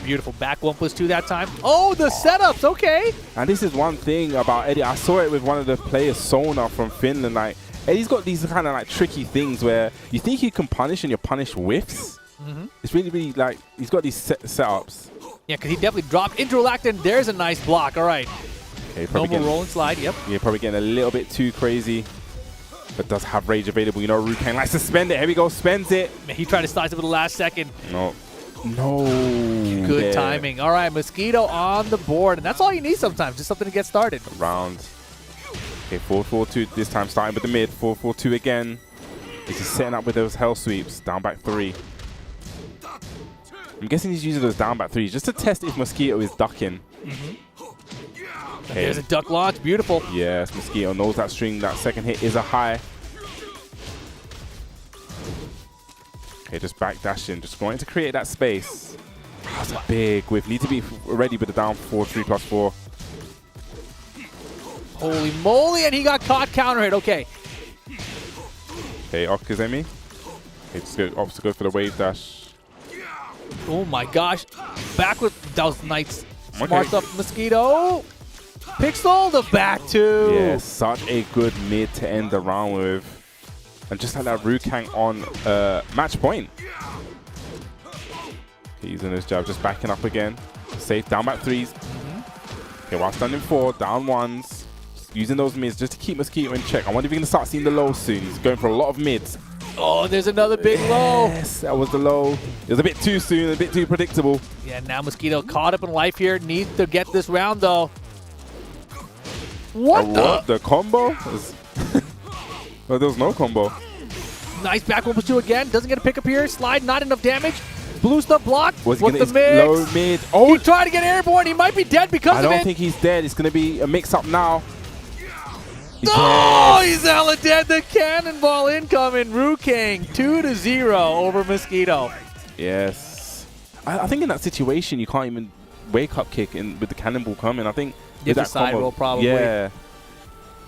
Beautiful back 1+2 that time. Oh, the setups, okay. And this is one thing about Eddie. I saw it with one of the players, Sona from Finland. Like, Eddie's got these kind of like tricky things where you think you can punish and you punish whiffs. It's really, really like, he's got these setups. Yeah, because he definitely dropped into Lactin. There's a nice block. All right. Okay, Normal roll and slide, yep. Yeah, probably getting a little bit too crazy. But does have rage available. You know, Rukang likes to spend it. Here we go, spends it. Man, he tried to slice it with the last second. No. No. Good timing. All right, Mosquito on the board. And that's all you need sometimes, just something to get started. Round. Okay, 4-4-2 this time, starting with the mid. 4-4-2 again. He's just setting up with those hell sweeps. Down back 3. I'm guessing he's using those down back 3s just to test if Mosquito is ducking. Okay. There's a duck launch. Beautiful. Yes, Mosquito knows that string. That second hit is a high. Okay, just back dashing. Just wanting to create that space. That's a big whiff. Need to be ready with the down 4, 3+4. Holy moly, and he got caught counter hit. Okay. Okay, Okazemi. Okay, just go, opposite go for the wave dash. Oh my gosh. Back with that was nice. Okay. Smart up Mosquito. Pixel the back two. Yeah, such a good mid to end the round with. And just like that, Rukang on match point. Okay, using his jab, just backing up again. Safe, down back 3s. Okay, while standing 4, down 1s. Using those mids just to keep Mosquito in check. I wonder if you're going to start seeing the lows soon. He's going for a lot of mids. Oh, there's another big low. Yes, that was the low. It was a bit too soon, a bit too predictable. Yeah, now Mosquito caught up in life here. Needs to get this round, though. What the combo? Well, there was no combo. Nice back 1+2 again. Doesn't get a pickup here. Slide, not enough damage. Blue stuff blocked. Was with he the gonna low mid? Oh, he tried to get airborne. He might be dead because of it. I don't think he's dead. It's going to be a mix-up now. Oh, he's hella dead. The cannonball incoming. Rukang 2-0 over Mosquito. Yes. I think in that situation, you can't even wake up kick in with the cannonball coming. I think It's a side roll probably. Yeah.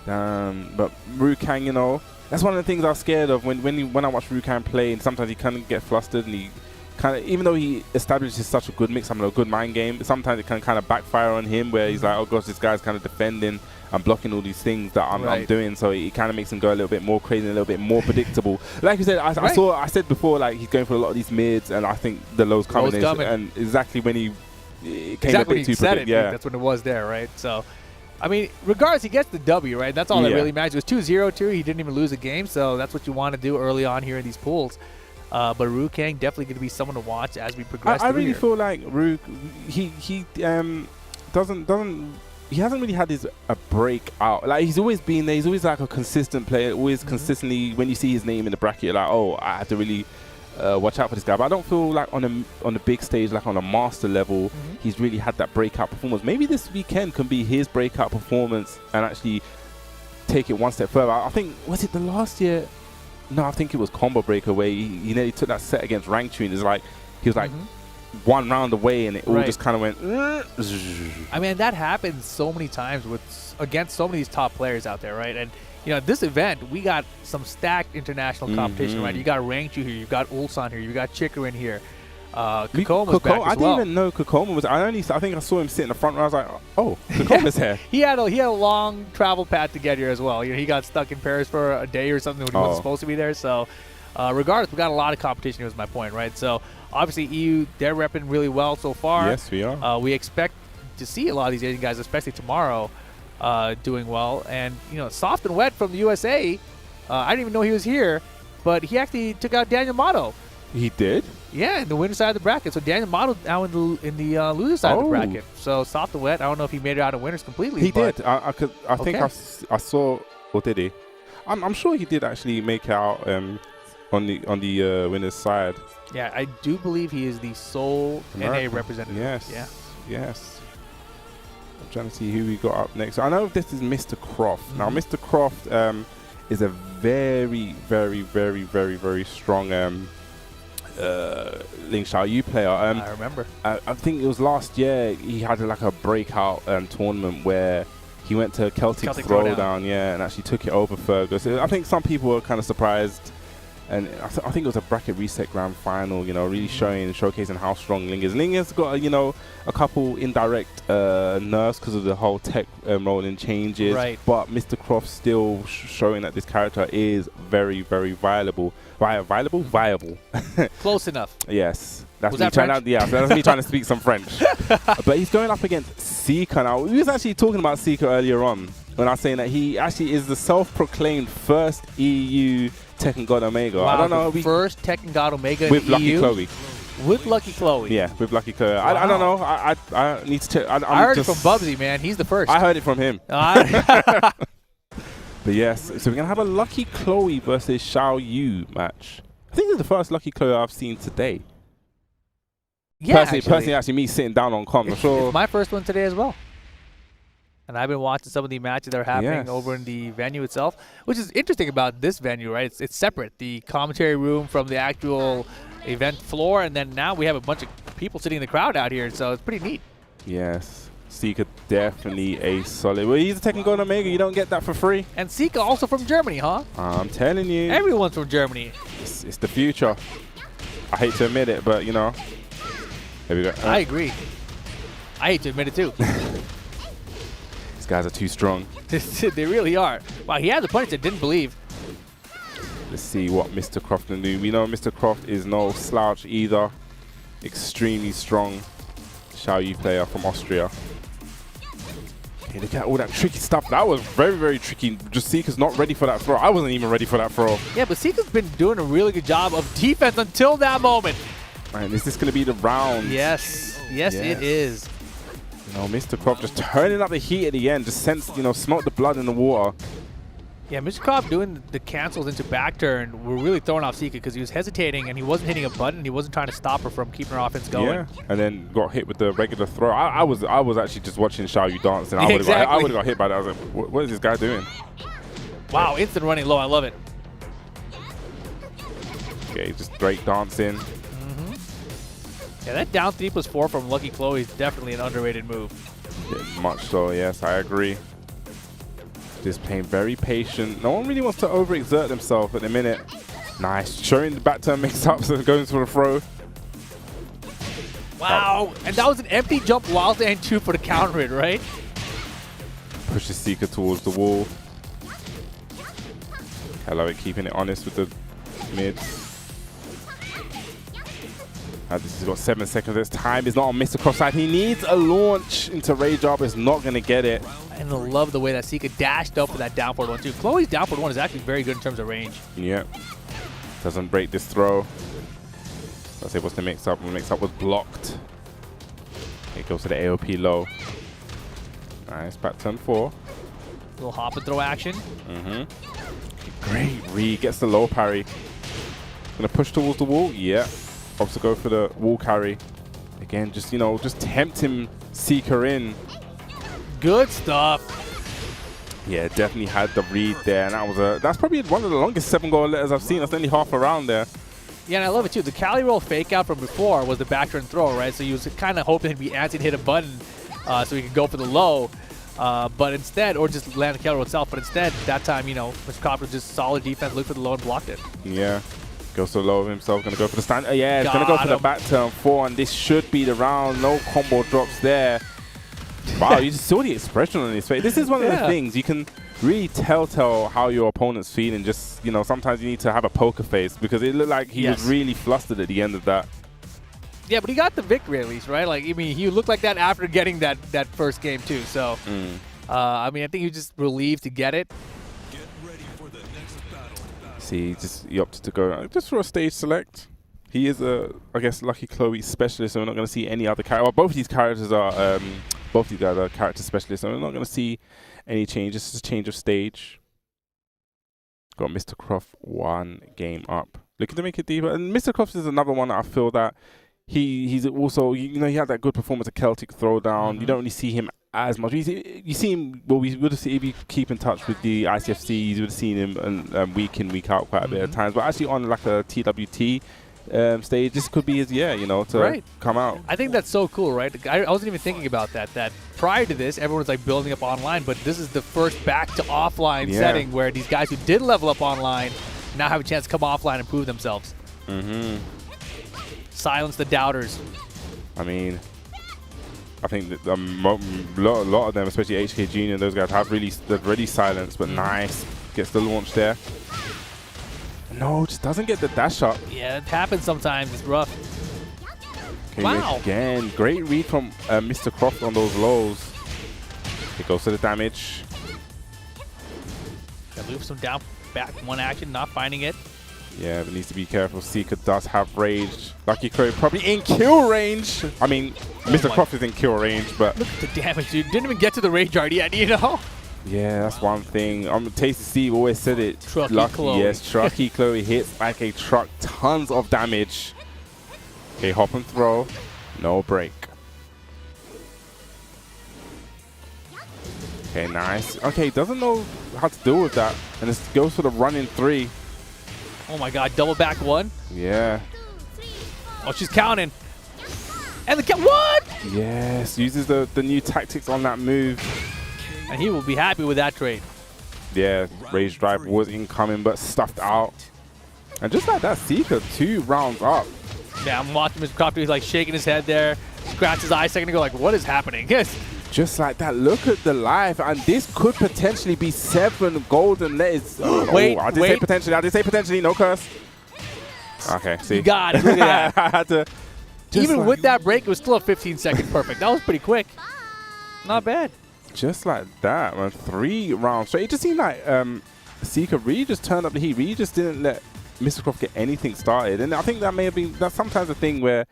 But Rukang, you know, that's one of the things I was scared of when I watch Rukang play, and sometimes he kind of get flustered and he kind of, even though he establishes such a good mix, a good mind game, sometimes it can kind of backfire on him where he's like, oh gosh, this guy's kind of defending and blocking all these things that I'm doing, so it kind of makes him go a little bit more crazy, a little bit more predictable. Like you said, I said before, like he's going for a lot of these mids, and I think the lows coming in, and exactly when he came a bit too predictable. Yeah, that's when it was there, right? So, I mean, regardless, he gets the W, right? That's all that really matters. It was 2-0 too. He didn't even lose a game, so that's what you want to do early on here in these pools. But Rukang definitely going to be someone to watch as we progress. I really feel like he hasn't really had a breakout. Like he's always been there. He's always like a consistent player. Always consistently, when you see his name in the bracket, you're like, oh, I have to really watch out for this guy. But I don't feel like on a big stage, like on a master level, he's really had that breakout performance. Maybe this weekend can be his breakout performance and actually take it one step further. I think, was it the last year? No, I think it was Combo Breaker where he nearly took that set against Rangchu, and it's like he was like one round away, and it all just kind of went. I mean, that happens so many times against so many of these top players out there, right? And you know, this event, we got some stacked international competition, right? You got Rangchu here, you got Ulsan here, you got Chikurin here. Kokoma's back as I didn't even know Kokoma was. I think I saw him sit in the front row. I was like, oh, Kokoma's here. He had a long travel path to get here as well. You know, he got stuck in Paris for a day or something when he wasn't supposed to be there. So, regardless, we got a lot of competition. Was my point, right? So, obviously, EU they're repping really well so far. Yes, we are. We expect to see a lot of these Asian guys, especially tomorrow, doing well. And you know, Soft and Wet from the USA. I didn't even know he was here, but he actually took out Daniel Mato. He did? Yeah, in the winner side of the bracket. So Daniel modeled now in the loser side of the bracket. So soft and wet. I don't know if he made it out of winners completely. He did. I think I saw, or did he? I'm sure he did actually make it out on the winner's side. Yeah, I do believe he is the sole American. NA representative. Yes. Yeah. Yes. I'm trying to see who we got up next. I know this is Mr. Croft. Now, Mr. Croft is a very, very, very, very, very strong Ling Xiaoyu player. I remember. I think it was last year he had like a breakout tournament where he went to Celtic Throwdown, yeah, and actually took it over Fergus. I think some people were kind of surprised. And I think it was a bracket reset grand final, you know, really showcasing how strong Ling is. Ling has got, you know, a couple indirect nerfs because of the whole tech rolling changes. Right. But Mr. Croft still showing that this character is very, very viable. Viable? Close enough. Yes. Was that French? Yeah, so that's me trying to speak some French. But he's going up against Zika now. We was actually talking about Zika earlier on when I was saying that he actually is the self-proclaimed first EU Tekken God Omega. Wow, I don't know. First Tekken God Omega with in Lucky EU. Chloe. With Lucky Chloe. Yeah, with Lucky Chloe. Wow. I don't know. I need to check. I heard it from Bubsy, man. He's the first. I heard it from him. But yes, so we're going to have a Lucky Chloe versus Xiao Yu match. I think it's the first Lucky Chloe I've seen today. Yeah, personally, actually, me sitting down on comms. I'm sure. It's my first one today as well. And I've been watching some of the matches that are happening over in the venue itself, which is interesting about this venue, right? It's separate. The commentary room from the actual event floor, and then now we have a bunch of people sitting in the crowd out here, so it's pretty neat. Yes. Zika definitely a solid. Well, he's a Tekken God Omega. You don't get that for free. And Zika also from Germany, huh? I'm telling you. Everyone's from Germany. It's the future. I hate to admit it, but, you know. There we go. I agree. I hate to admit it, too. These guys are too strong. They really are. Wow, he had the punch that didn't believe. Let's see what Mr. Croft can do. We know Mr. Croft is no slouch either. Extremely strong Xiao Yu player from Austria. Okay, look at all that tricky stuff. That was very, very tricky. Just Zika's not ready for that throw. I wasn't even ready for that throw. Yeah, but Zika's been doing a really good job of defense until that moment. Man, is this going to be the round? Yes. Yes, it is. You know, Mr. Croft just turning up the heat at the end. Just smelt the blood in the water. Yeah, Mr. Croft doing the cancels into back turn were really throwing off Zika because he was hesitating and he wasn't hitting a button. He wasn't trying to stop her from keeping her offense going. Yeah, and then got hit with the regular throw. I was actually just watching Xiao Yu dance, and I would have got hit by that. I was like, what is this guy doing? Wow, instant running low. I love it. Okay, just great dancing. Yeah, that down 3+4 from Lucky Chloe is definitely an underrated move. Yeah, much so, yes, I agree. Just playing very patient. No one really wants to overexert themselves at the minute. Nice. Showing the back turn mix-ups and going for the throw. Wow. And that was an empty jump while the N2 for the counter hit, right? Pushes Zika towards the wall. I love it, keeping it honest with the mid. This has got 7 seconds. This time is not on Mr. Croft's side. He needs a launch into Rage Up. It's not going to get it. And I love the way that Zika dashed up for that down forward one, too. Chloe's down forward one is actually very good in terms of range. Yep. Doesn't break this throw. Let's say what's the mix-up. The mix-up was blocked. It goes to the AOP low. Nice. Back turn 4. Little hop and throw action. Great read. Gets the low parry. Going to push towards the wall. Yeah. Opts to go for the wall carry. Again, just, just tempting Zika in. Good stuff. Yeah, definitely had the read there. And that's probably one of the longest 7-goal letters I've seen. That's only half around there. Yeah, and I love it too. The Cali roll fake out from before was the back turn throw, right? So he was kind of hoping he'd be antsy to hit a button so he could go for the low. But instead, or just land the Cali roll itself. But instead, that time, Mr. Croft was just solid defense, looked for the low and blocked it. Yeah. Goes so low of himself, going to go for the stand. Yeah, it's going to go for the back turn 4, and this should be the round. No combo drops there. Wow, you just saw the expression on his face. This is one of the things. You can really tell how your opponent's feeling. Just, sometimes you need to have a poker face because it looked like he was really flustered at the end of that. Yeah, but he got the victory at least, right? Like, I mean, he looked like that after getting that first game too. So, I mean, I think he was just relieved to get it. See, he opted to go just for a stage select. He is a, I guess, Lucky Chloe specialist, so we're not going to see any other character. Well, both of these characters are, both these guys are character specialists, so we're not going to see any change. This is a change of stage. Got Mr. Croft 1 game up. Looking to make it deeper. And Mr. Croft is another one that I feel that he's also, you know, he had that good performance at Celtic Throwdown. You don't really see him as much. You see him, well, we would have seen, if you keep in touch with the ICFC, you would have seen him week in, week out quite a bit of times. But actually on like a TWT stage, this could be his year, you know, to come out. I think that's so cool, right? I wasn't even thinking about that. That prior to this, everyone was like building up online, but this is the first back to offline setting where these guys who did level up online now have a chance to come offline and prove themselves. Silence the doubters. I mean, I think that a lot of them, especially HK Jr., those guys have really silenced, but nice. Gets the launch there. No, just doesn't get the dash up. Yeah, it happens sometimes. It's rough. Okay, wow. Again, great read from Mr. Croft on those lows. It goes to the damage. Got loops some down, back one action, not finding it. Yeah, but needs to be careful. Zika does have rage. Lucky Crow probably in kill range. I mean, Mr. Croft is in kill range, but look at the damage, dude. Didn't even get to the rage art yet, you know? Yeah, that's one thing. Tasty Steve always said it. Trucky Lucky, Chloe. yes, Trucky Chloe hits like a truck. Tons of damage. Okay, hop and throw. No break. Okay, nice. Okay, doesn't know how to deal with that. And it goes for the run-in 3. Oh my god, double back 1. Yeah. Oh, she's counting. And the what? Yes, uses the new tactics on that move. And he will be happy with that trade. Yeah, Rage Drive was incoming, but stuffed out. And just like that, Zika 2 rounds up. Yeah, I'm watching Mr. Croft. He's like shaking his head there, scratch his eye a second ago, like, what is happening? Yes. Just like that, look at the life, and this could potentially be 7 golden letters. Wait, I did say potentially. I did say potentially. No curse. Okay, see. You got it. Look at that. I had to. Even like with that break, it was still a 15-second perfect. That was pretty quick. Not bad. Just like that, man. 3 rounds straight. It just seemed like Zika really just turned up the heat. Really just didn't let Mr. Croft get anything started. And I think that may have been, that's sometimes a thing where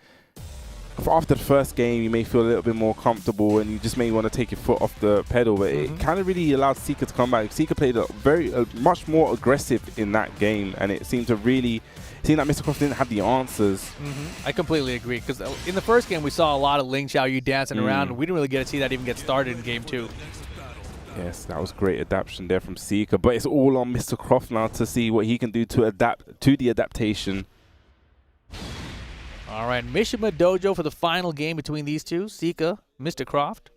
after the first game, you may feel a little bit more comfortable and you just may want to take your foot off the pedal. But it kind of really allowed Zika to come back. Zika played much more aggressive in that game, and it seemed to really seem like Mr. Croft didn't have the answers. I completely agree, because in the first game, we saw a lot of Ling Xiaoyu dancing around, and we didn't really get to see that even get started in game 2. Yes, that was great adaptation there from Zika, but it's all on Mr. Croft now to see what he can do to adapt to the adaptation. All right, Mishima Dojo for the final game between these two, Zika, Mr. Croft.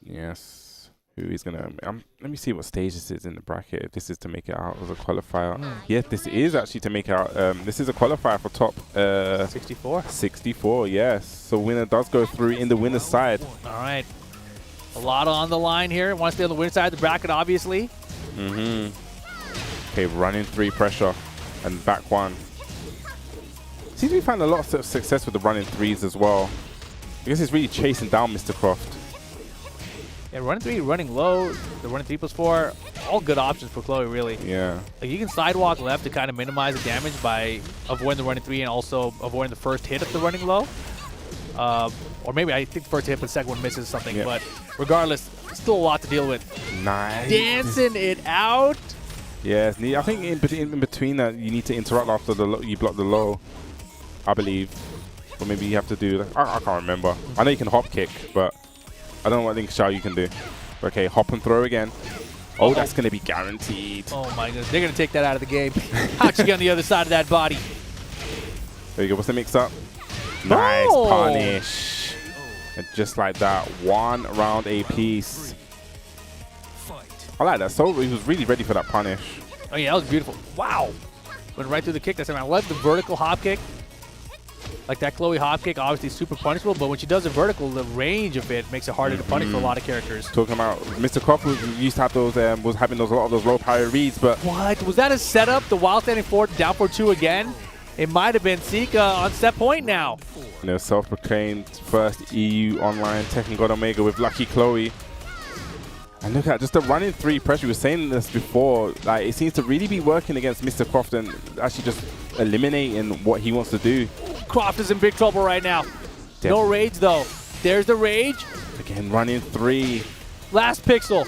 Yes. Who is going to... let me see what stage this is in the bracket, if this is to make it out as a qualifier. Yes, this is actually to make out... this is a qualifier for top... 64? 64, yes. So winner does go through in the winner's side. All right. A lot on the line here. Want to stay on the winner's side of the bracket, obviously. Okay, running 3 pressure and back 1. Seems to be finding a lot of success with the running 3s as well. I guess he's really chasing down Mr. Croft. Yeah, running 3, running low, the running 3+4, all good options for Chloe, really. Yeah. Like, you can sidewalk left to kind of minimize the damage by avoiding the running 3 and also avoiding the first hit of the running low. Or maybe I think the first hit, but the second one misses something. Yeah. But regardless, still a lot to deal with. Nice. Dancing it out. Yes, I think in between that, you need to interrupt after you block the low, I believe. Or maybe you have to do... I can't remember. I know you can hop kick, but I don't know what Ling Xiaoyu can do. Okay, hop and throw again. Oh, that's going to be guaranteed. Oh my goodness, they're going to take that out of the game. How'd you get on the other side of that body? There you go, what's the mix-up? Nice punish. And just like that, 1 round apiece. I like that. So he was really ready for that punish. Oh yeah, that was beautiful. Wow. Went right through the kick. I love the vertical hop kick. Like that Chloe hop kick, obviously super punishable, but when she does a vertical, the range of it makes it harder to punish for a lot of characters. Talking about Mr. Croft used to have those, was having a lot of those low power reads, but... What? Was that a setup? The while standing forward, down for 2 again? It might have been Zika on set point now. You know, self-proclaimed first EU online Tekken God Omega with Lucky Chloe. And look at just the running 3 pressure. We were saying this before. Like, it seems to really be working against Mr. Croft and actually just eliminating what he wants to do. Croft is in big trouble right now. No rage though. There's the rage. Again, running 3. Last pixel.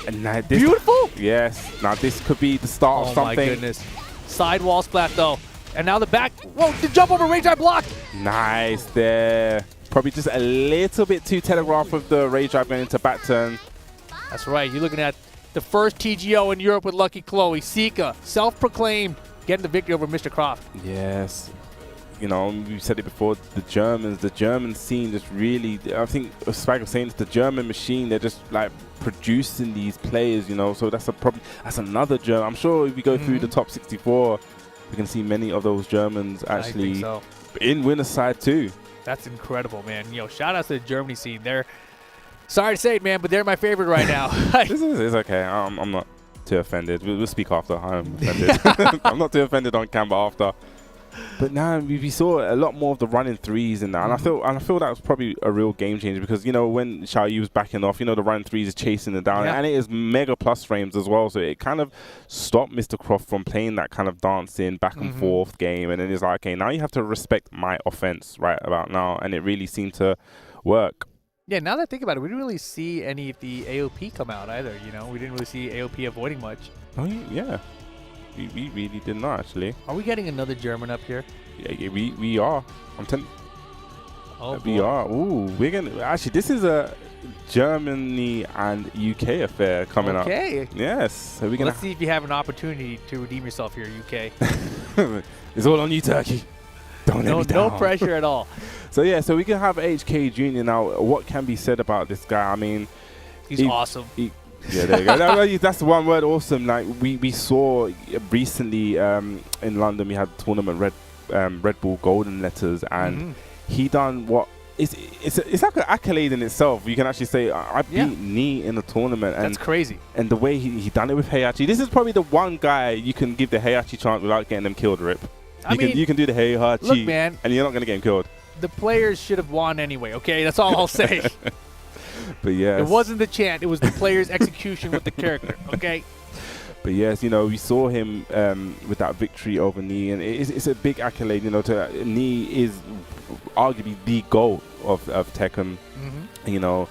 And now this, beautiful. Yes. Now this could be the start of something. Oh my goodness. Side wall splat though. And now the back. Whoa, the jump over rage eye block. Nice there. Probably just a little bit too telegraphed with the rage drive going into back turn. That's right. You're looking at the first TGO in Europe with Lucky Chloe. Zika, self-proclaimed, getting the victory over Mr. Croft. Yes. You know, we said it before, the German scene just really, I think Spike was saying it's the German machine. They're just like producing these players, you know, so that's that's another German. I'm sure if we go through the top 64, we can see many of those Germans actually in winner's side too. That's incredible, man. Yo, shout out to the Germany scene. They're, sorry to say it, man, but they're my favorite right now. It's okay. I'm not too offended. We'll speak after. I'm offended. I'm not too offended on camera after. But now we saw a lot more of the running 3s in that, and I feel that was probably a real game changer because you know when Xiaoyu was backing off, you know the running 3s is chasing it down, and it is mega plus frames as well, so it kind of stopped Mr. Croft from playing that kind of dancing back and forth game, and then it's like, okay, now you have to respect my offense right about now, and it really seemed to work. Yeah, now that I think about it, we didn't really see any of the AOP come out either. You know, we didn't really see AOP avoiding much. Oh yeah. We really did not actually. Are we getting another German up here? Yeah, we are. I'm telling. Oh, we are. Ooh, we're gonna actually. This is a Germany and UK affair coming up. Okay. Yes. So we're gonna. Let's see if you have an opportunity to redeem yourself here, UK. It's all on you, Turkey. Don't let me down. No pressure at all. So yeah, so we can have HK Jr. now. What can be said about this guy? I mean, he's awesome. Yeah, there you go. That's the one word, awesome. Like we saw recently in London, we had the tournament Red Bull Golden Letters, and he done what it's like an accolade in itself. You can actually say I beat Ni in the tournament, and that's crazy. And the way he done it with Heihachi, this is probably the one guy you can give the Heihachi chant without getting them killed. Rip. You can do the Heihachi, look, man, and you're not gonna get him killed. The players should have won anyway. Okay, that's all I'll say. But yes. It wasn't the chant, it was the player's execution with the character, okay? But yes, you know, we saw him with that victory over Ni, and it's a big accolade, you know, Ni is arguably the GOAT of Tekken, you know,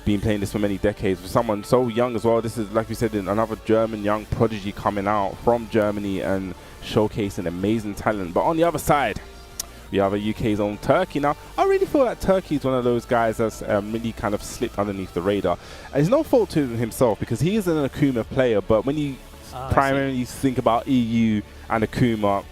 been playing this for many decades. For someone so young as well, this is, like we said, another German young prodigy coming out from Germany and showcasing amazing talent. But on the other side, we have a UK's own Turkey. Now, I really feel that Turkey is one of those guys that's really kind of slipped underneath the radar. And it's no fault to himself because he is an Akuma player, but when you primarily think about EU and Akuma,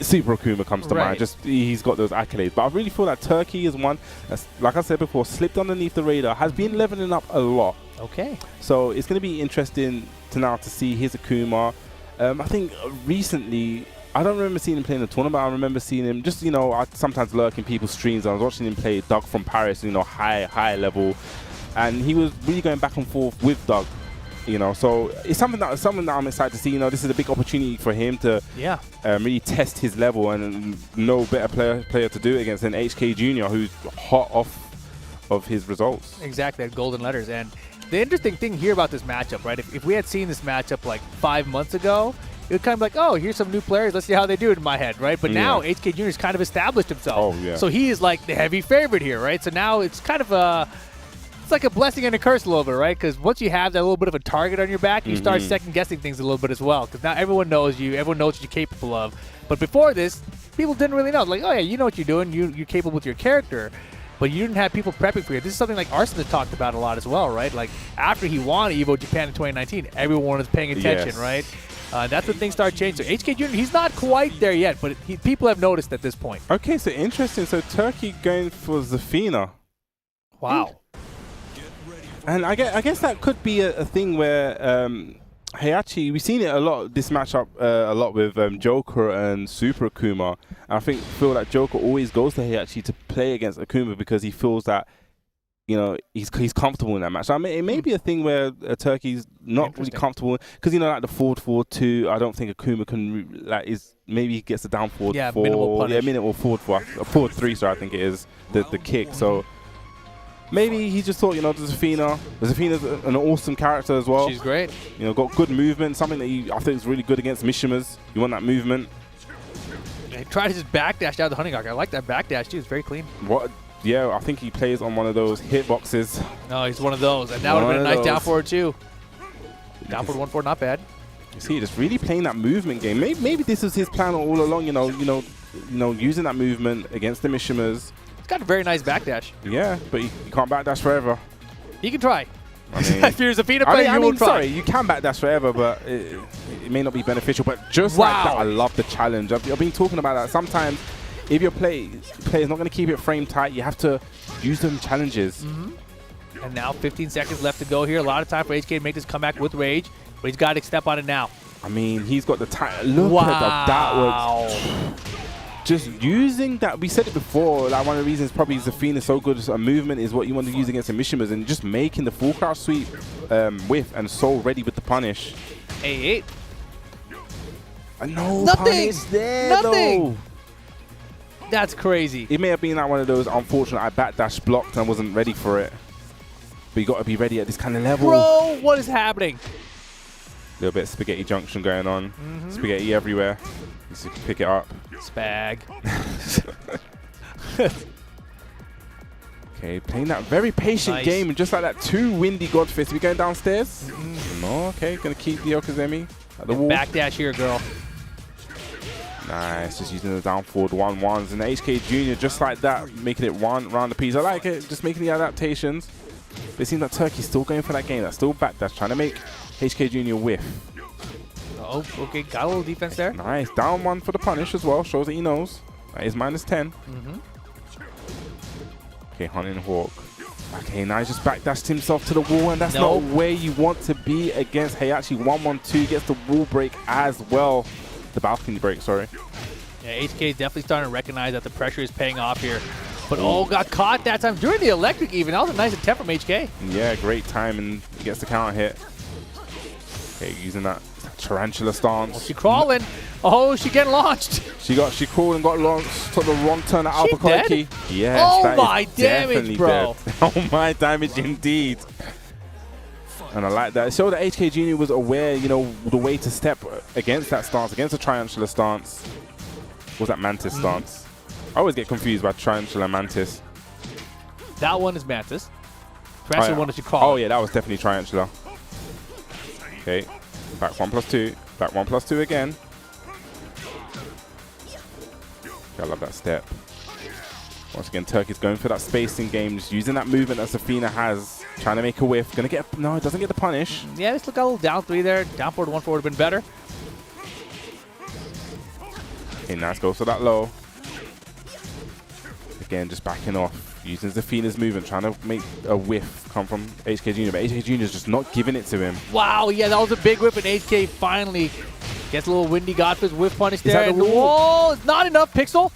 Super Akuma comes to mind. Just he's got those accolades. But I really feel that Turkey is one that's, like I said before, slipped underneath the radar, has been leveling up a lot. Okay. So it's going to be interesting to see his Akuma. I think recently, I don't remember seeing him play in the tournament. I remember seeing him just, you know, I sometimes lurk in people's streams. I was watching him play Doug from Paris, you know, high level. And he was really going back and forth with Doug, you know. So it's something that I'm excited to see. You know, this is a big opportunity for him to really test his level, and no better player to do it against than HK Jr., who's hot off of his results. Exactly, at Golden Letters. And the interesting thing here about this matchup, right, if we had seen this matchup like 5 months ago, it would kind of like, oh, here's some new players. Let's see how they do it in my head, right? But now HK Jr.'s kind of established himself. Oh, yeah. So he is like the heavy favorite here, right? So now it's kind of it's like a blessing and a curse a little bit, right? Because once you have that little bit of a target on your back, you start second-guessing things a little bit as well. Because now everyone knows you. Everyone knows what you're capable of. But before this, people didn't really know. Like, oh, yeah, you know what you're doing. You're capable with your character. But you didn't have people prepping for you. This is something like Arsene talked about a lot as well, right? Like, after he won EVO Japan in 2019, everyone was paying attention, right? That's when things start changing. So HK Jr., he's not quite there yet, but people have noticed at this point. Okay, so interesting. So Turkey going for Zafina. Wow. And I guess that could be a thing where Heihachi, we've seen it a lot, this matchup a lot with Joker and Super Akuma. And I feel that Joker always goes to Heihachi to play against Akuma because he feels that, you know, he's comfortable in that match. So I mean, it may be a thing where Turkey's not really comfortable because, you know, like the forward 4-2, I don't think Akuma can maybe he gets a down forward 4. Minimal forward 4. Forward 3, sorry, I think it is the kick. So maybe he just thought, you know, Zafina's an awesome character as well. She's great. You know, got good movement, something that I think is really good against Mishimas. You want that movement. Okay, try to just backdash out the Hunting Arc. I like that backdash too. It's very clean. What? Yeah, I think he plays on one of those hitboxes. No, he's one of those. And that would have been a nice down forward too. Down forward 1-4, not bad. You see, just really playing that movement game. Maybe this was his plan all along. You know, using that movement against the Mishimas. He's got a very nice backdash. Yeah, but you can't backdash forever. He can try. I mean, if you're a Zafina player, you will try. Sorry, you can backdash forever, but it may not be beneficial. But just like that, I love the challenge. I've been talking about that. Sometimes, if your player's not going to keep it frame tight, you have to use them challenges. And now 15 seconds left to go here. A lot of time for HK to make this comeback with Rage, but he's got to step on it now. I mean, he's got the time. Look at that was just using that. We said it before. Like, one of the reasons probably Zafina is so good as a movement is what you want to use against the Mishimas, and just making the full crouch sweep whiff and so ready with the punish. 8-8. No Nothing. punish there. Nothing. Though. That's crazy. It may have been like one of those unfortunate I backdash blocked and wasn't ready for it. But you got to be ready at this kind of level. Bro, what is happening? A little bit of spaghetti junction going on. Spaghetti everywhere. Just pick it up. Spag. Okay, playing that very patient game. And just like that, 2 windy Godfist. We going downstairs? No, okay. Going to keep the Okazemi at the wall. Backdash here, girl. Nice, just using the down forward 1-1s. And the HK Jr. just like that, making it one round the piece. I like it, just making the adaptations. But it seems like Turkey's still going for that game. That's still backdash, trying to make HK Jr. whiff. Oh, okay, got a little defense there. Nice, down 1 for the punish as well. Shows that he knows. That is -10. Okay, Hunting Hawk. Okay, now he's just backdashed himself to the wall, and that's not where you want to be against Heihachi. 1-1-2 gets the wall break as well. The balcony break, sorry. Yeah, HK is definitely starting to recognize that the pressure is paying off here. But got caught that time during the electric even. That was a nice attempt from HK. Yeah, great time, and he gets the counter hit. Okay, using that tarantula stance. Oh, she crawling. Oh, she getting launched. She crawled and got launched. Took the wrong turn at Alpha Koiki. Yes, oh my damage, bro. Oh my damage indeed. And I like that. It showed that HK Jr. was aware, you know, the way to step against that stance, against a triangular stance. What was that Mantis stance? I always get confused by Tarantula and Mantis. That one is Mantis. Tarantula one that you call. Oh yeah, that was definitely Tarantula. Okay, back 1+2. Back 1+2 again. I love that step. Once again, Turkey's going for that spacing game, just using that movement that Zafina has, trying to make a whiff. Gonna get no, it doesn't get the punish. Yeah, just look a little down 3 there. Down forward 1-4 would have been better. Okay, nice, goes for that low. Again, just backing off, using Zafina's movement, trying to make a whiff come from HK Jr. But HK Jr. is just not giving it to him. Wow, yeah, that was a big whip, and HK finally gets a little windy Godfist whiff punish there. And the wall is not enough, Pixel.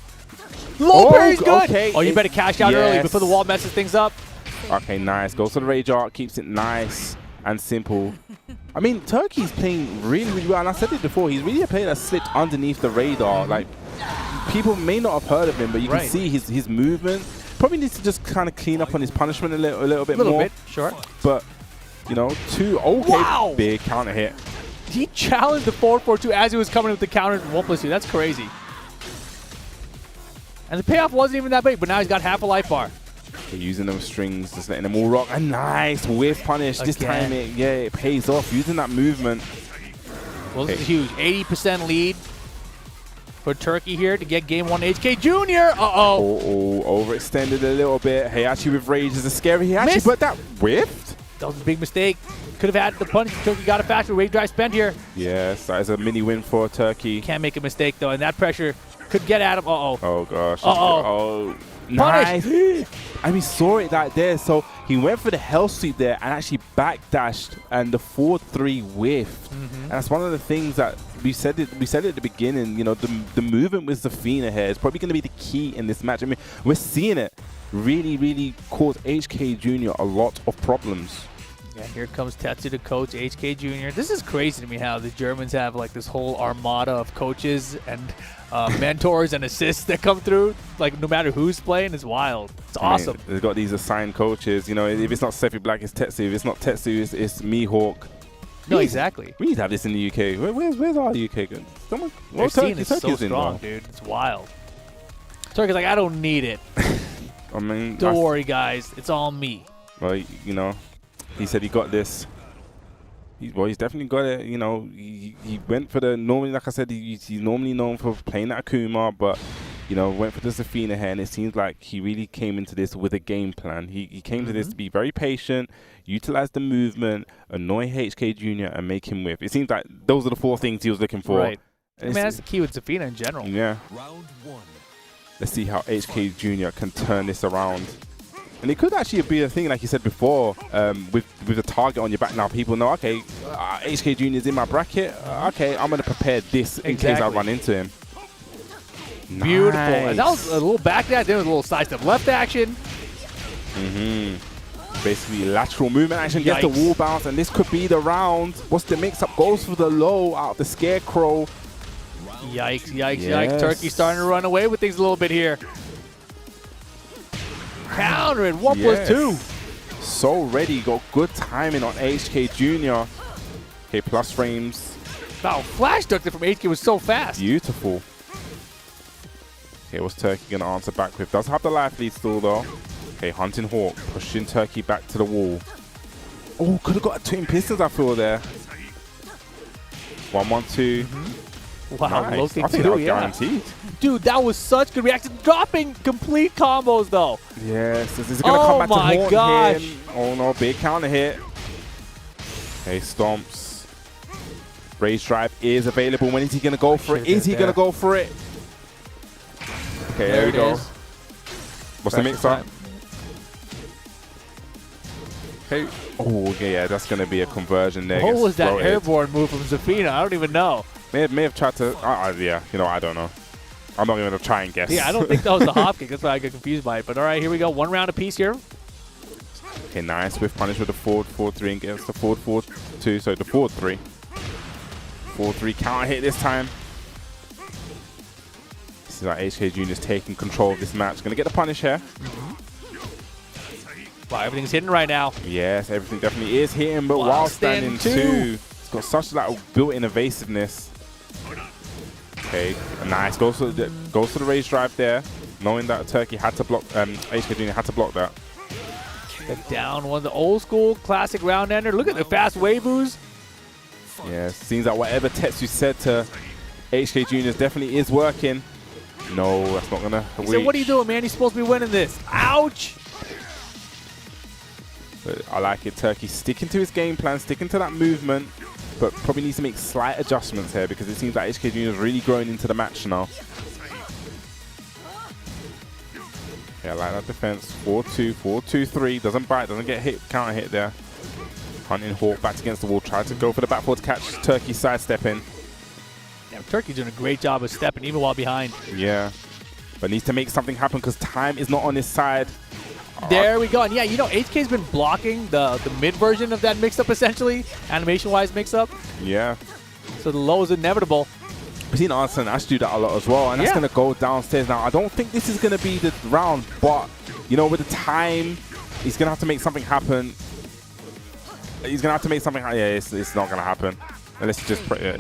Low parry's good. Okay. Oh, you better cash out early before the wall messes things up. Okay, nice. Goes for the Rage Art, keeps it nice and simple. I mean, Turkey's playing really, really well. And I said it before, he's really a player that slipped underneath the radar. Like, people may not have heard of him, but you can see his movement. Probably needs to just kind of clean up on his punishment a little bit more. A little bit, sure. But, you know, big counter hit. He challenged the 4-4-2 as he was coming with the counter 1+2. That's crazy. And the payoff wasn't even that big, but now he's got half a life bar. Okay, using those strings, just letting them all rock. A nice whiff punish. This time, it pays off. Using that movement. Well, this is huge. 80% lead for Turkey here to get game 1 HK Jr. Uh-oh. Overextended a little bit. Heihachi with Rage is a scary Heihachi, but that whiffed? That was a big mistake. Could have had the punch. Turkey got it faster. Rage drive spent here. Yes, that is a mini win for Turkey. Can't make a mistake, though, and that pressure could get at him. Oh, gosh. Oh, nice. I mean, saw it right there. So he went for the hell sweep there and actually backdashed, and the 4-3 whiffed. And that's one of the things that we said at the beginning. You know, the movement with Zafina here is probably going to be the key in this match. I mean, we're seeing it really, really cause HK Jr. a lot of problems. Yeah, here comes Tetsu, the coach, HK Jr. This is crazy to me how the Germans have like this whole armada of coaches and mentors and assists that come through. Like no matter who's playing, it's wild. It's awesome. They've got these assigned coaches. You know, if it's not Sefi Black, it's Tetsu. If it's not Tetsu, it's Mihawk. No, exactly. We need to have this in the UK. Where's our UK good? Someone, Their scene is so Turkey's in strong, there. dude. It's wild. Turkey's like, I don't need it. I mean, Don't worry, guys. It's all me. Well, you know, he said he got this. He's definitely got it. You know, he went for the normally, like I said, he's normally known for playing at Akuma, but you know, went for the Zafina here, and it seems like he really came into this with a game plan. He came to this to be very patient, utilize the movement, annoy HK Jr. and make him whiff. It seems like those are the 4 things he was looking for. Right. I mean, that's the key with Zafina in general. Yeah. Round 1. Let's see how HK Jr. can turn this around. And it could actually be a thing, like you said before, with a target on your back. Now people know, okay, HK Jr. is in my bracket. Okay, I'm going to prepare this in case I run into him. Beautiful. Nice. And that was a little back that. There was a little side step left action. Basically, lateral movement action, gets the wall bounce, and this could be the round. What's the mix-up? Goes for the low out of the Scarecrow. Yikes, yikes, yikes. Turkey starting to run away with things a little bit here. Countering 1+2. So ready, got good timing on HK Jr. Okay, plus frames. Wow, flash ducked it from HK was so fast. Beautiful. Okay, what's Turkey going to answer back with? Does have the life lead still, though. Okay, Hunting Hawk, pushing Turkey back to the wall. Oh, could have got a Twin Pistons, I feel, there. 1-1-2. Wow, nice. low I think that was guaranteed. Dude, that was such good reaction. Dropping complete combos, though. Yes, this is going to come back to haunt gosh. him. Oh, no, big counter hit. Okay, stomps. Rage Drive is available. When is he going to go for it? Is he going to go for it? Okay, there we go. What's the mix-up? Hey. Oh, okay, yeah, that's going to be a conversion there. What was that airborne move from Zafina? I don't even know. May have tried to, yeah, you know, I don't know. I'm not going to try and guess. Yeah, I don't think that was the hop kick. That's why I got confused by it. But all right, here we go. 1 round apiece here. Okay, nice. Swift punish with the forward 4-3 against the forward 4-2. So the forward 3. 4-3 counter hit this time. This is like HK Jr. is taking control of this match. Going to get the punish here. Wow, everything's hitting right now. Yes, everything definitely is hitting, but while standing 2. It's got such like built-in evasiveness. Okay, nice. Goes to the rage drive there, knowing that Turkey had to block. HK Jr. had to block that. Down one, the old school classic round ender. Look at the fast waivus. Yeah, seems like whatever Tetsu said to HK Jr. definitely is working. No, that's not gonna. He said, "What are you doing, man? He's supposed to be winning this." Ouch. But I like it. Turkey sticking to his game plan, sticking to that movement, but probably needs to make slight adjustments here because it seems like HK Jr. is really growing into the match now. Yeah, I like that defense. 4-2, 4-2-3. Doesn't bite, doesn't get hit, counter hit there. Hunting Hawk back against the wall. Tried to go for the back forward catch. Turkey sidestepping. Yeah, Turkey's doing a great job of stepping even while behind. Yeah, but needs to make something happen because time is not on his side. There we go. And yeah, you know, HK's been blocking the mid version of that mix-up, essentially, animation-wise mix-up. Yeah. So the low is inevitable. We've seen Arson and Ash do that a lot as well, and that's going to go downstairs now. I don't think this is going to be the round, but, you know, with the time, he's going to have to make something happen. He's going to have to make something happen. Yeah, it's not going to happen. Unless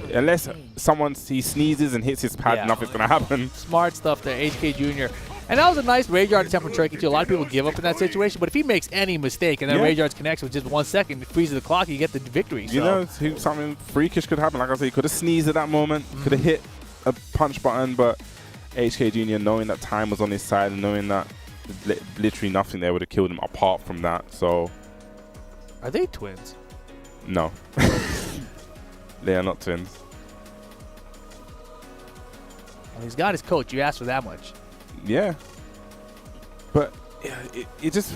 unless he sneezes and hits his pad, nothing's going to happen. Smart stuff there, HK Jr. And that was a nice rage yard attempt from Turkey, too. A lot of people give up in that situation, but if he makes any mistake and then rage yards connects with just 1 second, it freezes the clock, you get the victory. You know, something freakish could happen. Like I said, he could have sneezed at that moment, could have hit a punch button, but HK Jr. knowing that time was on his side and knowing that literally nothing there would have killed him apart from that. So, are they twins? No. They are not twins. Well, he's got his coach. You asked for that much. Yeah, but it just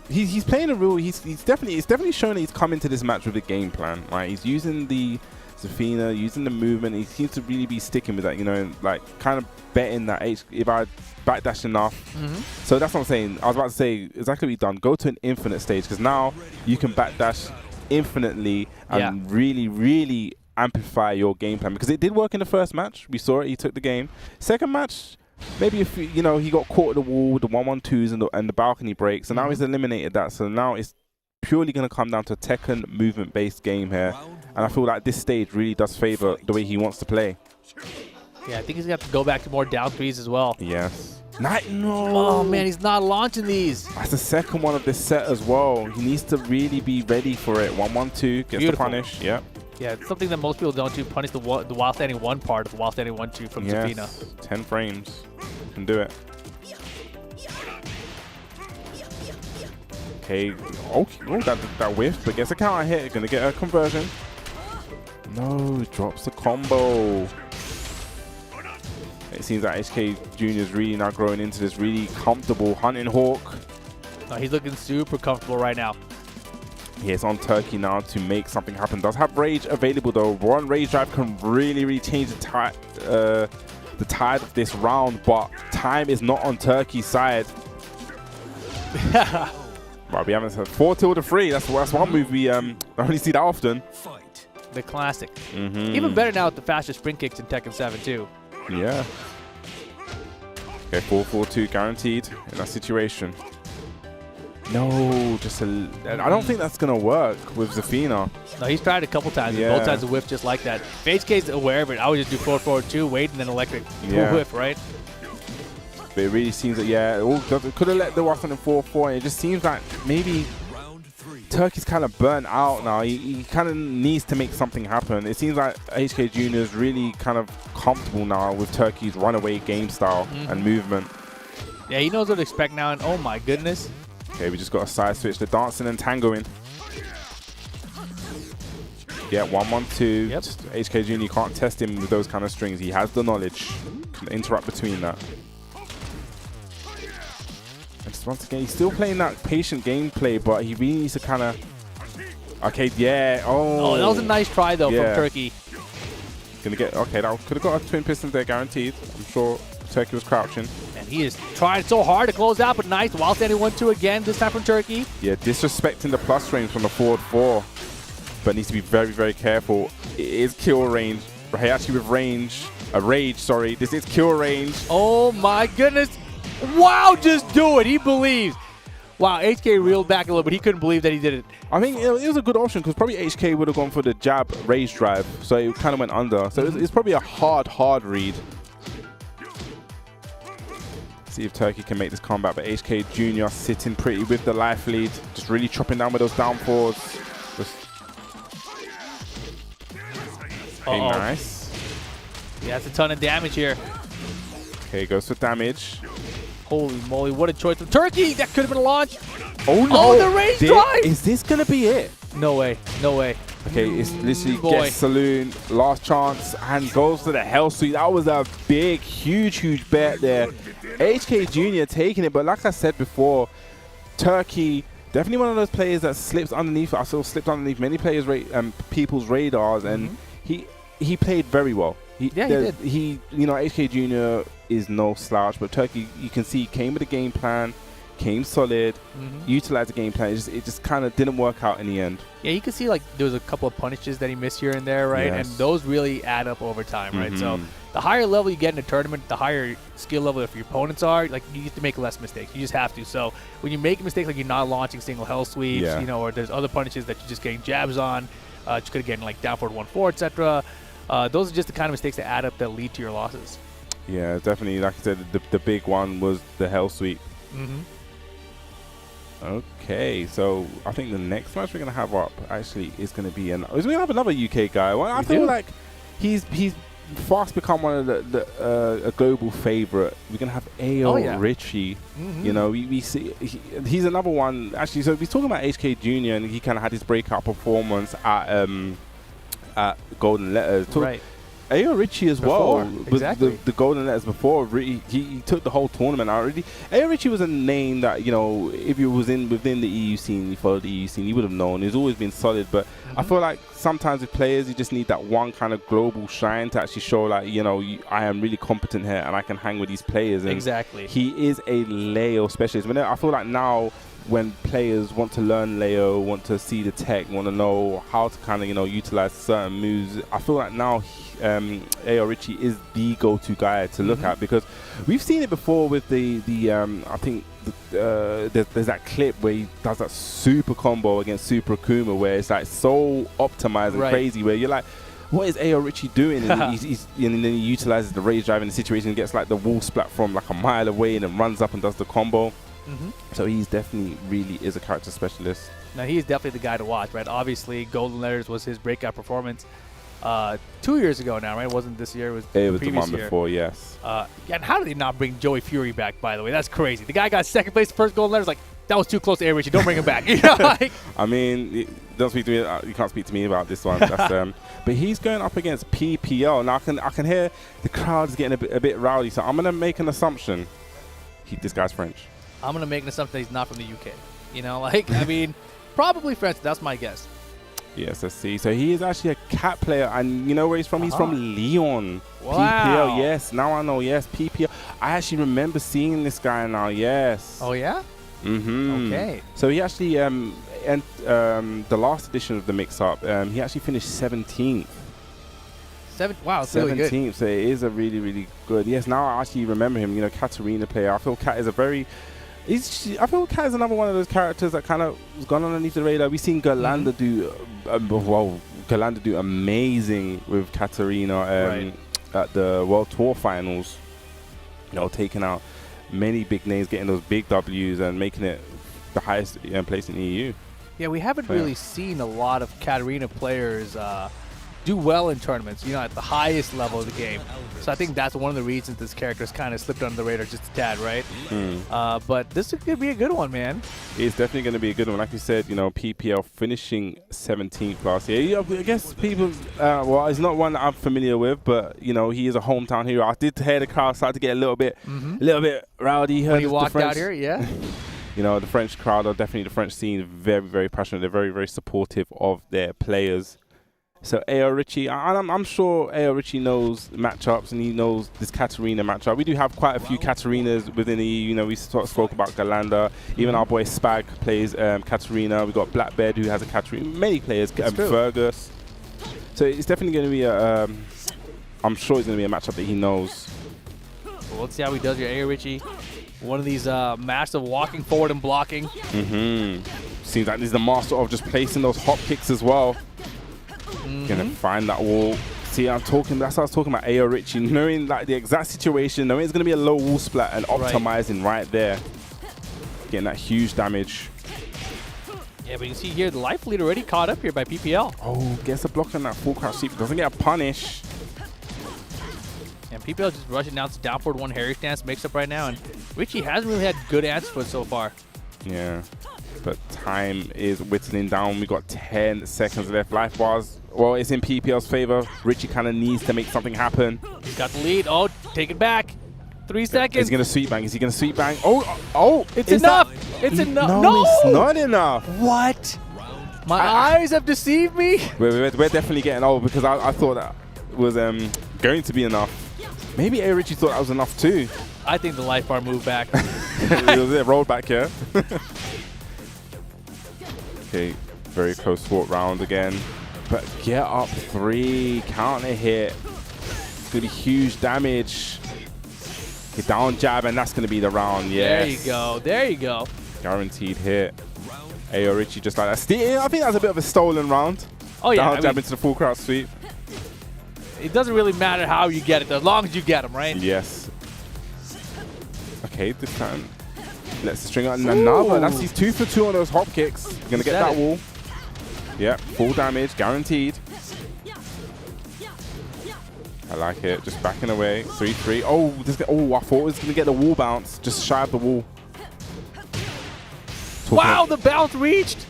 he's playing a real. It's definitely showing that he's come into this match with a game plan. Right, he's using the Zafina, using the movement. He seems to really be sticking with that. You know, like kind of betting that if I backdash enough. So that's what I'm saying. I was about to say exactly what you've done. Go to an infinite stage because now you can backdash infinitely and really amplify your game plan because it did work in the first match. We saw it. He took the game. Second match. Maybe if he got caught at the wall with the 1-1-2s and the balcony breaks, and now he's eliminated that. So now it's purely going to come down to a Tekken movement-based game here. And I feel like this stage really does favor the way he wants to play. Yeah, I think he's going to have to go back to more down threes as well. Yes. No. Oh, man, he's not launching these. That's the second one of this set as well. He needs to really be ready for it. 1-1-2, gets the punish. Yep. Yeah, it's something that most people don't do. Punish the while standing 1 part of the while standing 1-2 from Zafina. 10 frames. Can do it. Okay. Oh, that whiff, but gets a counter hit. Gonna get a conversion. No, drops the combo. It seems that HK Jr. is really now growing into this really comfortable hunting hawk. No, he's looking super comfortable right now. Yeah, it's on Turkey now to make something happen. Does have rage available though. One rage drive can really change the tide of this round, but time is not on Turkey's side. Well, we haven't said 4 tilde 3. That's one move we don't really see that often. The classic. Even better now with the faster sprint kicks in Tekken 7 too. Yeah. Okay, 4-4-2 guaranteed in that situation. No, I don't think that's gonna work with Zafina. No, he's tried a couple times. Yeah. Both sides of whiff just like that. If HK's aware of it, I would just do 4-4-2, wait, and then electric. Whiff, right? But it really seems that, it could have let the Watson in 4-4. It just seems like maybe Turkey's kind of burnt out now. He kind of needs to make something happen. It seems like HK Jr. is really kind of comfortable now with Turkey's runaway game style and movement. Yeah, he knows what to expect now, and oh my goodness. Okay, we just got a side switch. The dancing and tangoing. Yeah, 1-1-2. Yep. HK Jr. can't test him with those kind of strings. He has the knowledge. Can interrupt between that. And once again, he's still playing that patient gameplay, but he really needs to kind of... Okay, yeah. Oh, that was a nice try, though, from Turkey. Gonna get... Okay, that could have got a twin piston there, guaranteed. I'm sure Turkey was crouching. And he is trying so hard to close out, but nice. While standing 1-2 again, this time from Turkey. Yeah, disrespecting the plus range from the forward 4. But needs to be very careful. It is kill range. Right, actually with range. Rage, sorry. This is kill range. Oh, my goodness. Wow, just do it. He believes. Wow, HK reeled back a little, but he couldn't believe that he did it. I mean, it was a good option because probably HK would have gone for the jab rage drive, so it kind of went under. So it's probably a hard read. See if Turkey can make this comeback, but HK Jr. sitting pretty with the life lead, just really chopping down with those down fours. Okay, nice. He has a ton of damage here. Okay, goes for damage. Holy moly, what a choice from Turkey! That could have been a launch. Oh no! Oh, the range drive! Is this gonna be it? No way, no way. Okay, it's literally Guest Saloon, last chance, and goes to the Hell Suite. That was a big, huge bet there. HK Jr. taking it, but like I said before, Turkey, definitely one of those players that slips underneath. I still slipped underneath many players' people's radars, and he played very well. He did. You know, HK Jr. is no slouch, but Turkey, you can see, came with a game plan, came solid, utilized the game plan. It just kind of didn't work out in the end. Yeah, you can see like there was a couple of punishes that he missed here and there, right? Yes. And those really add up over time, right? So the higher level you get in a tournament, the higher skill level if your opponents are, like you get to make less mistakes. You just have to. So when you make mistakes, like you're not launching single hell sweeps, you know, or there's other punishes that you're just getting jabs on, just could getting like down forward 1-4, etc. Those are just the kind of mistakes that add up that lead to your losses. Yeah, definitely. Like I said, the big one was the Hell Sweep. Okay, so I think the next match we're gonna have up actually is gonna be we're gonna have another UK guy. Well, I feel like he's fast become one of the a global favorite. We're gonna have Ayo Richie. You know, we see he's another one actually. So he's talking about HK Jr. and he kind of had his breakout performance at Golden Letters. Right. Ayo Richie as well. Exactly. The Golden Letters before, he took the whole tournament already. Ayo Richie was a name that, you know, if he was within the EU scene, he followed the EU scene, he would have known. He's always been solid, but I feel like sometimes with players, you just need that one kind of global shine to actually show, like, you know, I am really competent here and I can hang with these players. And exactly. he is a Leo specialist. I feel like now when players want to learn Leo, want to see the tech, want to know how to kind of, you know, utilize certain moves, I feel like now Ayo Richie is the go-to guy to look at, because we've seen it before with the I think there's that clip where he does that super combo against Super Akuma where it's like so optimized and crazy, where you're like, what is Ayo Richie doing? And, and then he utilizes the rage drive in the situation and gets like the wall splat from like a mile away and then runs up and does the combo. So he's definitely really is a character specialist. Now he's definitely the guy to watch, right? Obviously, Golden Letters was his breakout performance 2 years ago now, right? It wasn't this year. It was the previous one year. before, yes. And how did they not bring Joey Fury back, by the way? That's crazy. The guy got second place, first Golden Letters. Like, that was too close to Ayo Richie. Don't bring him back. You know, like, I mean, don't speak to me. You can't speak to me about this one. That's, but he's going up against PPL. Now I can hear the crowd's getting a bit rowdy. So I'm gonna make an assumption. This guy's French. I'm gonna make an assumption that he's not from the UK. You know, like, I mean, probably French. That's my guess. Yes, let's see. So he is actually a cat player, and you know where he's from? He's from Lyon. Wow. PPL, yes. Now I know, yes. PPL. I actually remember seeing this guy now, yes. Oh, yeah? Okay. So he actually, and the last edition of the mix-up, he actually finished 17th. Wow, it's really good. 17th, so it is a really, really good. Yes, now I actually remember him, you know, Katarina player. I feel Kat is a very... I feel Kat is another one of those characters that kind of has gone underneath the radar. We've seen Galanda do... Galanda do amazing with Katarina at the World Tour Finals. You know, taking out many big names, getting those big W's and making it the highest place in the EU. Yeah, we haven't really seen a lot of Katarina players do well in tournaments, you know, at the highest level of the game. So I think that's one of the reasons this character's kind of slipped under the radar just a tad, right? But this could be a good one, man. It's definitely going to be a good one. Like you said, you know, PPL finishing 17th last year. I guess people, well, it's not one that I'm familiar with, but, you know, he is a hometown hero. I did hear the crowd start to get a little bit rowdy. When he walked out here, yeah. You know, the French crowd, or definitely the French scene, very, very passionate. They're very, very supportive of their players. So Ayo Richie, I'm sure Ayo Richie knows matchups, and he knows this Katarina matchup. We do have quite a few Katarinas within the EU. You know, we spoke about Galanda. Even our boy Spag plays Katarina. We got Blackbeard who has a Katarina. Many players, Fergus. So it's definitely going to be a. I'm sure it's going to be a matchup that he knows. Well, let's see how he does here, Ayo Richie. One of these massive walking forward and blocking. Seems like he's the master of just placing those hop kicks as well. Gonna find that wall. See, that's what I was talking about Ayo Richie, knowing like the exact situation, knowing it's gonna be a low wall splat and optimizing right there. Getting that huge damage. Yeah, but you can see here the life lead already caught up here by PPL. Oh, gets a block on that full crouch sweep. Doesn't get a punish. And PPL just rushing down to down forward one Harry stance mix-up right now, and Richie hasn't really had good answers for it so far. Yeah, but time is whittling down. We got 10 seconds left. Life bars, well, it's in PPL's favor. Richie kind of needs to make something happen. He's got the lead. Oh, take it back. 3 seconds. Is he gonna sweep bang? Is he gonna sweep bang? Oh, it's enough. It's enough. No, it's not enough. What? My eyes have deceived me. We're definitely getting old, because I thought that was going to be enough. Maybe Ayo Richie thought that was enough too. I think the life bar moved back. It rolled back here. Okay, very close fought round again. But get up 3, counter hit. It's going to be huge damage. Get down jab, and that's going to be the round, yes. There you go, there you go. Guaranteed hit. Ayo Richie just like that. I think that's a bit of a stolen round. Oh yeah. Down jab into the full crouch sweep. It doesn't really matter how you get it, as long as you get them, right? Yes. Okay, this time. Let's string out another. That's he's 2 for 2 on those hop kicks. Gonna get that wall. Yeah, full damage, guaranteed. I like it. Just backing away. 3-3. Oh, I thought it was gonna get the wall bounce. Just shy of the wall. Wow, the bounce reached.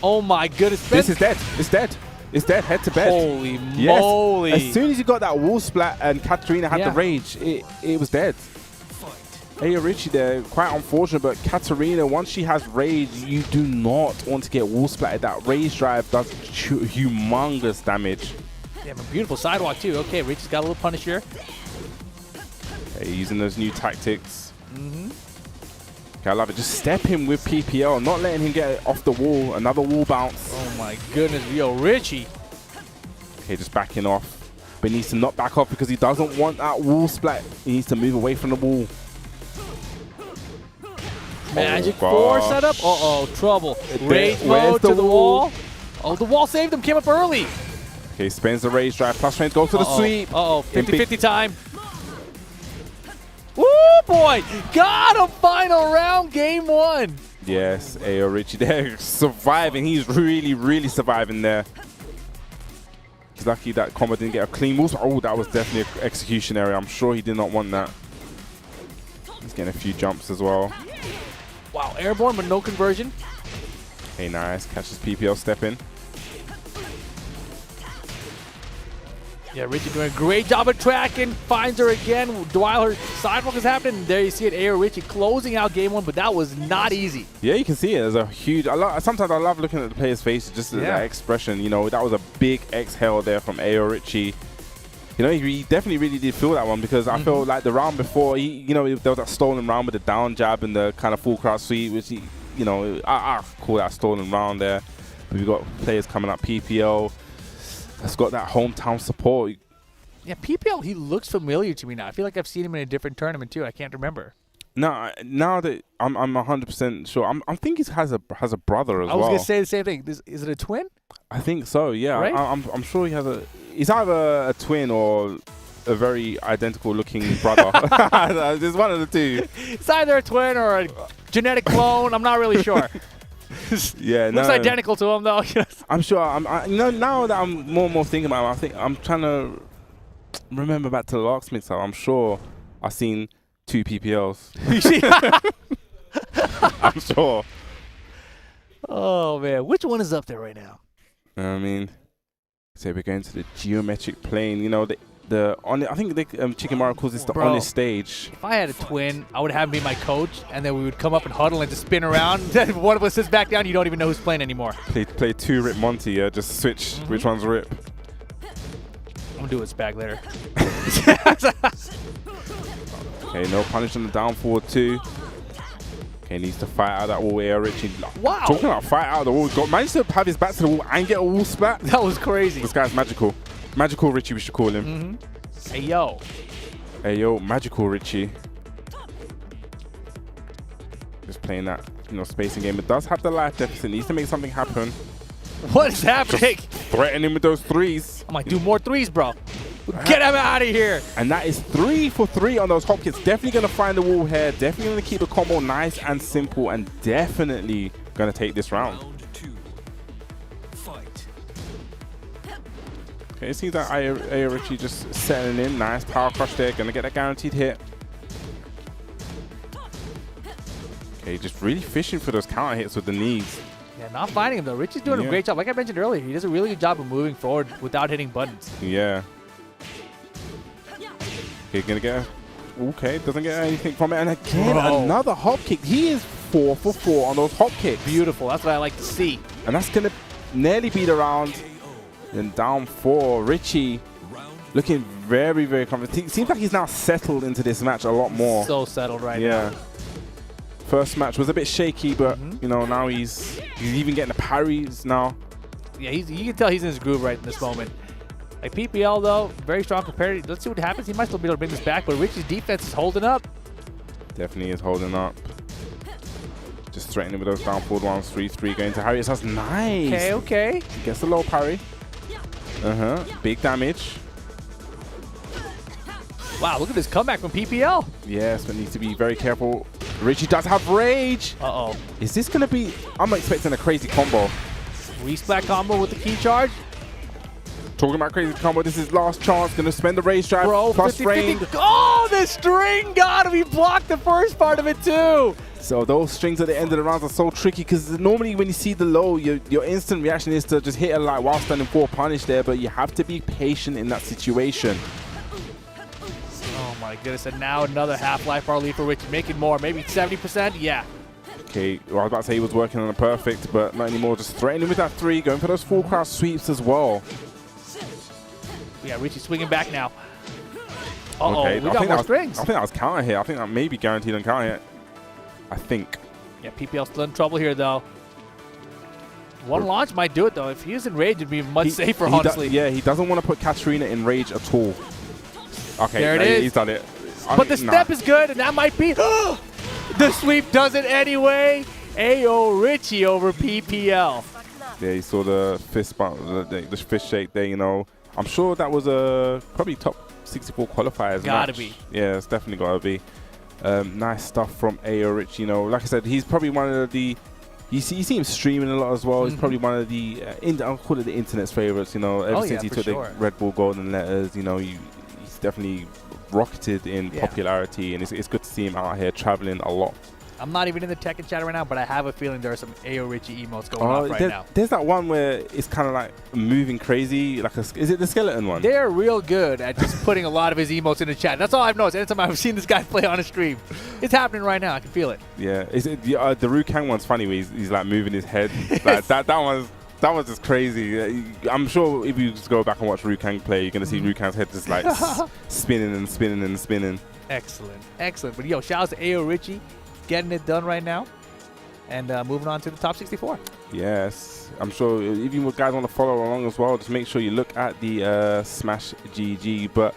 Oh my goodness. This is dead. It's dead. It's dead, head to bed. Holy moly. Yes. As soon as you got that wall splat and Katarina had the rage, it was dead. Ayo Richie there, quite unfortunate, but Katarina, once she has rage, you do not want to get wall splatted. That rage drive does humongous damage. Yeah, but beautiful sidewalk too. Okay, Richie's got a little punish here. Okay, using those new tactics. Okay, I love it. Just step him with PPL, not letting him get off the wall. Another wall bounce. Oh my goodness, Ayo Richie. Okay, just backing off. But he needs to not back off because he doesn't want that wall splat. He needs to move away from the wall. Magic 4 setup. Uh-oh, trouble. Rage mode to the wall. Oh, the wall saved him. Came up early. Okay, spins the rage drive. Plus frames goes to the sweep. Uh-oh, 50-50 time. Woo, boy. Got him. Final round, game 1. Yes, Ayo Richie there surviving. He's really, really surviving there. He's lucky that combo didn't get a clean move. Oh, that was definitely an execution area. I'm sure he did not want that. He's getting a few jumps as well. Wow, airborne but no conversion. Hey, nice. Catches PPL step in. Yeah, Richie doing a great job of tracking. Finds her again while her sidewalk is happening. And there you see it, Ayo Richie closing out game 1, but that was not easy. Yeah, you can see it. There's a huge... sometimes I love looking at the player's face, just that expression. You know, that was a big exhale there from Ayo Richie. You know, he definitely really did feel that one because I felt like the round before, there was that stolen round with the down jab and the kind of full crouch sweep, which I call that stolen round there. We've got players coming up. PPL has got that hometown support. Yeah, PPL, he looks familiar to me now. I feel like I've seen him in a different tournament too. I can't remember. No, now that I'm 100% sure, I think he has a brother as well. I was gonna say the same thing. Is it a twin? I think so. Yeah, right? I'm sure he has a. He's either a twin or a very identical looking brother. There's one of the two. It's either a twin or a genetic clone. I'm not really sure. Yeah, looks identical to him though. I'm sure. Now that I'm more and more thinking about it, I think I'm trying to remember back to the last mix-up. I'm sure I've seen 2 PPLs. I'm sure. Oh man, which one is up there right now? I mean, so we're going to the geometric plane. You know, I think Chicken Mario calls this the honest stage. If I had a twin, I would have him be my coach, and then we would come up and huddle and just spin around. Then one of us sits back down. You don't even know who's playing anymore. Play 2 Rip Monty. Yeah, just switch which one's Rip. I'm gonna do it back later. Okay, no punish on the down forward 2. Okay, needs to fight out that wall. Ayo Richie. Wow. Talking about fight out the wall. Managed to have his back to the wall and get a wall splat. That was crazy. This guy's magical. Magical Richie, we should call him. Hey, yo. Hey, yo, Magical Richie. Just playing that, spacing game. It does have the life deficit. Needs to make something happen. What is happening? Just threaten him with those 3s. I might do more 3s, bro. Get him out of here. And that is 3 for 3 on those hop kicks. Definitely going to find the wall here. Definitely going to keep the combo nice and simple. And definitely going to take this round. Okay, it seems like Ayo Richie just settling in. Nice power crush there. Going to get a guaranteed hit. Okay, just really fishing for those counter hits with the knees. Yeah, not finding him though. Richie's doing a great job. Like I mentioned earlier, he does a really good job of moving forward without hitting buttons. Yeah. Okay, gonna get okay, doesn't get anything from it. And again, another hop kick. He is 4 for 4 on those hop kicks. Beautiful. That's what I like to see. And that's gonna nearly beat around. Then down 4, Richie looking very, very confident. Seems like he's now settled into this match a lot more. So settled right now. First match was a bit shaky, but now he's even getting the parries now. Yeah, you can tell he's in his groove right in this moment. Like PPL though, very strong compared. Let's see what happens. He might still be able to bring this back, but Richie's defense is holding up. Definitely is holding up. Just threatening with those down forward ones. 3-3 going to Harriet. That's nice. Okay. He gets the low parry. Big damage. Wow, look at this comeback from PPL. Yes, but needs to be very careful. Richie does have rage. Uh-oh. Is this going to be... I'm expecting a crazy combo. Resplat combo with the key charge. Talking about crazy combo, this is last chance. Going to spend the rage drive. Bro, plus 50, frame. 50. Oh, the string got him. He blocked the first part of it too. So those strings at the end of the rounds are so tricky because normally when you see the low, your instant reaction is to just hit a like while standing 4 punish there, but you have to be patient in that situation. Oh my goodness, and now another half-life bar lead for Richie, making more, maybe 70%, yeah. Okay, well, I was about to say he was working on a perfect, but not anymore, just threatening with that 3, going for those full crouch sweeps as well. Yeah, Richie swinging back now. Uh-oh, okay, we got more strings. I think that was counter hit. I think that may be guaranteed on counter hit. I think. Yeah, PPL still in trouble here, though. One launch might do it, though. If he was in rage, it'd be much safer, honestly. Yeah, he doesn't want to put Katarina in rage at all. Okay, there it is. He's done it. But the step is good, and that might be... the sweep does it anyway. Ayo Richie over PPL. Yeah, you saw the fist bump, the fist shake there, you know. I'm sure that was a probably top 64 qualifiers. Gotta be. Yeah, it's definitely gotta be. Nice stuff from Ayo Richie, you know. Like I said, he's probably one of the... You see him streaming a lot as well. He's probably one of the, I'll call it the internet's favorites, you know. Ever since he took the Red Bull Golden Letters, you know, he's definitely rocketed in popularity, and it's good to see him out here traveling a lot. I'm not even in the Tekken chat right now, but I have a feeling there are some Ayo Richie emotes going on right now. There's that one where it's kind of like moving crazy. Like is it the skeleton one? They're real good at just putting a lot of his emotes in the chat. That's all I've noticed. Anytime I've seen this guy play on a stream, it's happening right now. I can feel it. Yeah, the Rukang one's funny where he's like moving his head. Like, that was just crazy. I'm sure if you just go back and watch Rukang play, you're gonna see Rukang's head just like spinning and spinning and spinning. Excellent, excellent. But yo, shout out to Ayo Richie, getting it done right now, and moving on to the top 64. Yes, I'm sure if you guys want to follow along as well, just make sure you look at the Smash GG. But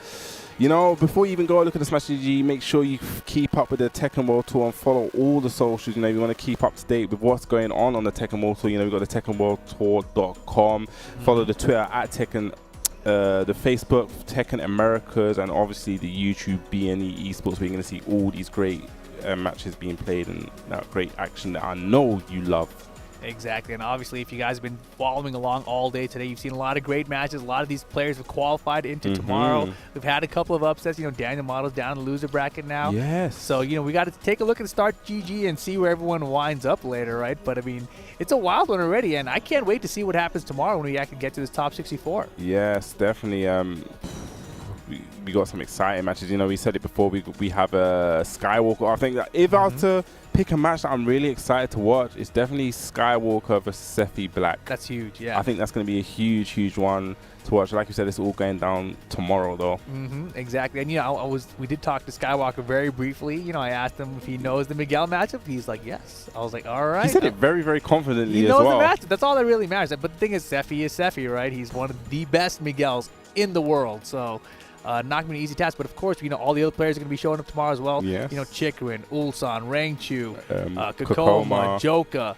you know, before you even go look at the Smash GG, make sure you keep up with the Tekken World Tour and follow all the socials. You know, if you want to keep up to date with what's going on the Tekken World Tour, you know, we've got the TekkenWorldTour.com. Follow the Twitter at Tekken, the Facebook Tekken Americas, and obviously the YouTube BNE Esports, where you're going to see all these great matches being played and that great action that I know you love. Exactly, and obviously if you guys have been following along all day today, you've seen a lot of great matches. A lot of these players have qualified into tomorrow. We've had a couple of upsets. You know, Daniel Model's down in the loser bracket now. Yes. So, you know, we got to take a look at the start GG and see where everyone winds up later, right? But, I mean, it's a wild one already, and I can't wait to see what happens tomorrow when we actually get to this top 64. Yes, definitely. We got some exciting matches. You know, we said it before. We have a Skywalker. I think that if I was to pick a match that I'm really excited to watch, it's definitely Skywalker versus Sephi Black. That's huge, yeah. I think that's going to be a huge, huge one to watch. Like you said, it's all going down tomorrow, though. Exactly. And, you know, we did talk to Skywalker very briefly. You know, I asked him if he knows the Miguel matchup. He's like, yes. I was like, all right. He said it very, very confidently as well. He knows the matchup. That's all that really matters. But the thing is, Sephi, right? He's one of the best Miguels in the world. So... not going to be an easy task, but of course, you know, all the other players are going to be showing up tomorrow as well. Yes. You know, Chikrin, Ulsan, Rangchu, Kokoma, Joka.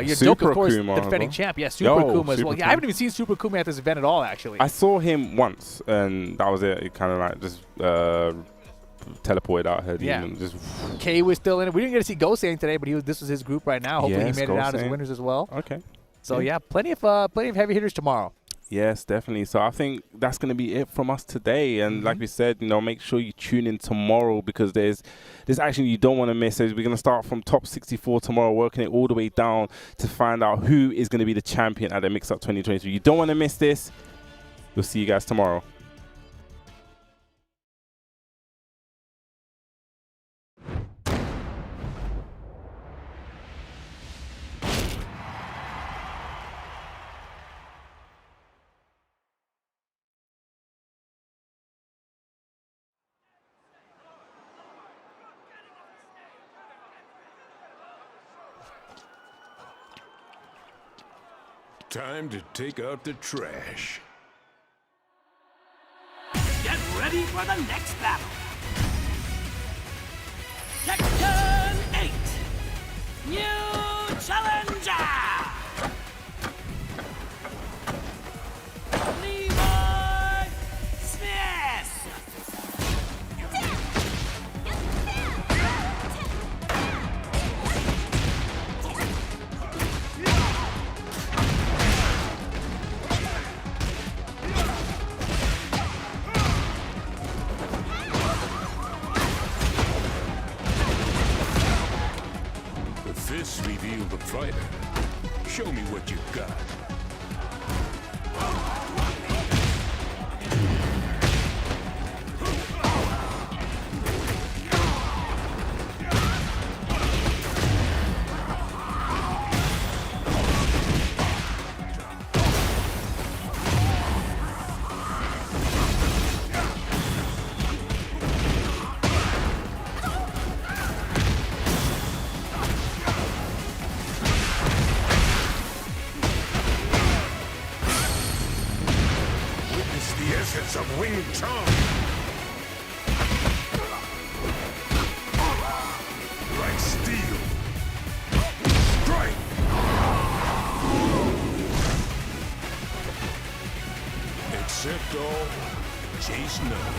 Joka, of course, the defending champ. Yeah, Super Kuma as well. Yeah, I haven't even seen Super Kuma at this event at all, actually. I saw him once, and that was it. It kind of like just teleported out her demon. Just K was still in it. We didn't get to see Gosang today, but this was his group right now. Hopefully he made it out as winners as well. Okay. So yeah, plenty of heavy hitters tomorrow. Yes, definitely. So I think that's going to be it from us today. And like we said, you know, make sure you tune in tomorrow, because there's action you don't want to miss. So we're going to start from top 64 tomorrow, working it all the way down to find out who is going to be the champion at the MIXUP 2023. You don't want to miss this. We'll see you guys tomorrow. Time to take out the trash. Get ready for the next battle. Tekken 8. New challenger. Levi Smith. This reveal the fighter. Show me what you got. Wing Chun. Like steel. Strike. Except all, chase none.